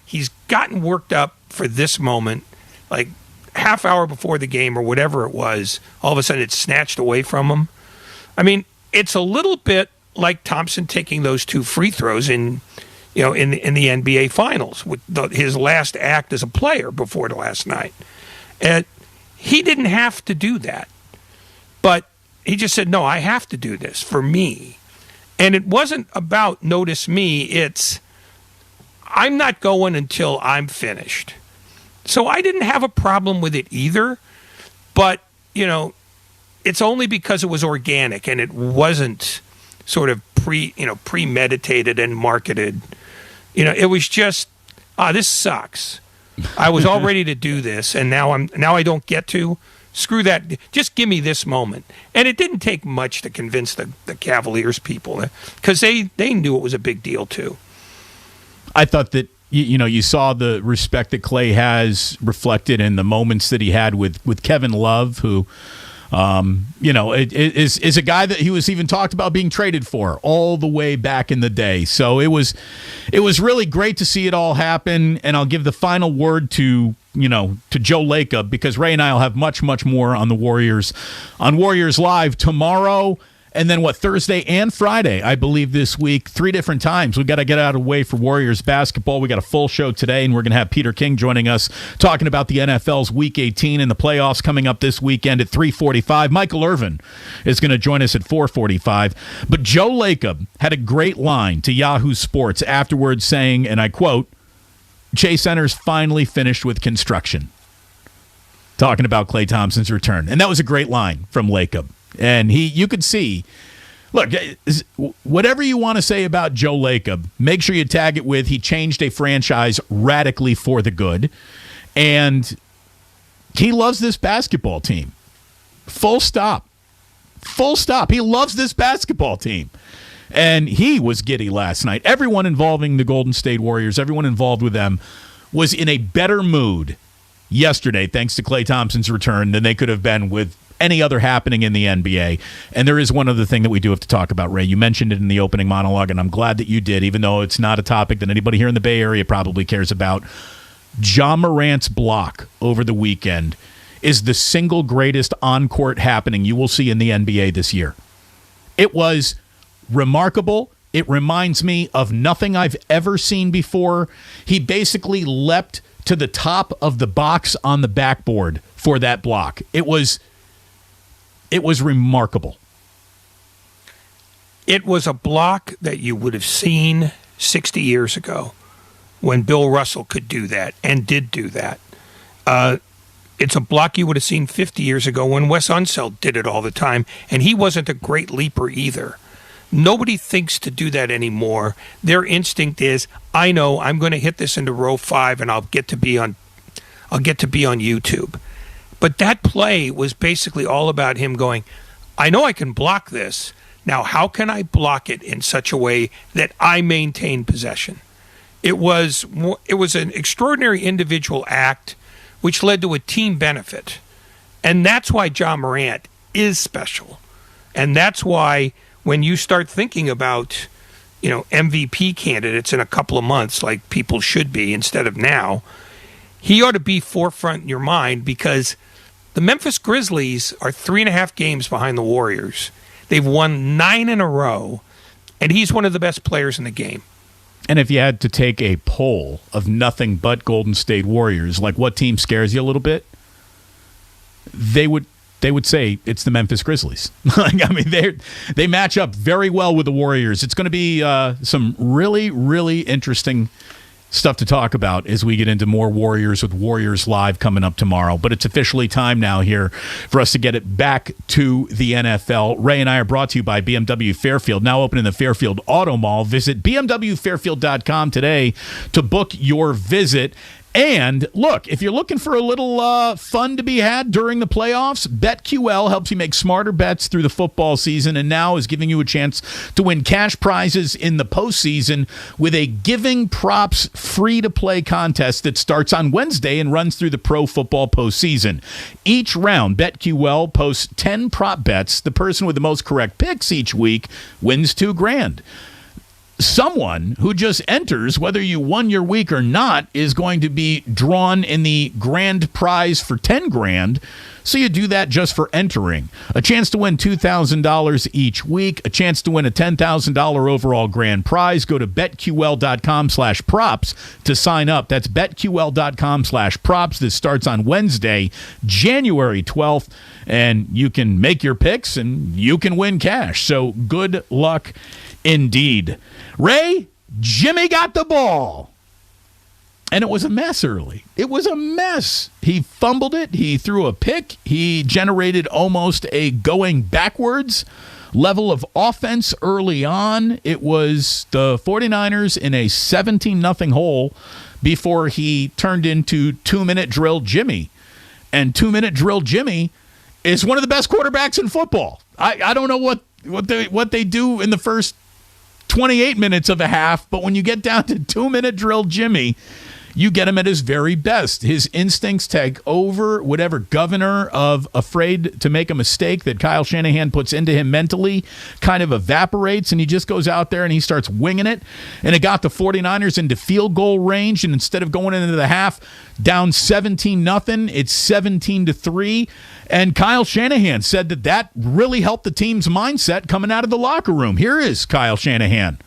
he's gotten worked up for this moment, like half hour before the game or whatever it was, all of a sudden it's snatched away from him. I mean, it's a little bit like Thompson taking those 2 free throws in the NBA Finals with his last act as a player before the last night. And he didn't have to do that, but he just said, no, I have to do this for me. And it wasn't about notice me. It's I'm not going until I'm finished. So I didn't have a problem with it either, but, it's only because it was organic and it wasn't sort of premeditated and marketed. It was just, this sucks. I was all ready to do this, and now I don't get to. Screw that. Just give me this moment. And it didn't take much to convince the Cavaliers people, because they knew it was a big deal too. I thought that you saw the respect that Clay has reflected in the moments that he had with Kevin Love, who is a guy that he was even talked about being traded for all the way back in the day. So it was really great to see it all happen. And I'll give the final word to Joe Lacob, because Ray and I will have much, much more on the Warriors on Warriors Live tomorrow. And then Thursday and Friday, I believe, this week, 3 different times. We've got to get out of the way for Warriors basketball. We got a full show today, and we're going to have Peter King joining us talking about the NFL's Week 18 and the playoffs coming up this weekend at 3:45. Michael Irvin is going to join us at 4:45. But Joe Lacob had a great line to Yahoo Sports afterwards saying, and I quote, "Chase Center's finally finished with construction." Talking about Klay Thompson's return. And that was a great line from Lacob. And you could see, look, whatever you want to say about Joe Lacob, make sure you tag it with he changed a franchise radically for the good. And he loves this basketball team. Full stop. Full stop. He loves this basketball team. And he was giddy last night. Everyone involving the Golden State Warriors, everyone involved with them, was in a better mood yesterday, thanks to Klay Thompson's return, than they could have been with any other happening in the NBA. And there is one other thing that we do have to talk about, Ray. You mentioned it in the opening monologue, and I'm glad that you did, even though it's not a topic that anybody here in the Bay Area probably cares about. Ja Morant's block over the weekend is the single greatest on-court happening you will see in the NBA this year. It was remarkable. It reminds me of nothing I've ever seen before. He basically leapt to the top of the box on the backboard for that block. It was remarkable. It was a block that you would have seen 60 years ago when Bill Russell could do that and did do that. It's a block you would have seen 50 years ago when Wes Unseld did it all the time, and he wasn't a great leaper either. Nobody thinks to do that anymore. Their instinct is, I know I'm going to hit this into row 5 and I'll get to be on YouTube. But that play was basically all about him going, I know I can block this. Now, how can I block it in such a way that I maintain possession? It was an extraordinary individual act which led to a team benefit. And that's why Ja Morant is special. And that's why when you start thinking about, MVP candidates in a couple of months, like people should be instead of now, he ought to be forefront in your mind, because the Memphis Grizzlies are 3.5 games behind the Warriors. They've won 9 in a row, and he's one of the best players in the game. And if you had to take a poll of nothing but Golden State Warriors, like what team scares you a little bit, they would say it's the Memphis Grizzlies. They match up very well with the Warriors. It's going to be some really, really interesting stuff to talk about as we get into more Warriors with Warriors Live coming up tomorrow. But it's officially time now here for us to get it back to the NFL. Ray and I are brought to you by BMW Fairfield, now open in the Fairfield Auto Mall. Visit bmwfairfield.com today to book your visit. And look, if you're looking for a little fun to be had during the playoffs, BetQL helps you make smarter bets through the football season, and now is giving you a chance to win cash prizes in the postseason with a Giving Props free-to-play contest that starts on Wednesday and runs through the pro football postseason. Each round, BetQL posts 10 prop bets. The person with the most correct picks each week wins $2,000. Someone who just enters, whether you won your week or not, is going to be drawn in the grand prize for $10,000. So you do that just for entering. A chance to win $2,000 each week, a chance to win a $10,000 overall grand prize. Go to betql.com/props to sign up. That's betql.com/props. This starts on Wednesday, January 12th, and you can make your picks and you can win cash. So good luck indeed. Ray, Jimmy got the ball. And it was a mess early. It was a mess. He fumbled it. He threw a pick. He generated almost a going backwards level of offense early on. It was the 49ers in a 17-0 hole before he turned into 2-minute drill Jimmy. And 2-minute drill Jimmy is one of the best quarterbacks in football. I don't know what they do in the first 28 minutes of a half, but when you get down to 2-minute drill Jimmy, you get him at his very best. His instincts take over whatever governor of afraid to make a mistake that Kyle Shanahan puts into him mentally kind of evaporates, and he just goes out there and he starts winging it. And it got the 49ers into field goal range, and instead of going into the half down 17-0, it's 17-3. And Kyle Shanahan said that really helped the team's mindset coming out of the locker room. Here is Kyle Shanahan.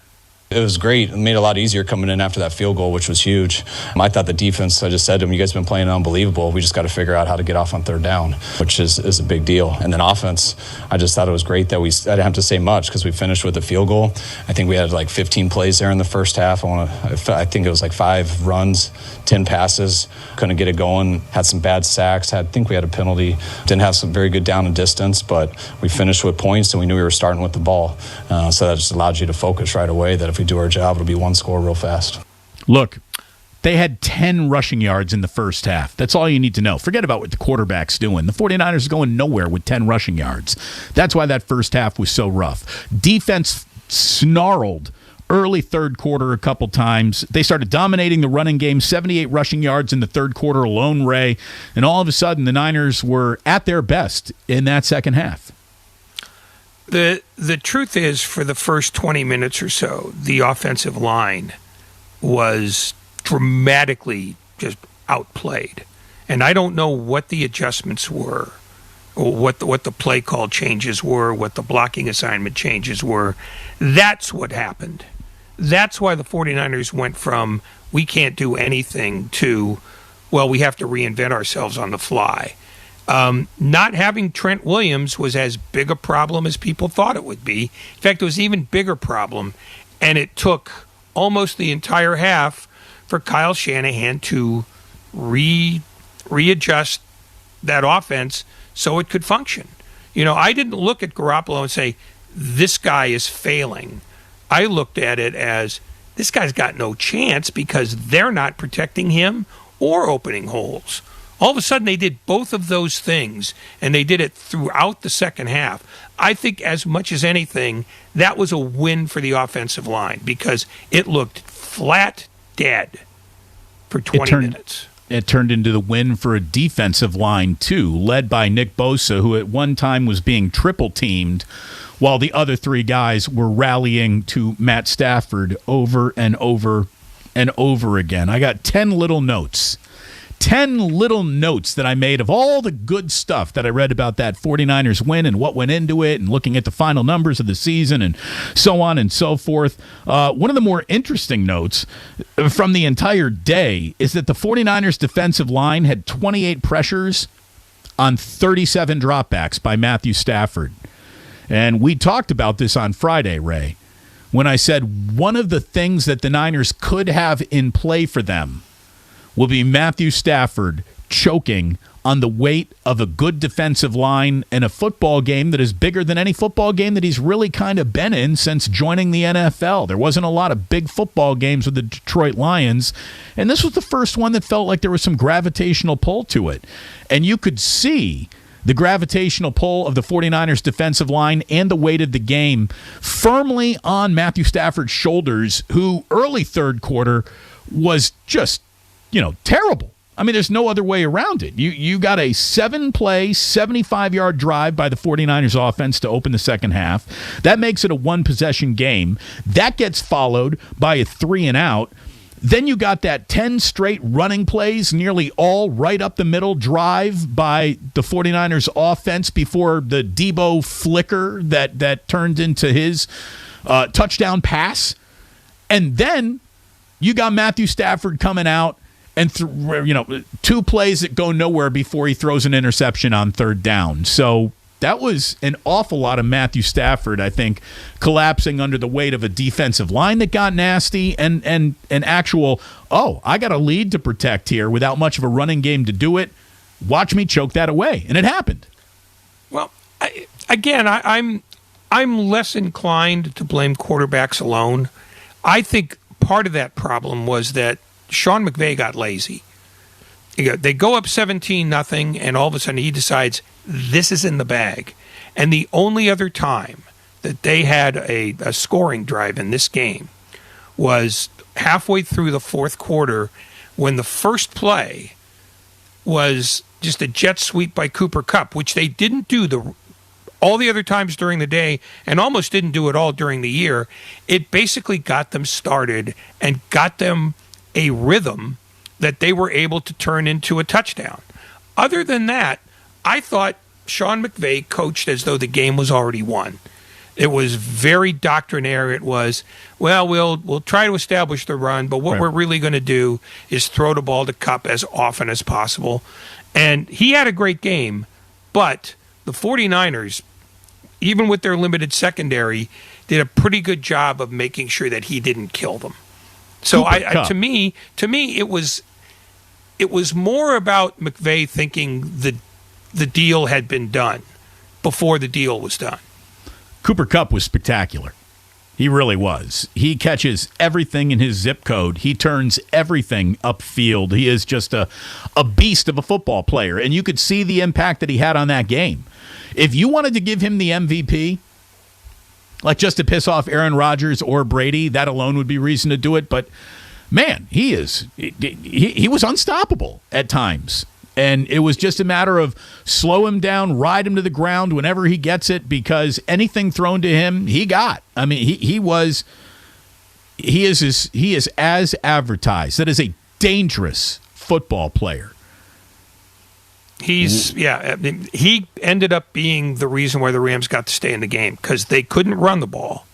It was great. It made it a lot easier coming in after that field goal, which was huge. I thought the defense, I just said to them, you guys have been playing unbelievable. We just got to figure out how to get off on third down, which is a big deal. And then offense, I just thought it was great that I didn't have to say much because we finished with a field goal. I think we had like 15 plays there in the first half. I think it was like 5 runs, 10 passes. Couldn't get it going. Had some bad sacks. I think we had a penalty. Didn't have some very good down and distance, but we finished with points and we knew we were starting with the ball. So that just allowed you to focus right away that if we do our job, it'll be one score real fast. Look, they had 10 rushing yards in the first half. That's all you need to know. Forget about what the quarterback's doing. The 49ers are going nowhere with 10 rushing yards. That's why that first half was so rough. Defense snarled early third quarter a couple times. They started dominating the running game, 78 rushing yards in the third quarter alone, Ray. And all of a sudden, the Niners were at their best in that second half. The truth is, for the first 20 minutes or so, the offensive line was dramatically just outplayed. And I don't know what the adjustments were, or what the play call changes were, what the blocking assignment changes were. That's what happened. That's why the 49ers went from, we can't do anything, to, well, we have to reinvent ourselves on the fly. Not having Trent Williams was as big a problem as people thought it would be. In fact, it was an even bigger problem, and it took almost the entire half for Kyle Shanahan to readjust that offense so it could function. You know, I didn't look at Garoppolo and say, this guy is failing. I looked at it as, this guy's got no chance because they're not protecting him or opening holes. All of a sudden, they did both of those things, and they did it throughout the second half. I think as much as anything, that was a win for the offensive line because it looked flat dead for 20 minutes. It turned into the win for a defensive line, too, led by Nick Bosa, who at one time was being triple-teamed while the other 3 guys were rallying to Matt Stafford over and over and over again. I got 10 little notes. 10 little notes that I made of all the good stuff that I read about that 49ers win and what went into it and looking at the final numbers of the season and so on and so forth. One of the more interesting notes from the entire day is that the 49ers defensive line had 28 pressures on 37 dropbacks by Matthew Stafford. And we talked about this on Friday, Ray, when I said one of the things that the Niners could have in play for them will be Matthew Stafford choking on the weight of a good defensive line in a football game that is bigger than any football game that he's really kind of been in since joining the NFL. There wasn't a lot of big football games with the Detroit Lions, and this was the first one that felt like there was some gravitational pull to it. And you could see the gravitational pull of the 49ers defensive line and the weight of the game firmly on Matthew Stafford's shoulders, who early third quarter was just terrible. I mean, there's no other way around it. You got a 7-play, 75-yard drive by the 49ers offense to open the second half. That makes it a 1-possession game. That gets followed by a 3-and-out. Then you got that 10 straight running plays, nearly all right up the middle drive by the 49ers offense before the Debo flicker that turned into his touchdown pass. And then you got Matthew Stafford coming out and 2 plays that go nowhere before he throws an interception on third down. So that was an awful lot of Matthew Stafford, I think, collapsing under the weight of a defensive line that got nasty and an actual, I got a lead to protect here without much of a running game to do it. Watch me choke that away. And it happened. Well, I'm I'm less inclined to blame quarterbacks alone. I think part of that problem was that Sean McVay got lazy. They go up 17-0, and all of a sudden he decides this is in the bag. And the only other time that they had a scoring drive in this game was halfway through the fourth quarter, when the first play was just a jet sweep by Cooper Kupp, which they didn't do all the other times during the day and almost didn't do it all during the year. It basically got them started and got them a rhythm that they were able to turn into a touchdown. Other than that, I thought Sean McVay coached as though the game was already won. It was very doctrinaire. It was, well, we'll try to establish the run, but what we're really going to do is throw the ball to Kupp as often as possible. And he had a great game, but the 49ers, even with their limited secondary, did a pretty good job of making sure that he didn't kill them. So to me, it was more about McVay thinking the deal had been done before the deal was done. Cooper Kupp was spectacular. He really was. He catches everything in his zip code. He turns everything upfield. He is just a beast of a football player, and you could see the impact that he had on that game. If you wanted to give him the MVP, like just to piss off Aaron Rodgers or Brady, that alone would be reason to do it. But, man, he was unstoppable at times. And it was just a matter of slow him down, ride him to the ground whenever he gets it, because anything thrown to him, he got. I mean, he is as advertised. That is a dangerous football player. He ended up being the reason why the Rams got to stay in the game, because they couldn't run the ball.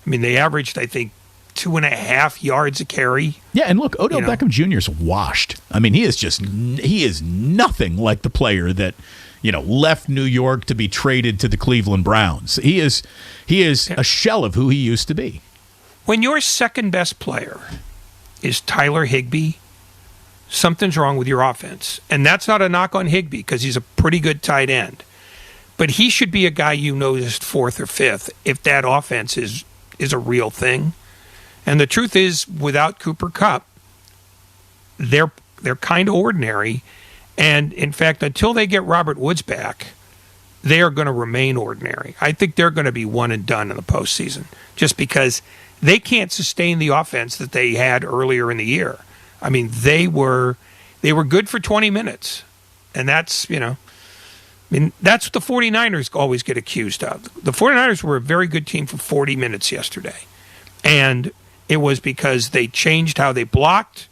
I mean, they averaged, I think, 2.5 yards a carry. Yeah, and look, Odell Beckham Jr. is washed. I mean, he is nothing like the player that, left New York to be traded to the Cleveland Browns. He is a shell of who he used to be. When your second best player is Tyler Higbee, something's wrong with your offense. And that's not a knock on Higbee, because he's a pretty good tight end. But he should be a guy you noticed fourth or fifth if that offense is a real thing. And the truth is, without Cooper Kupp, they're kind of ordinary. And, in fact, until they get Robert Woods back, they are going to remain ordinary. I think they're going to be one and done in the postseason, just because they can't sustain the offense that they had earlier in the year. I mean, they were good for 20 minutes. And that's, that's what the 49ers always get accused of. The 49ers were a very good team for 40 minutes yesterday. And it was because they changed how they blocked,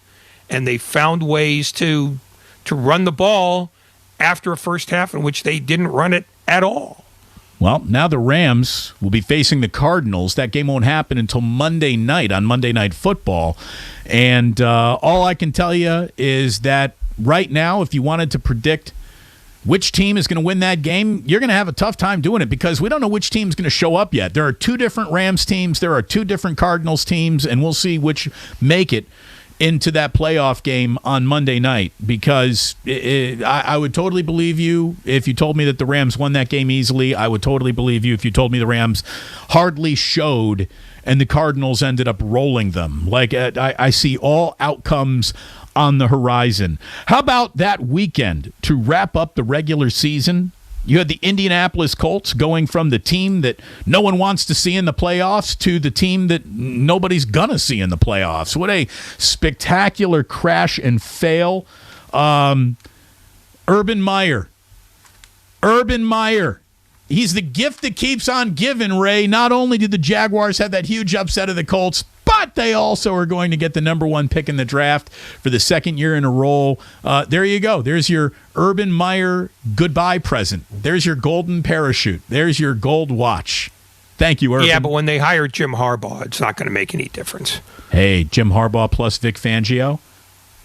and they found ways to run the ball after a first half in which they didn't run it at all. Well, now the Rams will be facing the Cardinals. That game won't happen until Monday night on Monday Night Football. And all I can tell you is that right now, if you wanted to predict which team is going to win that game, you're going to have a tough time doing it, because we don't know which team's going to show up yet. There are two different Rams teams. There are two different Cardinals teams, and we'll see which make it into that playoff game on Monday night, because I would totally believe you if you told me that the Rams won that game easily. I would totally believe you if you told me the Rams hardly showed and the Cardinals ended up rolling them. Like, I see all outcomes on the horizon. How about that weekend to wrap up the regular season? You had the Indianapolis Colts going from the team that no one wants to see in the playoffs to the team that nobody's going to see in the playoffs. What a spectacular crash and fail. Urban Meyer. He's the gift that keeps on giving, Ray. Not only did the Jaguars have that huge upset of the Colts, but they also are going to get the number one pick in the draft for the second year in a row. There you go. There's your Urban Meyer goodbye present. There's your golden parachute. There's your gold watch. Thank you, Urban. Yeah, but when they hired Jim Harbaugh, it's not going to make any difference. Hey, Jim Harbaugh plus Vic Fangio.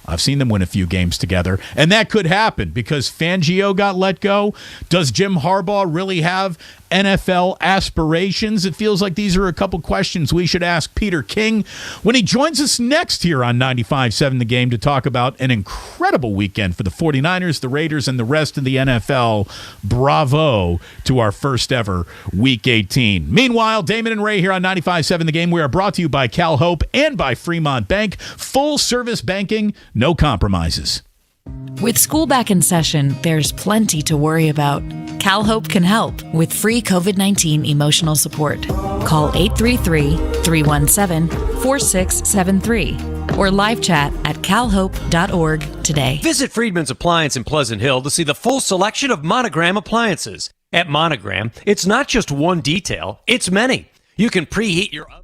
I've seen them win a few games together, and that could happen because Fangio got let go. Does Jim Harbaugh really have NFL aspirations? It feels like these are a couple questions we should ask Peter King when he joins us next here on 95.7 The Game to talk about an incredible weekend for the 49ers, the Raiders, and the rest of the NFL. Bravo to our first ever Week 18. Meanwhile, Damon and Ray here on 95.7 The Game. We are brought to you by Cal Hope and by Fremont Bank. Full service banking, no compromises. With school back in session, there's plenty to worry about. Cal Hope can help with free COVID-19 emotional support. Call 833-317-4673 or live chat at calhope.org today. Visit Friedman's Appliance in Pleasant Hill to see the full selection of Monogram appliances. At Monogram, it's not just one detail, it's many. You can preheat your oven.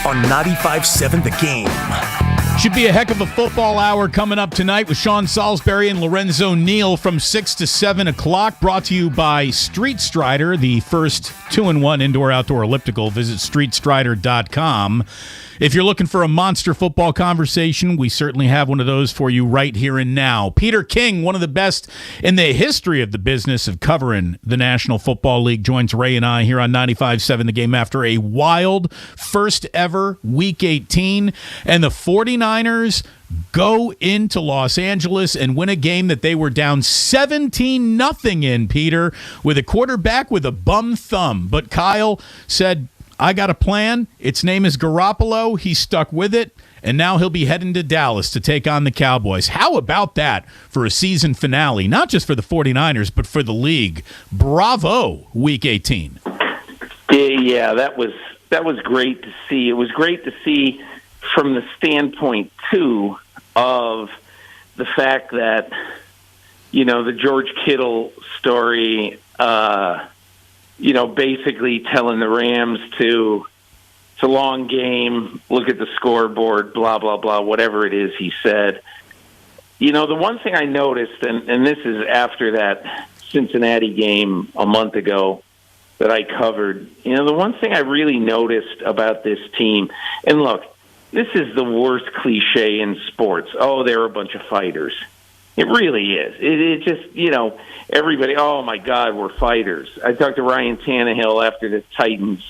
on 95.7 The Game. Should be a heck of a football hour coming up tonight with Sean Salisbury and Lorenzo Neal from 6 to 7 o'clock. Brought to you by Street Strider, the first 2-in-1 indoor-outdoor elliptical. Visit streetstrider.com. If you're looking for a monster football conversation, we certainly have one of those for you right here and now. Peter King, one of the best in the history of the business of covering the National Football League, joins Ray and I here on 95.7 The Game after a wild first ever Week 18. And the 49ers go into Los Angeles and win a game that they were down 17-0 in, Peter, with a quarterback with a bum thumb. But Kyle said, I got a plan. Its name is Garoppolo. He stuck with it, and now he'll be heading to Dallas to take on the Cowboys. How about that for a season finale, not just for the 49ers, but for the league? Bravo, Week 18. Yeah, that was great to see. It was great to see from the standpoint, too, of the fact that, the George Kittle story, basically telling the Rams it's a long game, look at the scoreboard, blah, blah, blah, whatever it is he said. The one thing I noticed, and this is after that Cincinnati game a month ago that I covered, the one thing I really noticed about this team, and look, this is the worst cliche in sports. Oh, they're a bunch of fighters. It really is. It just, everybody, oh, my God, we're fighters. I talked to Ryan Tannehill after the Titans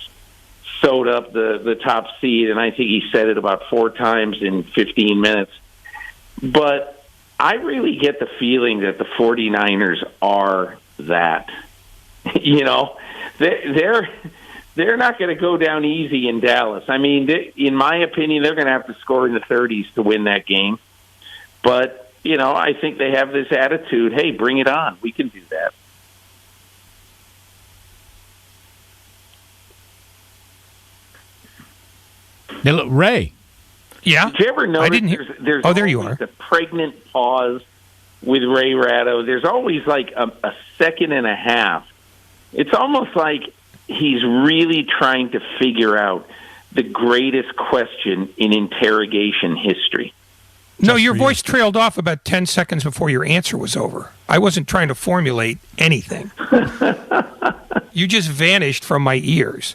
sewed up the top seed, and I think he said it about 4 times in 15 minutes. But I really get the feeling that the 49ers are that. They're not going to go down easy in Dallas. I mean, in my opinion, they're going to have to score in the 30s to win that game. But I think they have this attitude, hey, bring it on. We can do that. Hey, look, Ray. Yeah? Did you ever notice there's there you are. The pregnant pause with Ray Ratto? There's always like a second and a half. It's almost like he's really trying to figure out the greatest question in interrogation history. No, your voice trailed off about 10 seconds before your answer was over. I wasn't trying to formulate anything. You just vanished from my ears.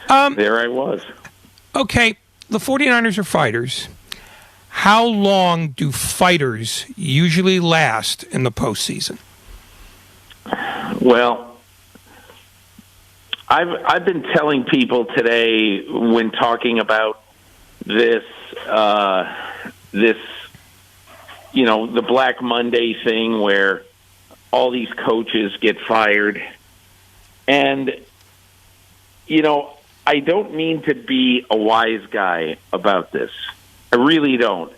There I was. Okay, the 49ers are fighters. How long do fighters usually last in the postseason? Well, I've been telling people today when talking about this the Black Monday thing where all these coaches get fired. And, I don't mean to be a wise guy about this. I really don't.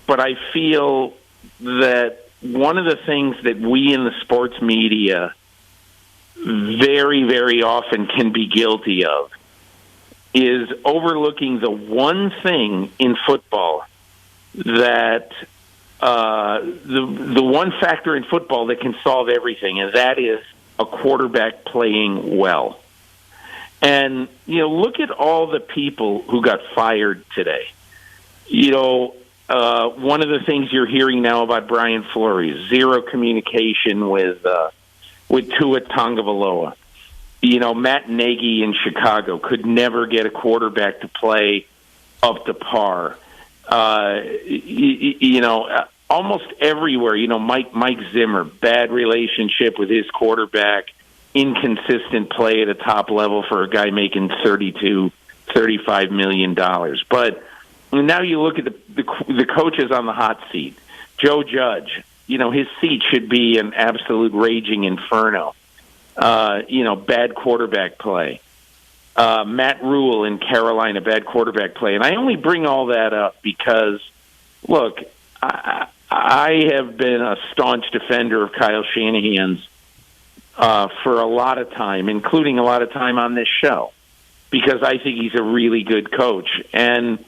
But I feel that one of the things that we in the sports media very, very often can be guilty of is overlooking the one thing in football that the one factor in football that can solve everything, and that is a quarterback playing well. And, look at all the people who got fired today. One of the things you're hearing now about Brian Flores, zero communication with Tua Tagovailoa. Matt Nagy in Chicago could never get a quarterback to play up to par. Almost everywhere, Mike Zimmer, bad relationship with his quarterback, inconsistent play at a top level for a guy making $35 million. But now you look at the coaches on the hot seat. Joe Judge, his seat should be an absolute raging inferno. Bad quarterback play. Matt Rule in Carolina, bad quarterback play. And I only bring all that up because, look, I have been a staunch defender of Kyle Shanahan's for a lot of time, including a lot of time on this show, because I think he's a really good coach. And,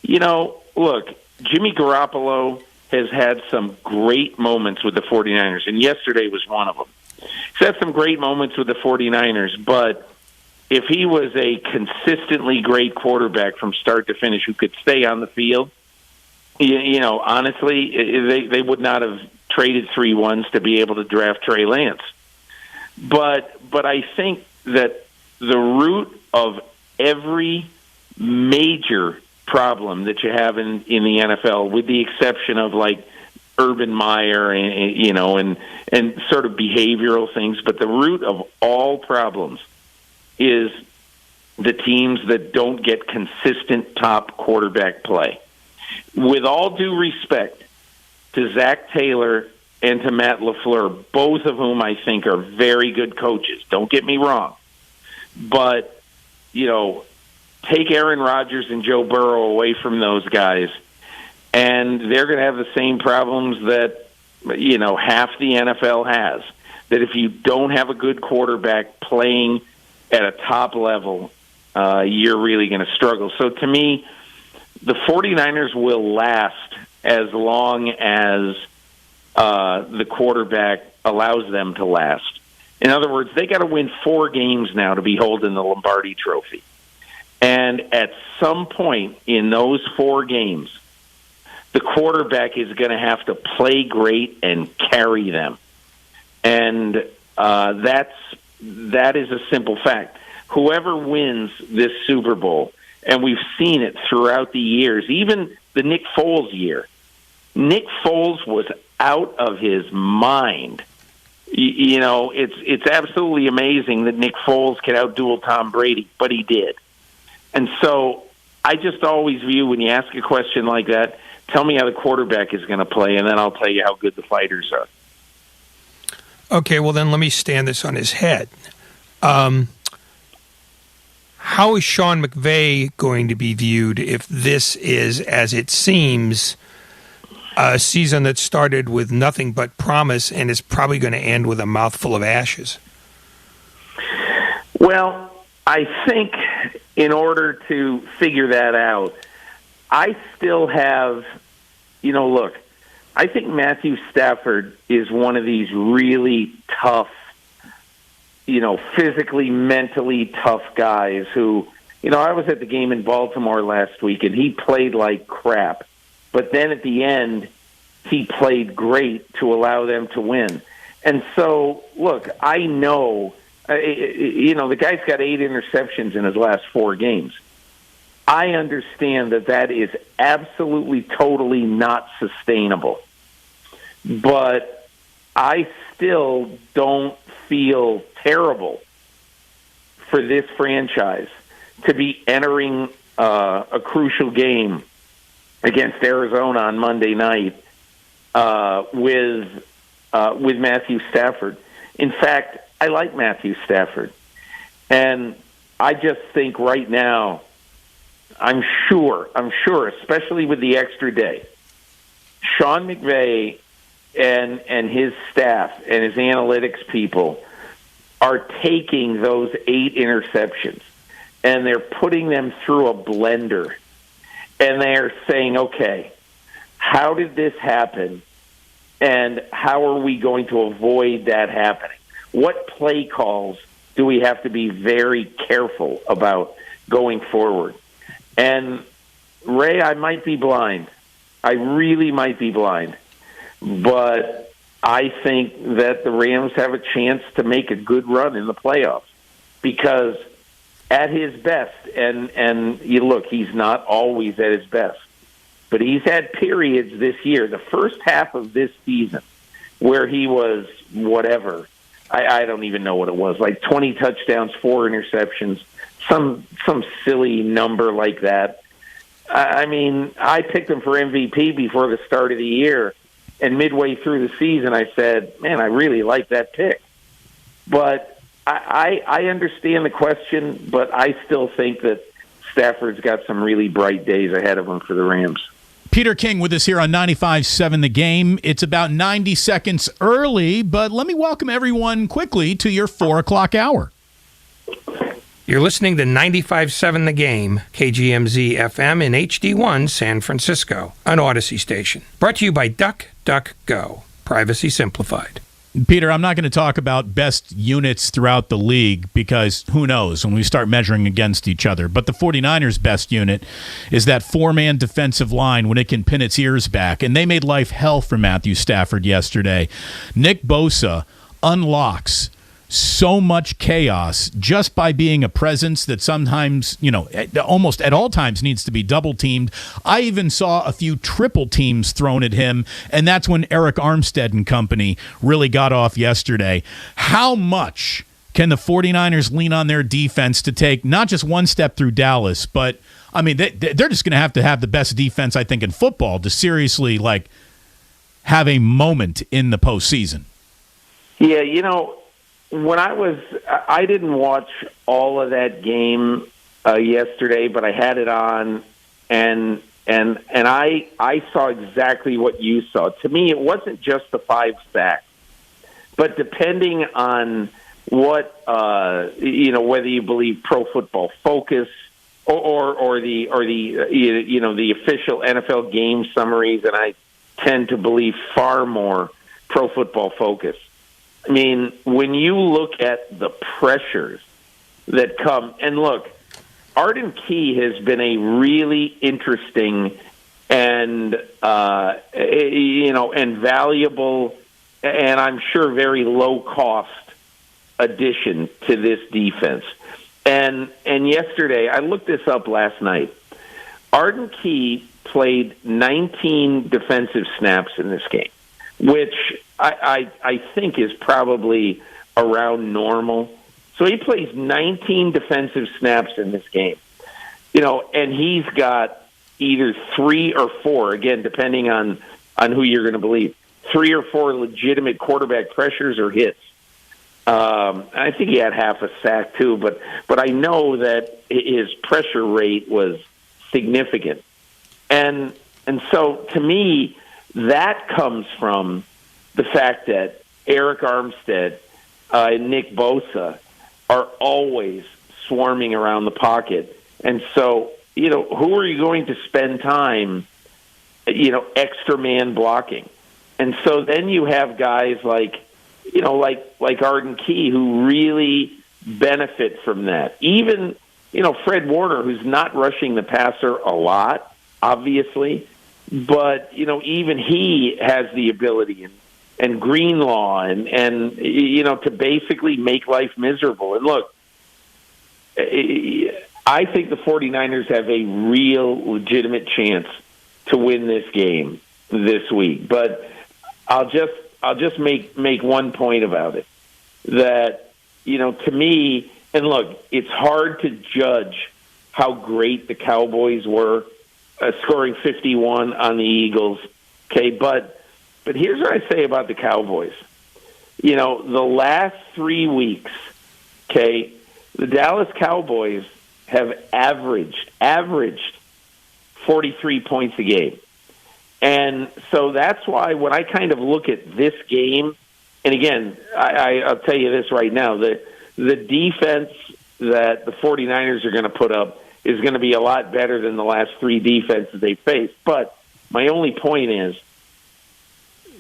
look, Jimmy Garoppolo has had some great moments with the 49ers, and yesterday was one of them. He's had some great moments with the 49ers, but if he was a consistently great quarterback from start to finish who could stay on the field, honestly, they would not have traded 3-1s to be able to draft Trey Lance. But I think that the root of every major problem that you have in the NFL, with the exception of like Urban Meyer and sort of behavioral things, but the root of all problems is the teams that don't get consistent top quarterback play. With all due respect to Zach Taylor and to Matt LaFleur, both of whom I think are very good coaches, don't get me wrong, but take Aaron Rodgers and Joe Burrow away from those guys, and they're going to have the same problems that, half the NFL has. That if you don't have a good quarterback playing at a top level, you're really going to struggle. So to me, the 49ers will last as long as the quarterback allows them to last. In other words, they got to win 4 games now to be holding the Lombardi Trophy. And at some point in those 4 games, the quarterback is going to have to play great and carry them. And that is a simple fact. Whoever wins this Super Bowl, and we've seen it throughout the years, even the Nick Foles year, Nick Foles was out of his mind. It's absolutely amazing that Nick Foles could outduel Tom Brady, but he did. And so I just always view, when you ask a question like that, tell me how the quarterback is going to play, and then I'll tell you how good the fighters are. Okay, well then let me stand this on his head. How is Sean McVay going to be viewed if this is, as it seems, a season that started with nothing but promise and is probably going to end with a mouthful of ashes? Well, I think in order to figure that out, I still have, look, I think Matthew Stafford is one of these really tough, physically, mentally tough guys who, I was at the game in Baltimore last week and he played like crap. But then at the end, he played great to allow them to win. And so, look, I know, the guy's got 8 interceptions in his last 4 games. I understand that is absolutely, totally not sustainable. But I still don't feel terrible for this franchise to be entering a crucial game against Arizona on Monday night with Matthew Stafford. In fact, I like Matthew Stafford. And I just think right now, I'm sure, especially with the extra day, Sean McVay and his staff and his analytics people are taking those 8 interceptions and they're putting them through a blender. And they're saying, okay, how did this happen? And how are we going to avoid that happening? What play calls do we have to be very careful about going forward? And, Ray, I might be blind. I really might be blind. But I think that the Rams have a chance to make a good run in the playoffs because at his best, and you look, he's not always at his best, but he's had periods this year, the first half of this season, where he was whatever. I don't even know what it was, like 20 touchdowns, 4 interceptions, some silly number like that. I mean, I picked him for MVP before the start of the year, and midway through the season I said, man, I really like that pick. But I understand the question, but I still think that Stafford's got some really bright days ahead of him for the Rams. Peter King with us here on 95.7 The Game. It's about 90 seconds early, but let me welcome everyone quickly to your 4 o'clock hour. You're listening to 95.7 The Game, KGMZ FM in HD1 San Francisco, an Odyssey station. Brought to you by DuckDuckGo, privacy simplified. Peter, I'm not going to talk about best units throughout the league because who knows when we start measuring against each other. But the 49ers' best unit is that four-man defensive line when it can pin its ears back. And they made life hell for Matthew Stafford yesterday. Nick Bosa unlocks so much chaos just by being a presence that sometimes, almost at all times needs to be double teamed. I even saw a few triple teams thrown at him, and that's when Eric Armstead and company really got off yesterday. How much can the 49ers lean on their defense to take not just one step through Dallas, but, I mean, they're just going to have the best defense, I think, in football to seriously, have a moment in the postseason? Yeah, when I didn't watch all of that game yesterday, but I had it on, and I saw exactly what you saw. To me, it wasn't just the 5 sacks, but depending on what whether you believe Pro Football Focus or the official NFL game summaries, and I tend to believe far more Pro Football Focus. I mean, when you look at the pressures that come, and look, Arden Key has been a really interesting and and valuable, and I'm sure very low cost addition to this defense. And yesterday, I looked this up last night. Arden Key played 19 defensive snaps in this game, which I think is probably around normal. So he plays 19 defensive snaps in this game. And he's got either 3 or 4, again, depending on who you're going to believe, 3 or 4 legitimate quarterback pressures or hits. I think he had half a sack too, but I know that his pressure rate was significant. And so to me, that comes from the fact that Eric Armstead and Nick Bosa are always swarming around the pocket. And so, who are you going to spend time, extra man blocking? And so then you have guys like Arden Key who really benefit from that. Even, Fred Warner, who's not rushing the passer a lot, obviously, but, even he has the ability and Greenlaw and to basically make life miserable. And look, I think the 49ers have a real legitimate chance to win this game this week. But I'll just make one point about it. That, to me, and look, it's hard to judge how great the Cowboys were, scoring 51 on the Eagles. Okay, but here's what I say about the Cowboys. The last 3 weeks, okay, the Dallas Cowboys have averaged 43 points a game. And so that's why when I kind of look at this game, and again, I'll tell you this right now, the defense that the 49ers are going to put up is going to be a lot better than the last 3 defenses they faced. But my only point is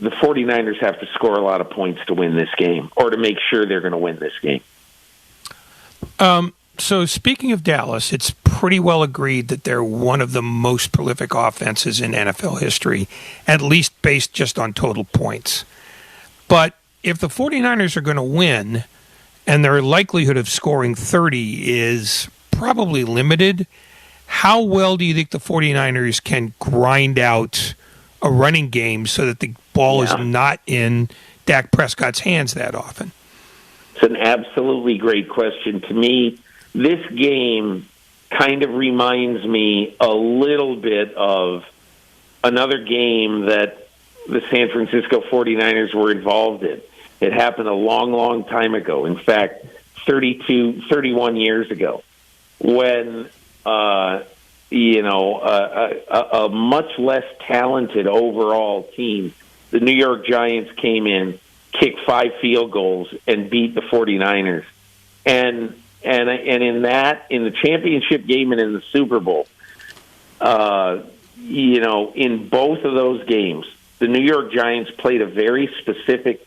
the 49ers have to score a lot of points to win this game or to make sure they're going to win this game. So speaking of Dallas, it's pretty well agreed that they're one of the most prolific offenses in NFL history, at least based just on total points. But if the 49ers are going to win, and their likelihood of scoring 30 is probably limited, how well do you think the 49ers can grind out a running game so that the ball is not in Dak Prescott's hands that often? It's an absolutely great question. To me, this game kind of reminds me a little bit of another game that the San Francisco 49ers were involved in. It happened a long, long time ago. In fact, 31 years ago, when a much less talented overall team, the New York Giants, came in, kicked 5 field goals, and beat the 49ers. And in the championship game and in the Super Bowl, in both of those games, the New York Giants played a very specific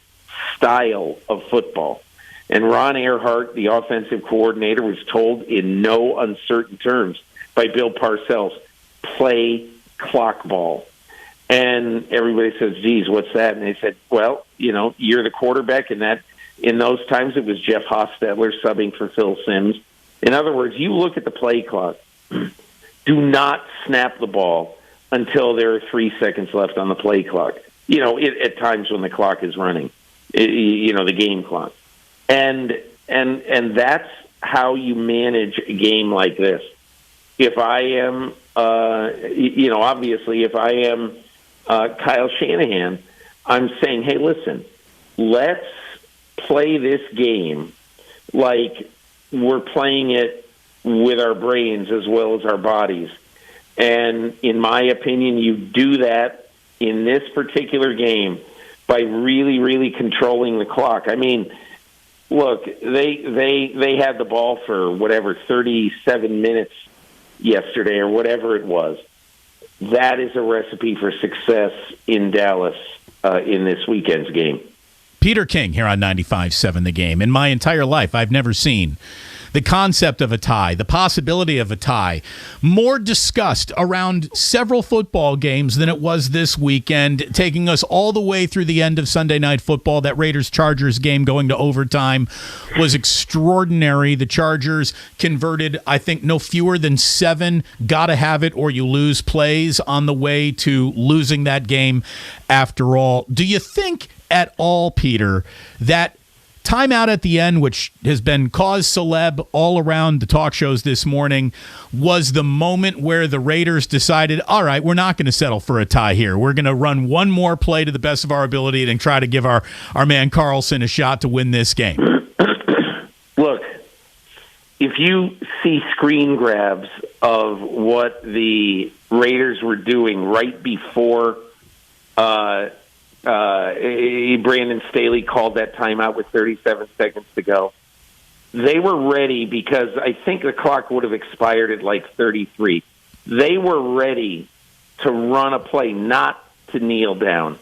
style of football. And Ron Earhart, the offensive coordinator, was told in no uncertain terms by Bill Parcells, play clock ball. And everybody says, geez, what's that? And they said, well, you're the quarterback, and that in those times it was Jeff Hostetler subbing for Phil Simms. In other words, you look at the play clock. Do not snap the ball until there are 3 seconds left on the play clock. At times when the clock is running, the game clock. And that's how you manage a game like this. If I am, obviously, if I am Kyle Shanahan, I'm saying, hey, listen, let's play this game like we're playing it with our brains as well as our bodies. And in my opinion, you do that in this particular game by really, really controlling the clock. I mean, look, they had the ball for 37 minutes yesterday or whatever it was. That is a recipe for success in Dallas in this weekend's game. Peter King here on 95.7 The Game. In my entire life, I've never seen the concept of a tie, the possibility of a tie, more discussed around several football games than it was this weekend, taking us all the way through the end of Sunday Night Football. That Raiders-Chargers game going to overtime was extraordinary. The Chargers converted, I think, no fewer than 7 gotta have it or you lose plays on the way to losing that game after all. Do you think at all, Peter, that timeout at the end, which has been cause celeb all around the talk shows this morning, was the moment where the Raiders decided, all right, we're not going to settle for a tie here. We're going to run one more play to the best of our ability and try to give our man Carlson a shot to win this game? Look, if you see screen grabs of what the Raiders were doing right before Brandon Staley called that timeout with 37 seconds to go, they were ready because I think the clock would have expired at like 33. They were ready to run a play, not to kneel down.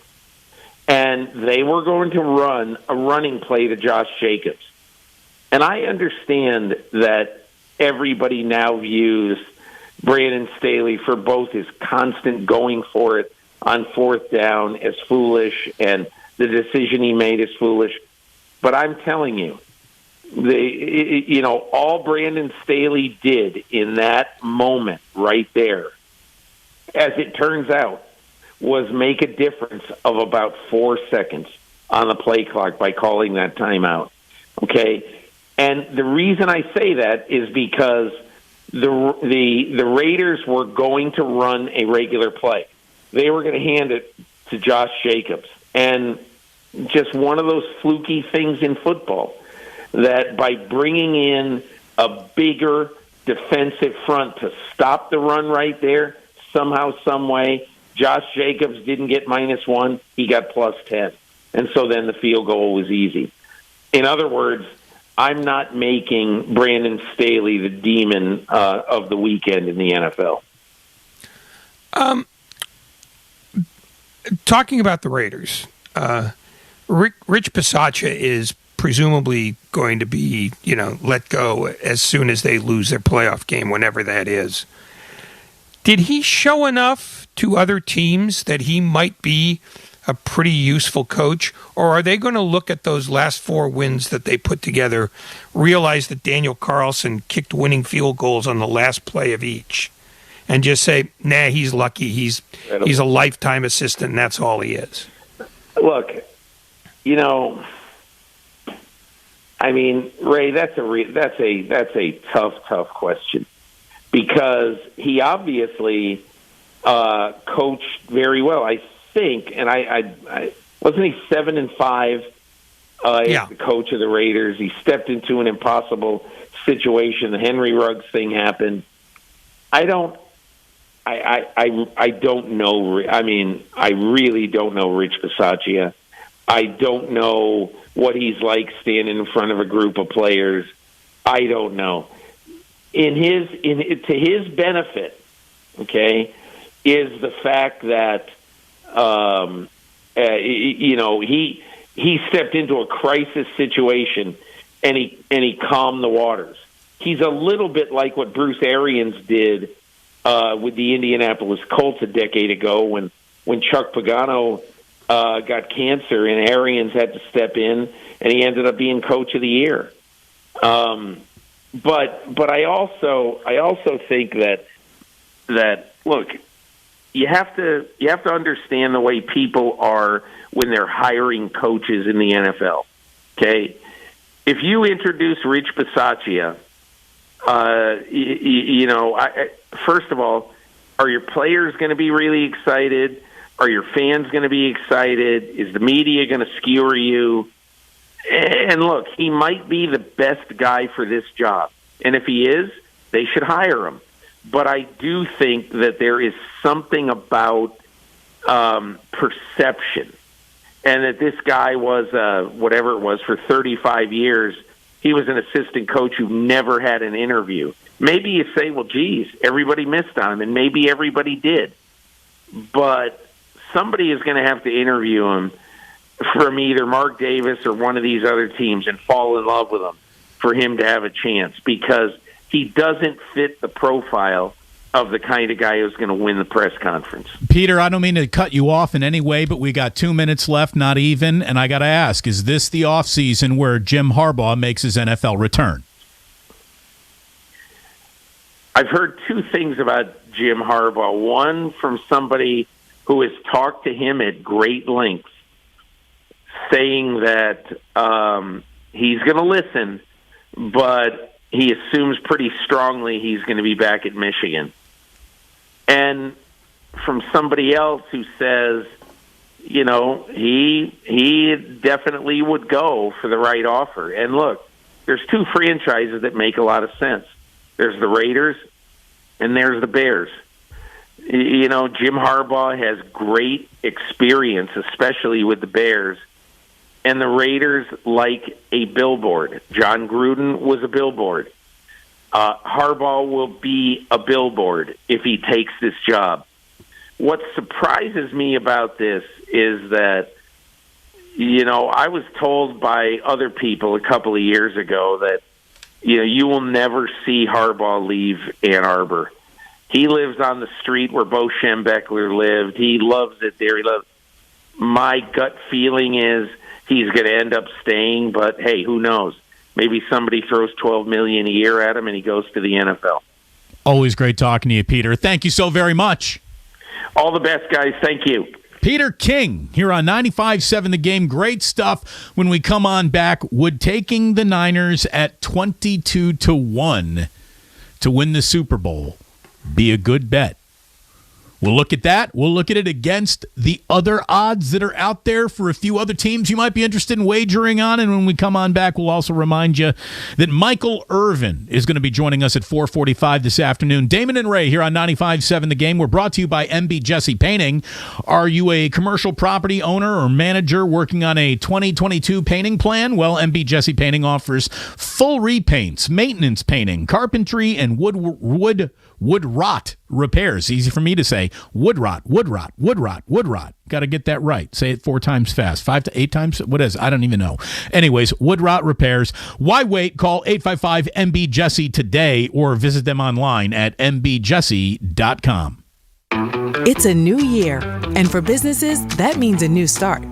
And they were going to run a running play to Josh Jacobs. And I understand that everybody now views Brandon Staley for both his constant going for it on fourth down as foolish, and the decision he made is foolish. But I'm telling you, all Brandon Staley did in that moment right there, as it turns out, was make a difference of about 4 seconds on the play clock by calling that timeout. Okay? And the reason I say that is because the Raiders were going to run a regular play. They were going to hand it to Josh Jacobs. And just one of those fluky things in football, that by bringing in a bigger defensive front to stop the run right there, somehow, some way, Josh Jacobs didn't get -1, he got +10. And so then the field goal was easy. In other words, I'm not making Brandon Staley the demon of the weekend in the NFL. Talking about the Raiders, Rich Bisaccia is presumably going to be, let go as soon as they lose their playoff game, whenever that is. Did he show enough to other teams that he might be a pretty useful coach, or are they going to look at those last 4 wins that they put together, realize that Daniel Carlson kicked winning field goals on the last play of each, and just say, nah, he's lucky. He's a lifetime assistant, and that's all he is? Look, I mean, Ray, that's a tough question, because he obviously coached very well. I think, and I wasn't he 7-5 as the coach of the Raiders. He stepped into an impossible situation. The Henry Ruggs thing happened. I don't know. I mean, I really don't know Rich Bisaccia. I don't know what he's like standing in front of a group of players. I don't know. To his benefit, okay, is the fact that he stepped into a crisis situation and he calmed the waters. He's a little bit like what Bruce Arians did with the Indianapolis Colts a decade ago when Chuck Pagano got cancer and Arians had to step in, and he ended up being coach of the year. But I also think that look, you have to understand the way people are when they're hiring coaches in the NFL. Okay, if you introduce Rich Bisaccia, first of all, are your players going to be really excited? Are your fans going to be excited? Is the media going to skewer you? And look, he might be the best guy for this job. And if he is, they should hire him. But I do think that there is something about perception. And that this guy was, whatever it was, for 35 years, he was an assistant coach who never had an interview. Maybe you say, well, geez, everybody missed on him, and maybe everybody did. But somebody is going to have to interview him from either Mark Davis or one of these other teams and fall in love with him for him to have a chance, because he doesn't fit the profile of the kind of guy who's going to win the press conference. Peter, I don't mean to cut you off in any way, but we got 2 minutes left, not even, and I got to ask, is this the offseason where Jim Harbaugh makes his NFL return? I've heard two things about Jim Harbaugh. One from somebody who has talked to him at great lengths, saying that he's going to listen, but he assumes pretty strongly he's going to be back at Michigan. And from somebody else who says, he definitely would go for the right offer. And look, there's two franchises that make a lot of sense. There's the Raiders and there's the Bears. Jim Harbaugh has great experience, especially with the Bears. And the Raiders like a billboard. John Gruden was a billboard. Harbaugh will be a billboard if he takes this job. What surprises me about this is that, I was told by other people a couple of years ago that, you will never see Harbaugh leave Ann Arbor. He lives on the street where Bo Schembechler lived. He loves it there. My gut feeling is he's going to end up staying, but hey, who knows? Maybe somebody throws $12 million a year at him and he goes to the NFL. Always great talking to you, Peter. Thank you so very much. All the best, guys. Thank you. Peter King here on 95.7 The Game. Great stuff. When we come on back, would taking the Niners at 22-1 to win the Super Bowl be a good bet? We'll look at that. We'll look at it against the other odds that are out there for a few other teams you might be interested in wagering on. And when we come on back, we'll also remind you that Michael Irvin is going to be joining us at 4:45 this afternoon. Damon and Ray here on 95.7 The Game. We're brought to you by MB Jesse Painting. Are you a commercial property owner or manager working on a 2022 painting plan? Well, MB Jesse Painting offers full repaints, maintenance painting, carpentry, and wood rot repairs. Easy for me to say. Wood rot. Got to get that right. Say it 4 times fast. 5 to 8 times? What is it? I don't even know. Anyways, wood rot repairs. Why wait? Call 855-MB-JESSE today or visit them online at mbjesse.com. It's a new year, and for businesses, that means a new start.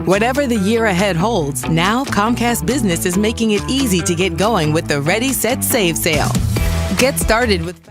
Whatever the year ahead holds, now Comcast Business is making it easy to get going with the Ready, Set, Save sale. Get started with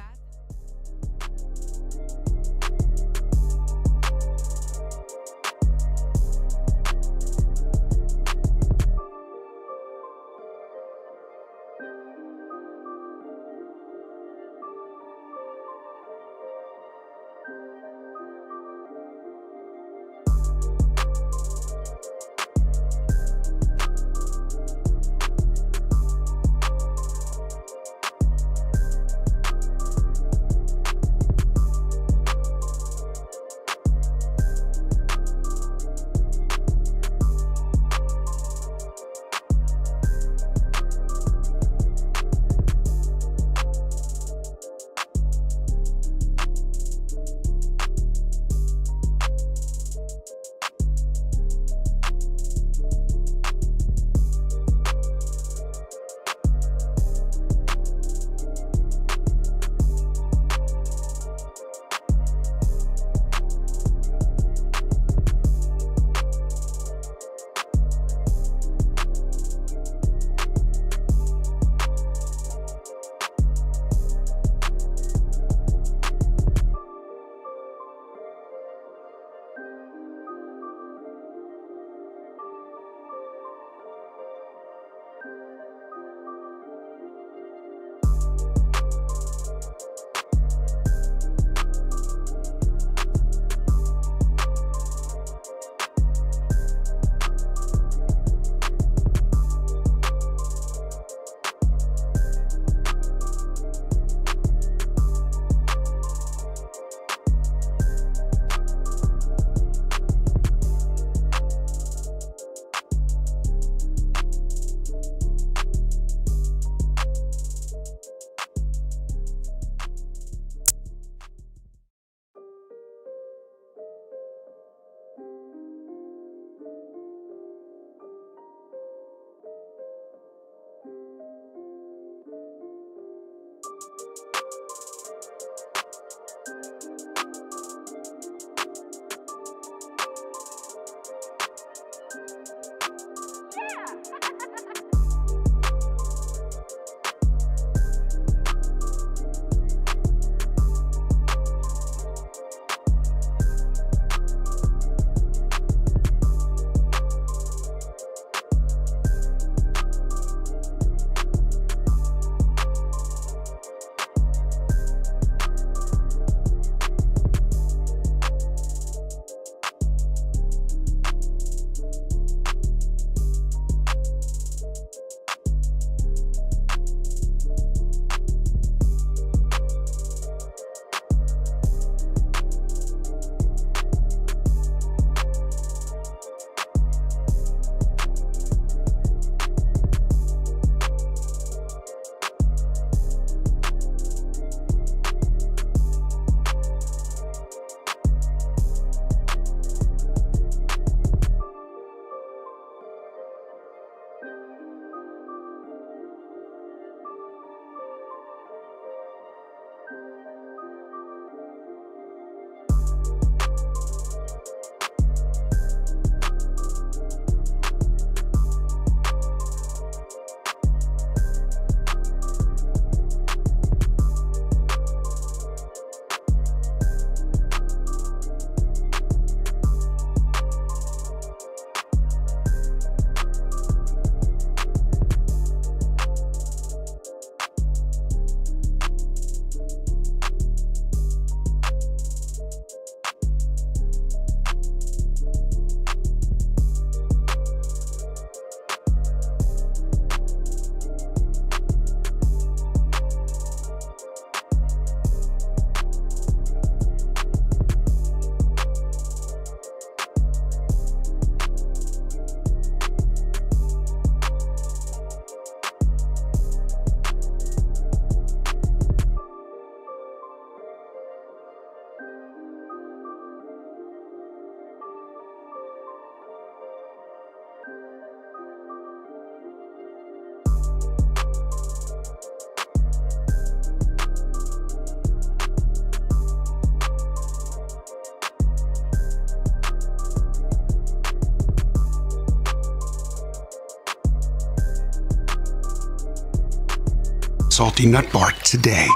salty nut bar today.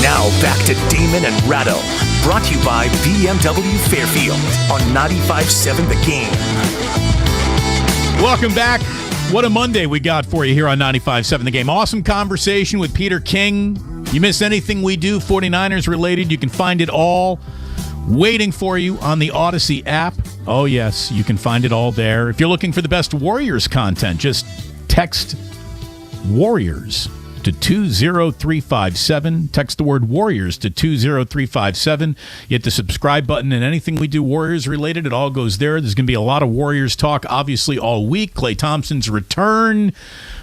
Now back to Damon and Ratto. Brought to you by BMW Fairfield on 95.7 The Game. Welcome back. What a Monday we got for you here on 95.7 The Game. Awesome conversation with Peter King. You miss anything we do 49ers related, you can find it all waiting for you on the Odyssey app. Oh, yes, you can find it all there. If you're looking for the best Warriors content, just text Warriors to 20357. Text the word Warriors to 20357. You hit the subscribe button, and anything we do Warriors related, it all goes there. There's going to be a lot of Warriors talk, obviously, all week. Klay Thompson's return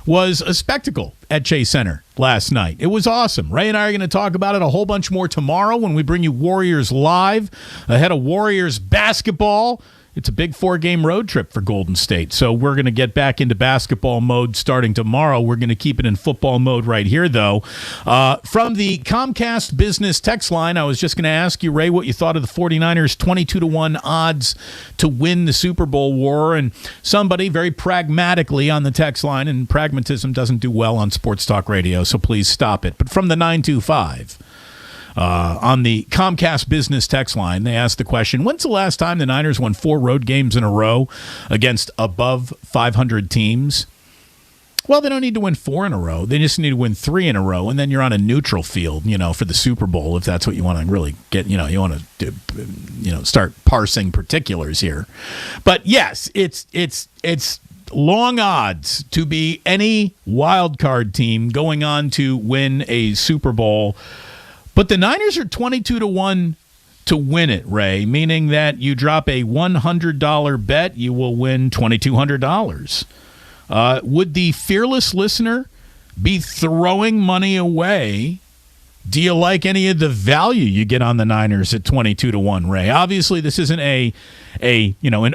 was a spectacle at Chase Center last night. It was awesome. Ray and I are going to talk about it a whole bunch more tomorrow when we bring you Warriors Live ahead of Warriors basketball. It's a big 4-game road trip for Golden State. So we're going to get back into basketball mode starting tomorrow. We're going to keep it in football mode right here, though. From the Comcast Business text line, I was just going to ask you, Ray, what you thought of the 49ers' 22-1 odds to win the Super Bowl war. And somebody very pragmatically on the text line, and pragmatism doesn't do well on sports talk radio, so please stop it. But from the 925, on the Comcast Business text line, they asked the question, when's the last time the Niners won 4 road games in a row against above 500 teams? Well, they don't need to win 4 in a row. They just need to win 3 in a row, and then you're on a neutral field, for the Super Bowl, if that's what you want to really get, you want to, start parsing particulars here. But yes, it's long odds to be any wild card team going on to win a Super Bowl. But the Niners are 22-1 to win it, Ray, meaning that you drop a $100 bet, you will win $2,200. Would the fearless listener be throwing money away? Do you like any of the value you get on the Niners at 22-1, Ray? Obviously, this isn't an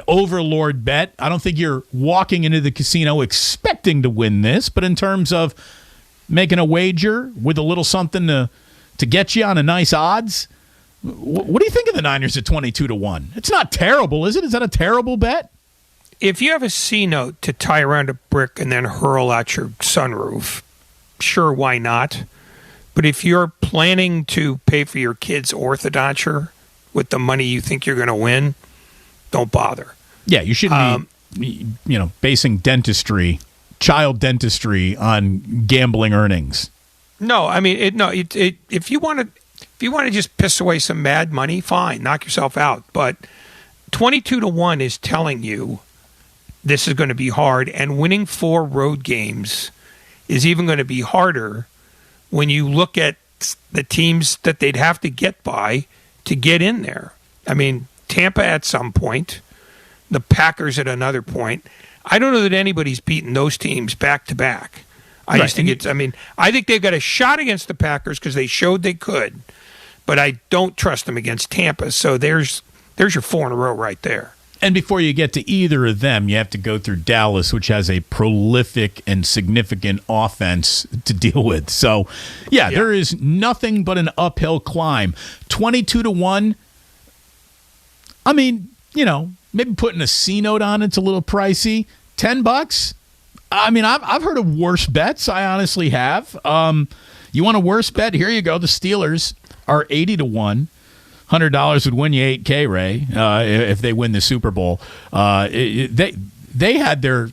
overlord bet. I don't think you're walking into the casino expecting to win this, but in terms of making a wager with a little something to get you on a nice odds, what do you think of the Niners at 22-1? It's not terrible, is it? Is that a terrible bet? If you have a C-note to tie around a brick and then hurl out your sunroof, sure, why not? But if you're planning to pay for your kid's orthodonture with the money you think you're going to win, don't bother. Yeah, you shouldn't be, basing child dentistry on gambling earnings. No, I mean, if you want to just piss away some mad money, fine, knock yourself out. But 22-1 is telling you this is going to be hard, and winning 4 road games is even going to be harder when you look at the teams that they'd have to get by to get in there. I mean, Tampa at some point, the Packers at another point. I don't know that anybody's beaten those teams back to back. I just think I think they've got a shot against the Packers because they showed they could, but I don't trust them against Tampa. So there's your 4 in a row right there. And before you get to either of them, you have to go through Dallas, which has a prolific and significant offense to deal with. So, yeah. There is nothing but an uphill climb. 22-1, I mean, maybe putting a C-note on it's a little pricey. $10? I mean, I've heard of worse bets. I honestly have. You want a worse bet? Here you go. The Steelers are 80-1. $100 would win you $8K, Ray, if they win the Super Bowl. They had their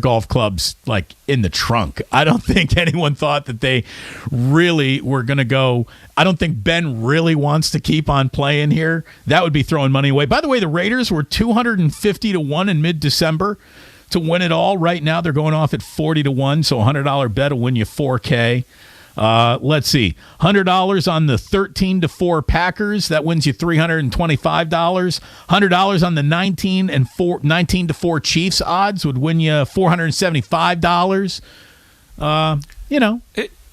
golf clubs like in the trunk. I don't think anyone thought that they really were going to go. I don't think Ben really wants to keep on playing here. That would be throwing money away. By the way, the Raiders were 250-1 in mid-December to win it all. Right now, they're going off at 40-1, so a $100 bet will win you $4K. Let's see, $100 on the 13-4 Packers, that wins you $325. $100 on the 19-4 Chiefs odds would win you $475.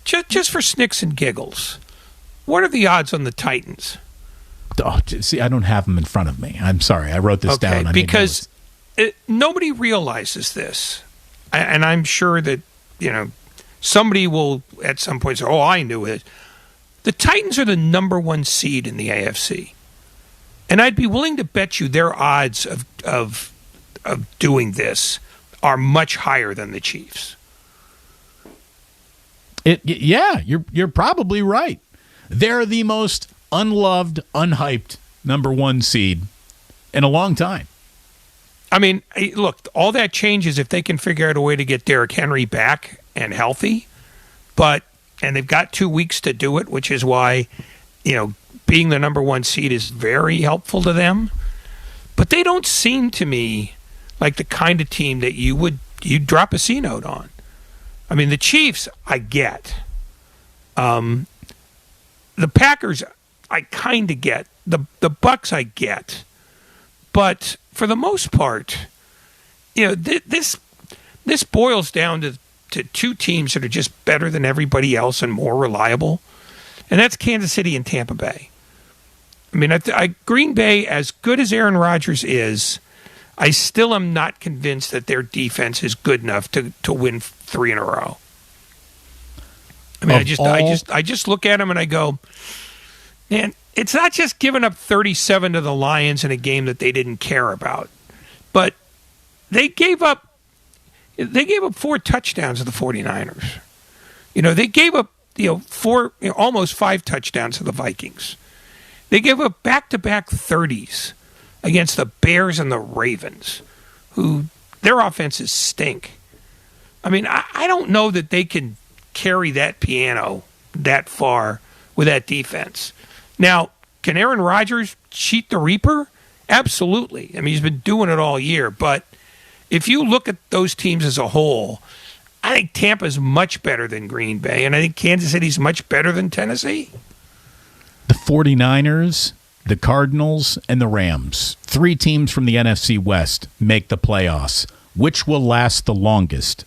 Just for snicks and giggles, what are the odds on the Titans? Oh, see, I don't have them in front of me. I'm sorry, I wrote this down. Because nobody realizes this, and I'm sure that somebody will at some point say, "Oh, I knew it." The Titans are the number 1 seed in the AFC, and I'd be willing to bet you their odds of of doing this are much higher than the Chiefs. Yeah, you're probably right. They're the most unloved, unhyped number 1 seed in a long time. I mean, look, all that changes if they can figure out a way to get Derrick Henry back and healthy. And they've got 2 weeks to do it, which is why, being the number 1 seed is very helpful to them. But they don't seem to me like the kind of team that you'd drop a C note on. I mean, the Chiefs, I get. The Packers, I kind of get. The Bucks, I get. But for the most part, this boils down to 2 teams that are just better than everybody else and more reliable, and that's Kansas City and Tampa Bay. I mean, Green Bay, as good as Aaron Rodgers is, I still am not convinced that their defense is good enough to win 3 in a row. I mean, I just look at them and I go, man, it's not just giving up 37 to the Lions in a game that they didn't care about, but they gave up 4 touchdowns to the 49ers. They gave up 4, almost 5 touchdowns to the Vikings. They gave up back-to-back 30s against the Bears and the Ravens, who their offenses stink. I mean, I don't know that they can carry that piano that far with that defense. Now, can Aaron Rodgers cheat the Reaper? Absolutely. I mean, he's been doing it all year. But if you look at those teams as a whole, I think Tampa's much better than Green Bay, and I think Kansas City's much better than Tennessee. The 49ers, the Cardinals, and the Rams, 3 teams from the NFC West make the playoffs. Which will last the longest?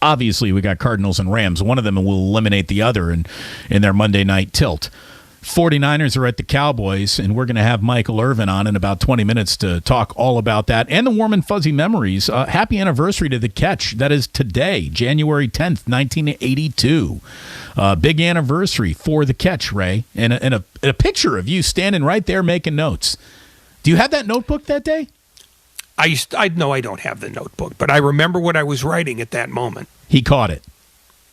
Obviously, we got Cardinals and Rams. One of them will eliminate the other in their Monday night tilt. 49ers are at the Cowboys, and we're going to have Michael Irvin on in about 20 minutes to talk all about that and the warm and fuzzy memories. Happy anniversary to the Catch. That is today, January 10th, 1982. Big anniversary for the Catch, Ray, and a picture of you standing right there making notes. Do you have that notebook that day? I know I don't have the notebook, but I remember what I was writing at that moment. He caught it.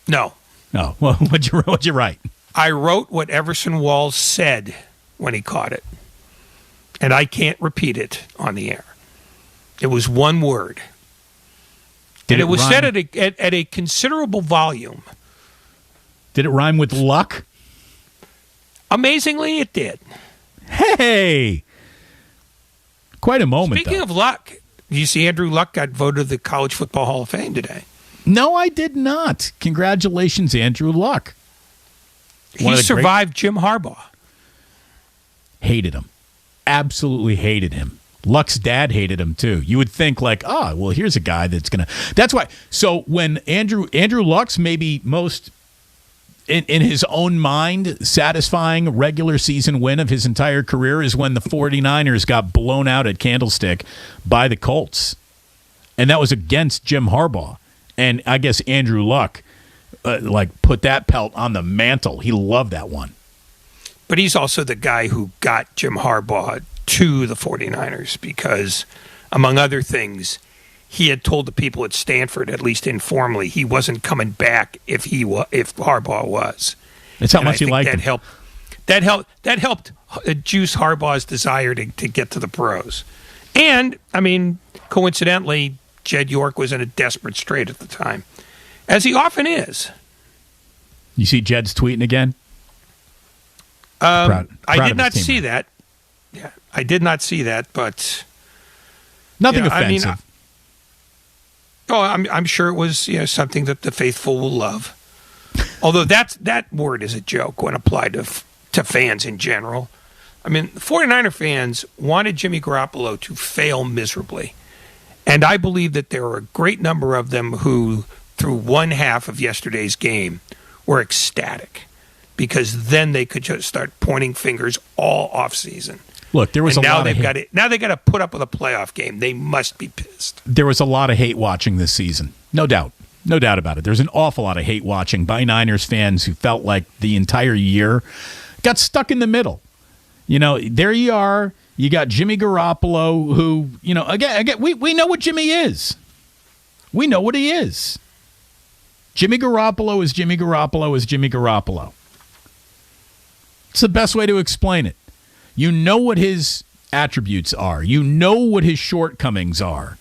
No. Oh, well, what'd you write? I wrote what Everson Walls said when he caught it, and I can't repeat it on the air. It was one word. And it was said at a considerable volume. Did it rhyme with luck? Amazingly, it did. Hey! Quite a moment, Speaking of luck, did you see Andrew Luck got voted the College Football Hall of Fame today? No, I did not. Congratulations, Andrew Luck. He survived Jim Harbaugh. Hated him. Absolutely hated him. Luck's dad hated him, too. You would think, like, well, here's a guy that's going to... That's why... So when Andrew Luck's maybe most, in his own mind, satisfying regular season win of his entire career is when the 49ers got blown out at Candlestick by the Colts. And that was against Jim Harbaugh. And I guess Andrew Luck... put that pelt on the mantle. He loved that one. But he's also the guy who got Jim Harbaugh to the 49ers because, among other things, he had told the people at Stanford, at least informally, he wasn't coming back if Harbaugh was. That's how much he liked him. That helped juice Harbaugh's desire to get to the pros. And, I mean, coincidentally, Jed York was in a desperate strait at the time. As he often is. You see Jed's tweeting again? I did not see that. Yeah, I did not see that, but nothing offensive. I'm sure it was something that the faithful will love. Although that word is a joke when applied to fans in general. I mean, the 49er fans wanted Jimmy Garoppolo to fail miserably, and I believe that there were a great number of them who, through one half of yesterday's game, were ecstatic because then they could just start pointing fingers all off season. Look, there was now they got to put up with a playoff game. They must be pissed. There was a lot of hate watching this season, no doubt about it. There's an awful lot of hate watching by Niners fans who felt like the entire year got stuck in the middle. There you are. You got Jimmy Garoppolo, who, again, we know what Jimmy is. We know what he is. Jimmy Garoppolo is Jimmy Garoppolo is Jimmy Garoppolo. It's the best way to explain it. You know what his attributes are. You know what his shortcomings are.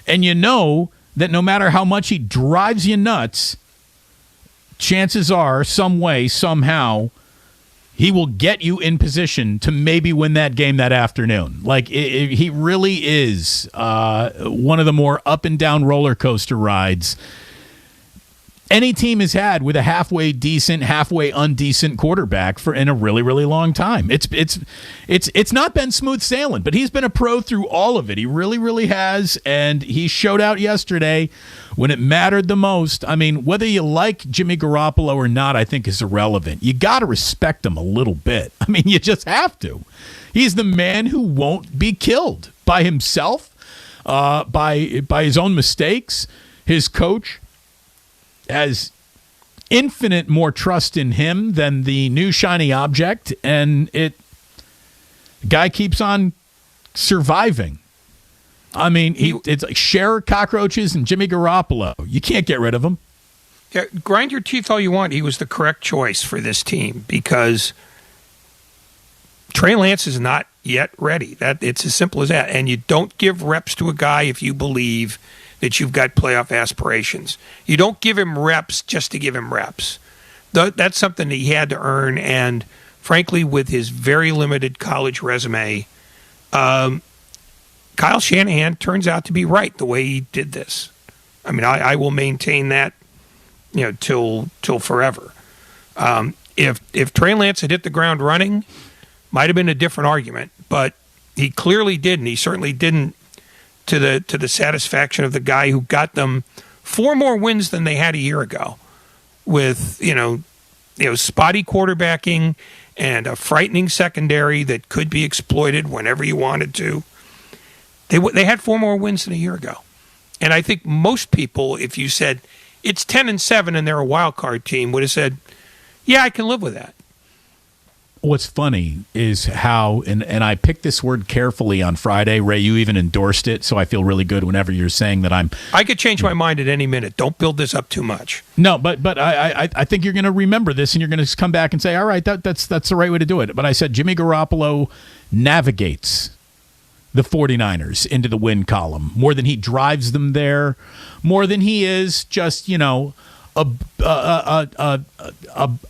And you know that no matter how much he drives you nuts, chances are, some way, somehow, he will get you in position to maybe win that game that afternoon. Like, he really is one of the more up and down roller coaster rides any team has had with a halfway decent, halfway undecent quarterback in a really, really long time. It's not been smooth sailing, but he's been a pro through all of it. He really, really has, and he showed out yesterday when it mattered the most. I mean, whether you like Jimmy Garoppolo or not, I think is irrelevant. You got to respect him a little bit. I mean, you just have to. He's the man who won't be killed by himself, by his own mistakes. His coach has infinite more trust in him than the new shiny object, and the guy keeps on surviving. I mean, it's like share cockroaches and Jimmy Garoppolo. You can't get rid of him. Yeah, grind your teeth all you want. He was the correct choice for this team because Trey Lance is not yet ready. It's as simple as that. And you don't give reps to a guy if you believe that you've got playoff aspirations. You don't give him reps just to give him reps. That's something that he had to earn, and frankly, with his very limited college resume, Kyle Shanahan turns out to be right the way he did this. I mean, I will maintain that, till forever. If Trey Lance had hit the ground running, might have been a different argument, but he clearly didn't. He certainly didn't to the satisfaction of the guy who got them 4 more wins than they had a year ago, with spotty quarterbacking and a frightening secondary that could be exploited whenever you wanted to. They had 4 more wins than a year ago, and I think most people, if you said it's 10-7 and they're a wild card team, would have said, "Yeah, I can live with that." What's funny is how, and I picked this word carefully on Friday. Ray, you even endorsed it, so I feel really good whenever you're saying that I could change my mind at any minute. Don't build this up too much. No, but I think you're going to remember this, and you're going to come back and say, all right, that's the right way to do it. But I said Jimmy Garoppolo navigates the 49ers into the win column more than he drives them there, more than he is just, a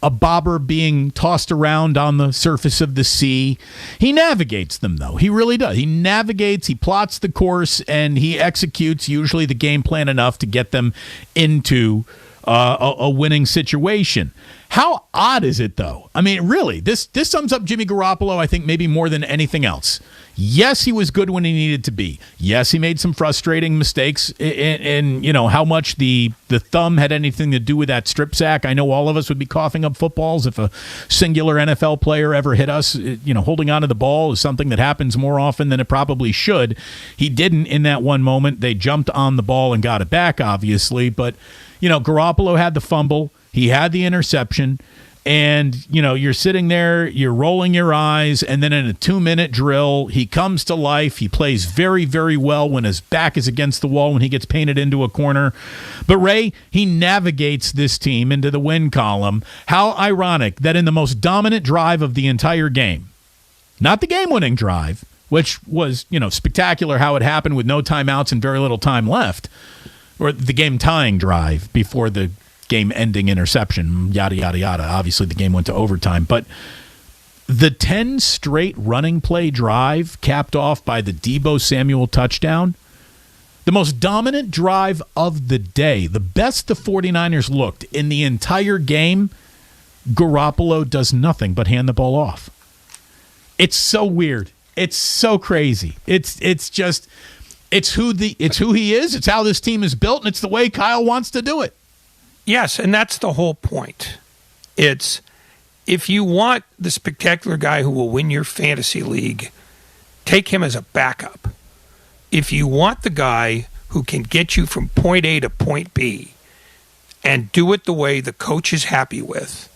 bobber being tossed around on the surface of the sea. He navigates them, though. He really does. He navigates, he plots the course, and he executes usually the game plan enough to get them into a winning situation. How odd is it, though? I mean, really, this sums up Jimmy Garoppolo, I think, maybe more than anything else. Yes, he was good when he needed to be. Yes, he made some frustrating mistakes in how much the thumb had anything to do with that strip sack. I know all of us would be coughing up footballs if a singular NFL player ever hit us. Holding onto the ball is something that happens more often than it probably should. He didn't in that one moment. They jumped on the ball and got it back, obviously. But, Garoppolo had the fumble. He had the interception. And, you're sitting there, you're rolling your eyes, and then in a 2-minute drill, he comes to life. He plays very, very well when his back is against the wall, when he gets painted into a corner. But, Ray, he navigates this team into the win column. How ironic that in the most dominant drive of the entire game, not the game-winning drive, which was, spectacular how it happened with no timeouts and very little time left, or the game-tying drive before the game-ending interception, yada, yada, yada. Obviously, the game went to overtime. But the 10 straight running play drive capped off by the Deebo Samuel touchdown, the most dominant drive of the day, the best the 49ers looked in the entire game, Garoppolo does nothing but hand the ball off. It's so weird. It's so crazy. It's who he is. It's how this team is built, and it's the way Kyle wants to do it. Yes, and that's the whole point. It's if you want the spectacular guy who will win your fantasy league, take him as a backup. If you want the guy who can get you from point A to point B and do it the way the coach is happy with,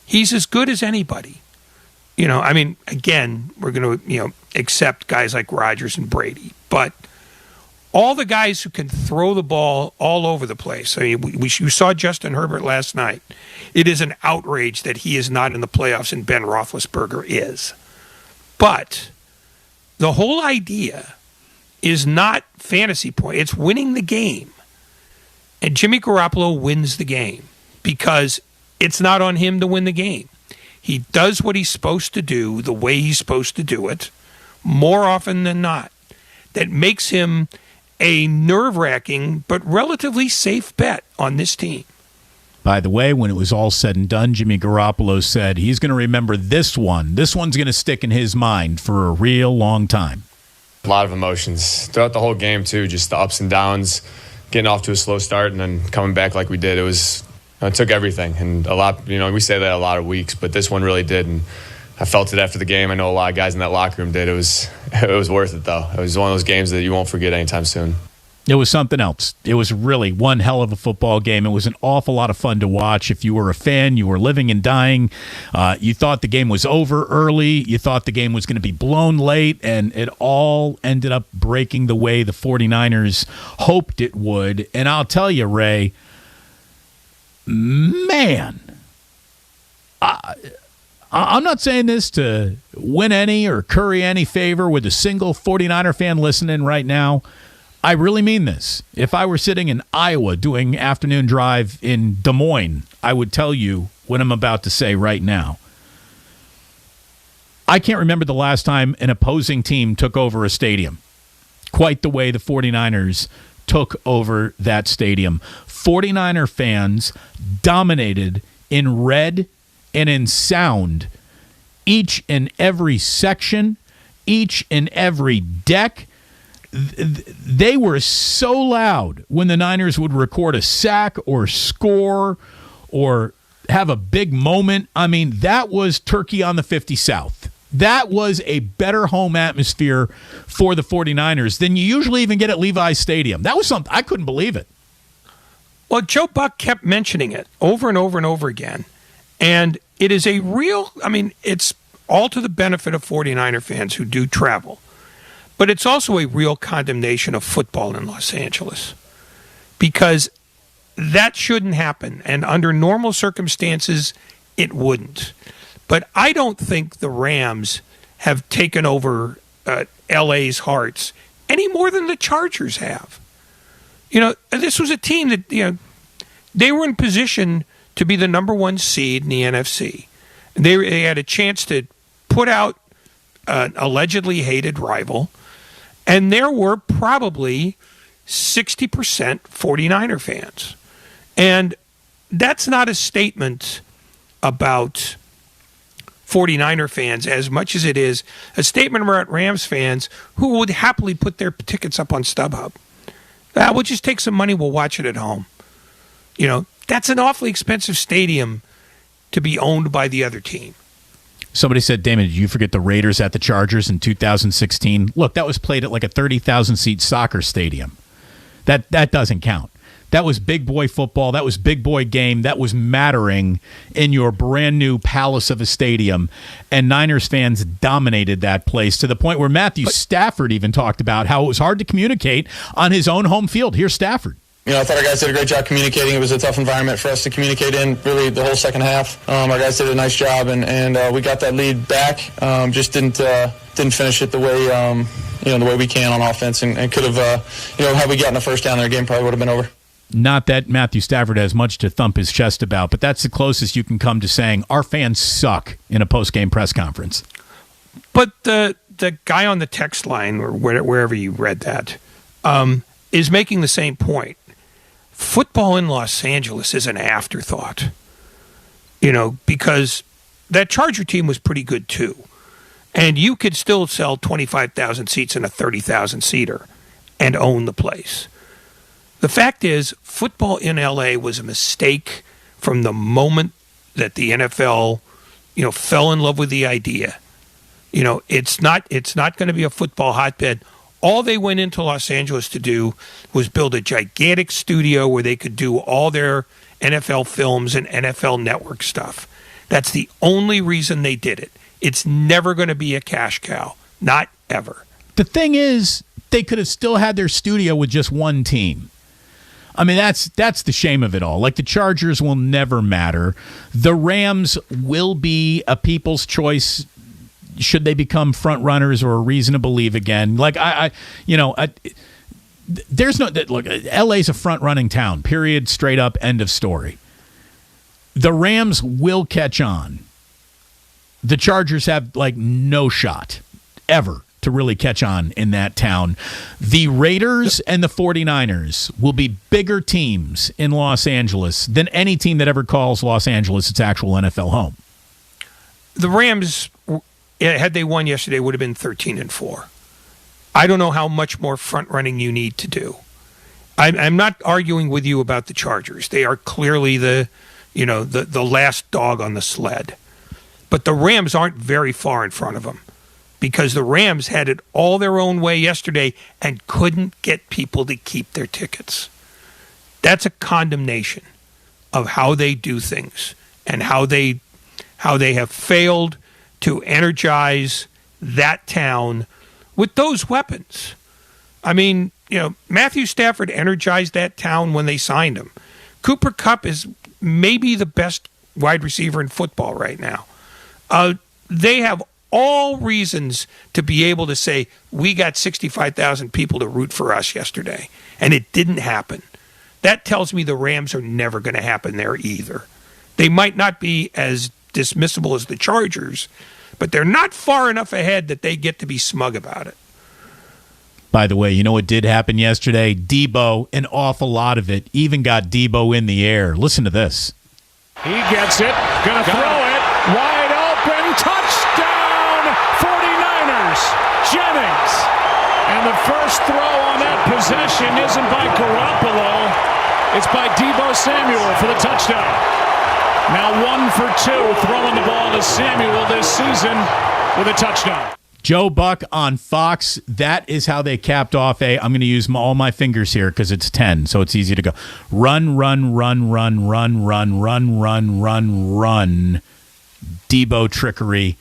he's as good as anybody. I mean, again, we're going to, accept guys like Rodgers and Brady, but all the guys who can throw the ball all over the place. I mean, you saw Justin Herbert last night. It is an outrage that he is not in the playoffs and Ben Roethlisberger is. But the whole idea is not fantasy point. It's winning the game. And Jimmy Garoppolo wins the game because it's not on him to win the game. He does what he's supposed to do the way he's supposed to do it more often than not. That makes him a nerve-wracking but relatively safe bet on this team. By the way, when it was all said and done, Jimmy Garoppolo said he's going to remember this one. This one's going to stick in his mind for a real long time. A lot of emotions throughout the whole game, too, just the ups and downs, getting off to a slow start and then coming back like we did. It took everything, and a lot, we say that a lot of weeks, but this one really did, and I felt it after the game. I know a lot of guys in that locker room did. It was worth it, though. It was one of those games that you won't forget anytime soon. It was something else. It was really one hell of a football game. It was an awful lot of fun to watch. If you were a fan, you were living and dying. You thought the game was over early. You thought the game was going to be blown late, and it all ended up breaking the way the 49ers hoped it would. And I'll tell you, Ray, man, I'm not saying this to win any or curry any favor with a single 49er fan listening right now. I really mean this. If I were sitting in Iowa doing afternoon drive in Des Moines, I would tell you what I'm about to say right now. I can't remember the last time an opposing team took over a stadium quite the way the 49ers took over that stadium. 49er fans dominated in red and in sound each and every section, each and every deck. They were so loud when the Niners would record a sack or score or have a big moment. I mean, that was Turkey on the 50 South. That was a better home atmosphere for the 49ers than you usually even get at Levi's Stadium. That was something, I couldn't believe it. Well, Joe Buck kept mentioning it over and over and over again. And it is a real, it's all to the benefit of 49er fans who do travel. But it's also a real condemnation of football in Los Angeles because that shouldn't happen. And under normal circumstances, it wouldn't. But I don't think the Rams have taken over LA's hearts any more than the Chargers have. This was a team that, they were in position to be the number one seed in the NFC. They had a chance to put out an allegedly hated rival. And there were probably 60% 49er fans. And that's not a statement about 49er fans as much as it is a statement about Rams fans who would happily put their tickets up on StubHub. We'll just take some money, we'll watch it at home. That's an awfully expensive stadium to be owned by the other team. Somebody said, Damon, did you forget the Raiders at the Chargers in 2016? Look, that was played at like a 30,000-seat soccer stadium. That doesn't count. That was big boy football. That was big boy game. That was mattering in your brand new palace of a stadium. And Niners fans dominated that place to the point where Matthew Stafford even talked about how it was hard to communicate on his own home field. Here's Stafford. I thought our guys did a great job communicating. It was a tough environment for us to communicate in, really, the whole second half. Our guys did a nice job, and we got that lead back. Just didn't finish it the way the way we can on offense, and could have had we gotten a first down, their game probably would have been over. Not that Matthew Stafford has much to thump his chest about, but that's the closest you can come to saying our fans suck in a post-game press conference. But the guy on the text line, or wherever you read that, is making the same point. Football in Los Angeles is an afterthought, because that Charger team was pretty good too. And you could still sell 25,000 seats in a 30,000-seater and own the place. The fact is, football in L.A. was a mistake from the moment that the NFL, fell in love with the idea. It's not going to be a football hotbed. All they went into Los Angeles to do was build a gigantic studio where they could do all their NFL films and NFL Network stuff. That's the only reason they did it. It's never going to be a cash cow. Not ever. The thing is, they could have still had their studio with just one team. I mean, that's the shame of it all. Like, the Chargers will never matter. The Rams will be a people's choice should they become front runners or a reason to believe again. Like, there's no look. LA's a front running town. Period. Straight up. End of story. The Rams will catch on. The Chargers have like no shot ever to really catch on in that town. The Raiders and the 49ers will be bigger teams in Los Angeles than any team that ever calls Los Angeles its actual NFL home. The Rams, had they won yesterday, would have been 13-4. I don't know how much more front running you need to do. I'm not arguing with you about the Chargers. They are clearly the last dog on the sled. But the Rams aren't very far in front of them, because the Rams had it all their own way yesterday and couldn't get people to keep their tickets. That's a condemnation of how they do things and how they have failed to energize that town with those weapons. I mean, Matthew Stafford energized that town when they signed him. Cooper Kupp is maybe the best wide receiver in football right now. They have all reasons to be able to say, we got 65,000 people to root for us yesterday, and it didn't happen. That tells me the Rams are never going to happen there either. They might not be as dismissible as the Chargers, but they're not far enough ahead that they get to be smug about it. By the way, you know what did happen yesterday? Debo, an awful lot of it, even got Debo in the air. Listen to this. He gets it, gonna throw it, wide open, touchdown, 49ers, Jennings. And the first throw on that possession isn't by Garoppolo, it's by Debo Samuel for the touchdown. Now 1 for 2 throwing the ball to Samuel this season with a touchdown. Joe Buck on Fox, that is how they capped off I'm going to use all my fingers here because it's 10, so it's easy to go. Run, run, run, run, run, run, run, run, run, run. Debo trickery.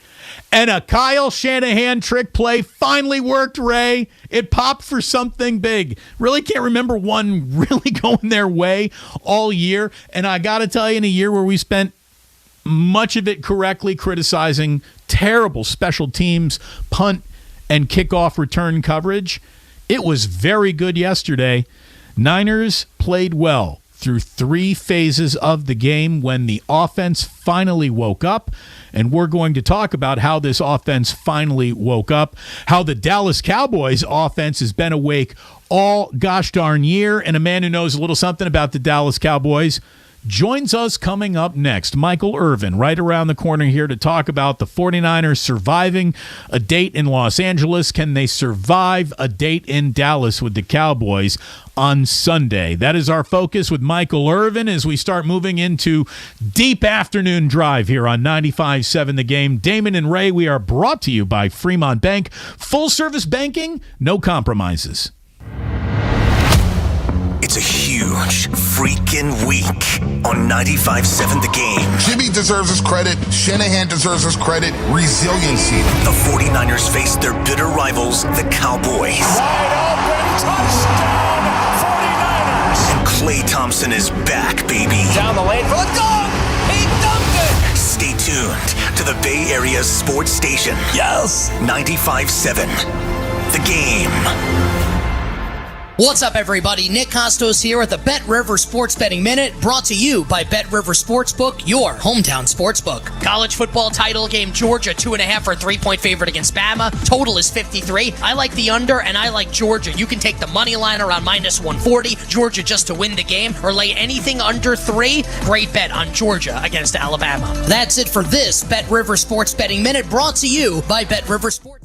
And a Kyle Shanahan trick play finally worked, Ray. It popped for something big. Really can't remember one really going their way all year. And I got to tell you, in a year where we spent much of it correctly criticizing terrible special teams, punt, and kickoff return coverage, it was very good yesterday. Niners played well through 3 phases of the game when the offense finally woke up. And we're going to talk about how this offense finally woke up, how the Dallas Cowboys offense has been awake all gosh darn year, and a man who knows a little something about the Dallas Cowboys joins us coming up next. Michael Irvin, right around the corner here to talk about the 49ers surviving a date in Los Angeles. Can they survive a date in Dallas with the Cowboys on Sunday? That is our focus with Michael Irvin as we start moving into deep afternoon drive here on 95.7 The Game. Damon and Ray, we are brought to you by Fremont Bank. Full service banking, no compromises. It's a huge freaking week on 95.7 The Game. Jimmy deserves his credit. Shanahan deserves his credit. Resiliency. The 49ers face their bitter rivals, the Cowboys. Wide open, touchdown, 49ers. And Klay Thompson is back, baby. Down the lane for the dunk. He dunked it. Stay tuned to the Bay Area's sports station. Yes. 95.7 The Game. What's up, everybody? Nick Costos here with the Bet River Sports Betting Minute, brought to you by Bet River Sportsbook, your hometown sportsbook. College football title game, Georgia 2.5 or 3-point favorite against Bama. Total is 53. I like the under, and I like Georgia. You can take the money line around minus 140, Georgia just to win the game, or lay anything under 3. Great bet on Georgia against Alabama. That's it for this Bet River Sports Betting Minute, brought to you by Bet River Sports.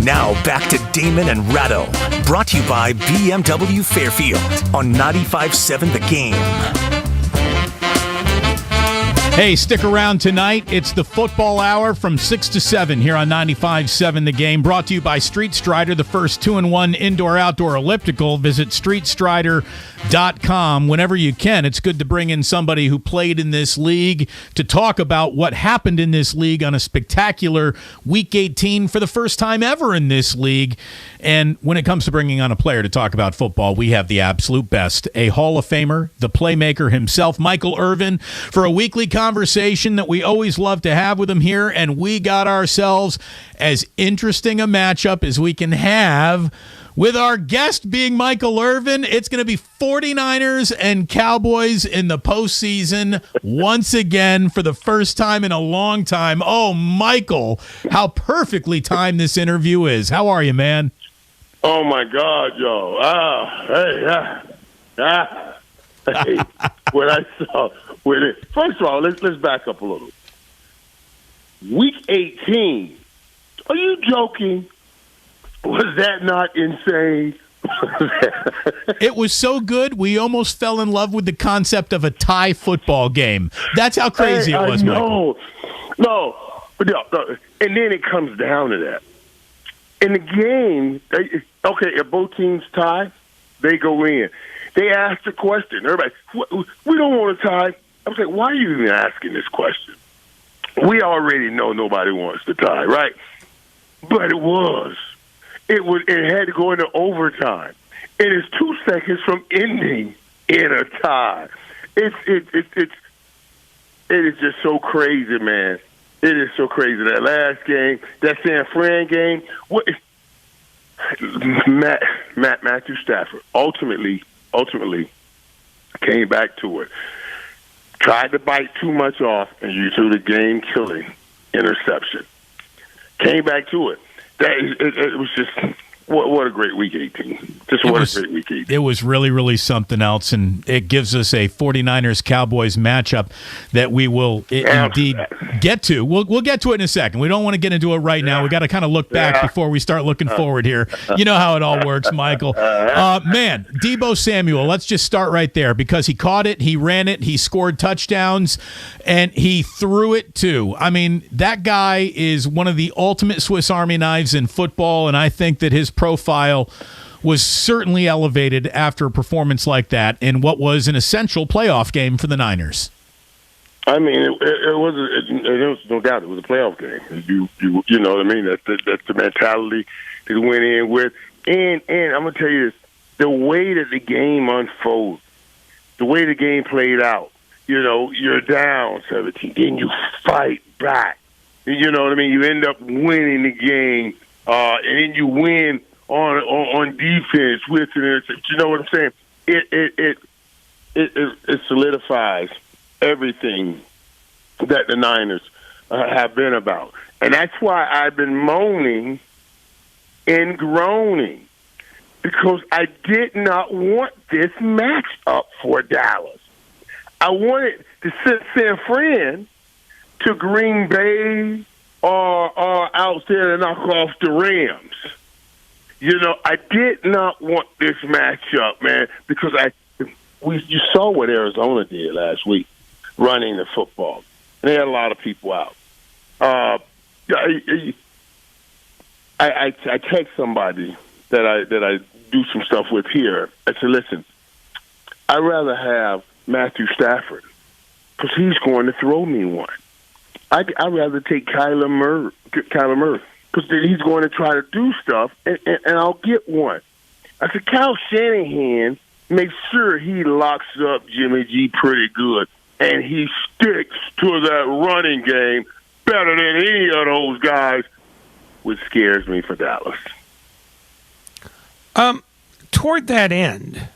Now back to Damon and Ratto. Brought to you by BMW Fairfield on 95.7 The Game. Hey, stick around tonight. It's the football hour from 6 to 7 here on 95.7 The Game. Brought to you by Street Strider, the first 2-in-1 indoor-outdoor elliptical. Visit streetstrider.com whenever you can. It's good to bring in somebody who played in this league to talk about what happened in this league on a spectacular Week 18 for the first time ever in this league. And when it comes to bringing on a player to talk about football, we have the absolute best. A Hall of Famer, the playmaker himself, Michael Irvin, for a weekly conversation that we always love to have with him here. And we got ourselves as interesting a matchup as we can have with our guest being Michael Irvin. It's going to be 49ers and Cowboys in the postseason once again for the first time in a long time. Oh, Michael, how perfectly timed this interview is. How are you, man? Oh, my God, yo. Hey, when I saw first of all, let's back up a little. Week 18. Are you joking? Was that not insane? It was so good, we almost fell in love with the concept of a tie football game. That's how crazy it was, Michael. No, and then it comes down to that. In the game, okay, if both teams tie, they go in. They ask the question. Everybody, we don't want to tie. I was like, why are you even asking this question? We already know nobody wants to tie, right? But it had to go into overtime. It is 2 seconds from ending in a tie. It is just so crazy, man. It is so crazy. That last game, that San Fran game, Matthew Stafford ultimately came back to it. Tried to bite too much off and you threw the game-killing interception. Came back to it. It was just what a great Week 18. Just what a great Week 18. It was really, really something else, and it gives us a 49ers-Cowboys matchup that we will indeed get to. We'll get to it in a second. We don't want to get into it right now. We got to kind of look back before we start looking forward here. You know how it all works, Michael. Man, Deebo Samuel, let's just start right there because he caught it, he ran it, he scored touchdowns, and he threw it too. I mean, that guy is one of the ultimate Swiss Army knives in football, and I think that his profile was certainly elevated after a performance like that in what was an essential playoff game for the Niners. I mean, it was no doubt it was a playoff game. You know what I mean? That's the mentality they went in with. And I'm gonna tell you this: the way that the game unfolds, the way the game played out. You know, you're down 17, then you fight back. You know what I mean? You end up winning the game, and then you win on defense with it. You know what I'm saying? It solidifies everything that the Niners have been about. And that's why I've been moaning and groaning, because I did not want this matchup for Dallas. I wanted to send San Fran to Green Bay or out there to knock off the Rams. You know, I did not want this matchup, man, because you saw what Arizona did last week, running the football. And they had a lot of people out. I text somebody that I do some stuff with here. I said, listen, I'd rather have Matthew Stafford because he's going to throw me one. I'd rather take Kyler Murray because he's going to try to do stuff, and I'll get one. I said, Kyle Shanahan makes sure he locks up Jimmy G pretty good, and he sticks to that running game better than any of those guys, which scares me for Dallas. Toward that end,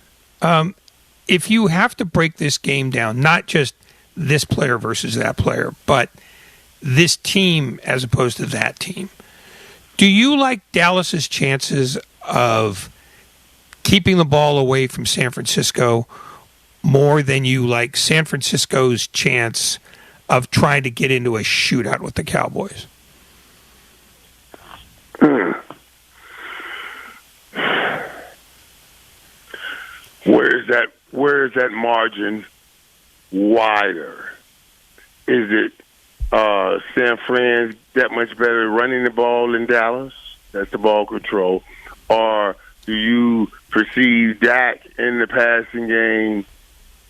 if you have to break this game down, not just this player versus that player, but this team as opposed to that team, do you like Dallas's chances of keeping the ball away from San Francisco more than you like San Francisco's chance of trying to get into a shootout with the Cowboys? Where is that margin wider? Is it San Fran's that much better running the ball in Dallas? That's the ball control. Or do you perceive Dak in the passing game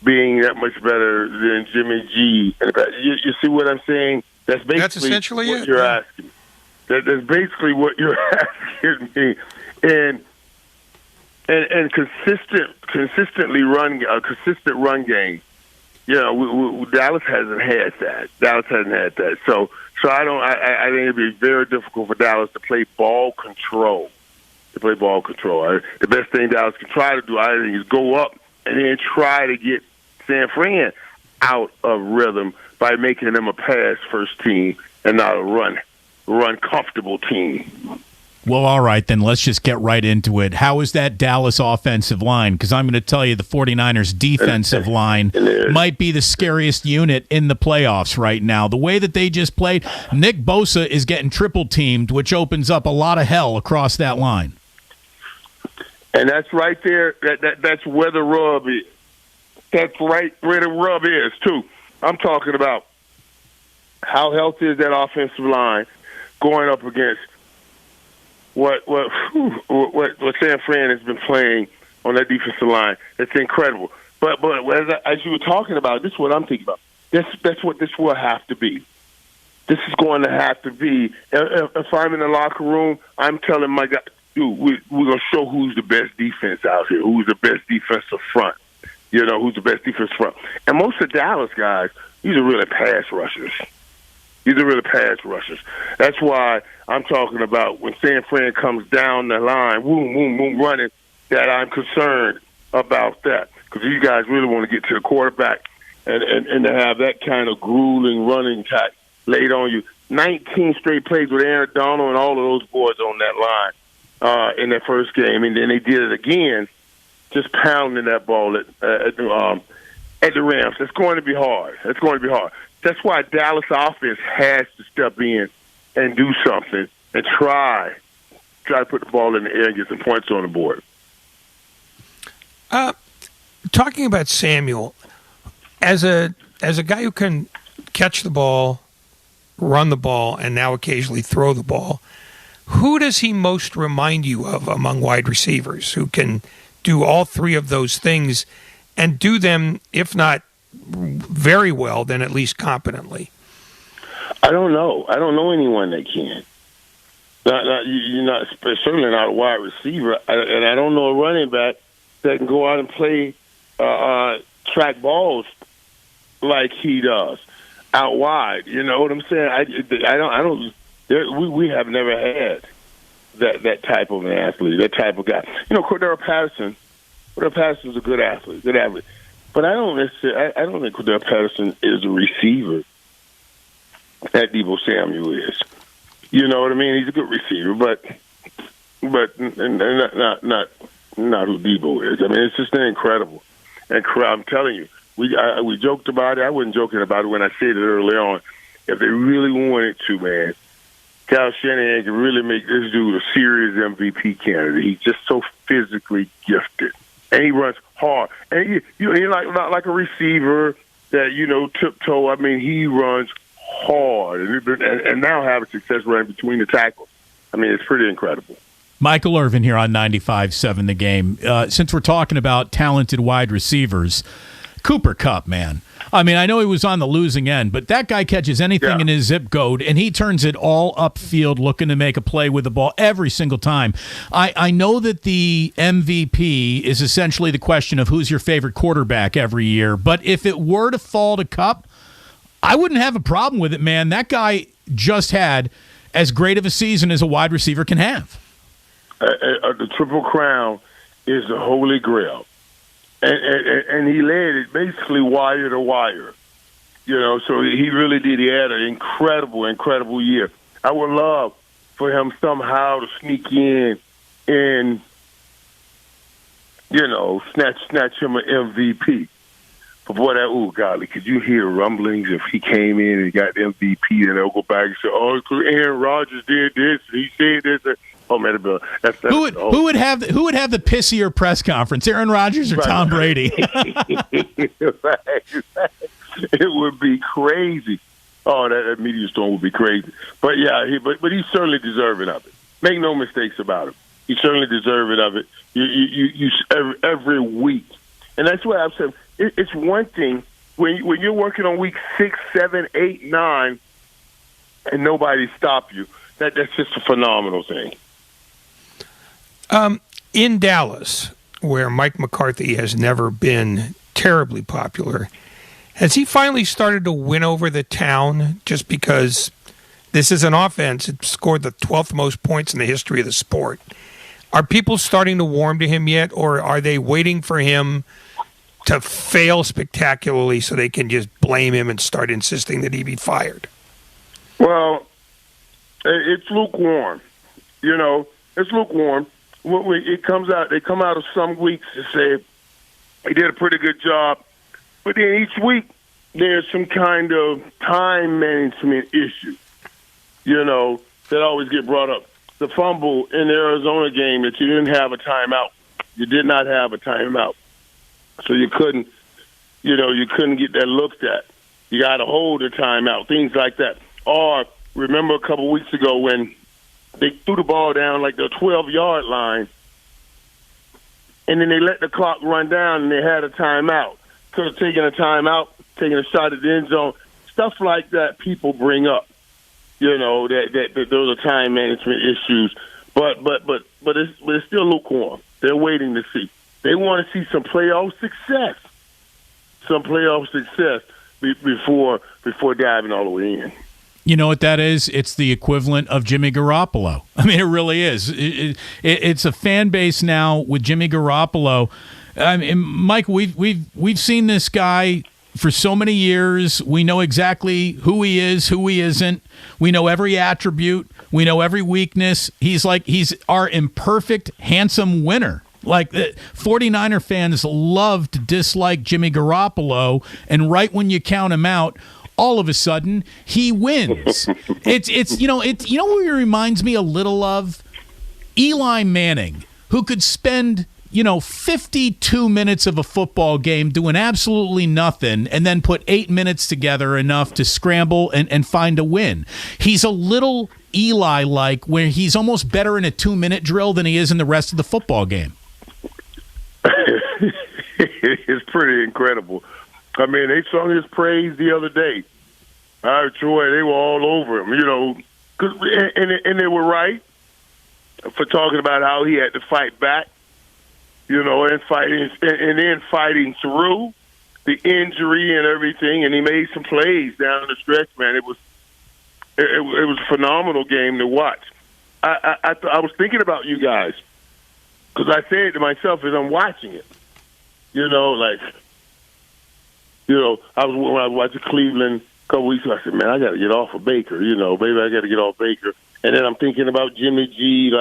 being that much better than Jimmy G? You see what I'm saying? That's basically what you're asking. That's basically what you're asking me. And consistently run a consistent run game. Dallas hasn't had that. So I think it'd be very difficult for Dallas to play ball control. The best thing Dallas can try to do, I think, is go up and then try to get San Fran out of rhythm by making them a pass first team and not a run comfortable team. Well, all right, then let's just get right into it. How is that Dallas offensive line? Because I'm going to tell you the 49ers defensive line might be the scariest unit in the playoffs right now. The way that they just played, Nick Bosa is getting triple teamed, which opens up a lot of hell across that line. And that's right there. That's where the rub is. That's right where the rub is, too. I'm talking about how healthy is that offensive line going up against what San Fran has been playing on that defensive line. It's incredible. But as you were talking about, this is what I'm thinking about. That's what this will have to be. This is going to have to be. If I'm in the locker room, I'm telling my guys, dude, we're going to show who's the best defense out here, who's the best defensive front. Who's the best defensive front. And most of Dallas guys, these are really pass rushers. That's why I'm talking about when San Fran comes down the line, boom, boom, boom, running, that I'm concerned about that. Because you guys really want to get to the quarterback and to have that kind of grueling running attack laid on you. 19 straight plays with Aaron Donald and all of those boys on that line in that first game. And then they did it again, just pounding that ball at the Rams. It's going to be hard. That's why Dallas offense has to step in and do something and try to put the ball in the air and get some points on the board. Talking about Samuel, as a guy who can catch the ball, run the ball, and now occasionally throw the ball, who does he most remind you of among wide receivers who can do all three of those things and do them, if not very well, then at least competently? I don't know anyone that can. You're not, certainly not a wide receiver, and I don't know a running back that can go out and play track balls like he does out wide. You know what I'm saying? We have never had that type of an athlete, that type of guy. Cordero Patterson's a good athlete. But I don't think Cordero Patterson is a receiver that Deebo Samuel is. You know what I mean? He's a good receiver, but not who Deebo is. I mean, it's just incredible. And I'm telling you, we joked about it. I wasn't joking about it when I said it early on. If they really wanted to, man, Kyle Shanahan can really make this dude a serious MVP candidate. He's just so physically gifted, and he runs hard. And he's like a receiver that tiptoe. I mean, he runs hard, and now having success running between the tackles. I mean, it's pretty incredible. Michael Irvin here on 95.7 The Game. Since we're talking about talented wide receivers, Cooper Kupp, man. I mean, I know he was on the losing end, but that guy catches anything in his zip code, and he turns it all upfield looking to make a play with the ball every single time. I know that the MVP is essentially the question of who's your favorite quarterback every year, but if it were to fall to Kupp, I wouldn't have a problem with it, man. That guy just had as great of a season as a wide receiver can have. The Triple Crown is the holy grail. And he led it basically wire to wire. So he really did. He had an incredible year. I would love for him somehow to sneak in and, snatch him an MVP. But boy, golly, could you hear rumblings if he came in and got MVP and they'll go back and say, Aaron Rodgers did this, he said this. home at the building. Who would have the pissier press conference, Aaron Rodgers or Tom Brady? It would be crazy. Oh, that media storm would be crazy. But yeah, but he's certainly deserving of it. Make no mistakes about it. He's certainly deserving of it. You every week, and that's what I've said. It's one thing when you're working on week 6, 7, 8, 9, and nobody stop you. That's just a phenomenal thing. In Dallas, where Mike McCarthy has never been terribly popular, has he finally started to win over the town just because this is an offense that scored the 12th most points in the history of the sport? Are people starting to warm to him yet, or are they waiting for him to fail spectacularly so they can just blame him and start insisting that he be fired? Well, it's lukewarm. It's lukewarm. It comes out. They come out of some weeks and say he did a pretty good job, but then each week there's some kind of time management issue. That always get brought up. The fumble in the Arizona game that you didn't have a timeout. You did not have a timeout, so you couldn't get that looked at. You got to hold a timeout. Things like that. Or remember a couple weeks ago when they threw the ball down like the 12-yard line, and then they let the clock run down, and they had a timeout. Could have taken a timeout, taken a shot at the end zone. Stuff like that people bring up. That those are time management issues. But it's still lukewarm. They're waiting to see. They want to see some playoff success. Before diving all the way in. You know what that is? It's the equivalent of Jimmy Garoppolo. I mean, it really is. It's a fan base now with Jimmy Garoppolo. I mean, Mike, we've seen this guy for so many years. We know exactly who he is, who he isn't. We know every attribute. We know every weakness. He's our imperfect, handsome winner. Like, 49er fans love to dislike Jimmy Garoppolo, and right when you count him out, all of a sudden he wins. It's you know who he reminds me a little of? Eli Manning, who could spend 52 minutes of a football game doing absolutely nothing and then put 8 minutes together enough to scramble and find a win. He's a little Eli-like, where he's almost better in a 2-minute drill than he is in the rest of the football game. It's pretty incredible. I mean, they sung his praise the other day. Troy, they were all over him, and they were right for talking about how he had to fight back, and fighting through the injury and everything, and he made some plays down the stretch. Man, it was a phenomenal game to watch. I was thinking about you guys because I said to myself as I'm watching it, when I was watching Cleveland a couple weeks ago, I said, man, I got to get off of Baker, baby, I got to get off Baker. And then I'm thinking about Jimmy G,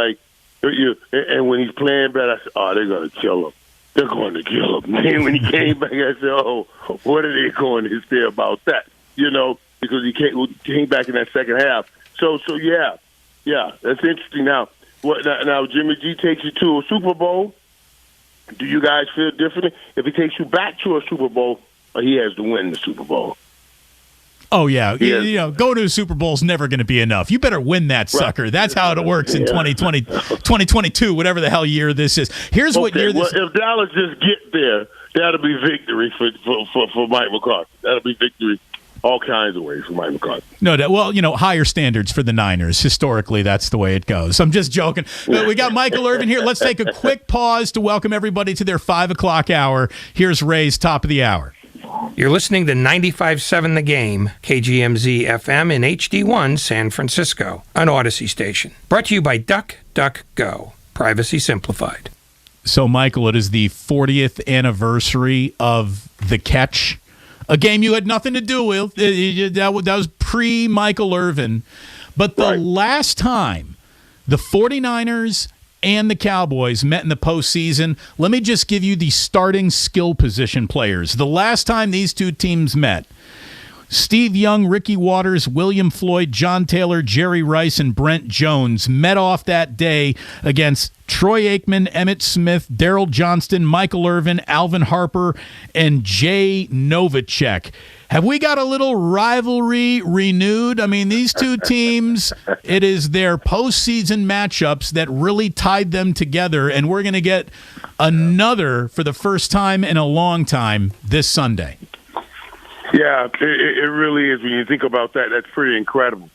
and when he's playing bad, I said, oh, they're going to kill him. They're going to kill him. And when he came back, I said, oh, what are they going to say about that? Because he came back in that second half. So yeah, that's interesting. Now Jimmy G takes you to a Super Bowl. Do you guys feel differently? If he takes you back to a Super Bowl, he has to win the Super Bowl. Oh, yeah. Go to a Super Bowl is never going to be enough. You better win that sucker. Right. That's how it works in 2020, 2022, whatever the hell year this is. Here's what year this is. Well, if Dallas just get there, that'll be victory for Mike McCarthy. That'll be victory all kinds of ways for Mike McCarthy. No, higher standards for the Niners. Historically, that's the way it goes. I'm just joking. We got Michael Irvin here. Let's take a quick pause to welcome everybody to their 5 o'clock hour. Here's Ray's top of the hour. You're listening to 95.7 The Game, KGMZ FM in HD1 San Francisco, an Odyssey station. Brought to you by DuckDuckGo. Privacy simplified. So, Michael, it is the 40th anniversary of The Catch, a game you had nothing to do with. That was pre-Michael Irvin. But the last time the 49ers and the Cowboys met in the postseason, let me just give you the starting skill position players. The last time these two teams met, Steve Young, Ricky Waters, William Floyd, John Taylor, Jerry Rice, and Brent Jones met off that day against Troy Aikman, Emmett Smith, Daryl Johnston, Michael Irvin, Alvin Harper, and Jay Novacek. Have we got a little rivalry renewed? I mean, these two teams, it is their postseason matchups that really tied them together, and we're going to get another for the first time in a long time this Sunday. Yeah, it really is. When you think about that, that's pretty incredible.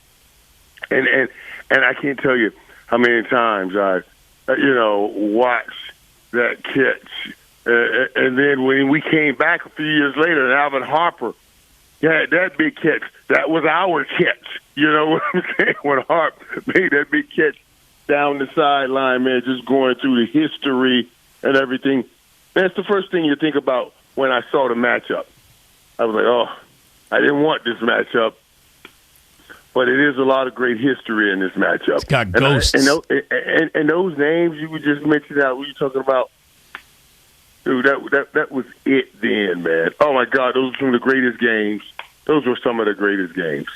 And I can't tell you how many times I, watched that catch. And then when we came back a few years later, and Alvin Harper had that big catch, that was our catch. You know what I'm saying? When Harp made that big catch down the sideline, man, just going through the history and everything. That's the first thing you think about when I saw the matchup. I was like, oh, I didn't want this matchup, but it is a lot of great history in this matchup. It's got ghosts. And those names you just mentioned out, what you talking about, dude, that was it then, man. Oh, my God, those were some of the greatest games. Those were some of the greatest games.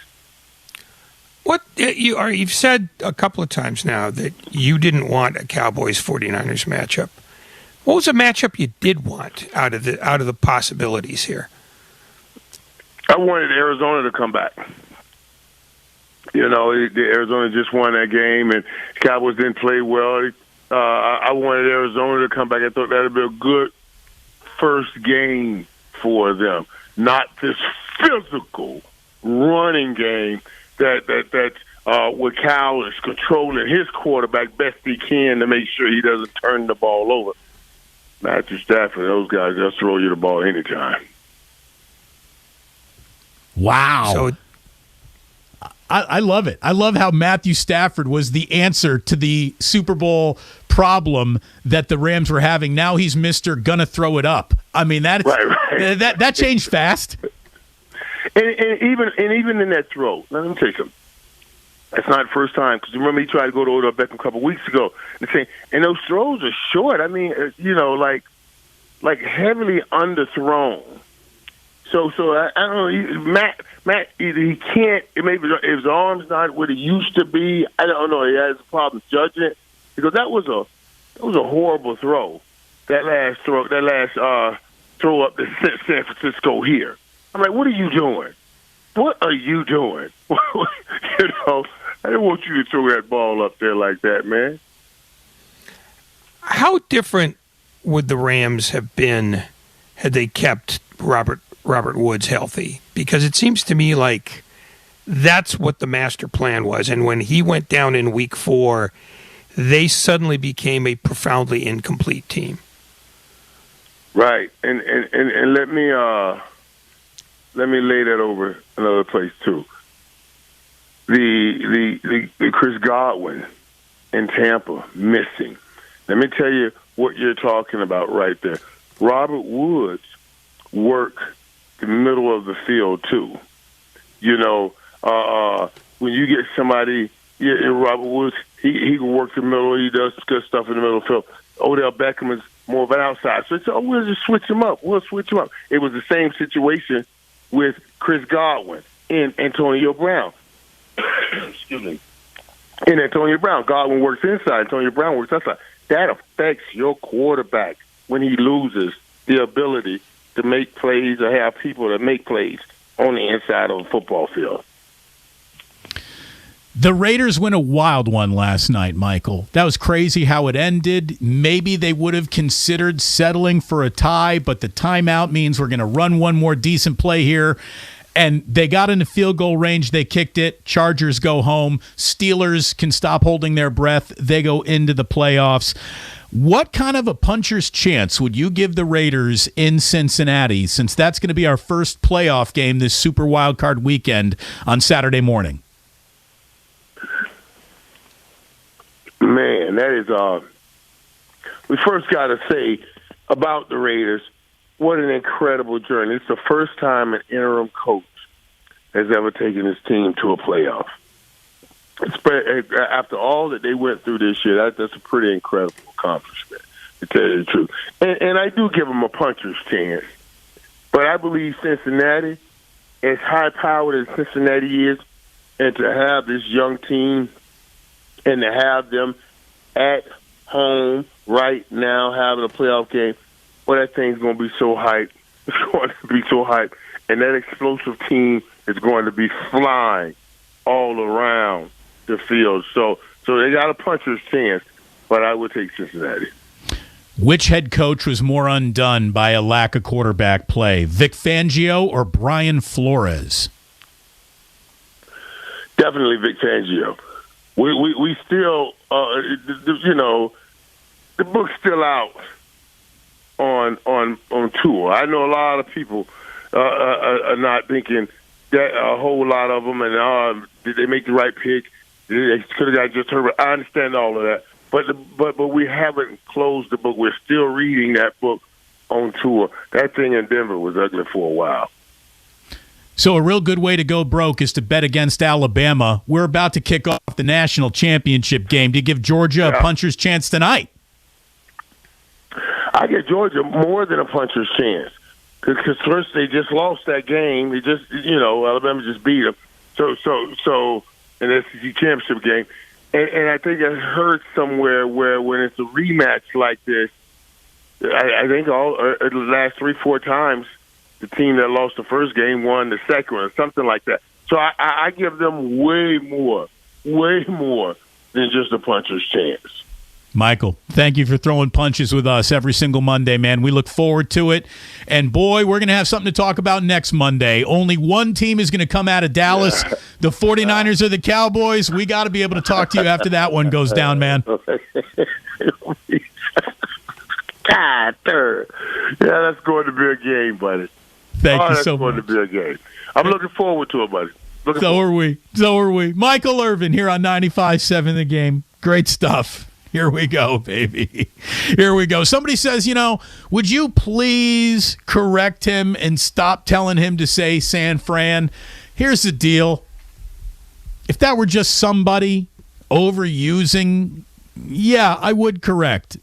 What you've said a couple of times now that you didn't want a Cowboys-49ers matchup. What was a matchup you did want out of the possibilities here? I wanted Arizona to come back. Arizona just won that game, and the Cowboys didn't play well. I wanted Arizona to come back. I thought that would be a good first game for them. Not this physical running game that with Cal is controlling his quarterback best he can to make sure he doesn't turn the ball over. Matthew Stafford, those guys, they'll throw you the ball anytime. Wow. So I love it. I love how Matthew Stafford was the answer to the Super Bowl problem that the Rams were having. Now he's Mr. Gonna throw it up. I mean, that changed fast. And even in that throw, let me tell you something. That's not the first time, because remember he tried to go to Odell Beckham a couple weeks ago, and those throws are short. I mean, like heavily underthrown. So I don't know. Matt either he can't. Maybe his arm's not what it used to be. I don't know. He has a problem judging it, because that was a horrible throw. That last throw up to San Francisco here. I'm like, what are you doing? What are you doing? I didn't want you to throw that ball up there like that, man. How different would the Rams have been had they kept Robert Woods healthy? Because it seems to me like that's what the master plan was. And when he went down in week 4, they suddenly became a profoundly incomplete team. Right. And let me lay that over another place too. The Chris Godwin in Tampa missing. Let me tell you what you're talking about right there. Robert Woods worked the middle of the field too. When you get somebody, Robert Woods, he can work the middle. He does good stuff in the middle of the field. Odell Beckham is more of an outside. So we'll just switch him up. It was the same situation with Chris Godwin and Antonio Brown. Excuse me. And Antonio Brown. Godwin works inside. Antonio Brown works outside. That affects your quarterback when he loses the ability to make plays or have people that make plays on the inside of a football field. The Raiders win a wild one last night, Michael. That was crazy how it ended. Maybe they would have considered settling for a tie, but the timeout means we're going to run one more decent play here. And they got into field goal range. They kicked it. Chargers go home. Steelers can stop holding their breath. They go into the playoffs. What kind of a puncher's chance would you give the Raiders in Cincinnati, since that's going to be our first playoff game this Super Wildcard weekend on Saturday morning? Man, that is we first got to say about the Raiders, what an incredible journey. It's the first time an interim coach has ever taken his team to a playoff. After all that they went through this year, that's a pretty incredible accomplishment, to tell you the truth. And I do give them a puncher's chance. But I believe Cincinnati, as high-powered as Cincinnati is, and to have this young team and to have them at home right now having a playoff game, well, that thing's going to be so hyped. It's going to be so hyped. And that explosive team is going to be flying all around the field. So they got a puncher's chance, but I would take Cincinnati. Which head coach was more undone by a lack of quarterback play, Vic Fangio or Brian Flores? Definitely Vic Fangio. We still, the book's still out on Tua. I know a lot of people are not thinking that a whole lot of them, and did they make the right pick? They could have got just Herbert. I understand all of that, but we haven't closed the book. We're still reading that book on Tua. That thing in Denver was ugly for a while. So a real good way to go broke is to bet against Alabama. We're about to kick off the national championship game. Do you give Georgia a puncher's chance tonight? I give Georgia more than a puncher's chance. Because first they just lost that game. They just, Alabama just beat them. So in the SEC championship game. And I think I heard somewhere where when it's a rematch like this, I think the last 3-4 times, the team that lost the first game won the second one, or something like that. So I give them way more than just a puncher's chance. Michael, thank you for throwing punches with us every single Monday, man. We look forward to it. And, boy, we're going to have something to talk about next Monday. Only one team is going to come out of Dallas, the 49ers or the Cowboys. We got to be able to talk to you after that one goes down, man. Yeah, that's going to be a game, buddy. Thank you so much. That's going to be a game. I'm looking forward to it, buddy. So are we. Michael Irvin here on 95.7 The Game. Great stuff. Here we go, baby. Here we go. Somebody says, would you please correct him and stop telling him to say San Fran? Here's the deal. If that were just somebody overusing, yeah, I would correct.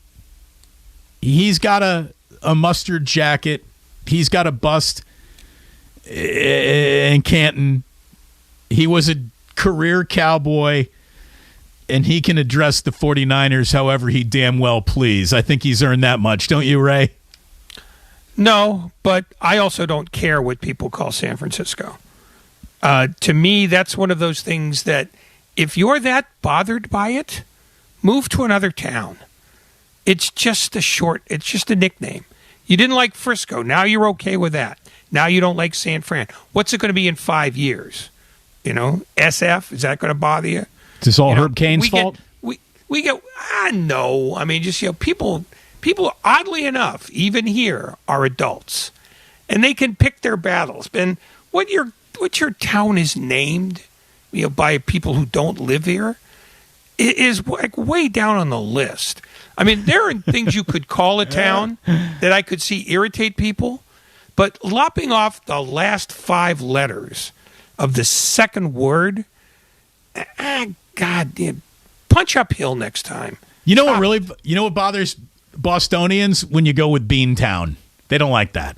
He's got a mustard jacket. He's got a bust in Canton. He was a career Cowboy. And he can address the 49ers however he damn well please. I think he's earned that much. Don't you, Ray? No, but I also don't care what people call San Francisco. To me, that's one of those things that if you're that bothered by it, move to another town. It's just a nickname. You didn't like Frisco. Now you're okay with that. Now you don't like San Fran. What's it going to be in 5 years? SF? Is that going to bother you? Is this all Herb Cain's fault? We get no. I mean, just people. Oddly enough, even here, are adults, and they can pick their battles. And what your town is named, by people who don't live here, is like way down on the list. I mean, there are things you could call a town that I could see irritate people, but lopping off the last 5 letters of the second word. God damn. Punch uphill next time. What bothers Bostonians when you go with Beantown? They don't like that.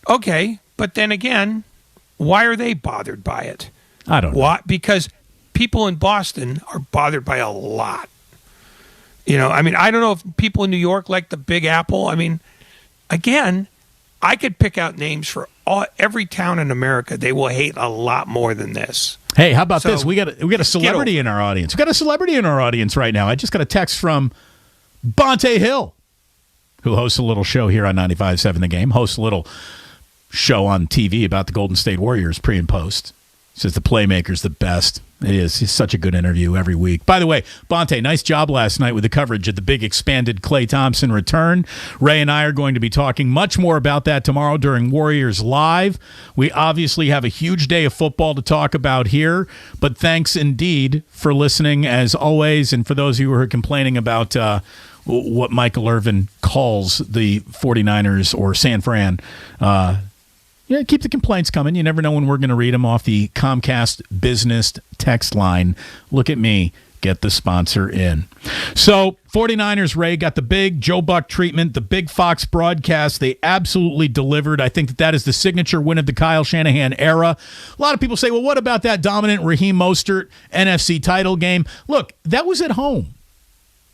Okay, but then again, why are they bothered by it? I don't know. Why? Because people in Boston are bothered by a lot. I don't know if people in New York like the Big Apple. I mean, again, I could pick out names for every town in America. They will hate a lot more than this. Hey, how about this? We got a celebrity in our audience. We got a celebrity in our audience right now. I just got a text from Bonte Hill, who hosts a little show here on 95.7 The Game. Hosts a little show on TV about the Golden State Warriors pre and post. Says the playmaker's the best. It is. It's such a good interview every week. By the way, Bonte, nice job last night with the coverage of the big expanded Klay Thompson return. Ray and I are going to be talking much more about that tomorrow during Warriors Live. We obviously have a huge day of football to talk about here, but thanks indeed for listening as always. And for those of you who are complaining about what Michael Irvin calls the 49ers or San Fran, keep the complaints coming. You never know when we're going to read them off the Comcast Business text line. Look at me get the sponsor in. So 49ers, Ray, got the big Joe Buck treatment, the big Fox broadcast. They absolutely delivered. I think that is the signature win of the Kyle Shanahan era. A lot of people say, well, what about that dominant Raheem Mostert NFC title game? Look, that was at home.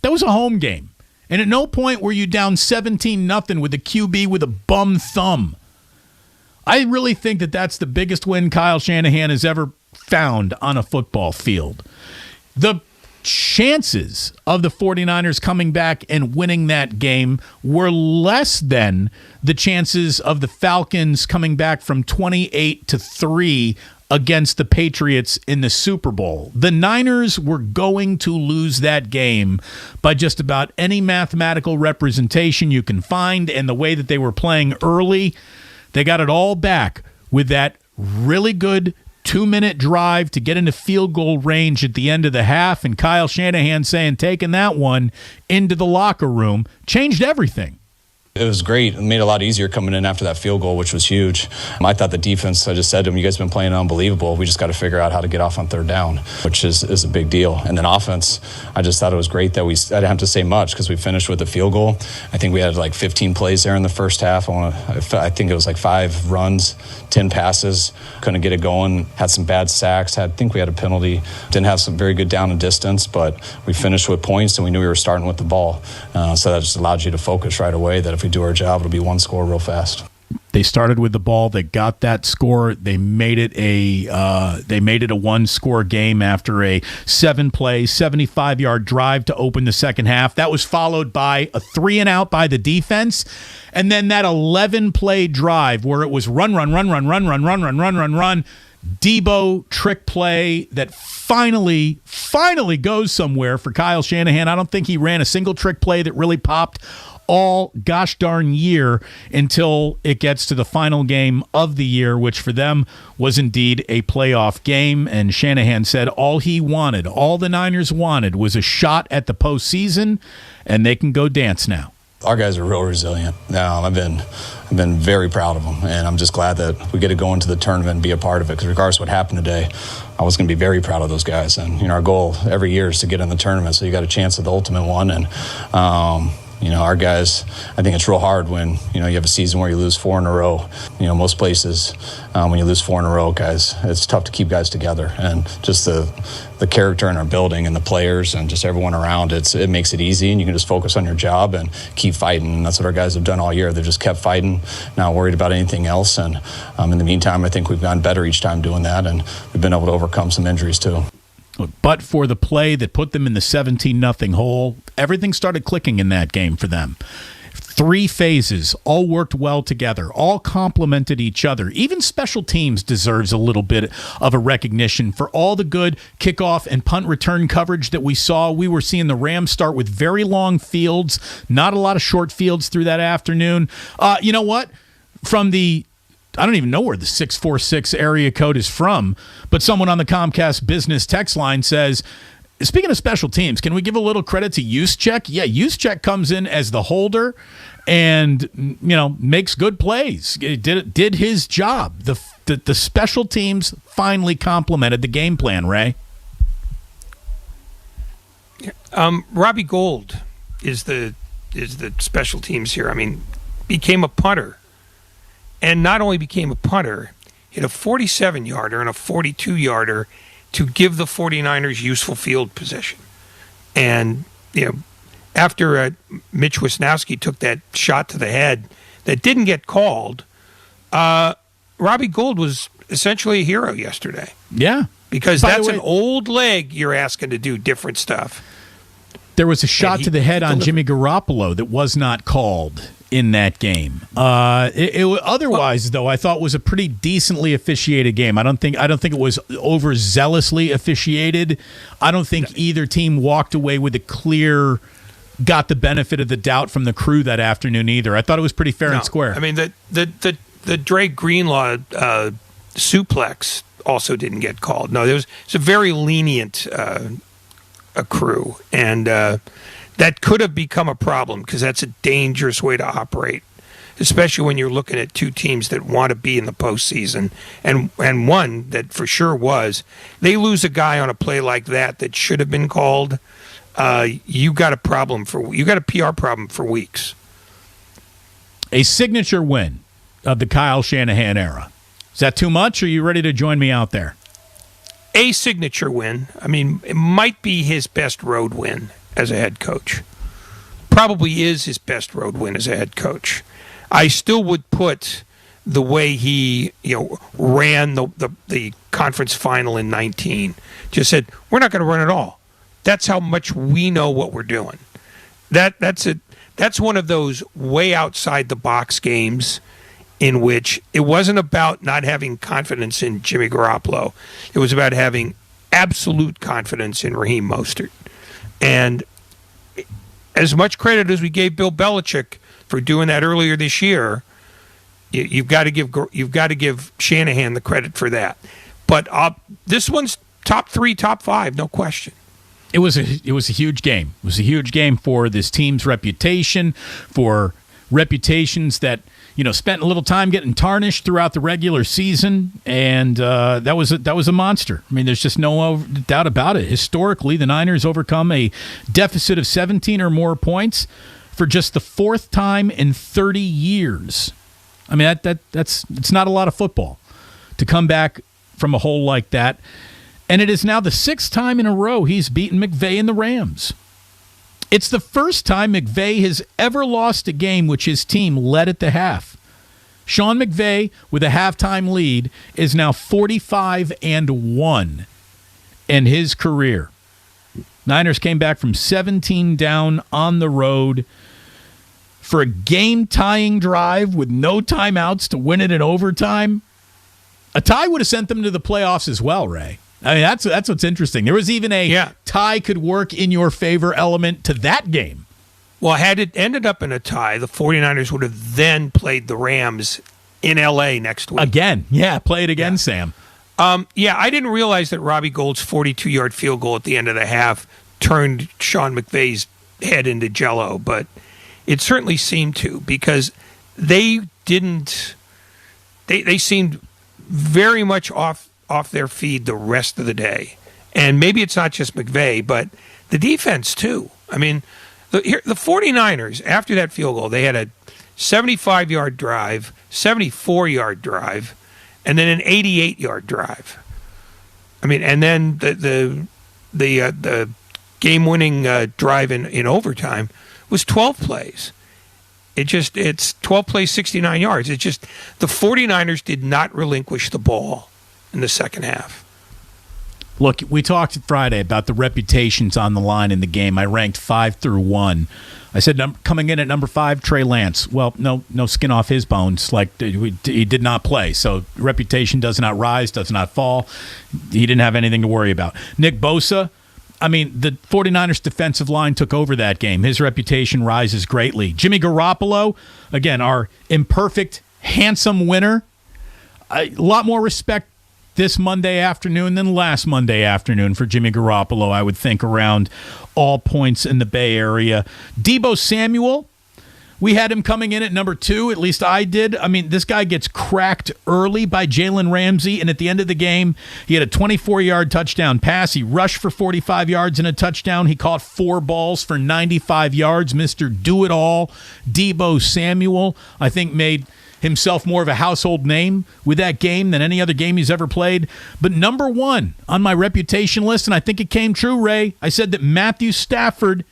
That was a home game. And at no point were you down 17-0 with a QB with a bum thumb. I really think that that's the biggest win Kyle Shanahan has ever found on a football field. The chances of the 49ers coming back and winning that game were less than the chances of the Falcons coming back from 28-3 against the Patriots in the Super Bowl. The Niners were going to lose that game by just about any mathematical representation you can find, and the way that they were playing early, they got it all back with that really good 2-minute drive to get into field goal range at the end of the half, and Kyle Shanahan saying taking that one into the locker room changed everything. It was great. It made it a lot easier coming in after that field goal, which was huge. I thought the defense, I just said to them, you guys have been playing unbelievable. We just got to figure out how to get off on third down, which is a big deal. And then offense, I just thought it was great that I didn't have to say much because we finished with a field goal. I think we had like 15 plays there in the first half. I think it was like 5 runs, 10 passes. Couldn't get it going. Had some bad sacks. I think we had a penalty. Didn't have some very good down and distance, but we finished with points and we knew we were starting with the ball. So that just allowed you to focus right away that if we do our job, it'll be one score real fast. They started with the ball. They got that score. They made it a one-score game after a 7-play, 75-yard drive to open the second half. That was followed by a 3-and-out by the defense, and then that 11-play drive where it was run, Debo trick play that finally goes somewhere for Kyle Shanahan. I don't think he ran a single trick play that really popped all gosh darn year until it gets to the final game of the year, which for them was indeed a playoff game. And Shanahan said all the Niners wanted was a shot at the postseason, and they can go dance now. Our guys are real resilient. I've been very proud of them, and I'm just glad that we get to go into the tournament and be a part of it, because regardless of what happened today, I was going to be very proud of those guys. And our goal every year is to get in the tournament, so you got a chance at the ultimate one. And our guys, I think it's real hard when, you have a season where you lose 4 in a row. Most places, when you lose 4 in a row, guys, it's tough to keep guys together. And just the character in our building and the players and just everyone around, it makes it easy, and you can just focus on your job and keep fighting. And that's what our guys have done all year. They've just kept fighting, not worried about anything else. And in the meantime, I think we've gotten better each time doing that, and we've been able to overcome some injuries too. But for the play that put them in the 17-0 hole, everything started clicking in that game for them. 3 phases, all worked well together, all complemented each other. Even special teams deserves a little bit of a recognition for all the good kickoff and punt return coverage that we saw. We were seeing the Rams start with very long fields, not a lot of short fields through that afternoon. You know what? I don't even know where the 646 area code is from, but someone on the Comcast business text line says, speaking of special teams, can we give a little credit to Juszczyk? Yeah, Juszczyk comes in as the holder and, makes good plays. Did his job. The special teams finally complemented the game plan, Ray. Robbie Gould is the special teams here. Became a punter. And not only became a punter, hit a 47-yarder and a 42-yarder to give the 49ers useful field position. And, after Mitch Wisnowski took that shot to the head that didn't get called, Robbie Gould was essentially a hero yesterday. Yeah. Because that's an old leg you're asking to do different stuff. There was a shot to the head on Jimmy Garoppolo that was not called in that game. Otherwise, though, I thought was a pretty decently officiated game. I don't think it was overzealously officiated. I don't think either team walked away with got the benefit of the doubt from the crew that afternoon either. I thought it was pretty fair and square. The Drake Greenlaw suplex also didn't get called. No, it's a very lenient crew, and that could have become a problem because that's a dangerous way to operate, especially when you're looking at two teams that want to be in the postseason, and one that for sure was. They lose a guy on a play like that should have been called. You got a PR problem for weeks. A signature win of the Kyle Shanahan era. Is that too much, or are you ready to join me out there? A signature win. I mean, it might be his best road win as a head coach. Probably is his best road win as a head coach. I still would put the way he ran the conference final in 19. Just said, we're not going to run it all. That's how much we know what we're doing. That's it. That's one of those way outside the box games in which it wasn't about not having confidence in Jimmy Garoppolo. It was about having absolute confidence in Raheem Mostert. And as much credit as we gave Bill Belichick for doing that earlier this year, you've got to give Shanahan the credit for that. But this one's top 3, top 5, no question. It was a huge game. It was a huge game for this team's reputation, for reputations that spent a little time getting tarnished throughout the regular season, and that was a monster. I mean, there's just no doubt about it. Historically, the Niners overcome a deficit of 17 or more points for just the 4th time in 30 years. I mean, it's not a lot of football to come back from a hole like that. And it is now the 6th time in a row he's beaten McVay and the Rams. It's the first time McVay has ever lost a game which his team led at the half. Sean McVay, with a halftime lead, is now 45-1 in his career. Niners came back from 17 down on the road for a game-tying drive with no timeouts to win it in overtime. A tie would have sent them to the playoffs as well, Ray. I mean, that's what's interesting. There was even a tie could work in your favor element to that game. Well, had it ended up in a tie, the 49ers would have then played the Rams in L.A. next week. Again. Yeah, play it again, Sam. I didn't realize that Robbie Gould's 42-yard field goal at the end of the half turned Sean McVay's head into jello, but it certainly seemed to, because they seemed very much off their feed the rest of the day. And maybe it's not just McVay, but the defense too. I mean, the 49ers, after that field goal, they had a 75-yard drive, 74-yard drive, and then an 88-yard drive. I mean, and then the game-winning drive in overtime was 12 plays. It's 12 plays, 69 yards. It's just the 49ers did not relinquish the ball in the second half. Look, we talked Friday about the reputations on the line in the game. I ranked 5 through 1. I said coming in at number 5, Trey Lance. Well, no skin off his bones. Like, he did not play. So reputation does not rise, does not fall. He didn't have anything to worry about. Nick Bosa, I mean, the 49ers defensive line took over that game. His reputation rises greatly. Jimmy Garoppolo, again, our imperfect, handsome winner. A lot more respect this Monday afternoon than last Monday afternoon for Jimmy Garoppolo, I would think, around all points in the Bay Area. Deebo Samuel, we had him coming in at number 2, at least I did. I mean, this guy gets cracked early by Jalen Ramsey, and at the end of the game, he had a 24-yard touchdown pass. He rushed for 45 yards and a touchdown. He caught 4 balls for 95 yards. Mr. Do-It-All, Deebo Samuel, I think made himself more of a household name with that game than any other game he's ever played. But number 1 on my reputation list, and I think it came true, Ray, I said that Matthew Stafford,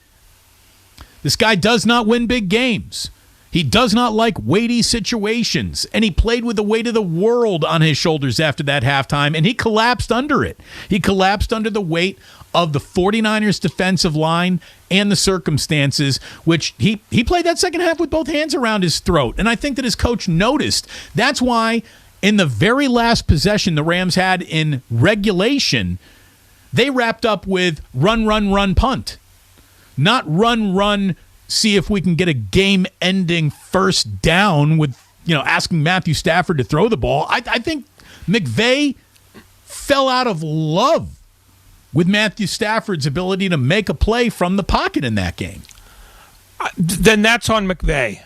this guy does not win big games. He does not like weighty situations, and he played with the weight of the world on his shoulders after that halftime, and he collapsed under it. He collapsed under the weight of the 49ers defensive line and the circumstances, which he played that second half with both hands around his throat, and I think that his coach noticed. That's why in the very last possession the Rams had in regulation, they wrapped up with run, punt. Not run, see if we can get a game-ending first down with, asking Matthew Stafford to throw the ball. I think McVay fell out of love with Matthew Stafford's ability to make a play from the pocket in that game. Then that's on McVay.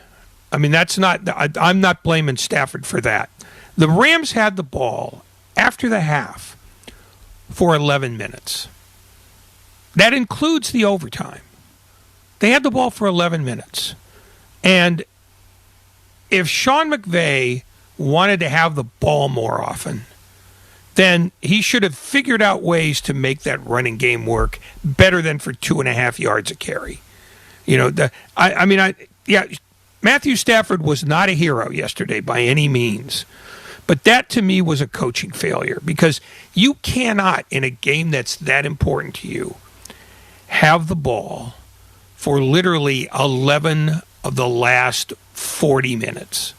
I mean, that's not. I'm not blaming Stafford for that. The Rams had the ball after the half for 11 minutes. That includes the overtime. They had the ball for 11 minutes. And if Sean McVay wanted to have the ball more often, then he should have figured out ways to make that running game work better than for 2.5 yards a carry. You know, Matthew Stafford was not a hero yesterday by any means. But that to me was a coaching failure, because you cannot, in a game that's that important to you, have the ball for literally 11 of the last 40 minutes.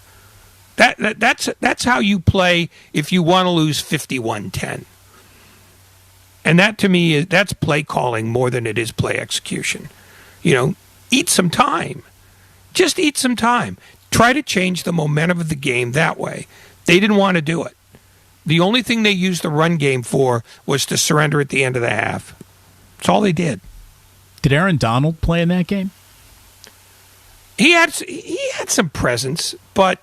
That's how you play if you want to lose 51-10. And that to me, that's play calling more than it is play execution. You know, eat some time. Just eat some time. Try to change the momentum of the game that way. They didn't want to do it. The only thing they used the run game for was to surrender at the end of the half. That's all they did. Did Aaron Donald play in that game? He had some presence, but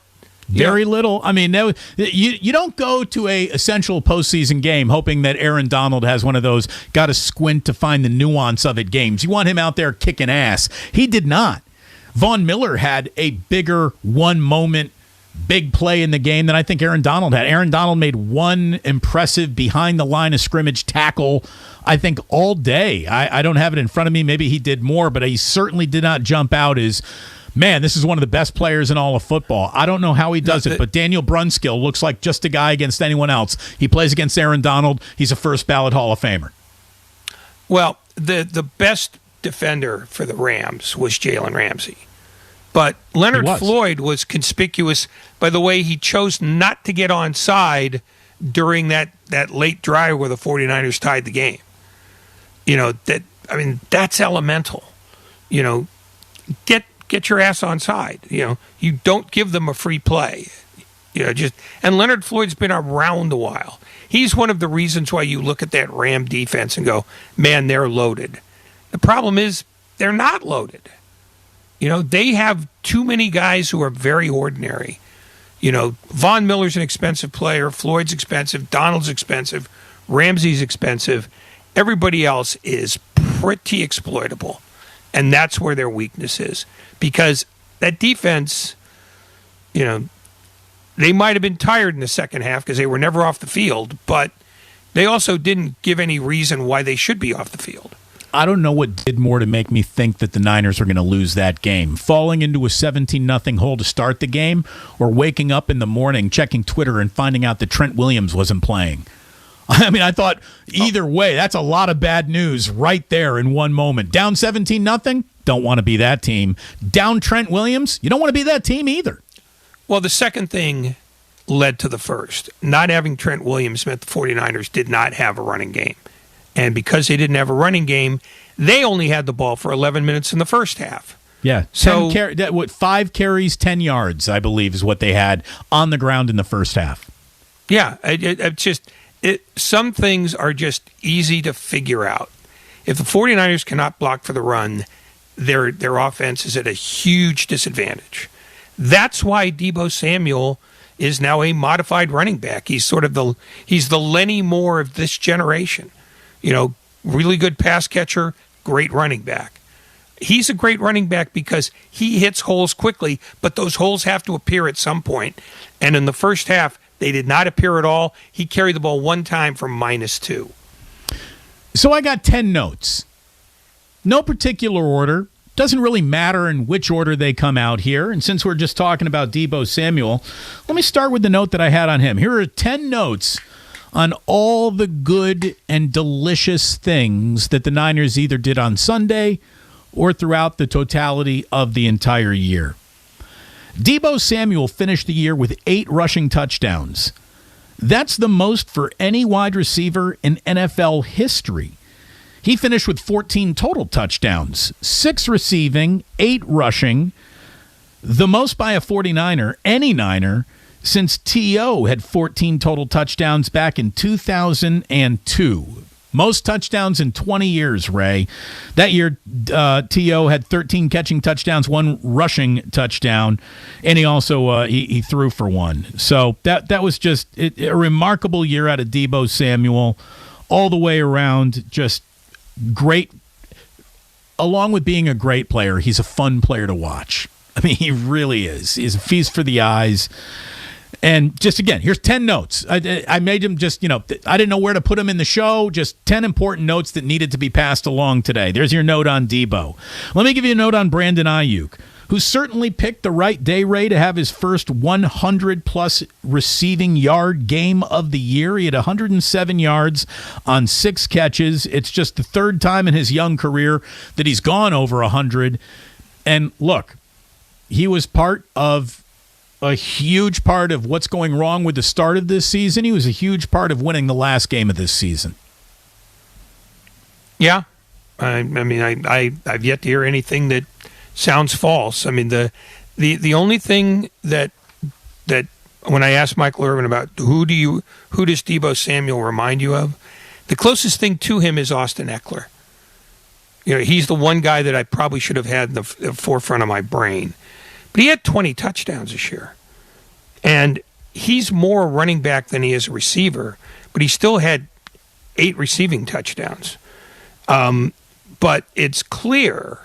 very little. I mean, you don't go to a essential postseason game hoping that Aaron Donald has one of those got to squint to find the nuance of it games. You want him out there kicking ass. He did not. Von Miller had a bigger one-moment big play in the game than I think Aaron Donald had. Aaron Donald made one impressive behind-the-line-of-scrimmage tackle, I think, all day. I don't have it in front of me. Maybe he did more, but he certainly did not jump out as, man, this is one of the best players in all of football. I don't know how he does it, but Daniel Brunskill looks like just a guy against anyone else. He plays against Aaron Donald. He's a first-ballot Hall of Famer. Well, the best defender for the Rams was Jalen Ramsey. But Leonard Floyd was conspicuous by the way he chose not to get onside during that late drive where the 49ers tied the game. You know, that's elemental. You know, get your ass onside. You know, you don't give them a free play. You know, and Leonard Floyd's been around a while. He's one of the reasons why you look at that Ram defense and go, man, they're loaded. The problem is they're not loaded. You know, they have too many guys who are very ordinary. You know, Von Miller's an expensive player. Floyd's expensive. Donald's expensive. Ramsey's expensive. Everybody else is pretty exploitable. And that's where their weakness is. Because that defense, you know, they might have been tired in the second half because they were never off the field, but they also didn't give any reason why they should be off the field. I don't know what did more to make me think that the Niners were going to lose that game. Falling into a 17-0 hole to start the game, or waking up in the morning, checking Twitter, and finding out that Trent Williams wasn't playing. I mean, I thought either way, that's a lot of bad news right there in one moment. Down 17-0, don't want to be that team. Down Trent Williams, you don't want to be that team either. Well, the second thing led to the first. Not having Trent Williams meant the 49ers did not have a running game. And because they didn't have a running game, they only had the ball for 11 minutes in the first half. Yeah, so 5 carries, 10 yards, I believe, is what they had on the ground in the first half. Yeah, some things are just easy to figure out. If the 49ers cannot block for the run, their offense is at a huge disadvantage. That's why Deebo Samuel is now a modified running back. He's sort of he's the Lenny Moore of this generation. You know, really good pass catcher, great running back. He's a great running back because he hits holes quickly, but those holes have to appear at some point. And in the first half, they did not appear at all. He carried the ball one time for -2. So I got 10 notes. No particular order. Doesn't really matter in which order they come out here. And since we're just talking about Deebo Samuel, let me start with the note that I had on him. Here are 10 notes on all the good and delicious things that the Niners either did on Sunday or throughout the totality of the entire year. Deebo Samuel finished the year with 8 rushing touchdowns. That's the most for any wide receiver in NFL history. He finished with 14 total touchdowns, 6 receiving, 8 rushing, the most by a 49er, any Niner, since T.O. had 14 total touchdowns back in 2002. Most touchdowns in 20 years, Ray. That year, T.O. had 13 catching touchdowns, 1 rushing touchdown, and he also he threw for 1. So that was just a remarkable year out of Deebo Samuel, all the way around. Just great. Along with being a great player, he's a fun player to watch. I mean, he really is. He's a feast for the eyes. And just again, here's 10 notes. I made them just, I didn't know where to put them in the show. Just 10 important notes that needed to be passed along today. There's your note on Deebo. Let me give you a note on Brandon Ayuk, who certainly picked the right day, Ray, to have his first 100-plus receiving yard game of the year. He had 107 yards on 6 catches. It's just the 3rd time in his young career that he's gone over 100. And look, he was a huge part of what's going wrong with the start of this season. He was a huge part of winning the last game of this season. Yeah. I mean, I've yet to hear anything that sounds false. I mean, the only thing that when I asked Michael Irvin about who does Deebo Samuel remind you of, the closest thing to him is Austin Eckler. He's the one guy that I probably should have had in the forefront of my brain. But he had 20 touchdowns this year. And he's more a running back than he is a receiver, but he still had 8 receiving touchdowns. But it's clear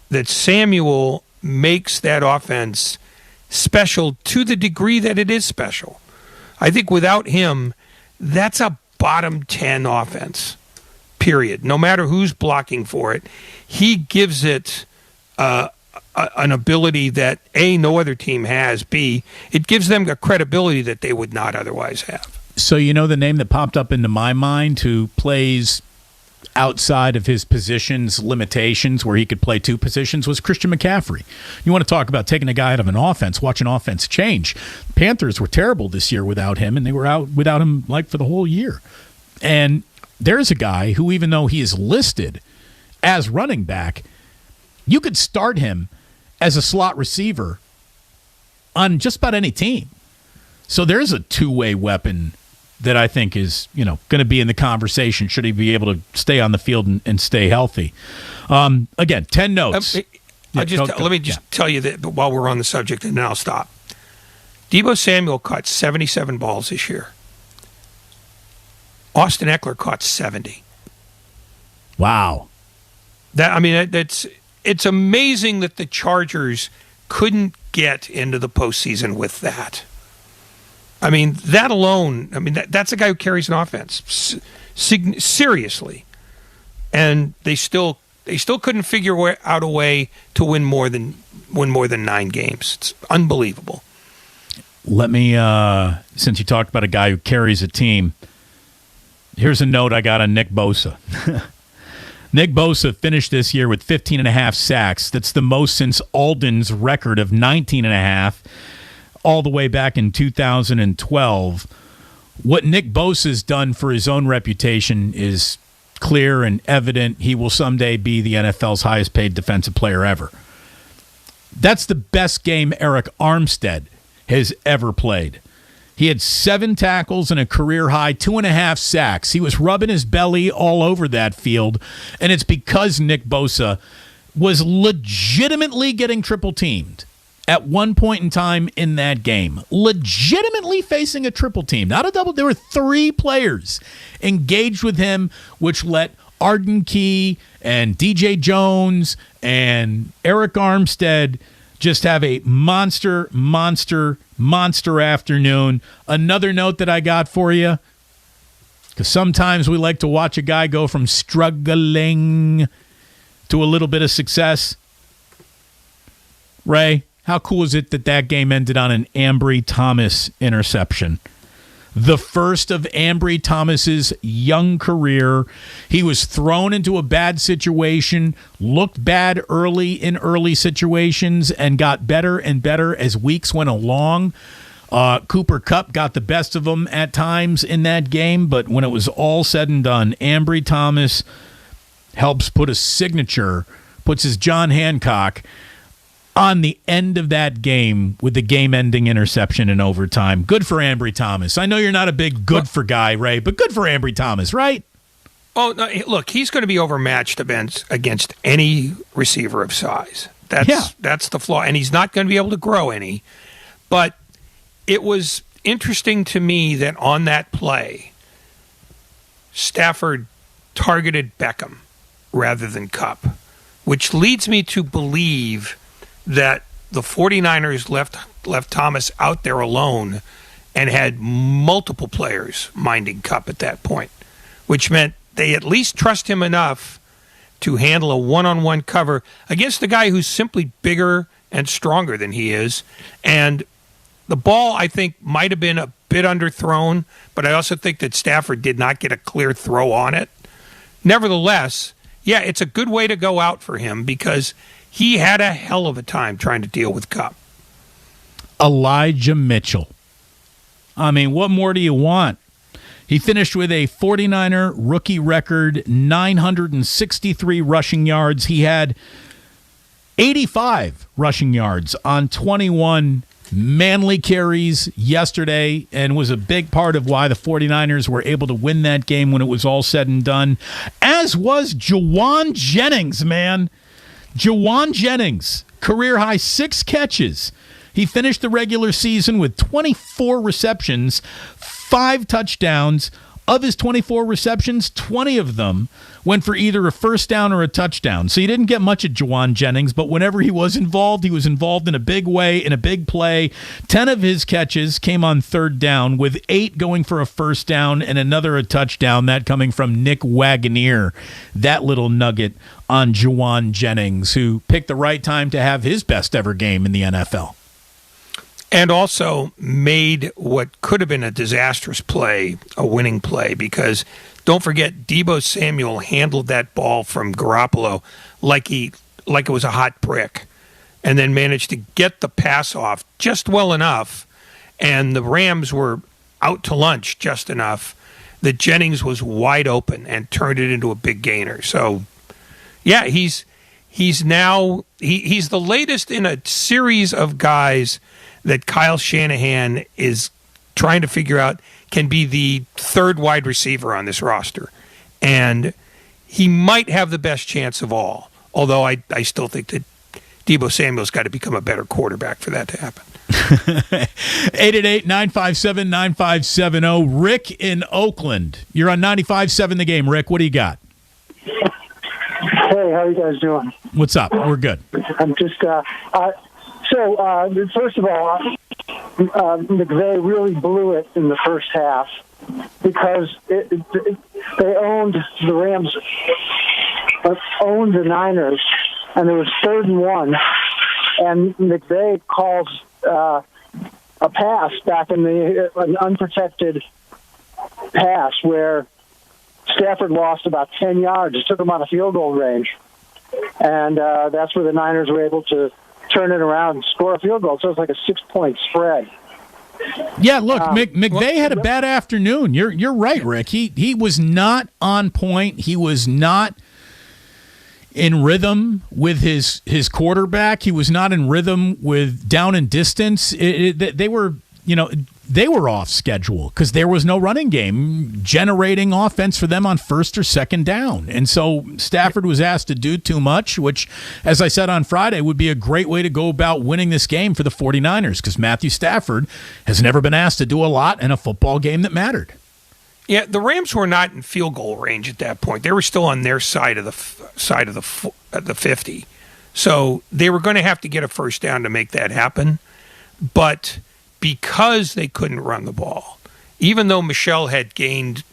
that Samuel makes that offense special to the degree that it is special. I think without him, that's a bottom 10 offense, period. No matter who's blocking for it, he gives it an ability that, A, no other team has, B, it gives them a credibility that they would not otherwise have. So the name that popped up into my mind who plays outside of his position's limitations where he could play 2 positions was Christian McCaffrey. You want to talk about taking a guy out of an offense, watch an offense change. Panthers were terrible this year without him, and they were out without him like for the whole year. And there's a guy who, even though he is listed as running back, you could start him as a slot receiver on just about any team. So there's a two-way weapon that I think is, going to be in the conversation should he be able to stay on the field and stay healthy. Again, 10 notes. Let me just tell you that while we're on the subject, and then I'll stop. Deebo Samuel caught 77 balls this year. Austin Eckler caught 70. Wow. It's amazing that the Chargers couldn't get into the postseason with that. I mean, that alone, that's a guy who carries an offense seriously. And they still couldn't figure out a way to win more than 9 games. It's unbelievable. Let me, since you talked about a guy who carries a team, here's a note I got on Nick Bosa. Nick Bosa finished this year with 15.5 sacks. That's the most since Alden's record of 19.5, all the way back in 2012. What Nick Bosa's done for his own reputation is clear and evident. He will someday be the NFL's highest paid defensive player ever. That's the best game Eric Armstead has ever played. He had 7 tackles and a career-high 2.5 sacks. He was rubbing his belly all over that field, and it's because Nick Bosa was legitimately getting triple-teamed at one point in time in that game. Legitimately facing a triple team, not a double. There were 3 players engaged with him, which let Arden Key and DJ Jones and Eric Armstead just have a monster afternoon. Another note that I got for you, because sometimes we like to watch a guy go from struggling to a little bit of success. Ray, how cool is it that game ended on an Ambry Thomas interception? The first of Ambry Thomas's young career. He was thrown into a bad situation, looked bad in early situations, and got better and better as weeks went along. Cooper Kupp got the best of him at times in that game, but when it was all said and done, Ambry Thomas helps put his signature, puts his John Hancock on the end of that game with the game-ending interception in overtime. Good for Ambry Thomas. I know you're not a big good for guy, Ray, but good for Ambry Thomas, right? Oh, no, look, he's going to be overmatched against any receiver of size. That's the flaw. And he's not going to be able to grow any. But it was interesting to me that on that play, Stafford targeted Beckham rather than Kupp, which leads me to believe that the 49ers left Thomas out there alone and had multiple players minding Kupp at that point, which meant they at least trust him enough to handle a one-on-one cover against a guy who's simply bigger and stronger than he is. And the ball, I think, might have been a bit underthrown, but I also think that Stafford did not get a clear throw on it. Nevertheless, yeah, it's a good way to go out for him because he had a hell of a time trying to deal with Kupp. Elijah Mitchell. I mean, what more do you want? He finished with a 49er rookie record, 963 rushing yards. He had 85 rushing yards on 21 manly carries yesterday and was a big part of why the 49ers were able to win that game when it was all said and done, as was Jawan Jennings, man. Jawan Jennings, career high 6 catches. He finished the regular season with 24 receptions, 5 touchdowns. Of his 24 receptions, 20 of them went for either a first down or a touchdown. So you didn't get much at Jawan Jennings, but whenever he was involved in a big way, in a big play. 10 of his catches came on third down, with 8 going for a first down and another a touchdown, that coming from Nick Wagoneer. That little nugget on Jawan Jennings, who picked the right time to have his best ever game in the NFL. And also made what could have been a disastrous play a winning play, because don't forget, Deebo Samuel handled that ball from Garoppolo like it was a hot brick, and then managed to get the pass off just well enough, and the Rams were out to lunch just enough that Jennings was wide open and turned it into a big gainer. So, yeah, he's the latest in a series of guys that Kyle Shanahan is trying to figure out can be the third wide receiver on this roster. And he might have the best chance of all, although I still think that Deebo Samuel's got to become a better quarterback for that to happen. 888-957-9570. Rick in Oakland. You're on 95.7 The Game. Rick, what do you got? Hey, how you guys doing? What's up? We're good. I'm just... So, first of all, McVay really blew it in the first half because the Rams owned the Niners, and there was 3rd and 1, and McVay calls a pass back in an unprotected pass where Stafford lost about 10 yards. It took him out of field goal range, and that's where the Niners were able to turn it around and score a field goal. So it's like a 6-point spread. Yeah, look, McVay had a bad afternoon. You're right, Rick. He was not on point. He was not in rhythm with his quarterback. He was not in rhythm with down and distance. They were off schedule because there was no running game generating offense for them on first or second down. And so Stafford was asked to do too much, which, as I said on Friday, would be a great way to go about winning this game for the 49ers, because Matthew Stafford has never been asked to do a lot in a football game that mattered. Yeah, the Rams were not in field goal range at that point. They were still on their side of the 50. So they were going to have to get a first down to make that happen. But because they couldn't run the ball, even though Michel had gained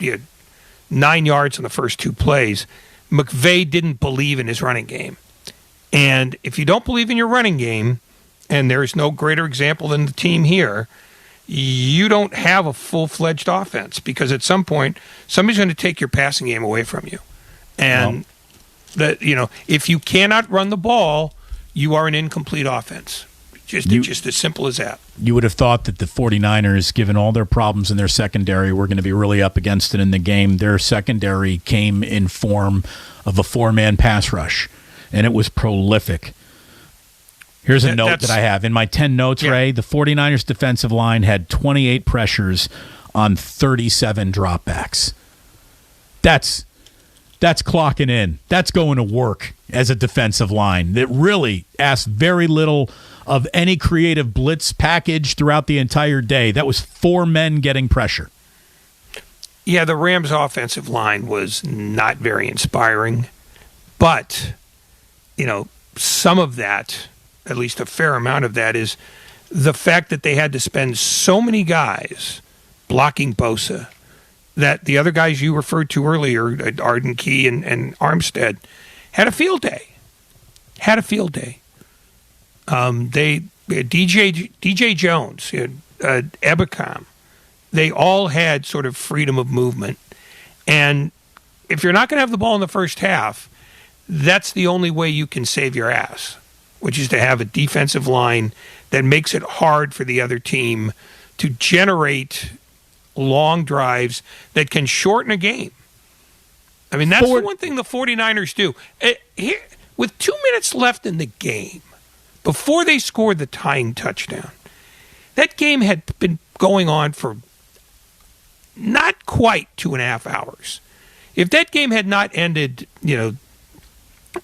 9 yards in the first 2 plays, McVay didn't believe in his running game. And if you don't believe in your running game, and there's no greater example than the team here, you don't have a full-fledged offense, because at some point somebody's going to take your passing game away from you. And if you cannot run the ball, you are an incomplete offense. Just as simple as that. You would have thought that the 49ers, given all their problems in their secondary, were going to be really up against it in the game. Their secondary came in form of a 4-man pass rush, and it was prolific. Here's a note that I have. In my 10 notes, Ray, the 49ers defensive line had 28 pressures on 37 dropbacks. That's that's clocking in. That's going to work as a defensive line that really asked very little of any creative blitz package throughout the entire day. That was 4 men getting pressure. Yeah, the Rams' offensive line was not very inspiring, but, some of that, at least a fair amount of that, is the fact that they had to spend so many guys blocking Bosa that the other guys you referred to earlier, Arden Key and Armstead, had a field day. DJ Jones, Ebicom, they all had sort of freedom of movement. And if you're not going to have the ball in the first half, that's the only way you can save your ass, which is to have a defensive line that makes it hard for the other team to generate long drives that can shorten a game. I mean, that's the one thing the 49ers do. With 2 minutes left in the game, before they scored the tying touchdown, that game had been going on for not quite 2.5 hours. If that game had not ended,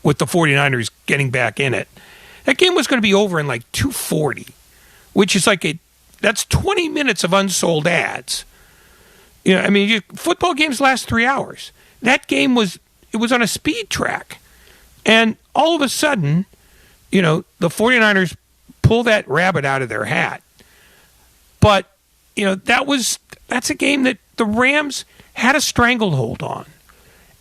with the 49ers getting back in it, that game was going to be over in like 2:40, which is that's 20 minutes of unsold ads. Football games last 3 hours. That game was on a speed track. And all of a sudden, the 49ers pull that rabbit out of their hat. But, that's a game that the Rams had a stranglehold on.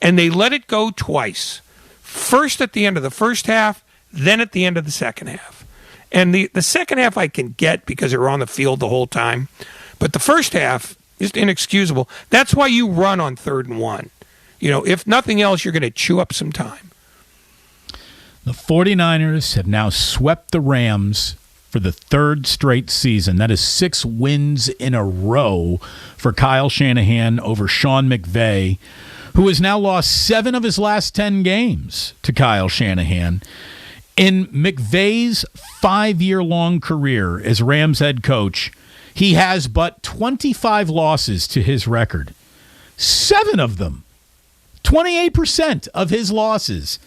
And they let it go twice. First at the end of the first half, then at the end of the second half. And the second half I can get because they were on the field the whole time. But the first half is inexcusable. That's why you run on 3rd and 1. If nothing else, you're going to chew up some time. The 49ers have now swept the Rams for the 3rd straight season. That is 6 wins in a row for Kyle Shanahan over Sean McVay, who has now lost 7 of his last 10 games to Kyle Shanahan. In McVay's 5-year-long career as Rams head coach, he has but 25 losses to his record. 7 of them, 28% of his losses,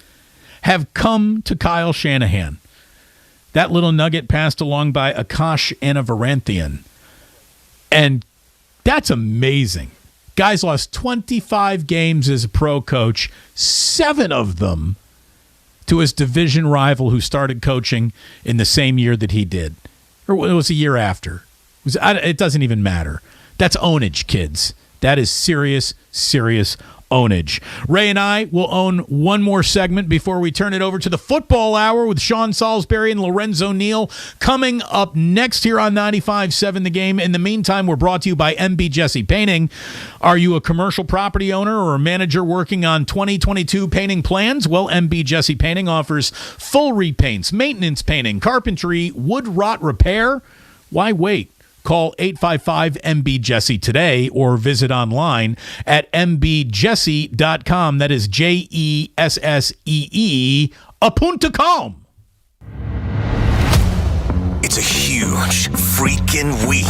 have come to Kyle Shanahan. That little nugget passed along by Akash Anavaranthian. And that's amazing. Guy's lost 25 games as a pro coach, 7 of them to his division rival who started coaching in the same year that he did. Or it was a year after. It doesn't even matter. That's ownage, kids. That is serious, serious ownage. Ray and I will own one more segment before we turn it over to the Football Hour with Sean Salisbury and Lorenzo Neal coming up next here on 95.7 The Game. In the meantime, we're brought to you by MB Jesse Painting. Are you a commercial property owner or a manager working on 2022 painting plans? Well, MB Jesse Painting offers full repaints, maintenance painting, carpentry, wood rot repair. Why wait? Call 855-MB-JESSE today or visit online at mbjesse.com. That is JESSEE.com. It's a huge freaking week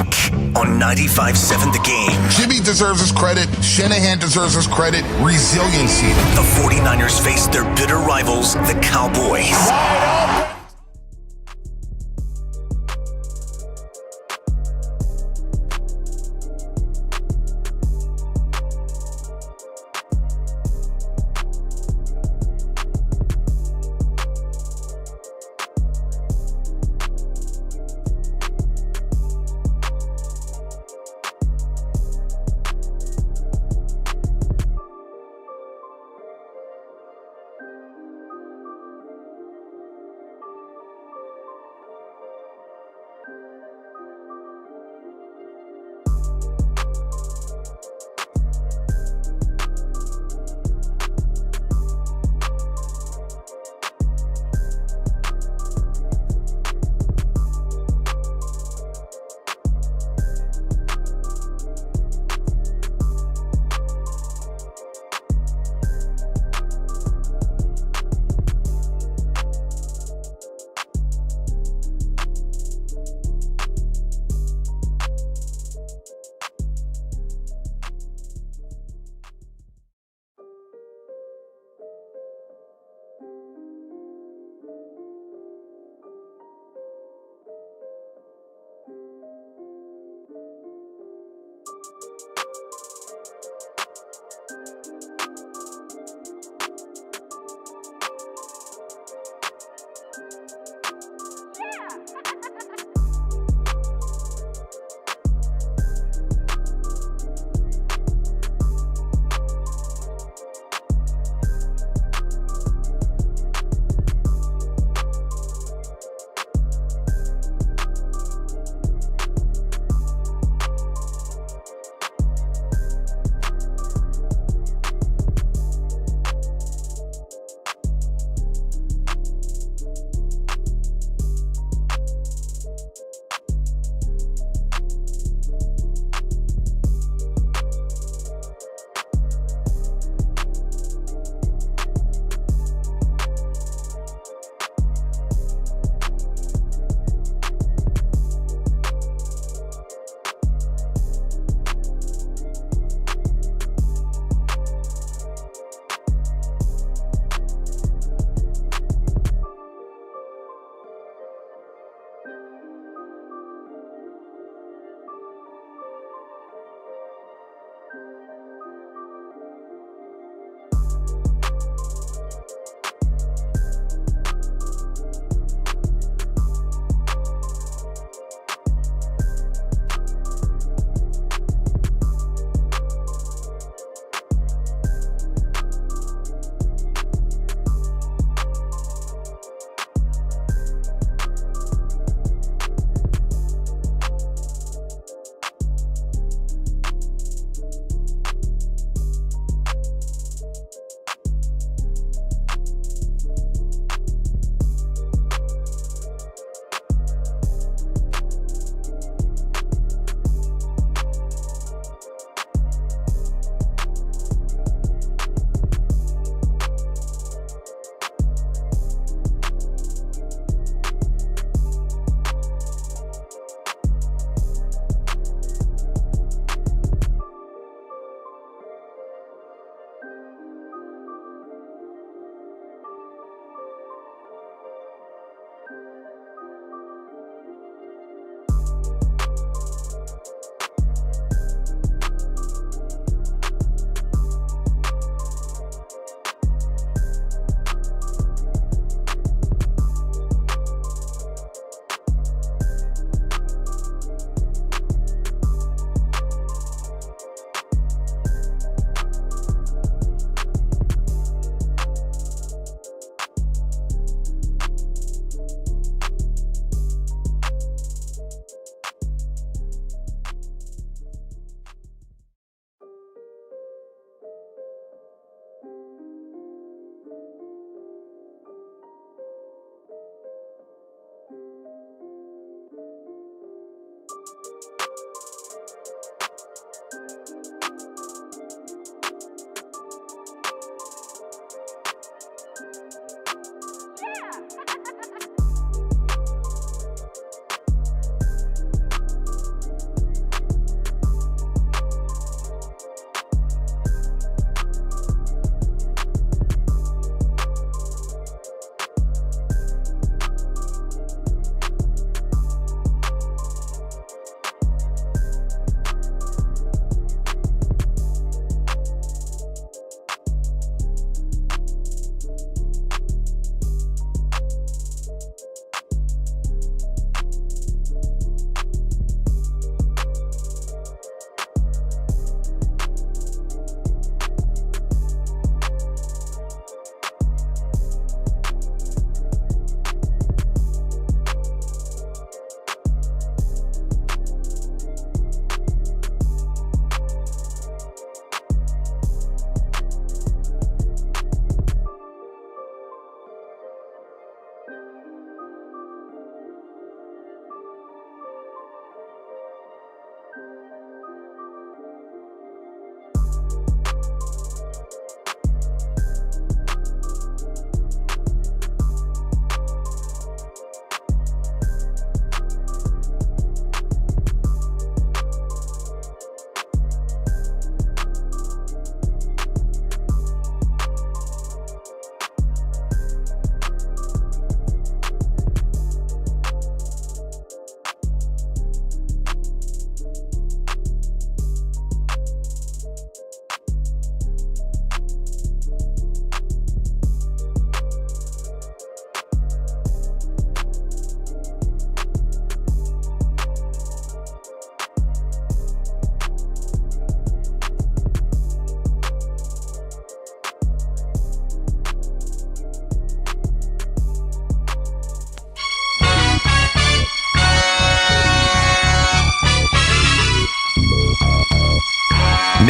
on 95.7 The Game. Jimmy deserves his credit. Shanahan deserves his credit. Resiliency. The 49ers face their bitter rivals, the Cowboys.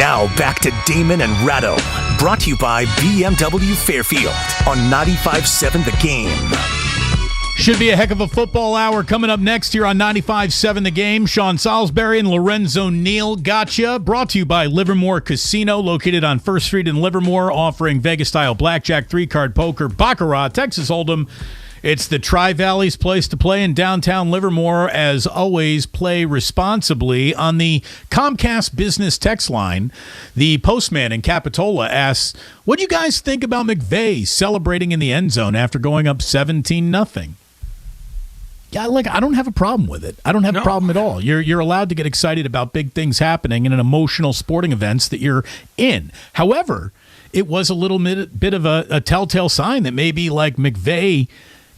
Now back to Damon and Ratto, brought to you by BMW Fairfield on 95.7 The Game. Should be a heck of a football hour coming up next here on 95.7 The Game. Sean Salisbury and Lorenzo Neal gotcha. Brought to you by Livermore Casino, located on 1st Street in Livermore, offering Vegas-style blackjack, 3-card poker, baccarat, Texas Hold'em. It's the Tri-Valley's place to play in downtown Livermore. As always, play responsibly. On the Comcast Business text line, the postman in Capitola asks, what do you guys think about McVay celebrating in the end zone after going up 17-0? Yeah, I don't have a problem with it. I don't have a problem at all. You're allowed to get excited about big things happening in an emotional sporting events that you're in. However, it was a little bit of a telltale sign that maybe McVay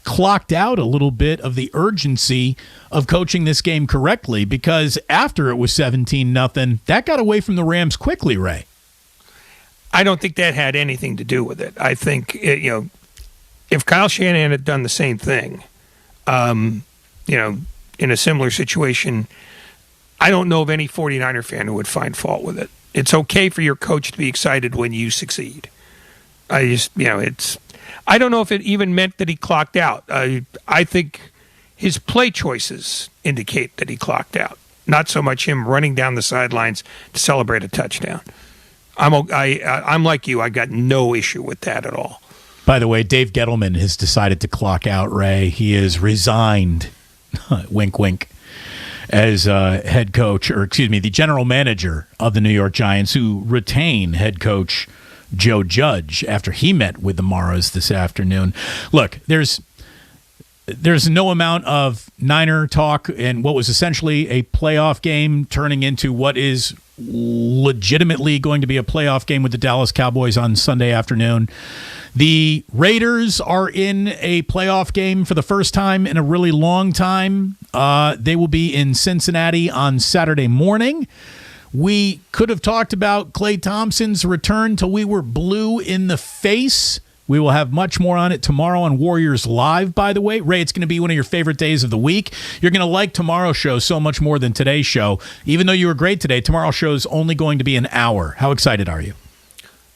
clocked out a little bit of the urgency of coaching this game correctly, because after it was 17-0, that got away from the Rams quickly, Ray. I don't think that had anything to do with it. I think, if Kyle Shanahan had done the same thing, in a similar situation, I don't know of any 49er fan who would find fault with it. It's okay for your coach to be excited when you succeed. I don't know if it even meant that he clocked out. I think his play choices indicate that he clocked out, not so much him running down the sidelines to celebrate a touchdown. I'm like you. I got no issue with that at all. By the way, Dave Gettleman has decided to clock out, Ray. He is resigned, wink, wink, as head coach, the general manager of the New York Giants, who retain head coach Joe Judge after he met with the Maras this afternoon. Look, there's no amount of Niner talk and what was essentially a playoff game turning into what is legitimately going to be a playoff game with the Dallas Cowboys on Sunday afternoon. The Raiders are in a playoff game for the first time in a really long time. They will be in Cincinnati on Saturday morning. We could have talked about Klay Thompson's return till we were blue in the face. We will have much more on it tomorrow on Warriors Live, by the way. Ray, it's going to be one of your favorite days of the week. You're going to like tomorrow's show so much more than today's show. Even though you were great today, tomorrow's show is only going to be an hour. How excited are you?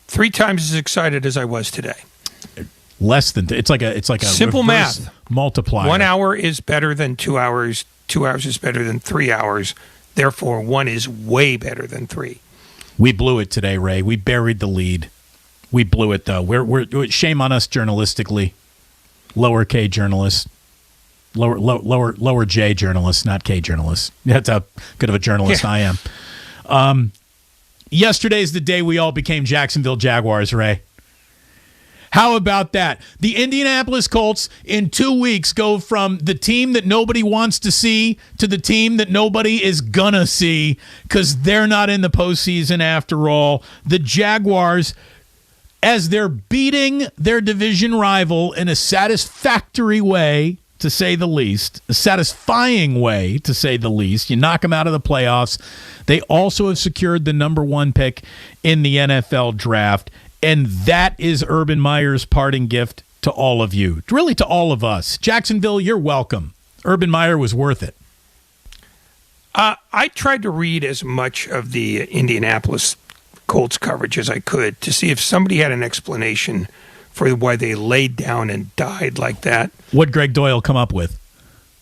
3 times as excited as I was today. Less than it's like a simple math multiplier. 1 hour is better than 2 hours. 2 hours is better than 3 hours. Therefore, 1 is way better than 3. We blew it today, Ray. We buried the lead. We blew it, though. We're shame on us journalistically. Lower K journalists. Lower J journalists, not K journalists. That's how good of a journalist I am. Yesterday's the day we all became Jacksonville Jaguars, Ray. How about that? The Indianapolis Colts in 2 weeks go from the team that nobody wants to see to the team that nobody is gonna see because they're not in the postseason after all. The Jaguars, as they're beating their division rival in a satisfactory way, to say the least, a satisfying way, to say the least. You knock them out of the playoffs. They also have secured the number 1 pick in the NFL draft. And that is Urban Meyer's parting gift to all of you, really to all of us. Jacksonville, you're welcome. Urban Meyer was worth it. I tried to read as much of the Indianapolis Colts coverage as I could to see if somebody had an explanation for why they laid down and died like that. What'd Greg Doyle come up with?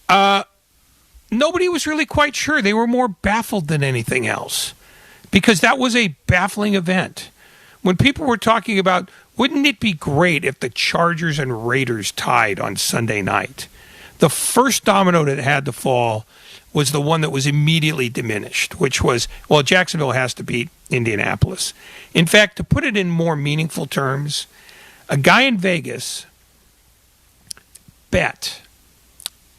Nobody was really quite sure. They were more baffled than anything else because that was a baffling event. When people were talking about, wouldn't it be great if the Chargers and Raiders tied on Sunday night? The first domino that had to fall was the one that was immediately diminished, which was, well, Jacksonville has to beat Indianapolis. In fact, to put it in more meaningful terms, a guy in Vegas bet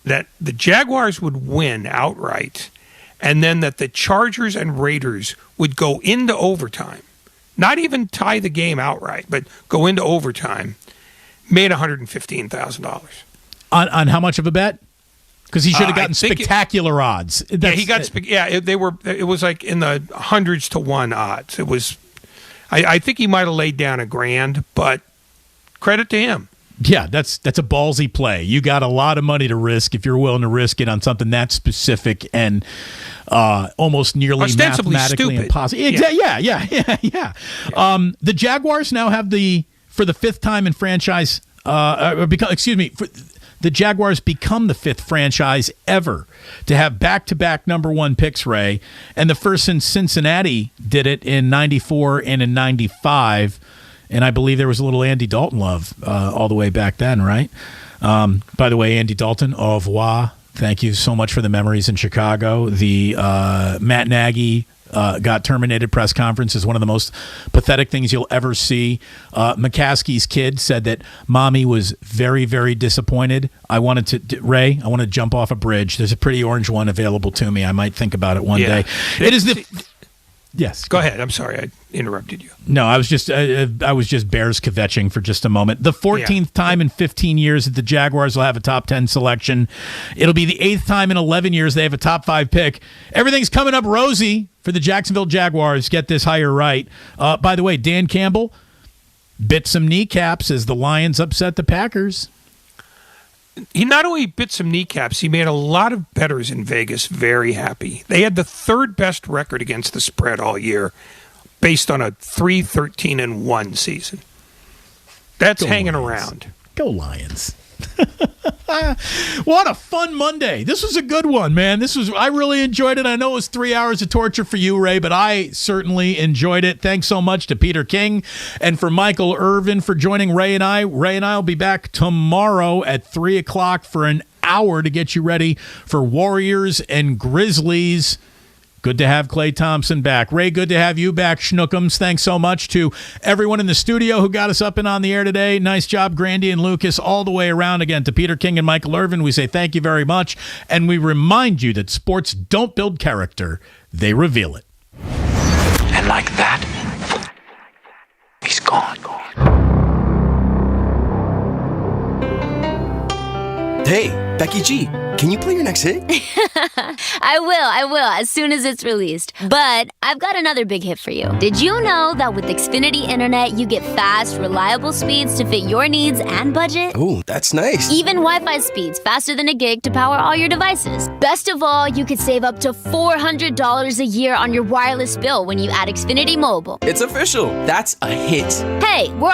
that the Jaguars would win outright and then that the Chargers and Raiders would go into overtime. Not even tie the game outright, but go into overtime, made $115,000. On how much of a bet? Because he should have gotten spectacular odds. He got. It was like in the hundreds to 1 odds. It was. I think he might have laid down $1,000, but credit to him. Yeah, that's a ballsy play. You got a lot of money to risk if you're willing to risk it on something that specific and almost nearly ostensibly mathematically stupid. impossible. Yeah. The Jaguars now have for the fifth time in franchise. The Jaguars become the fifth franchise ever to have back-to-back number one picks, Ray, and the first since Cincinnati did it in '94 and in '95. And I believe there was a little Andy Dalton love all the way back then, right? By the way, Andy Dalton, au revoir. Thank you so much for the memories in Chicago. The Matt Nagy got terminated press conference is one of the most pathetic things you'll ever see. McCaskey's kid said that mommy was very, very disappointed. I wanted to jump off a bridge. There's a pretty orange one available to me. I might think about it one day. It is the... Yes. Go ahead. I'm sorry I interrupted you. No, I was just Bears kvetching for just a moment. The 14th time in 15 years that the Jaguars will have a top 10 selection. It'll be the 8th time in 11 years they have a top 5 pick. Everything's coming up rosy for the Jacksonville Jaguars. Get this hire right. By the way, Dan Campbell bit some kneecaps as the Lions upset the Packers. He not only bit some kneecaps, he made a lot of bettors in Vegas very happy. They had the third best record against the spread all year based on a 3-13-1 season. That's hanging around. Go Lions. What a fun Monday. This was a good one, man. I really enjoyed it. I know it was 3 hours of torture for you, Ray, but I certainly enjoyed it. Thanks so much to Peter King and for Michael Irvin for joining Ray and I. Ray and I will be back tomorrow at 3 o'clock for an hour to get you ready for Warriors and Grizzlies. Good to have Klay Thompson back. Ray, good to have you back, Schnookums. Thanks so much to everyone in the studio who got us up and on the air today. Nice job, Grandy and Lucas, all the way around. Again, to Peter King and Michael Irvin, we say thank you very much. And we remind you that sports don't build character, they reveal it. And like that, he's gone. Hey, Becky G, can you play your next hit? I will, as soon as it's released. But I've got another big hit for you. Did you know that with Xfinity Internet, you get fast, reliable speeds to fit your needs and budget? Oh, that's nice. Even Wi-Fi speeds faster than a gig to power all your devices. Best of all, you could save up to $400 a year on your wireless bill when you add Xfinity Mobile. It's official. That's a hit. Hey, we're